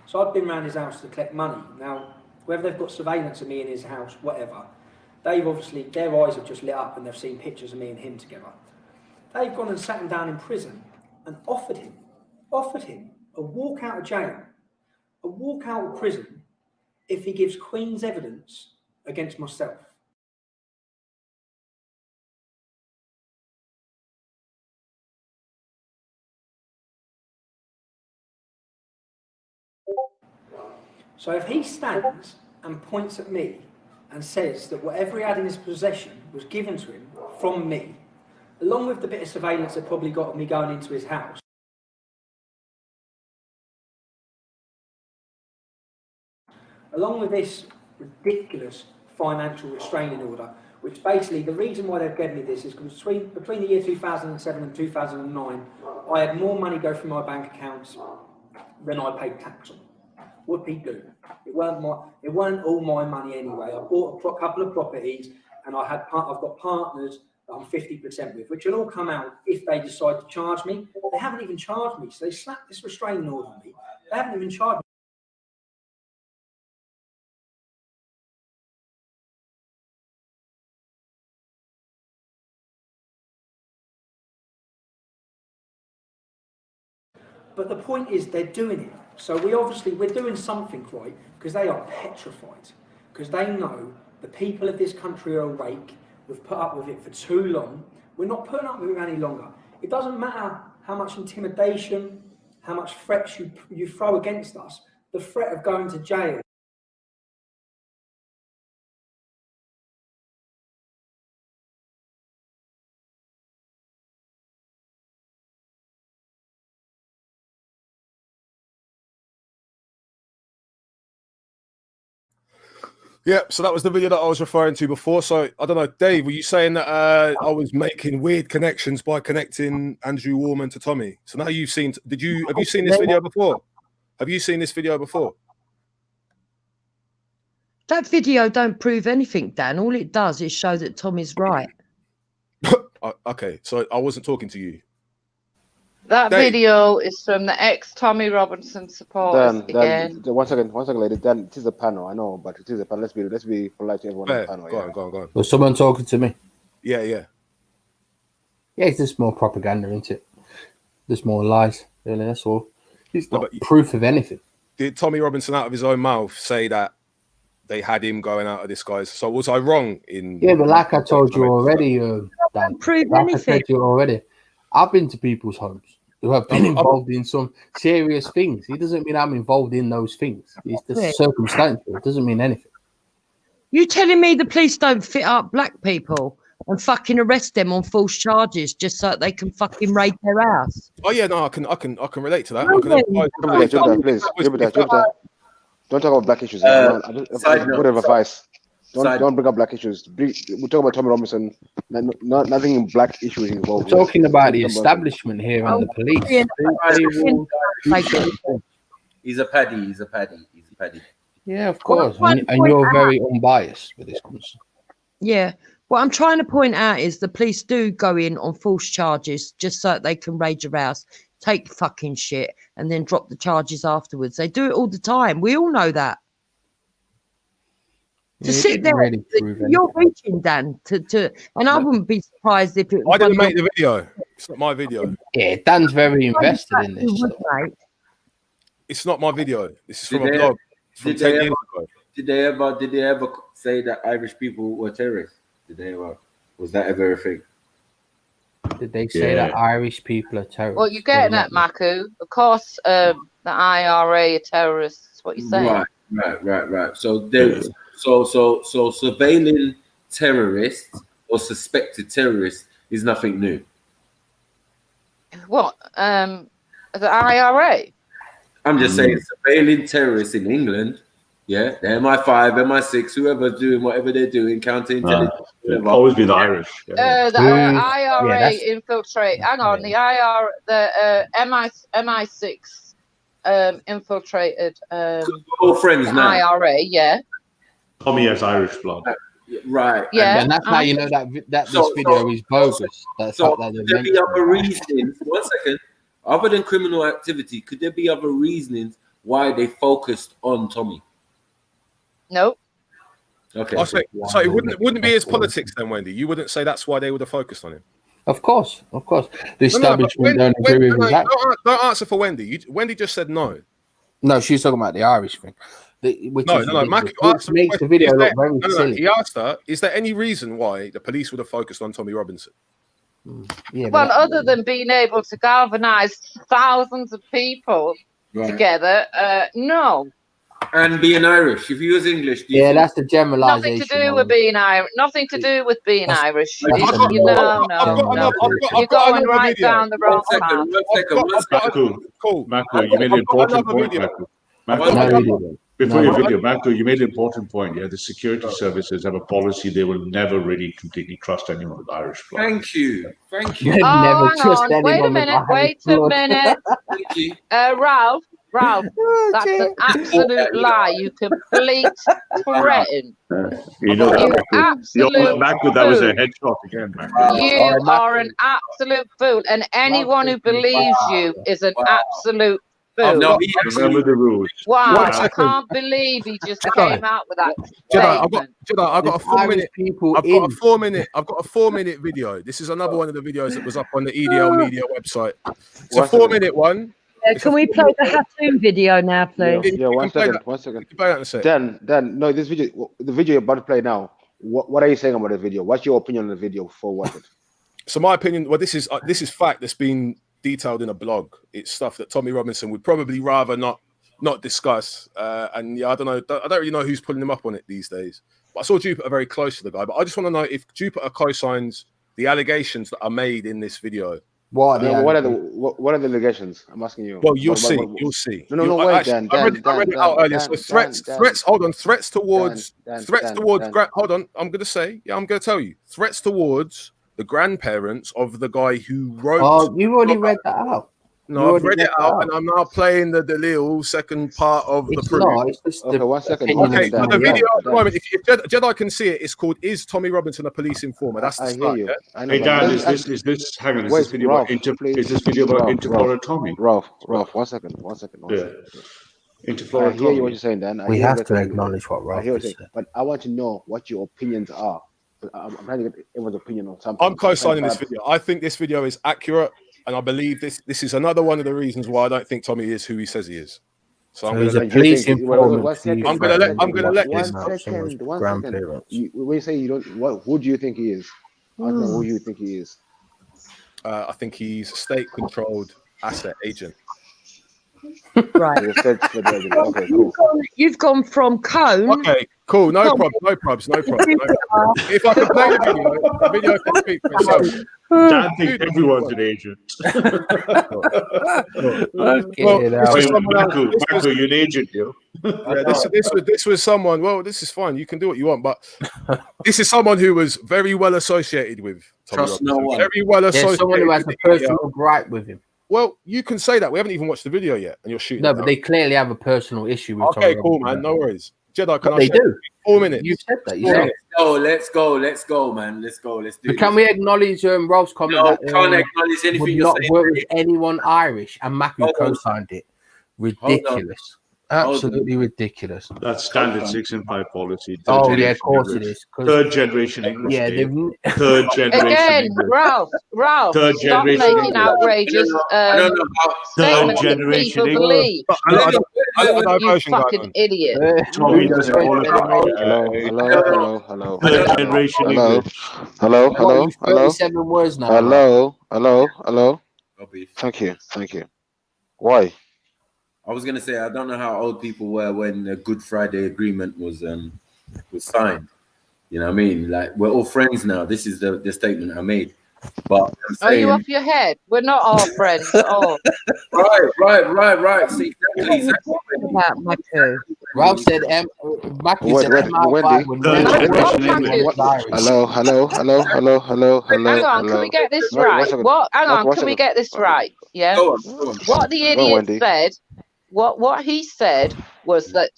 So I've been around his house to collect money. Now, whether they've got surveillance of me in his house, whatever, they've obviously, their eyes have just lit up and they've seen pictures of me and him together. They've gone and sat him down in prison and offered him a walk out of jail, a walk out of prison, if he gives Queen's evidence against myself. So if he stands and points at me and says that whatever he had in his possession was given to him from me, along with the bit of surveillance that probably got me going into his house, along with this ridiculous financial restraining order, which basically the reason why they've given me this is because between the year 2007 and 2009, I had more money go through my bank accounts than I paid tax on. What did he do? It weren't all my money anyway. I bought a couple of properties, and I've got partners that I'm 50% with, which will all come out if they decide to charge me. They haven't even charged me, so they slapped this restraining order on me. They haven't even charged me. But the point is, they're doing it. So we're doing something right, because they are petrified, because they know the people of this country are awake. We've put up with it for too long. We're not putting up with it any longer. It doesn't matter how much intimidation, how much threats you throw against us. The threat of going to jail.
Yeah, so that was the video that I was referring to before. So I don't know, Dave, were you saying that I was making weird connections by connecting Andrew Warman to Tommy? So now you've seen. Have you seen this video before? Have you seen this video before?
That video don't prove anything, Dan. All it does is show that Tommy's right.
Okay, so I wasn't talking to you.
That video is from the ex-Tommy Robinson supporters again.
One second, lady. Dan, it is a panel, I know, but it is a panel. Let's be polite to everyone on the panel.
Go on.
Was someone talking to me?
Yeah.
Yeah, it's just more propaganda, isn't it? There's more lies, really. That's all. It's
No,
not
but
proof of anything.
did Tommy Robinson out of his own mouth say that they had him going out of this guy's? So was I wrong in?
Yeah, but like I told you already, Dan,
prove
like I
anything.
said to you already, I've been to people's homes who have been involved in some serious things. It doesn't mean I'm involved in those things. It's just circumstantial. It doesn't mean anything.
You telling me the police don't fit up black people and fucking arrest them on false charges just so that they can fucking raid their house?
Oh yeah, no, I can relate to that.
Jupiter. Don't talk about black issues. Word of advice. Don't bring up black issues. We're talking about Tommy Robinson. Nothing in black issues involved.
We're talking about the establishment here and the police.
He's a paddy. He's a paddy. He's a paddy.
Yeah, of course. And you're very unbiased with this concept.
Yeah. What I'm trying to point out is the police do go in on false charges just so that they can raid your house, take fucking shit, and then drop the charges afterwards. They do it all the time. We all know that. To sit there, you're reaching, Dan, and I wouldn't be surprised if it was.
I didn't make the video. It's not my video.
Yeah, Dan's very invested in this.
It's not my video. This is from a blog from 10 years ago.
Did they ever say that Irish people were terrorists? Did they ever? Was that ever a thing?
Did they say that Irish people are terrorists?
Well, you're getting at Maku. Of course, the IRA are terrorists. What you're saying?
Right. So there's so surveilling terrorists or suspected terrorists is nothing new.
What? The IRA?
I'm just saying surveilling terrorists in England. Yeah, the MI5, MI6, whoever's doing whatever they're doing, counterintelligence.
Always been Irish.
The IRA infiltrate. Hang on, the MI6 infiltrated.
We're all friends now.
IRA, yeah.
Tommy has Irish blood.
Right.
Yeah, and that's how you know that this video is bogus.
So could there be other reasons? 1 second. Other than criminal activity, could there be other reasons why they focused on Tommy?
Nope.
Okay.
So it wouldn't be his politics then, Wendy. You wouldn't say that's why they would have focused on him.
Of course. The establishment don't agree with that.
Don't answer for Wendy. Wendy just said no.
No, she's talking about the Irish thing.
No. Mac
makes the video look very silly.
He asked her, "Is there any reason why the police would have focused on Tommy Robinson?"
Yeah,
well, other than being able to galvanize thousands of people together, no.
And being Irish. If you was English,
that's the generalization.
Nothing to do with being Irish. Nothing to do with being Irish. No. You're going right down the wrong path.
Maku, you made an important point. Before your video, Maku, you made an important point. Yeah, the security services have a policy they will never really completely trust anyone with Irish blood.
Thank you.
Hang on. Wait a minute.
Thank you.
Ralph, that's an absolute lie. You complete cretin.
You know that,
absolute
Maku, that was a headshot again, Maku.
You are an absolute fool, and anyone who believes you is an absolute fool.
Remember the rules.
Wow, I can't believe he just came out with that statement.
I've got a 4 minute. I've got a 4 minute video. This is another one of the videos that was up on the EDL Media website. It's a 4 minute one.
Can we play the Hattoon video now, please?
Yeah, 1 second. Dan, no, this video, the video you're about to play now. What are you saying about the video? What's your opinion on the video before watching it?
So my opinion, well, this is fact that's been detailed in a blog. It's stuff that Tommy Robinson would probably rather not discuss. And yeah, I don't really know who's pulling him up on it these days. But I saw Jupiter very close to the guy. But I just want to know if Jupiter co-signs the allegations that are made in this video.
What are the allegations? I'm asking you.
Well, you'll see. You'll see.
No, wait, Dan.
I read it out earlier. So threats. Hold on. Threats towards. Hold on. I'm going to tell you. Threats towards the grandparents of the guy who wrote.
Oh, you already read that out.
No, I've read it out, and I'm now playing the little second part of the proof.
Okay, 1 second.
Okay, so the video at the moment, if Jedi can see it, it's called "Is Tommy Robinson a Police Informer?" That's the start. Yeah?
Hey Dan, is this video about Interflora Tommy?
Ralph, 1 second.
Yeah.
I hear you what you're saying, Dan.
We have to acknowledge what Ralph is saying.
But I want to know what your opinions are. I'm trying to get everyone's opinion on something.
I'm co-signing this video. I think this video is accurate. and I believe this is another one of the reasons why I don't think Tommy is who he says he is. So I'm
he's
going
a police informant.
One second.
I'm going to let
One second. When you say you don't, who do you think he is? I don't know who you think he is.
I think he's a state-controlled asset agent.
Right.
Okay, cool.
You've gone from cone.
Okay, cool. No problem. No probs. If I can play the video can speak for itself.
Dan thinks everyone's an agent. Marco, you're an agent, yo.
Yeah, this was someone. Well, this is fine. You can do what you want, but this is someone who was very well associated with Tommy
Trust
Robinson.
no one.
Very well associated.
Someone who has a personal gripe with him.
Well, you can say that. We haven't even watched the video yet, and you're shooting.
No, but they clearly have a personal issue with Tommy
Okay, cool,
Robinson.
man. No worries. Jedi, can I
They
share?
do.
4 minutes.
You said that.
Let's go, man. Let's do
But
this.
can we acknowledge Ralph's comment?
No,
that,
can't acknowledge anything
would
you're
not
saying.
work with anyone Irish, and Maku
Hold on.
co-signed it. Ridiculous. Absolutely ridiculous.
That's standard 6 and 5 policy.
Oh yeah, of course it is.
Third generation English.
Yeah,
third generation
Again,
English.
Ralph,
Third
stop
generation
making
English.
outrageous
Third
statements that
generation
people
English.
believe. You fucking idiot.
Tommy doesn't call it.
Hello.
Third generation English.
Hello.
37 words now.
Hello. Thank you. Why?
I was gonna say I don't know how old people were when the Good Friday Agreement was signed. You know what I mean? Like we're all friends now. This is the statement I made. But I'm
Are you
saying,
off your head? We're not all friends at all.
right. See, exactly.
About Maku.
Ralph said Maku said
Wendy.
Hello. Hang on, can we get this right? Hang on, can we get this right? Yeah.
Go on.
What the idiot said, what he said was that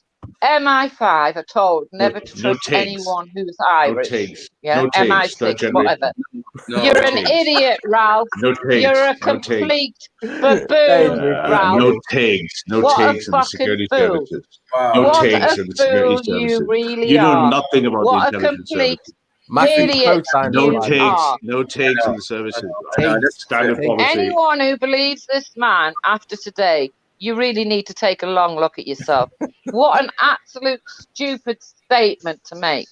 MI5 are told never to trust anyone who's Irish. Yeah, MI6, whatever. You're an idiot, Ralph. You're a complete baboon, Ralph.
No takes in the security services. No takes in the security services.
You really
you know
are.
nothing about
What
the
a
intelligence
complete
services.
idiot
No takes in the services. Standard policy.
Anyone who believes this man after today, you really need to take a long look at yourself. What an absolute stupid statement to make.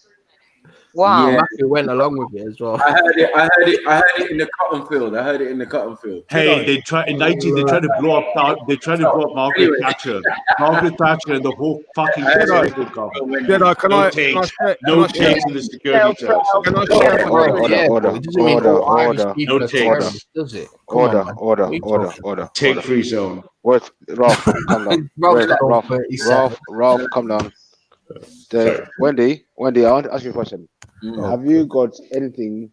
Wow.
Yeah. Matthew went along with it as well.
I heard it in the cotton field.
Hey, they try in 90s. They try to blow up. They try to blow up Margaret Thatcher. Margaret Thatcher and the whole fucking
Jedi, can I
no takes in the security service.
Can I share
Order.
Take free zone.
What, Ralph? Calm down. Ralph, calm down. Wendy, I want to ask you a question. Have you got anything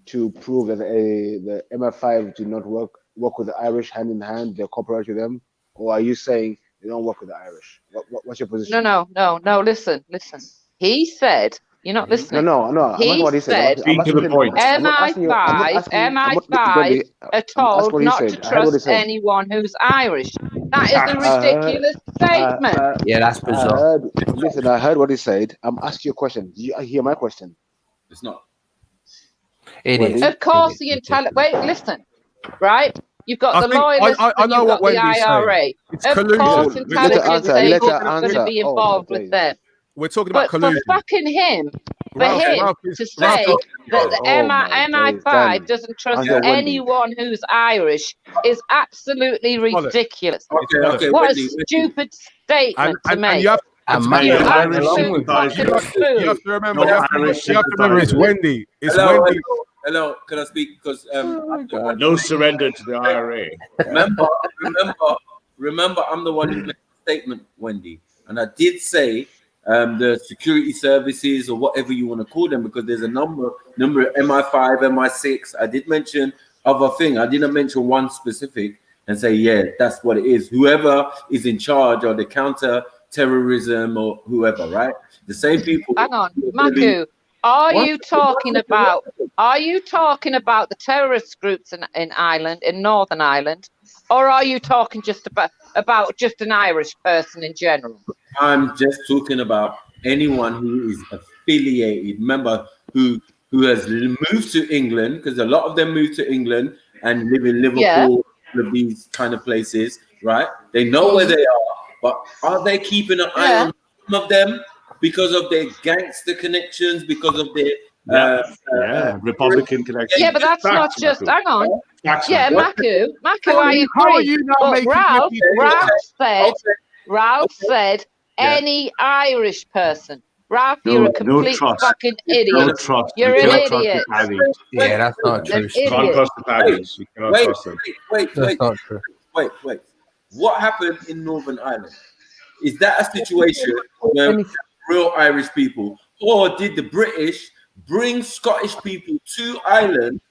to prove that the MI5 do not work with the Irish hand in hand? They cooperate with them, or are you saying they don't work with the Irish? What's your position?
No. Listen. He said. You're not listening.
No.
He
what he
said.
Speak to the point.
MI5 are told not to trust anyone who's Irish. That is a ridiculous statement.
Yeah, that's bizarre.
I heard what he said. I'm asking you a question. Do you hear my question?
It's not.
It is.
Of course, the intelligence. Wait, listen. Right? You've got the loyalists and you've got the IRA. Of course, intelligence agents are going to be involved with them.
We're talking about collusion.
For fucking him, to say that the MI5 doesn't trust anyone who's Irish is absolutely ridiculous.
Okay,
what a stupid statement to make.
You have
to remember, it's Wendy. It's Wendy.
Hello, can I speak? Because
no surrender to the IRA.
Remember, I'm the one who made the statement, Wendy, and I did say the security services or whatever you want to call them, because there's a number of MI5, MI6. I did mention other thing. I didn't mention one specific and say, yeah, that's what it is. Whoever is in charge or the counter-terrorism or whoever, right? The same people.
Hang on, Maku. Are you talking about the terrorist groups in Ireland, in Northern Ireland, or are you talking just about just an Irish person in general?
I'm just talking about anyone who is affiliated. Remember, who has moved to England, because a lot of them moved to England and live in Liverpool,
Yeah.
all of these kind of places, right? They know where they are, but are they keeping an eye on some of them because of their gangster connections, because of their
Republican connection.
Yeah, but that's not
Facts,
just.
Maku.
Hang on.
Facts,
Yeah,
Maku.
Maku, I agree.
How are you not
but
making
Ralph said any Irish person. Ralph, you're a complete fucking idiot.
No trust.
You're
You
an
cannot trust
idiot.
the Paddies.
Yeah, that's not true.
An
You can't
idiot.
trust the Paddies. You cannot trust them.
That's not true.
Wait. What happened in Northern Ireland? Is that a situation where we have real Irish people, or did the British bring Scottish people to Ireland,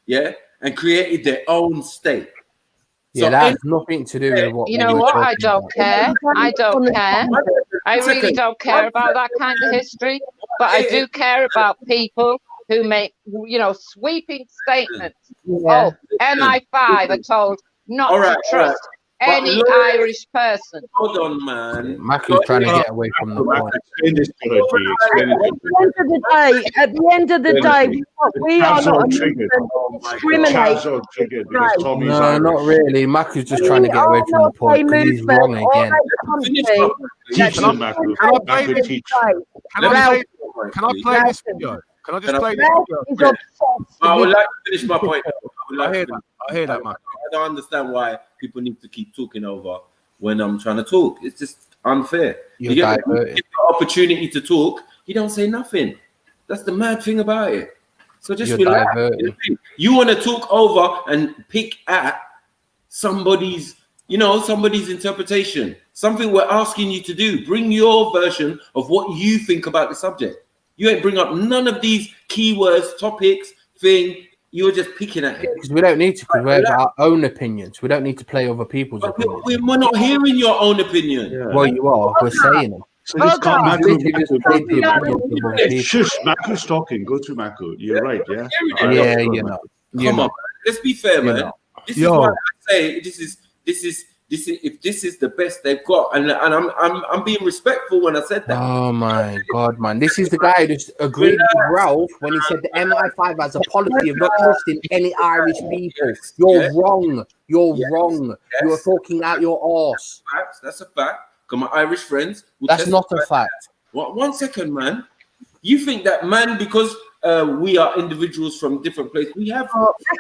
and created their own state?
Yeah, that has nothing to do with what
You know what? I don't care. I don't care. I really don't care about that kind of history. But I do care about people who make, sweeping statements.
Yeah.
Oh, MI5 are told not to trust any Irish person.
Hold on, man.
Maku's trying to get away from the point.
At the end of the day, we are not discriminating.
No, not really. Maku's just trying to get away from the point because he's wrong again.
Teach them, Maku. Can I play this video? Can I just play this video?
I would like to finish my point.
I hear that, Maku.
I don't understand why people need to keep talking over when I'm trying to talk. It's just unfair. You get the opportunity to talk, you don't say nothing. That's the mad thing about it. So just relax. You want to talk over and pick at somebody's interpretation. Something we're asking you to do. Bring your version of what you think about the subject. You ain't bring up none of these keywords, topics, thing. You're just picking at it.
Because we don't need to, because we have our own opinions. We don't need to play other people's opinions.
We're not hearing your own opinion.
Well, you are. We're saying it.
So just can't Shush, Maku's talking. Go to Maku. You're right, yeah?
Yeah, you're not.
Come on, let's be fair, man. This is why I say this is if this is the best they've got, and I'm being respectful when I said that.
Oh my god, man! This is the guy who just agreed with Ralph when he said the MI5 has a policy of not trusting any Irish people. You're wrong. You're wrong. You're talking out your arse.
That's a fact. Because my Irish friends.
That's not a fact.
One second, man. You think that, man, because we are individuals from different places, we have.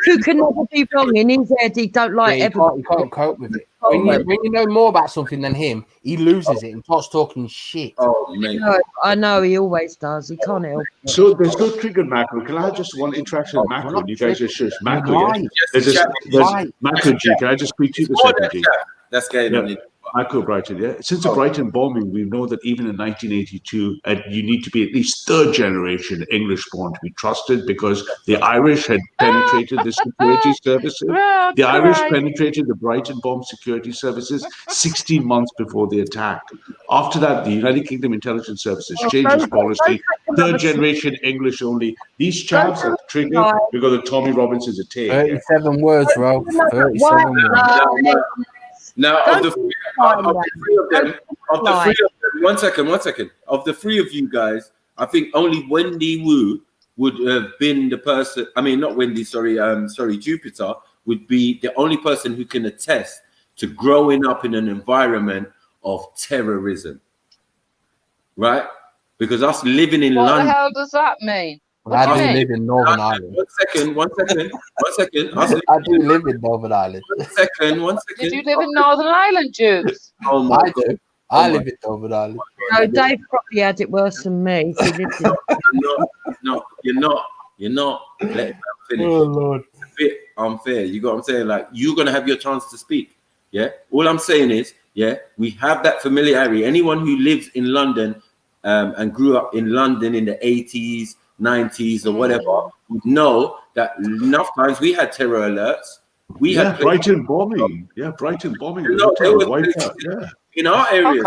Who can never be wrong in his head? He don't like everyone.
You can't cope with it. When you know more about something than him, he loses it and starts talking shit.
Oh, mate.
I know he always does. He can't help it.
So there's no trigger, Maku. Can I have just one interaction with Maku? You guys are shush. Maku, there's Maku G. Can I just speak to you for a second, G?
That's going on.
Michael Brighton, yeah. Since the Brighton bombing, we know that even in 1982, you need to be at least third generation English born to be trusted, because the Irish had penetrated the security services. The Irish penetrated the Brighton bomb security services 16 months before the attack. After that, the United Kingdom intelligence services changed its policy. Third generation English only. These chaps are triggered because of Tommy Robinson's attack.
37 words, Ralph. 37 words.
Now, of the three of them, one second. Of the three of you guys, I think only Wendy Wu would have been the person. I mean, not Wendy. Sorry, Jupiter would be the only person who can attest to growing up in an environment of terrorism, right? Because us living in London.
What the hell does that mean?
I do live in Northern Ireland.
One second.
I do live in Northern Ireland.
One second.
Did you live in Northern Ireland, Jukes?
Oh my
I do. I live in Northern Ireland.
No, Dave probably had it worse than me. He lived in...
No, you're not. Let him finish.
Oh Lord.
It's a bit unfair. You got what I'm saying? Like, you're gonna have your chance to speak. Yeah. All I'm saying is, we have that familiarity. Anyone who lives in London and grew up in London in the 80s. 90s or whatever, would know that enough times we had terror alerts. We had
Brighton bombing. Yeah, Brighton bombing.
In our areas.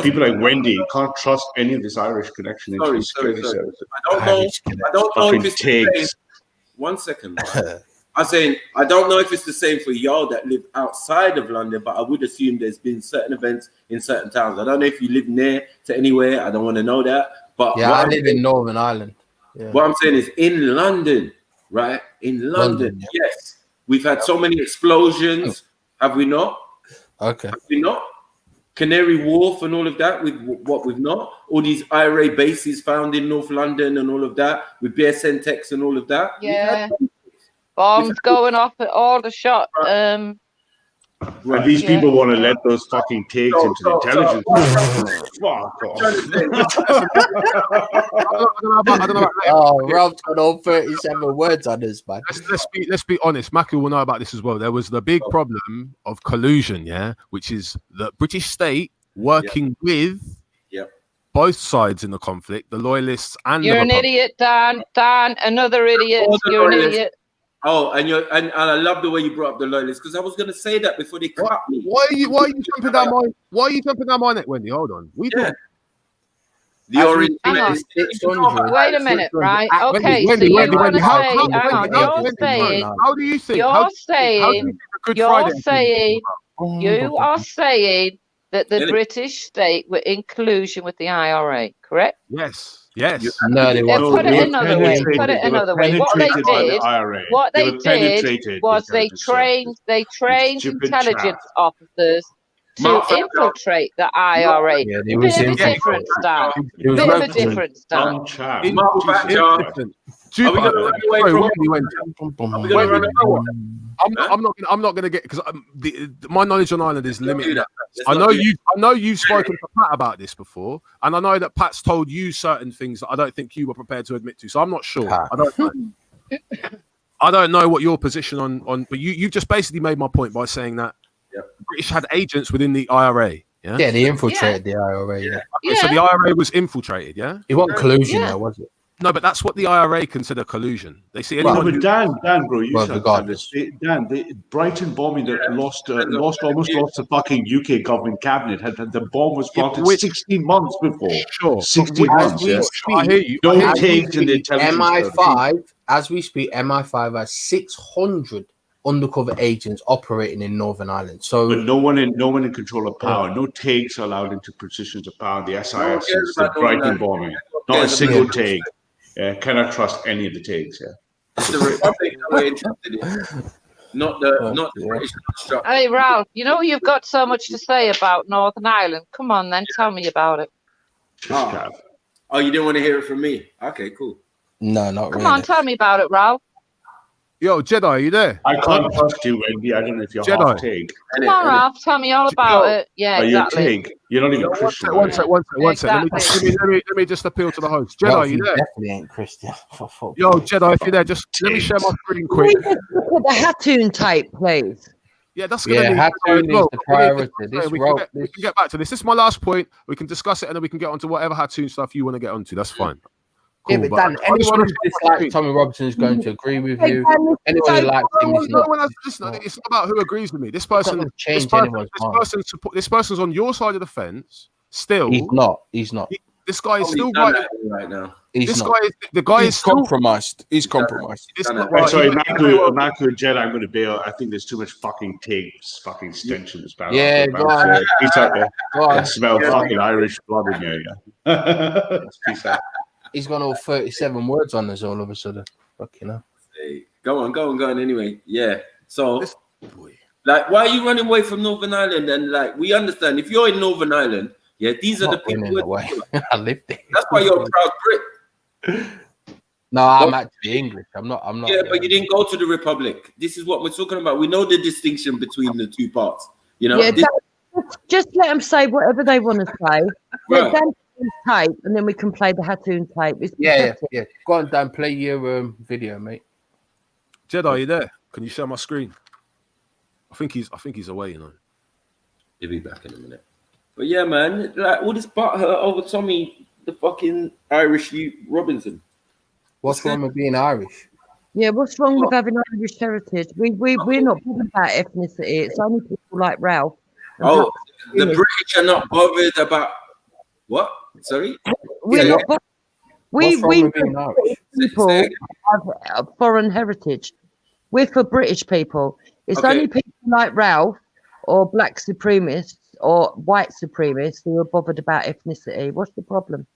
People like Wendy can't trust any of this Irish connection into the security services.
I don't know if it's the same. 1 second. I'm saying I don't know if it's the same for y'all that live outside of London, but I would assume there's been certain events in certain towns. I don't know if you live near to anywhere. I don't want to know that. But
I live in Northern Ireland.
What I'm saying is, in London, right? In
London,
London, yes. We've had so many explosions, have we not?
Okay.
Have we not? Canary Wharf and all of that, with what we've not. All these IRA bases found in North London and all of that, with Bear Centex and all of that.
Yeah. Bombs going off at all the shot.
And these people want to let those fucking takes into the intelligence. Fuck off.
Oh, Ralph's got all 37 words on us, man.
Let's be honest. Maki will know about this as well. There was the big problem of collusion, yeah, which is the British state working with both sides in the conflict, the loyalists and
You're
the
an idiot, Dan. Dan, another idiot. You're an idiot.
Oh, and I love the way you brought up the loyalists, because I was going to say that before they cut me.
Why are you jumping down my? Why are you jumping down my neck, Wendy? Hold on.
The orange.
Hang on. Wait a minute, right? Okay,
Wendy,
so you
Wendy,
want to
how-
say,
how-
hang on,
Wendy, how-
you're saying,
how do you think?
you're
how do you
saying,
think the Good
you're
Friday
saying, you are saying that the
Really?
British state were in collusion with the IRA, correct?
Yes. Yes.
No, they
Yeah,
weren't.
put it another way. Put it another way. What they did, what they did was they trained
Stupid
intelligence
trap.
officers to infiltrate the IRA.
Yeah,
A bit of a difference, Dan. Bit of a difference, Dan.
I'm not going to get, because my knowledge on Ireland is limited. I know you've spoken to Pat about this before, and I know that Pat's told you certain things that I don't think you were prepared to admit to. So I'm not sure. I don't know. I don't know what your position on, but you just basically made my point by saying that the British had agents within the IRA. Yeah,
Yeah, they infiltrated the IRA. Yeah.
Okay, so the IRA was infiltrated. Yeah,
It wasn't collusion, though, was it?
No, but that's what the IRA consider collusion. They see
No,
anyone.
but
who-
Dan, bro, you
Well,
should understand this. Dan, the Brighton bombing that almost lost the fucking UK government cabinet. The bomb was planted 16 months before.
Sure,
16 months. Yeah.
I hear you.
Don't take in the intelligence.
MI5, as we speak, MI5 has 600 undercover agents operating in Northern Ireland. So,
But no one in control of power. No takes are allowed into positions of power. The SIS, the Brighton bombing. Not a single take. Cannot trust any of the takes. Yeah.
It's the Republic that we're interested in, not the British construct.
Hey, Ralph, you know you've got so much to say about Northern Ireland. Come on, then, tell me about it.
Oh, you didn't want to hear it from me? Okay, cool.
no, not
Come
really.
on, tell me about it, Ralph.
Yo, Jedi, are you there?
I can't trust you, Wendy. I don't know if you're
Jedi.
half take.
Come on, Ralph, tell me all about it. Yeah,
Are you a
exactly.
take? You're not even Christian.
One sec.
Exactly.
Let me just appeal to the host. Jedi,
Ralph,
are you
you
there?
definitely ain't Christian.
Yo, Jedi, if you're there, just let me share my screen quick.
Can we just look at the Hattoon tape, please?
Yeah, that's going to
Yeah,
need
Hattoon is the priority. This
we
rope,
can get back to this. This is my last point. We can discuss it, and then we can get onto whatever Hattoon stuff you want to get onto. That's fine.
Yeah,
Cool,
but Dan,
I just
anyone
wanna-
who dislikes Tommy Robinson is going to agree with you. Anyone who likes him is
No
not.
one has, listen, it's not about who agrees with me. This
not
person,
gonna change anyone's mind.
this person's on your side of the fence. Still,
He's not. He's not.
This guy is
Oh,
still
he's done
right.
that right now.
He's
This
not.
guy is the guy
He's
is still
compromised. He's compromised.
It's
Done
not
it.
right.
Sorry,
He-
Marco and Jedi, I'm going to bail. I think there's too much fucking tapes, fucking stench in this barrel.
Yeah, go on.
Peace out there.
Go on.
I smell fucking Irish blood in here. Yeah. Peace out.
He's got all 37 words on us all of a sudden. Fucking hell.
Hey, go on. Anyway, yeah. So, like, why are you running away from Northern Ireland? And like, we understand if you're in Northern Ireland, yeah, these are the
Not
people.
running away. I lived there.
That's why you're a proud Brit.
No, I'm actually English. I'm not.
Yeah, but you didn't go to the Republic. This is what we're talking about. We know the distinction between the two parts. You know,
Yeah,
this-
just let them say whatever they want to say.
Right.
Let Dan play his tape, and then we can play the Hattoon tape. It's
Yeah.
pathetic.
Go on, Dan. Play your video, mate.
Jedi, are you there? Can you share my screen? I think he's away. You know.
He'll be back in a minute. But yeah, man, like all this butthurt over Tommy, the fucking Irish Robinson.
What's wrong with being Irish?
Yeah, what's wrong with having Irish heritage? We're not bothered about ethnicity. It's only people like Ralph. and
Oh,
Pat
the
Smith.
British are not bothered about what? Sorry?
We're not bothered. We
What's wrong with being
for
Irish?
British people have a foreign heritage. We're for British people. It's
Okay.
only people like Ralph or black supremacists or white supremacists who are bothered about ethnicity. What's the problem?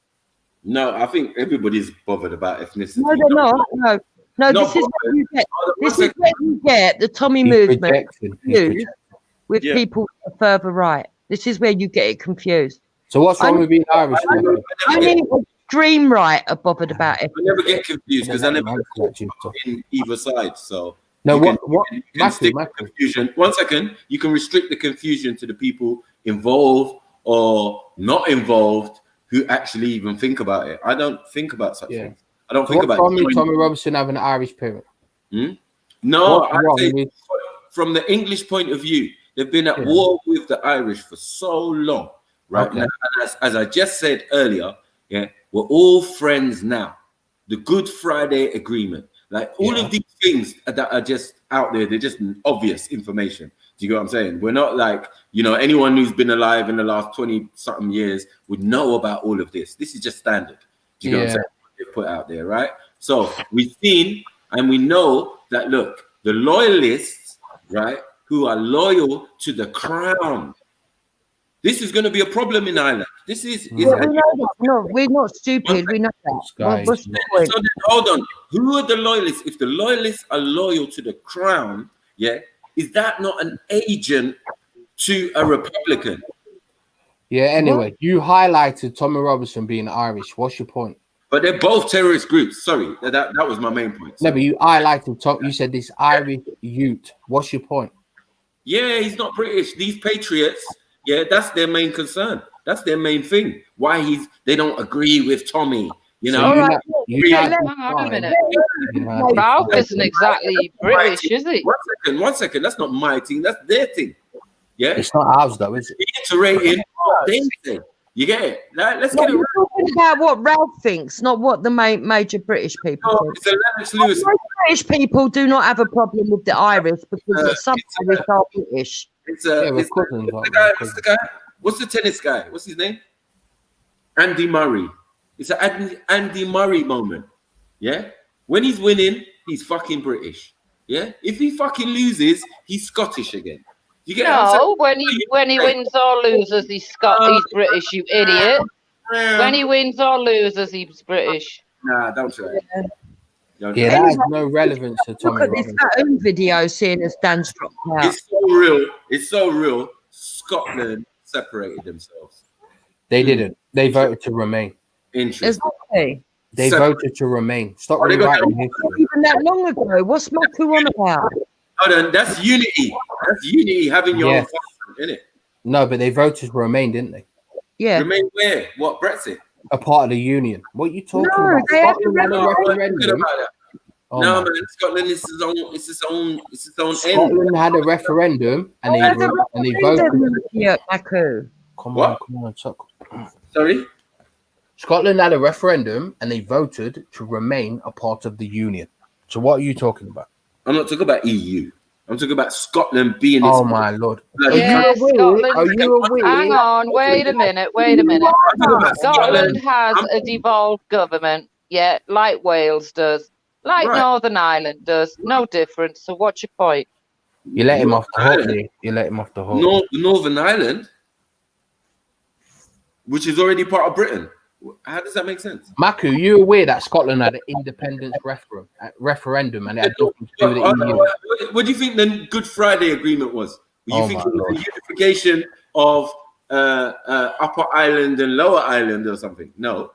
No, I think everybody's bothered about ethnicity.
No, they're not. No, No,
No,
this is where you get.
one
This is
second.
where you get the Tommy
He's
movement
projecting. He's
confused
projecting.
with
Yeah.
people further right. This is where you get it confused.
So what's wrong with being Irish?
Only extreme right are bothered about it.
I never get confused because I never get in either side. So
No,
you
what?
can stick the confusion. 1 second, you can restrict the confusion to the people involved or not involved who actually even think about it. I don't think about such things. I don't
So
think
what's
about
wrong with Tommy Robinson having an Irish parent?
No,
What's
I
wrong
say
with-
from the English point of view, they've been at war with the Irish for so long, right?
Okay.
Now, and as I just said earlier, yeah, we're all friends now. The Good Friday Agreement, like all of these things that are just out there, they're just obvious information. Do you get what I'm saying? We're not like, anyone who's been alive in the last 20-something years would know about all of this. This is just standard. Do you get what I'm saying? They put out there, right? So we've seen and we know that, look, the loyalists, right, who are loyal to the crown, this is going to be a problem in Ireland. This is
We know that. No, we're not stupid. We know that. What's the point?
so then, hold on. Who are the loyalists? If the loyalists are loyal to the crown, is that not an agent to a Republican?
Yeah, anyway, you highlighted Tommy Robinson being Irish. What's your point?
But they're both terrorist groups. Sorry, that was my main point.
No, but you highlighted Tom. You said this Irish youth. What's your point?
Yeah, he's not British. These patriots, that's their main concern. That's their main thing. Why they don't agree with Tommy.
So
All right, hang on a minute. Ralph isn't exactly British, is he?
1 second. That's not my thing. That's their thing. Yeah,
it's not ours though, is it?
Reiterating what they say. You get it? Let's get it
We're talking about what Ralph thinks, not what the major British people think.
Most
British people do not have a problem with the Irish because some Irish are British.
What's the guy? What's the tennis guy? What's his name? Andy Murray. It's an Andy Murray moment. Yeah? When he's winning, he's fucking British. Yeah? If he fucking loses, he's Scottish again. You get
No, when he wins or loses, he's British, you idiot. When he wins or loses, he's British.
Nah, don't try it.
Yeah, that has no relevance to Tommy
Look at this
Robinson.
video seeing as Dan's dropped out.
It's so real. It's so real. Scotland separated themselves.
They didn't. They voted to remain.
Interesting.
Exactly.
They voted to remain. Stop rewriting history.
Even that long ago. What's Maku on about?
Hold on, that's unity. That's unity, having your own function, isn't it?
No, but they voted to remain, didn't they?
Yeah.
Remain where? What, Brexit?
A part of the union. What are you talking
No,
about?
they had
Scotland had a referendum.
No, man, Scotland is its own end.
Scotland had a referendum and they voted.
Yeah, Maku.
Come on.
Sorry?
Scotland had a referendum and they voted to remain a part of the union. So what are you talking about?
I'm not talking about EU. I'm talking about Scotland being.
Oh my lord!
Yeah, Scotland.
Are you aware?
Hang on, wait a minute. Scotland has a devolved government, like Wales does, like Northern Ireland does. No difference. So what's your point?
You let him off the hook, Lee. You let him off the hook.
Northern Ireland, which is already part of Britain. How does that make sense?
Maku, you aware that Scotland had an independence referendum and it had nothing to do with the EU?
What do you think the Good Friday Agreement was? You think it was the unification of Upper Ireland and Lower Ireland or something? No.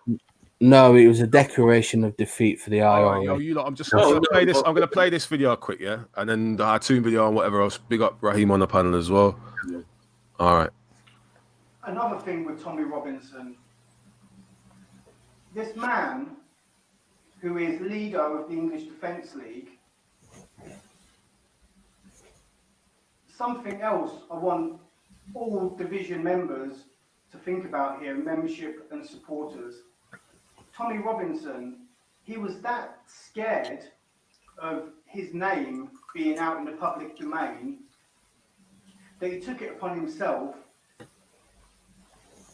No, it was a declaration of defeat for the IRA.
I'm going to play this video quick, and then the cartoon video and whatever else. Big up Raheem on the panel as well. All right.
Another thing with Tommy Robinson. This man, who is leader of the English Defence League, something else I want all division members to think about here, membership and supporters. Tommy Robinson, he was that scared of his name being out in the public domain that he took it upon himself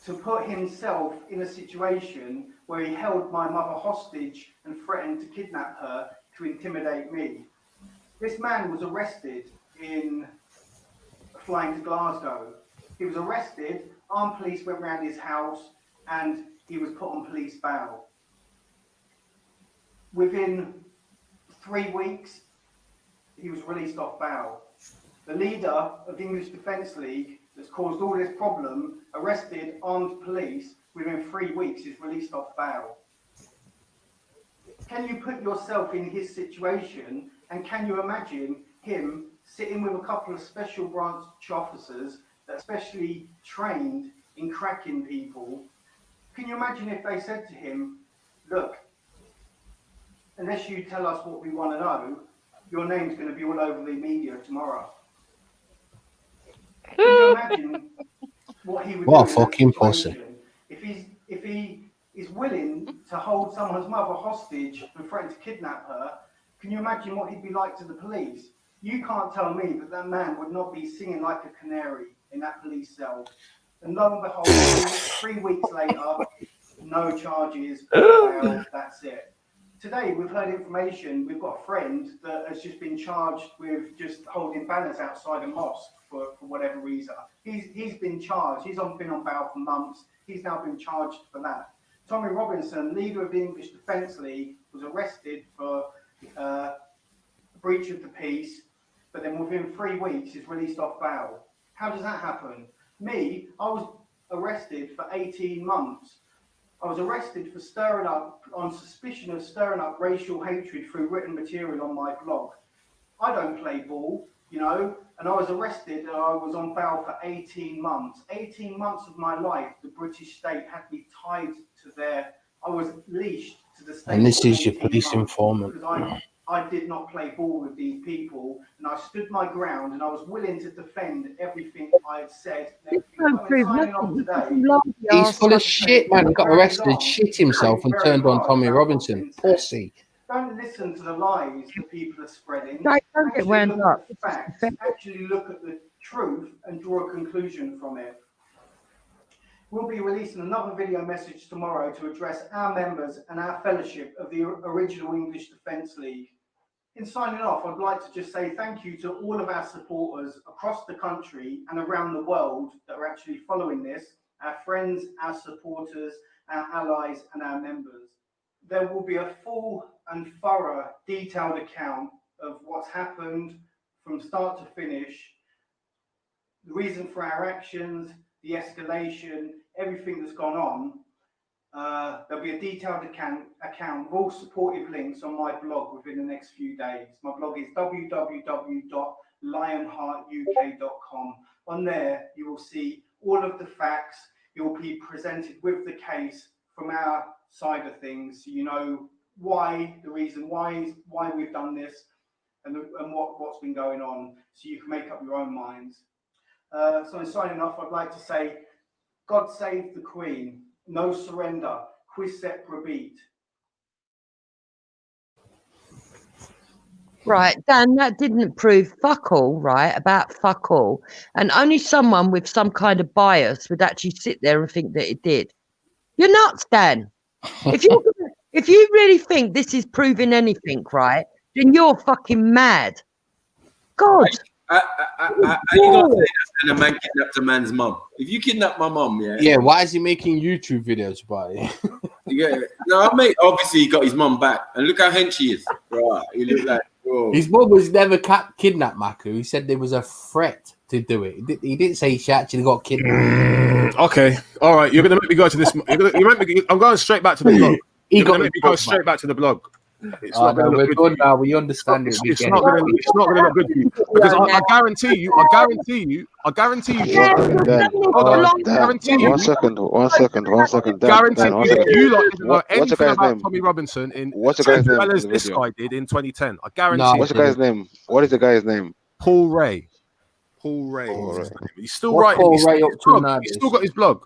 to put himself in a situation where he held my mother hostage and threatened to kidnap her to intimidate me. This man was arrested in flying to Glasgow. He was arrested, armed police went round his house, and he was put on police bail. Within 3 weeks, he was released off bail. The leader of the English Defence League that's caused all this problem, arrested, armed police, within 3 weeks is released off bail. Can you put yourself in his situation, and can you imagine him sitting with a couple of special branch officers that are specially trained in cracking people? Can you imagine if they said to him, look, unless you tell us what we want to know, your name's going to be all over the media tomorrow. Can you imagine what he would
What
do
a fucking
in that
pussy.
situation? If he is willing to hold someone's mother hostage and threaten to kidnap her, can you imagine what he'd be like to the police? You can't tell me that that man would not be singing like a canary in that police cell. And lo and behold, 3 weeks later, no charges, bail, that's it. Today, we've heard information, we've got a friend that has just been charged with just holding banners outside a mosque for whatever reason. He's been charged, been on bail for months, he's now been charged for that. Tommy Robinson, leader of the English Defence League, was arrested for breach of the peace, but then within 3 weeks is released off bail. How does that happen? Me, I was arrested for 18 months. I was arrested for on suspicion of stirring up racial hatred through written material on my blog. I don't play ball, you know, and I was arrested and I was on bail for 18 months. 18 months of my life, the British state had me tied to I was leashed to the state.
And this is your police informant.
Because I did not play ball with these people, and I stood my ground, and I was willing to defend everything I had said. And
He's full of shit, man. He got arrested and shit himself and turned on Tommy Robinson. Pussy.
Don't listen to the lies that people are spreading.
Don't get wound up.
Facts. Actually look at the truth and draw a conclusion from it. We'll be releasing another video message tomorrow to address our members and our fellowship of the original English Defence League. In signing off, I'd like to just say thank you to all of our supporters across the country and around the world that are actually following this, our friends, our supporters, our allies and our members. There will be a full and thorough, detailed account of what's happened from start to finish, the reason for our actions, the escalation, everything that's gone on. There'll be a detailed account with all supportive links on my blog within the next few days. My blog is www.lionheartuk.com. On there, you will see all of the facts. You'll be presented with the case from our side of things. So you know why, the reason why we've done this, and what's been going on, so you can make up your own minds. So in signing off, I'd like to say, God save the Queen. No surrender. Quis separabit.
Right, Dan, that didn't prove fuck all, right, about fuck all. And only someone with some kind of bias would actually sit there and think that it did. You're nuts, Dan. If you really think this is proving anything, right, then you're fucking mad. God.
How you gonna say that and a man kidnapped a man's mum? If you kidnap my mum,
yeah, why is he making YouTube videos about it?
Yeah, no, mate. Obviously, he got his mum back, and look how hench he is. Right, he looks like. Oh.
His mum was never kidnapped, Maku. He said there was a threat to do it. He didn't say she actually got kidnapped.
Okay, all right. You're gonna make me go to this. I'm going straight back to the blog. You're gonna make me go straight back to the blog. It's not
no, we're good now. We understand it.
It's not going to look good for you because I guarantee you.
Hold on,
guarantee you.
One second.
Guarantee you lot didn't know
What's the
anything
guy's
about
name?
Tommy Robinson
What's the guy's name?
as well as this guy did in 2010. I guarantee.
What's the guy's name? What is the guy's name?
Paul Ray. He's still writing.
Paul Ray up to now?
He's still got his blog.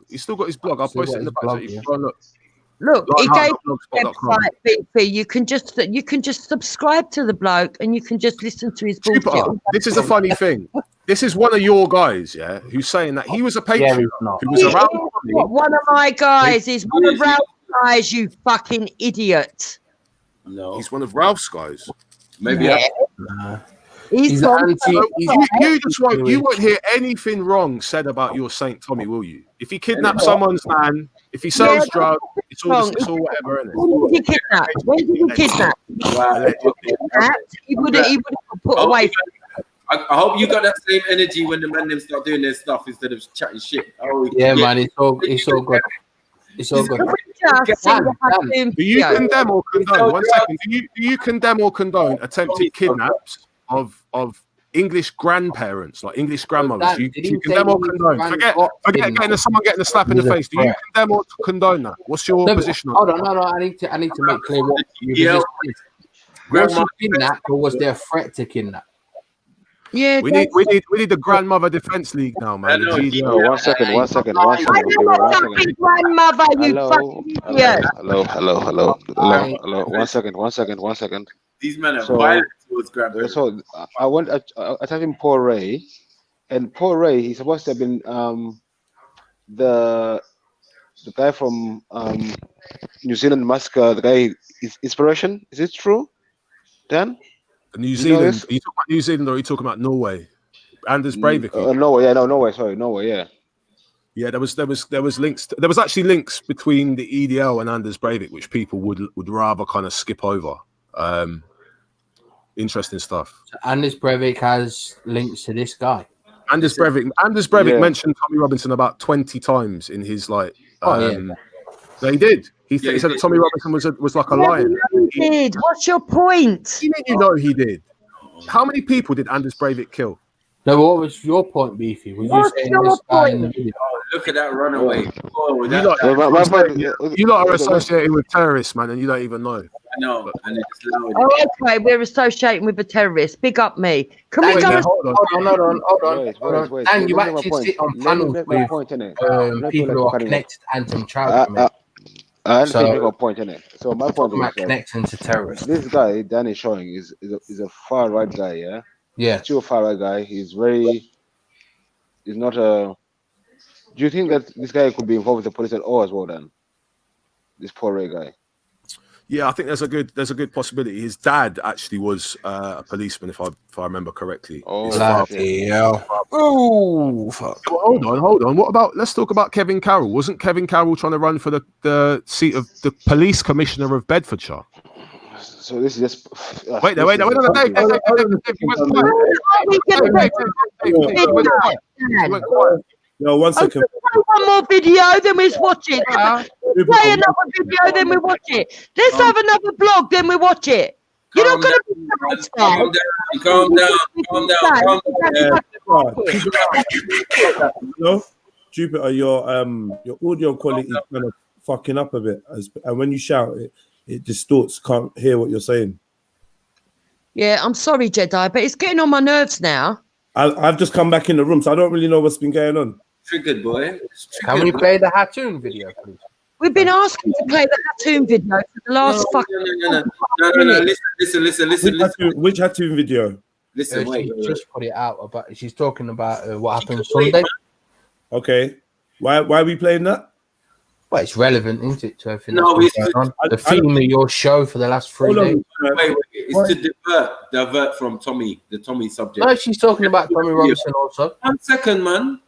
I'll post it in the back.
Look, he gave website BP. You can just subscribe to the bloke and you can just listen to his bullshit.
This is a funny thing. This is one of your guys, yeah, who's saying that he was a patron who was around.
One of my guys is one of Ralph's guys, you fucking idiot.
No,
he's one of Ralph's guys.
Maybe.
Yeah.
He's anti.
You won't hear anything wrong said about your Saint Tommy, will you? If he kidnapped someone's man, If he sells
Yeah,
drugs, it's all
wrong.
it's all whatever, isn't it?
When did he kidnap? When did he kidnap? He would have put away.
I hope you got that same energy when the man them start doing their stuff instead of chatting shit. Oh,
Yeah, man, it's all good. It's all good.
Do you condemn or condone? 1 second. Do you condemn or condone attempted kidnaps of English grandparents, like English grandmothers? Do you condemn or condone? Forget someone getting a slap in the face. Do you condemn or condone that? What's your position on that?
Hold on. I need to make clear what your position is. Was she kidnapped or was there a threat to kidnap?
Yeah,
we need the Grandmother Defense League now, man. The GDL.
One second.
I don't want to be grandmother, you fucking idiot.
Hello. One second.
These men are violent towards grandparents.
So I typed in Paul Ray, and Paul Ray, he's supposed to have been the guy from New Zealand massacre. The guy is Inspiration. Is it true, Dan?
New Zealand. Are you talking about New Zealand or are you talking about Norway? Anders Breivik.
Norway. Yeah, no, Norway. Sorry, Norway. Yeah.
Yeah, there was links. There was actually links between the EDL and Anders Breivik, which people would rather kind of skip over. Interesting stuff.
So Anders Breivik has links to this guy.
Anders Breivik mentioned Tommy Robinson about 20 times in his like. They did. He said that Tommy Robinson was like a lion.
He did. What's your point?
You know he did. How many people did Anders Breivik kill?
No, what was your point, Beefy?
What's your point?
Look at that runaway. Oh,
you lot are associated with terrorists, man, and you don't even know.
I know. And it's loud.
Oh, okay, we're associating with a terrorist. Big up me. Can we go?
Hold on. And you actually sit on panels with people who are connected to anti-terrorism.
I understand you got a point in it. So my point is
connection to terrorists.
This guy Dan is showing is a far right guy, yeah.
Yeah.
Still a far right guy. He's not a. Do you think that this guy could be involved with the police at all as well, Dan? This poor Ray guy.
Yeah, I think there's a good possibility. His dad actually was a policeman, if I remember correctly.
Oh, bloody hell! Oh, fuck.
Well, hold on. What about? Let's talk about Kevin Carroll. Wasn't Kevin Carroll trying to run for the seat of the police commissioner of Bedfordshire?
So this is just.
Wait.
No, 1 second.
One more video, then we watch it. Play another video, then we watch it. Let's have another blog, then we watch it. You're not going to be satisfied.
Calm down.
No, Jupiter, your audio quality is kind of fucking up a bit, and when you shout, it distorts. Can't hear what you're saying.
Yeah, I'm sorry, Jedi, but it's getting on my nerves now.
I've just come back in the room, so I don't really know what's been going on.
Triggered, boy.
Can we play the Hattoon video, please?
We've been asking to play the Hattoon video for the last
No. Listen.
Which Hattoon video?
Listen,
she just put it out, but she's talking about what happened Sunday.
Okay. Why are we playing that?
Well, it's relevant, isn't it, to everything that's been going on? The theme of your show for the last 3 days.
Wait. It's to divert from the Tommy subject.
No, she's talking about Tommy Robinson also.
1 second, man.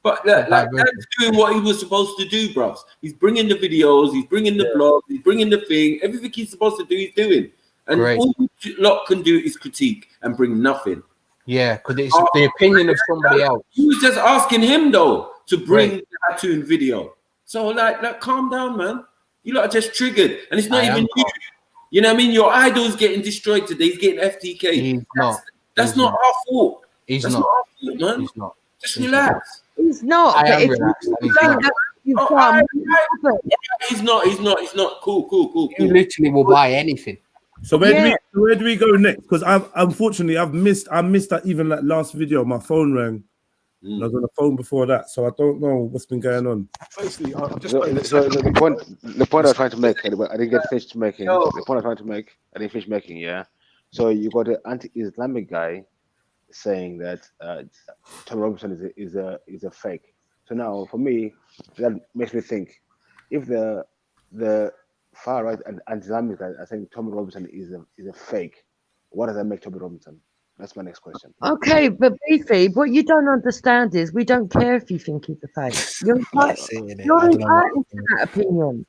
But Dan's doing what he was supposed to do, bros. He's bringing the videos, he's bringing the blogs, he's bringing the thing. Everything he's supposed to do, he's doing. And all you lot can do is critique and bring nothing.
Yeah, because it's the opinion of somebody else.
He was just asking him, though, to bring the Hattoon video. So, like, calm down, man. You lot are just triggered. And it's not even you. You know what I mean? Your idol's getting destroyed today. He's getting FTK. That's not our fault.
He's
not our fault, man.
He's not.
Just relax.
He's not.
I am relaxed.
He's not. Cool.
You literally will buy anything.
So where do we go next? Because I've missed that even that last video. My phone rang. I was on the phone before that, so I don't know what's been going on.
Basically,
the point I was trying to make, anyway, I didn't get finished making. The point I was trying to make, I didn't finish making. Yeah. So you got an anti-Islamic guy saying that Tommy Robinson is a fake. So now, for me, that makes me think: if the far right and anti-Islamic guys are saying Tommy Robinson is a fake, what does that make Tommy Robinson? That's my next question.
Okay, but Beefy, what you don't understand is we don't care if you think he's a fake. You're entitled,
That's it, innit?
you're
I don't know what-
entitled to that opinion.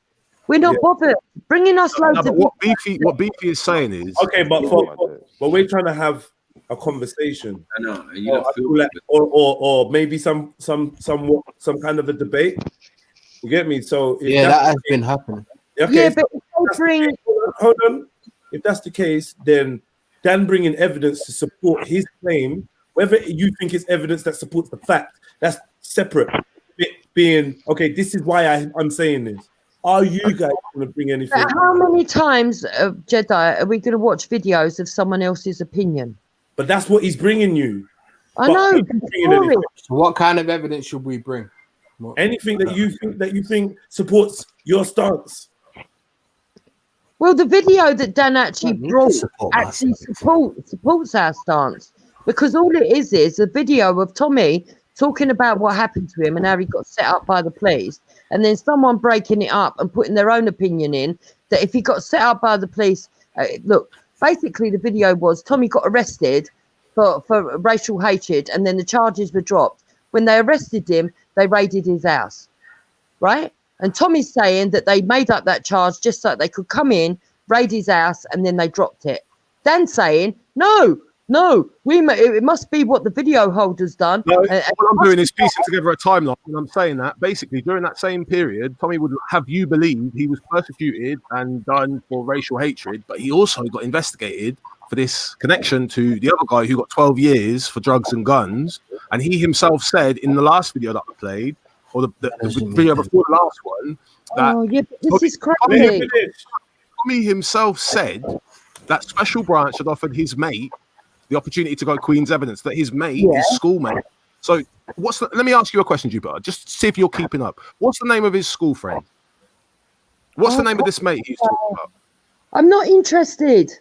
We're not bothered bringing us loads
No,
of
but what Beefy is saying is
Okay, but we're trying to have a conversation.
I know. And you don't feel
like, or maybe some kind of a debate. You get me? So if
Yeah,
that's
that has
the
been
case-
happening.
Okay,
Yeah,
so
but
if that's the case- hold on. If that's the case, then Dan bringing evidence to support his claim, whether you think it's evidence that supports the fact, that's separate. Being okay, this is why I'm saying this. Are you guys going to bring anything?
But how many times, Jedi, are we going to watch videos of someone else's opinion?
But that's what he's bringing you.
I
But
know.
he's
but
bringing
sorry.
anything.
So what kind of evidence should we bring?
Anything that you think supports your stance.
Well, the video that Dan actually
need to
brought
support my
actually supports our stance, because all it is a video of Tommy talking about what happened to him and how he got set up by the police, and then someone breaking it up and putting their own opinion in that if he got set up by the police, look, basically the video was Tommy got arrested for racial hatred, and then the charges were dropped. When they arrested him, they raided his house, right? And Tommy's saying that they made up that charge just so they could come in, raid his house, and then they dropped it. Dan's saying, no, it must be what the video holder's done.
No, what I'm doing is piecing together a timeline, and I'm saying that basically during that same period, Tommy would have you believe he was persecuted and done for racial hatred, but he also got investigated for this connection to the other guy who got 12 years for drugs and guns. And he himself said in the last video that I played, or the video before the last one, that
Oh, yeah, but this is crazy.
Tommy himself said that Special Branch had offered his mate the opportunity to go Queen's evidence, that his mate, his schoolmate. So let me ask you a question, Jupiter, just to see if you're keeping up. What's the name of his school friend? What's the name of this mate he's talking about?
I'm not interested.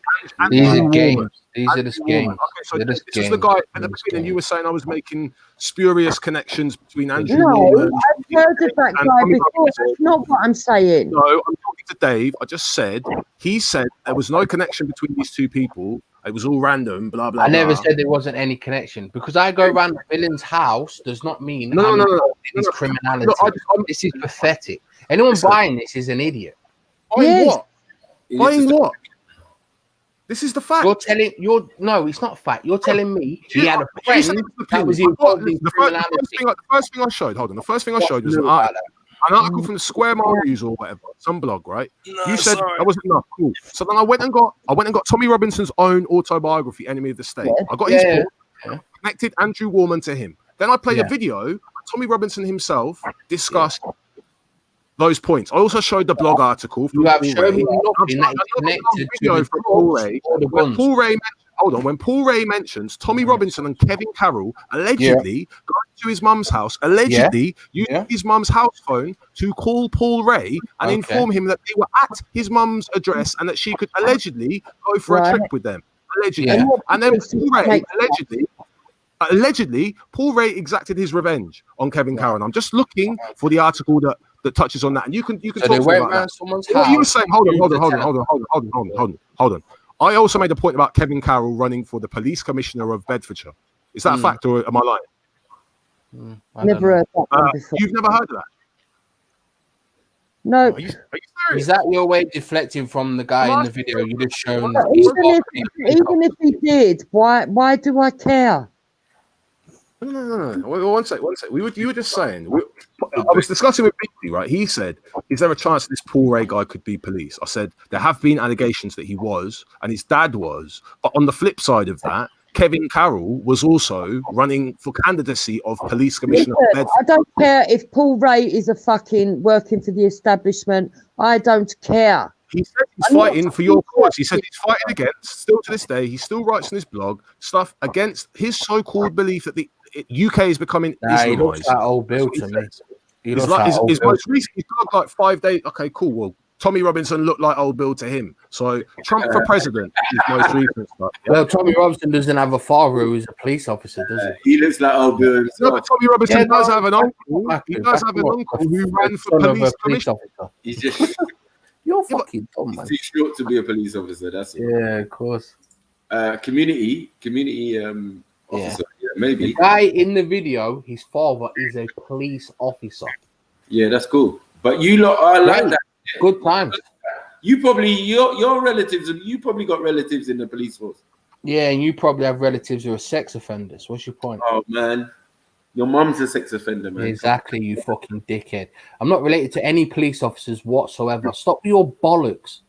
These are games. These are just games.
Okay, so
They're
this
just
is the
games.
guy at the beginning. You were saying I was making spurious connections between Andrew
No,
Norman.
I've heard of that
and
guy
Tommy
before.
Robinson.
That's not what I'm saying.
No, I'm talking to Dave. I just said, he said there was no connection between these two people. It was all random, blah, blah,
I never
blah.
said there wasn't any connection. Because I go around the villain's house does not mean
No,
I'm
no, no,
involved in his
no.
criminality.
No,
this is pathetic. Anyone buying this is an idiot.
Buying what? Buying what? This is the fact.
No, it's not fact. You're telling me he had a
You
friend
said it's the
that was
opinion.
involved in
The
criminality.
first thing I showed, hold on. The first thing I showed was an
About
article. An article from the Square Mile News or whatever, some blog, right? You said that wasn't enough. Cool. So then I went and got Tommy Robinson's own autobiography, Enemy of the State. I got his book, connected Andrew Warman to him. Then I played a video where Tommy Robinson himself discussed those points. I also showed the blog article from
You have
Paul
shown
Ray.
me nothing that is connected
Video
to the
from Paul
drugs
Ray.
or the
When
guns.
Paul Ray hold on, when Paul Ray mentions Tommy Robinson and Kevin Carroll allegedly going to his mum's house, allegedly using his mum's house phone to call Paul Ray and inform him that they were at his mum's address and that she could allegedly go for a trip with them. Allegedly.
Yeah.
And then Paul Ray allegedly, Paul Ray exacted his revenge on Kevin Carroll. And I'm just looking for the article that touches on that. And you can
So
talk
they
to me
went
about
round
that.
someone's
What you were
house,
saying, hold on. I also made a point about Kevin Carroll running for the police commissioner of Bedfordshire. Is that a fact or am I lying?
Never heard that one before.
You've never heard of that?
No.
Are you serious?
Is that your way of deflecting from the guy in the video you just shown?
But even if he did, why do I care?
No. One sec. You were just saying. I was discussing with Bixby, right? He said, "Is there a chance this Paul Ray guy could be police?" I said, "There have been allegations that he was, and his dad was. But on the flip side of that, Kevin Carroll was also running for candidacy of police commissioner of
Listen,
Bedford."
I don't care if Paul Ray is a fucking working for the establishment. I don't care.
He said he's fighting for your cause. He said he's fighting against, still to this day, he still writes in his blog stuff against his so-called belief that the UK is becoming
He looks
Islamized.
like old Bill to me. He
His
looks like old Bill.
most recent, his blog like 5 days. Okay, cool. Well, Tommy Robinson looked like old Bill to him. So Trump for president is most recent stuff. Yeah?
Well, Tommy Robinson doesn't have a father who's a police officer, does he?
He looks like old Bill.
No, but Tommy Robinson
Yeah,
does
no,
have an uncle. He does have an uncle who ran for
Son of a
police
police
commissioner.
officer.
He's just
You're fucking dumb, man.
too short to be a police officer. That's all.
Yeah, of course.
community officer. Yeah, maybe.
The guy in the video, his father is a police officer.
Yeah, that's cool. But you lot are like
Great.
that.
Good times.
You probably your relatives. You probably got relatives in the police force.
Yeah, and you probably have relatives who are sex offenders. What's your point?
Oh man, your mum's a sex offender, man.
Exactly, you fucking dickhead. I'm not related to any police officers whatsoever. Stop your bollocks.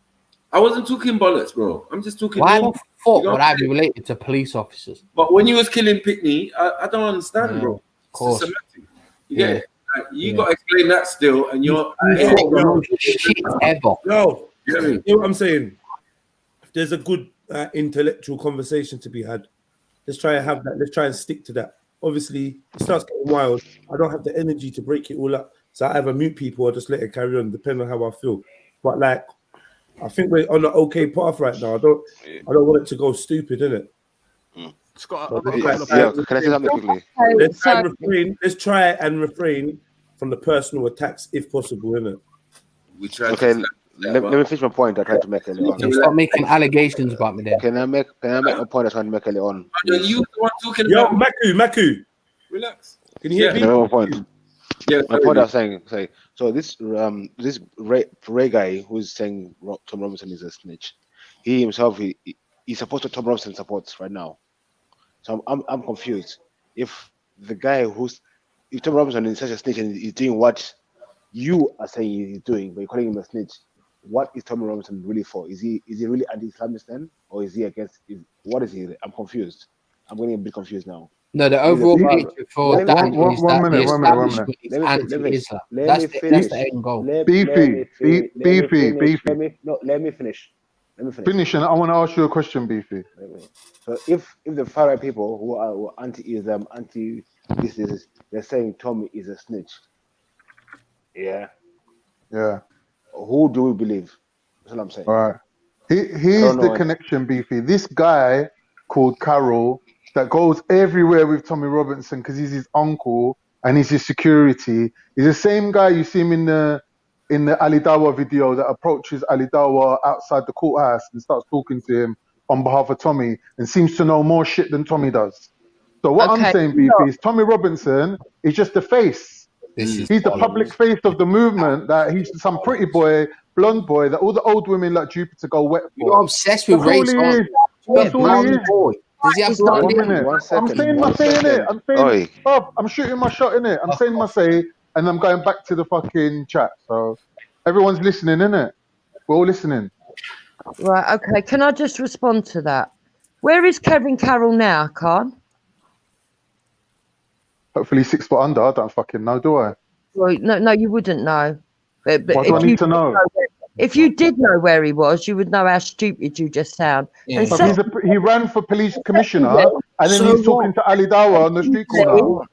I wasn't talking bollocks, bro. I'm just talking.
Why the
normal.
fuck
You
would
know?
I be related to police officers?
But when you was killing Pickney, I don't understand, bro.
Of course.
It's systematic. You get
Yeah.
it? Like, you got to explain that still, and you're.
Shit ever.
No, you know what I'm saying? If there's a good intellectual conversation to be had, let's try and have that. Let's try and stick to that. Obviously, it starts getting wild. I don't have the energy to break it all up, so I either mute people or just let it carry on, depending on how I feel. But like, I think we're on an okay path right now. I don't want it to go stupid, innit?
Scott,
Can I say something quickly?
Let's try and refrain from the personal attacks if possible, innit?
We try.
Okay, let me finish my point I tried to make earlier on.
Stop making allegations about me then.
Can I make a point I tried to make earlier on?
You the one talking
Yo,
about.
Maku.
Relax.
Can you hear
Can I
me?
make my point?
Yeah.
My point I was saying, so this Ray guy who's saying Tom Robinson is a snitch, he himself he supports what Tom Robinson supports right now. So I'm confused. If Tom Robinson is such a snitch and he's doing what you are saying he's doing, but you're calling him a snitch, what is Tom Robinson really for? Is he really anti-Islamist then, or is he against? What is he? I'm confused. I'm getting a bit confused now.
No, the overall picture for that is that the establishment is anti-Islam. That's the end goal.
Beefy. Let me finish.
Finish, and I want to ask you a question, Beefy.
So if the far right people who are anti-Islam, this, they're saying Tommy is a snitch. Yeah. Who do we believe? That's what I'm saying.
All right. Here's the connection, Beefy. This guy called Carol that goes everywhere with Tommy Robinson because he's his uncle and he's his security. He's the same guy you see him in the Ali Dawa video that approaches Ali Dawa outside the courthouse and starts talking to him on behalf of Tommy and seems to know more shit than Tommy does. So what I'm saying, Beefy, is Tommy Robinson is just the face. He's the public face of the movement. That he's some pretty boy, blonde boy that all the old women like Jupiter go wet for.
You're obsessed with race.
That's all he is.
Does he have
One minute. I'm saying my say in it. I'm saying, I'm shooting my shot in it. I'm saying my say, and I'm going back to the fucking chat. So everyone's listening, innit? We're all listening.
Right, okay. Can I just respond to that? Where is Kevin Carroll now, Khan?
Hopefully 6 foot under. I don't fucking know, do I?
Well, no, you wouldn't know. But
What do I need to know?
If you did know where he was, you would know how stupid you just sound.
Yeah. But he ran for police commissioner, and then he's talking to Ali Dawa on the street corner.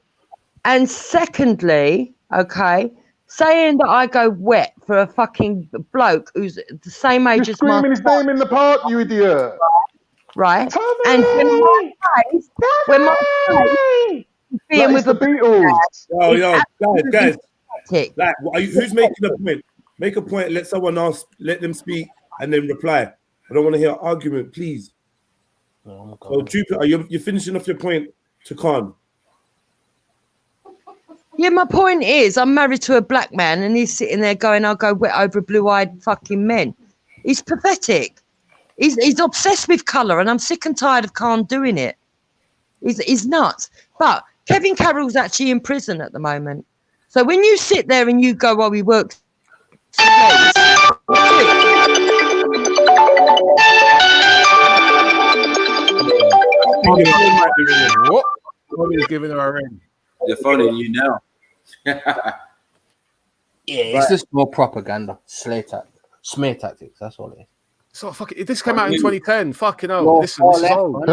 And secondly, okay, saying that I go wet for a fucking bloke who's the same age
You're
as my
screaming his name in the park, you idiot.
Right? And when my face being with
the Beatles.
Guys. Like, who's making a point? Make a point, let someone else, let them speak, and then reply. I don't want to hear an argument, please. So, Jupiter, you're finishing off your point to Khan.
Yeah, my point is, I'm married to a black man, and he's sitting there going, "I'll go wet over blue-eyed fucking men." He's pathetic. He's obsessed with colour, and I'm sick and tired of Khan doing it. He's nuts. But Kevin Carroll's actually in prison at the moment. So when you sit there and you go, "Oh, he works,"
What? Tommy's giving her a ring.
They're phoning you now.
It's just more propaganda, smear tactics. That's all it is.
So this came out in 2010. Fucking hell.
You're
Listen, this is
left,
old.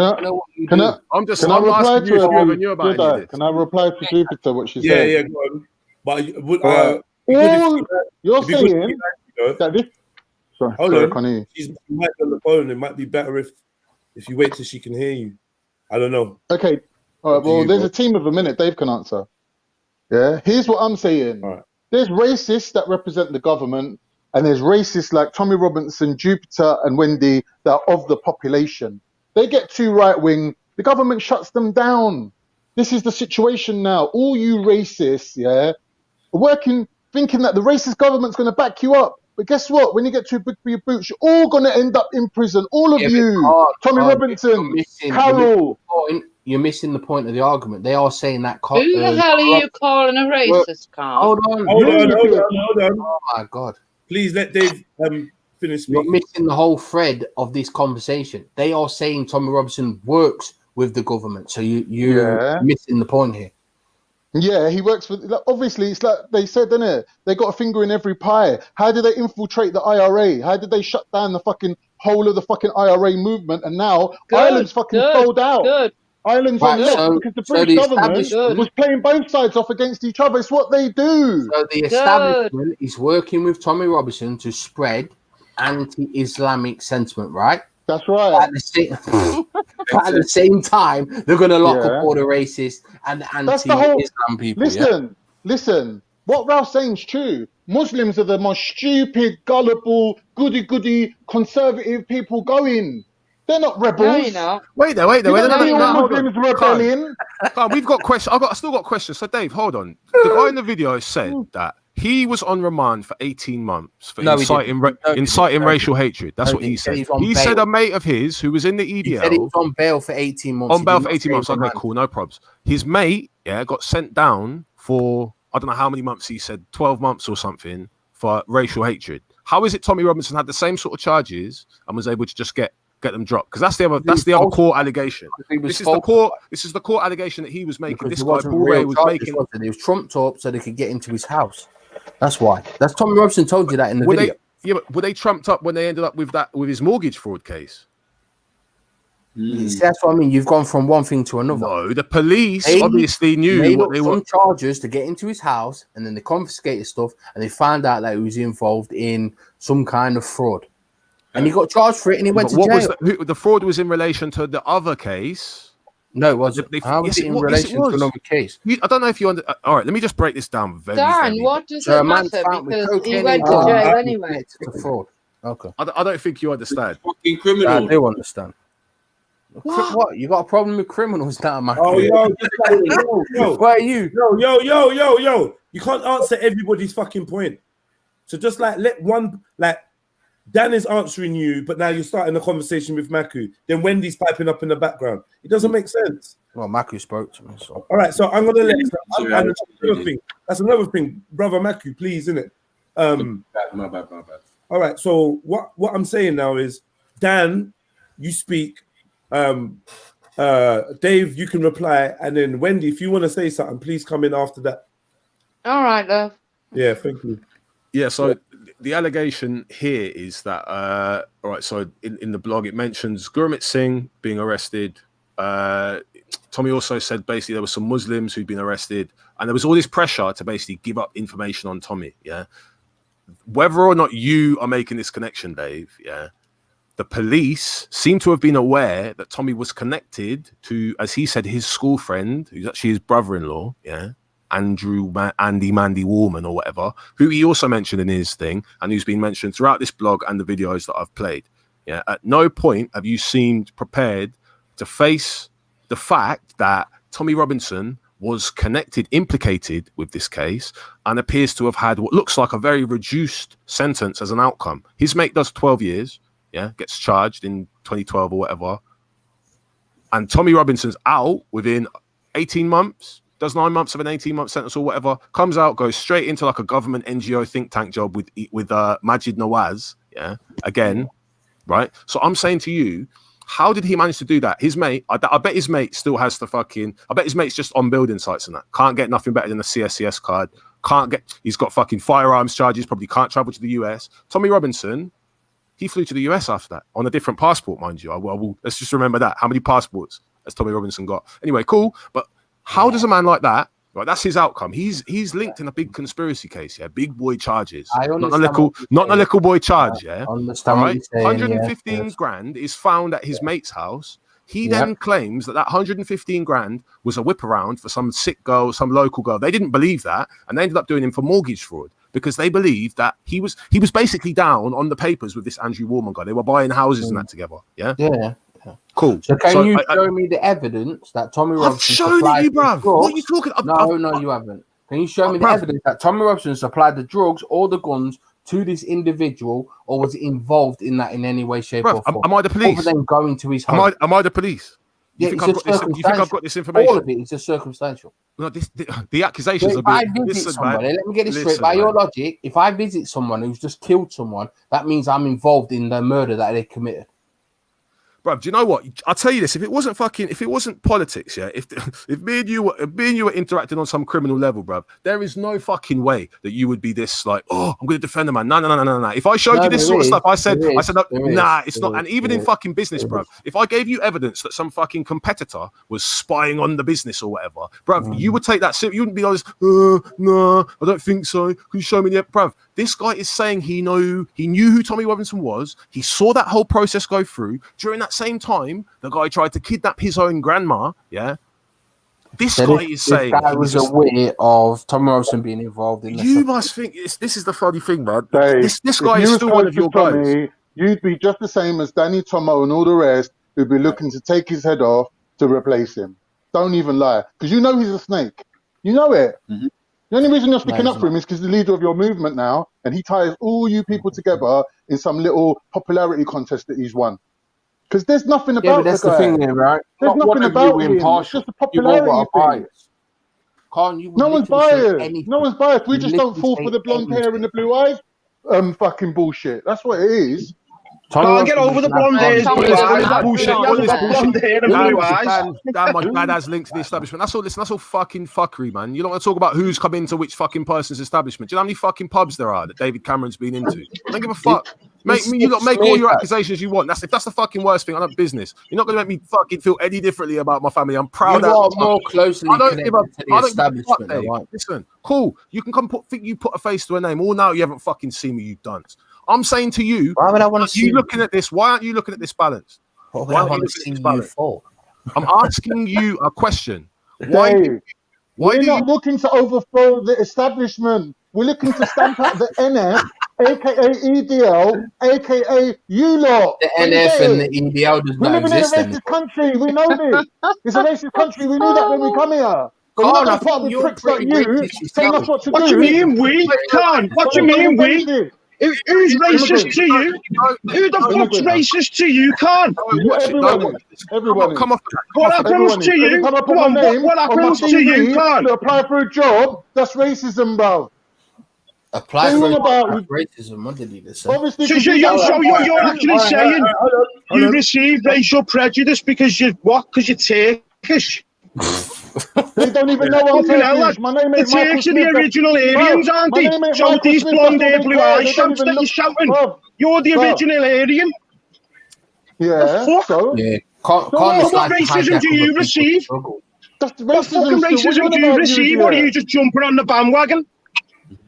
Can I
I'm
reply
asking you if you ever knew
to
about any of this.
Can I reply to Jupiter what she said?
Yeah, go on. But
you're saying that this. Sorry, Connie.
She's might be on the phone. It might be better if you wait till she can hear you. I don't know.
Okay. All right. Well, there's a team of a minute. Dave can answer. Yeah. Here's what I'm saying.
All right.
There's racists that represent the government, and there's racists like Tommy Robinson, Jupiter, and Wendy that are of the population. They get too right wing, the government shuts them down. This is the situation now. All you racists, yeah, are working, thinking that the racist government's going to back you up. But guess what? When you get too big for your boots, you're all going to end up in prison. All of you. Tommy Robinson, Carol.
You're missing the point of the argument. They are saying that.
Who the hell are you calling a racist, Carl?
Hold on.
Hold on.
Oh my God.
Please let Dave finish speaking.
You're missing the whole thread of this conversation. They are saying Tommy Robinson works with the government. So you're missing the point here.
Yeah, he works for. Like, obviously, it's like they said, isn't it? They got a finger in every pie. How did they infiltrate the IRA? How did they shut down the fucking whole of the fucking IRA movement? And now Ireland's fucking sold out. Ireland's on lock because the British government was playing both sides off against each other. It's what they do.
So the establishment is working with Tommy Robinson to spread anti-Islamic sentiment, right?
That's right.
At the same time, they're going to lock up all the racist and anti-Islam people.
Listen. What Ralph's saying is true. Muslims are the most stupid, gullible, goody-goody, conservative people going. They're not rebels.
No, you're not.
Wait there.
Muslims rebelling.
We've got questions. I still got questions. So Dave, hold on. The guy in the video said that he was on remand for 18 months for inciting racial hatred. That's what he said. He said a mate of his who was in the EDL.
He said he was on bail for 18 months.
On bail for 18 months. Okay, cool, no probs. His mate, got sent down for I don't know how many months. He said 12 months or something for racial hatred. How is it Tommy Robinson had the same sort of charges and was able to just get them dropped? Because that's the other core allegation. This is the core allegation that he was making. This guy Paul Ray was making.
He was trumped up so they could get into his house. That's why. That's Tommy Robinson told you that in the video.
But were they trumped up when they ended up with his mortgage fraud case?
That's what I mean. You've gone from one thing to another.
No, the police obviously knew what they were.
Some charges to get into his house, and then they confiscated stuff, and they found out that he was involved in some kind of fraud. And he got charged for it, and he went to jail.
The fraud was in relation to the other case.
No, it wasn't. How was it in relation to another case?
I don't know if you all right, let me just break this down very
Dan, what does it matter? Because he went to jail anyway.
It's fraud. Okay.
I don't think you understand.
Fucking criminal.
I do understand. What? You got a problem with criminals now, man?
Oh, yo.
Where are you?
Yo. You can't answer everybody's fucking point. So just let one, Dan is answering you, but now you're starting a conversation with Maku. Then Wendy's piping up in the background. It doesn't make sense.
Well, Maku spoke to me. So.
All right, so I'm going to let... That's another thing. Brother Maku, please, innit?
My bad.
All right, so what I'm saying now is, Dan, you speak. Dave, you can reply. And then Wendy, if you want to say something, please come in after that.
All right, love.
Yeah, thank you.
Yeah, so the allegation here is that, all right, so in the blog, it mentions Gurmit Singh being arrested. Tommy also said basically there were some Muslims who'd been arrested, and there was all this pressure to basically give up information on Tommy, yeah? Whether or not you are making this connection, Dave, yeah, the police seem to have been aware that Tommy was connected to, as he said, his school friend, who's actually his brother-in-law, yeah, Andy Mandy Warman or whatever, who he also mentioned in his thing, and who's been mentioned throughout this blog and the videos that I've played. Yeah, at no point have you seemed prepared to face the fact that Tommy Robinson was implicated with this case, and appears to have had what looks like a very reduced sentence as an outcome. His mate does 12 years, yeah, gets charged in 2012 or whatever, and Tommy Robinson's out within 18 months. Does 9 months of an 18-month sentence or whatever, comes out, goes straight into like a government NGO think tank job with Majid Nawaz, yeah, again, right? So I'm saying to you, how did he manage to do that? His mate, I bet his mate still has I bet his mate's just on building sites and that. Can't get nothing better than a CSCS card. He's got fucking firearms charges, probably can't travel to the US. Tommy Robinson, he flew to the US after that on a different passport, mind you. Let's just remember that. How many passports has Tommy Robinson got? Anyway, cool, but how does a man like that, right, that's his outcome. He's linked in a big conspiracy case, yeah, big boy charges. Not a little boy charge, yeah.
Understand,
all right, 115 grand is found at his mate's house. He then claims that 115 grand was a whip around for some sick girl, some local girl. They didn't believe that, and they ended up doing him for mortgage fraud because they believed that he was basically down on the papers with this Andrew Warman guy. They were buying houses and that together, yeah.
Yeah.
Cool.
So can you show me the evidence that Tommy Robinson
I've shown it you, bruv. What are you talking?
No, you haven't. Can you show me the evidence that Tommy Robinson supplied the drugs or the guns to this individual, or was involved in that in any way, shape, or form?
Am I the police?
Other than going to his home.
Am I the police? You think I've got this information?
All of it is just circumstantial.
No, the accusations
so
are
if I visit somebody, let me get this straight. By your logic, if I visit someone who's just killed someone, that means I'm involved in the murder that they committed.
Bruv, do you know what? I'll tell you this: if it wasn't politics, yeah. If me and you were interacting on some criminal level, bruv, there is no fucking way that you would be this like, oh, I'm going to defend the man. No. If I showed you this sort of stuff, I said, nah, it's not. And even in fucking business, bruv, if I gave you evidence that some fucking competitor was spying on the business or whatever, bruv, you would take that. You wouldn't be like, no, I don't think so. Can you show me the bruv? This guy is saying he knew who Tommy Robinson was. He saw that whole process go through. During that same time, the guy tried to kidnap his own grandma. Yeah, this guy is saying
this guy was aware of Tommy Robinson being involved in this.
You must think this is the funny thing, man.
Dave,
this guy is still one of your guys.
Tommy, you'd be just the same as Danny Tomo and all the rest who'd be looking to take his head off to replace him. Don't even lie, because you know he's a snake. You know it. Mm-hmm. The only reason you're sticking up for him is because the leader of your movement now, and he ties all you people together in some little popularity contest that he's won. Because there's nothing about
that's
the guy.
The thing here, right?
There's nothing about him. It's just a popularity thing. No one's biased. No one's biased. We just don't fall for the blonde hair and the blue eyes fucking bullshit. That's what it is.
Can't get over the blonde hair and blue eyes.
Bullshit.
Blonde hair and blue eyes.
Damn, my dad has linked to the establishment. That's all. Listen, that's all fucking fuckery, man. You don't want to talk about who's come into which fucking person's establishment. Do you know how many fucking pubs there are that David Cameron's been into? I don't give a fuck. You got make all your accusations you want. If that's the fucking worst thing, I don't business. You're not going to make me fucking feel any differently about my family. I'm proud.
You are more closely connected to the establishment. Right?
Listen, cool. You can come put a face to a name. All now you haven't fucking seen me, you dunce. I'm saying to you,
why would I want to see
you looking at this? Why aren't you looking at this balance?
What would I want to see you for?
I'm asking you a question.
We're not looking to overthrow the establishment. We're looking to stamp out the NF, aka EDL, aka you lot.
The NF and the EDL does not exist.
We live in a racist country. We know this. It's a racist country. We knew that when we come here. We're not going to part with pricks like you telling us what to do.
What do you mean we? Can't. What do you mean we? Who's racist to you? Who the fuck's racist to you, Khan?
Everyone.
Come off.
What happens to you? Come on, what happens to you, Khan?
To apply for a job, that's racism, bro.
Apply for a job, racism. What did he just say?
Obviously,
so you're actually saying you receive racial prejudice because you're Turkish.
They don't even know I'm Turkish. My name ain't
the Turks are the original Aryans, aren't they? So these blonde hair, blue eyes shouts that you're shouting. You're the original Aryan.
Yeah. So?
Yeah.
What racism do you receive? What fucking racism do you receive? Or are you just jumping on the bandwagon?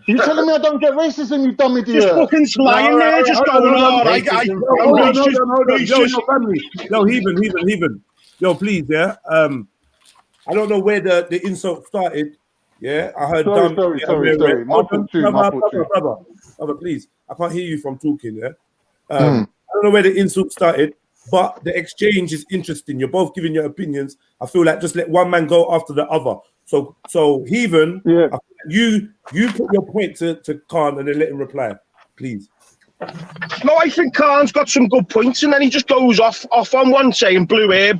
You telling me I don't get racism, you dumb idiot?
Just fucking lying there, just going on.
No, Heathen. Yo, please, yeah. I don't know where the insult started. Yeah, I heard.
Sorry.
Brother, please. I can't hear you from talking. Yeah. I don't know where the insult started, but the exchange is interesting. You're both giving your opinions. I feel like just let one man go after the other. So Heathen,
yeah.
You put your point to Khan and then let him reply, please.
No, I think Khan's got some good points, and then he just goes off on one saying blue hair.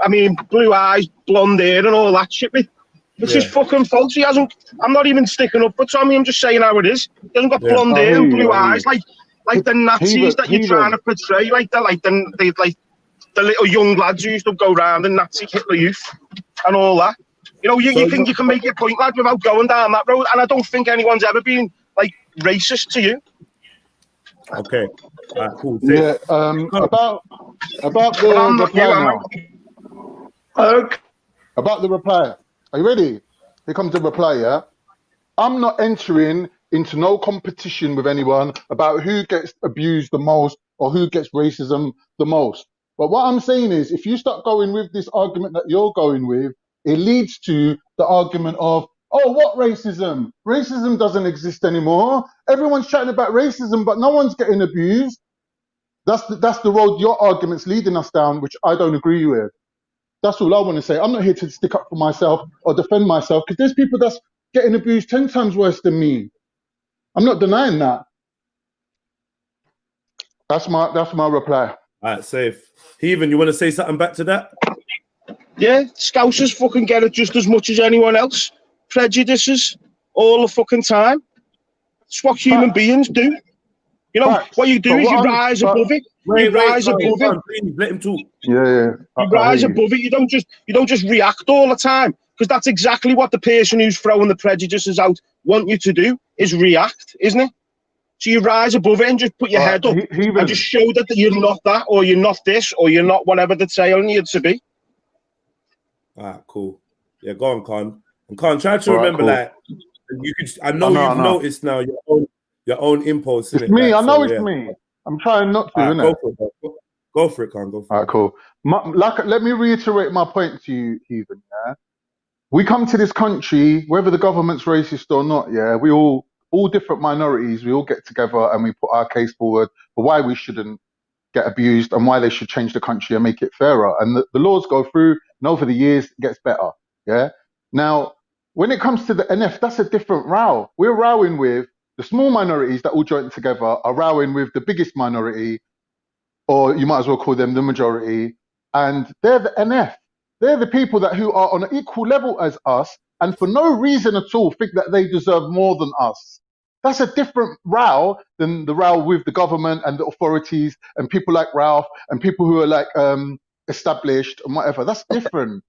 I mean, blue eyes, blonde hair, and all that shit. It's his fucking fault. He hasn't. I'm not even sticking up for Tommy. I'm just saying how it is. He hasn't got blonde hair and blue eyes like the Nazis that you're trying to portray, like the little young lads who used to go around and Nazi Hitler Youth and all that. You know, you can make your point, lad, without going down that road. And I don't think anyone's ever been like racist to you.
Okay. Cool.
Yeah. About the reply now.
Okay.
About the reply. Are you ready? Here comes the reply, yeah? I'm not entering into no competition with anyone about who gets abused the most or who gets racism the most. But what I'm saying is, if you start going with this argument that you're going with, it leads to the argument of, oh, what racism? Racism doesn't exist anymore. Everyone's chatting about racism, but no one's getting abused. That's the road your argument's leading us down, which I don't agree with. That's all I want to say. I'm not here to stick up for myself or defend myself, because there's people that's getting abused 10 times worse than me. I'm not denying that. That's my reply.
All right, safe. Heathen, you want to say something back to that?
Yeah, Scousers fucking get it just as much as anyone else. Prejudices all the fucking time. It's what human beings do. You know, what you do is you rise above it. You rise above it.
Please, let him talk.
Yeah.
You rise above it. You don't just react all the time, because that's exactly what the person who's throwing the prejudices out want you to do, is react, isn't it? So you rise above it and just put your head up and just show that you're not that, or you're not this, or you're not whatever they're telling you to be.
All right, cool. Yeah, go on, Khan. And Khan, try to remember, like, you could. I know you've noticed now your own impulse.
It's me. I know it's me. I'm trying not to, innit?
Go for it, Khan. Go for it.
All right, cool. Let me reiterate my point to you, Heathen. Yeah, we come to this country, whether the government's racist or not. Yeah, we all different minorities. We all get together and we put our case forward for why we shouldn't get abused and why they should change the country and make it fairer. And the laws go through, and over the years, it gets better. Yeah. Now, when it comes to the NF, that's a different row. We're rowing with the small minorities that all join together, are rowing with the biggest minority, or you might as well call them the majority. And they're the NF. They're the people who are on an equal level as us, and for no reason at all think that they deserve more than us. That's a different row than the row with the government and the authorities and people like Ralph and people who are like established and whatever. That's different.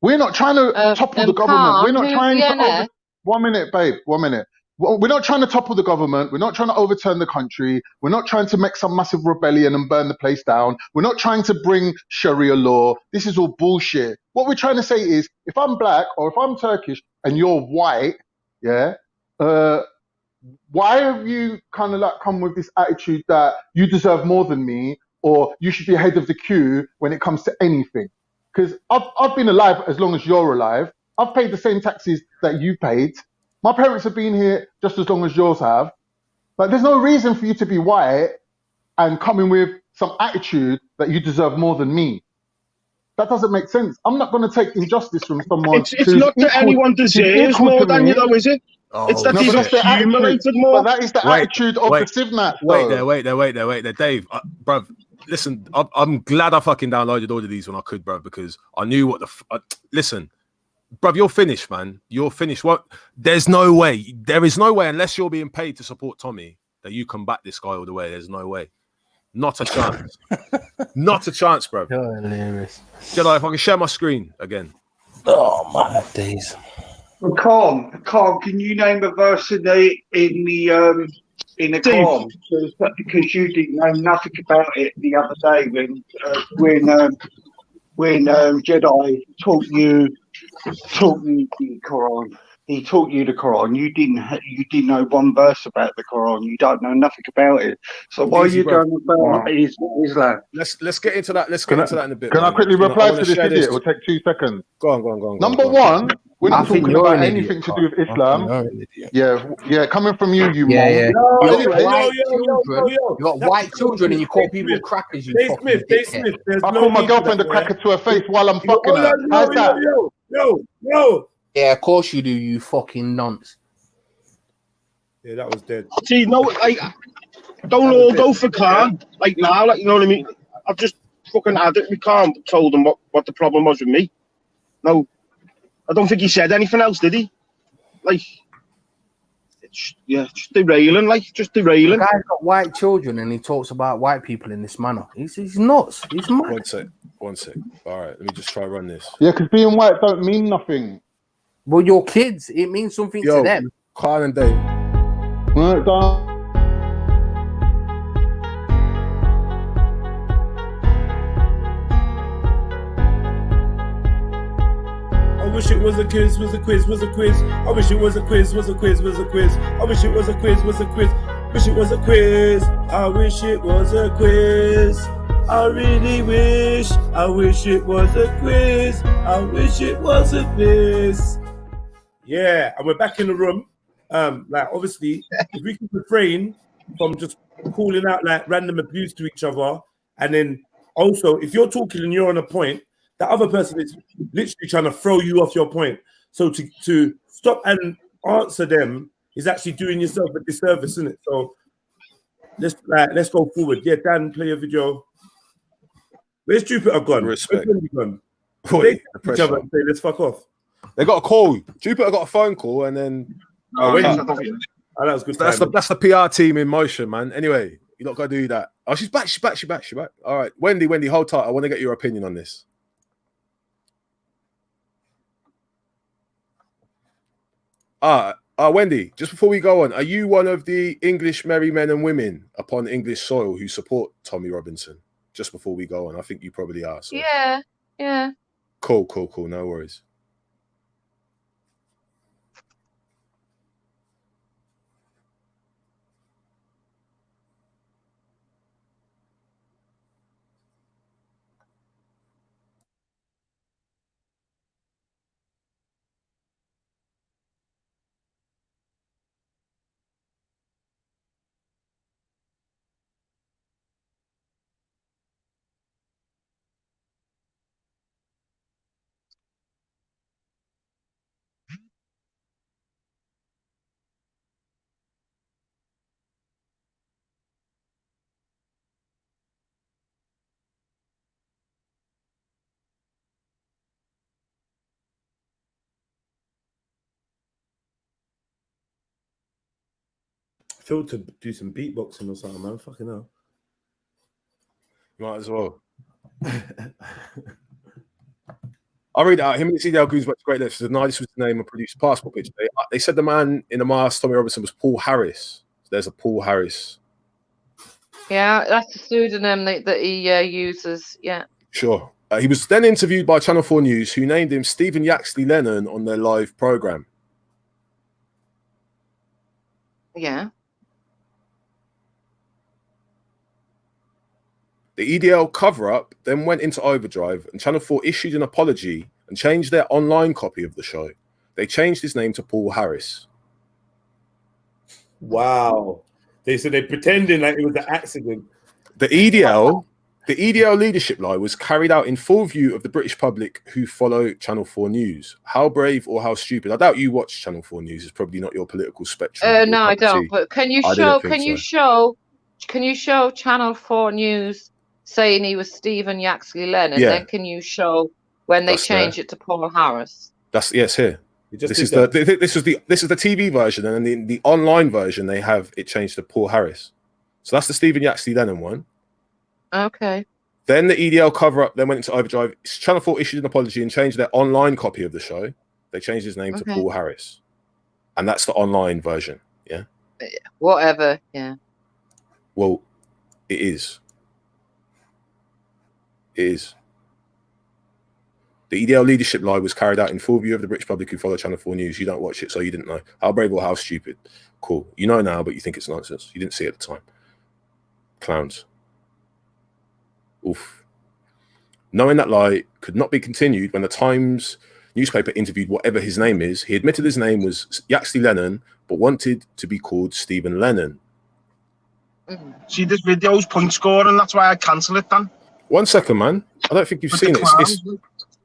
We're not trying to topple the government. We're not trying to. 1 minute, babe. 1 minute. We're not trying to topple the government. We're not trying to overturn the country. We're not trying to make some massive rebellion and burn the place down. We're not trying to bring Sharia law. This is all bullshit. What we're trying to say is, if I'm black or if I'm Turkish and you're white, yeah, why have you kind of like come with this attitude that you deserve more than me, or you should be ahead of the queue when it comes to anything? Because I've been alive as long as you're alive. I've paid the same taxes that you paid. My parents have been here just as long as yours have. But there's no reason for you to be white and coming with some attitude that you deserve more than me. That doesn't make sense. I'm not going to take injustice from someone.
It's not that anyone deserves more than you, though, is it? It's that you've accumulated more.
But that is the attitude of the Civnat.
Wait there, Dave, bruv. Listen, I'm glad I fucking downloaded all of these when I could, bruv, because I knew what the. Listen, bruv, you're finished, man. You're finished. What? There's no way. There is no way, unless you're being paid to support Tommy, that you can back this guy all the way. There's no way. Not a chance. Not a chance, bro.
You're hilarious.
Jedi, if I can share my screen again.
Oh my days.
Well, Khan, can you name a verse in the Quran? Because you didn't know nothing about it the other day when Jedi taught you the Quran. He taught you the Quran. You didn't know one verse about the Quran. You don't know nothing about it. So why are you going about Islam?
Let's get into that. Let's get into that in a bit.
Can I quickly reply to this idiot? It will take 2 seconds.
Go on.
Number one, we're not talking about anything to do with Islam. Yeah, coming from you, you
yeah.
mom.
You got white children and you call people crackers. You fucking dickhead.
I call my girlfriend a cracker to her face while I'm fucking her. How's that?
Yo.
Yeah, of course you do, you fucking nonce.
Yeah, that was dead.
See, no, like, don't all go for Khan. Like now, like, you know what I mean? I've just fucking had it. We can't told him what the problem was with me. No, I don't think he said anything else, did he? Like, just derailing, just derailing.
The guy's got white children and he talks about white people in this manner. He's nuts. He's mad.
One sec. All right, let me just try run this.
Yeah, because being white don't mean nothing.
Well, your kids, it means something to them.
Khan and Dave.
I wish it was a quiz, was a quiz. I wish it was a quiz, was a quiz. I wish it was a quiz, was a quiz. Wish it was a quiz. I wish it was a quiz. I really wish. I wish it was a quiz. I wish it was a quiz. Yeah, and we're back in the room. Like, obviously, if we can refrain from just calling out like random abuse to each other. And then also, if you're talking and you're on a point, the other person is literally trying to throw you off your point. So to stop and answer them is actually doing yourself a disservice, isn't it? So let's go forward. Yeah, Dan, play your video. Where's Jupiter gone?
Respect.
Where's Wendy gone?
Wait,
They each other and say, let's fuck off.
They got a call. Jupiter got a phone call, and then
that was good.
That's the PR team in motion, man. Anyway, you not gotta do that. Oh, she's back. All right, Wendy, hold tight. I want to get your opinion on this. Wendy, just before we go on, are you one of the English merry men and women upon English soil who support Tommy Robinson? Just before we go on, I think you probably are. So.
Yeah.
Cool. No worries.
Phil to do some beatboxing or something, man. Fucking hell.
Might as well. I'll read it out. Him and CDL Goons went to great lengths. This was the name of produced passport picture. They said the man in the mask, Tommy Robinson, was Paul Harris. So there's a Paul Harris.
Yeah, that's the pseudonym that he uses. Yeah.
Sure. He was then interviewed by Channel 4 News, who named him Stephen Yaxley Lennon on their live program.
Yeah.
The EDL cover-up then went into overdrive, and Channel 4 issued an apology and changed their online copy of the show. They changed his name to Paul Harris.
Wow. They said they're pretending like it was an accident.
The EDL leadership lie was carried out in full view of the British public who follow Channel 4 News. How brave or how stupid? I doubt you watch Channel 4 News. It's probably not your political spectrum.
No, I don't. But can you show Channel 4 News saying he was Stephen Yaxley Lennon?
Yeah.
Then can you show when they change it to Paul Harris?
Yes, here. This is the TV version, and then the online version they have it changed to Paul Harris. So that's the Stephen Yaxley Lennon one.
Okay.
Then the EDL cover-up then went into overdrive. Channel 4 issued an apology and changed their online copy of the show. They changed his name to Paul Harris. And that's the online version, yeah?
Whatever, yeah.
Well, it is. It is. The EDL leadership lie was carried out in full view of the British public who follow Channel 4 News. You don't watch it, so you didn't know. How brave or how stupid? Cool. You know now, but you think it's nonsense. You didn't see it at the time. Clowns. Oof. Knowing that lie could not be continued when the Times newspaper interviewed whatever his name is. He admitted his name was Yaxley Lennon, but wanted to be called Stephen Lennon.
See, this video's point scoring, that's why I cancel it, Dan.
1 second, man. I don't think you've seen it.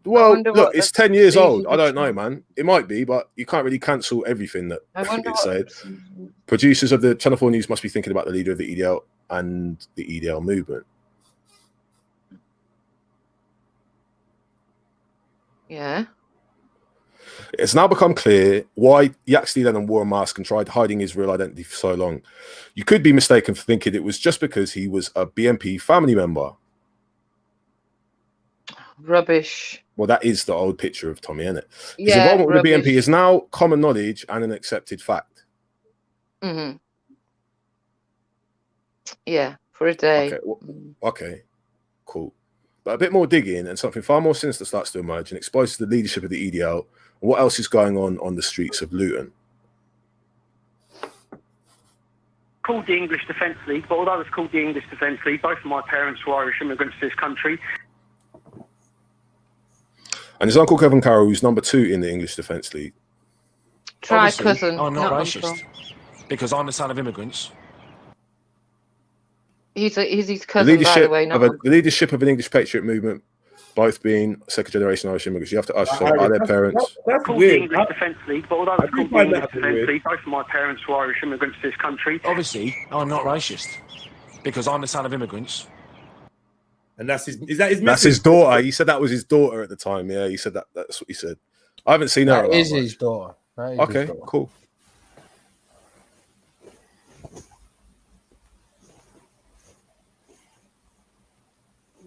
Well, look, it's 10 years old. I don't know, man. It might be, but you can't really cancel everything that it's said. Producers of the Channel 4 News must be thinking about the leader of the EDL and the EDL movement.
Yeah.
It's now become clear why Yaxley Lennon wore a mask and tried hiding his real identity for so long. You could be mistaken for thinking it was just because he was a BNP family member.
Rubbish.
Well, that is the old picture of Tommy, isn't it? His
Yeah,
involvement with the
rubbish.
BNP is now common knowledge and an accepted fact.
Mm-hmm. Yeah, for a day.
Okay, cool. But a bit more digging and something far more sinister starts to emerge and exposes the leadership of the EDL and what else is going on the streets of Luton.
Called the English Defence League, but although it's called the English Defence League, both of my parents were Irish immigrants to this country.
And his uncle Kevin Carroll, who's number 2 in the English Defence League.
Try cousin.
I'm not racist because I'm the son of immigrants.
He's his cousin, by the way. Not
the leadership of an English patriot movement, both being second generation Irish immigrants. You have to ask yourself, are their parents?
That's called the English Defence League, but although it's called the English Defence League, both of my parents were Irish immigrants to this country.
Obviously, I'm not racist because I'm the son of immigrants.
And that's his. Is that his?
That's his daughter. He said that was his daughter at the time. Yeah, he said that. That's what he said. I haven't seen her.
That is his daughter.
Okay, cool.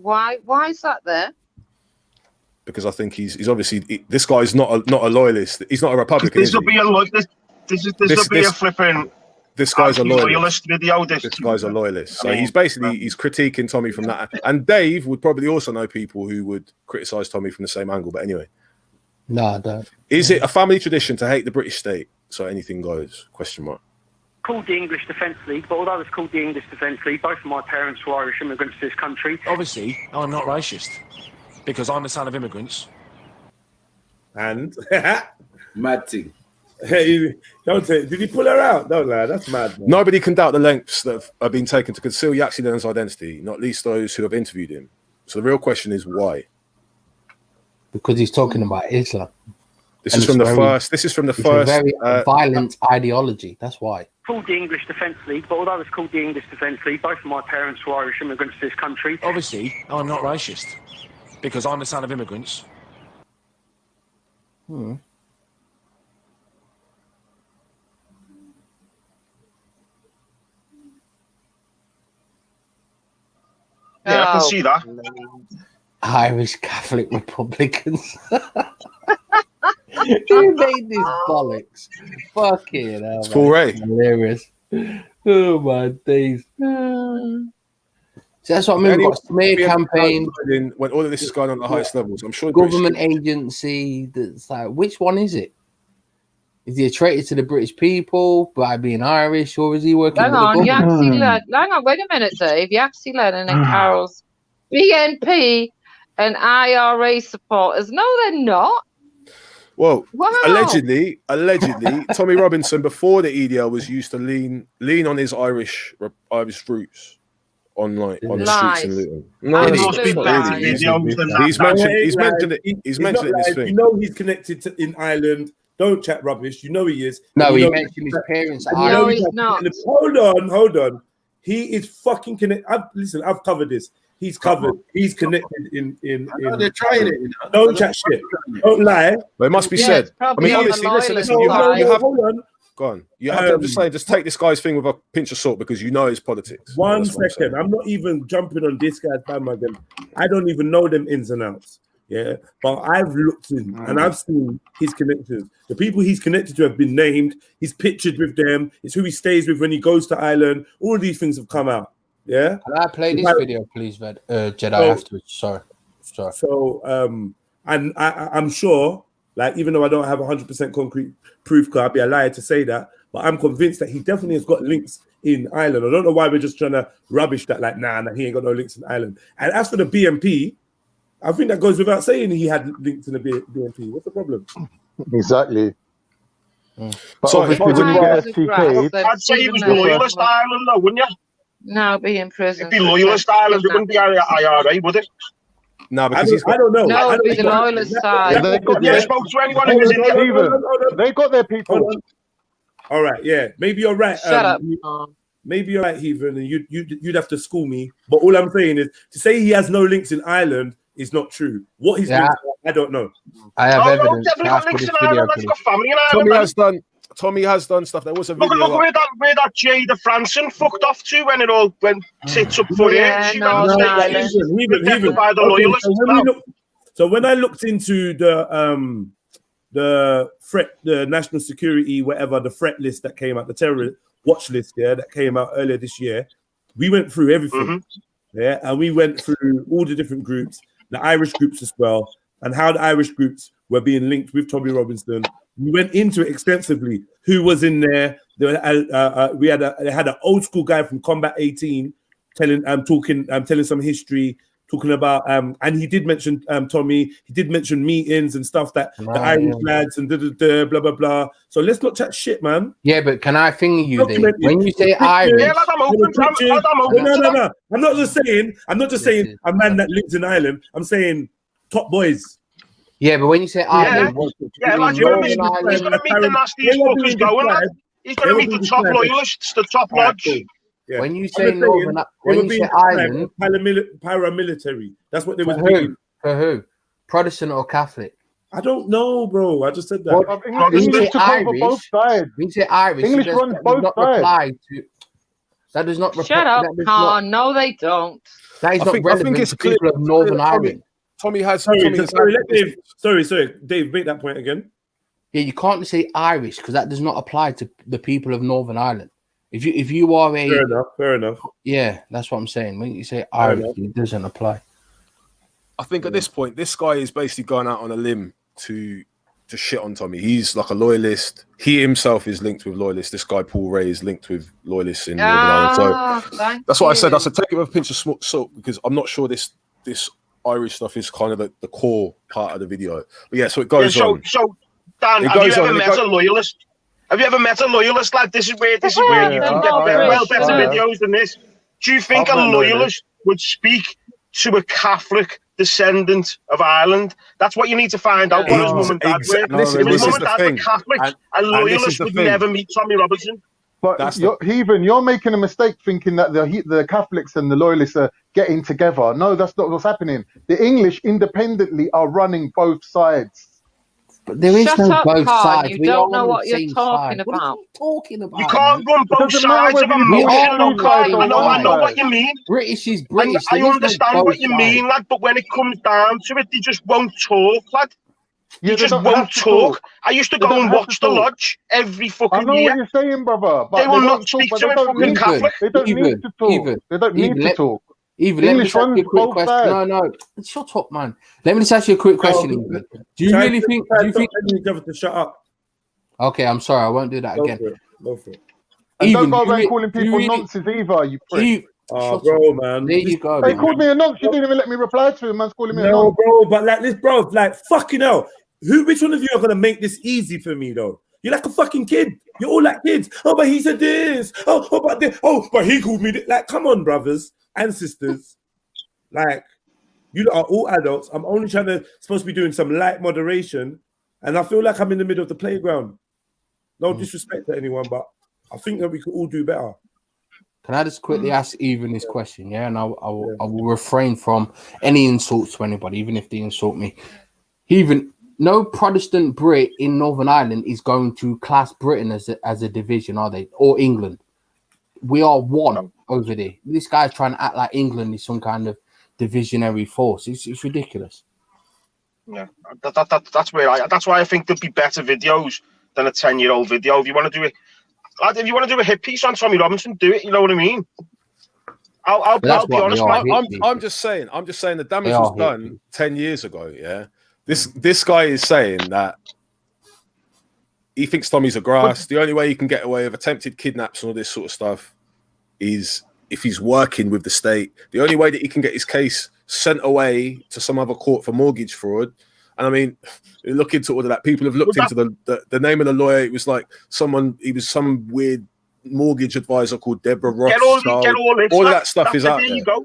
Why is that there?
Because I think he's obviously this guy's not a loyalist. He's not a Republican.
This will be a flipping.
This guy's a loyalist.
Video.
This guy's a loyalist. So he's critiquing Tommy from that. And Dave would probably also know people who would criticize Tommy from the same angle. But anyway,
no, I don't.
Is it a family tradition to hate the British state? So anything goes? Question mark.
Called the English Defence League, but although it's called the English Defence League, both of my parents were Irish immigrants to this country.
Obviously, I'm not racist because I'm the son of immigrants.
And
mad thing.
Hey, don't say. Did he pull her out? Don't lie. That's mad. Man.
Nobody can doubt the lengths that have been taken to conceal Yaxi Lennon's identity, not least those who have interviewed him. So the real question is why?
Because he's talking about Islam.
This is from the first. This is from the first.
A very violent ideology. That's why.
Called the English Defence League, but although it's called the English Defence League, both of my parents were Irish immigrants to this country.
Obviously, I'm not racist because I'm the son of immigrants.
Yeah, I can see that.
Irish Catholic Republicans. Who made this bollocks? Fucking hell.
It's Paul Ray.
Hilarious. Oh my days. So that's what I mean. We've got smear campaign.
When all of this is going on at the highest levels, I'm sure
government agency. That's like, which one is it? Is he a traitor to the British people by being Irish, or is he working?
Hang on, hang on, wait a minute, Dave. Yaxi Lennon and Carol's BNP and IRA supporters. No, they're not.
Well, allegedly, Tommy Robinson before the EDL was used to lean on his Irish roots on the streets in Luton. No, he's mentioned it. He's mentioned it in this thing.
You know he's connected to in Ireland. Don't chat rubbish. You know he is.
No, he mentioned his parents.
No, he's not.
Hold on. He is fucking connected. Listen, I've covered this. He's covered. He's connected in.
They're trying it.
Don't chat shit. Don't lie.
But it must be said. I mean, honestly, listen. You have. Go on. You have to. I'm just saying. Just take this guy's thing with a pinch of salt because you know his politics.
One second. I'm not even jumping on this guy's bandwagon. I don't even know them ins and outs. Yeah, but I've looked in and I've seen his connections. The people he's connected to have been named. He's pictured with them. It's who he stays with when he goes to Ireland. All of these things have come out. Yeah.
Can I play this video, please, Jedi? Afterwards. Sorry.
So, and I'm sure, like, even though I don't have 100% concrete proof, because I'd be a liar to say that, but I'm convinced that he definitely has got links in Ireland. I don't know why we're just trying to rubbish that, like, nah, he ain't got no links in Ireland. And as for the BNP, I think that goes without saying he had links in the BNP. What's the problem?
Exactly. But
so
obviously, when you get FTK,
I'd say he was loyalist Ireland, though, wouldn't you?
No, be in prison.
It'd be loyalist Ireland. It wouldn't be IRA, would it?
No, because
I don't know.
No, it'd be the loyalist side.
You spoke to anyone who was in
the They got their people.
All right, yeah, maybe you're right.
Shut up.
Maybe you're right, Heathen, and you'd have to school me. But all I'm saying is to say he has no links in Ireland is not true. What he's doing, I don't know.
I have evidence.
Definitely got links in Ireland. That's got family in Ireland.
Tommy has done stuff. There was a video.
Look where that Jada Franson fucked off to when it all went tits up for it. She went by the loyalists.
So when I looked into the threat, the national security, whatever, the threat list that came out, the terror watch list, that came out earlier this year, we went through everything. Yeah, and we went through all the different groups, the Irish groups as well, and how the Irish groups were being linked with Tommy Robinson. We went into it extensively. Who was in there? They had an old school guy from Combat 18 telling some history, talking about and he did mention Tommy. He did mention meetings and stuff that the Irish lads and blah blah blah. So let's not chat shit, man.
Yeah, but can I finger you there?
Documented.
When you say
Pictures,
Irish,
I'm open to
no. I'm not just saying a man that lives in Ireland. I'm saying top boys.
Yeah, but when you say Ireland,
like he's going to meet the nastiest fuckers going, lad. He's going to meet the top loyalists, the top lodge.
Cool. Yeah.
When you say Northern, when you say Ireland,
paramilitary. That's what they was
for
being.
For who? Protestant or Catholic?
I don't know, bro. I just said that.
Well, English took over both sides.
When you say Irish,
English runs both sides.
That does not.
Shut up, Khan. No, they don't.
That is not relevant to people of Northern Ireland.
Tommy has.
Sorry, Dave, make that point again.
Yeah, you can't say Irish because that does not apply to the people of Northern Ireland. If you are a
fair enough.
Yeah, that's what I'm saying. When you say Irish, it doesn't apply.
I think at this point, this guy is basically going out on a limb to shit on Tommy. He's like a loyalist. He himself is linked with loyalists. This guy Paul Ray is linked with loyalists in Northern Ireland. So that's what I said. I said take it with a pinch of salt because I'm not sure this Irish stuff is kind of the core part of the video. But yeah, so it goes on.
So Dan, have you ever met a loyalist? Have you ever met a loyalist, lad? This is where you can get better videos than this. Do you think a loyalist would speak to a Catholic descendant of Ireland? That's what you need to find out. What his mum and dad were. If his mum and dad were Catholic, a loyalist would never meet Tommy Robinson.
But you're making a mistake thinking that the Catholics and the loyalists are getting together. No, that's not what's happening. The English independently are running both sides.
But there is no both sides.
You don't know what you're talking about.
What are you talking about?
You can't run both sides of a motion. I know what you mean.
British is British.
I understand what you mean, lad. But when it comes down to it, they just won't talk, lad. You just won't talk. I used to go and watch the lodge every fucking year.
I know what you're saying, brother.
They will not speak to a fucking Catholic.
They don't need to talk. They don't need to talk.
Even let me ask you a quick question. No, shut up, man. Let me just ask you a quick question. Even. Do you really think? Do you think
you have to shut up?
Okay, I'm sorry. I won't do that again.
Go for it. And don't go around calling people nonsense either. You prick.
Oh, bro, man.
There you go.
They called me a nonce. You didn't even let me reply to him. Man's calling me a nonce.
No, bro, but like this, bro, like fucking hell. Which one of you are gonna make this easy for me, though? You're like a fucking kid. You're all like kids. Oh, but he said this. Oh, but this. Oh, but he called me this. Like, come on, brothers and sisters. Like, you are all adults. I'm only supposed to be doing some light moderation, and I feel like I'm in the middle of the playground. No disrespect to anyone, but I think that we could all do better.
Can I just quickly ask Even this question? Yeah, and I will refrain from any insults to anybody, even if they insult me. Even no Protestant Brit in Northern Ireland is going to class Britain as a division, are they? Or England? We are one over there. This guy's trying to act like England is some kind of divisionary force. It's ridiculous.
Yeah, that's why I think there'll be better videos than a 10-year-old video. If you want to do it, if you want to do a hit piece on Tommy Robinson, do it. You know what I mean? I'll be honest.
I'm just saying the damage was done 10 years ago. Yeah, this guy is saying that he thinks Tommy's a grass. The only way he can get away with attempted kidnaps and all this sort of stuff is if he's working with the state. The only way that he can get his case sent away to some other court for mortgage fraud. And I mean, look into all of that. People have looked into the name of the lawyer. It was like he was some weird mortgage advisor called Deborah Ross. All of that stuff is out there.
You go.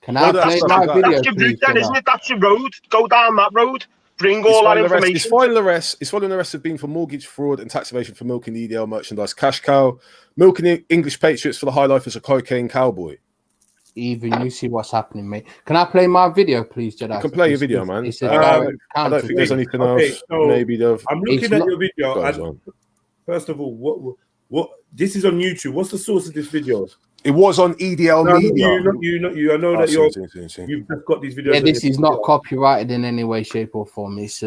Can I play my video?
That's your route then, isn't it? That's your road. Go down that road. Bring all that information.
His final arrests have been for mortgage fraud and tax evasion for milking the EDL merchandise cash cow, milking English patriots for the high life as a cocaine cowboy.
Even you see what's happening, mate. Can I play my video, please, Jedi?
You can play your video, man. I don't think there's anything else.
So
maybe
I'm looking at your video. First of all, what? This is on YouTube. What's the source of this video?
It was on EDL Media.
Not you. I know that you've just got these videos.
Yeah, this is not copyrighted in any way, shape, or form. It's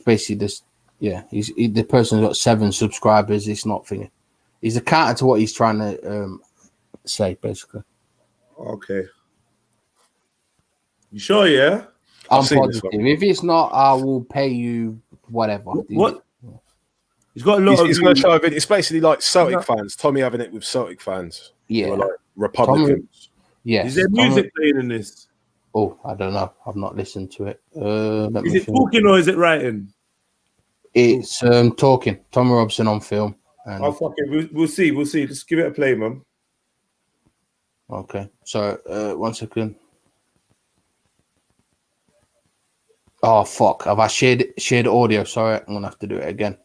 basically this. Yeah, the person's got 7 subscribers. It's not thing. He's a counter to what he's trying to say, basically.
Okay. You sure? Yeah.
I'm positive. If it's not, I will pay you whatever.
What? He's got a lot.
He's going to show a video. It's basically like Celtic fans. Tommy having it with Celtic fans.
Yeah.
Like Republicans.
Yes.
Is there music playing in this?
Oh, I don't know. I've not listened to it. Let
Is
me
it
think.
talking or is it writing?
It's talking. Tommy Robinson on film. And
Oh, fuck it. We'll see. We'll see. Just give it a play, man.
okay. So 1 second. Oh fuck! Have I shared audio? Sorry, I'm gonna have to do it again.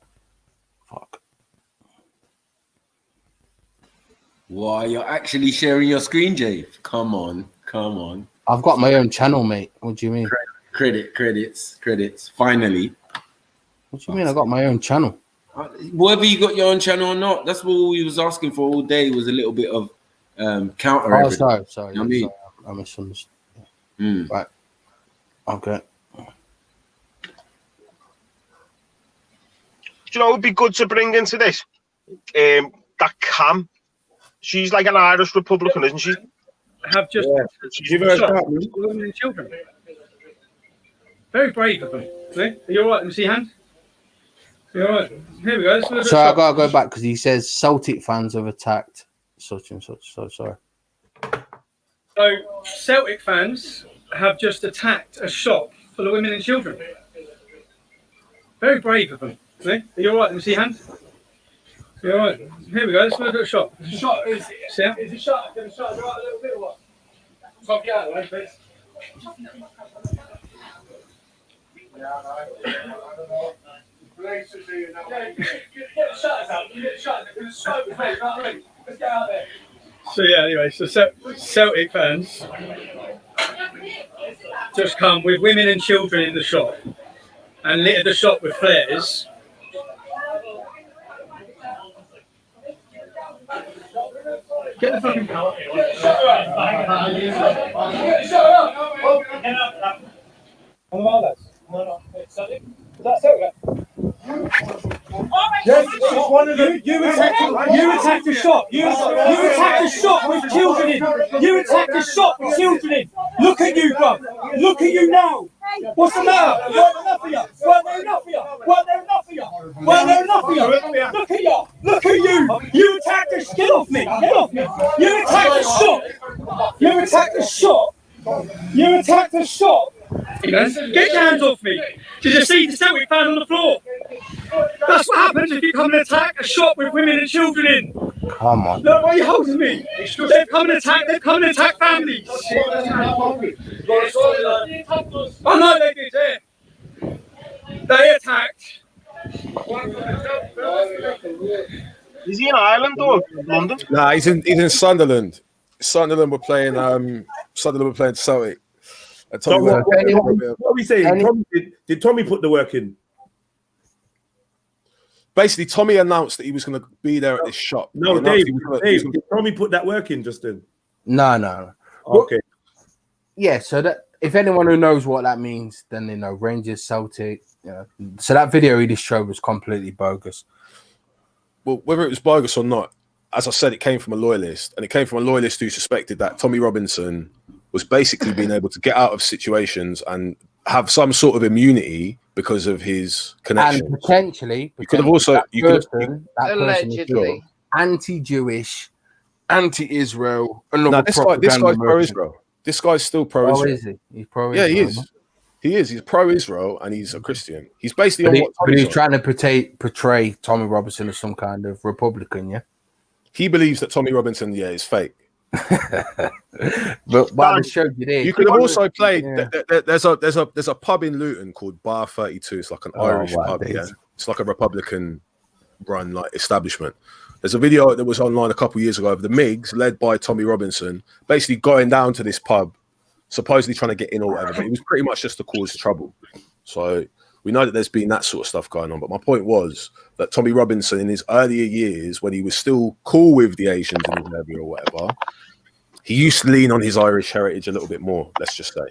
Fuck.
Why, you're actually sharing your screen, Jay? Come on, come on.
I've got my own channel, mate. What do you mean?
Credits. Finally.
What do you mean? I got my own channel.
Whether you got your own channel or not, that's what we was asking for all day. Was a little bit of counter
Oh,
evidence.
sorry.
You know what I mean?
Sorry, I misunderstood. Right. Okay.
Do you know, it'd be good to bring into this. That Cam, she's like an Irish Republican, isn't she?
Have just
give her a shot,
women and children. Very brave of them. Are you all right? Let me see your hand. You all right? Here we go.
So I gotta go back because he says Celtic fans have attacked such and such. So sorry.
So Celtic fans have just attacked a shop full of women and children. Very brave of them. Are you all right? Let me see your hand. You all right? Here we go. Let's look at the shop. Is a shot right a little bit or what? Can't get out of the way, please. Get the shutters out. Get the shutters. It's so big. Let's get out there. So yeah. Anyway, so Celtic fans just come with women and children in the shop and littered the shop with flares. Get the fucking car. Yes, it's one of them. You attacked the shop. You attacked the shop with children in. You attacked the shop with children in. Look at you, bro. Look at you now. What's the matter? Weren't enough of you? Weren't there enough of you? Weren't there enough of you? Weren't there enough of you? Look at you. Look at you. You attacked the shop. Get off me. Get off me. You attacked the shop. You attacked the shop. You attacked the shop. Get your hands off me. Did you see the Celtic fan on the floor? That's what happens if you come and attack a shop with women and children in.
Come on.
Look, why are you holding me? They've come and attacked families. Oh no, they did, yeah. They attacked.
Is he in Ireland or London?
Nah, he's in Sunderland. Sunderland were playing Celtic.
So what are we saying? Did Tommy put the work in?
Basically, Tommy announced that he was going to be there at this shop.
No, Dave, did Tommy put that work in, Justin?
No.
Okay.
Yeah, so that if anyone who knows what that means, then they know Rangers, Celtic. So that video he just showed was completely bogus.
Well, whether it was bogus or not, as I said, it came from a loyalist, and it came from a loyalist who suspected that Tommy Robinson was basically being able to get out of situations and have some sort of immunity because of his connection.
And potentially
you could have also
that person
allegedly
anti-Jewish, anti-Israel, and
this guy's pro-Israel. This guy's still pro-Israel.
Oh, is he? He's pro-Israel.
Yeah, he is. He is. He's pro-Israel and he's a Christian. He's basically
but he's trying to portray Tommy Robinson as some kind of Republican. Yeah.
He believes that Tommy Robinson, is fake.
But by the show you did,
you could have also played. Yeah. There's a pub in Luton called Bar 32. It's like an Irish pub. Yeah, it's like a Republican run establishment. There's a video that was online a couple of years ago of the MIGs led by Tommy Robinson, basically going down to this pub, supposedly trying to get in or whatever. But it was pretty much just to cause trouble. So we know that there's been that sort of stuff going on. But my point was that Tommy Robinson, in his earlier years, when he was still cool with the Asians in his area or whatever, he used to lean on his Irish heritage a little bit more, let's just say.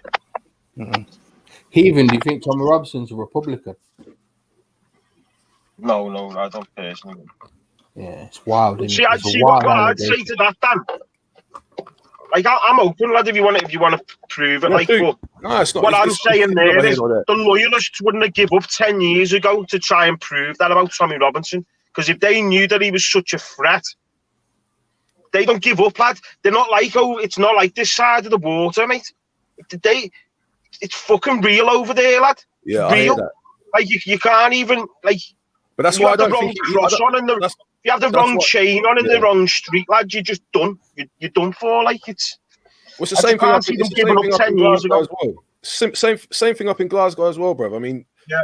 Mm-hmm. Heathen, do you think Tommy Robinson's a Republican?
No, I don't personally.
Yeah, it's wild. Isn't
See,
it? It's
what I'd say to that, Dan. Like, I'm open, lad, if you want to prove it.
No,
like, but
no, it's not,
what I'm
it's
saying there is
the
loyalists wouldn't have given up 10 years ago to try and prove that about Tommy Robinson. Because if they knew that he was such a threat, they don't give up, lad. They're not like, it's not like this side of the water, mate. It's fucking real over there, lad.
Yeah,
Real.
I hear that.
Like you can't even like.
But that's
you
why I
have the
don't
wrong
think
cross on and if you have the wrong chain on in the wrong street, lad, you're just done. You're done for. Like it's.
Well, it's the
I
same
just
thing
can't
up,
see
it's
them
the
giving
same
up
thing up
10
in
years
Glasgow
ago.
as well. Same thing up in Glasgow as well, bro. I mean,
yeah.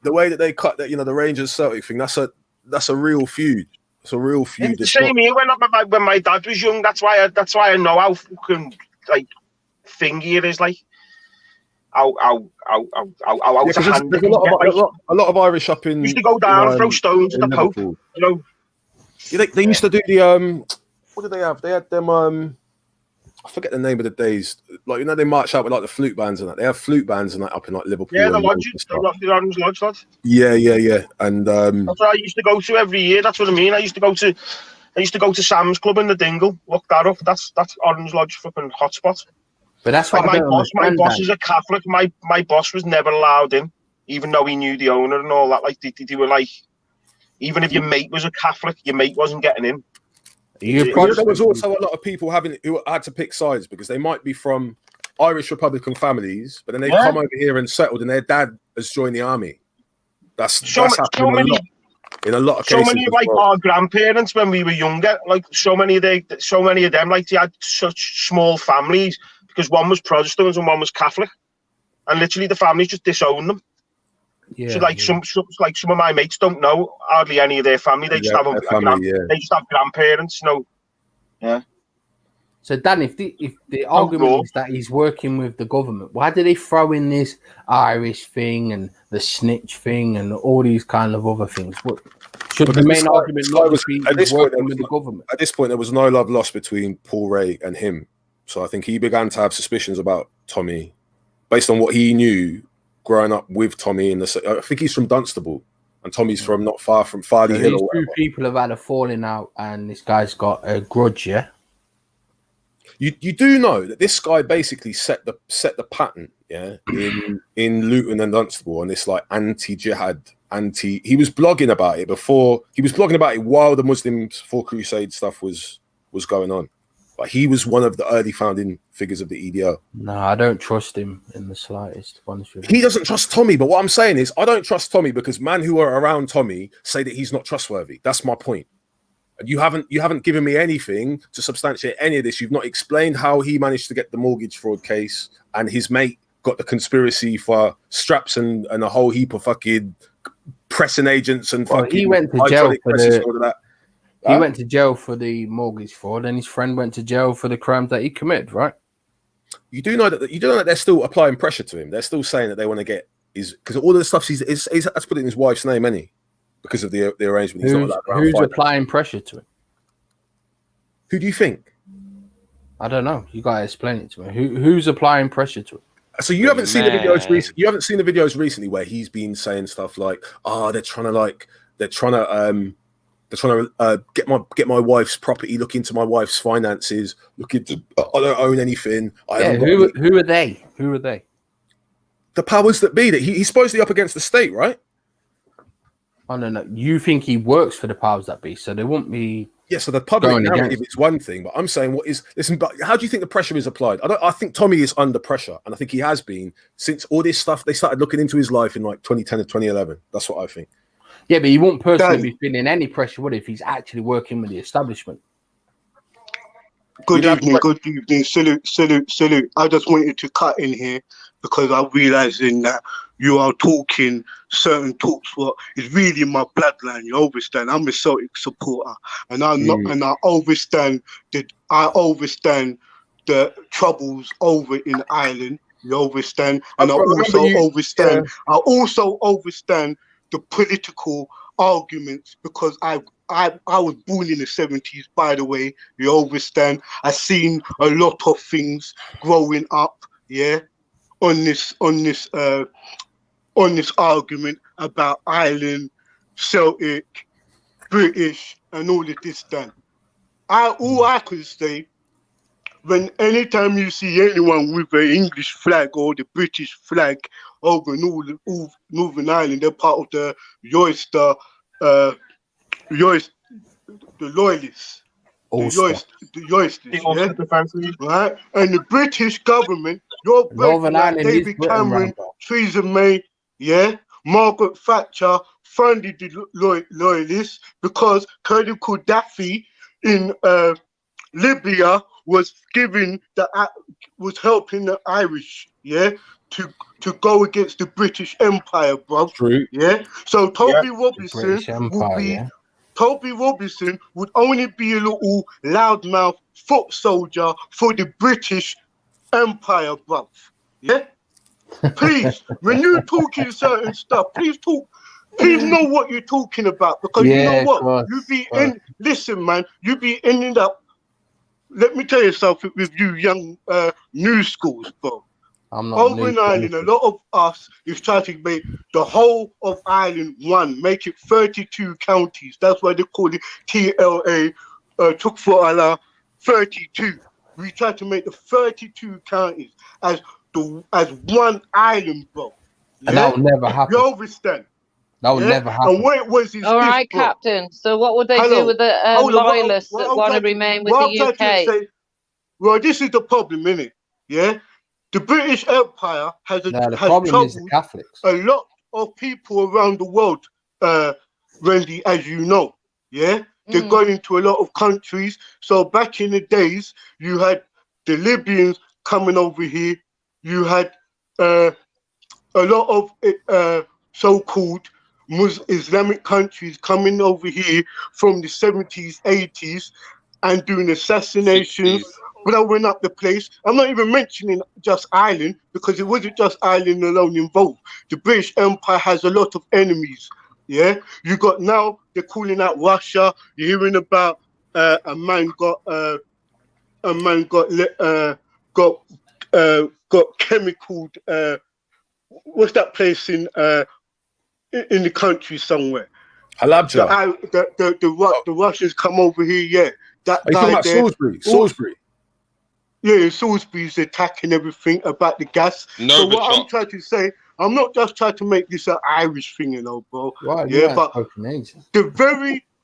the way that they cut that, the Rangers Celtic thing, that's a real feud. It's a real feud.
It's the same here when my dad was young. That's why I know how fucking like thingy it is. Like how
Yeah,
to
'cause
hand
there's
it.
a lot of Irish up in.
Used to go down and throw stones at the Pope.
Liverpool.
You know.
Yeah, they used to do the What did they have? They had them I forget the name of the days. Like they march out with like the flute bands and that. They have flute bands and that up in like Liverpool.
Yeah, the
and
lodges, the Orange Lodge, lads.
Yeah. And
that's what I used to go to every year. That's what I mean. I used to go to Sam's Club in the Dingle. Look that up. That's Orange Lodge fucking hotspot.
But that's
like
what
my boss is a Catholic. My boss was never allowed in, even though he knew the owner and all that. Like they were like, even if your mate was a Catholic, your mate wasn't getting in.
There was also a lot of people who had to pick sides because they might be from Irish Republican families, but then they come over here and settled, and their dad has joined the army. That's happened in a lot of cases.
So many of like our grandparents when we were younger, like so many of them, like they had such small families because one was Protestant and one was Catholic, and literally the families just disowned them.
Yeah,
so some of my mates don't know hardly any of their family. They just have they just have grandparents. Yeah.
So Dan, if the argument is that he's working with the government, why do they throw in this Irish thing and the snitch thing and all these kind of other things? What should the main argument not be working with the government?
At this point, there was no love lost between Paul Ray and him. So I think he began to have suspicions about Tommy based on what he knew growing up with Tommy. I think he's from Dunstable, and Tommy's from not far from Farley Hill.
These two people have had a falling out, and this guy's got a grudge. Yeah,
you do know that this guy basically set the pattern. Yeah, in Luton and Dunstable on this like anti-jihad, He was blogging about it before. He was blogging about it while the Muslims for Crusade stuff was going on. Like he was one of the early founding figures of the EDO.
No, I don't trust him in the slightest.
He doesn't trust Tommy, but what I'm saying is I don't trust Tommy because men who are around Tommy say that he's not trustworthy. That's my point. And you haven't given me anything to substantiate any of this. You've not explained how he managed to get the mortgage fraud case and his mate got the conspiracy for straps and a whole heap of fucking pressing agents and fucking.
He went to jail for that. He went to jail for the mortgage fraud, and his friend went to jail for the crimes that he committed. Right?
You do know that they're still applying pressure to him. They're still saying that they want to get because all of the stuff he's that's put it in his wife's name, any because of the arrangement. He's not allowed
who's applying pressure to him?
Who do you think?
I don't know. You gotta explain it to me. Who's applying pressure to him?
So you haven't seen the videos recently. You haven't seen the videos recently where he's been saying stuff like, they're trying to get my wife's property, look into my wife's finances, look into I don't own anything.
Who are they? Who are they?
The powers that be. That he's supposedly up against the state, right?
Oh no. You think he works for the powers that be, so they won't be.
Yeah, so the public narrative is one thing, but I'm saying but how do you think the pressure is applied? I think Tommy is under pressure, and I think he has been since all this stuff. They started looking into his life in like 2010 or 2011. That's what I think.
Yeah, but he won't personally be feeling any pressure, would he, if he's actually working with the establishment?
Good evening. Salute. I just wanted to cut in here because I'm realizing that you are talking certain talks what is really in my bloodline. You understand? I'm a Celtic supporter, and I understand the troubles over in Ireland. You understand? And I also understand the political arguments because I was born in the 70s, by the way. You understand? I seen a lot of things growing up, on this argument about Ireland, Celtic, British, and all of this done. All I could say, anytime you see anyone with an English flag or the British flag over in all Northern Ireland, they're part of the the loyalists.
the Oysters, right? And the British government, your
Northern
Britain, like
Ireland is
David
Britain,
Cameron,
Rambo.
Theresa May, yeah, Margaret Thatcher funded the loyalists because Colonel Gaddafi in Libya was was helping the Irish, yeah, to go against the British Empire, bro.
True.
Yeah. So Toby Robinson
British Empire,
would be
yeah.
Toby Robinson would only be a little loudmouth foot soldier for the British Empire, bro. Yeah. Please, when you're talking certain stuff, please know what you're talking about, because you know what? Listen, man, you be ending up. Let me tell you something with you young new schools, bro.
I'm not
Over in Ireland, a lot of us is trying to make the whole of Ireland one, make it 32 counties. That's why they call it TLA, took for Allah 32. We try to make the 32 counties as one island, bro. Yeah?
And that will never happen.
You understand?
That will never happen.
And what it was is
All
this,
right,
bro.
Captain. So what would they
Hello.
do with the
Hold on,
loyalists that want to remain with the UK?
Well, this is the problem, innit? Yeah? The British Empire has
problem is the Catholics.
A lot of people around the world, Randy, as you know. Yeah? They're going into a lot of countries. So back in the days, you had the Libyans coming over here. You had a lot of so-called Islamic countries coming over here from the 70s, 80s, and doing assassinations, blowing up the place. I'm not even mentioning just Ireland, because it wasn't just Ireland alone involved. The British Empire has a lot of enemies. Yeah, you got now they're calling out Russia. You're hearing about a man got chemicaled. What's that place in the country somewhere?
Halabja.
The Russians come over here. Yeah, that
Are you talking about Salisbury? Salisbury.
Yeah, Salisbury's attacking everything about the gas. So what I'm trying to say, I'm not just trying to make this an Irish thing, you know, bro.
Right,
yeah, but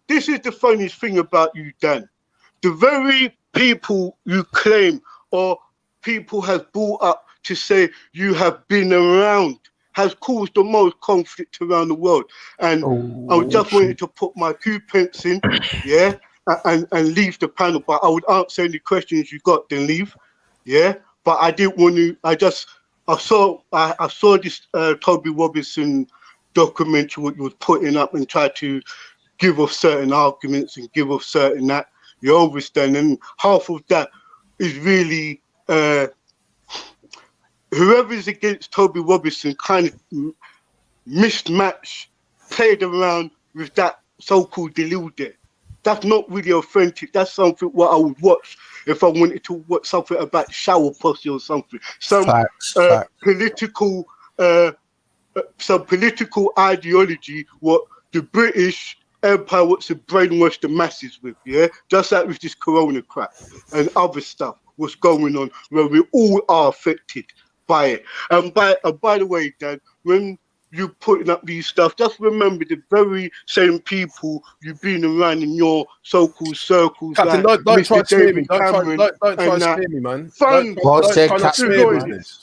this is the funniest thing about you, Dan. The very people you claim or people have brought up to say you have been around has caused the most conflict around the world. And I just wanted to put my 2 pence in, yeah, and leave the panel. But I would answer any questions you got, then leave, yeah. But I didn't want to. I saw this Toby Robinson documentary what you was putting up and tried to give off certain arguments and give off certain that. You understand? And half of that is really whoever's against Toby Robinson kind of mismatched, played around with that so-called Delil there. That's not really authentic. That's something what I would watch if I wanted to watch something about shower posse or something. Some political ideology what the British Empire wants to brainwash the masses with, yeah? Just like with this corona crap and other stuff, what's going on, where we all are affected by it. And by the way, Dan, when you're putting up these stuff, just remember the very same people you've been around in your so-called circles.
Captain,
like
don't try to smear me. Don't try to
and
smear me, man.
Well said, Captain.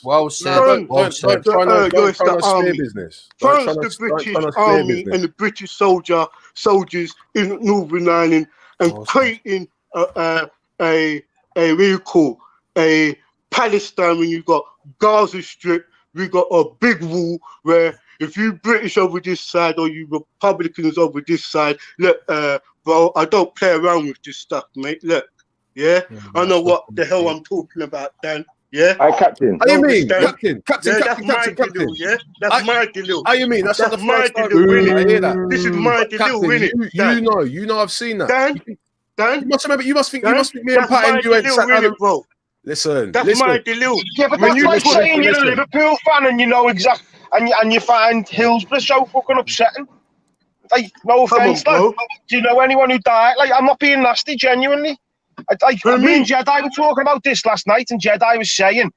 Well said.
Don't try to smear business.
Funds the British Army and the British soldiers in Northern Ireland and creating a Palestine when you've got Gaza Strip, we got a big wall where if you British over this side or you Republicans over this side, look, bro, I don't play around with this stuff, mate. Look, yeah, I know what the hell I'm talking about, Dan. Yeah.
Hi, Captain.
How you mean, Captain?
Yeah, that's my Delil, yeah? That's my Delil.
How you mean? That's not the first time I hear that.
This is my Delil, innit?
You know, I've seen that.
Dan,
you must think me and Pat and you ain't sat down,
bro.
Listen,
that's my Delil.
Yeah, but that's like saying you're a Liverpool fan and you know exactly, and you find Hillsborough so fucking upsetting. Like, no offense, like, do you know anyone who died? Like, I'm not being nasty, genuinely. Me and Jedi were talking about this last night, and Jedi was saying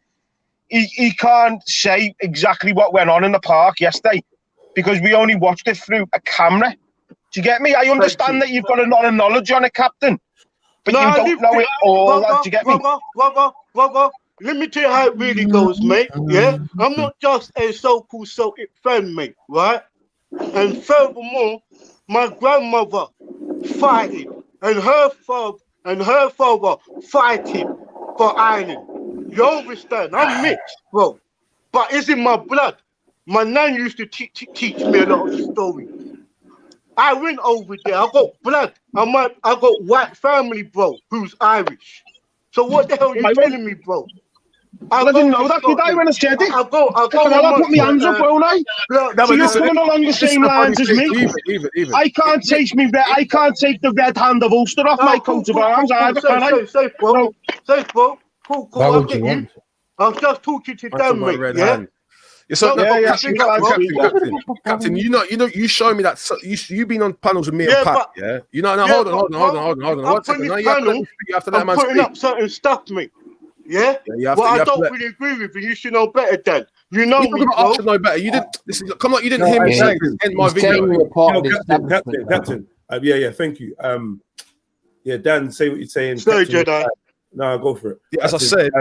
he can't say exactly what went on in the park yesterday because we only watched it through a camera. Do you get me? I understand that you've got a lot of knowledge on it, Captain. but you don't know it all, lad, do you get me?
Brother, let me tell you how it really goes, mate. Yeah, I'm not just a so-called Celtic fan, mate, right? And furthermore, my grandmother fighting, and her father fighting for Ireland. You understand? I'm mixed, bro, but it's in my blood. My nan used to teach me a lot of the story. I went over there. I got blood. I got white family, bro, who's Irish. So what the hell are you telling me, bro?
I didn't know that, did I, when I said it? I'll put my hands up, won't I? So you're coming along the same lines as me. I can't take the red hand of Ulster off my coat of arms either, can I?
Safe, bro. Cool. I get you. I was just talking to Dan, mate. Yeah.
Captain, you show me that you've been on panels with me and Pat, yeah? You know, now hold on. One second. Now you have to let man speak.
I'm putting up certain stuff, mate. Yeah? I don't really agree with you. You should know better, Dan. You know me, bro.
I should know better. You didn't. Come on, you didn't hear me saying in my video.
Captain. Yeah. Thank you. Yeah, Dan, say what you're saying.
Sorry, Jedi.
No, go for it.
Yeah, as I said,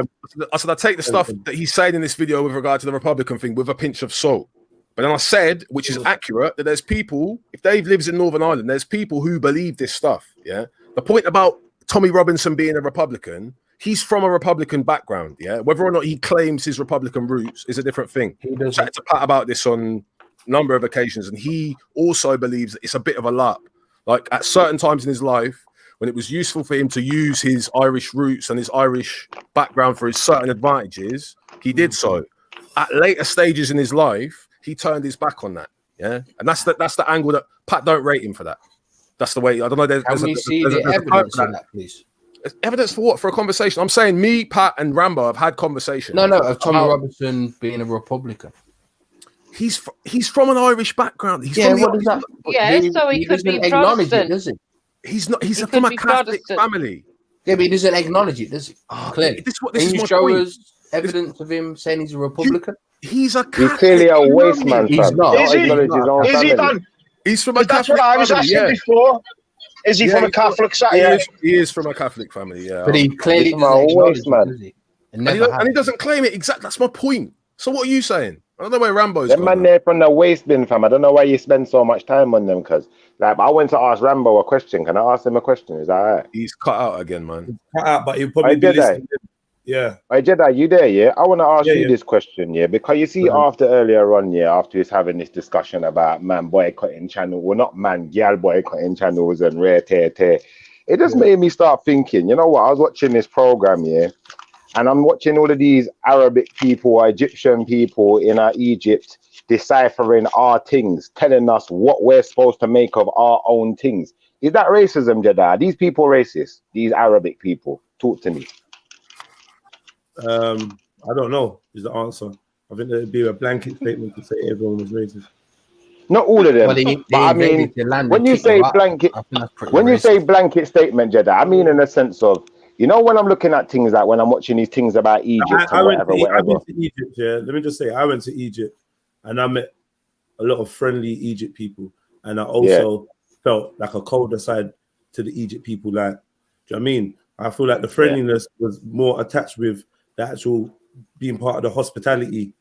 I take the stuff that he's saying in this video with regard to the Republican thing with a pinch of salt. But then I said, which is accurate, that there's people, if Dave lives in Northern Ireland, there's people who believe this stuff. Yeah. The point about Tommy Robinson being a Republican, he's from a Republican background. Yeah. Whether or not he claims his Republican roots is a different thing. I chatted to Pat about this on a number of occasions, and he also believes that it's a bit of a LARP. Like at certain times in his life, when it was useful for him to use his Irish roots and his Irish background for his certain advantages, he did so. At later stages in his life, he turned his back on that. Yeah, and that's the angle that Pat don't rate him for that. That's the way. I don't know. There's evidence for that, please. Evidence for what? For a conversation? I'm saying me, Pat, and Rambo have had conversations.
No, of Tommy Robinson being a Republican.
He's from an Irish background. He's
from
what
is that?
So he could be Protestant.
Does he?
He's not. He's from a Catholic family.
Yeah, but he doesn't acknowledge it, does he? Clearly.
This
Can you show us evidence of him saying he's a Republican?
He's a
Catholic. He's clearly a waste man.
He's not.
Is he, Dan?
He's from a
That's
Catholic
what I was
family,
asking before. Is he from a Catholic side?
He is from a Catholic family, yeah.
But he clearly doesn't acknowledge it, does he?
And he doesn't claim it. Exactly. That's my point. So what are you saying? I don't know where Rambo's
them man there from the waste bin, fam. I don't know why you spend so much time on them, because like I went to ask Rambo a question. Can I ask him a question? Is that all right?
He's cut out again, man.
He's cut out, but he'll probably be listening. Yeah.
Hey Jedi, you there? Yeah. I want to ask you this question, yeah, because you see after earlier on, after he's having this discussion about man boycotting channel, well not man, gal boycotting channels and rare tear. It just made me start thinking. You know what? I was watching this program, and I'm watching all of these Arabic people, Egyptian people in Egypt deciphering our things, telling us what we're supposed to make of our own things. Is that racism, Jedi? Are these people racist? These Arabic people? Talk to me.
I don't know is the answer. I think there'd be a blanket statement to say everyone was racist.
Not all of them, but I mean, when you say blanket, statement, Jedi, I mean in the sense of, you know, when I'm looking at things like when I'm watching these things about Egypt
I went to Egypt, yeah. Let me just say, I went to Egypt and I met a lot of friendly Egypt people, and I also felt like a colder side to the Egypt people. Like, do you know what I mean? I feel like the friendliness was more attached with the actual being part of the hospitality,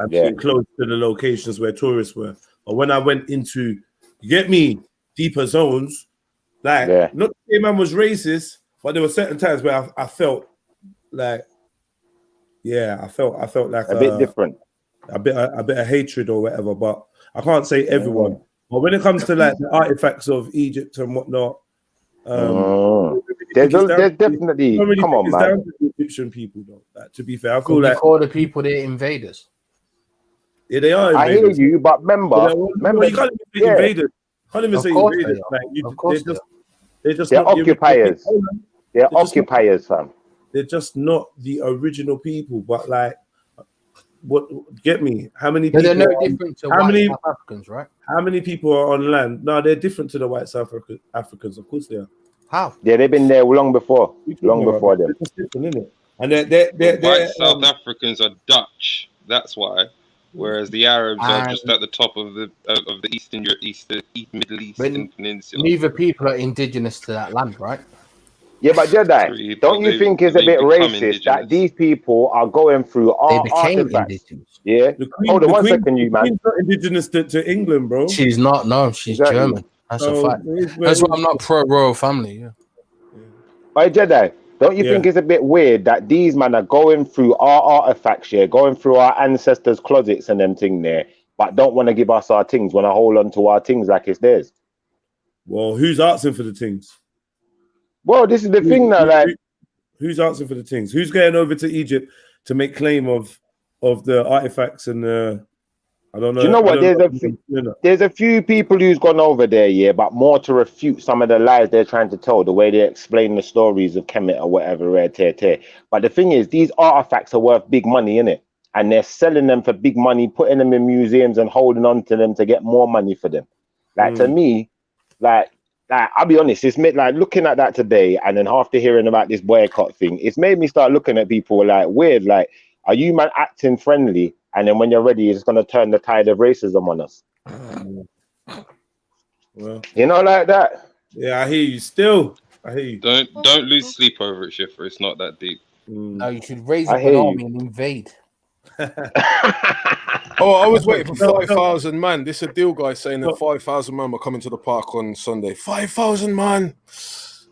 being close to the locations where tourists were. But when I went into, you get me, deeper zones, like not to say man was racist, but there were certain times where I felt like, I felt like
a bit different,
a bit of hatred or whatever. But I can't say everyone. But when it comes to like the artifacts of Egypt and whatnot,
there's definitely come on, man.
Down to the Egyptian people, though. Like, to be fair, I feel
like
all
the people they're invaders.
Yeah, they are.
I hear you, but remember,
you can't even say invaders. Can't even say invaders.
They're occupiers. They're occupiers, fam.
They're just not the original people. But like, what? Get me? How many people?
They're no different to white South Africans, right?
How many people are on land? No, they're different to the white South Africans. Of course, they are.
How?
Yeah, they've been there long before. Long before them.
It's different, isn't it? And they're
white South Africans are Dutch. That's why. Whereas the Arabs are just at the top of the Middle Eastern Peninsula.
Neither people are indigenous to that land, right?
Yeah, but Jedi, don't you think it's a bit racist that these people are going through our artifacts? Yeah. Hold on one second, you man.
Queen's not indigenous to England, bro.
She's not. No, she's German. That's a fact. That's why I'm not pro royal family. Yeah.
Hey Jedi, don't you think it's a bit weird that these men are going through our artifacts here, going through our ancestors' closets and them thing there, but don't want to give us our things, want to hold on to our things like it's theirs?
Well, who's asking for the things?
Well, this is the thing now, like
who's asking for the things? Who's going over to Egypt to make claim of the artifacts and I don't know.
Do you know what? There's a few people who's gone over there, yeah, but more to refute some of the lies they're trying to tell, the way they explain the stories of Kemet or whatever, But the thing is, these artifacts are worth big money, innit? And they're selling them for big money, putting them in museums and holding on to them to get more money for them. Like to me, like I'll be honest, it's made like looking at that today, and then after hearing about this boycott thing, it's made me start looking at people like weird. Like, are you man acting friendly? And then when you're ready, it's gonna turn the tide of racism on us.
Well,
you know, like that.
Yeah, I hear you. Still, I hear you.
Don't lose sleep over it, Schiffer. It's not that deep.
No, you should raise up an army and invade.
Oh, I was waiting for 5,000 man. This is a deal guy saying that 5,000 man were coming to the park on Sunday. 5,000 man,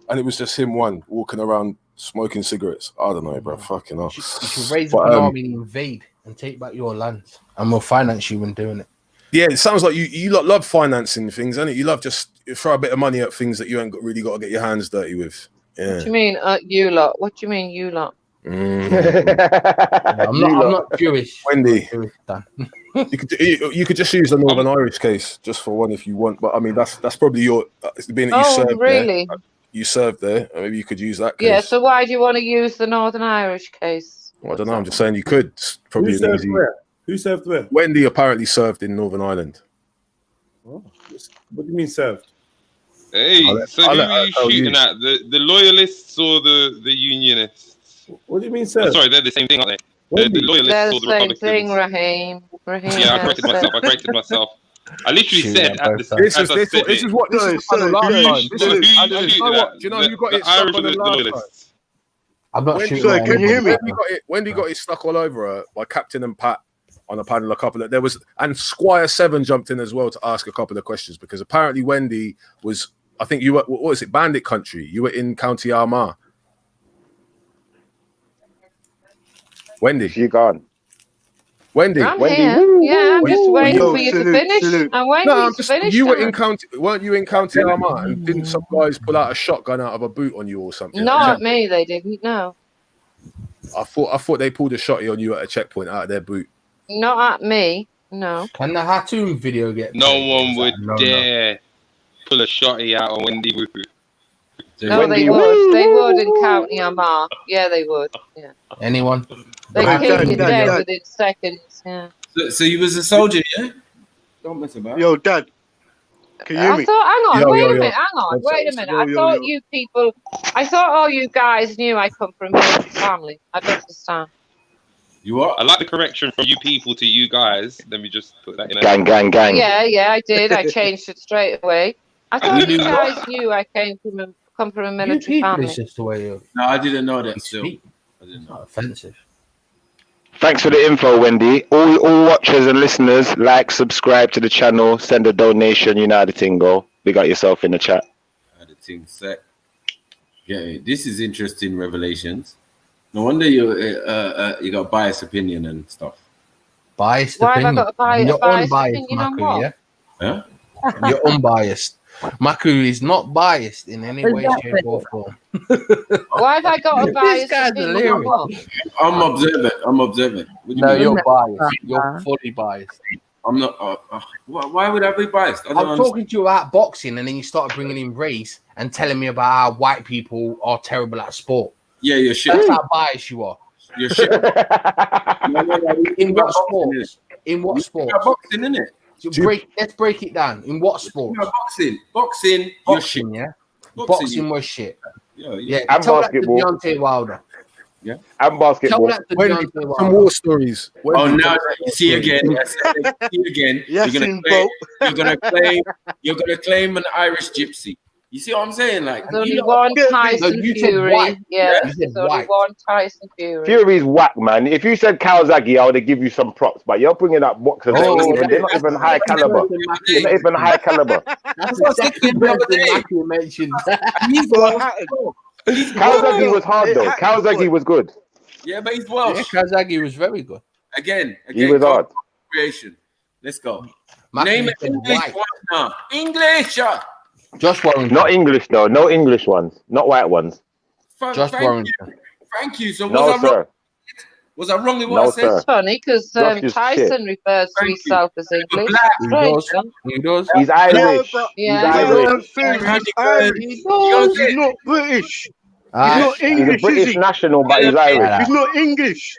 and it was just him walking around smoking cigarettes. I don't know, bro. Fucking hell.
You should raise up an army and invade and take back your land, and we'll finance you when doing it.
Yeah, it sounds like you lot love financing things, innit? You love just throw a bit of money at things that you ain't really got to get your hands dirty with. Yeah.
What do you mean, you lot? What do you mean, you lot?
I'm not Jewish.
Wendy,
Jewish, Dan.
you could just use the Northern Irish case just for one if you want, but I mean that's probably your being that you served
really?
there. You served there. Maybe you could use that case.
Yeah. So why do you want to use the Northern Irish case?
Well, I don't know. I'm just saying you could. It's probably
Who served where? Who served where?
Wendy apparently served in Northern Ireland.
Oh, what do you mean served?
Hey, so who are you shooting at? The loyalists or the unionists?
What do you mean served?
Oh, sorry, they're the same thing, aren't they? They're the loyalists
They're
or
the
the
same
Republicans.
thing, Raheem.
Yeah, I corrected myself. I literally said at the
This is what this is the last time. Do you know who got it stuck on the last time?
I'm not
Wendy,
sure.
can you hear me? Wendy got it stuck all over her by Captain and Pat on a panel. A couple of and Squire 7 jumped in as well to ask a couple of questions because apparently Wendy was. I think you were. What was it? Bandit Country. You were in County Armagh. Wendy,
she gone.
Wendy,
I'm here. Yeah, I'm just waiting for you to finish. I'm waiting for you to finish.
You were in County, weren't you in County Armagh? And didn't some guys pull out a shotgun out of a boot on you or something?
Not me, they didn't. No.
I thought they pulled a shotty on you at a checkpoint out of their boot.
Not at me. No.
Can the Hatoum video get?
No one would dare pull a shotty out on Wendy Woo.
No, they would. They would in County Armagh. Yeah, they would. Yeah.
Anyone?
They killed you dead within seconds. Yeah.
So you was a soldier, yeah? Don't mess about.
Yo, Dad. Can you hear me?
I thought, hang on, wait a minute. I thought you people, I thought all you guys knew I come from a military family. I don't understand.
You are? I like the correction from you people to you guys. Let me just put that in.
Gang.
Yeah, I did. I changed it straight away. I thought you guys knew I come from a military family.
It's just the way you.
No, I didn't know that. Still, I didn't know.
Not offensive.
Thanks for the info, Wendy. All watchers and listeners, like, subscribe to the channel, send a donation. You know how the thing go. We got yourself in the chat.
The thing set. Yeah, this is interesting revelations. No wonder you got biased opinion and stuff.
Biased
Why
opinion.
have I got a biased opinion on
Maku,
what?
yeah? You're unbiased. Maku is not biased in any way, shape, or form.
Why have I got a biased opinion on what?
I'm observant.
No, you're biased. You're fully biased.
I'm not. Why would I be biased?
I'm talking to you about boxing, and then you started bringing in race and telling me about how white people are terrible at sport.
Yeah, you're shit.
That's how biased you are.
You're shit.
In what sports? In what sports?
Boxing, innit?
Let's break it down. In what sports?
Boxing, you're shit.
Yeah. Boxing was shit.
Yeah.
And
tell
basketball.
That to Deontay Wilder.
Yeah.
And basketball.
Tell that to Deontay Wilder.
Some war stories.
Oh, now you see again. Yes, you're gonna claim an Irish gypsy. You see what I'm saying? Like,
There's
you
only
know,
one
No,
Tyson
you said
Fury.
white.
Yeah,
You said
there's only
white.
one Tyson Fury.
Fury's whack, man. If you said Kawasaki, I would have give you some props. But you're bringing up boxers. They're not even high caliber. They're not even high caliber.
That's the second person Matthew mentioned.
Kawasaki was hard though. Kawasaki was good.
Yeah, but he's Welsh.
Yeah, Kawasaki was very good.
Again,
He was hard.
Creation. Let's go.
Matthew
Name it
said
English
white.
one now. English.
Josh Warrington.
Not English though. No English ones. Not white ones.
Josh Warrington.
Thank you. So
No,
was I
sir.
wrong? Was I wrong in what
No,
I said?
sir.
It's funny because
Josh is
Tyson refers to himself as English.
He
Strange,
does.
huh?
He does.
He's Irish.
Yeah.
He's Irish.
He's Irish. He's not British. He's not
He's a
English, is
British
he?
national, but he's Irish.
He's not English.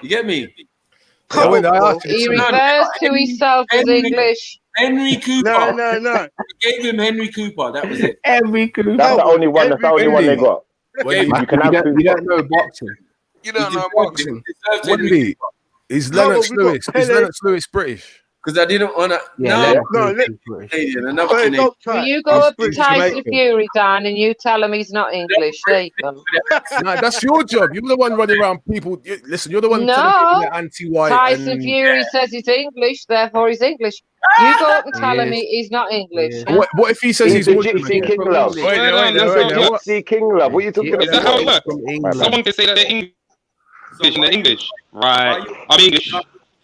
You get me?
He refers to himself as English.
Henry Cooper.
No.
I gave him Henry Cooper. That was it.
Henry Cooper.
That's the only one. That's the only one they got.
Wendy,
You can have
you don't know boxing.
You don't know boxing.
Wendy, is Lennox Lewis? Is Lennox Lewis British?
Because I didn't want to.
Yeah,
Canadian. Another
Hey,
Canadian.
don't try.
Will you go up to
He's
Tyson
Jamaican.
Fury, Dan, and you tell him he's not English? There you go.
No, that's your job. You're the one running around people. Listen, you're the one
No.
telling people they're anti-white.
Tyson
and...
Fury says he's English, therefore he's English. You go up and tell him he's not English. yeah?
What if he says he's
the
Muslim?
Gypsy King Love.
Wait, what?
Gypsy King Love. What are you talking
Is that how it
about?
works? Someone can say that they're English in the English. Right. I'm English.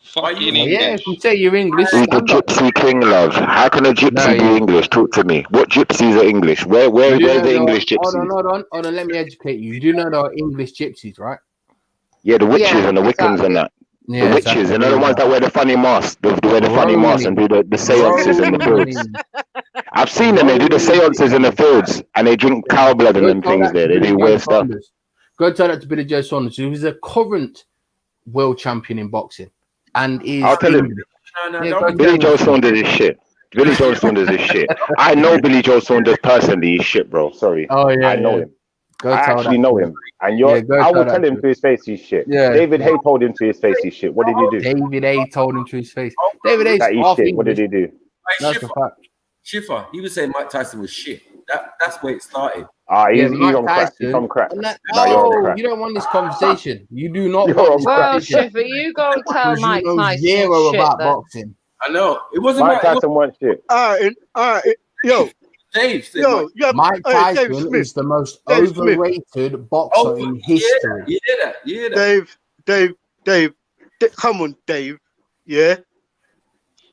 Fucking
Yeah,
English.
if you say you're English,
He's the Gypsy King Love. How can a gypsy be English? Talk to me. What gypsies are English? Where's the English gypsies?
Hold on. Let me educate you. You do know there are English gypsies, right?
Yeah, the witches and the Wiccans and that.
Yeah,
the witches, and they're the ones that wear the funny masks. They wear the funny masks and do the seances in the fields. I've seen them. They do the seances in the fields and they drink cow blood and them things there. They do weird stuff.
Go tell that to Billy Joe Saunders, who is a current world champion in boxing. And is
I'll tell him. Billy Joe Saunders is shit. Billy Joe Saunders is shit. I know Billy Joe Saunders personally. He's shit, bro. Sorry.
Oh yeah,
I know him.
Go
I
tell
actually
that
know
to
him. And I will tell him to his face he's shit.
Yeah.
David Hay told him to his face he's shit. What did he do?
David A told him to his face. David A's
That he's
half
shit. What did
English.
he do?
That's a fact.
Schiffer, he was saying Mike Tyson was shit. That's where it started.
He's
Mike
on crack. He's
Tyson-
on crack.
and that-
No, you're on
oh,
crack.
you don't want this conversation. You do not
You're
want
on
this
crack.
Well,
conversation.
Schiffer, you go and tell
Because
Mike
you know
Tyson
zero
shit,
about
then.
boxing.
I know. It wasn't
Mike Tyson weren't shit.
All right, yo,
Dave said
yo,
Mike
hey,
Tyson
Dave Smith.
is the most
Dave Smith.
overrated boxer in history.
You hear that?
Dave, come on, Dave. Yeah,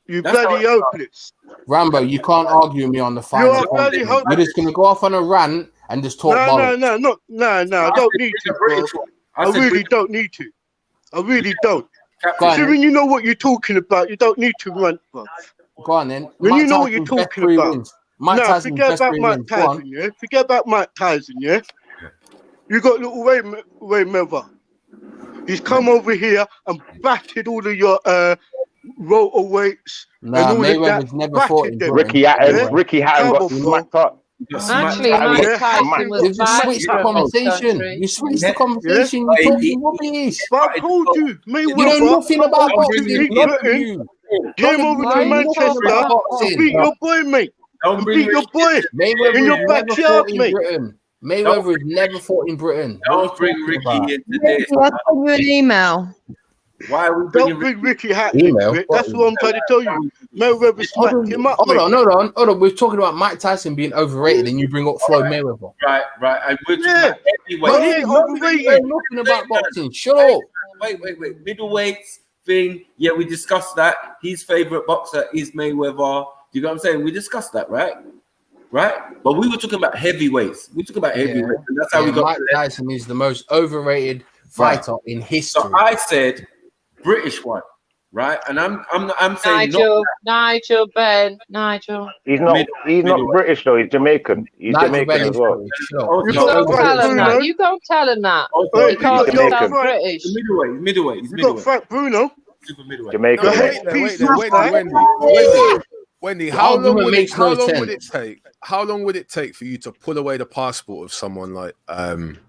you
That's
bloody
how it
hopeless.
Rambo, you can't argue with me on the
You
final.
are bloody
content.
hopeless.
You're just gonna go off on a rant and just talk bollocks.
No. I don't need to, bro. I really don't need to. I really don't.
Go on,
See, when you know what you're talking about, you don't need to rant, bro.
Go on then.
When
Mike
you know what you're
Tyson's best
talking
three
about.
wins. Mike
No,
Tyson's
forget
best
about
three
Mike
wins. Go on.
Tyson, yeah? Forget about Mike Tyson, yeah? You got little Ray Melver. He's come over here and battered all of your welterweights
Nah,
and all of
Mayweather's
that.
never fought in
Battered them.
Britain.
Ricky Hatton got smacked up.
Actually, Mike Tyson was
You
bad
switched
from
the
this
conversation.
country.
You switched the conversation. You're talking rubbish.
But I told you,
You
Mayweather.
know nothing about boxing.
beat
None of
Britain,
you.
Came over
Why
to
are you talking
Manchester
about
and
boxing?
beat your boy, mate. And beat your boy
Mayweather
in your
has never
backyard,
fought in
mate.
Britain. Mayweather has never fought in Britain.
Don't bring Ricky into this.
I'll send you an email.
Why are we
Don't bring Ricky Hatton
Email?
into it. That's what I'm trying to tell you. Mayweather smacked him up, mate.
Hold on. We're talking about Mike Tyson being overrated, and you bring up Floyd Mayweather.
Right. And we're talking
Yeah.
about
But
heavyweight.
he ain't overrated.
Nothing about boxing. Shut up.
Wait. Middleweights thing. Yeah, we discussed that. His favorite boxer is Mayweather. You know what I'm saying? We discussed that, right? But we were talking about heavyweights. We talking about heavyweights, and that's how we got.
Mike Tyson is the most overrated fighter in history.
So I said British one, right? And I'm saying
Nigel.
He's not British though. He's Jamaican. He's Jamaican as well.
You don't tell him that. You don't tell him that. He calls himself British.
Middleweight.
You got Frank Bruno.
Super middleweight.
Jamaican.
Wendy, how long would it take for you to pull away the passport of someone like I'm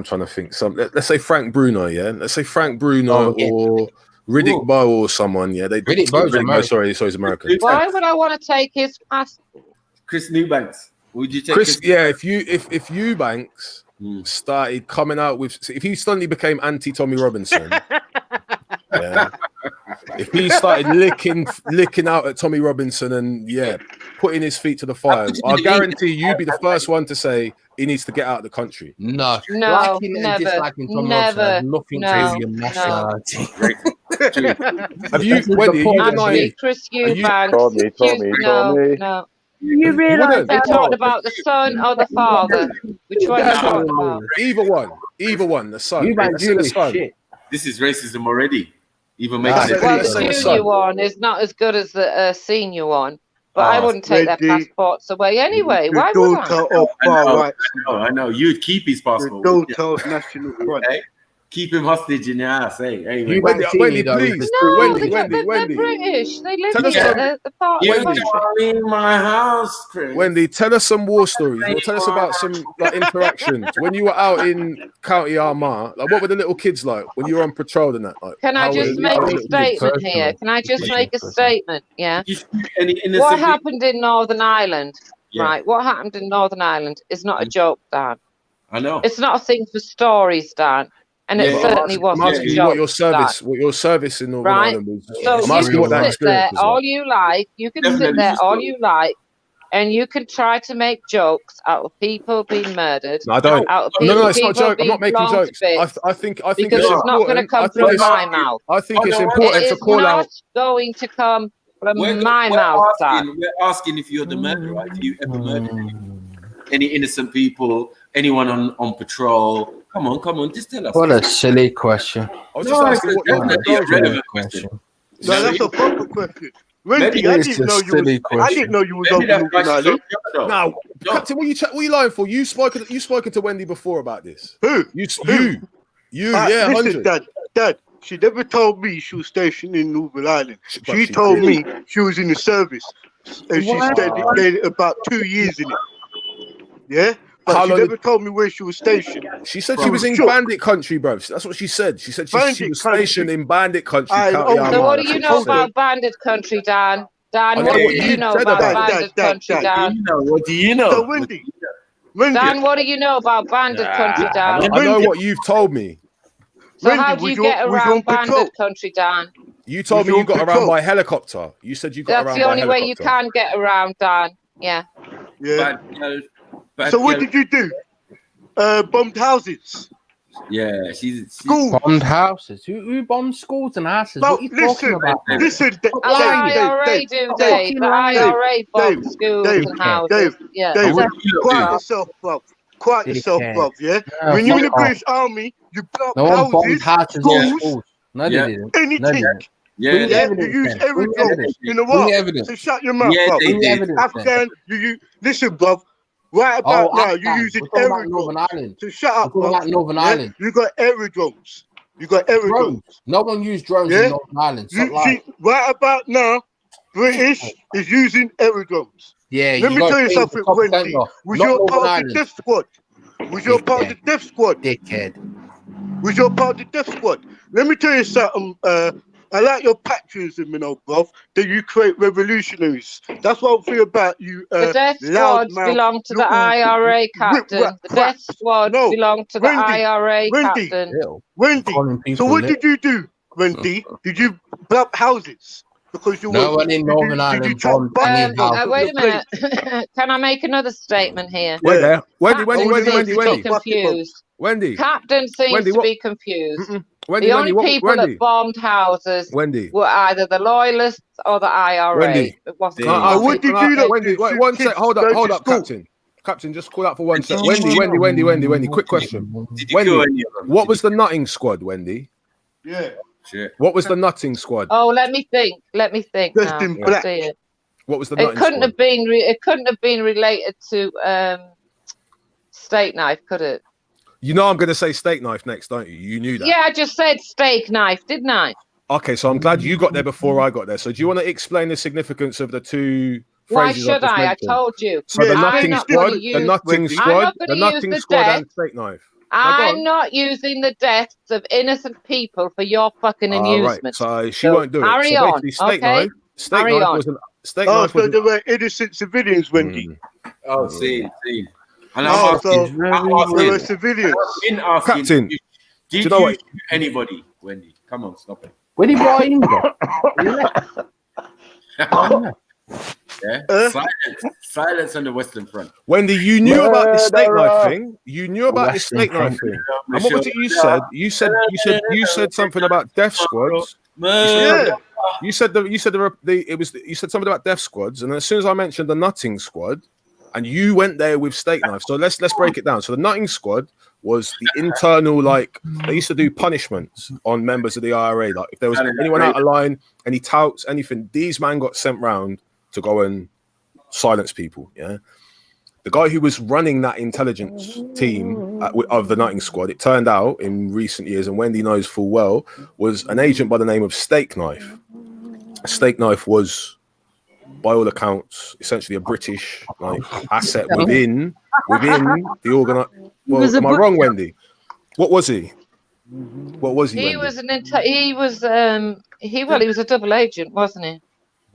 trying to think. Let's say Frank Bruno, yeah. Let's say Frank Bruno or Riddick Bowe or someone, yeah.
Riddick Bowe's American.
Sorry, he's American.
Why would I want to take his passport?
Chris Eubanks. Would you take
Chris? Yeah, if Eubanks started coming out with, if he suddenly became anti-Tommy Robinson, yeah. If he started licking out at Tommy Robinson and putting his feet to the fire, I guarantee you'd be the first one to say he needs to get out of the country.
No,
No,
liking and
never,
disliking Tommy
never,
Robinson has nothing to do
no,
with your
no.
nationality.
Have you, Wendy? You
Actually,
denying?
Chris Eubanks.
Tommy.
No.
You realise
You're talking about the son or the father? Which one are you talking about?
Either one. The son.
Eubanks
Let's say the son.
shit. This is racism already. Even
Well,
making
the junior one is not as good as the senior one, but I wouldn't take their passports away anyway. Why would I?
I know. You'd keep his passport.
Don't tell National Front.
Hey, keep him hostage in your house. Hey,
Wendy, please.
No,
Wendy.
they're British. They live
Tell us
here.
some-
They're part of the country.
in my house, Chris.
Wendy, tell us some war stories. Or tell us about some interactions when you were out in County Armagh. Like, what were the little kids like when you were on patrol and that? Like,
Can I
how
just
were
make
the
a
little kids?
statement here? Can I just make a statement? Yeah.
innocent
What
people-
happened in Northern Ireland?
Yeah.
Right. What happened in Northern Ireland is not a joke, Dan.
I know.
It's not a thing for stories, Dan. And it
Yeah,
certainly
I'm
wasn't a
asking you
joke.
what your service in Northern
Right.
Ireland was.
So
I'm
you
asking what that
can sit there
experience was
all
like.
you like. You can sit
Definitely
there
just
all
go.
you like, and you can try to make jokes out of people being murdered.
No, I don't.
Out of
No, it's not a
people
joke. I'm
being
not making
blown to
jokes.
bits,
I think
because
it's
it's not going to
important.
come
I think
from
it's
my mouth.
I think it's
It
important to
is
call
not
out.
going to come from
We're
my mouth, Dan.
we're asking if you're the murderer. Have you ever murdered any innocent people? Anyone on patrol? Come on, just tell us.
What a silly question.
I was just asking what your
definitely a relevant question.
No, that's a proper question.
Maybe
Wendy, I
it's
didn't
a
know you
silly
was. I didn't know you was
Maybe
over
that
Northern Ireland.
Now, Captain, what are you lying for? You've spoken to Wendy before about this.
Who?
You,
Listen,
100.
Dad. She never told me she was stationed in Northern Ireland.
But
She
she
told
did.
me she was in the service, and she stayed about 2 years in it. Yeah. But
How
she
long
never told me where she was stationed.
She said she was in
shook.
Bandit Country, bro. That's what she said. She said she
Bandit
was
country.
stationed in Bandit Country.
I
County
know.
Armagh.
So what do
That's
you
she
know
said.
about Bandit Country, Dan? Dan,
I
what
know
do
what
you
you
know
said
about
about it.
Bandit Country, Dan?
What do you know?
So Wendy,
Dan, what do you know about Bandit Country, Dan?
I know what you've told me.
So
Wendy,
how do
was
you
you-
get
was you
around
on patrol?
Bandit Country, Dan?
You told
Was
me
you
you
on
got around
patrol?
by helicopter. You said you got
That's
around
the
by
only way you
helicopter.
can get around, Dan. Yeah.
Yeah.
Bad
So what
girl.
did you do? Bombed houses.
Yeah, she's
Schools.
Bombed houses. Who bombed schools and houses?
No,
what are you talking about?
listen.
The IRA do, Dave. The IRA bomb schools and houses. Yeah.
Dave,
So-
quiet yourself, bruv. Quiet yourself, bruv, yeah?
No,
When you're in the
fuck off.
British Army, you blow up
No one bombed
houses,
houses or
schools,
schools. No, they didn't. No,
anything.
they didn't.
Yeah.
Bring the
Yeah, you
evidence
use
then. Bring the
aerodrome
evidence.
in the
Bring
war.
the evidence.
So shut your mouth,
Yeah,
bruv.
they
Bring the
did.
evidence then.
Afghan, listen, bruv. Right about now, you're
Afghan.
using
We're talking about
aerodromes.
Northern Ireland.
So shut up,
We're talking
bruv.
about Northern
Yeah?
Ireland.
You got aerodromes. You got aerodromes.
Drones. No one used drones
Yeah?
in Northern Ireland.
You
Stop lying.
see, right about now, British is using aerodromes.
Yeah,
Let me
got
tell you
paid
something,
the top
Wendy.
centre,
Was
not
you a
Northern
part of the
Ireland.
death squad? Was you a part of the death squad?
Dickhead.
Was you a part of the death squad? Let me tell you something. I like your patriotism, you know, bruv. That you create revolutionaries. That's what I feel about you.
The death squads
loudmouth
belong to the
little
IRA captain.
whip-wrap
The death squad
No,
belong to the
Wendy,
IRA
Wendy,
captain.
Wendy.
Calling
So
people
what
lit.
did you do, Wendy? Did you blow up houses? Because you
No
were,
one in Northern Ireland bombed any house.
Wait a minute. Can I make another statement here?
Wait there. Wendy.
Captain seems to be confused.
Wendy.
Captain seems
Wendy,
to
what-
be confused.
Wendy,
The only
Wendy,
people
Wendy.
that bombed houses
Wendy.
were either the loyalists or the IRA.
Wendy.
It wasn't
Can I-
Wendy.
Wendy, wait, one sec. Hold up, Captain. Captain, just call out for one sec. Wendy. Quick question. Wendy, what was the nutting squad, Wendy?
Yeah.
Shit.
What was the nutting squad?
Oh, let me think. Let me think.
Just
Now.
in
Let's
black.
see it.
What was the
It
nutting
couldn't
squad?
have been. It couldn't have been related to steak knife, could it?
You know I'm going to say steak knife next, don't you? You knew that.
Yeah, I just said steak knife, didn't I?
Okay, so I'm glad you got there before I got there. So do you want to explain the significance of the two
Why
phrases
should
just
I?
mentioned?
I told you.
So the
I'm
nutting
not
squad,
gonna
the
use-
nutting
I'm
squad,
not
the
gonna
nutting
use the
squad
death.
and steak knife. Now go
I'm
on.
not using the deaths of innocent people for your fucking
All right,
amusement.
so she won't do it.
Carry
So
on,
basically, steak
okay?
knife. Steak
Carry
knife
on.
was an
Steak
Oh,
knife
so
was.
they were innocent civilians, Wendy.
Oh, see. And
Oh,
I'm
so
asking,
they were civilians.
in asking,
Captain,
did
do
you
you know what?
shoot anybody, Wendy? Come on, stop it.
When he brought him, bro.
Yeah, silence on the Western Front.
Wendy, you knew about the steak knife
Murderer.
thing. You knew about this
Western
steak knife
Front.
thing. And what was it you said? You said something about death squads.
Yeah.
You said something about death squads, and as soon as I mentioned the nutting squad, and you went there with steak knife. So let's break it down. So the nutting squad was the internal, like they used to do punishments on members of the IRA. Like if there was anyone out of line, any touts, anything, these man got sent round to go and silence people. Yeah. The guy who was running that intelligence team of the nutting squad, it turned out in recent years, and Wendy knows full well, was an agent by the name of Steak Knife. Steak Knife was, by all accounts, essentially a British asset within the organization. Well, am I wrong, Wendy? What was he? What was he?
He
Wendy?
was he was a double agent, wasn't he?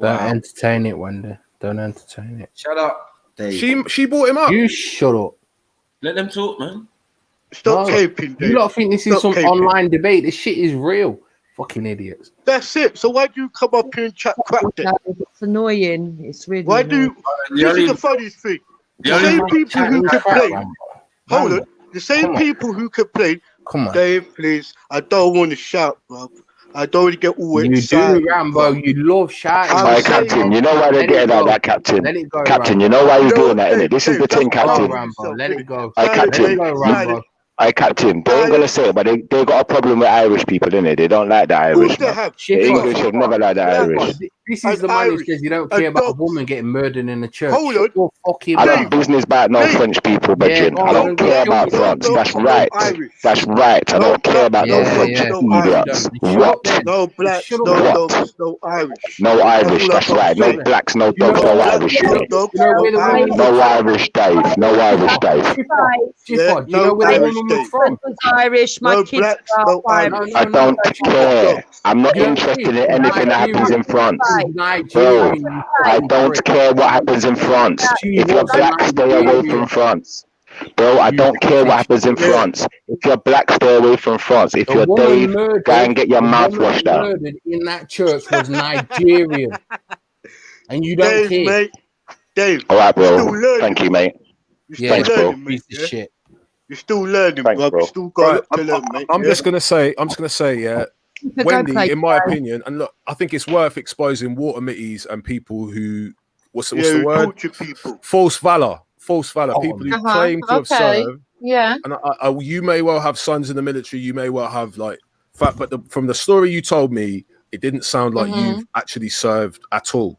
Don't entertain it, Wendy. Don't entertain it.
Shut up, Dave.
She brought him up.
You shut up.
Let them talk, man.
Stop caping, Dave.
You lot think this is
Stop
some
caping.
online debate? This shit is real. Fucking idiots.
That's it. So why do you come up here and chat crap then?
It's annoying. It's really
Why do you? This is the funniest thing. The same people who complain. Hold on. The same people who complain.
Come on.
Dave, please. I don't want to shout, bro. I don't want to get all
You
excited.
do, Rambo. You love shouting.
All right, Captain, you know why they're getting like that, Captain.
Let it go,
Captain,
Rambo.
you know why you're doing that, innit? This is the thing, Captain.
Rambo. Let it go.
All right, Captain.
Let it go, Rambo.
All right, Captain, they ain't gonna say it, but they got a problem with Irish people, innit? They don't like the Irish. The English have never liked the Irish.
This is the man who says you don't care about a woman getting murdered in the church.
Hold on.
Your fucking
I
mouth.
don't business about no French people, Bridget. I don't care about France. That's right. That's right. I don't care about no French idiots. What?
No blacks, no dogs, no Irish.
No Irish. That's right. No blacks, no dogs, no Irish. No Irish, Dave. No Irish, Dave.
Do you know where the woman was from?
Irish. My kids are Irish.
I don't care. I'm not interested in anything that happens in France. Bro, I don't care what happens in France. If you're black, stay away from France. Bro, I don't care what happens in France. If you're black, stay away from France. If you're Dave, go and get your mouth washed out.
Murdered in that church was Nigerian, and you don't care.
Mate. Dave.
All right, bro. Thank you, mate. Thanks, bro.
Piece of shit.
You're still learning,
Thanks,
bro. You still got to learn, mate.
I'm just gonna say, yeah. Wendy, in my opinion, and look, I think it's worth exposing water mitties and people who, what's the word? False valor. People who claim to have served.
Yeah.
And you may well have sons in the military. You may well have but from the story you told me, it didn't sound like you've actually served at all.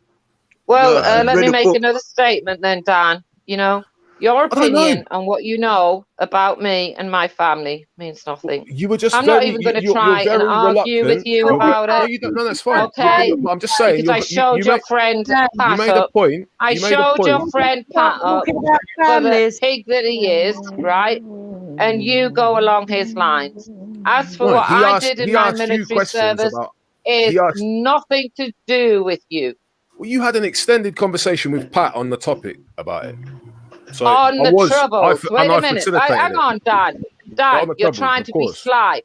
Well, let me make another statement then, Dan. You know, your opinion on what you know about me and my family means nothing.
You were just
I'm not even going to try and argue with you about it.
No, that's fine.
Okay.
I'm just saying.
Because I showed your friend Pat
you made a point.
I showed your friend Pat up for the pig that he is, right? And you go along his lines. As for what I did in my military service, is nothing to do with you.
Well, you had an extended conversation with Pat on the topic about it. So
on the troubles. Wait a minute. Hang on, Dan. Dan, you're trying to be sly.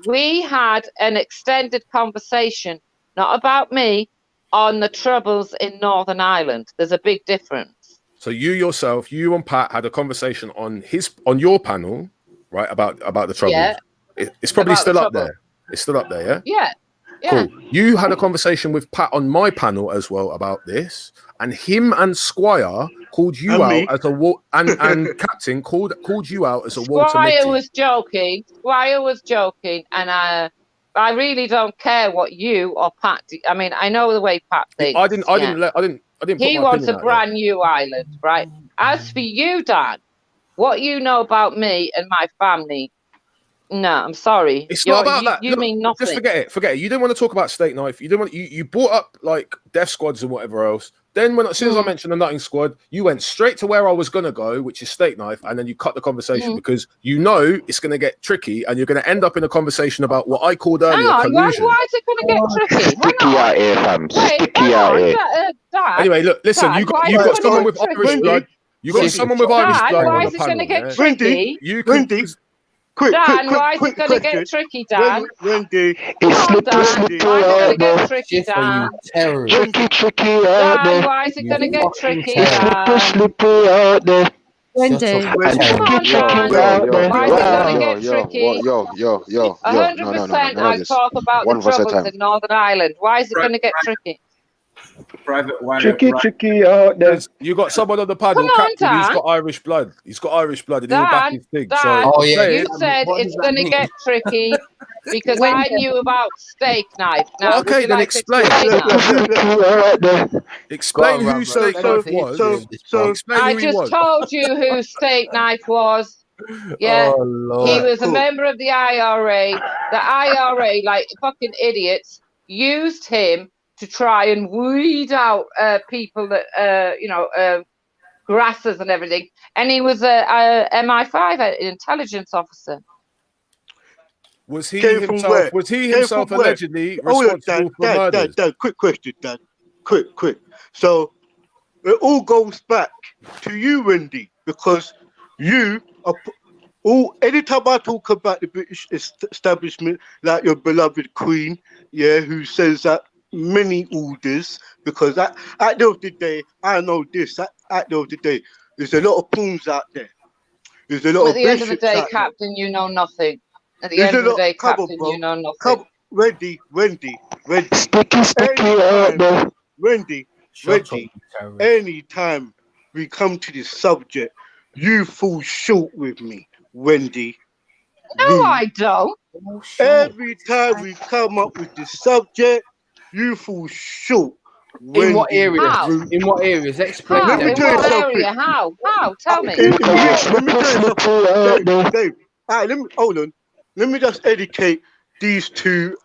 We had an extended conversation, not about me, on the troubles in Northern Ireland. There's a big difference.
So you and Pat had a conversation on your panel, right? About the troubles.
Yeah.
It's probably still up there. It's still up there, yeah?
Yeah. Yeah.
Cool. You had a conversation with Pat on my panel as well about this, and him and Squire called you out as and Captain called you out as a Walter
Squire
Mitty.
was joking. Squire was joking, and I really don't care what you or Pat. I mean, I know the way Pat thinks.
I didn't.
He wants a brand new island, right? As for you, Dan, what you know about me and my family No, I'm sorry.
It's not about that.
You
Look,
mean nothing.
just forget it. Forget it. You didn't want to talk about Steak Knife. You didn't want. You brought up like death squads and whatever else. Then as soon as I mentioned the Nutting Squad, you went straight to where I was gonna go, which is Steak Knife, and then you cut the conversation because you know it's gonna get tricky, and you're gonna end up in a conversation about what I called earlier.
Hang on, why is it going to get tricky? Hang on.
out here, fam.
Wait, hang on. Dad,
Anyway, look, listen.
Dad,
You
why
got
is it
someone
gonna
with
get
Irish
tricky?
blood. You got someone with Irish
Dad,
blood
why
on
is
the
it going to
panel.
get tricky?
Wendy, quick,
Dan, why is it going to get tricky, Dan?
Wendy,
Come on, Dan. Why is it going to get tricky, Dan?
Tricky out
Dan,
there.
why is it going to get tricky, Dan?
Slippery out there.
Wendy.
Come on, Dan. Why is it going to get tricky?
Yo,
100% I talk about the troubles in Northern Ireland. Why is it going to get tricky?
Private wire.
Tricky out there.
You got someone on the panel,
Come on,
Captain. He's
Dan.
got Irish blood. He's got Irish blood, and he'll back his thing.
Dan,
So
you said it's going to get tricky because I knew about Steak Knife. Now,
okay, then explain. Explain who Steak Knife was.
I just told you who Steak Knife was. Yeah, he was a member of the IRA. The IRA, like fucking idiots, used him to try and weed out people that, grasses and everything. And he was a MI5 intelligence officer.
Was he himself? Was he himself allegedly responsible for murders?
Dad, quick question, Dad. Quick. So it all goes back to you, Wendy, because you are anytime I talk about the British establishment, like your beloved Queen, who says that many orders, because at the end of the day, I know this. At the end of the day, there's a lot of pawns out there. There's a lot
At
of
the end of the day,
bishops out
Captain, you know nothing. At the
There's
end of
a
the day,
lot- come on,
Captain,
bro.
you know nothing.
Come, Wendy. Anytime we come to this subject, you fall short with me, Wendy.
No, I don't.
Every time we come up with this subject, you fall short.
In what
Wendy.
areas?
How?
In what areas? Explain.
How?
Let me
In
tell you
what
something.
area? How? Tell me.
Let me tell you something. Dave. All right, hold on. Let me just educate these two.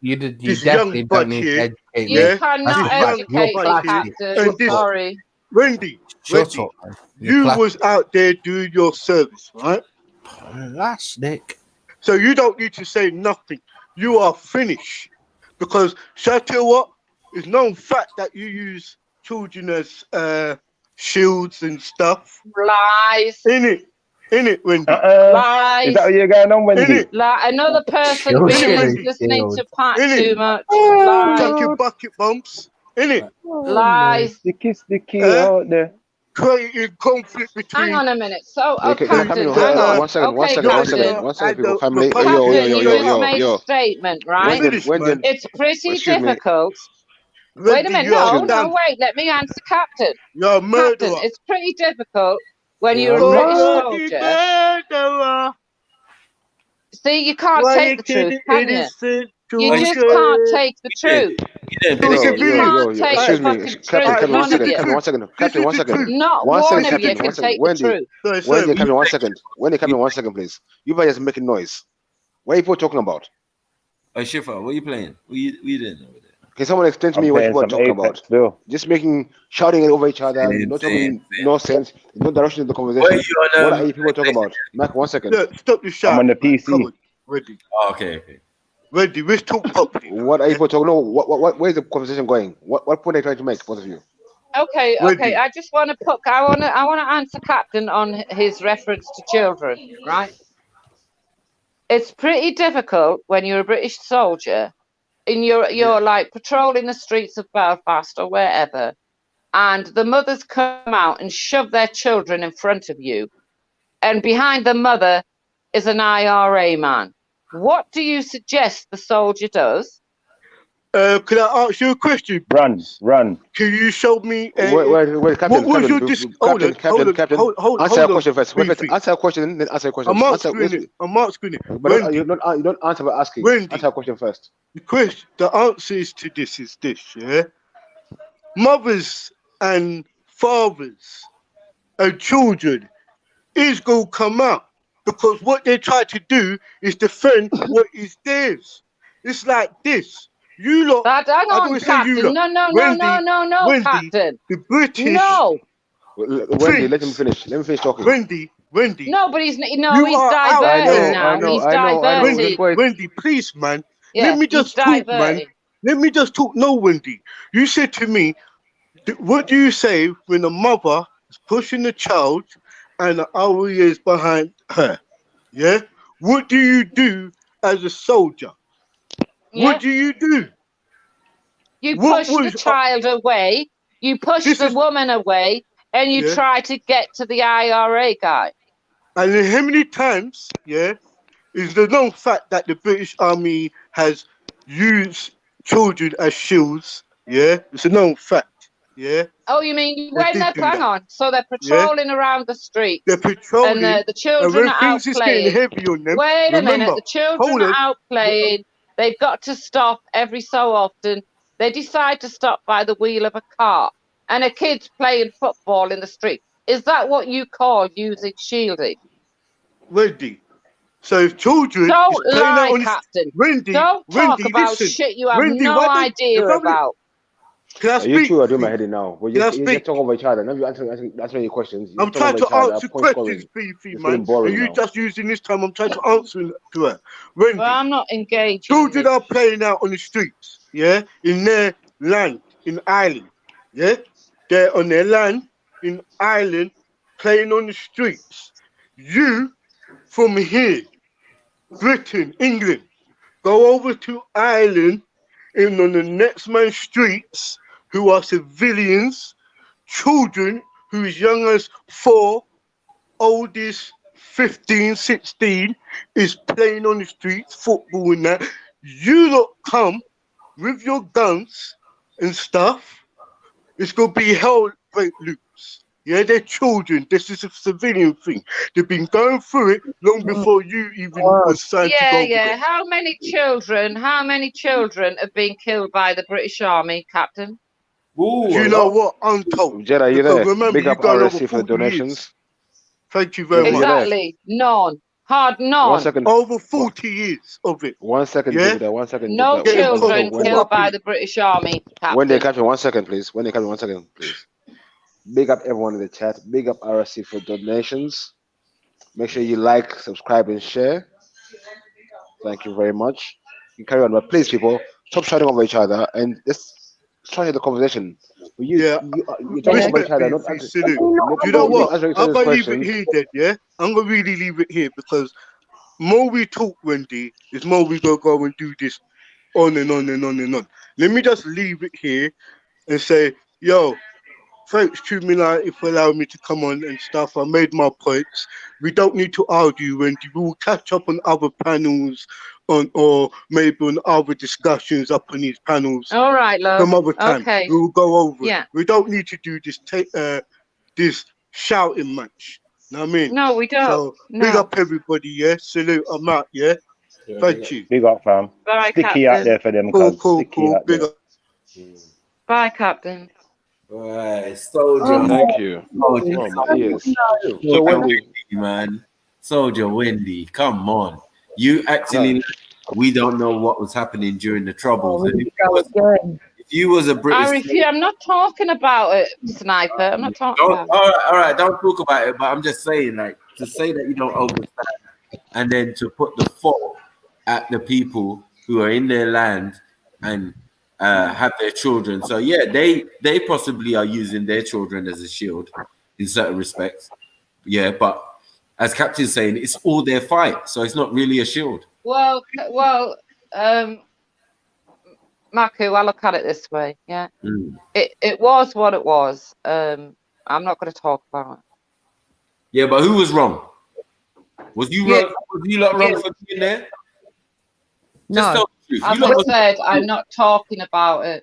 You
this
definitely
young
don't
bud
need
here.
to educate me.
You cannot educate me,
here,
Captain.
and this
Sorry.
Wendy.
Shut up, man.
You was out there doing your service, right?
Plastic.
So you don't need to say nothing. You are finished. Because shall I tell you what? It's known fact that you use children as shields and stuff.
Lies.
In it, Wendy.
Lies.
Is that what you're going on, Wendy?
Another person
Children.
listening to Pat
Innit?
too much.
Chuck
Lies.
your bucket bumps. In it.
Lies.
Sticky out there.
Creating conflict between.
Hang on a minute. So,
Okay,
Captain,
Camille,
hang on.
one second, people, family.
Captain, you just made a
Yo.
statement, right?
When
It's pretty
Excuse me.
difficult.
Wendy,
Wait a minute.
you
No,
understand?
wait. Let me answer, Captain.
You're a murderer.
Captain, it's pretty difficult when you're a British soldier.
Murderer.
See, you can't
Why
take
you
the truth,
kidding
can you?
innocent
You just
children?
can't take the truth. You can't take
Excuse
the
me,
fucking truth.
Captain,
None of you.
one second, Captain, one second.
Not
One
one
second,
of you
Captain,
can
one second.
take the truth.
Wendy, Captain, 1 second. Wendy, Captain, 1 second, please. You guys just making noise. What are you people talking about?
Hey, Shifa, what are you playing? What you doing over there?
Can someone explain to me what people are talking about? Just shouting over each other, not talking no sense, no direction in the conversation. What are you people talking about? Mac, 1 second.
Look, stop the shout.
I'm on the PC.
Come on, Wendy.
Oh, okay.
Wendy, let's talk properly.
What are you people talking? No, where is the conversation going? What point are you trying to make, both of you?
Okay.
Wendy.
I just want to I want to answer Captain on his reference to children, right? It's pretty difficult when you're a British soldier and you're like patrolling the streets of Belfast or wherever, and the mothers come out and shove their children in front of you, and behind the mother is an IRA man. What do you suggest the soldier does?
Can I ask you a question?
Run.
Can you show me?
Wait, Captain.
What was your
Captain?
Hold
Answer a
on.
question first. Answer a question, then answer a question.
I'm asking it.
But you don't answer by asking.
Wendy.
Answer a question first.
The answer is to this is this, yeah? Mothers and fathers and children is going to come out because what they try to do is defend what is theirs. It's like this. You lot,
Hang
I don't
on,
want to say you
Captain.
lot.
No,
Wendy,
Captain.
the British.
No.
Wendy, let him finish. Let me finish talking.
Wendy.
No, but he's
You are out
diverting
there.
now. He's diverting.
Wendy, please, man.
Yeah,
Let me just talk, man. Let me just talk. No, Wendy. You said to me, what do you say when a mother is pushing the child and the RE is behind her? Yeah? What do you do as a soldier?
Yeah.
What do you do?
You push the child away, you push the woman away, and you try to get to the IRA guy.
And then how many times, is the known fact that the British Army has used children as shields? Yeah, it's a known fact. Yeah.
Oh, you mean when they're hang on? So they're
Yeah.
patrolling around the streets.
They're patrolling,
and the children
when
are out
things is getting
playing.
heavy on them.
Wait a minute,
remember,
the children are out playing. They've got to stop every so often. They decide to stop by the wheel of a car, and a kid's playing football in the street. Is that what you call using shielding?
Wendy. So if children
Don't
is playing
lie,
out on
Captain.
Wendy,
Don't talk
Wendy,
about
listen.
shit you have
Wendy,
no idea about.
Can I
You
speak?
two are doing my head in now. We're
Can I
just, you
speak?
just talk over each other. None of you answering your questions. You
I'm
just talk
trying
over
to
each other.
answer
Point
questions,
scoring.
Fifi,
It's
man.
getting boring
And you
now.
just using this time, I'm trying to answer to her. Wendy.
Well, I'm not engaged.
Children are playing out on the streets, yeah, in their land, in Ireland, yeah? They're on their land, in Ireland, playing on the streets. You, from here, Britain, England, go over to Ireland, and on the next man's streets, who are civilians, children who is young as 4, oldest 15, 16, is playing on the streets, football and that. You lot come with your guns and stuff. It's going to be hell break loose. Yeah, they're children. This is a civilian thing. They've been going through it long before you even was signed to go.
Yeah. How many children have been killed by the British Army, Captain?
Do you know what? Untold.
Jed, are you
Because
there?
remember,
Big
you've
up
gone over
RSC for the
40 years.
donations.
Thank you very much.
Exactly. None. Hard none.
1 second.
Over 40 years of it.
1 second,
Yeah?
Jupiter. 1 second.
No
Jupiter.
children killed by the British Army, Captain.
When they come in 1 second, please. When they come in 1 second, please. Big up everyone in the chat. Big up RSC for donations. Make sure you like, subscribe, and share. Thank you very much. You can carry on, but please, people, stop shouting over each other and let's try to have the conversation. You're talking over each other. Not
You know what? I'm going to leave it here, then, yeah? I'm going to really leave it here because more we talk, Wendy, is more we going to go and do this on and on and on and on. Let me just leave it here and say, yo, thanks, Trilluminati, for allowing me to come on and stuff. I made my points. We don't need to argue, Wendy. We will catch up on other panels or maybe on other discussions up on these panels.
All right, love.
Some other time.
Okay.
We will go over
Yeah.
it. We don't need to do this shouting match. Know what I mean?
No, we don't.
So
No.
big up everybody, yeah? Salute, I'm out, yeah? Thank you.
Big up, fam.
Bye,
Sticky out
Captain.
there for them,
Cool,
cuz.
cool,
Sticky
cool.
out
Big
there.
up.
Bye, Captain.
Right, soldier.
Thank you.
Soldier,
Oh, my ears.
So Wendy, man. Soldier Wendy, come on. You actually, we don't know what was happening during the Troubles. And if you was a British...
I'm not talking about it, Sniper. I'm not talking about it.
All right, don't talk about it, but I'm just saying, like, to say that you don't understand and then to put the fault at the people who are in their land and have their children. So yeah, they possibly are using their children as a shield in certain respects. Yeah, but as Captain's saying, it's all their fight, so it's not really a shield.
Well, Maku, I look at it this way. Yeah, it was what it was. I'm not going to talk about it.
Yeah, but who was wrong? Was you wrong? Was you lot wrong for being there? Just tell the truth.
As I said, I'm not talking about it.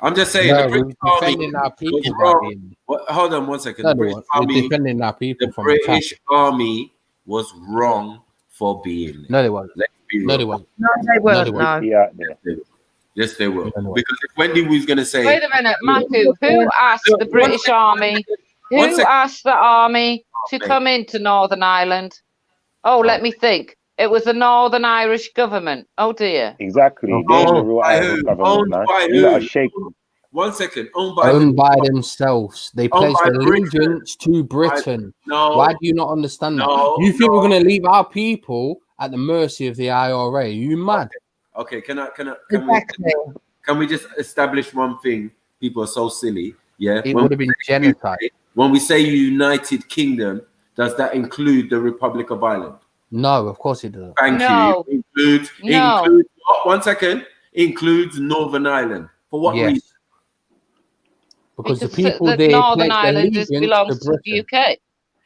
I'm just saying the British Army was wrong. Hold on 1 second. The British Army,
defending our people
the
from
British Army was wrong for being there.
No, they weren't.
Let's be real.
No, they weren't.
No, they weren't. No.
Yes, they will. Because if Wendy was going to say...
Wait a minute, Maku. Who asked the British Army? Who asked the army to come into Northern Ireland? Oh, let me think. It was the Northern Irish government. Oh dear.
Exactly. They're the real Irish government, man. You lot are shaking.
1 second.
Owned by themselves. They
Owned
pledged
by Britain.
allegiance to Britain.
No.
Why do you not understand that?
No,
You think we're going to leave our people at the mercy of the IRA? Are you mad?
Okay, can we just establish one thing? People are so silly. Yeah.
It would have been genocide.
When we say United Kingdom, does that include the Republic of Ireland?
No, of course it doesn't.
Thank you. Includes 1 second. Includes Northern Ireland. For what reason?
Because the
Because
people
the
there
Northern
pledged
Ireland
allegiance
belongs
to
to the
Britain.
UK.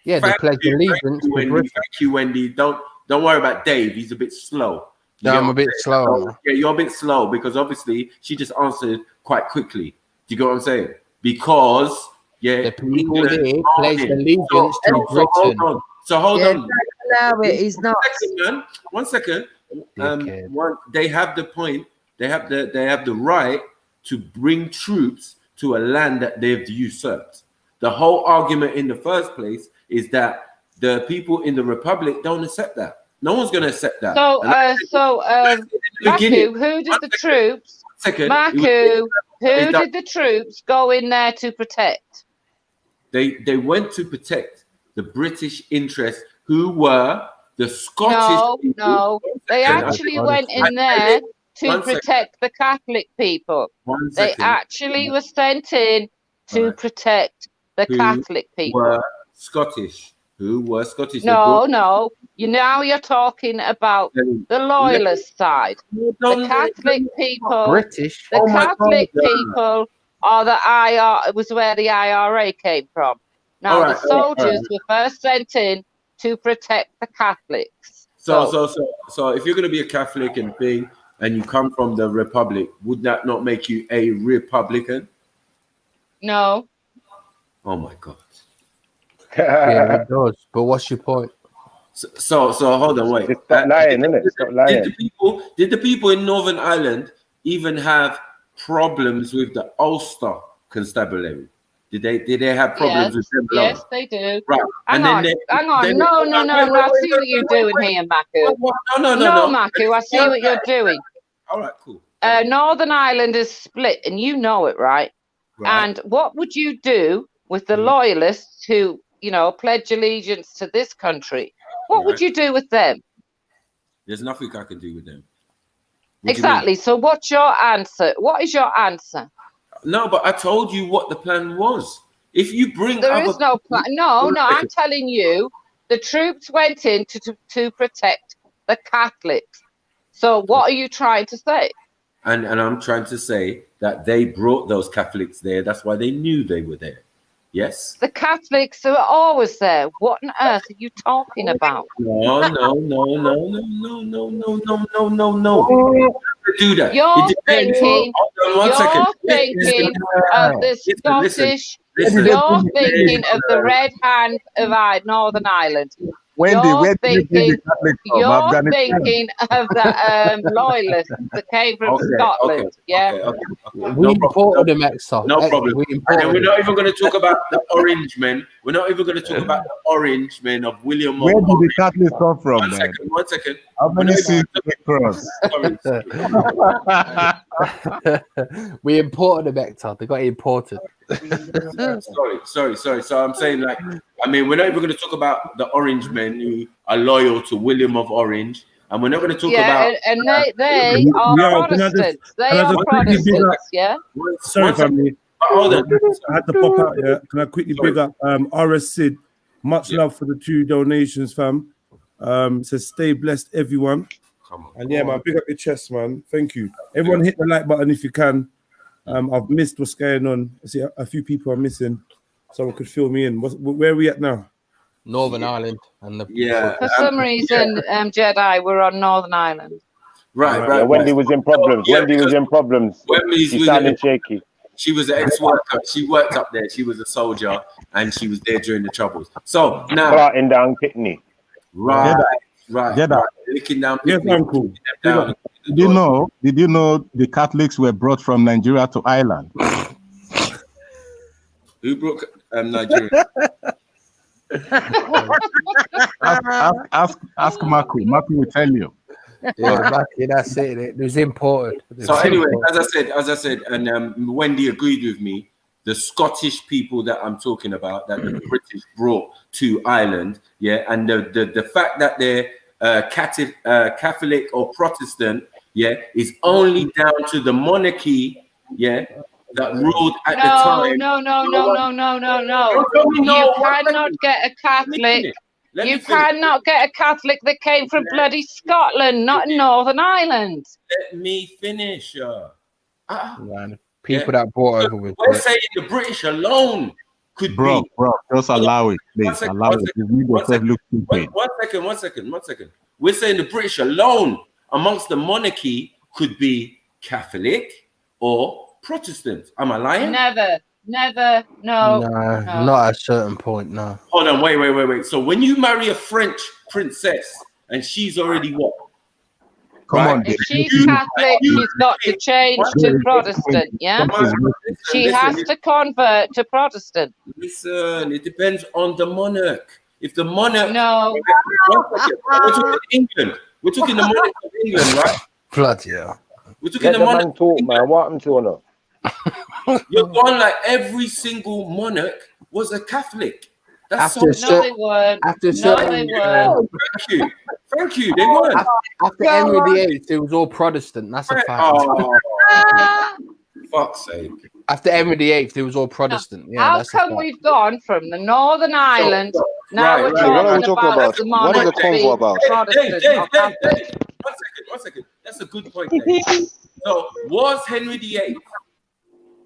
Yeah, they pledged allegiance to
Wendy.
Britain.
Thank you, Wendy. Don't worry about Dave. He's a bit slow. You
No,
get
I'm
what
a bit
saying?
slow.
So, yeah, you're a bit slow because obviously she just answered quite quickly. Do you get what I'm saying? Because
the people
England
there pledged
army.
allegiance to Britain.
So hold
Yeah,
on.
don't allow it. He's not.
1 second. They have the point. They have the right to bring troops to a land that they've usurped. The whole argument in the first place is that the people in the Republic don't accept that. No one's going to accept that.
Maku, who did the troops? Maku, who did the troops go in there to protect?
They went to protect the British interests, who were the Scottish people.
No, they actually went in there to protect the Catholic people. They actually were sent in to protect the Catholic people.
Were Scottish. Who were Scottish?
No. You're talking about the loyalist side. The Catholic people.
British.
The Catholic people are the IRA. Was where the IRA came from. Now the soldiers were first sent in to protect the Catholics.
So if you're going to be a Catholic and thing, and you come from the Republic, would that not make you a Republican?
No.
Oh my God.
Yeah, it does. But what's your point?
So hold on, wait.
Stop lying, innit? Stop lying.
Did the people in Northern Ireland even have problems with the Ulster Constabulary? Did they have problems with them?
Yes, they do.
Right.
Hang on. No. I see what you're doing here, Maku. No, Maku, I see what you're doing.
All right, cool.
Northern Ireland is split, and you know it, right? And what would you do with the loyalists who, pledge allegiance to this country? What would you do with them?
There's nothing I can do with them.
Exactly. So what's your answer? What is your answer?
No, but I told you what the plan was. If you bring
there is no plan. No, I'm telling you, the troops went in to protect the Catholics. So what are you trying to say?
And I'm trying to say that they brought those Catholics there. That's why they knew they were there. Yes.
The Catholics are always there. What on earth are you talking about?
No. Do that.
You're thinking of the Scottish. You're thinking of the Red Hand of Northern Ireland.
Wendy, where did you bring the Catholics from?
You're thinking of the loyalists that came from Scotland.
We imported them extra.
No problem. And we're not even going to talk about the Orange Men. We're not even going to talk about the Orange Men of William.
Where did the Catholics come from?
One second.
How many seats did they cross?
We imported them extra. They got imported.
Sorry. So I'm saying, we're not even going to talk about the Orange Men who are loyal to William of Orange, and we're not going to talk about.
And they are Protestants. They are Protestants. Yeah.
Sorry, family.
Hold on.
I had to pop out. Yeah. Can I quickly big up RS Sid? Much love for the 2 donations, fam. Says stay blessed, everyone. And man, big up your chest, man. Thank you. Everyone, hit the like button if you can. I've missed what's going on. I see a few people are missing. Someone could fill me in. Where are we at now?
Northern Ireland. And
for some reason, Jedi, we're on Northern Ireland.
Right.
Wendy was in problems. She sounded shaky.
She was an ex-worker. She worked up there. She was a soldier, and she was there during the troubles. So now,
starting down Pitney.
Right.
Licking
down.
Yes, uncle. Did you know the Catholics were brought from Nigeria to Ireland?
Who brought Nigeria?
Ask Marco. Marco will tell you.
Yeah, that's it. It was imported.
So anyway, as I said, and Wendy agreed with me. The Scottish people that I'm talking about, that the British brought to Ireland, yeah, and the fact that they're Catholic or Protestant, yeah, is only down to the monarchy, yeah, that ruled at the time.
No. You cannot get a Catholic. You cannot get a Catholic that came from bloody Scotland, not Northern Ireland.
Let me finish.
People that brought over with.
We're saying the British alone could
bro, just allow it, please.
One second,
allow
one
it.
second,
You make
one
yourself
second.
look stupid.
One second. We're saying the British alone amongst the monarchy could be Catholic or Protestant. Am I lying?
Never, no.
No, not at a certain point, no.
Hold on, wait. So when you marry a French princess and she's already what?
Come on,
if she's Catholic, she's got to change to Protestant, yeah? She has to convert to Protestant.
Listen, it depends on the monarch. If the monarch...
No.
We're talking England. We're talking the monarch of England, right?
Bloody hell.
We're talking the monarch.
Talk, man. What happened to her?
You're going like every single monarch was a Catholic. That's
After
so...
they weren't.
Thank you. They weren't.
After Henry VIII, it was all Protestant. That's a fact.
Oh, fuck's sake.
After Henry VIII, it was all Protestant. Yeah,
How
that's a
come
fact.
we've gone from the Northern Ireland, now we're
What are we talking about?
the
What is the convo about?
Dave, one second. That's a good point, Dave. So, was Henry VIII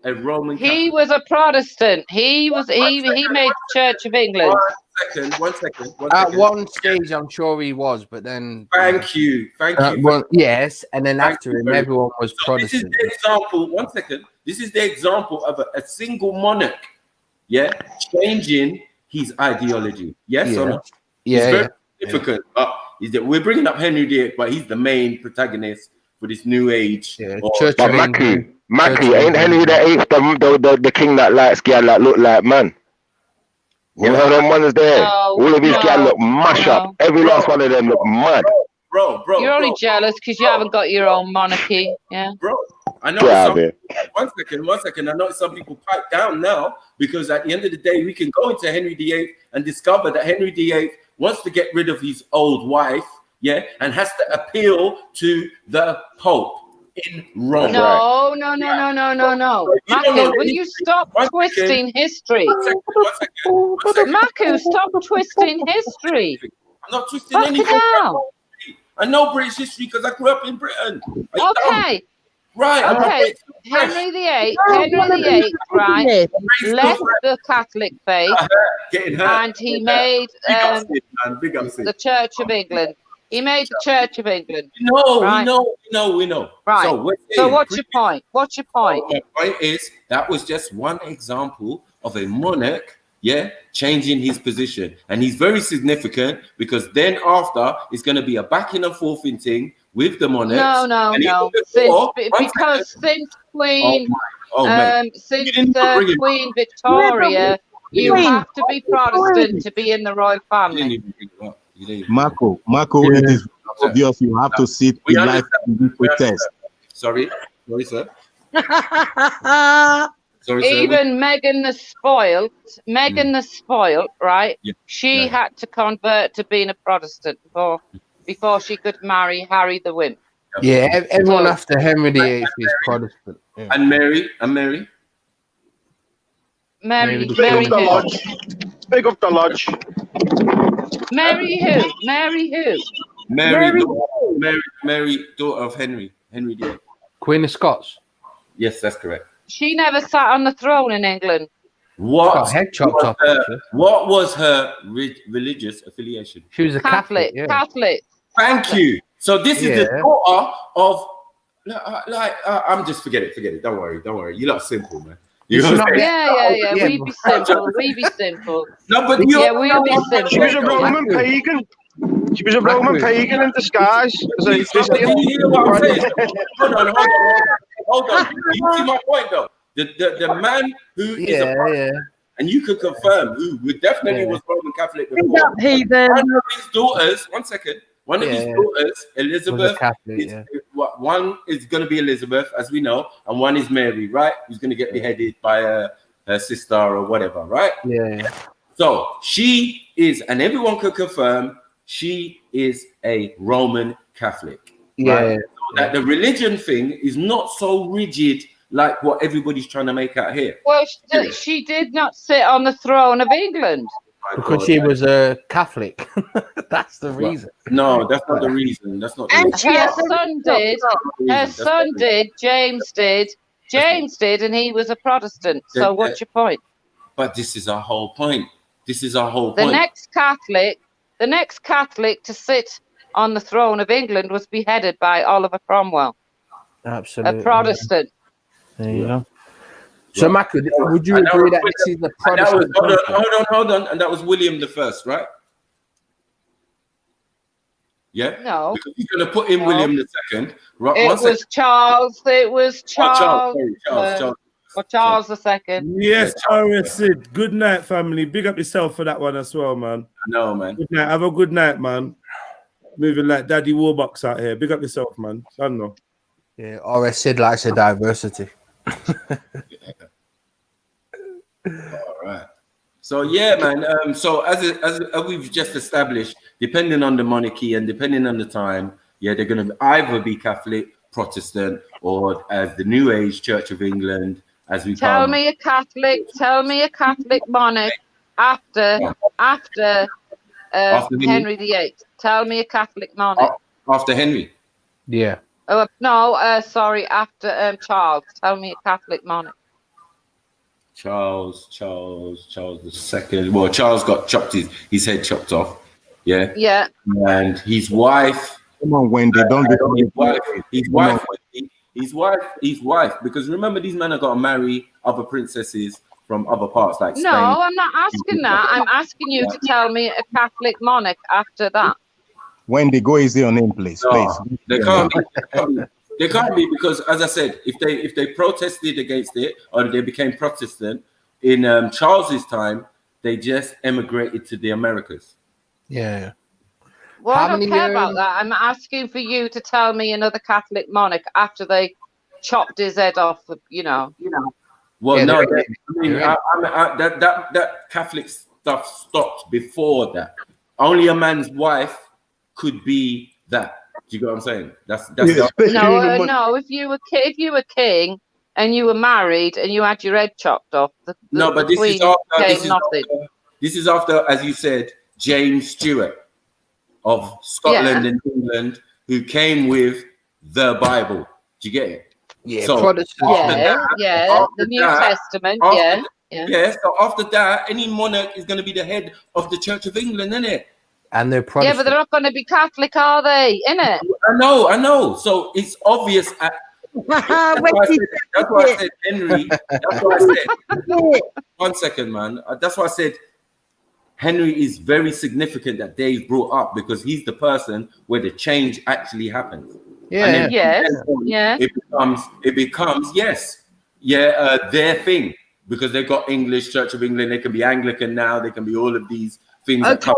a Roman Catholic?
He was a Protestant. He made the Church of England.
One second.
At one stage, I'm sure he was, but then.
Thank you.
Well, yes, and then after him,
very
everyone was
So
Protestant.
this is the example. 1 second. This is the example of a single monarch, yeah, changing his ideology. Yes or no?
Yeah,
It's very significant. We're bringing up Henry VIII, but he's the main protagonist for this new age.
But Mackie, ain't Henry VIII the king that likes girl that look like man? You know them ones there? All of these girls look mash up. Every last one of them look mad.
Bro.
You're only jealous because you haven't got your own monarchy. Yeah.
Bro, I know. One second. I know some people pipe down now because at the end of the day, we can go into Henry VIII and discover that Henry VIII wants to get rid of his old wife, yeah, and has to appeal to the Pope in Rome.
No. Maku, will you stop twisting history? Maku, stop twisting history.
I'm not twisting anything. I know British history because I grew up in Britain.
Okay.
Right.
Okay. Henry VIII, right, left the Catholic faith and he made the Church of England. He made the Church of England.
We know.
Right. So what's your point?
My point is that was just one example of a monarch, yeah, changing his position. And he's very significant because then after it's going to be a backing and forthing thing with the monarch.
No. Since Queen Queen Victoria, you have to be Protestant to be in the royal family.
Marco, it is obvious you have to sit in life and protest.
Sorry, sir.
Even Megan the Spoiled, right? Yeah. She had to convert to being a Protestant before she could marry Harry the Wimp.
Yeah, everyone after Henry VIII is Protestant. Yeah.
And Mary.
Big up the lodge.
Mary who?
Mary, daughter of Henry VIII.
Queen of Scots.
Yes, that's correct.
She never sat on the throne in England.
What
was her religious affiliation?
She was a Catholic.
Catholic.
Thank you. So this is the daughter of I'm just forget it. Don't worry. You lot simple, man.
Yeah. We be simple.
No, but
we'll be simple.
She was a Roman pagan. She was a Roman pagan in disguise.
Can you hear what I'm saying? Hold on. You see my point though? The man who is a prophet and you could confirm who definitely was Roman Catholic
Big
before.
up, heathen.
One of his daughters, one second, one of his daughters, Elizabeth,
Catholic,
one is going to be Elizabeth, as we know, and one is Mary, right? Who's going to get beheaded by her sister or whatever, right?
Yeah.
So she is, and everyone could confirm, she is a Roman Catholic.
Yeah.
Right? So that the religion thing is not so rigid like what everybody's trying to make out here.
Well, she did not sit on the throne of England.
Because she was a Catholic. That's the reason.
No, that's not the reason. That's not the reason.
Her son did. Her son did. James did. James did, and he was a Protestant. So what's your point?
But this is our whole point. This is our whole
The
point.
the next Catholic to sit on the throne of England was beheaded by Oliver Cromwell,
Absolutely.
a Protestant.
There you go. So, Maka, would you agree that this is the Protestant?
Hold on. And that was William the First, right? Yeah.
No.
Because he's going to put in William the Second. Right.
It was Charles. It was Charles.
Charles
the Second.
Yes, Charles Sid. Good night, family. Big up yourself for that one as well, man.
No, man.
Good night. Have a good night, man. Moving like Daddy Warbucks out here. Big up yourself, man. I don't know.
Yeah, RS Sid likes a diversity.
All right. So yeah, man. So as we've just established, depending on the monarchy and depending on the time, yeah, they're going to either be Catholic, Protestant, or as the New Age Church of England, as we
Tell me a Catholic monarch after Henry VIII. Tell me a Catholic monarch.
After Henry.
Yeah.
Oh no, sorry, after Charles. Tell me a Catholic monarch.
Charles the Second. Well, Charles got his head chopped off. Yeah.
Yeah.
And his wife.
Come on, Wendy, don't
his wife. Because remember, these men are going to marry other princesses from other parts, like Spain.
No, I'm not asking that. I'm asking you to tell me a Catholic monarch after that.
Wendy, go easy on him, please.
No,
Please.
they can't be. They can't be, because, as I said, if they protested against it or they became Protestant in Charles's time, they just emigrated to the Americas.
Yeah.
Well, I don't care about that. I'm asking for you to tell me another Catholic monarch after they chopped his head off. You know.
Well,
Yeah,
no,
that
Catholic stuff stopped before that. Only a man's wife could be that. Do you get what I'm saying? That's
no. If you were king and you were married and you had your head chopped off,
but this is after, as you said, James Stewart of Scotland and England, who came with the Bible. Do you get it?
Yeah,
so
Protestant.
The New Testament.
Yeah. So after that, any monarch is going to be the head of the Church of England, isn't it?
And they're
Yeah,
Protestant.
but they're not going to be Catholic, are they? Innit?
I know. So it's obvious. That's why I said Henry. That's why I said. 1 second, man. That's why I said Henry is very significant that Dave brought up, because he's the person where the change actually happens.
Yeah.
It becomes their thing, because they've got English Church of England. They can be Anglican now. They can be all of these things.
Okay,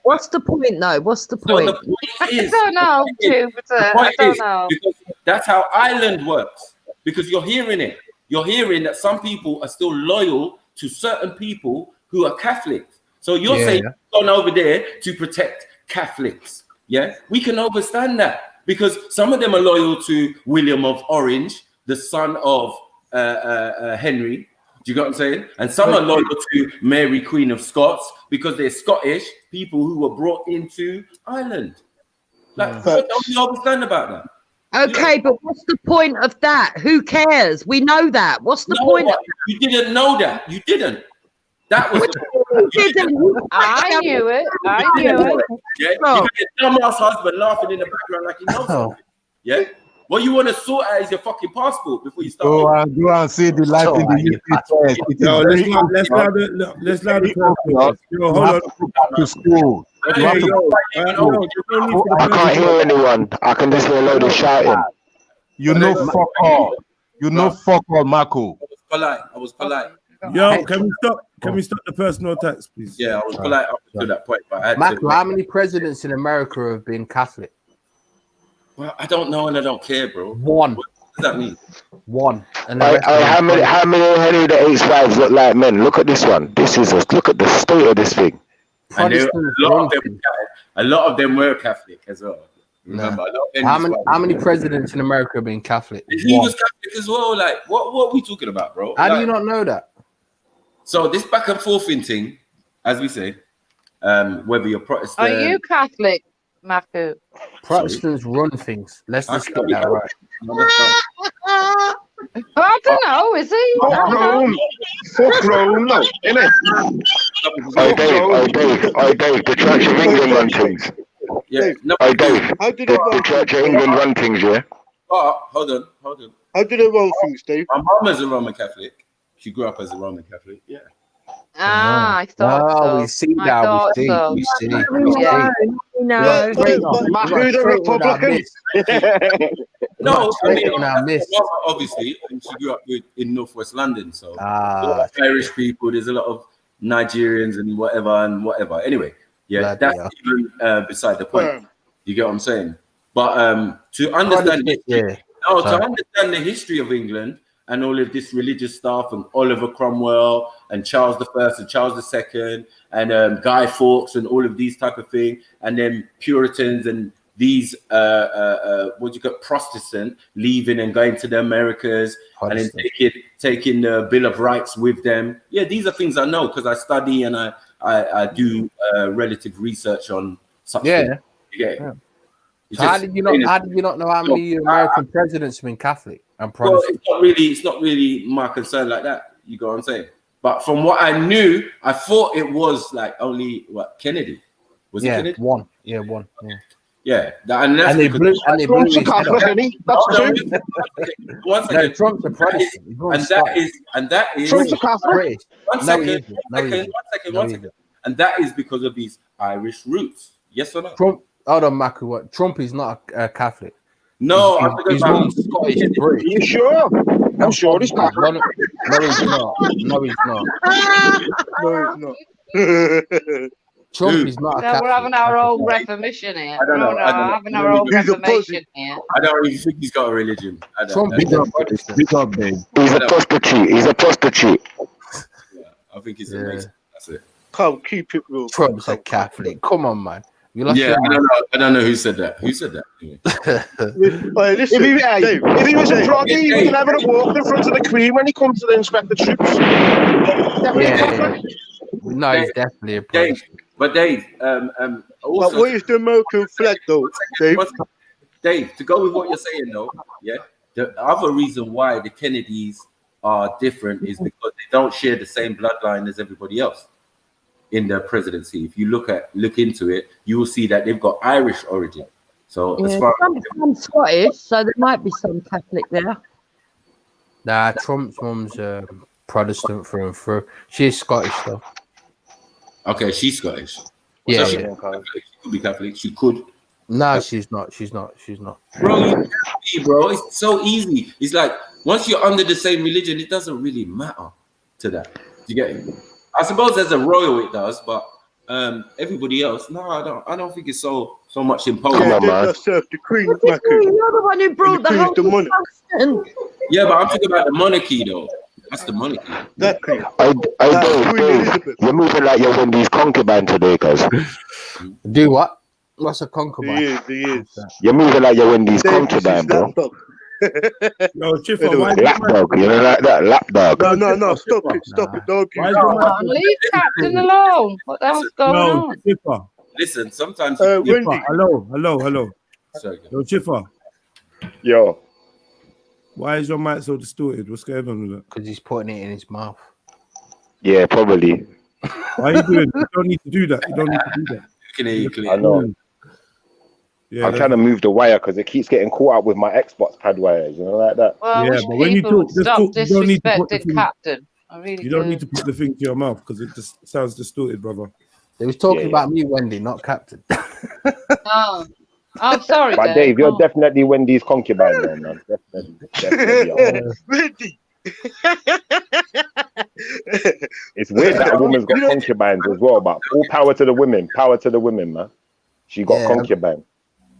what's the point, though? What's the point?
So the point is,
I don't know, Jupiter. I don't know.
Because that's how Ireland works. Because you're hearing it. You're hearing that some people are still loyal to certain people who are Catholics. So you're saying you've gone over there to protect Catholics. Yeah, we can understand that, because some of them are loyal to William of Orange, the son of Henry. Do you get what I'm saying? And some are loyal to Mary, Queen of Scots, because they're Scottish people who were brought into Ireland. Like, don't you understand about that?
Okay, but what's the point of that? Who cares? We know that. What's the point?
You didn't know that. You didn't. That was.
I knew it.
Yeah, you got your dumbass husband laughing in the background like he knows something. Yeah. What you want to sort out is your fucking passport before you start.
Go and see the life in the UK.
No, let's not hold on.
To school.
I can't hear anyone. I can just hear a load of shouting.
You know fuck all. You know fuck all, Marco.
I was polite.
Yo, can we stop? Can we stop the personal attacks, please?
Yeah, I was polite up to that point, but I had
Michael,
to.
how many presidents in America have been Catholic?
Well, I don't know and I don't care, bro.
One.
What does that mean?
One. And the
Hey,
rest of them
how many Henry VIII's wives look like men? Look at this one. Look at the state of this thing.
And a lot of them were Catholic as well. Remember, a lot of
how many presidents in America have been Catholic?
He was Catholic as well. Like, what are we talking about, bro?
How do you not know that?
So this back and forth thing, as we say, whether you're Protestant,
Are you Catholic, Maku?
Protestants run things. Let's just get that right.
I don't know. Is he?
Fuck Rome. Fuck Rome, no, innit?
Oh, Dave, the Church of England run things.
Yeah.
Oh, Dave, the Church of England run things, yeah?
Oh, hold on.
How do they run things, Dave?
My mom is a Roman Catholic. She grew up as a Roman Catholic. Yeah.
I thought so.
We see
I
that.
thought
We
so.
see.
Yeah.
No.
Maku the Republican.
No, I mean,
on our list.
obviously, and she grew up in Northwest London, so there's a lot of Irish people, there's a lot of Nigerians and whatever. Anyway, yeah, that's even beside the point. You get what I'm saying? But to understand understand the history of England and all of this religious stuff, and Oliver Cromwell and Charles I and Charles II and Guy Fawkes and all of these type of thing, and then Puritans and these Protestant leaving and going to the Americas and then taking the Bill of Rights with them. Yeah, these are things I know because I study and I do relative research on such things. You get it?
So how did you not know how many American presidents have been Catholic and
Well,
Protestant?
it's not really my concern like that. You go what I'm saying? But from what I knew, I thought it was like only Kennedy. Was it Kennedy?
One. Yeah, one. Yeah.
Yeah, and that's
they blew
Trump's
his
a
head
Catholic,
off.
isn't he? That's true.
One second.
No, Trump's a Protestant.
And that is
Trump's a Catholic.
One second. And that is because of these Irish roots. Yes or no?
Trump. Hold on, Maku. What? Trump is not a Catholic.
No,
he's not Scottish.
Are you sure? I'm sure he's Catholic.
No, he's not. No, he's not.
No, he's not.
Trump is not a Catholic.
We're having our own reformation here. We're having our own reformation here.
I don't even think he's got a religion.
Trump is a Protestant.
He's a prostitute.
Yeah, I think he's a Mason. That's it.
Come, keep it real.
Trump's a Catholic. Come on, man.
Yeah, I don't know who said that. Who said that? Anyway.
Listen,
if he was a proggy, he would never have walked in front of the Queen when he comes to inspect the troops.
No, he's definitely a Protestant.
But Dave, also,
but what is the American flag, though, Dave?
Dave, to go with what you're saying, though, yeah, the other reason why the Kennedys are different is because they don't share the same bloodline as everybody else in the presidency. If you look into it, you will see that they've got Irish origin. So as far as
I'm Scottish, so there might be some Catholic there.
Nah, Trump's mum's Protestant through and through. She's Scottish though.
Okay, she's Scottish.
Yeah,
so she could be Catholic. She could.
No, she's not. She's not.
Bro, you can't be, bro. It's so easy. It's like once you're under the same religion, it doesn't really matter to that. You get it? I suppose as a royal it does, but everybody else, no, I don't think it's so much imposed.
Yeah, they just serve the Queen.
You're the one who brought the whole discussion.
Yeah, but I'm talking about the monarchy though. That's the monarchy.
Exactly.
Dave, you're moving like you're Wendy's concubine today, cuz.
Do what? What's a concubine?
He is.
You're moving like you're Wendy's concubine, bro.
No, Chiffa, why
lapdog, you know, like that, lapdog.
No, stop it, dog.
Leave Captain alone. What the hell's going on?
Chiffa.
Listen, sometimes.
Chiffa, hello.
Sorry.
Yo, Chiffa.
Yo.
Why is your mic so distorted? What's going on with that?
Because he's putting it in his mouth.
Yeah, probably.
Why are you doing? You don't need to do that. You don't need to do that.
You can hear you clear.
I know. Yeah, I'm trying to move the wire because it keeps getting caught up with my Xbox pad wires, you know, like that.
Well,
yeah, but when you talk,
stop
you don't need to put the
disrespecting
thing,
Captain. I really
you don't need to put the thing to your mouth because it just sounds distorted, brother.
They was talking about me, Wendy, not Captain.
Oh, sorry,
But Dave, you're definitely Wendy's concubine, though, man. Definitely.
Wendy.
It's weird that a woman's got concubines as well, but all power to the women. Power to the women, man. She got concubine.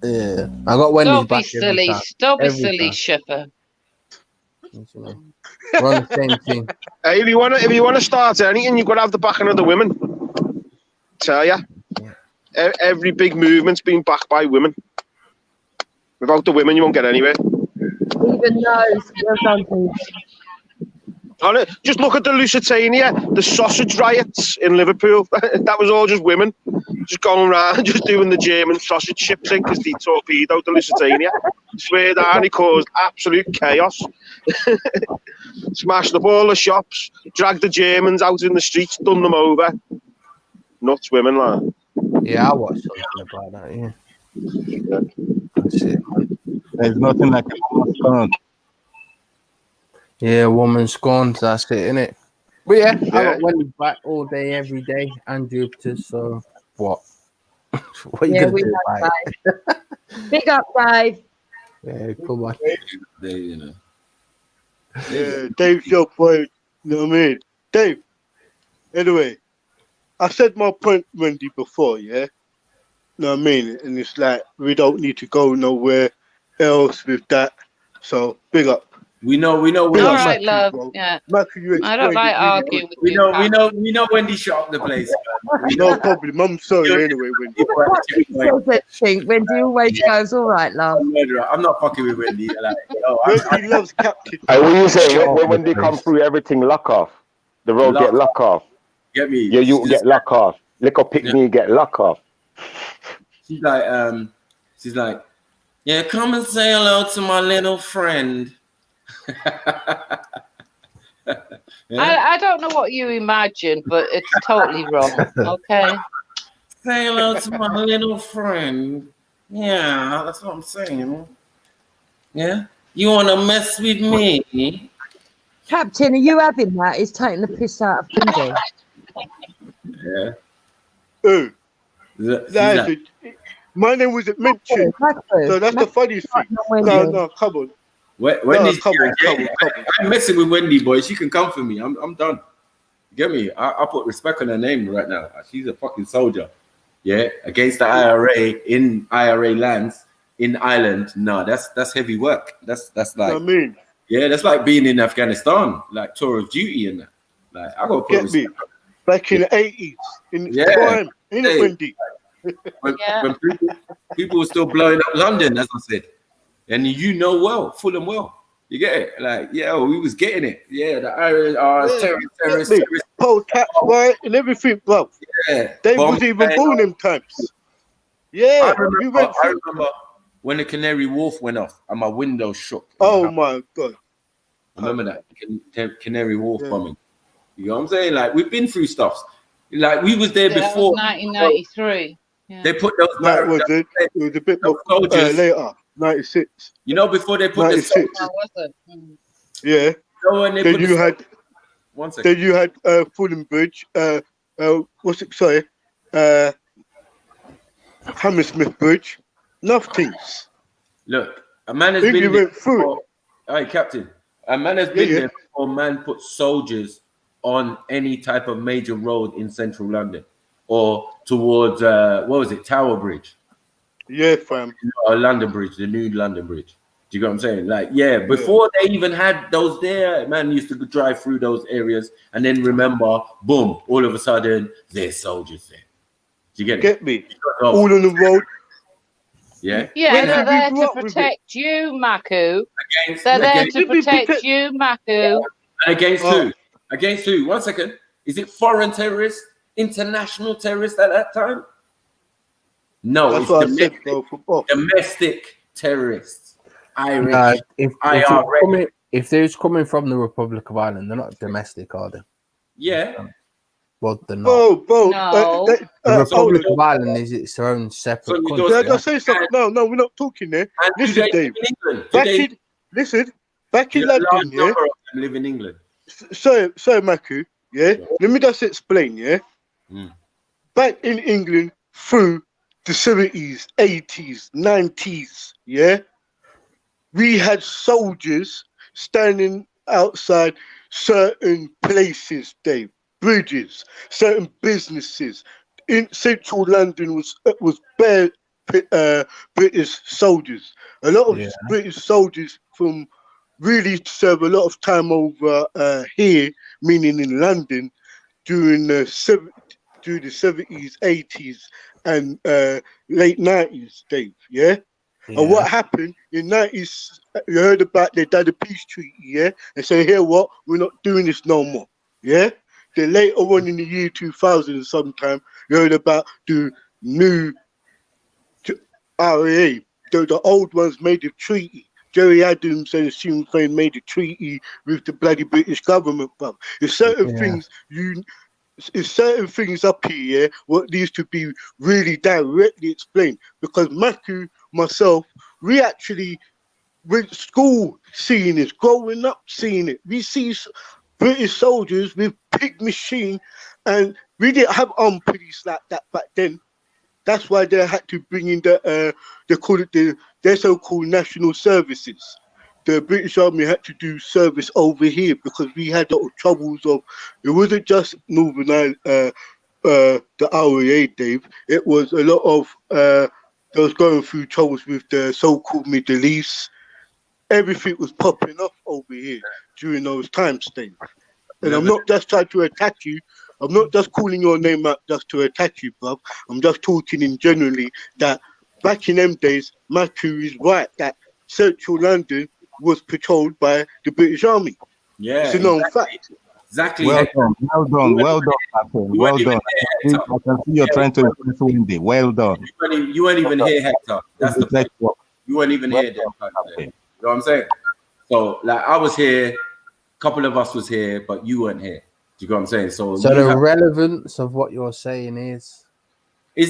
Yeah, I got Wendy's
Don't be
back every
silly.
time.
Don't be
Every
silly,
time.
Shipper.
We're on the same team.
Hey, if you wanna start anything, you've got to have the backing of the women. Tell ya. Yeah. Every big movement's been backed by women. Without the women, you won't get anywhere.
Even those, well done, Pete.
Just look at the Lusitania, the sausage riots in Liverpool. That was all just women, just going around, just doing the German sausage ship thing because they torpedoed the Lusitania. Swear down, he caused absolute chaos. Smashed up all the shops, dragged the Germans out in the streets, done them over. Nuts women, like.
Yeah, I watched something about that. Yeah. That's it.
There's nothing like a woman scorned.
Yeah, woman scorned. That's it, innit? But yeah, I got Wendy's back all day, every day, and Jupiter's. So what? What are you gonna do about it?
Big up, Dave.
Yeah, come on.
Yeah, Dave's your point. You know what I mean? Dave, anyway, I said my point, Wendy, before, yeah? You know what I mean? And it's like, we don't need to go nowhere else with that. So, big up.
We know.
All right, love.
Bro.
Yeah.
Matthew,
I don't like arguing with
We
you.
know Wendy shut up the place.
No problem. I'm sorry anyway, Wendy.
Wendy always goes, all right, love.
I'm not fucking with Wendy. Like,
Wendy loves Captain.
Hey, what you saying? When Wendy come through, everything lock off. The road get lock off.
Get me?
Yeah, you get lock off. Lick up, pick me, get lock off.
She's like, yeah, come and say hello to my little friend.
I don't know what you imagine, but it's totally wrong. Okay.
Say hello to my little friend. Yeah, that's what I'm saying. Yeah, you want to mess with me?
Captain, are you having that? He's taking the piss out of Wendy.
Yeah.
Who? My name wasn't mentioned. So that's the funniest thing. No, come on.
Wendy's,
come on.
I'm messing with Wendy, boy. She can come for me. I'm done. Get me? I put respect on her name right now. She's a fucking soldier. Yeah, against the IRA in IRA lands in Ireland. No, that's heavy work. That's like.
I mean.
Yeah, that's like being in Afghanistan, like tour of duty and that. Like I got to put respect.
Back in the 80s, in crime, in Wendy.
When people were still blowing up London, as I said, and you know well, full and well, you get it. Like, yeah, we was getting it. Yeah, the Irish are terrorists,
poll tax, right, and everything, bro.
Yeah,
they wasn't even born them times. Yeah,
I remember when the Canary Wharf went off and my window shook.
Oh my god!
I remember that Canary Wharf bombing. You know what I'm saying? Like we've been through stuff. Like we was there before.
1993. Yeah.
They put those.
It was a bit more later. 96.
You know, before they put
96. Yeah.
Then
you had.
One second.
Then you had Fulham Bridge. What's it? Sorry. Hammersmith Bridge. Nothings.
Look, a man has been there before. All right, Captain. A man has been there before. Man put soldiers on any type of major road in central London or towards what was it, Tower Bridge?
Yeah, fam.
London Bridge, the new London Bridge. Do you get what I'm saying? Like, yeah, before they even had those there, man used to drive through those areas and then remember, boom, all of a sudden there's soldiers there. Do you get it?
Get me? All on the road.
Yeah.
Yeah, they're there to protect you, Maku. They're there to protect you, Maku.
And against who? Against who? 1 second. Is it foreign terrorists, international terrorists at that time? No,
that's
it's domestic terrorists. Irish.
If they're coming from the Republic of Ireland, they're not domestic, are they?
Yeah.
Well, they're not.
Bro.
The Republic of Ireland is its own separate country.
Did I say something? No, we're not talking there. Listen, Dave. Back in London, yeah.
Live in England.
So Maku, yeah. Let me just explain, yeah. Back in England, through the 70s, 80s, 90s, yeah, we had soldiers standing outside certain places, Dave, bridges, certain businesses. In central London was bare British soldiers. A lot of British soldiers from really serve a lot of time over here, meaning in London, during the 70s, 80s, and late 90s, Dave. Yeah. And what happened in 90s? You heard about they done a peace treaty, yeah, and say, here, what? We're not doing this no more, yeah. Then later on in the year 2000, sometime you heard about the new RAA. The old ones made a treaty. Jerry Adams and Sinn Féin made a treaty with the bloody British government, bruv. There's certain things it's certain things up here, yeah, what needs to be really directly explained. Because Matthew, myself, we actually went to school seeing this, growing up seeing it. We see British soldiers with pig machine, and we didn't have armed police like that back then. That's why they had to bring in they call it their so-called national services. The British Army had to do service over here because we had a lot of troubles of, it wasn't just Northern Ireland, the RAA, Dave. It was a lot of, they was going through troubles with the so-called Middle East. Everything was popping off over here during those times, Dave. And I'm not just trying to attack you. I'm not just calling your name out just to attack you, bruv. I'm just talking in generally that back in them days, Matthew is right, that central London was patrolled by the British Army.
Yeah,
it's a known fact.
Exactly.
Well done, Captain. Well done. I can see you're trying to impress Wendy. Well done.
You weren't even here, Hector. That's the point. You weren't even here then. You know what I'm saying? So, like, I was here, a couple of us was here, but you weren't here. Do you know what I'm saying? So
the relevance of what you're saying is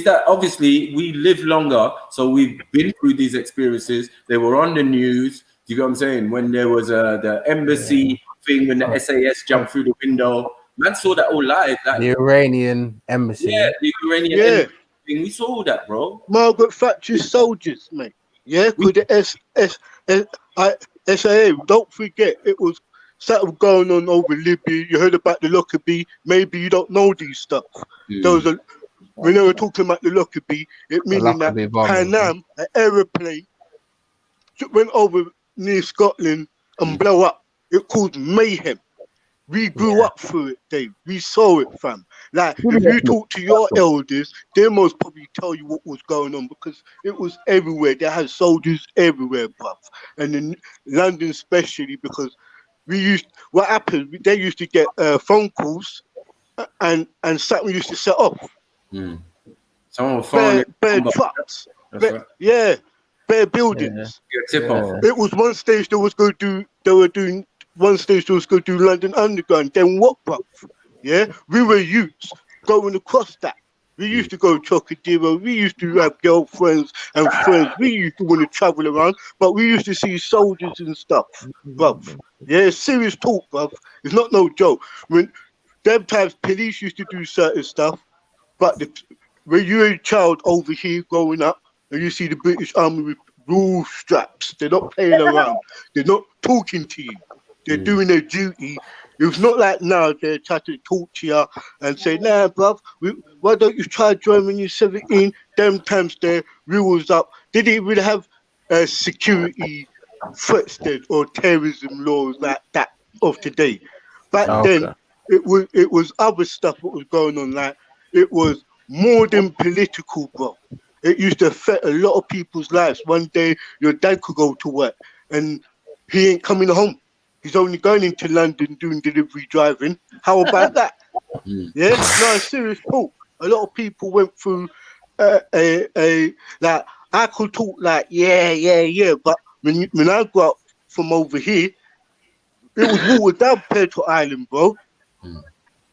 that obviously we live longer, so we've been through these experiences. They were on the news. Do you know what I'm saying? When there was the embassy thing, when the SAS jumped through the window, man saw that all live. Like,
the Iranian embassy.
Yeah, the Iranian embassy thing. We saw all that, bro.
Margaret Thatcher's soldiers, mate. Yeah, with the SAA. Don't forget, it was something going on over Libya. You heard about the Lockerbie. Maybe you don't know these stuff. There was when they were talking about the Lockerbie, it meaning that Pan Am, an aeroplane, went over near Scotland and blow up. It caused mayhem. We grew up through it, Dave. We saw it, fam. Like, if you talk to your elders, they most probably tell you what was going on because it was everywhere. They had soldiers everywhere, bruv. And in London especially, because what happened, they used to get phone calls and something used to set off.
Someone phone
bare trucks. Bare buildings. It was one stage they were doing London Underground. Then what, bruv? Yeah, we were youths going across that. We used to go Chocodero. We used to have girlfriends and friends. We used to want to travel around, but we used to see soldiers and stuff, bruv. Yeah, serious talk, bruv. It's not no joke. When them times police used to do certain stuff, but when you're a child over here growing up and you see the British Army with rule straps, they're not playing around. They're not talking to you. They're doing their duty. It's not like now they're trying to talk to you and say, nah, bruv, why don't you try join when you're 17? Them times their rules up. They didn't really have security threats then or terrorism laws like that of today. Back then, it was other stuff that was going on. Like, it was more than political, bro. It used to affect a lot of people's lives. One day, your dad could go to work and he ain't coming home. He's only going into London doing delivery driving. How about that? Yeah, no, serious talk. A lot of people went through like, I could talk like, yeah, but when I grew up from over here, it was watered down compared to Ireland, bro.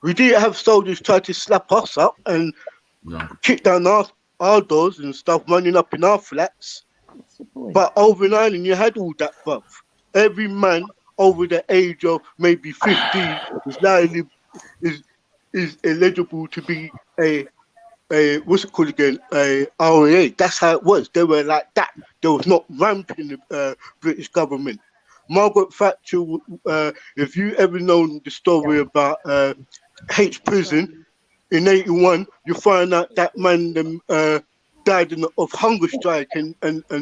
We didn't have soldiers try to slap us up and kick down our doors and stuff, running up in our flats. But over in Ireland, you had all that, bruv. Every man over the age of maybe 15 is eligible to be a what's it called again? A RAA. That's how it was. They were like that. There was not ramping the British government. Margaret Thatcher, if you ever known the story about H prison in 81, you find out that man died of hunger strike, and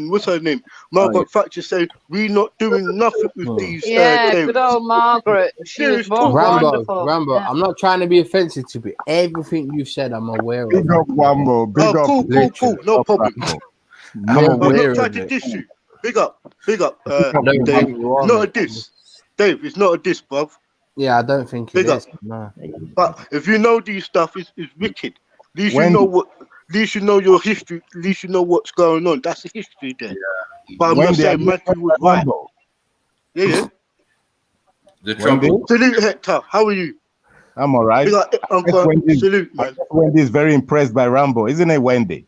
what's her name? Margaret Thatcher said, "We not doing nothing with these
Yeah, good
terrorists."
old Margaret. She was wonderful.
Rambo,
Yeah.
I'm not trying to be offensive to you. Everything you've said, I'm aware of.
Big up Wambo. Big up.
Cool, no problem.
I'm
I'm
aware
not trying
of
to
it.
diss you. Big up, Dave.
No,
Not a diss, Dave. It's not a diss, bruv.
Yeah, I don't think it
Big up.
is. No.
But if you know these stuff, it's wicked. At least
When-
you know what. At least you know your history. At least you know what's going on. That's the history there. But I'm
When
not
they
saying Matthew was right.
Rambo.
Yeah.
The
Wendy?
trouble.
Salute, Hector. How are you?
I'm all right.
Big up, Uncle.
Wendy,
Salute, man.
Wendy is very impressed by Rambo, isn't it, Wendy?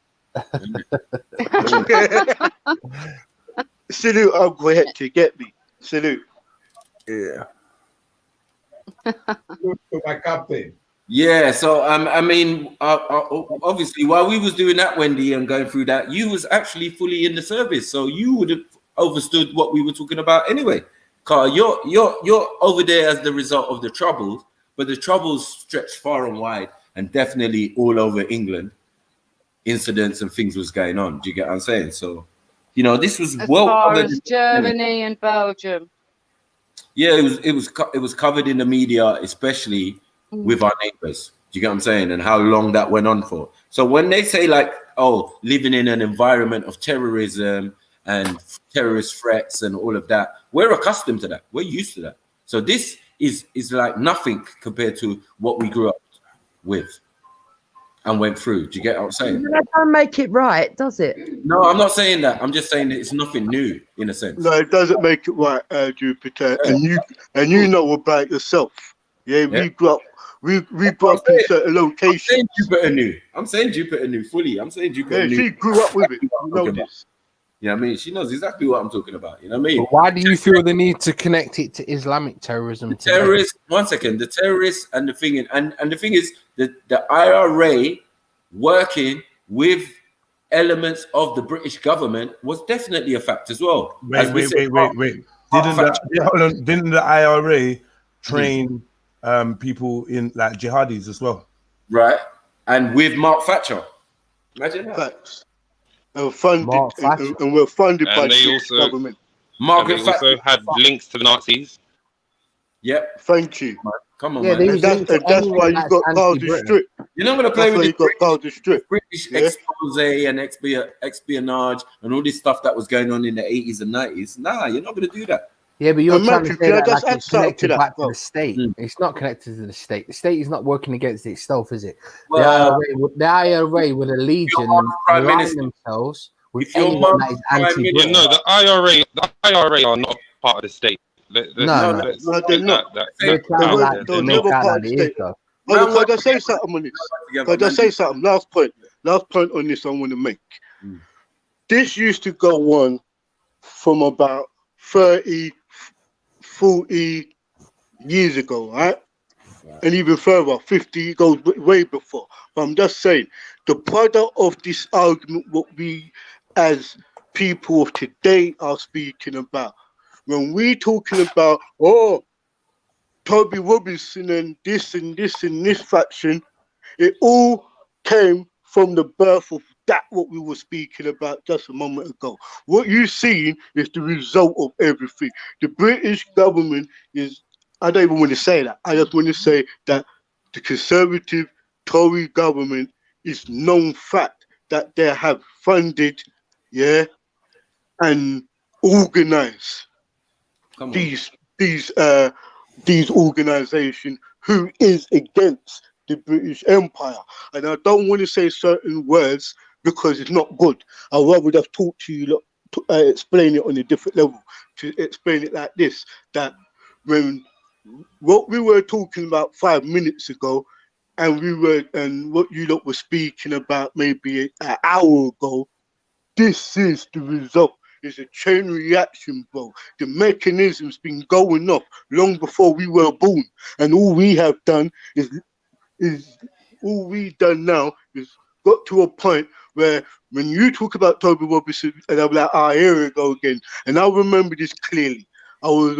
Salute, Uncle Hector. Get me. Salute.
Yeah. My captain.
Yeah, so I mean, obviously, while we was doing that, Wendy, and going through that, you was actually fully in the service, so you would have understood what we were talking about anyway. Carl, you're over there as the result of the troubles, but the troubles stretched far and wide, and definitely all over England. Incidents and things was going on. Do you get what I'm saying? So, you know, this was
As
well
far
covered.
as Germany and Belgium.
Yeah, it was covered in the media, especially with our neighbors. Do you get what I'm saying? And how long that went on for. So when they say like, oh, living in an environment of terrorism and terrorist threats and all of that, we're accustomed to that. We're used to that. So this is like nothing compared to what we grew up with and went through. Do you get what I'm saying?
That don't make it right, does it?
No, I'm not saying that. I'm just saying that it's nothing new in a sense.
No, it doesn't make it right, Jupiter.
Yeah.
And you know about yourself. Yeah, we grew up. We grew up in certain locations.
I'm saying Jupiter knew fully. I'm saying Jupiter knew.
She grew up with it. You know this.
You know what I mean? She knows exactly what I'm talking about. You know what I mean?
But why do you feel the need to connect it to Islamic terrorism?
Terrorists, one second, the terrorists and the thing, and the thing is that the IRA working with elements of the British government was definitely a fact as well.
Wait. Didn't the IRA train people in like jihadis as well?
Right. And with Mark Thatcher. Imagine that.
Facts. And we're funded by
they
the
also
government.
Margaret also had links to the Nazis.
Yep.
Thank you.
Come on,
yeah,
man.
That's why you got Gaza Strip.
You're not going to play with
Gaza Strip.
British expose and espionage and all this stuff that was going on in the 80s and 90s. Nah, you're not going to do that.
Yeah, but you're trying to say that like it's connected
to
back to the state. It's not connected to the state. The state is not working against itself, is it?
Well,
the IRA with a legion and align themselves with anyone that is anti-British.
No, the IRA are not part of the state.
No, they're not. They're never part of the state. Could I say something on this? Could I say something? Last point on this I want to make. This used to go on from about 30, 40 years ago, right? And even further, 50 goes way before. But I'm just saying, the product of this argument, what we as people of today are speaking about, when we talking about, oh, Toby Robinson and this and this and this faction, it all came from the birth of that what we were speaking about just a moment ago. What you've seen is the result of everything. The British government is, I don't even want to say that. I just want to say that the Conservative Tory government is known fact that they have funded, and organized these organizations who is against the British Empire. And I don't want to say certain words because it's not good. I'd rather just talk to you, explain it on a different level, to explain it like this, that when what we were talking about 5 minutes ago, and what you lot were speaking about maybe an hour ago, this is the result. It's a chain reaction, bro. The mechanism's been going off long before we were born. And all we have done now is got to a point where when you talk about Toby Robinson, and I'm like, here we go again. And I remember this clearly. I was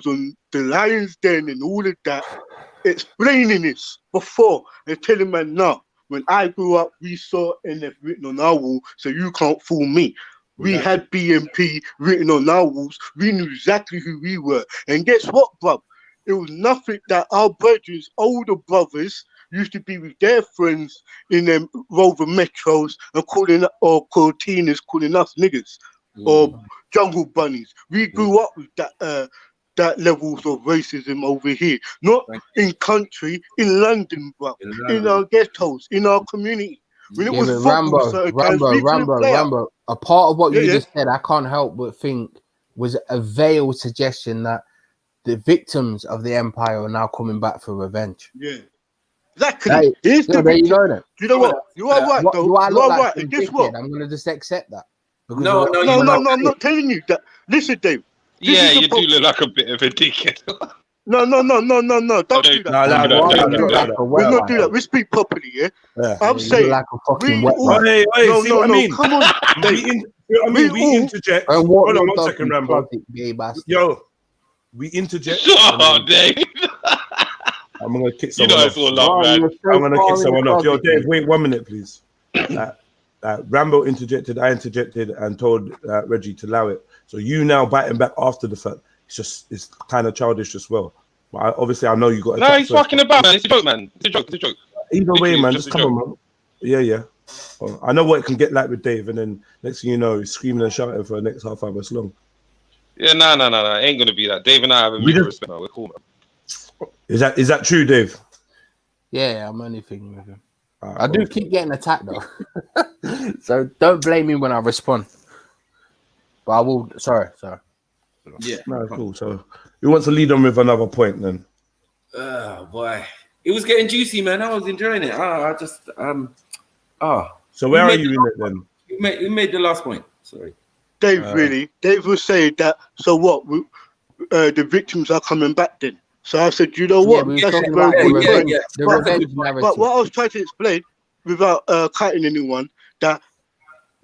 on the Lions Den and all of that, explaining this before and telling man, no, when I grew up, we saw NF written on our wall, so you can't fool me. We had BMP written on our walls. We knew exactly who we were. And guess what, bruv? It was nothing that our brothers, older brothers, used to be with their friends in them Rover Metros and or Cortinas calling us niggas or jungle bunnies. We grew up with that levels of racism over here, not in country, in London, bro, in our ghettos, in our community. When it was
Rambo. A part of what you just said, I can't help but think was a veiled suggestion that the victims of the empire are now coming back for revenge.
Yeah, exactly.
There you go then.
You know what? You are right, though.
Do I
You
look
are
like
right.
some
And guess
dickhead?
what?
I'm gonna just accept that.
No, I'm not telling you that. Listen, Dave.
Yeah, you do look like a bit of a dickhead.
No. Don't do that. We'll not do that. We speak properly, yeah? I'm saying.
Like a fucking
Hey, see what I mean?
Come on.
We interject.
And
Hold on 1 second, Rambo. Yo, we interject.
Oh, Dave.
I'm gonna kick
You
someone
know
off.
it's all love, man.
I'm gonna kick someone off. Yo, Dave, wait 1 minute, please. Rambo interjected, I interjected, and told Reggie to allow it. So you now biting back after the fact. It's kind of childish as well. But obviously, I know you got.
No, he's fucking about, man. It's a joke, man. It's a joke.
Either way, man, just come on, man. Yeah. Well, I know what it can get like with Dave, and then next thing you know, he's screaming and shouting for the next half hour long.
Yeah, no. It ain't gonna be that. Dave and I have a mutual respect. We're cool, man.
Is that true, Dave?
Yeah, I'm only thinking with him. I do keep getting attacked though, so don't blame me when I respond. But I will. Sorry.
Yeah,
no, cool. So you want to lead on with another point then?
Oh boy, it was getting juicy, man. I was enjoying it. I just
So where are you in it then?
You made the last point. Sorry,
Dave. Dave was saying that. So what? The victims are coming back then. So I said, you know what? That's a very good point. But what I was trying to explain, without cutting anyone, that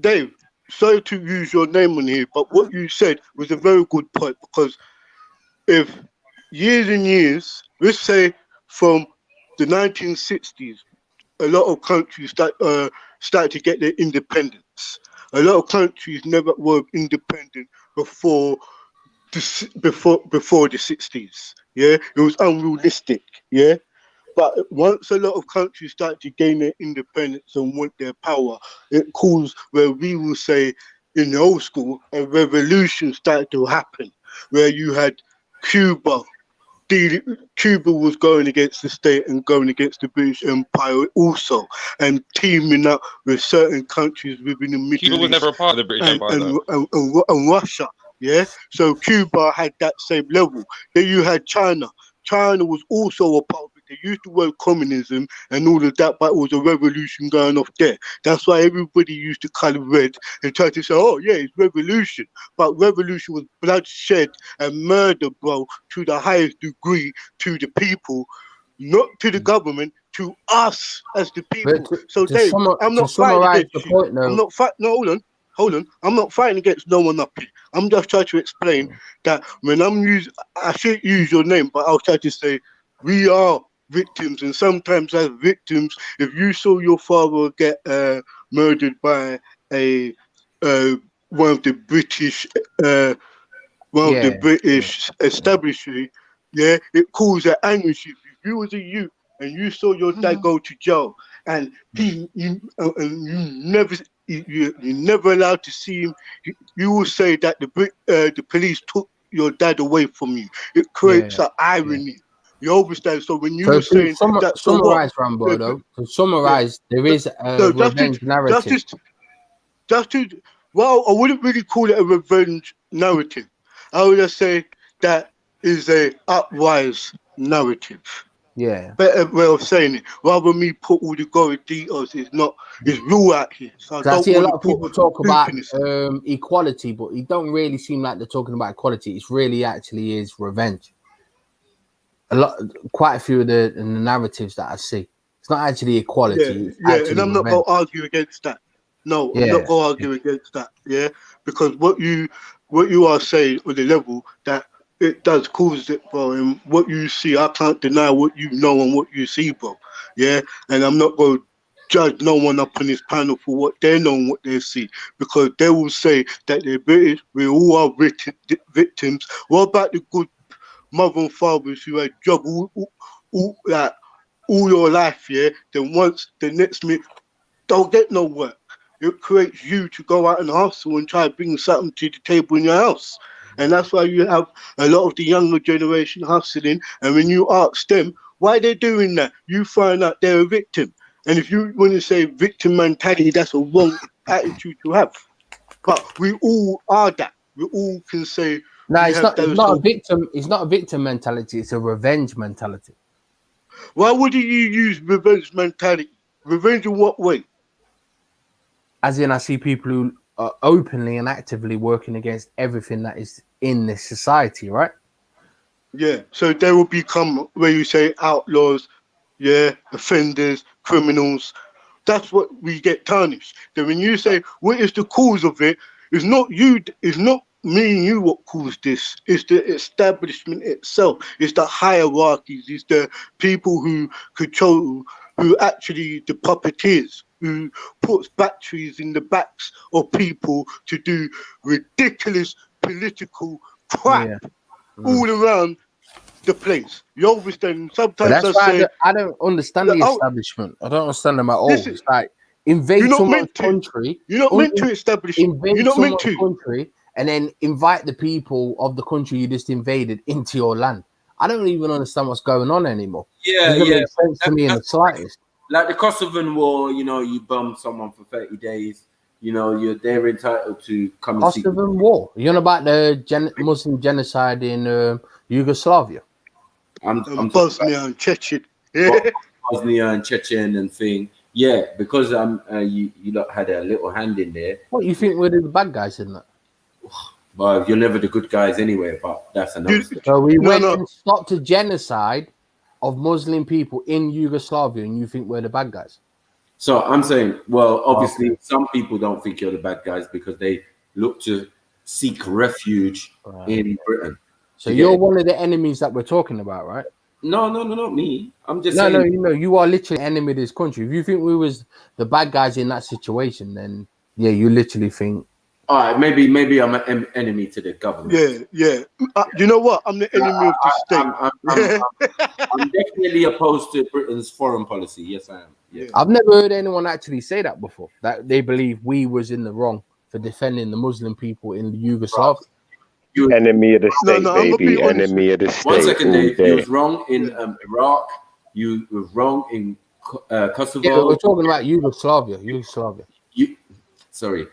Dave, sorry to use your name on here, but what you said was a very good point, because if years and years, let's say from the 1960s, a lot of countries started to get their independence. A lot of countries never were independent before the 60s. Yeah, it was unrealistic. Yeah, but once a lot of countries started to gain their independence and want their power, it caused, where we will say in the old school, a revolution started to happen, where you had Cuba. Cuba was going against the state and going against the British Empire also, and teaming up with certain countries within the Middle East.
Cuba was never a part of the British Empire,
and Russia. Yeah, so Cuba had that same level. Then you had China. China was also a part of it. They used the word communism and all of that, but it was a revolution going off there. That's why everybody used to color red and try to say, oh yeah, it's revolution. But revolution was bloodshed and murder, bro, to the highest degree, to the people, not to the government, to us as the people. So Dave, I'm not fighting against you. I'm not fighting. No, hold on. I'm not fighting against no one up here. I'm just trying to explain that when I shouldn't use your name, but I'll try to say we are victims, and sometimes as victims, if you saw your father get murdered by one of the British establishment, yeah, it caused an anguish. If you was a youth and you saw your dad go to jail, and you're never allowed to see him, you will say that the police took your dad away from you. It creates an irony. You understand? So when you were saying that,
summarize, Rambo, though. To summarize, there is a revenge narrative.
Well, I wouldn't really call it a revenge narrative. I would just say that is a uprise narrative.
Yeah.
Better way of saying it. Rather than me put all the gory details, it's real out here. So
I see a lot of people talk about equality, but it don't really seem like they're talking about equality. It's really actually is revenge. Quite a few of the narratives that I see. It's not actually equality.
Yeah, and I'm not going to argue against that. No, I'm not going to argue against that. Yeah, because what you are saying on the level that it does cause it, bro. And what you see, I can't deny what you know and what you see, bro. Yeah, and I'm not going to judge no one up on this panel for what they know and what they see, because they will say that they're British. We all are victims. What about the good mother and fathers who had job all your life, yeah? Then once the next minute don't get no work. It creates you to go out and hustle and try to bring something to the table in your house. And that's why you have a lot of the younger generation hustling. And when you ask them why they're doing that, you find out they're a victim. And if you want to say victim mentality, that's a wrong attitude to have. But we all are that. We all can say.
No, it's not a victim. It's not a victim mentality. It's a revenge mentality.
Why would you use revenge mentality? Revenge in what way?
As in, I see people who are openly and actively working against everything that is in this society, right?
Yeah, so they will become, where you say, outlaws, yeah, offenders, criminals. That's what we get tarnished. Then when you say, what is the cause of it? It's not you, it's not me and you what caused this. It's the establishment itself. It's the hierarchies. It's the people who control, who actually the puppeteers, who puts batteries in the backs of people to do ridiculous political crap all around the place. You understand? Sometimes
That's why I don't understand the establishment. I don't understand them at all. It's like invade someone's country.
You're not meant to establish.
Invade someone's country and then invite the people of the country you just invaded into your land. I don't even understand what's going on anymore.
Yeah,
it doesn't make sense to me in the slightest.
Like the Kosovan War, you know, you bum someone for 30 days. You know, they're entitled to come and see.
Kosovan War. You know about the Muslim genocide in Yugoslavia?
I'm Bosnia and Chechen.
Bosnia and Chechen and thing. Yeah, because you lot had a little hand in there.
What, you think we're the bad guys in that?
Well, you're never the good guys anyway, but that's another story.
So we went and stopped a genocide of Muslim people in Yugoslavia, and you think we're the bad guys?
So I'm saying, well, obviously, some people don't think you're the bad guys because they look to seek refuge in Britain.
So you're one of the enemies that we're talking about, right?
No, not me. I'm just saying.
No, you are literally an enemy of this country. If you think we was the bad guys in that situation, then yeah, you literally think.
All right, maybe I'm an enemy to the government.
Yeah. You know what? I'm the enemy of the
state. I'm definitely opposed to Britain's foreign policy. Yes, I am. Yeah.
I've never heard anyone actually say that before. That they believe we was in the wrong for defending the Muslim people in Yugoslavia.
You enemy of the state, baby. Enemy of the state.
1 second, Dave. You was wrong in Iraq. You were wrong in Kosovo.
Yeah, we're talking about Yugoslavia.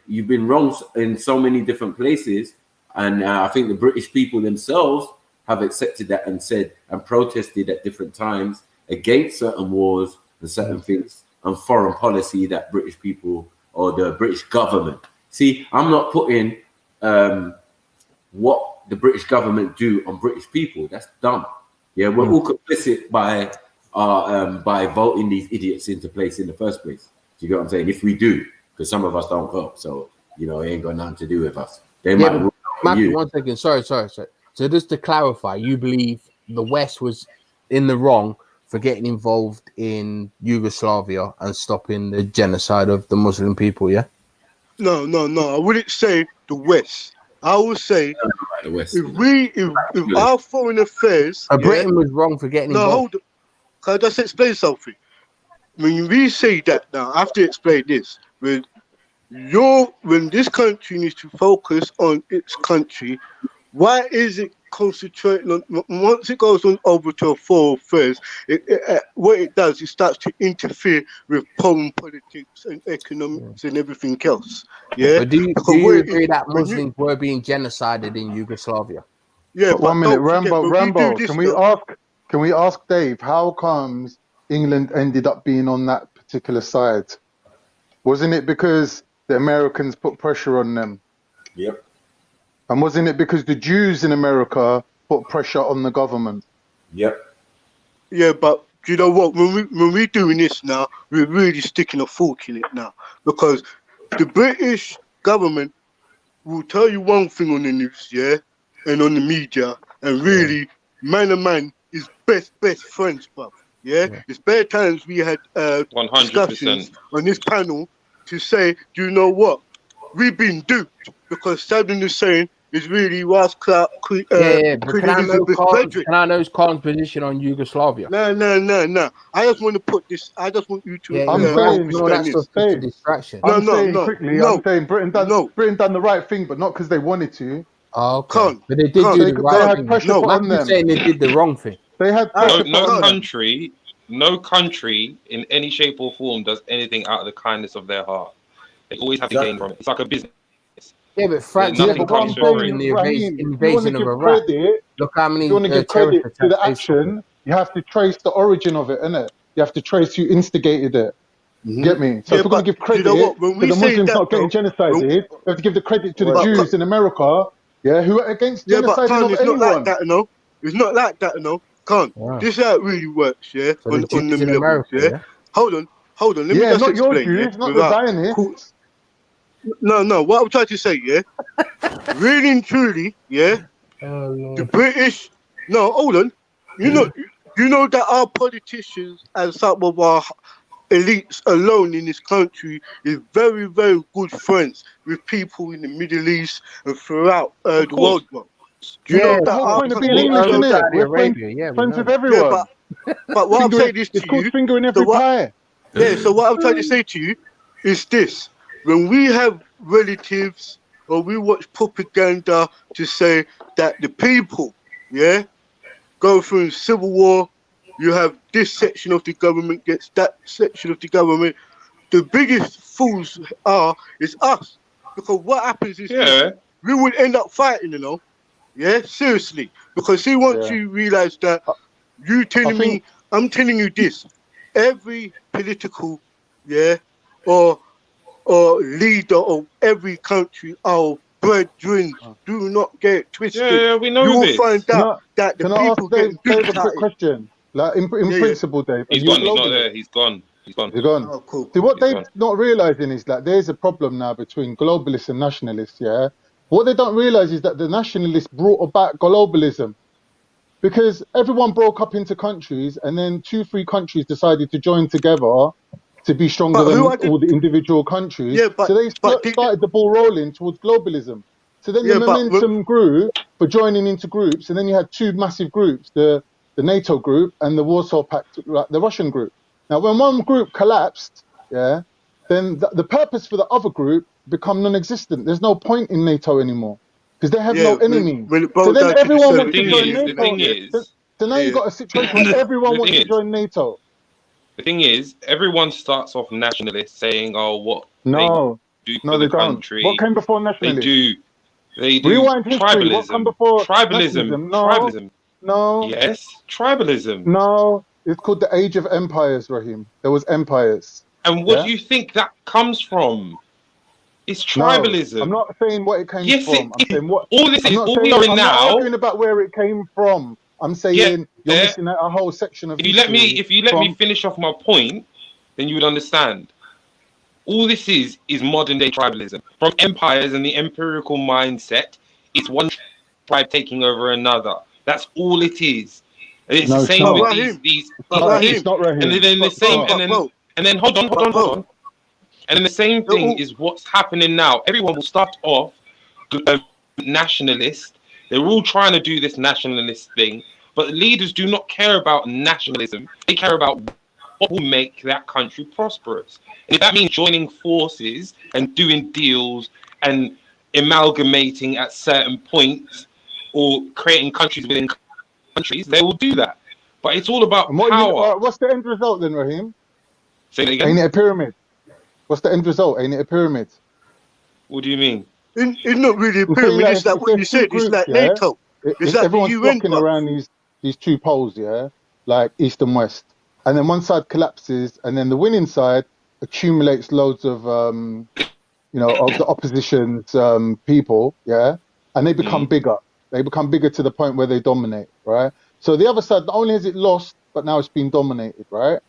You've been wrong in so many different places, and I think the British people themselves have accepted that and said and protested at different times against certain wars and certain things and foreign policy that British people or the British government. See, I'm not putting what the British government do on British people. That's dumb. Yeah, we're all complicit by voting these idiots into place in the first place. Do you get what I'm saying? If we do. Because some of us don't vote, so you know it ain't got nothing to do with us. They might rule
Matthew,
you.
1 second. Sorry. So just to clarify, you believe the West was in the wrong for getting involved in Yugoslavia and stopping the genocide of the Muslim people, yeah?
No. I wouldn't say the West. I would say
the West.
If our foreign affairs,
Britain was wrong for getting involved.
No, hold on. Can I just explain something? When we say that now, I have to explain this. When this country needs to focus on its country, why is it concentrating on? Once it goes on over to a foreign affairs, what it does, it starts to interfere with foreign politics and economics and everything else. Yeah.
But do you agree that Muslims were being genocided in Yugoslavia?
Yeah.
But 1 minute, Rambo. Can we ask Dave how comes England ended up being on that particular side? Wasn't it because the Americans put pressure on them?
Yep.
And wasn't it because the Jews in America put pressure on the government?
Yep.
Yeah, but you know what? When we're doing this now, we're really sticking a fork in it now, because the British government will tell you one thing on the news, yeah, and on the media, and really, man and man is best friends, bruv. Yeah? It's bare times we had
100%.
discussions on this panel to say, do you know what? We've been duped because Saddam Hussein is really Ross Clark,
But
Queen
can I know
Elizabeth Frederick.
Khan's position on Yugoslavia?
No. I just want to put this. I just want you to.
Yeah,
I'm saying,
no, that's just a distraction.
I'm saying quickly. I'm saying Britain done the right thing, but not because they wanted to.
Oh, okay. But they did do the right
had
thing.
pressure put on them.
Saying they did the wrong thing.
They had pressure put on them.
No country in any shape or form does anything out of the kindness of their heart. They always have to gain from it. It's like a business.
Yeah, but France never got involved in the invasion of Iraq. Look how many
you want to give credit
terrorist
to the
attacks they
action, you have to trace the origin of it, innit? You have to trace who instigated it. Get me? So if we're going to give credit to the Muslims not getting genocided, we have to give the credit to the Jews in America, who are against genociding of anyone.
Not like that, no. It's not like that, no. This is how it really works,
So
on
the Jews
them
in
levels,
America,
Hold on. Let me just
not
explain.
your Jews, not the Zionists.
No. What I'm trying to say, really and truly, the British. No, hold on. You know that our politicians and some of our elites alone in this country is very, very good friends with people in the Middle East and throughout the world. Do you know that
the whole point of being English, isn't it? We're friends with everyone.
But what I'm saying is to you,
it's called fingering every pie.
Yeah, so what I'm trying to say to you is this. When we have relatives or we watch propaganda to say that the people, go through civil war, you have this section of the government gets that section of the government, the biggest fools is us. Because what happens is we will end up fighting, seriously. Because see, once you realize that I'm telling you this, every political, or leader of every country, our brethren, do not get twisted.
Yeah, we know
you
this.
will find out that the
Can I ask
people
Dave a quick
get
question? Like in principle, Dave.
He's gone. He's not there. He's gone.
He's gone.
Oh, cool.
See, what they're not realizing is that there's a problem now between globalists and nationalists. What they don't realize is that the nationalists brought about globalism. Because everyone broke up into countries, and then 2-3 countries decided to join together to be stronger than all the individual countries. So they started the ball rolling towards globalism. So then the momentum grew for joining into groups, and then you had 2 massive groups, the NATO group and the Warsaw Pact, like the Russian group. Now, when one group collapsed, then the purpose for the other group become non-existent. There's no point in NATO anymore. Because they have no enemy. So then everyone wants to join NATO. So now you've got a situation where everyone wants to join NATO.
The thing is, everyone starts off nationalist saying, "Oh, what
no,
they do for the country."
What came before nationalism?
They do
Rewind history.
tribalism.
What came before
Tribalism.
No.
Tribalism.
No.
Yes, tribalism.
No, it's called the Age of Empires, Raheem. There was empires.
And what do you think that comes from? It's tribalism.
No, I'm not saying what it came from. I'm saying what
all this is. All we are in
I'm
now.
not arguing about where it came from. I'm saying you're missing out a whole section of.
If you let me finish off my point, then you would understand. All this is modern day tribalism. From empires and the empirical mindset, it's one tribe taking over another. That's all it is. And it's the same with these
It's not Raheem.
and then the same, and then hold on. And then the same thing is what's happening now. Everyone will start off nationalist. They're all trying to do this nationalist thing, but leaders do not care about nationalism. They care about what will make that country prosperous. And if that means joining forces and doing deals and amalgamating at certain points or creating countries within countries, they will do that. But it's all about power.
What's the end result then, Raheem?
Say that again.
Ain't it a pyramid? What's the end result? Ain't it a pyramid?
What do you mean?
It's not really a pyramid. It's like what you said. It's like NATO. It's like
everyone's
the UN
flocking around these 2 poles, like East and West. And then one side collapses, and then the winning side accumulates loads of, of the opposition's people, and they become bigger. They become bigger to the point where they dominate, right? So the other side, not only has it lost, but now it's been dominated, right?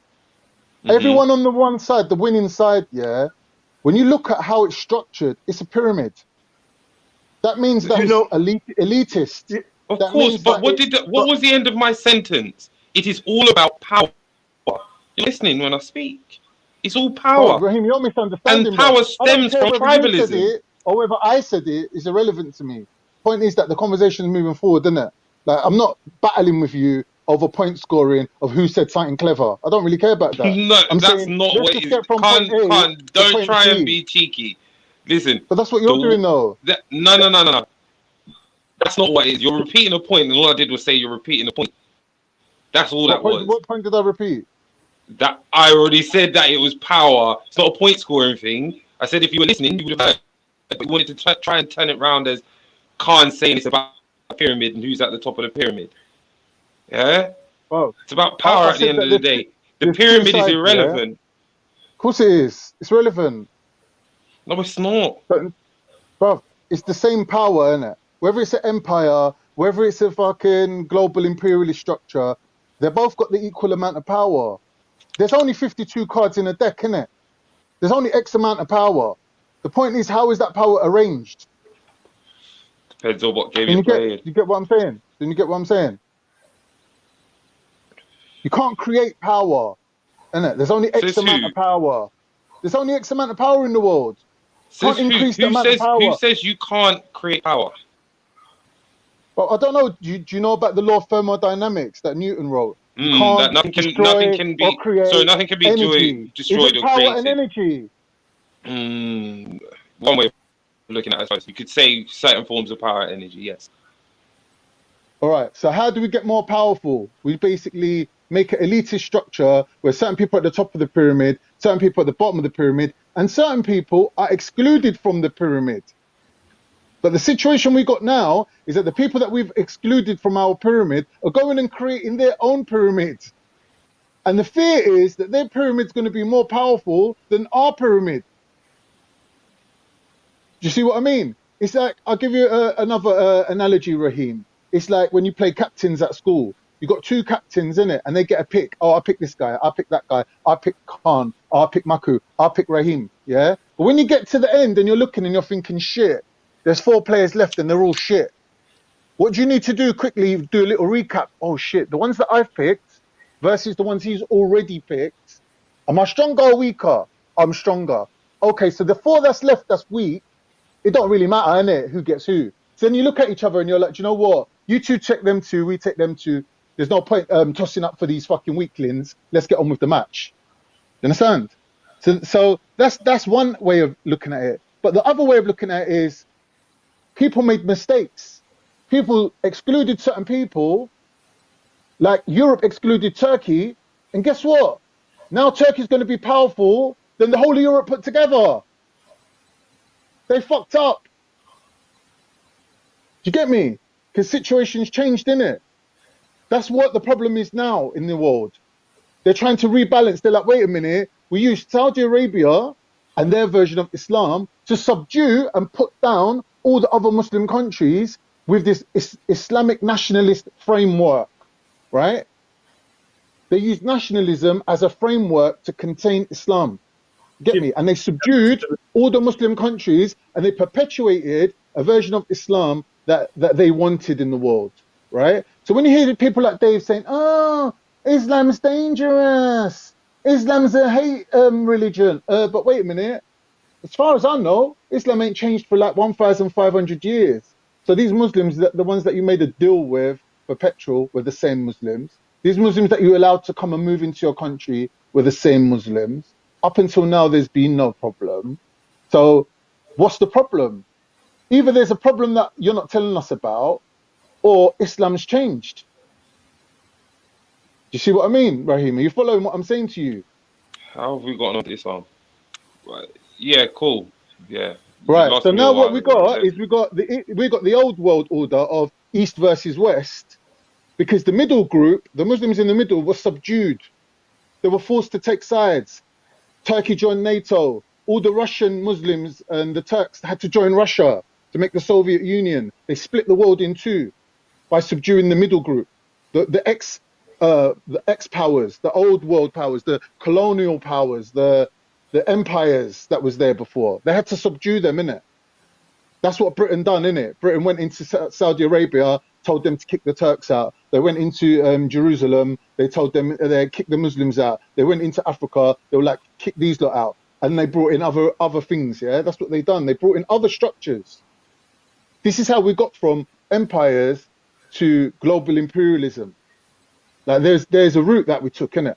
Everyone on the one side, the winning side, when you look at how it's structured, it's a pyramid. That means that it's elitist.
Of
That
course,
means
but
that
what was the end of my sentence? It is all about power. You're listening when I speak. It's all
bro,
power.
Raheem, you're
And
misunderstanding, bro.
power
I don't
stems
care
from
whether you said
tribalism.
it or whether I said it. It's irrelevant to me. Point is that the conversation is moving forward, isn't it? Like, I'm not battling with you over point scoring of who said something clever. I don't really care about that.
No,
I'm
that's
saying
not
let's
what it
just
is.
get from point A to
Don't
point
try and
C.
be cheeky. Listen.
But that's what you're doing, though.
No. That's not what it is. You're repeating a point, and all I did was say you're repeating a point. That's all that was.
What point did I repeat?
That I already said that it was power. It's not a point scoring thing. I said if you were listening, you would have heard. But you wanted to try and turn it around as Khan saying it's about a pyramid and who's at the top of the pyramid. Yeah?
Well,
it's about power
I
at the
said
end
that
of the day. The
there's two
pyramid is
sides, yeah?
irrelevant.
Of course it is. It's relevant.
No, it's not.
But it's the same power, isn't it? Whether it's an empire, whether it's a fucking global imperialist structure, they both got the equal amount of power. There's only 52 cards in a deck, innit? There's only X amount of power. The point is, how is that power arranged?
Depends on what game you're playing.
You get what I'm saying? Then you get what I'm saying? You can't create power, innit? There's only X amount of power. There's only X amount of power in the world. Can't increase the amount of power.
Who says you can't create power?
Well, I don't know. Do you know about the law of thermodynamics that Newton wrote? You can't
That
destroy
nothing can be.
or create
Sorry, nothing can be
energy.
destroyed
Is it
or
power
created.
and energy?
One way of looking at it, you could say certain forms of power and energy. Yes.
All right. So how do we get more powerful? We basically make an elitist structure where certain people are at the top of the pyramid, certain people at the bottom of the pyramid, and certain people are excluded from the pyramid. But the situation we got now is that the people that we've excluded from our pyramid are going and creating their own pyramid. And the fear is that their pyramid's going to be more powerful than our pyramid. Do you see what I mean? It's like, I'll give you another analogy, Raheem. It's like when you play captains at school. You got two captains, innit? And they get a pick. Oh, I'll pick this guy. I'll pick that guy. I'll pick Khan. I'll pick Maku. I'll pick Raheem. Yeah? But when you get to the end and you're looking and you're thinking, shit, there's 4 players left and they're all shit. What do you need to do quickly? Do a little recap. Oh, shit. The ones that I've picked versus the ones he's already picked. Am I stronger or weaker? I'm stronger. Okay, so the 4 that's left that's weak, it don't really matter, innit? Who gets who. So then you look at each other and you're like, do you know what? You two check them 2, we take them 2. There's no point tossing up for these fucking weaklings. Let's get on with the match. You understand? So that's one way of looking at it. But the other way of looking at it is people made mistakes. People excluded certain people, like Europe excluded Turkey. And guess what? Now Turkey's going to be powerful than the whole of Europe put together. They fucked up. Do you get me? Because situations changed, innit? That's what the problem is now in the world. They're trying to rebalance. They're like, wait a minute, we used Saudi Arabia and their version of Islam to subdue and put down all the other Muslim countries with this Islamic nationalist framework, right? They used nationalism as a framework to contain Islam. Get me? And they subdued all the Muslim countries and they perpetuated a version of Islam that they wanted in the world, right? So when you hear people like Dave saying, oh, Islam's dangerous, Islam's a hate religion, but wait a minute, as far as I know, Islam ain't changed for like 1,500 years. So these Muslims, the ones that you made a deal with for petrol, were the same Muslims. These Muslims that you allowed to come and move into your country were the same Muslims. Up until now, there's been no problem. So what's the problem? Either there's a problem that you're not telling us about, or Islam's changed. Do you see what I mean, Raheem? Are you following what I'm saying to you?
How have we gotten onto Islam? Right. Yeah, cool. Yeah.
Right. So now what we got is we got the old world order of East versus West, because the middle group, the Muslims in the middle, were subdued. They were forced to take sides. Turkey joined NATO. All the Russian Muslims and the Turks had to join Russia to make the Soviet Union. They split the world in two by subduing the middle group, the ex powers, the old world powers, the colonial powers, the empires that was there before. They had to subdue them, innit? That's what Britain done, innit? Britain went into Saudi Arabia, told them to kick the Turks out. They went into Jerusalem. They told them they kicked the Muslims out. They went into Africa. They were like, kick these lot out. And they brought in other things. Yeah, that's what they done. They brought in other structures. This is how we got from empires to global imperialism. Like there's a route that we took, innit?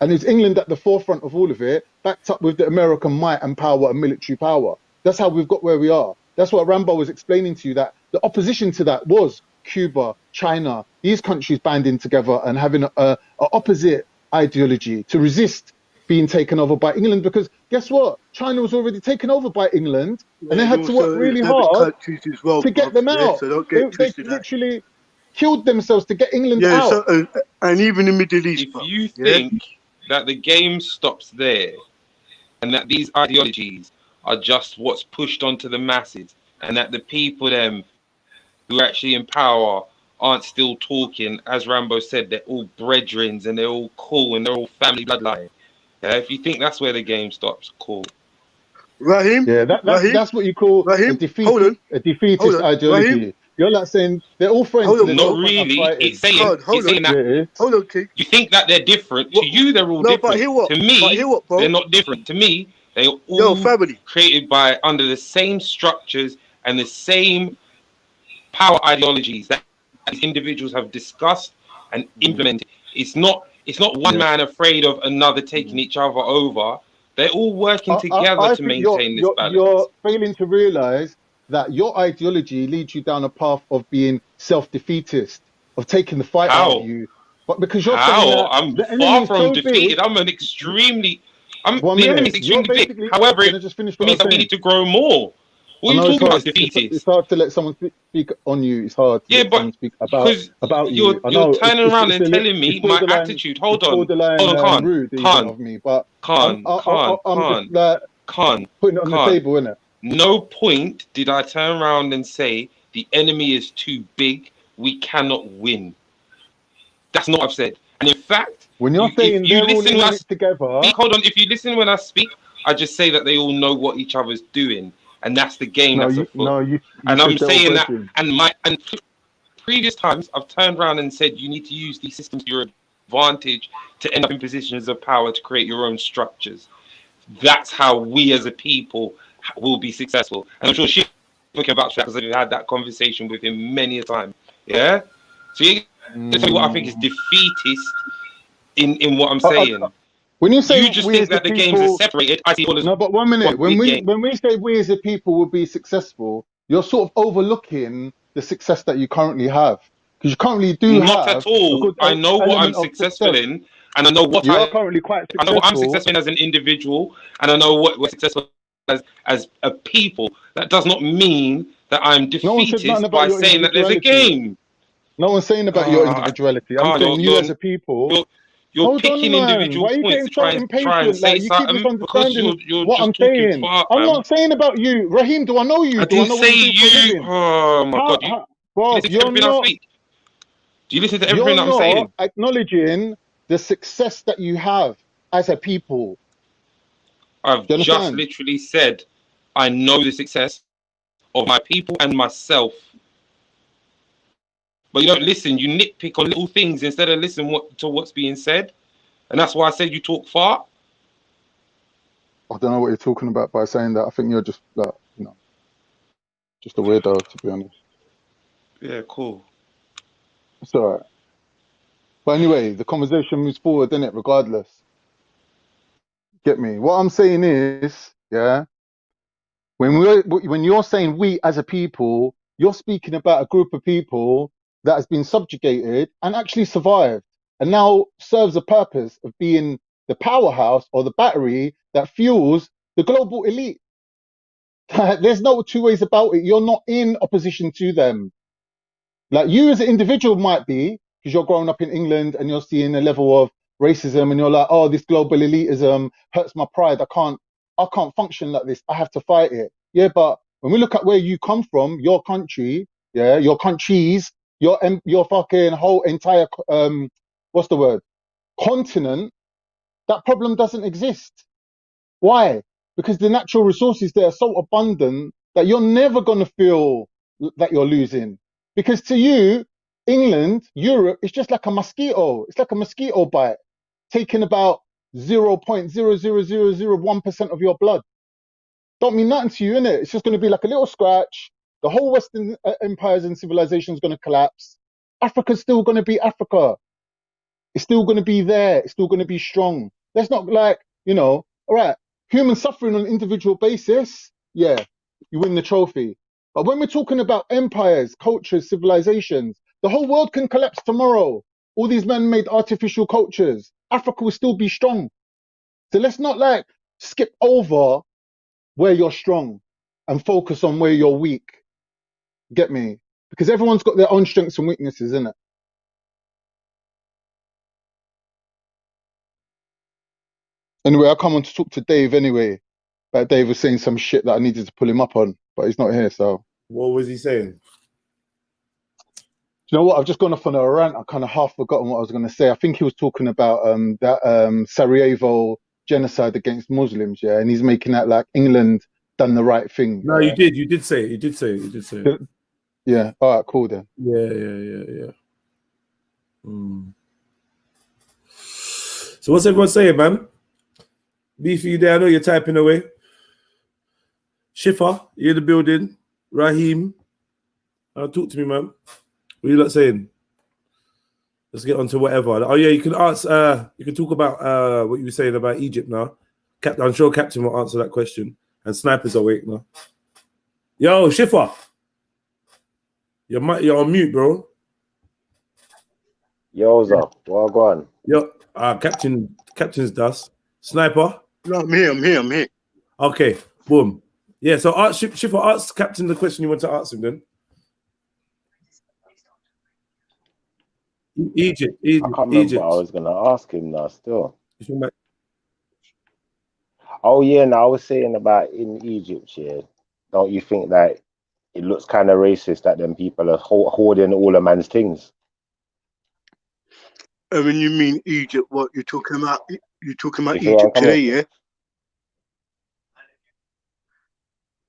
And it's England at the forefront of all of it, backed up with the American might and power and military power. That's how we've got where we are. That's what Rambo was explaining to you, that the opposition to that was Cuba, China, these countries banding together and having a opposite ideology to resist being taken over by England. Because guess what? China was already taken over by England, and they had to work really hard to get them out.
So don't get
They literally killed themselves to get England
yeah,
out.
so, and even the Middle East.
If you think that the game stops there and that these ideologies are just what's pushed onto the masses and that the people them who are actually in power aren't still talking, as Rambo said, they're all brethrens and they're all cool and they're all family bloodline. Yeah, if you think that's where the game stops, cool.
Raheem?
Yeah, that's what you call a defeatist ideology.
Raheem?
You're like saying they're all friends.
Not really. It's saying, that you think that they're different. To you, they're all different.
But hear what?
To me,
But hear what, bro?
they're not different. To me, they are all
family.
created by under the same structures and the same power ideologies that these individuals have discussed and implemented. It's not one man afraid of another taking each other over. They're all working together
I
to
think
maintain this balance.
You're failing to realize that your ideology leads you down a path of being self-defeatist, of taking the fight out of you. But because you're saying that
I'm
the
far
enemy is
from
so
defeated.
big,
I'm the enemy is extremely
You're
big.
basically-
However,
Can I
it
just finish
means
what
that
I'm
we
saying?
need to grow more. What
I
are you
know
talking about,
it's
defeatist?
hard to let someone speak on you. It's hard to let someone speak about you. I know
You're turning around and
it's
telling me
it's
my
borderline-
attitude.
it's
Hold on,
borderline rude that you got of me, but I'm just like putting it on the table, innit?
No point did I turn around and say the enemy is too big. We cannot win. That's not what I've said. And in fact,
when you're saying
if you
they're all
listen
in
when I
it together,
speak, hold on. If you listen when I speak, I just say that they all know what each other's doing, and that's the game that's afoot.
you
And
said
I'm
they're all
saying that,
brethren.
and previous times I've turned around and said you need to use these systems to your advantage to end up in positions of power to create your own structures. That's how we as a people will be successful. And I'm sure she's talking about that because I've had that conversation with him many a time. Yeah. So you tell me what I think is defeatist in what I'm saying.
When you say
just
we
think
as
that
the
the games are
people,
separated, I see all as
no, but 1 minute.
one
When
big game.
we say we as a people will be successful, you're sort of overlooking the success that you currently have, because you currently do
Not
have
at all.
a good
I know what I'm
element of
successful
success.
in, and I know what
You are currently quite
I know what I'm
successful.
successful in as an individual, and I know what we're successful as a people. That does not mean that I'm
No one said nothing
defeatist
about
by
your
saying that there's a
individuality.
game.
No one's saying about your individuality. I'm saying you as a people.
You're
Hold on,
picking
man.
individual
Why are you
points
getting
to
so
try and
impatient?
say
Like you keep
something because
misunderstanding
you're
what I'm
just talking
saying.
far,
I'm
fam.
not saying about you, Raheem. Do I know you?
I
Do I
didn't
know what
say
you do for a
you.
living?
Oh my god! You
Bruv,
listen to
you're
everything I
not.
speak. Do you listen to
You're
everything that I'm
not
saying?
acknowledging the success that you have as a people.
I've
Do you
just
understand?
literally said I know the success of my people and myself. But you don't listen. You nitpick on little things instead of listen to what's being said, and that's why I said you talk far.
I don't know what you're talking about by saying that. I think you're just like, just a weirdo, to be honest.
Yeah, cool.
It's all right. But anyway, the conversation moves forward, innit? Regardless. Get me? What I'm saying is, yeah, when you're saying we as a people, you're speaking about a group of people that has been subjugated and actually survived and now serves a purpose of being the powerhouse or the battery that fuels the global elite. There's no two ways about it. You're not in opposition to them. Like you as an individual might be, because you're growing up in England and you're seeing a level of racism and you're like, oh, this global elitism hurts my pride. I can't function like this. I have to fight it. Yeah, but when we look at where you come from, your country, yeah, your countries, your fucking whole entire what's the word? Continent, that problem doesn't exist. Why? Because the natural resources there are so abundant that you're never gonna feel that you're losing. Because to you, England, Europe, it's just like a mosquito. It's like a mosquito bite, taking about 0.00001% of your blood. Don't mean nothing to you, innit? It's just going to be like a little scratch. The whole Western empires and civilization is going to collapse. Africa's still going to be Africa. It's still going to be there. It's still going to be strong. Let's not like, all right, human suffering on an individual basis, yeah, you win the trophy. But when we're talking about empires, cultures, civilizations, the whole world can collapse tomorrow. All these man-made artificial cultures. Africa will still be strong. So let's not like skip over where you're strong and focus on where you're weak. Get me? Because everyone's got their own strengths and weaknesses, innit? Anyway, I come on to talk to Dave anyway. But Dave was saying some shit that I needed to pull him up on, but he's not here, so.
What was he saying?
You know what? I've just gone off on a rant. I kind of half forgotten what I was going to say. I think he was talking about that Sarajevo genocide against Muslims, yeah, and he's making that like England done the right thing.
No, you did. You did say it. You did say it. You did say it.
Yeah. All right. Cool then.
Yeah. So what's everyone saying, man? Beefy, you there? I know you're typing away. Shifa, you in the building? Raheem, talk to me, man. What are you lot saying? Let's get on to whatever. Oh yeah, you can ask. You can talk about what you were saying about Egypt now. I'm sure Captain will answer that question. And Sniper's awake now. Yo, Shifa, you're on mute, bro.
Yo, well gone.
Yo, Captain's dust. Sniper.
No, I'm here.
Okay, boom. Yeah, so Shifa, ask Captain the question you want to ask him then. Egypt.
I can't remember what I was going to ask him now still. Oh, yeah, no, I was saying about in Egypt, yeah, don't you think that it looks kind of racist that them people are hoarding all a man's things?
I mean, you mean Egypt, what you're talking about? You're talking about
You
Egypt today, yeah?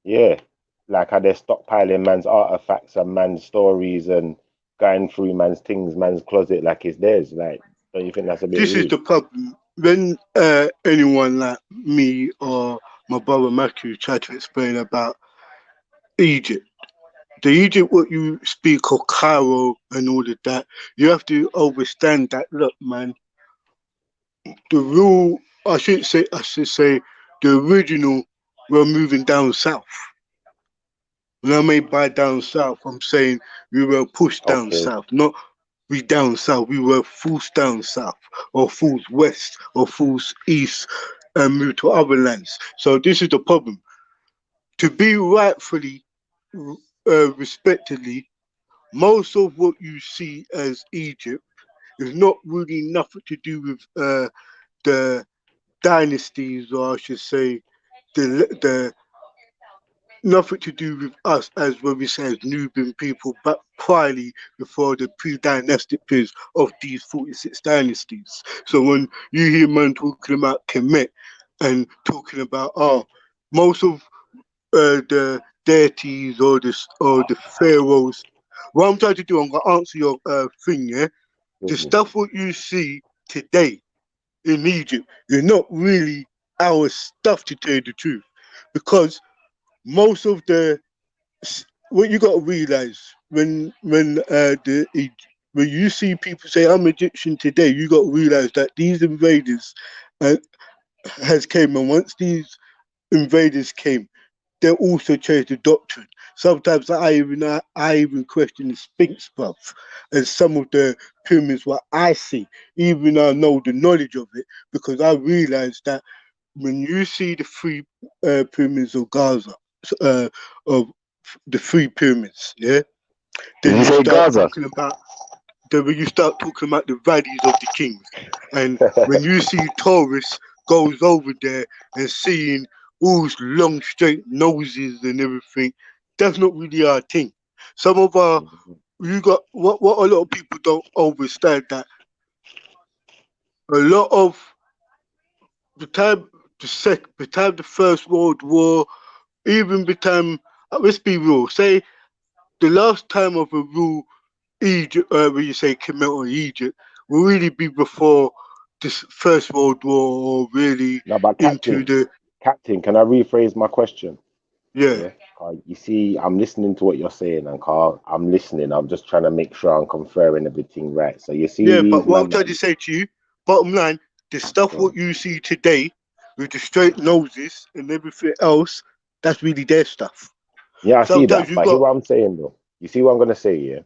Yeah, like how they're stockpiling man's artifacts and man's stories and going through man's things, man's closet like it's theirs. Like, don't you think that's a bit
This
rude?
is the problem. When anyone like me or my brother Matthew try to explain about Egypt, the Egypt what you speak of, Cairo and all of that, you have to understand that, look, man, the rule, I should say the original were moving down south. When I mean by down south, I'm saying we were pushed down south, not we down south. We were forced down south, or forced west, or forced east, and moved to other lands. So this is the problem. To be rightfully, respectedly, most of what you see as Egypt is not really nothing to do with the dynasties, or I should say, the nothing to do with us as when we say as Nubian people, but priorly before the pre-dynastic periods of these 46 dynasties. So when you hear man talking about Kemet and talking about most of the deities or the pharaohs, what I'm trying to do, I'm gonna answer your thing, yeah. The stuff what you see today in Egypt is not really our stuff, to tell you the truth, because most of what you got to realize when you see people say I'm Egyptian today, you got to realize that these invaders has came, and once these invaders came, they also changed the doctrine. Sometimes I even question the Sphinx, bruv, and some of the pyramids what I see, even though I know the knowledge of it, because I realized that when you see the three pyramids of Gaza, of the three pyramids, yeah. Then you start talking about when you start talking about the valleys of the kings, and when you see tourists goes over there and seeing all those long straight noses and everything, that's not really our thing. Some of our you got what a lot of people don't understand, that a lot of the time the First World War, even the time, let's be real, say the last time of a rule Egypt, when you say Kemet or Egypt, will really be before this First World War, or really
No, but
into the
Captain, can I rephrase my question?
yeah.
You see, I'm listening to what you're saying, and Carl, I'm listening. I'm just trying to make sure I'm conferring everything right. So you see
Yeah,
these
but what I'm
man.
trying to say to you, bottom line, the stuff what you see today with the straight noses and everything else, that's really their stuff.
Yeah, I see
Sometimes
that.
you
But hear
got
what I'm saying, though. You see what I'm gonna say, yeah?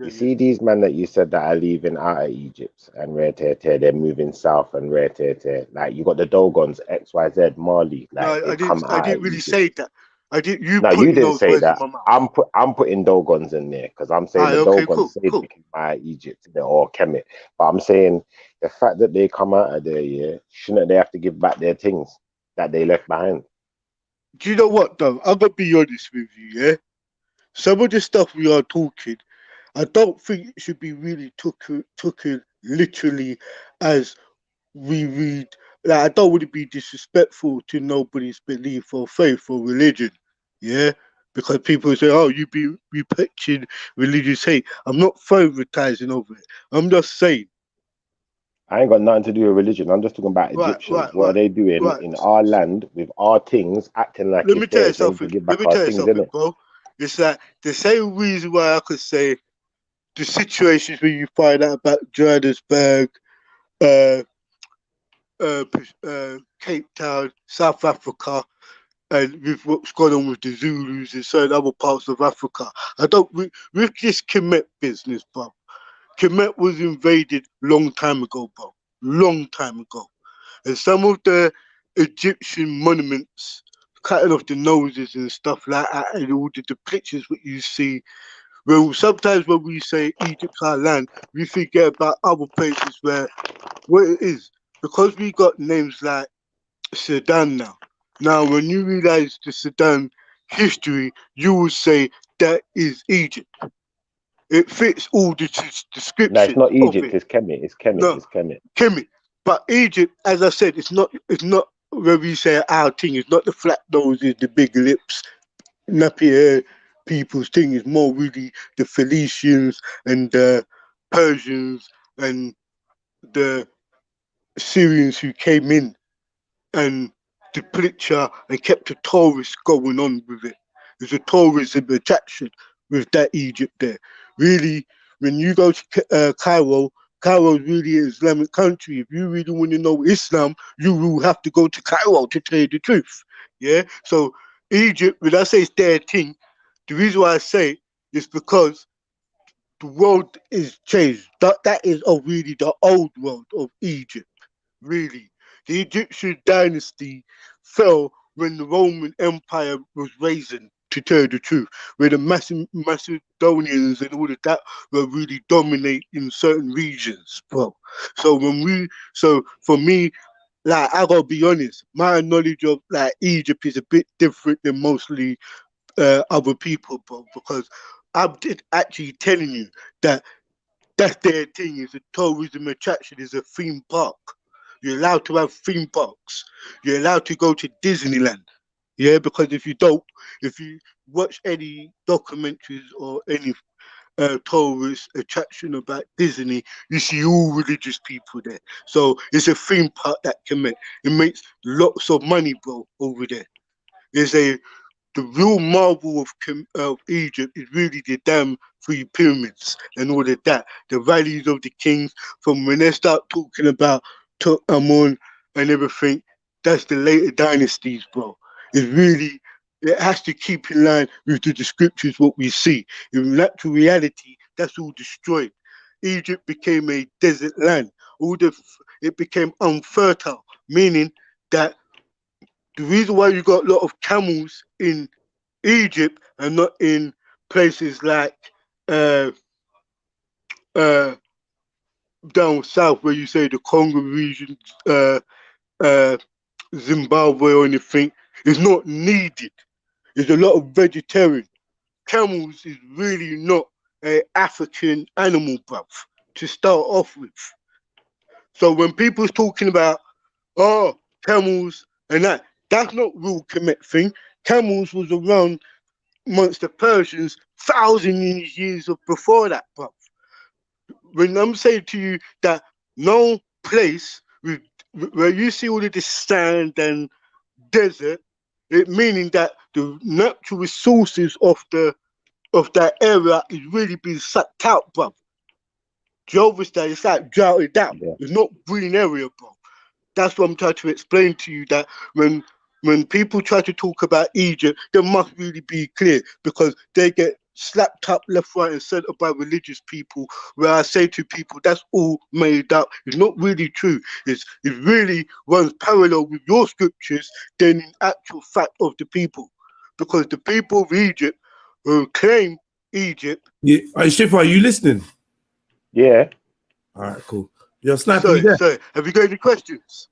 You see these men that you said that are leaving out of Egypt and rare tear tear, they're moving south and rare tear tear. Like you got the Dogons, XYZ, Mali,
no,
like
I
they've
didn't.
come
I
out of
didn't really
Egypt.
say that. I did. You
No, you
putting
didn't
those
say
words in
that.
my mouth.
I'm putting Dogons in there because I'm saying
Aye,
the
okay,
Dogons
cool,
say they
cool.
came out of Egypt or Kemet. But I'm saying the fact that they come out of there, yeah, shouldn't they have to give back their things that they left behind?
Do you know what though? I'm gonna be honest with you, yeah. Some of the stuff we are talking, I don't think it should be really taken literally as we read. Like, I don't want to be disrespectful to nobody's belief or faith or religion, yeah, because people say, "Oh, you be pitching religious hate." I'm not favoritizing over it. I'm just saying.
I ain't got nothing to do with religion. I'm just talking about
Right,
Egyptians. What are they doing
right.
in our land with our things, acting like
Let me
it's
tell you
theirs, saying to
something.
give
Let
back
me
our
tell you
things,
something,
innit?
bro. It's like the same reason why I could say the situations where you find out about Johannesburg, uh, Cape Town, South Africa, and with what's going on with the Zulus in certain other parts of Africa. I don't with this Kemet business, bro. Kemet was invaded long time ago, bro. Long time ago. And some of the Egyptian monuments, cutting off the noses and stuff like that, and all the pictures what you see. Well, sometimes when we say Egypt's our land, we forget about other places where what it is. Because we got names like Sudan now. Now, when you realize the Sudan history, you will say that is Egypt. It fits all the
No, it's
description
not
of
Egypt.
it.
It's Kemet. It's Kemet.
No,
It's Kemet.
Kemet. But Egypt, as I said, it's not where we say our thing. It's not the flat noses, the big lips, nappy hair people's thing. It's more really the Phoenicians and the Persians and the Syrians who came in and the picture and kept the tourists going on with it. There's a tourism attraction with that Egypt there. Really, when you go to Cairo, Cairo is really an Islamic country. If you really want to know Islam, you will have to go to Cairo to tell you the truth. Yeah. So Egypt, when I say it's their thing, the reason why I say it is because the world is changed. That is really the old world of Egypt. Really. The Egyptian dynasty fell when the Roman Empire was raising, to tell the truth, where the Macedonians and all of that were really dominating certain regions, bro. So for me, like I gotta be honest, my knowledge of like Egypt is a bit different than mostly other people, bro, because I'm actually telling you that that's their thing. Is a tourism attraction. Is a theme park. You're allowed to have theme parks. You're allowed to go to Disneyland. Yeah, because if you watch any documentaries or any tourist attraction about Disney, you see all religious people there. So it's a theme park that it makes lots of money, bro, over there. It's the real marvel of Egypt is really the damn three pyramids and all of that. The values of the kings, from when they start talking about Tutankhamun and everything, that's the later dynasties, bro. It has to keep in line with the scriptures, what we see. In natural reality, that's all destroyed. Egypt became a desert land. It became unfertile, meaning that the reason why you got a lot of camels in Egypt and not in places like uh, uh, down south where you say the Congo region, uh, uh, Zimbabwe or anything, is not needed. There's a lot of vegetarian. Camels is really not an African animal, bruv, to start off with. So when people's talking about, oh, camels and that's not real Kemet thing. Camels was around amongst the Persians thousands of years before that, bruv. when I'm saying to you that no place where you see all of this sand and desert, it meaning that the natural resources of that area is really being sucked out, bro. Do you understand? It's like droughted out. It's not green area, bro. That's what I'm trying to explain to you, that when people try to talk about Egypt, they must really be clear, because they get slapped up left, right, and centre by religious people, where I say to people, that's all made up. It's not really true. It really runs parallel with your scriptures than in actual fact of the people. Because the people of Egypt who claim Egypt.
Yeah. Hey, Shifa, are you listening?
Yeah.
All right, cool. You're sniping.
Sorry. Have you got any questions?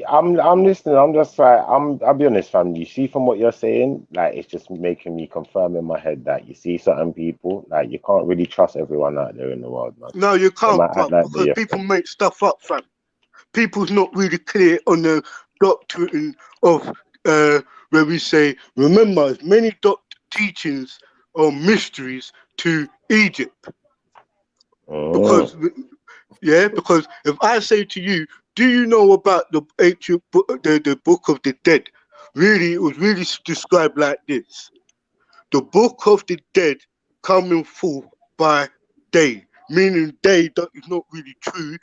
I'm listening. I'm just like, I'll be honest, fam. You see from what you're saying, like, it's just making me confirm in my head that you see certain people, like, you can't really trust everyone out there in the world, man.
No, you can't, bro,
like
because people make stuff up, fam. People's not really clear on the doctrine of where we say, remember, many teachings or mysteries to Egypt. Because if I say to you, do you know about the ancient the book of the dead? Really, it was really described like this: the book of the dead coming forth by day, meaning day that is not really true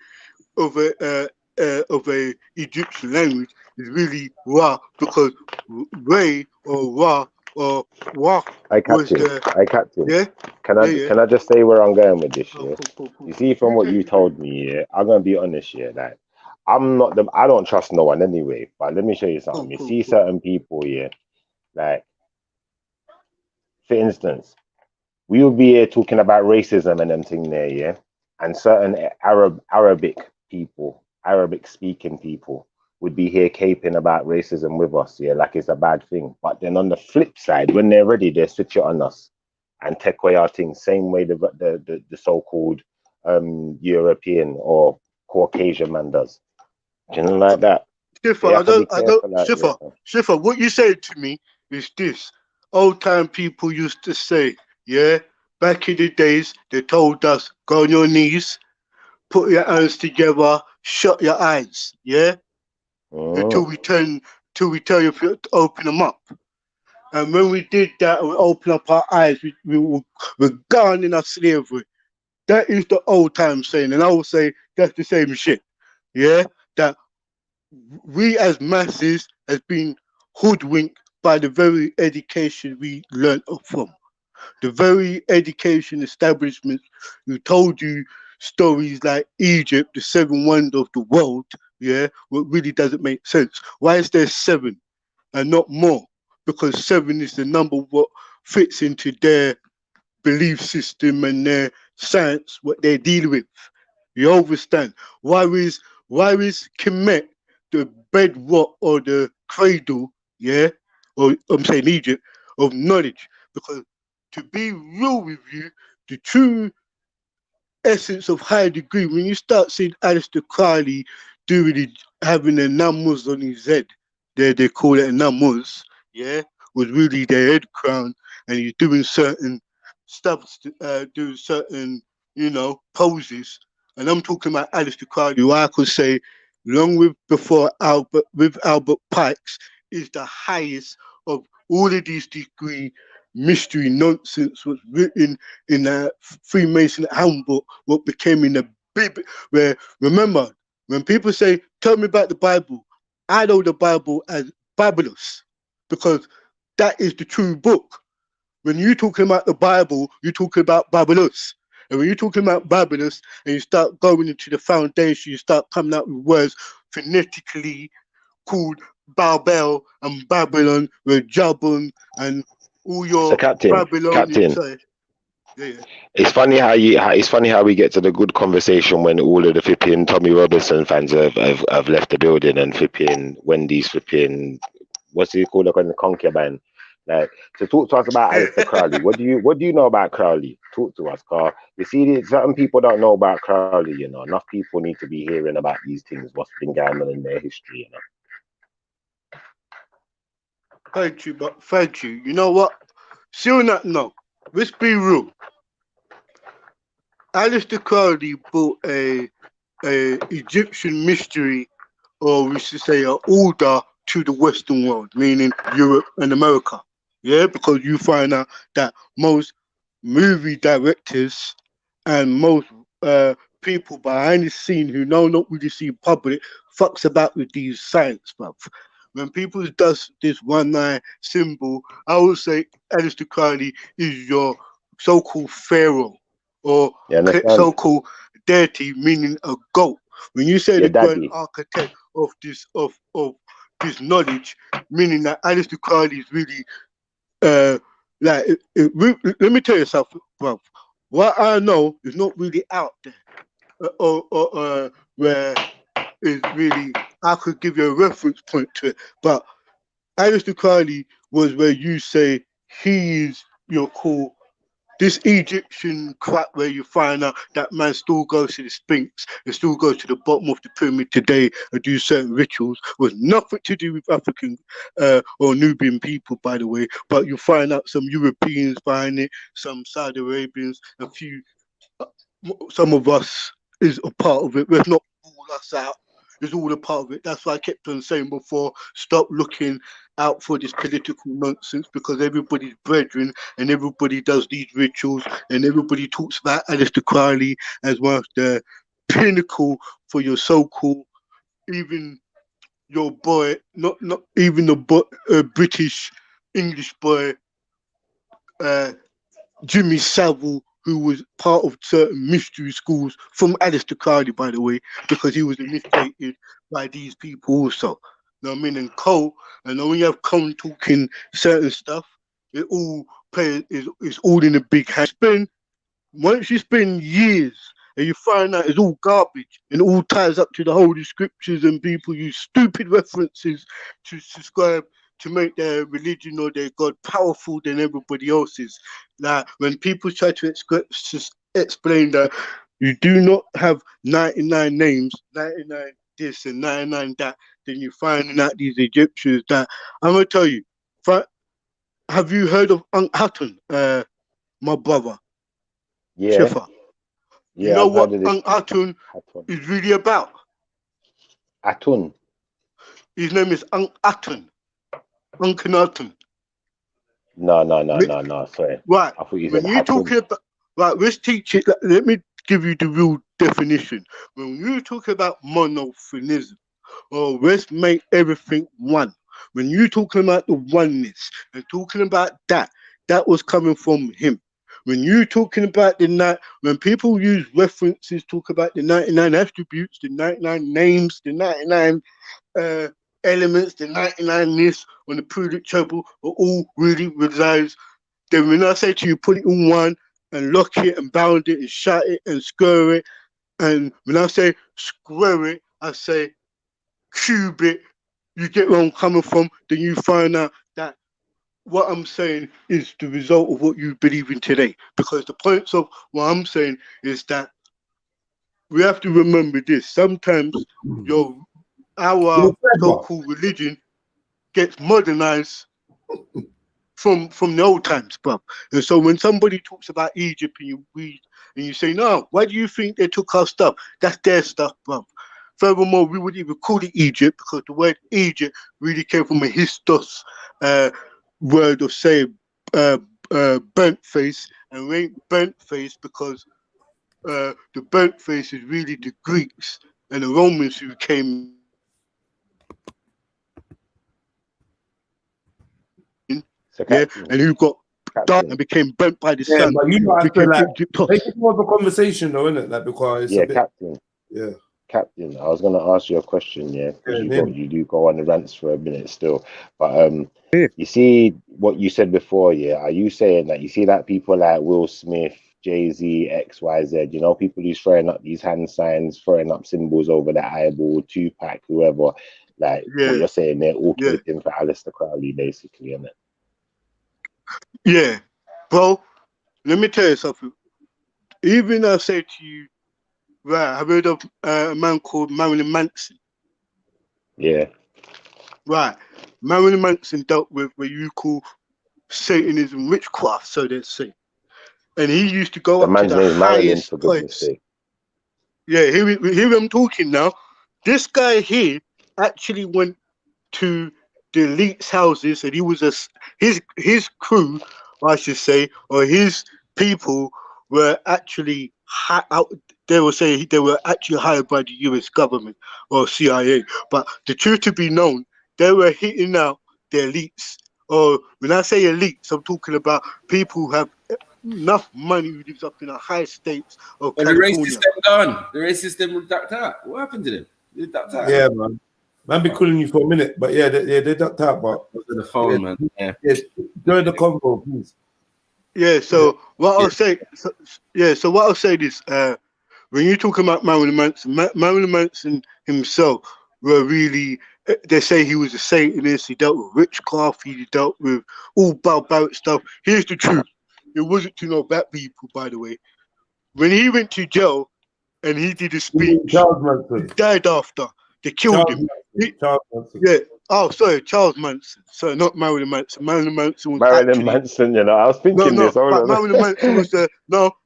of a Egyptian language. Is really Ra, because Ray or Ra or Wa was the
Captain.
yeah.
Can I just say where I'm going with this? Yeah. You see from what you told me, yeah. I'm gonna be honest, yeah. Like, I don't trust no one anyway. But let me show you something. You see certain people, yeah. Like, for instance, we will be here talking about racism and them thing there, yeah. And certain Arabic people, Arabic speaking people, would be here caping about racism with us, yeah, like it's a bad thing. But then on the flip side, when they're ready, they switch it on us and take away our things, same way the so-called European or Caucasian man does. Do you know, like that?
Shifa, what you said to me is this: old time people used to say, yeah, back in the days, they told us, go on your knees, put your hands together, shut your eyes, yeah, until we tell you to open them up. And when we did that and we opened up our eyes, we're gone in our slavery. That is the old time saying, and I will say that's the same shit, yeah, that we as masses has been hoodwinked by the very education we learned from. The very education establishments who told you stories like Egypt, the seven wonders of the world, yeah, what really doesn't make sense. Why is there 7 and not more? Because 7 is the number what fits into their belief system and their science, what they're dealing with. You understand? Why is Kemet the bedrock or the cradle, yeah, or I'm saying Egypt, of knowledge? Because to be real with you, the true essence of high degree, when you start seeing Aleister Crowley having the numbers on his head, they call it a numbers, yeah, was really their head crown, and he's doing certain stuff, doing certain, poses. And I'm talking about Aleister Crowley, who I could say, long with before Albert Pike's, is the highest of all of these degree mystery nonsense was written in a Freemason handbook, what became in the Bible. Where, remember, when people say, tell me about the Bible, I know the Bible as Babylus, because that is the true book. When you're talking about the Bible, you're talking about Babylus. And when you're talking about Babylus and you start going into the foundation, you start coming out with words phonetically called Babel and Babylon, with Jabun and all your Babylonian.
It's funny how we get to the good conversation when all of the flipping Tommy Robinson fans have left the building, and flipping Wendy's flipping, what's he called, the concubine. Like, to talk to us about Aleister Crowley. What do you know about Crowley? Talk to us, Carl. You see, certain people don't know about Crowley, you know. Enough people need to be hearing about these things, what's been going on in their history, you know.
Thank you. You know what? Still not no. Let's be real. Aleister Crowley brought a Egyptian mystery, or we should say an order, to the Western world, meaning Europe and America. Yeah, because you find out that most movie directors and most people behind the scene who know not really see public fucks about with these science, bruv. When people does this one eye symbol, I would say Aleister Crowley is your so-called pharaoh or so-called deity, meaning a goat. When you say the grand architect of this this knowledge, meaning that Aleister Crowley is really let me tell you something, bro. What I know is not really out there, where is really I could give you a reference point to it. But Aleister Crowley was where you say he is your cool. This Egyptian crap where you find out that man still goes to the Sphinx and still goes to the bottom of the pyramid today and do certain rituals was nothing to do with African or Nubian people, by the way. But you find out some Europeans behind it, some Saudi Arabians, a few, some of us is a part of it. Let's not rule us out. It's all a part of it. That's why I kept on saying before, stop looking out for this political nonsense, because everybody's brethren and everybody does these rituals and everybody talks about Aleister Crowley as one of the pinnacle for your so-called, even your boy, not even the British English boy, Jimmy Savile, who was part of certain mystery schools from Aleister Crowley, by the way, because he was initiated by these people also. You know what I mean? And Cole, and when you have Cole talking certain stuff, it all it's all in a big hand. Once you spend years and you find out it's all garbage and it all ties up to the holy scriptures and people use stupid references to subscribe to make their religion or their God powerful than everybody else's. Like when people try to explain that you do not have 99 names, 99 this and 99 that, then you're finding out these Egyptians that I'm gonna tell you. Have you heard of Unc Hutton, my brother?
Yeah.
Schiffer?
Yeah,
You know
I've
what
heard of this.
Unc Hutton is really about?
Atun.
His name is Unc Hutton. Uncle Hutton.
No. Sorry.
Right.
I thought you
When
said
you're
Hatun.
talking about, right, let's teach it. Let me give you the real definition. When you talk about monotheism, or let's make everything one. When you're talking about the oneness and talking about that was coming from him. When you're talking about the night, when people use references, talk about the 99 attributes, the 99 names, the 99 elements, the 99 this on the periodic table, are all really resides. Then when I say to you, put it in one and lock it and bound it and shut it and square it. And when I say square it, I say cube it. You get where I'm coming from, then you find out that what I'm saying is the result of what you believe in today. Because the points of what I'm saying is that we have to remember this. Sometimes our so-called religion gets modernized from the old times, bruv. And so when somebody talks about Egypt and you read and you say, no, why do you think they took our stuff? That's their stuff, bruv. Furthermore, we wouldn't even call it Egypt because the word Egypt really came from a histos word of saying burnt face, and we ain't burnt face because the burnt face is really the Greeks and the Romans who came in, and who got dark and became burnt by the sun.
But you might have to like
Egyptos.
make it more of a conversation though, isn't it? Like because it's a bit,
Captain, I was gonna ask you a question, because you do go on the rants for a minute still. But you see what you said before, are you saying that you see that people like Will Smith, Jay-Z, XYZ, you know, people who's throwing up these hand signs, throwing up symbols over the eyeball, Tupac, whoever, like what you're saying, they're all caping for Aleister Crowley, basically, isn't it?
Yeah, bro, let me tell you something. Even I say to you, right, I've heard of a man called Marilyn Manson.
Yeah.
Right. Marilyn Manson dealt with what you call Satanism, witchcraft, so they say. and he used to go
The
up to
man's
the
name's Marilyn,
highest
for goodness
points.
sake.
Yeah, here I'm talking now. This guy here actually went to the elites' houses, and he was his crew, I should say, or his people were actually they will say they were actually hired by the U.S. government or CIA. But the truth to be known, they were hitting out the elites. Or when I say elites, I'm talking about people who have enough money who lives up in the high states of
Well, the
California.
race system gone. The race system ducked out. What happened to them? They ducked out.
Yeah, man. Man be calling you for a minute, but yeah, they ducked out, but
the phone, man. Yeah.
Join the convo, please.
Yeah, so what I'll say, so what I'll say is, when you're talking about Marilyn Manson himself were really, they say he was a Satanist, he dealt with witchcraft, he dealt with all barbaric stuff. Here's the truth. It wasn't to no black people, by the way. When he went to jail and he did a speech, he died after. They killed him.
Charles Manson.
Yeah. Oh, sorry, Charles Manson. Sorry, not Marilyn Manson. Marilyn Manson was
Marilyn Manson, you know, I was thinking this. Hold
but
on.
Marilyn Manson was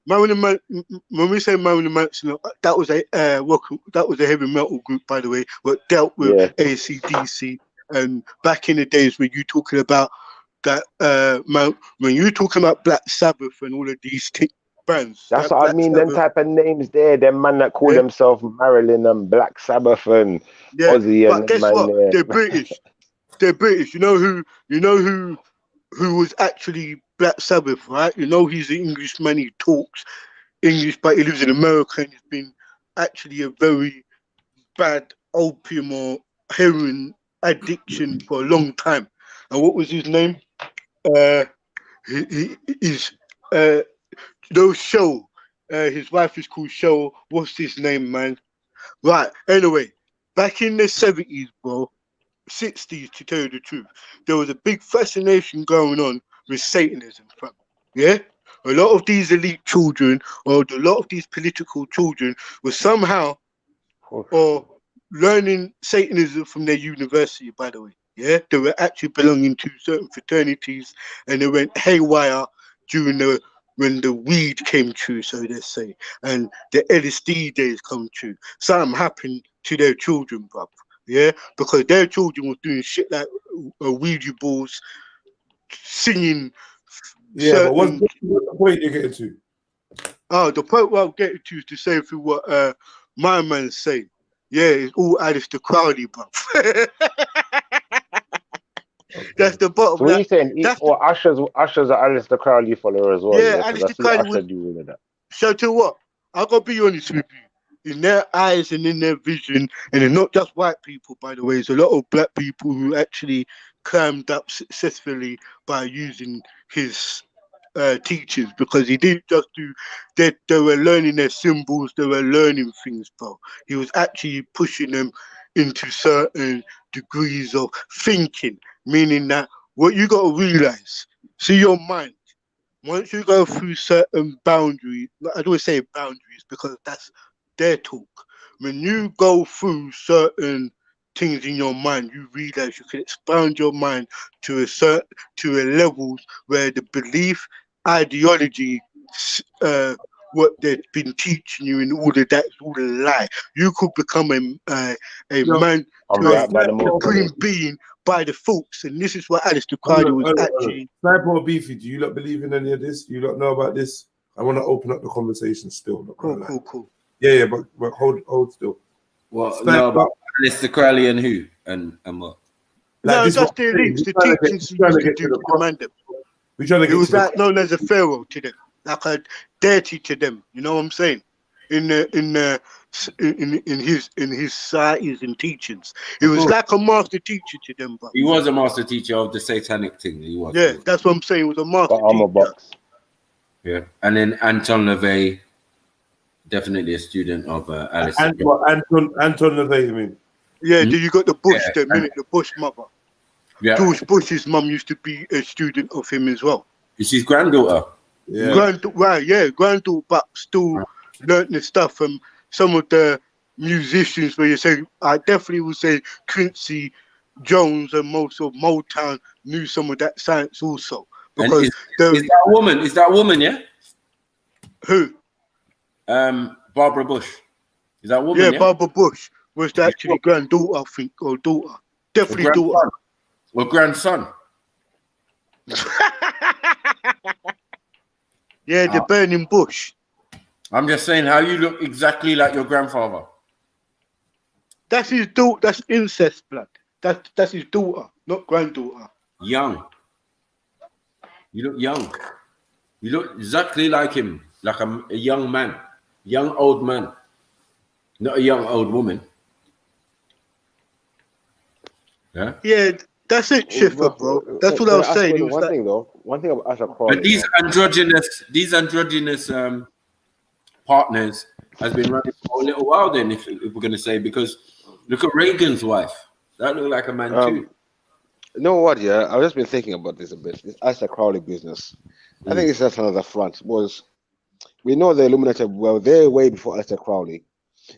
Marilyn Manson. When we say Marilyn Manson, that was a heavy metal group, by the way, that dealt with AC/DC. And back in the days when you talking about that, when you talking about Black Sabbath and all of these bands.
That's what I mean. Them type of names there. Them man that call themselves Marilyn and Black Sabbath and Ozzy
but
and
guess
man
what?
there.
They're British. They're British. You know who was actually Black Sabbath, right? You know he's an Englishman. He talks English, but he lives in America and he's been actually a very bad opium or heroin addiction for a long time. And what was his name? Show. His wife is called Show. What's his name, man? Right. Anyway, back in the 70s, bro, 60s, to tell you the truth, there was a big fascination going on with Satanism, fam. Yeah? A lot of these elite children, or a lot of these political children, were somehow or learning Satanism from their university, by the way. Yeah? They were actually belonging to certain fraternities, and they went haywire during when the weed came true, so they say, and the LSD days come true. Something happened to their children, bruv. Yeah, because their children was doing shit like Ouija balls, singing.
Yeah, but what's the point you're getting to?
Oh, the point what I'm getting to is to say through what my man's saying. Yeah, it's all Aleister Crowley, bruv. That's the bottom.
So what are you saying? Usher's an Aleister Crowley follower as well.
Yeah,
Yeah,
Aleister Crowley
Usher do all of that.
So to what? I gotta be honest with you. In their eyes and in their vision, and it's not just white people, by the way. There's a lot of black people who actually climbed up successfully by using his teachers, because he didn't just do that. They were learning their symbols. They were learning things, bro. He was actually pushing them into certain degrees of thinking, meaning that what you got to realize, see your mind. Once you go through certain boundaries, I don't say boundaries because that's their talk. When you go through certain things in your mind, you realize you can expand your mind to a levels where the belief, ideology, what they've been teaching you and all of that is all a lie. You could become a man to a supreme being by the folks, and this is what Aleister Crowley was actually.
Sniper or Beefy, do you not believe in any of this? Do you not know about this? I want to open up the conversation still.
Cool.
Yeah, but hold still.
What? No, about Aleister Crowley and who? And what?
No, that's the elites, the teachings he used to do to command them. It was like known as a pharaoh to them, like a deity to them. You know what I'm saying? In his societies and teachings, he was like a master teacher to them. But
he was a master teacher of the satanic thing. He was.
Yeah, that's what I'm saying. He was a master teacher.
Yeah, and then Anton LaVey, definitely a student of Aleister.
Anton LaVey, you mean?
Yeah, you got the Bush, the Bush mother.
Yeah.
George Bush's mum used to be a student of him as well.
Is his granddaughter?
Yeah. Granddaughter, but still learnt the stuff from some of the musicians where you say, I definitely would say Quincy Jones and most of Motown knew some of that science also. Because
is that a woman? Is that a woman, yeah?
Who?
Barbara Bush. Is that a woman?
Yeah, Barbara Bush was actually granddaughter, I think, or daughter. Definitely daughter.
Or grandson.
Yeah, the burning bush.
I'm just saying how you look exactly like your grandfather.
That's his daughter. That's incest blood. That's his daughter, not granddaughter.
Young. You look young. You look exactly like him, like a young man, young old man, not a young old woman. Yeah.
Yeah, that's it, Schiffer, bro. That's what I was saying. It was
One thing though. One thing about Asha Crowley.
But these androgynous partners has been running for a little while. Then, if we're going to say, because look at Reagan's wife. That looked like a man too.
You know what? Yeah, I've just been thinking about this a bit. This Asha Crowley business. I think it's just another front. We know the Illuminati were there way before Asha Crowley.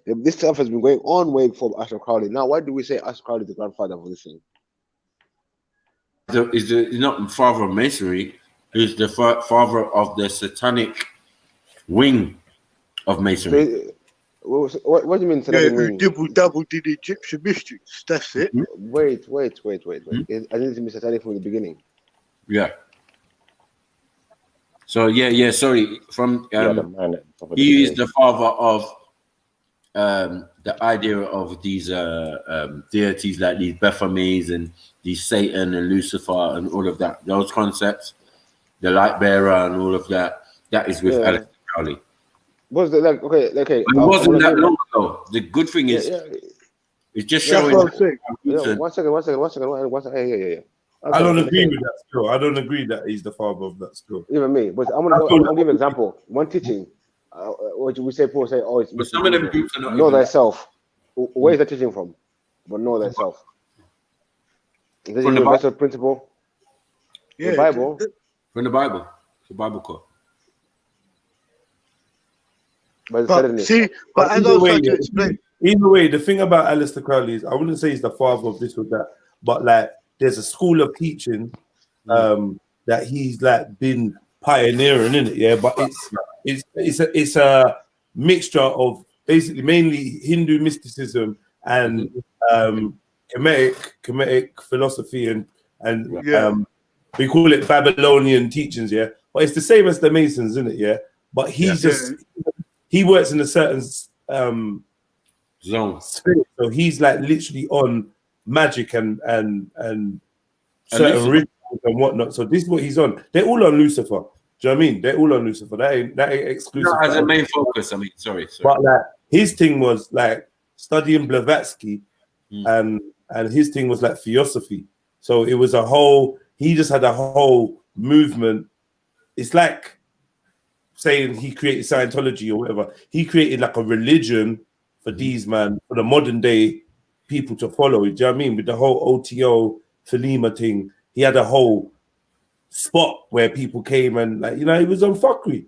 This stuff has been going on way before Asha Crowley. Now, why do we say Asha Crowley is the grandfather of this thing?
He's not the father of Masonry. He's the father of the satanic wing of Masonry.
What do you mean satanic wing?
Double did Egyptian mysteries. That's it.
Wait. I didn't mean satanic from the beginning.
Yeah. So yeah. Sorry. From he is the father of the idea of these deities like these Baphomets and these Satan and Lucifer and all of that. Those concepts, the light bearer and all of that. That is with Aleister Crowley.
Was it like okay?
But it wasn't that long ago. The good thing is, it's just showing.
One second. Yeah.
I don't agree with that still. I don't agree that he's the father of that still.
Even me. But I'm gonna give an example. One teaching. What we say, people say, oh, it's.
But some of them groups are not.
Know thyself. Where is that teaching from? But know thyself. Is that a universal principle?
Yeah,
the Bible.
From the Bible. The Bible code.
But
as I was trying to explain.
Either way, the thing about Aleister Crowley is, I wouldn't say he's the father of this or that, but like there's a school of teaching that he's like been pioneering in it, yeah. But it's a mixture of basically mainly Hindu mysticism and Kemetic philosophy and we call it Babylonian teachings, yeah. But it's the same as the Masons, isn't it? Yeah. But he works in a certain
zone
spirit, so he's like literally on magic and certain rituals and whatnot. So this is what he's on. They're all on Lucifer. Do you know what I mean? They're all on Lucifer. That ain't exclusive.
Not as a main focus. I mean, sorry.
But like his thing was like studying Blavatsky, and his thing was like theosophy. So it was a whole. He just had a whole movement. It's like saying he created Scientology or whatever. He created like a religion for these man, for the modern day people to follow. Do you know what I mean? With the whole OTO Thelema thing, he had a whole spot where people came and like, you know, he was on fuckery.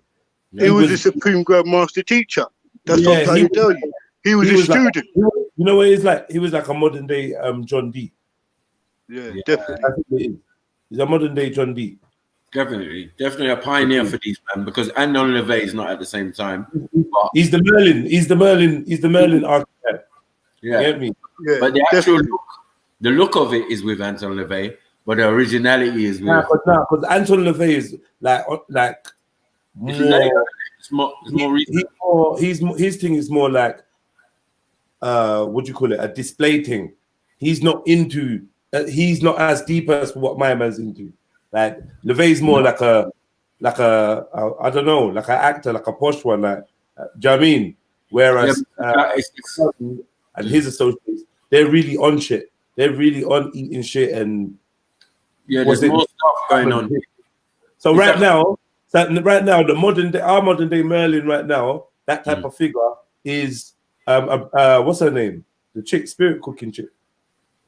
He was a Supreme Grand Master teacher. That's what I'm trying to tell you. He was a student.
Like, you know what he's like? He was like a modern day John Dee.
Yeah, definitely.
He's a modern day John Dee.
Definitely a pioneer for these men, because Andon LaVey is not at the same time.
He's the Merlin. He's the Merlin archetype.
Yeah.
You get me?
Yeah,
but the actual look of it is with Anton LaVey, but the originality is with.
Because Anton LaVey is like more. His thing is more like what do you call it? A display thing. He's not into. He's not as deep as what my man's into. Like LaVey's more like a I don't know, like an actor, like a posh one, like do you know what I mean? Whereas and his associates, they're really on shit. They're really on eating shit and
there's more stuff going on.
So right now, our modern day Merlin right now, that type of figure is what's her name? The chick, spirit cooking chick.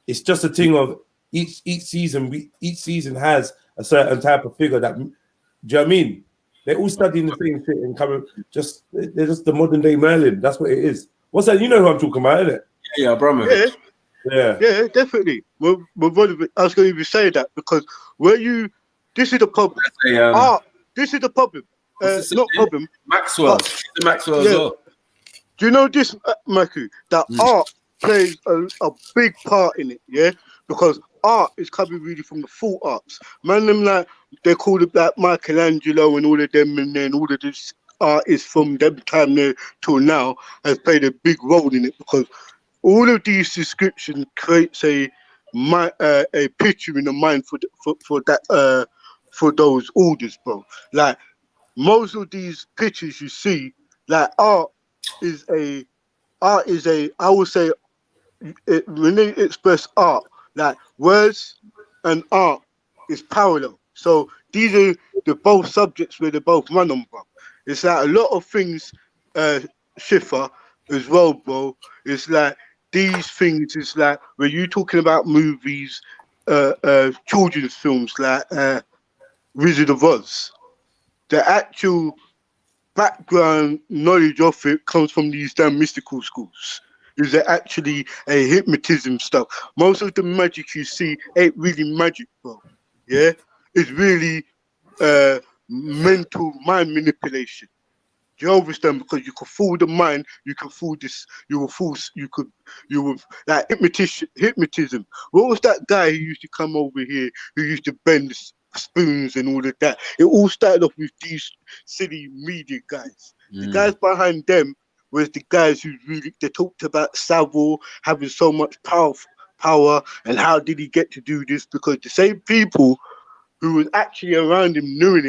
It's just a thing of each season has a certain type of figure that, do you know what I mean? They're all studying the same shit and coming. They're just the modern day Merlin. That's what it is. What's that? You know who I'm talking about, isn't it?
Yeah, Abramovich.
Yeah, definitely. Well, I was going to be saying that because this is the problem. This is the problem. not problem.
Maxwell. Maxwell as well.
Do you know this, Maku? That art plays a big part in it, yeah? Because art is coming really from the full arts. Man, them like, they call it like Michelangelo and all of them, and then all of this artists from them time there till now has played a big role in it, because all of these descriptions creates a picture in the mind for those orders, bro. Like most of these pictures you see, like art is a I would say when they express art, like words and art is parallel. So these are the both subjects where they both run on, bro. It's like a lot of things, Schiffer as well, bro. It's like these things is like when you're talking about movies, children's films like Wizard of Oz, the actual background knowledge of it comes from these damn mystical schools. Is there actually a hypnotism stuff? Most of the magic you see ain't really magic, bro. Yeah, it's really mental mind manipulation. Do you understand? Because you can fool the mind, you can fool this, you will like hypnotism. What was that guy who used to come over here who used to bend spoons and all of that? It all started off with these silly media guys. The guys behind them was the guys who really, they talked about Savile having so much power and how did he get to do this, because the same people who was actually around him knew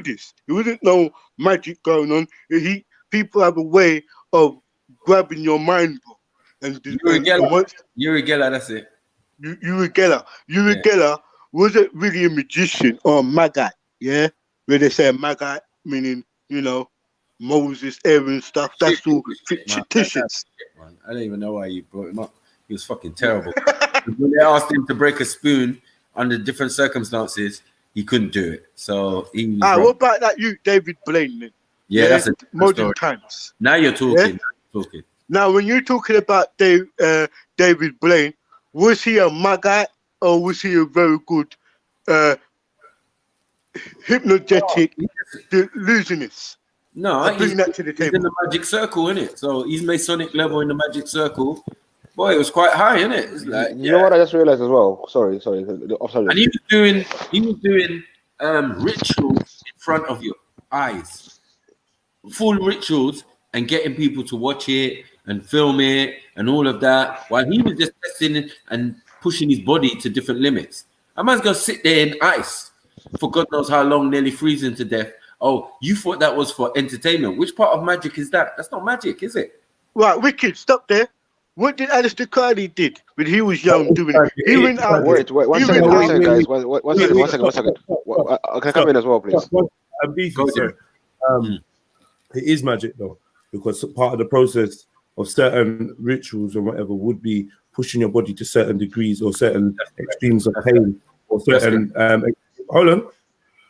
this. There wasn't no magic going on. People have a way of grabbing your mind, bro. And
Uri Geller, that's it.
Uri Geller wasn't really a magician or a Magite, yeah? Where they say a Magite meaning, you know, Moses, Aaron stuff. That's all fictitious.
I don't even know why you brought him up. He was fucking terrible. When they asked him to break a spoon under different circumstances, he couldn't do it. So he was
what about that you, David Blaine, then?
Yeah, that's a
modern
story.
times.
Now you're talking.
Yeah? Now, when you're talking about David Blaine, was he a Magite or was he a very good hypnogetic illusionist?
No,
I bring that to the table.
He's in the magic circle, isn't it? So he's Masonic level in the magic circle. Boy, it was quite high, isn't it? It's like,
You know what I just realized as well? Sorry.
And he was doing rituals in front of your eyes, full rituals, and getting people to watch it and film it and all of that, while he was just testing it and pushing his body to different limits. A man's gonna sit there in ice for God knows how long, nearly freezing to death. Oh, you thought that was for entertainment? Which part of magic is that? That's not magic, is it?
Right, Wicked, stop there. What did Alistair Crowley did when he was young doing it? He went out.
Wait, one second, guys. One second. Can I come in as well, please?
It is magic though, because part of the process of certain rituals or whatever would be pushing your body to certain degrees or certain extremes of pain or certain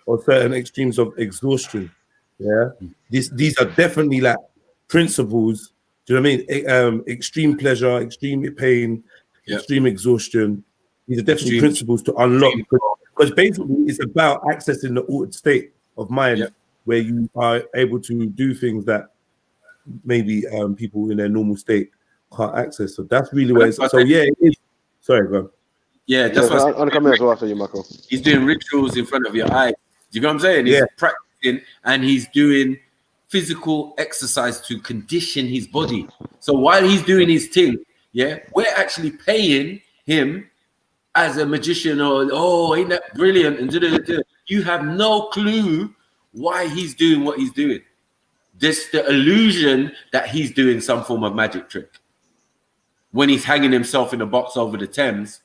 or certain extremes of exhaustion. Yeah, these are definitely like principles. Do you know what I mean? Extreme pleasure, extreme pain, extreme exhaustion. These are definitely principles to unlock, because basically it's about accessing the altered state of mind where you are able to do things that maybe people in their normal state can't access. So that's really where it's. So yeah, it is. Sorry, bro.
Yeah, that's what
I'll come in as well after you, Marco.
He's doing rituals in front of your eyes. Do you know what I'm saying? He's practicing and he's doing physical exercise to condition his body. So while he's doing his thing, we're actually paying him as a magician, or ain't that brilliant? And you have no clue why he's doing what he's doing. Just the illusion that he's doing some form of magic trick. When he's hanging himself in a box over the Thames,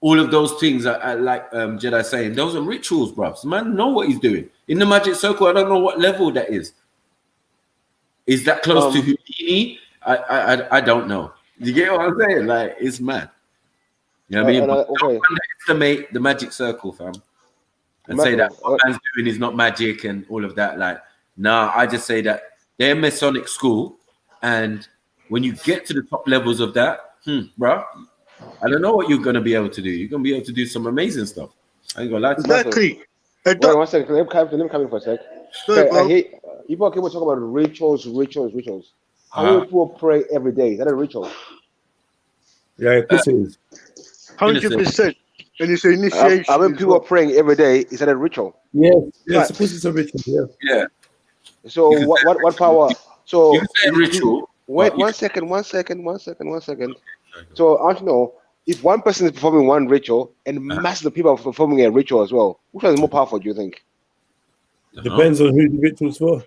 all of those things are like Jedi saying, those are rituals, bruv. Man, know what he's doing. In the magic circle, I don't know what level that is. Is that close to Houdini? I don't know. You get what I'm saying? Like, it's mad. You know what I mean? Don't underestimate the magic circle, fam. And say that what man's doing is not magic and all of that. Like, nah, I just say that they're Masonic school. And when you get to the top levels of that, bro, I don't know what you're going to be able to do. You're going to be able to do some amazing stuff. I ain't going to lie to you.
Exactly.
Wait 1 second. Let me come in for a sec.
Sorry,
Okay, I
bro.
hear people keep talking about rituals. How
Uh-huh.
many people pray every day? Is that a ritual?
Yeah, of course it is.
100%. And it's
How
initiation
many
as
people are
well.
praying every day? Is that a ritual?
Yes, of course it's a ritual. Yeah.
Yeah.
So
You can say
what power? So
you can say ritual.
wait
but you
1 second. So I want to know if one person is performing one ritual and masses of people are performing a ritual as well. Which one is more powerful? Do you think?
Depends on who the ritual's for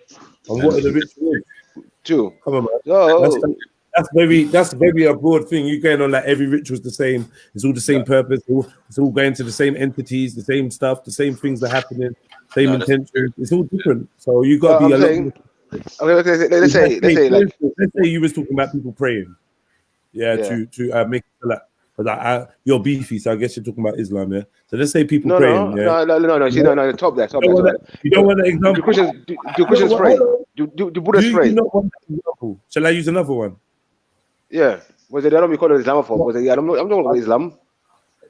and what the ritual is.
Two.
Come on, man.
So
That's very a broad thing. You going on like every ritual's the same. It's all the same purpose. It's all going to the same entities, the same stuff, the same things are happening, same intentions. It's all different. So you got to be
I'm
a lot.
saying. Okay, let's say like
let's say you was talking about people praying. Yeah, to make it feel like, because you're beefy, so I guess you're talking about Islam, yeah. So let's say people praying, yeah.
No. See, no. Top that.
You don't want an example.
Do Christians pray? Do Buddhists pray?
You not want an example? Shall I use another one?
Yeah. Was it? I don't be called Islamophobe. Was it? I'm talking about Islam.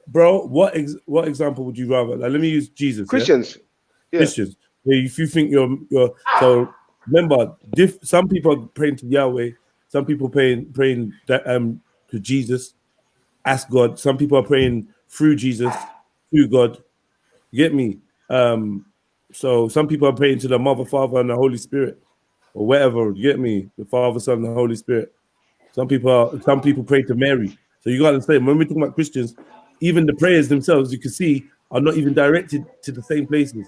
Bro, what example would you rather? Like, let me use Jesus.
Christians.
Yeah? Christians. Yeah, if you think you're so remember, some people are praying to Yahweh, some people praying to Jesus, ask God. Some people are praying through Jesus, through God. You get me? So some people are praying to the Mother, Father, and the Holy Spirit, or whatever. You get me? The Father, Son, and the Holy Spirit. Some people pray to Mary. So you got to understand, when we're talking about Christians, even the prayers themselves, you can see, are not even directed to the same places.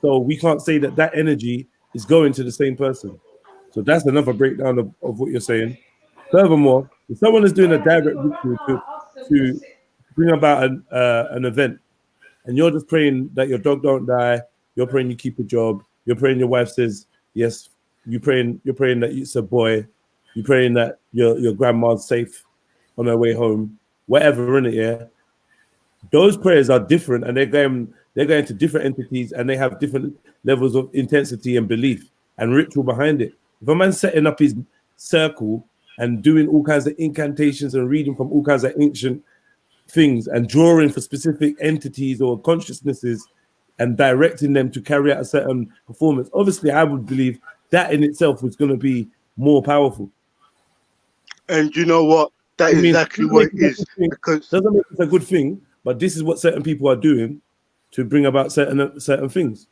So we can't say that energy is going to the same person. So that's another breakdown of what you're saying. Furthermore, if someone is doing a direct ritual to bring about an event, and you're just praying that your dog don't die, you're praying you keep a job, you're praying your wife says yes, you're praying that it's a boy, you're praying that your grandma's safe on her way home, whatever in it, yeah. Those prayers are different, and they're going to different entities, and they have different levels of intensity and belief and ritual behind it. If a man's setting up his circle and doing all kinds of incantations and reading from all kinds of ancient things and drawing for specific entities or consciousnesses and directing them to carry out a certain performance, obviously I would believe that in itself was going to be more powerful.
And you know what? That is exactly what it is. Because
doesn't make it a good thing, but this is what certain people are doing to bring about certain things.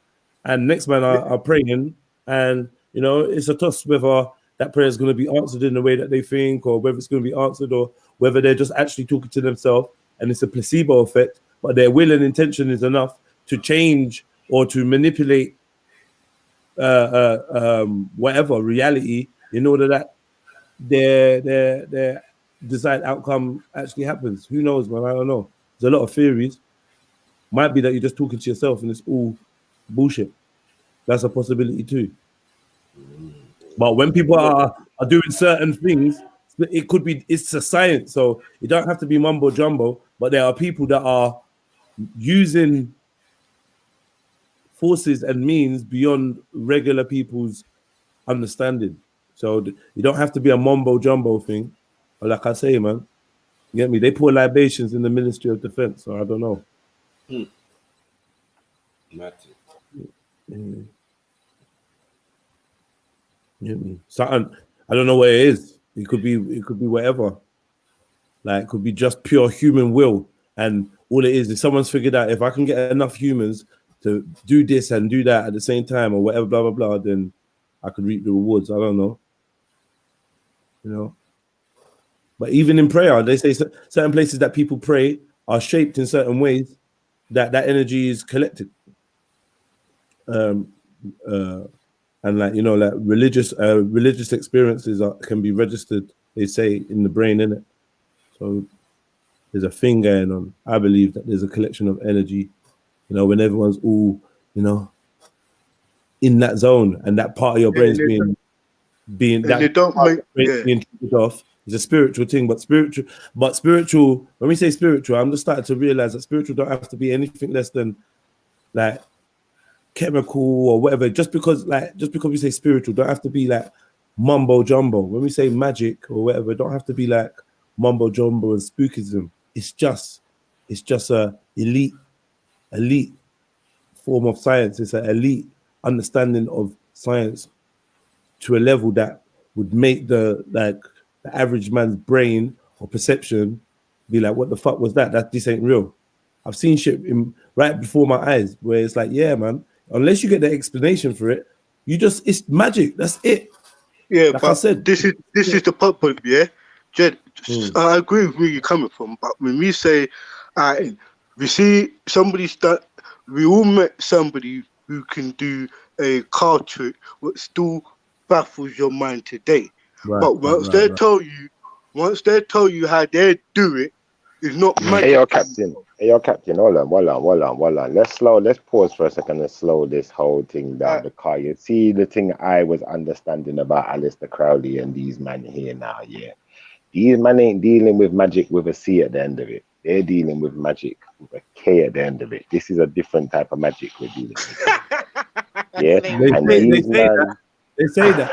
And next man are praying, and it's a toss whether that prayer is going to be answered in the way that they think, or whether it's going to be answered, or whether they're just actually talking to themselves and it's a placebo effect, but their will and intention is enough to change or to manipulate whatever reality in order that their desired outcome actually happens. Who knows, man? I don't know. There's a lot of theories. Might be that you're just talking to yourself and it's all bullshit. That's a possibility too. But when people are doing certain things, it's a science. So it don't have to be mumbo jumbo, but there are people that are using forces and means beyond regular people's understanding. So you don't have to be a mumbo jumbo thing. But like I say, man, you get me? They pour libations in the Ministry of Defense, so I don't know. Something, I don't know what it is. It could be whatever. Like, it could be just pure human will, and all it is someone's figured out, if I can get enough humans to do this and do that at the same time, or whatever, blah blah blah, then I could reap the rewards. I don't know. But even in prayer, they say certain places that people pray are shaped in certain ways that energy is collected. And like religious experiences can be registered, they say, in the brain, innit? So there's a thing going on. I believe that there's a collection of energy, when everyone's all, in that zone, and that part of your brain's being triggered off. It's a spiritual thing, but spiritual. When we say spiritual, I'm just starting to realize that spiritual don't have to be anything less than like chemical or whatever. Just because we say spiritual, don't have to be like mumbo jumbo. When we say magic or whatever, it don't have to be like mumbo jumbo and spookism. It's just a elite form of science. It's an elite understanding of science to a level that would make the average man's brain or perception be like, what the fuck was that? This ain't real. I've seen shit right before my eyes where it's like, yeah, man, unless you get the explanation for it, it's magic. That's it.
Yeah,
like
but
I said,
this is the problem, yeah. Jed, I agree with where you're coming from, but when we say, we see somebody we all met somebody who can do a car trick, what still baffles your mind today. But once they tell you how they do it, it's not magic.
Hey, yo, Captain, hold on. Let's pause for a second and slow this whole thing down, because you see the thing I was understanding about Aleister Crowley and these men here now, yeah. These men ain't dealing with magic with a C at the end of it. They're dealing with magic with a K at the end of it. This is a different type of magic we're dealing with. Yeah,
They say that.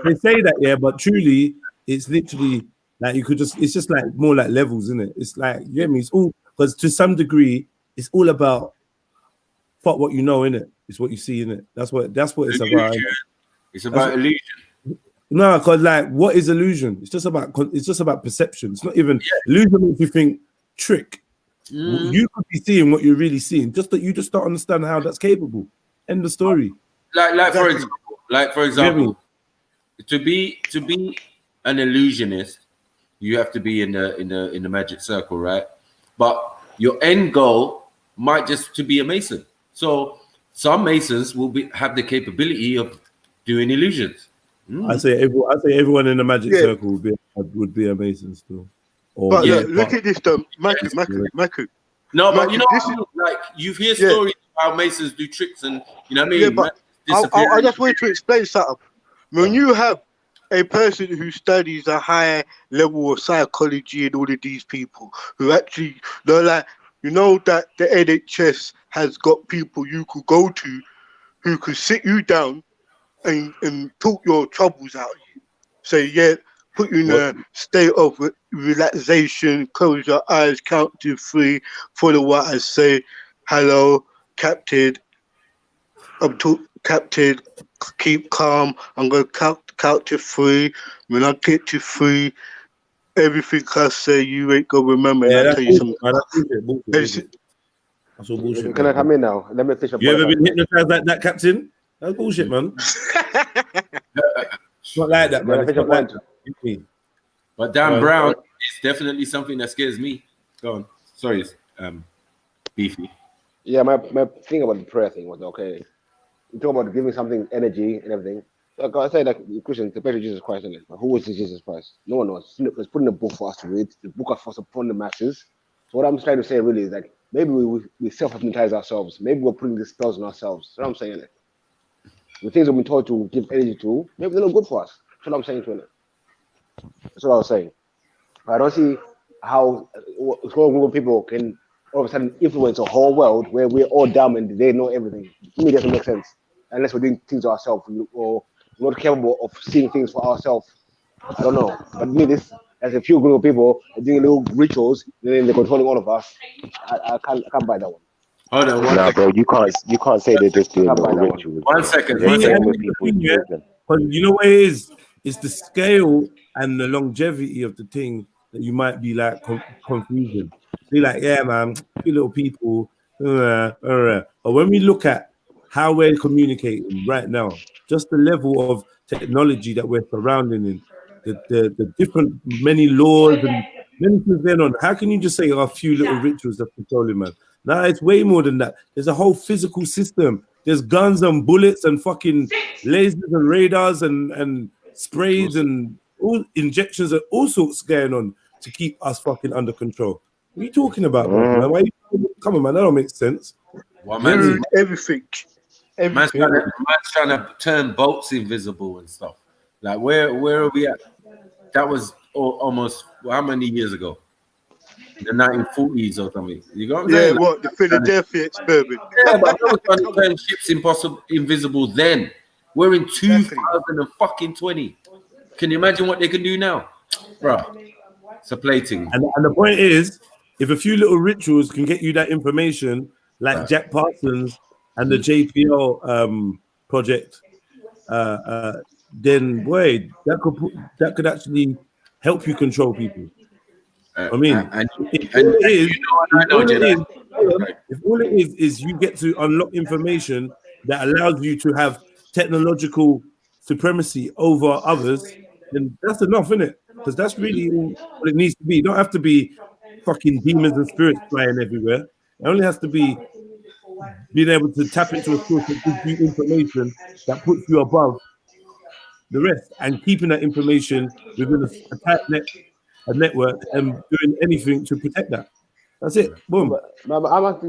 They say that, yeah, but truly, it's literally like it's just like more like levels, isn't it? It's like, you get me? It's all, because to some degree, it's all about fuck what you know, innit? It's what you see, innit? That's what it's about.
It's about illusion.
No, because like, what is illusion? It's just about perception. It's not even illusion makes you think trick. You could be seeing what you're really seeing, just that you just don't understand how that's capable. End of story.
Like for example, to be an illusionist, you have to be in the magic circle, right? But your end goal might just to be a mason. So some masons will have the capability of doing illusions.
I say everyone in the magic circle would be a mason still.
Look at this though, Maku.
No, but you know, like you hear stories of how masons do tricks, and you know what I mean.
Yeah, but I just wanted to explain something. When you have a person who studies a higher level of psychology and all of these people who actually, they're like, you know, that the NHS has got people you could go to who could sit you down and talk your troubles out of you. Say, yeah, put you in a state of relaxation, close your eyes, count to 3, follow what I say. Hello, Captain. Captain, keep calm. I'm going to count to 3. When I get to 3, everything I say, you ain't going to remember.
Yeah,
I'll tell you something.
That's all bullshit.
Can I come in now? Let me finish up.
You ever been hypnotized like that, Captain? That's bullshit, man. It's not like that, man. It's not like that.
But Dan Brown is definitely something that scares me. Go on. Sorry, Beefy.
Yeah, my thing about the prayer thing was, okay, you talk about giving something energy and everything. Like I say, like Christian, compared to Jesus Christ, isn't it? Who was Jesus Christ? No one knows. It's put in the book for us to read, the book for us upon the masses. So what I'm trying to say really is like, maybe we self-hypnotize ourselves. Maybe we're putting these spells on ourselves. That's what I'm saying. It. The things we've been told to give energy to, maybe they're not good for us. That's what I'm saying to it. That's what I was saying. I don't see how a small group of people can all of a sudden influence a whole world where we're all dumb and they know everything. To me, it doesn't make sense unless we're doing things ourselves or we're not capable of seeing things for ourselves. I don't know. But to me, this as a few group of people doing little rituals, then they're controlling all of us. I can't buy that one.
Hold on,
nah, bro, you can't say they're just doing little rituals.
One second.
Because you know what it is? It's the scale and the longevity of the thing that you might be like confusing. Be like, yeah, man, you little people. But when we look at how we're communicating right now, just the level of technology that we're surrounding in, the different many laws and many things going on. How can you just say a few little rituals of controlling, man? No, it's way more than that. There's a whole physical system. There's guns and bullets and fucking lasers and radars and sprays and all injections and all sorts going on to keep us fucking under control. What are you talking about, man? Why come on, man? That don't make sense.
Well, man,
everything.
Man's trying to turn boats invisible and stuff. Like, where are we at? That was almost how many years ago? The 1940s or something. You got what I'm saying?
What the Philadelphia experiment?
Yeah, but they were trying to turn ships invisible then. We're in 2020. Can you imagine what they can do now, bro? It's a plating.
And the point is, if a few little rituals can get you that information, like Jack Parsons and the JPL project, then boy, that could actually help you control people. I mean, if all it is you get to unlock information that allows you to have technological supremacy over others, then that's enough, isn't it? Because that's really all it needs to be. You don't have to be fucking demons and spirits flying everywhere. It only has to be being able to tap into a source that gives you information that puts you above the rest, and keeping that information within a tight network and doing anything to protect that. That's it. Boom.
All I'm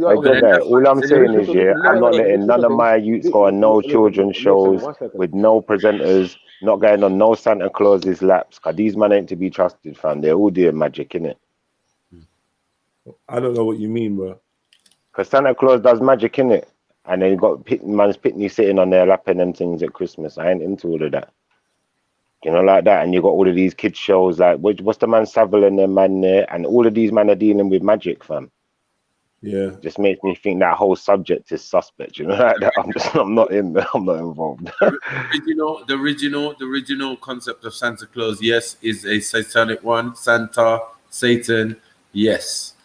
saying is, yeah, I'm not letting none of my youths go on no children's shows with no presenters, not going on no Santa Claus's laps, because these men ain't to be trusted, fam. They're all doing magic, innit?
I don't know what you mean, bro.
Because Santa Claus does magic, innit? And then you got man's pitney sitting on their lap and them things at Christmas. I ain't into all of that. You know, like that. And you got all of these kids shows, like, what's the man Savile and them man there? And all of these men are dealing with magic, fam.
Yeah.
Just makes me think that whole subject is suspect, you know, like that. I'm not involved.
The original concept of Santa Claus, yes, is a satanic one. Santa, Satan, yes.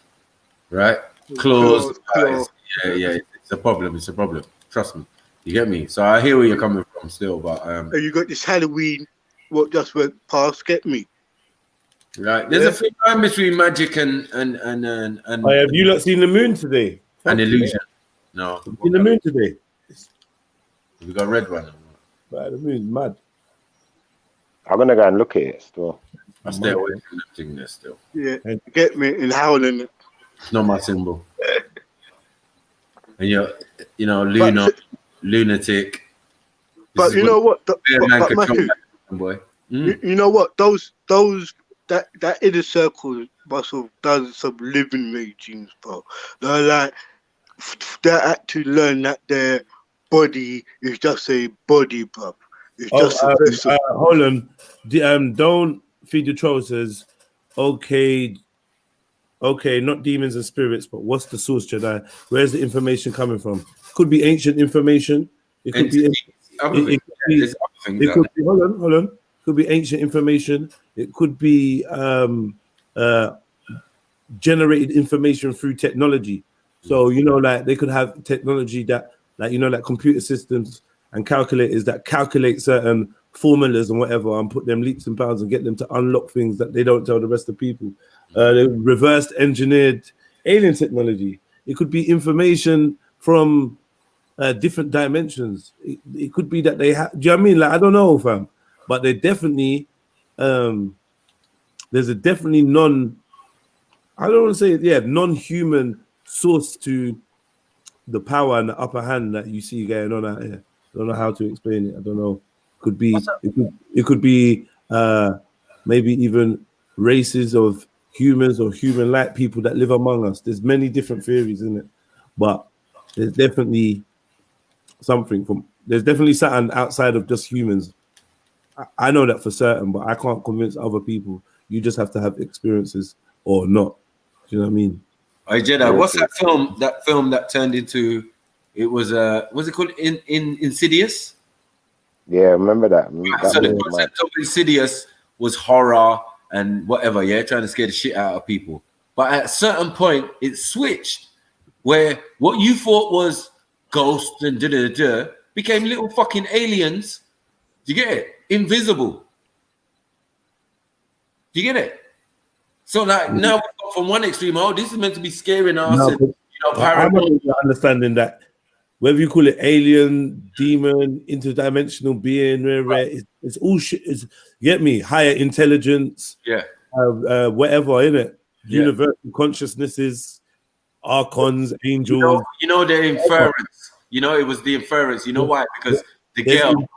Right? Claus, guys. Yeah. It's a problem. Trust me. You get me? So I hear where you're coming from still, but
and you got this Halloween, what just went past, get me?
Right. There's a thin line between magic and
have you not seen the moon today?
An illusion. No.
In the moon today.
We got a red one.
Right, the moon's mad.
I'm gonna go and look at it still.
I stay away from that thing there still.
Yeah. Get me in howling.
It's not my symbol. And lunatic.
But you know what?
Boy.
You know what? That inner circle must have done some living regime, bro. They actually learn that their body is just a body, bro. It's just a vessel.
Hold on. Don't feed the trolls says, okay, not demons and spirits, but what's the source, Jedi? Where's the information coming from? Could be ancient information. It could be. Hold on. Could be ancient information. It could be generated information through technology. So like they could have technology that, like computer systems and calculators that calculate certain formulas and whatever, and put them leaps and bounds and get them to unlock things that they don't tell the rest of people. They reversed engineered alien technology. It could be information from different dimensions. It could be that they have. Do you know what I mean? Like, I don't know, fam. But they definitely, there's a definitely non-human source to the power and the upper hand that you see going on out here. I don't know how to explain it. I don't know. It could be maybe even races of humans or human-like people that live among us. There's many different theories in it, but there's definitely something outside of just humans. I know that for certain, but I can't convince other people. You just have to have experiences or not. Do you know what I mean?
Hey Jedi, what's that film? That film that turned into it was what's it called? In Insidious?
Yeah, remember that.
So the concept of Insidious was horror and whatever, trying to scare the shit out of people. But at a certain point, it switched where what you thought was ghosts and became little fucking aliens. Do you get it? Invisible. Do you get it? So like now we've got from one extreme, this is meant to be scaring us.
I'm understanding that whether you call it alien, demon, interdimensional being, it's all shit. You get me? Higher intelligence, whatever, innit? Universal consciousnesses, archons, angels.
The inference. It was the inference. You know why? Because the girl.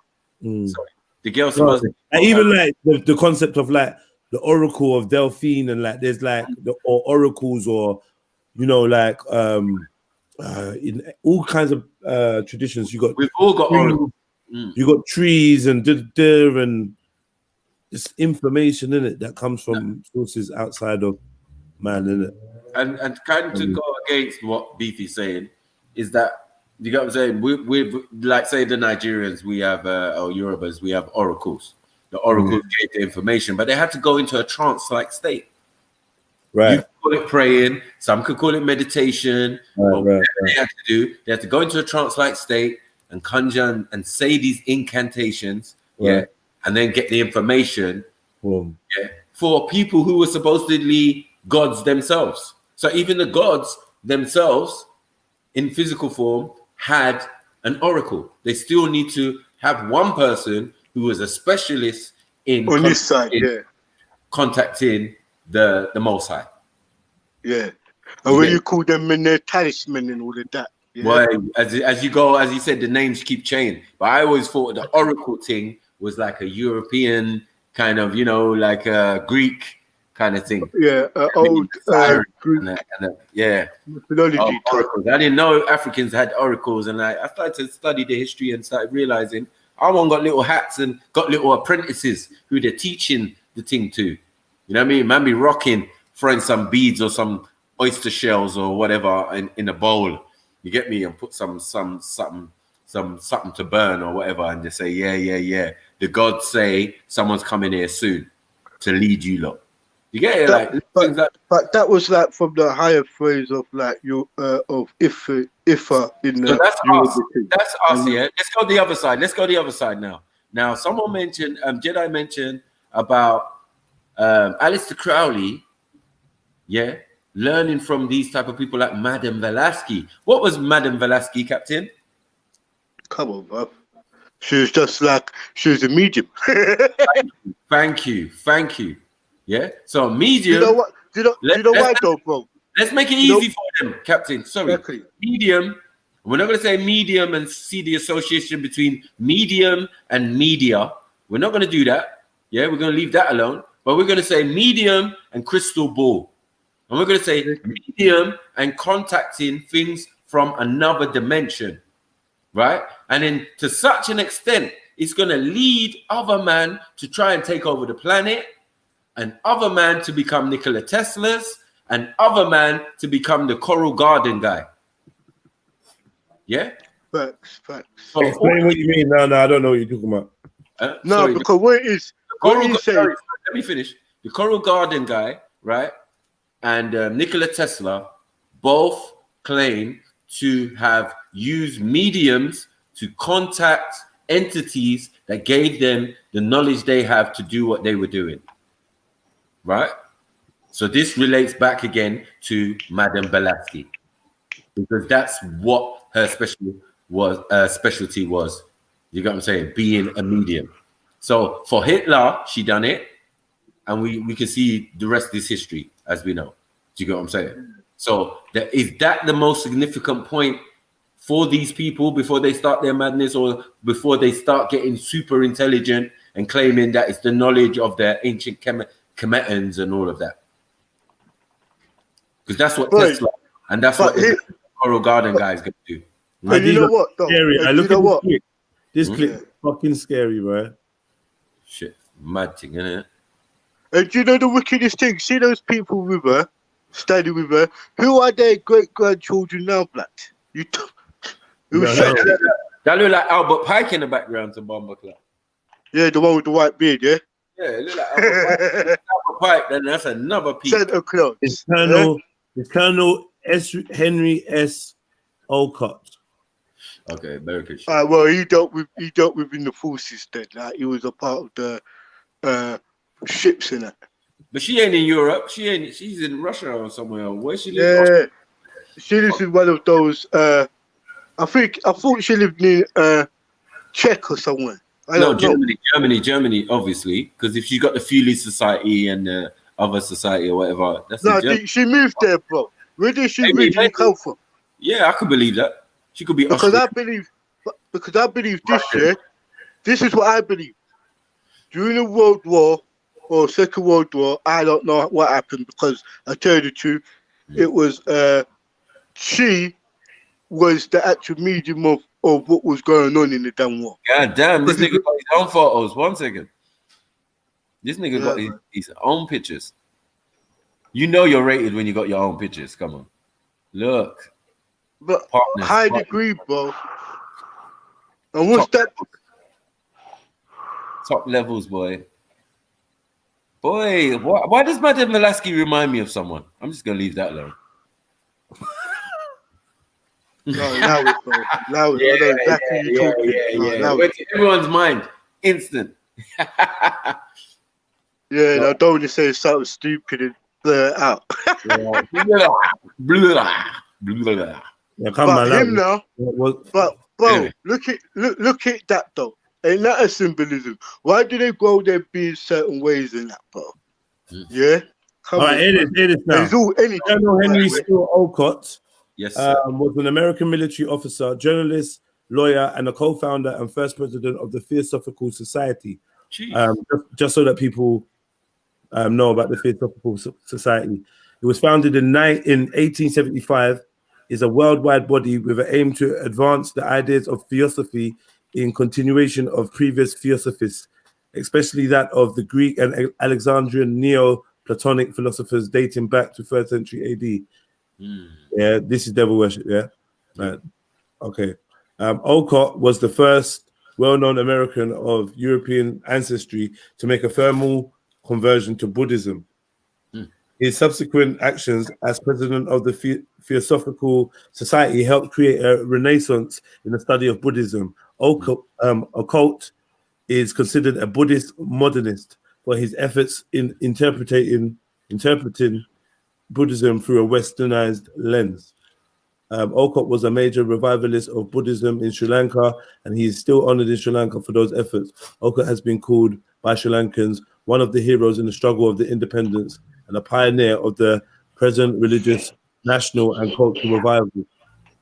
The girl supposed
and even like the concept of like the Oracle of Delphine and like there's like or oracles or in all kinds of traditions. We've
all got oracles.
You got trees and and this information in it that comes from sources outside of man, in it.
and kind to go against what Beefy's saying is that, you get what I'm saying? We've like, say, the Nigerians, we have, or Yorubas, we have oracles. The oracles gave the information, but they had to go into a trance-like state.
Right.
You could call it praying. Some could call it meditation. Whatever they had to do, they had to go into a trance-like state and conjure and say these incantations, and then get the information, for people who were supposedly gods themselves. So even the gods themselves, in physical form, had an oracle. They still need to have one person who was a specialist in
on this side,
contacting the Most High.
Yeah. And when you call them in their talisman and all of that. Yeah.
Well, as you go, as you said, the names keep changing. But I always thought the oracle thing was like a European kind of, like a Greek kind of thing.
Yeah, old Greek. Mythology.
Oracles. I didn't know Africans had oracles, and I started to study the history and started realizing our one got little hats and got little apprentices who they're teaching the thing to. You know what I mean? Man be rocking, throwing some beads or some oyster shells or whatever in a bowl. You get me? And put something to burn or whatever, and just say, yeah. The gods say someone's coming here soon to lead you lot. You get it?
But that was like from the higher phrase of like of Ifa in the.
So that's us. That's us. Yeah. Let's go the other side. Let's go the other side now. Now, someone mentioned, Jedi mentioned about Aleister Crowley. Yeah, learning from these type of people like Madame Blavatsky. What was Madame Blavatsky, Captain?
Come on, bro. She was just like, she was a medium.
Thank you. Yeah. So medium.
You know what? You know why though, bro?
Let's make it easy for them, Captain. Sorry. Exactly. Medium. We're not going to say medium and see the association between medium and media. We're not going to do that. Yeah, we're going to leave that alone. But we're going to say medium and crystal ball. And we're going to say medium and contacting things from another dimension. Right? And then to such an extent, it's going to lead other man to try and take over the planet, and other man to become Nikola Tesla's, and other man to become the Coral Garden guy. Yeah?
Facts.
So explain what you mean. No, I don't know what you're talking about.
No, because what it is,
let me finish. The Coral Garden guy, right, and Nikola Tesla both claim to have used mediums to contact entities that gave them the knowledge they have to do what they were doing. Right? So this relates back again to Madame Blavatsky, because that's what her specialty was. You got what I'm saying? Being a medium. So for Hitler, she done it, and we can see the rest of this history as we know. Do you get what I'm saying? So is that the most significant point for these people before they start their madness, or before they start getting super intelligent and claiming that it's the knowledge of their ancient Kemetans and all of that? Because that's what Tesla and that's what the Coral Garden guy is going to do.
And you know what? Though?
Scary. I look at this clip. This clip fucking scary, bro.
Shit, mad thing, isn't it?
And do you know the wickedest thing? See those people with her, standing with her. Who are their great grandchildren now, Black?
That look like Albert Pike in the background to Bomber Club.
Yeah, the one with the white beard, yeah?
Yeah, it look like Albert Pike. Then that's another piece.
Santa Claus.
It's Colonel Henry S. Olcott.
Okay, very good.
Well, he dealt with in the forces then. Like, he was a part of the ships in it.
But she ain't in Europe. She's in Russia or somewhere. Where she live?
Yeah, she lives in one of those. I thought she lived near Czech or somewhere. Germany,
obviously, because if she got the Fuli Society and the other society or whatever, that's
she moved there, bro. Where did she originally come from?
Yeah, I could believe that. She could be
because I believe this year. This is what I believe. During the World War or Second World War, I don't know what happened, because I tell you the truth, it was she was the actual medium of what was going on in the damn war.
God damn, this nigga got his own photos. 1 second. This nigga got his own pictures. You know you're rated when you got your own pictures. Come on, look.
But
Partners,
high
partners.
degree, bro. And what's that?
Top levels, boy. Boy, why does Madame Velasquez remind me of someone? I'm just gonna leave that alone.
No, allow it, bro. Allow it. I know exactly who you're talking. No, allow
Went
it.
to everyone's mind, instant.
Yeah, and I don't want to say something stupid and blur it out.
Yeah, come
But
on,
him now.
What?
But bro, look at that though. Ain't that a symbolism? Why do they go there being certain ways in that, bro? Yeah. Come
All right,
on,
it is now.
It's all energy.
Colonel Henry Steele Olcott
Yes, sir.
was an American military officer, journalist, lawyer, and a co-founder and first president of the Theosophical Society. Just so that people know about the Theosophical Society. It was founded in 1875. Is a worldwide body with an aim to advance the ideas of theosophy in continuation of previous theosophists, especially that of the Greek and Alexandrian Neo-Platonic philosophers dating back to 3rd century AD. Yeah, this is devil worship, yeah? Right. Okay. Olcott was the first well-known American of European ancestry to make a formal conversion to Buddhism. His subsequent actions as president of the Theosophical Society helped create a renaissance in the study of Buddhism. Olcott is considered a Buddhist modernist for his efforts in interpreting Buddhism through a westernized lens. Olcott was a major revivalist of Buddhism in Sri Lanka, and he is still honored in Sri Lanka for those efforts. Olcott has been called by Sri Lankans one of the heroes in the struggle of the independence and a pioneer of the present religious, national, and cultural revival.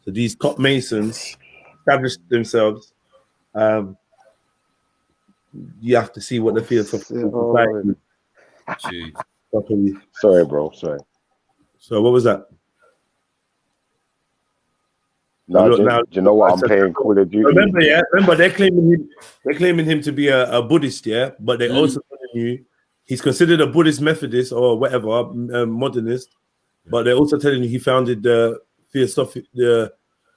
So these top Masons established themselves. You have to see what the Theosophical Society is.
Sorry, bro. Sorry.
So what was that?
No, do you know what? I'm playing Call of Duty.
Remember they're claiming him to be a Buddhist, yeah, but they also telling you he's considered a Buddhist Methodist or whatever, modernist, but they're also telling you he founded the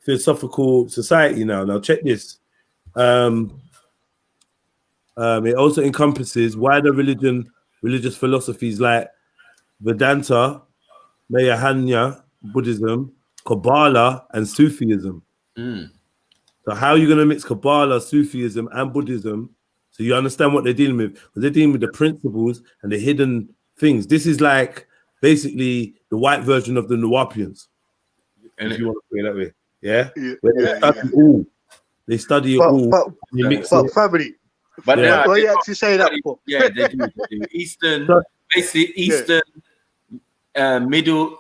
Theosophical Society now. Now check this. It also encompasses wider religious philosophies like Vedanta, Mahayana Buddhism, Kabbalah, and Sufism. So how are you going to mix Kabbalah, Sufism, and Buddhism so you understand what they're dealing with? Because they're dealing with the principles and the hidden things. This is like basically the white version of the Nuwapians, if you want to put it that way. Yeah? Where they study it all.
But family.
But
what are you actually saying that for?
Yeah, they do. Eastern, basically Eastern, Middle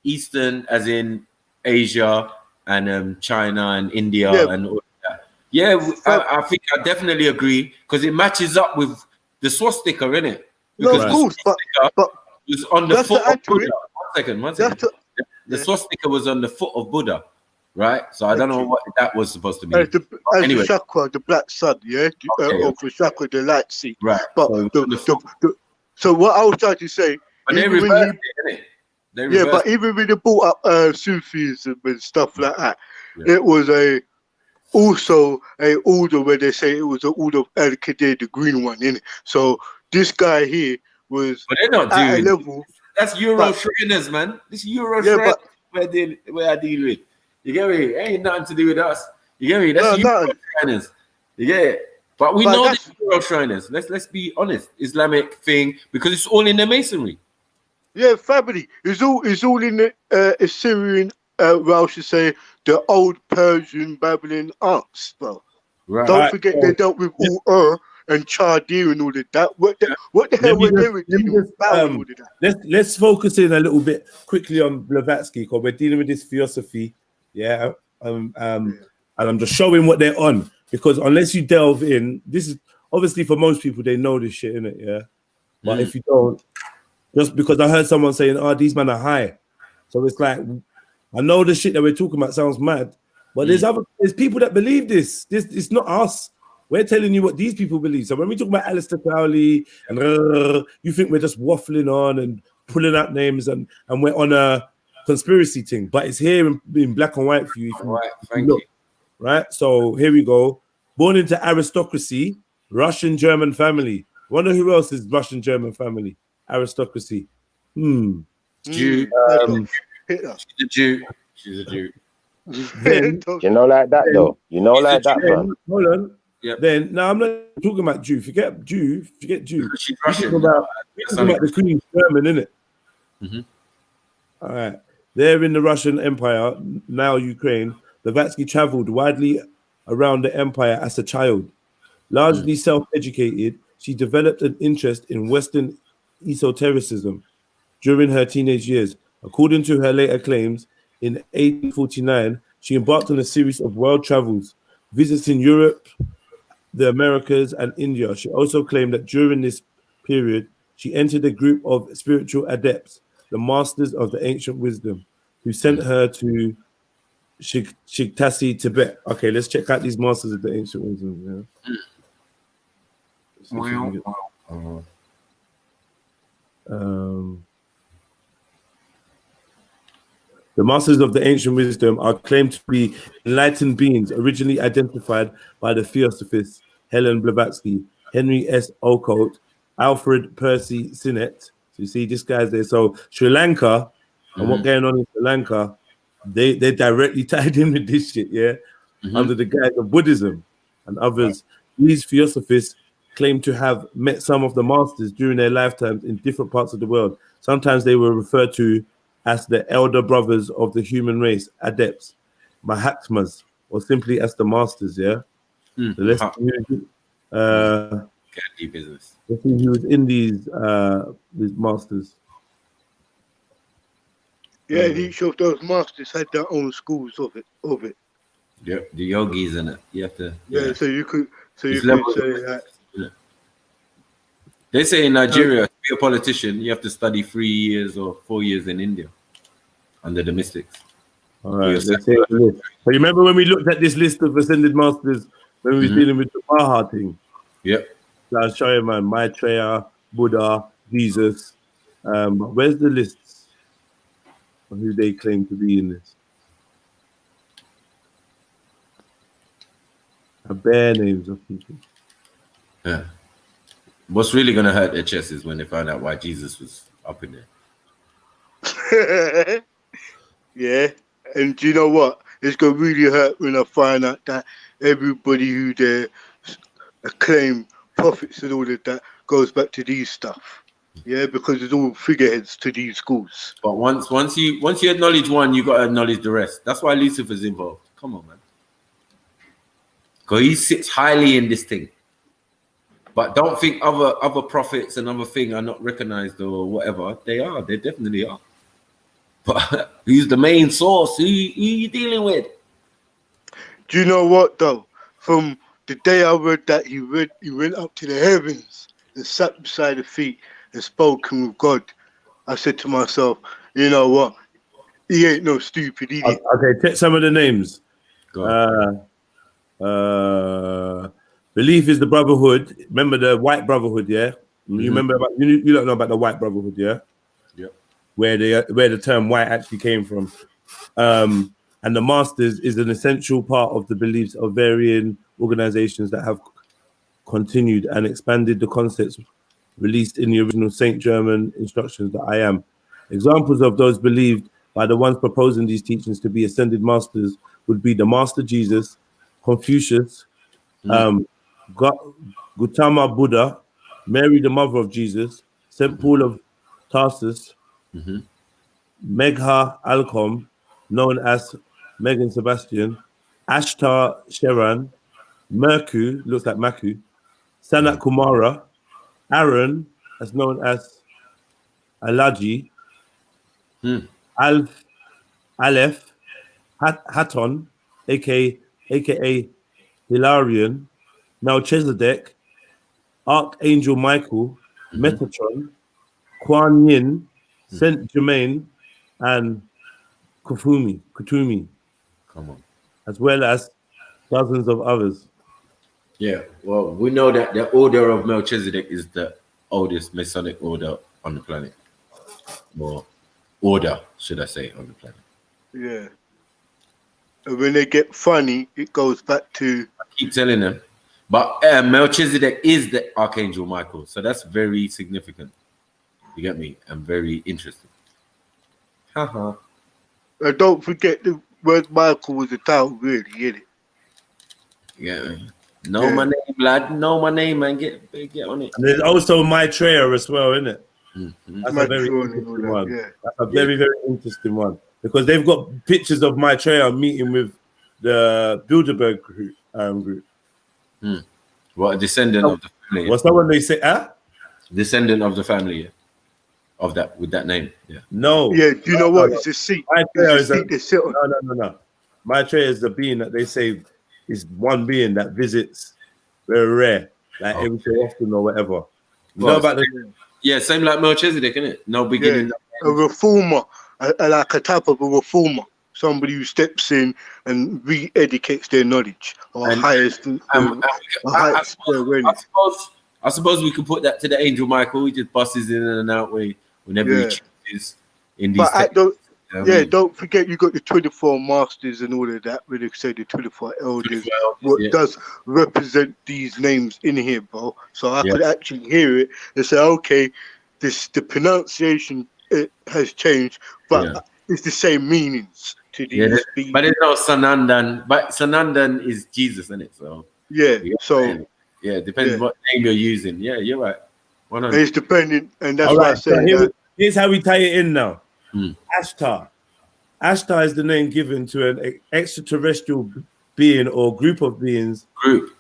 Eastern, as in Asia and China and India and all that. Yeah, I think I definitely agree because it matches up with the swastika, innit? Because the swastika was on the foot of Buddha. One second. The swastika was on the foot of Buddha, right? So I don't know what that was supposed to be.
The chakra, the black sun, yeah? Of the chakra, the light seed.
Right.
But so what I was trying to say,
but they reversed it, innit?
But even when they brought up Sufism and stuff like that, it was also a order where they say it was an order of Al Qadir, the green one, innit? So this guy here was
but they're not
at
doing
a level.
That's Euro Shriners, man. This Euro Shriners where I deal with. You get me? It ain't nothing to do with us. You get me? That's Euro Shriners. You get it? But we know the Euro Shriners. Let's be honest. Islamic thing because it's all in the masonry.
Yeah, family. It's all in the Assyrian, I should say, the old Persian Babylon arts, bro.
Right.
Don't forget they dealt with and Chaldea and all of that. What the hell were they dealing with all of that?
Let's focus in a little bit quickly on Blavatsky because we're dealing with this theosophy, and I'm just showing what they're on because unless you delve in, this is obviously for most people they know this shit, innit? Yeah, but if you don't, just because I heard someone saying, "Oh, these men are high," so it's like I know the shit that we're talking about sounds mad, but there's people that believe this. It's not us. We're telling you what these people believe. So when we talk about Aleister Crowley and you think we're just waffling on and pulling out names and we're on a conspiracy thing, but it's here in black and white for you. If you
Right,
if
thank
look,
you.
right? So here we go. Born into aristocracy, Russian-German family. Wonder who else is Russian-German family? Aristocracy.
Jew.
She's
a Jew. She's a Jew.
Then,
You know, like that though. You know, like that, man.
hold on.
Yep.
Then, now I'm not talking about Jew. Forget Jew.
She's
We're
Russian.
talking about the Queen's German, innit?
Mm-hmm.
All right. There in the Russian Empire, now Ukraine, Blavatsky traveled widely around the empire as a child. Largely self-educated, she developed an interest in Western esotericism during her teenage years. According to her later claims, in 1849, she embarked on a series of world travels, visiting Europe, the Americas, and India. She also claimed that during this period, she entered a group of spiritual adepts, the masters of the ancient wisdom, who sent her to Shiktasi, Tibet. Okay, let's check out these masters of the ancient wisdom. Yeah. The masters of the ancient wisdom are claimed to be enlightened beings originally identified by the Theosophists Helen Blavatsky, Henry S. Olcott, Alfred Percy Sinnett. So you see, this guy's there. So Sri Lanka and what's going on in Sri Lanka, they directly tied in with this shit, yeah, under the guise of Buddhism and others. These Theosophists claim to have met some of the masters during their lifetimes in different parts of the world. Sometimes they were referred to as the elder brothers of the human race, adepts, Mahatmas, or simply as the masters, yeah? So let's
see business.
Let's see who was in these masters.
Yeah, each of those masters had their own schools of it.
Yep, the yogis in it. You have to.
Yeah, so you could say that.
They say in Nigeria, to be a politician, you have to study 3 years or 4 years in India under the mystics.
All right, let's say so you remember when we looked at this list of ascended masters when we were dealing with the Maha thing?
Yep.
So I'll show you, man. Maitreya, Buddha, Jesus. Where's the lists of who they claim to be in this? A bare names of people.
Yeah. What's really going to hurt their chest is when they find out why Jesus was up in there.
Yeah, and do you know what? It's going to really hurt when I find out that everybody who they acclaim prophets and all of that goes back to these stuff. Yeah, because it's all figureheads to these schools.
But once you acknowledge one, you got to acknowledge the rest. That's why Lucifer's involved. Come on, man. Because he sits highly in this thing. But don't think other prophets and other things are not recognized or whatever. They are. They definitely are. But who's the main source? Who you dealing with?
Do you know what though? From the day I read that he went up to the heavens and sat beside the feet and spoken with God. I said to myself, you know what? He ain't no stupid idiot.
Okay, take some of the names. Belief is the brotherhood. Remember the white brotherhood, yeah? You remember about you don't know about the white brotherhood, yeah?
Yep.
Where the term white actually came from. And the masters is an essential part of the beliefs of varying organizations that have continued and expanded the concepts released in the original Saint German instructions that I am. Examples of those believed by the ones proposing these teachings to be ascended masters would be the Master Jesus, Confucius, Gautama Buddha, Mary the mother of Jesus, St. Paul of Tarsus, Megha Alcom, known as Megan Sebastian, Ashtar Sheran, Merku, looks like Maku, Sanat Kumara, Aaron, as known as Alaji, Aleph, Hatton, aka Hilarion, Melchizedek, Archangel Michael, Metatron, Kuan Yin, Saint Germain, and Kutumi.
Come on.
As well as dozens of others.
Yeah, well, we know that the order of Melchizedek is the oldest Masonic order on the planet. or order, should I say, on the planet.
Yeah. And when they get funny, it goes back to.
I keep telling them. But Melchizedek is the Archangel Michael. So that's very significant. You get me? And very interesting. Haha.
And don't forget the word Michael was a title, really, innit?
Yeah. Know my name, lad. Know my name, man. Get on it.
And there's also Maitreya as well, isn't it?
Mm-hmm.
That's a very interesting one.
Yeah.
That's a very, very interesting one. Because they've got pictures of Maitreya meeting with the Bilderberg group.
What, a descendant of the family?
What's that one they say? Huh?
Descendant of the family, yeah. Of that, with that name, yeah.
No.
Yeah, do you know what? It's a seat.
Maitreya
It's a seat they sit on.
No. Maitreya is the being that they say is one being that visits very rare, like every so often or whatever. You know about the
same like Melchizedek, isn't it? No beginning.
A reformer, like a type of a reformer, somebody who steps in and re-educates their knowledge or highest awareness.
I suppose we could put that to the angel Michael. He just busts in and out whenever he chooses in these.
Don't forget you got the 24 masters and all of that. When they say the 24 elders, does represent these names in here, bro. So I could actually hear it and say, okay, the pronunciation it has changed, but it's the same meanings to these.
But it's not Sanandan. But Sanandan is Jesus, isn't it? So it depends what name you're using. Yeah, you're right.
It's depending, and that's
all
why I
right,
say
here's how we tie it in now. Ashtar. Ashtar is the name given to an extraterrestrial being or group of beings.
Ashtar,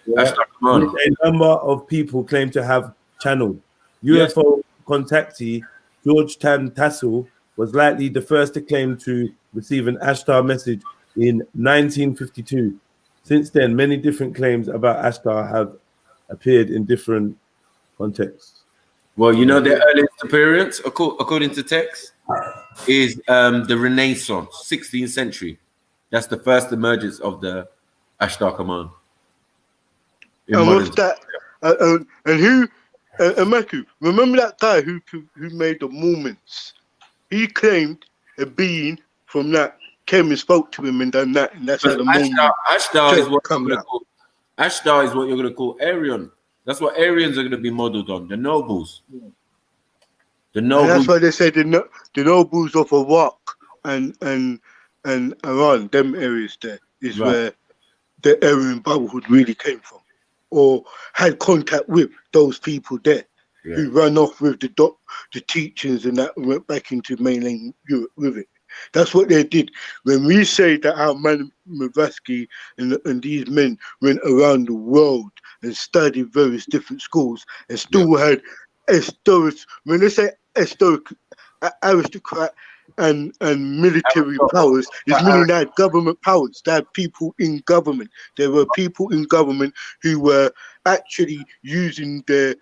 come on.
A number of people claim to have channeled. UFO contactee George Tan Tassel was likely the first to claim to receive an Ashtar message in 1952. Since then, many different claims about Ashtar have appeared in different contexts.
Well, you know, the earliest appearance, according to text, is the Renaissance, 16th century. That's the first emergence of the Ashtar command.
And what's that? And who? Maku, remember that guy who made the Mormons? He claimed a being from that came and spoke to him and done that, and that's how the
Ashtar is what you're gonna call. Ashtar is what you're gonna call Aryan. That's what Aryans are gonna be modeled on. The nobles. The nobles.
And that's why they say the nobles of Iraq and Iran, them areas there is where the Aryan Brotherhood really came from, or had contact with those people there who ran off with the teachings and that and went back into mainland Europe with it. That's what they did. When we say that our man Mavatsky and these men went around the world and studied various different schools and still had when they say aristocrat and military powers, it's meaning they had government powers. They had people in government. There were people in government who were actually using their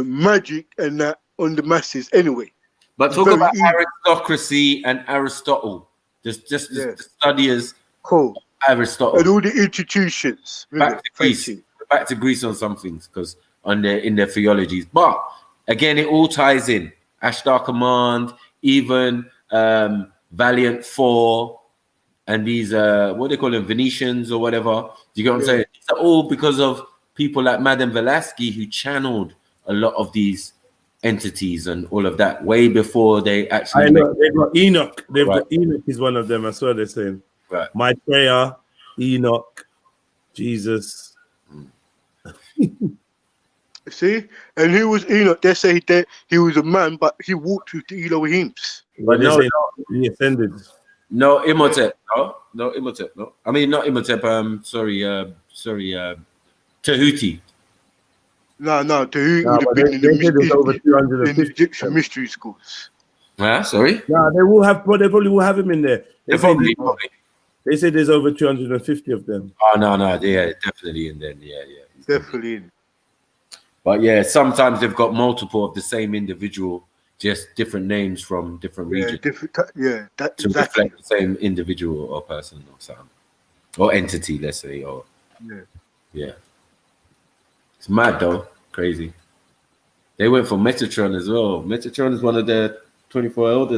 magic and that on the masses anyway.
But talk about aristocracy and Aristotle. Just the studiers.
Cool.
Aristotle.
And all the institutions.
Back to Greece on some things, because in their theologies. But again, it all ties in. Ashtar Command, even Valiant 4, and these what they call them, Venetians or whatever. Do you get what I'm saying? It's all because of people like Madame Blavatsky who channeled a lot of these entities and all of that way before they actually.
They've got Enoch. They've got Enoch is one of them. I saw they're saying.
Right.
Maitreya, Enoch, Jesus.
See, and who was Enoch? They say that he was a man, but he walked with the Elohims.
But no, he ascended.
No, Imhotep. No, Imhotep. No, I mean not Imhotep. Tahuti.
No, Tahuti would have been in the Egyptian mystery schools.
Sorry.
No, they probably will have him in there. They said there's over 250 of them.
Oh no, yeah, definitely in there. Yeah.
Definitely in.
But yeah, sometimes they've got multiple of the same individual, just different names from different regions.
To
reflect the same individual or person or something, or entity, let's say, or yeah. It's mad though, crazy. They went for Metatron as well. Metatron is one of the 24 elders.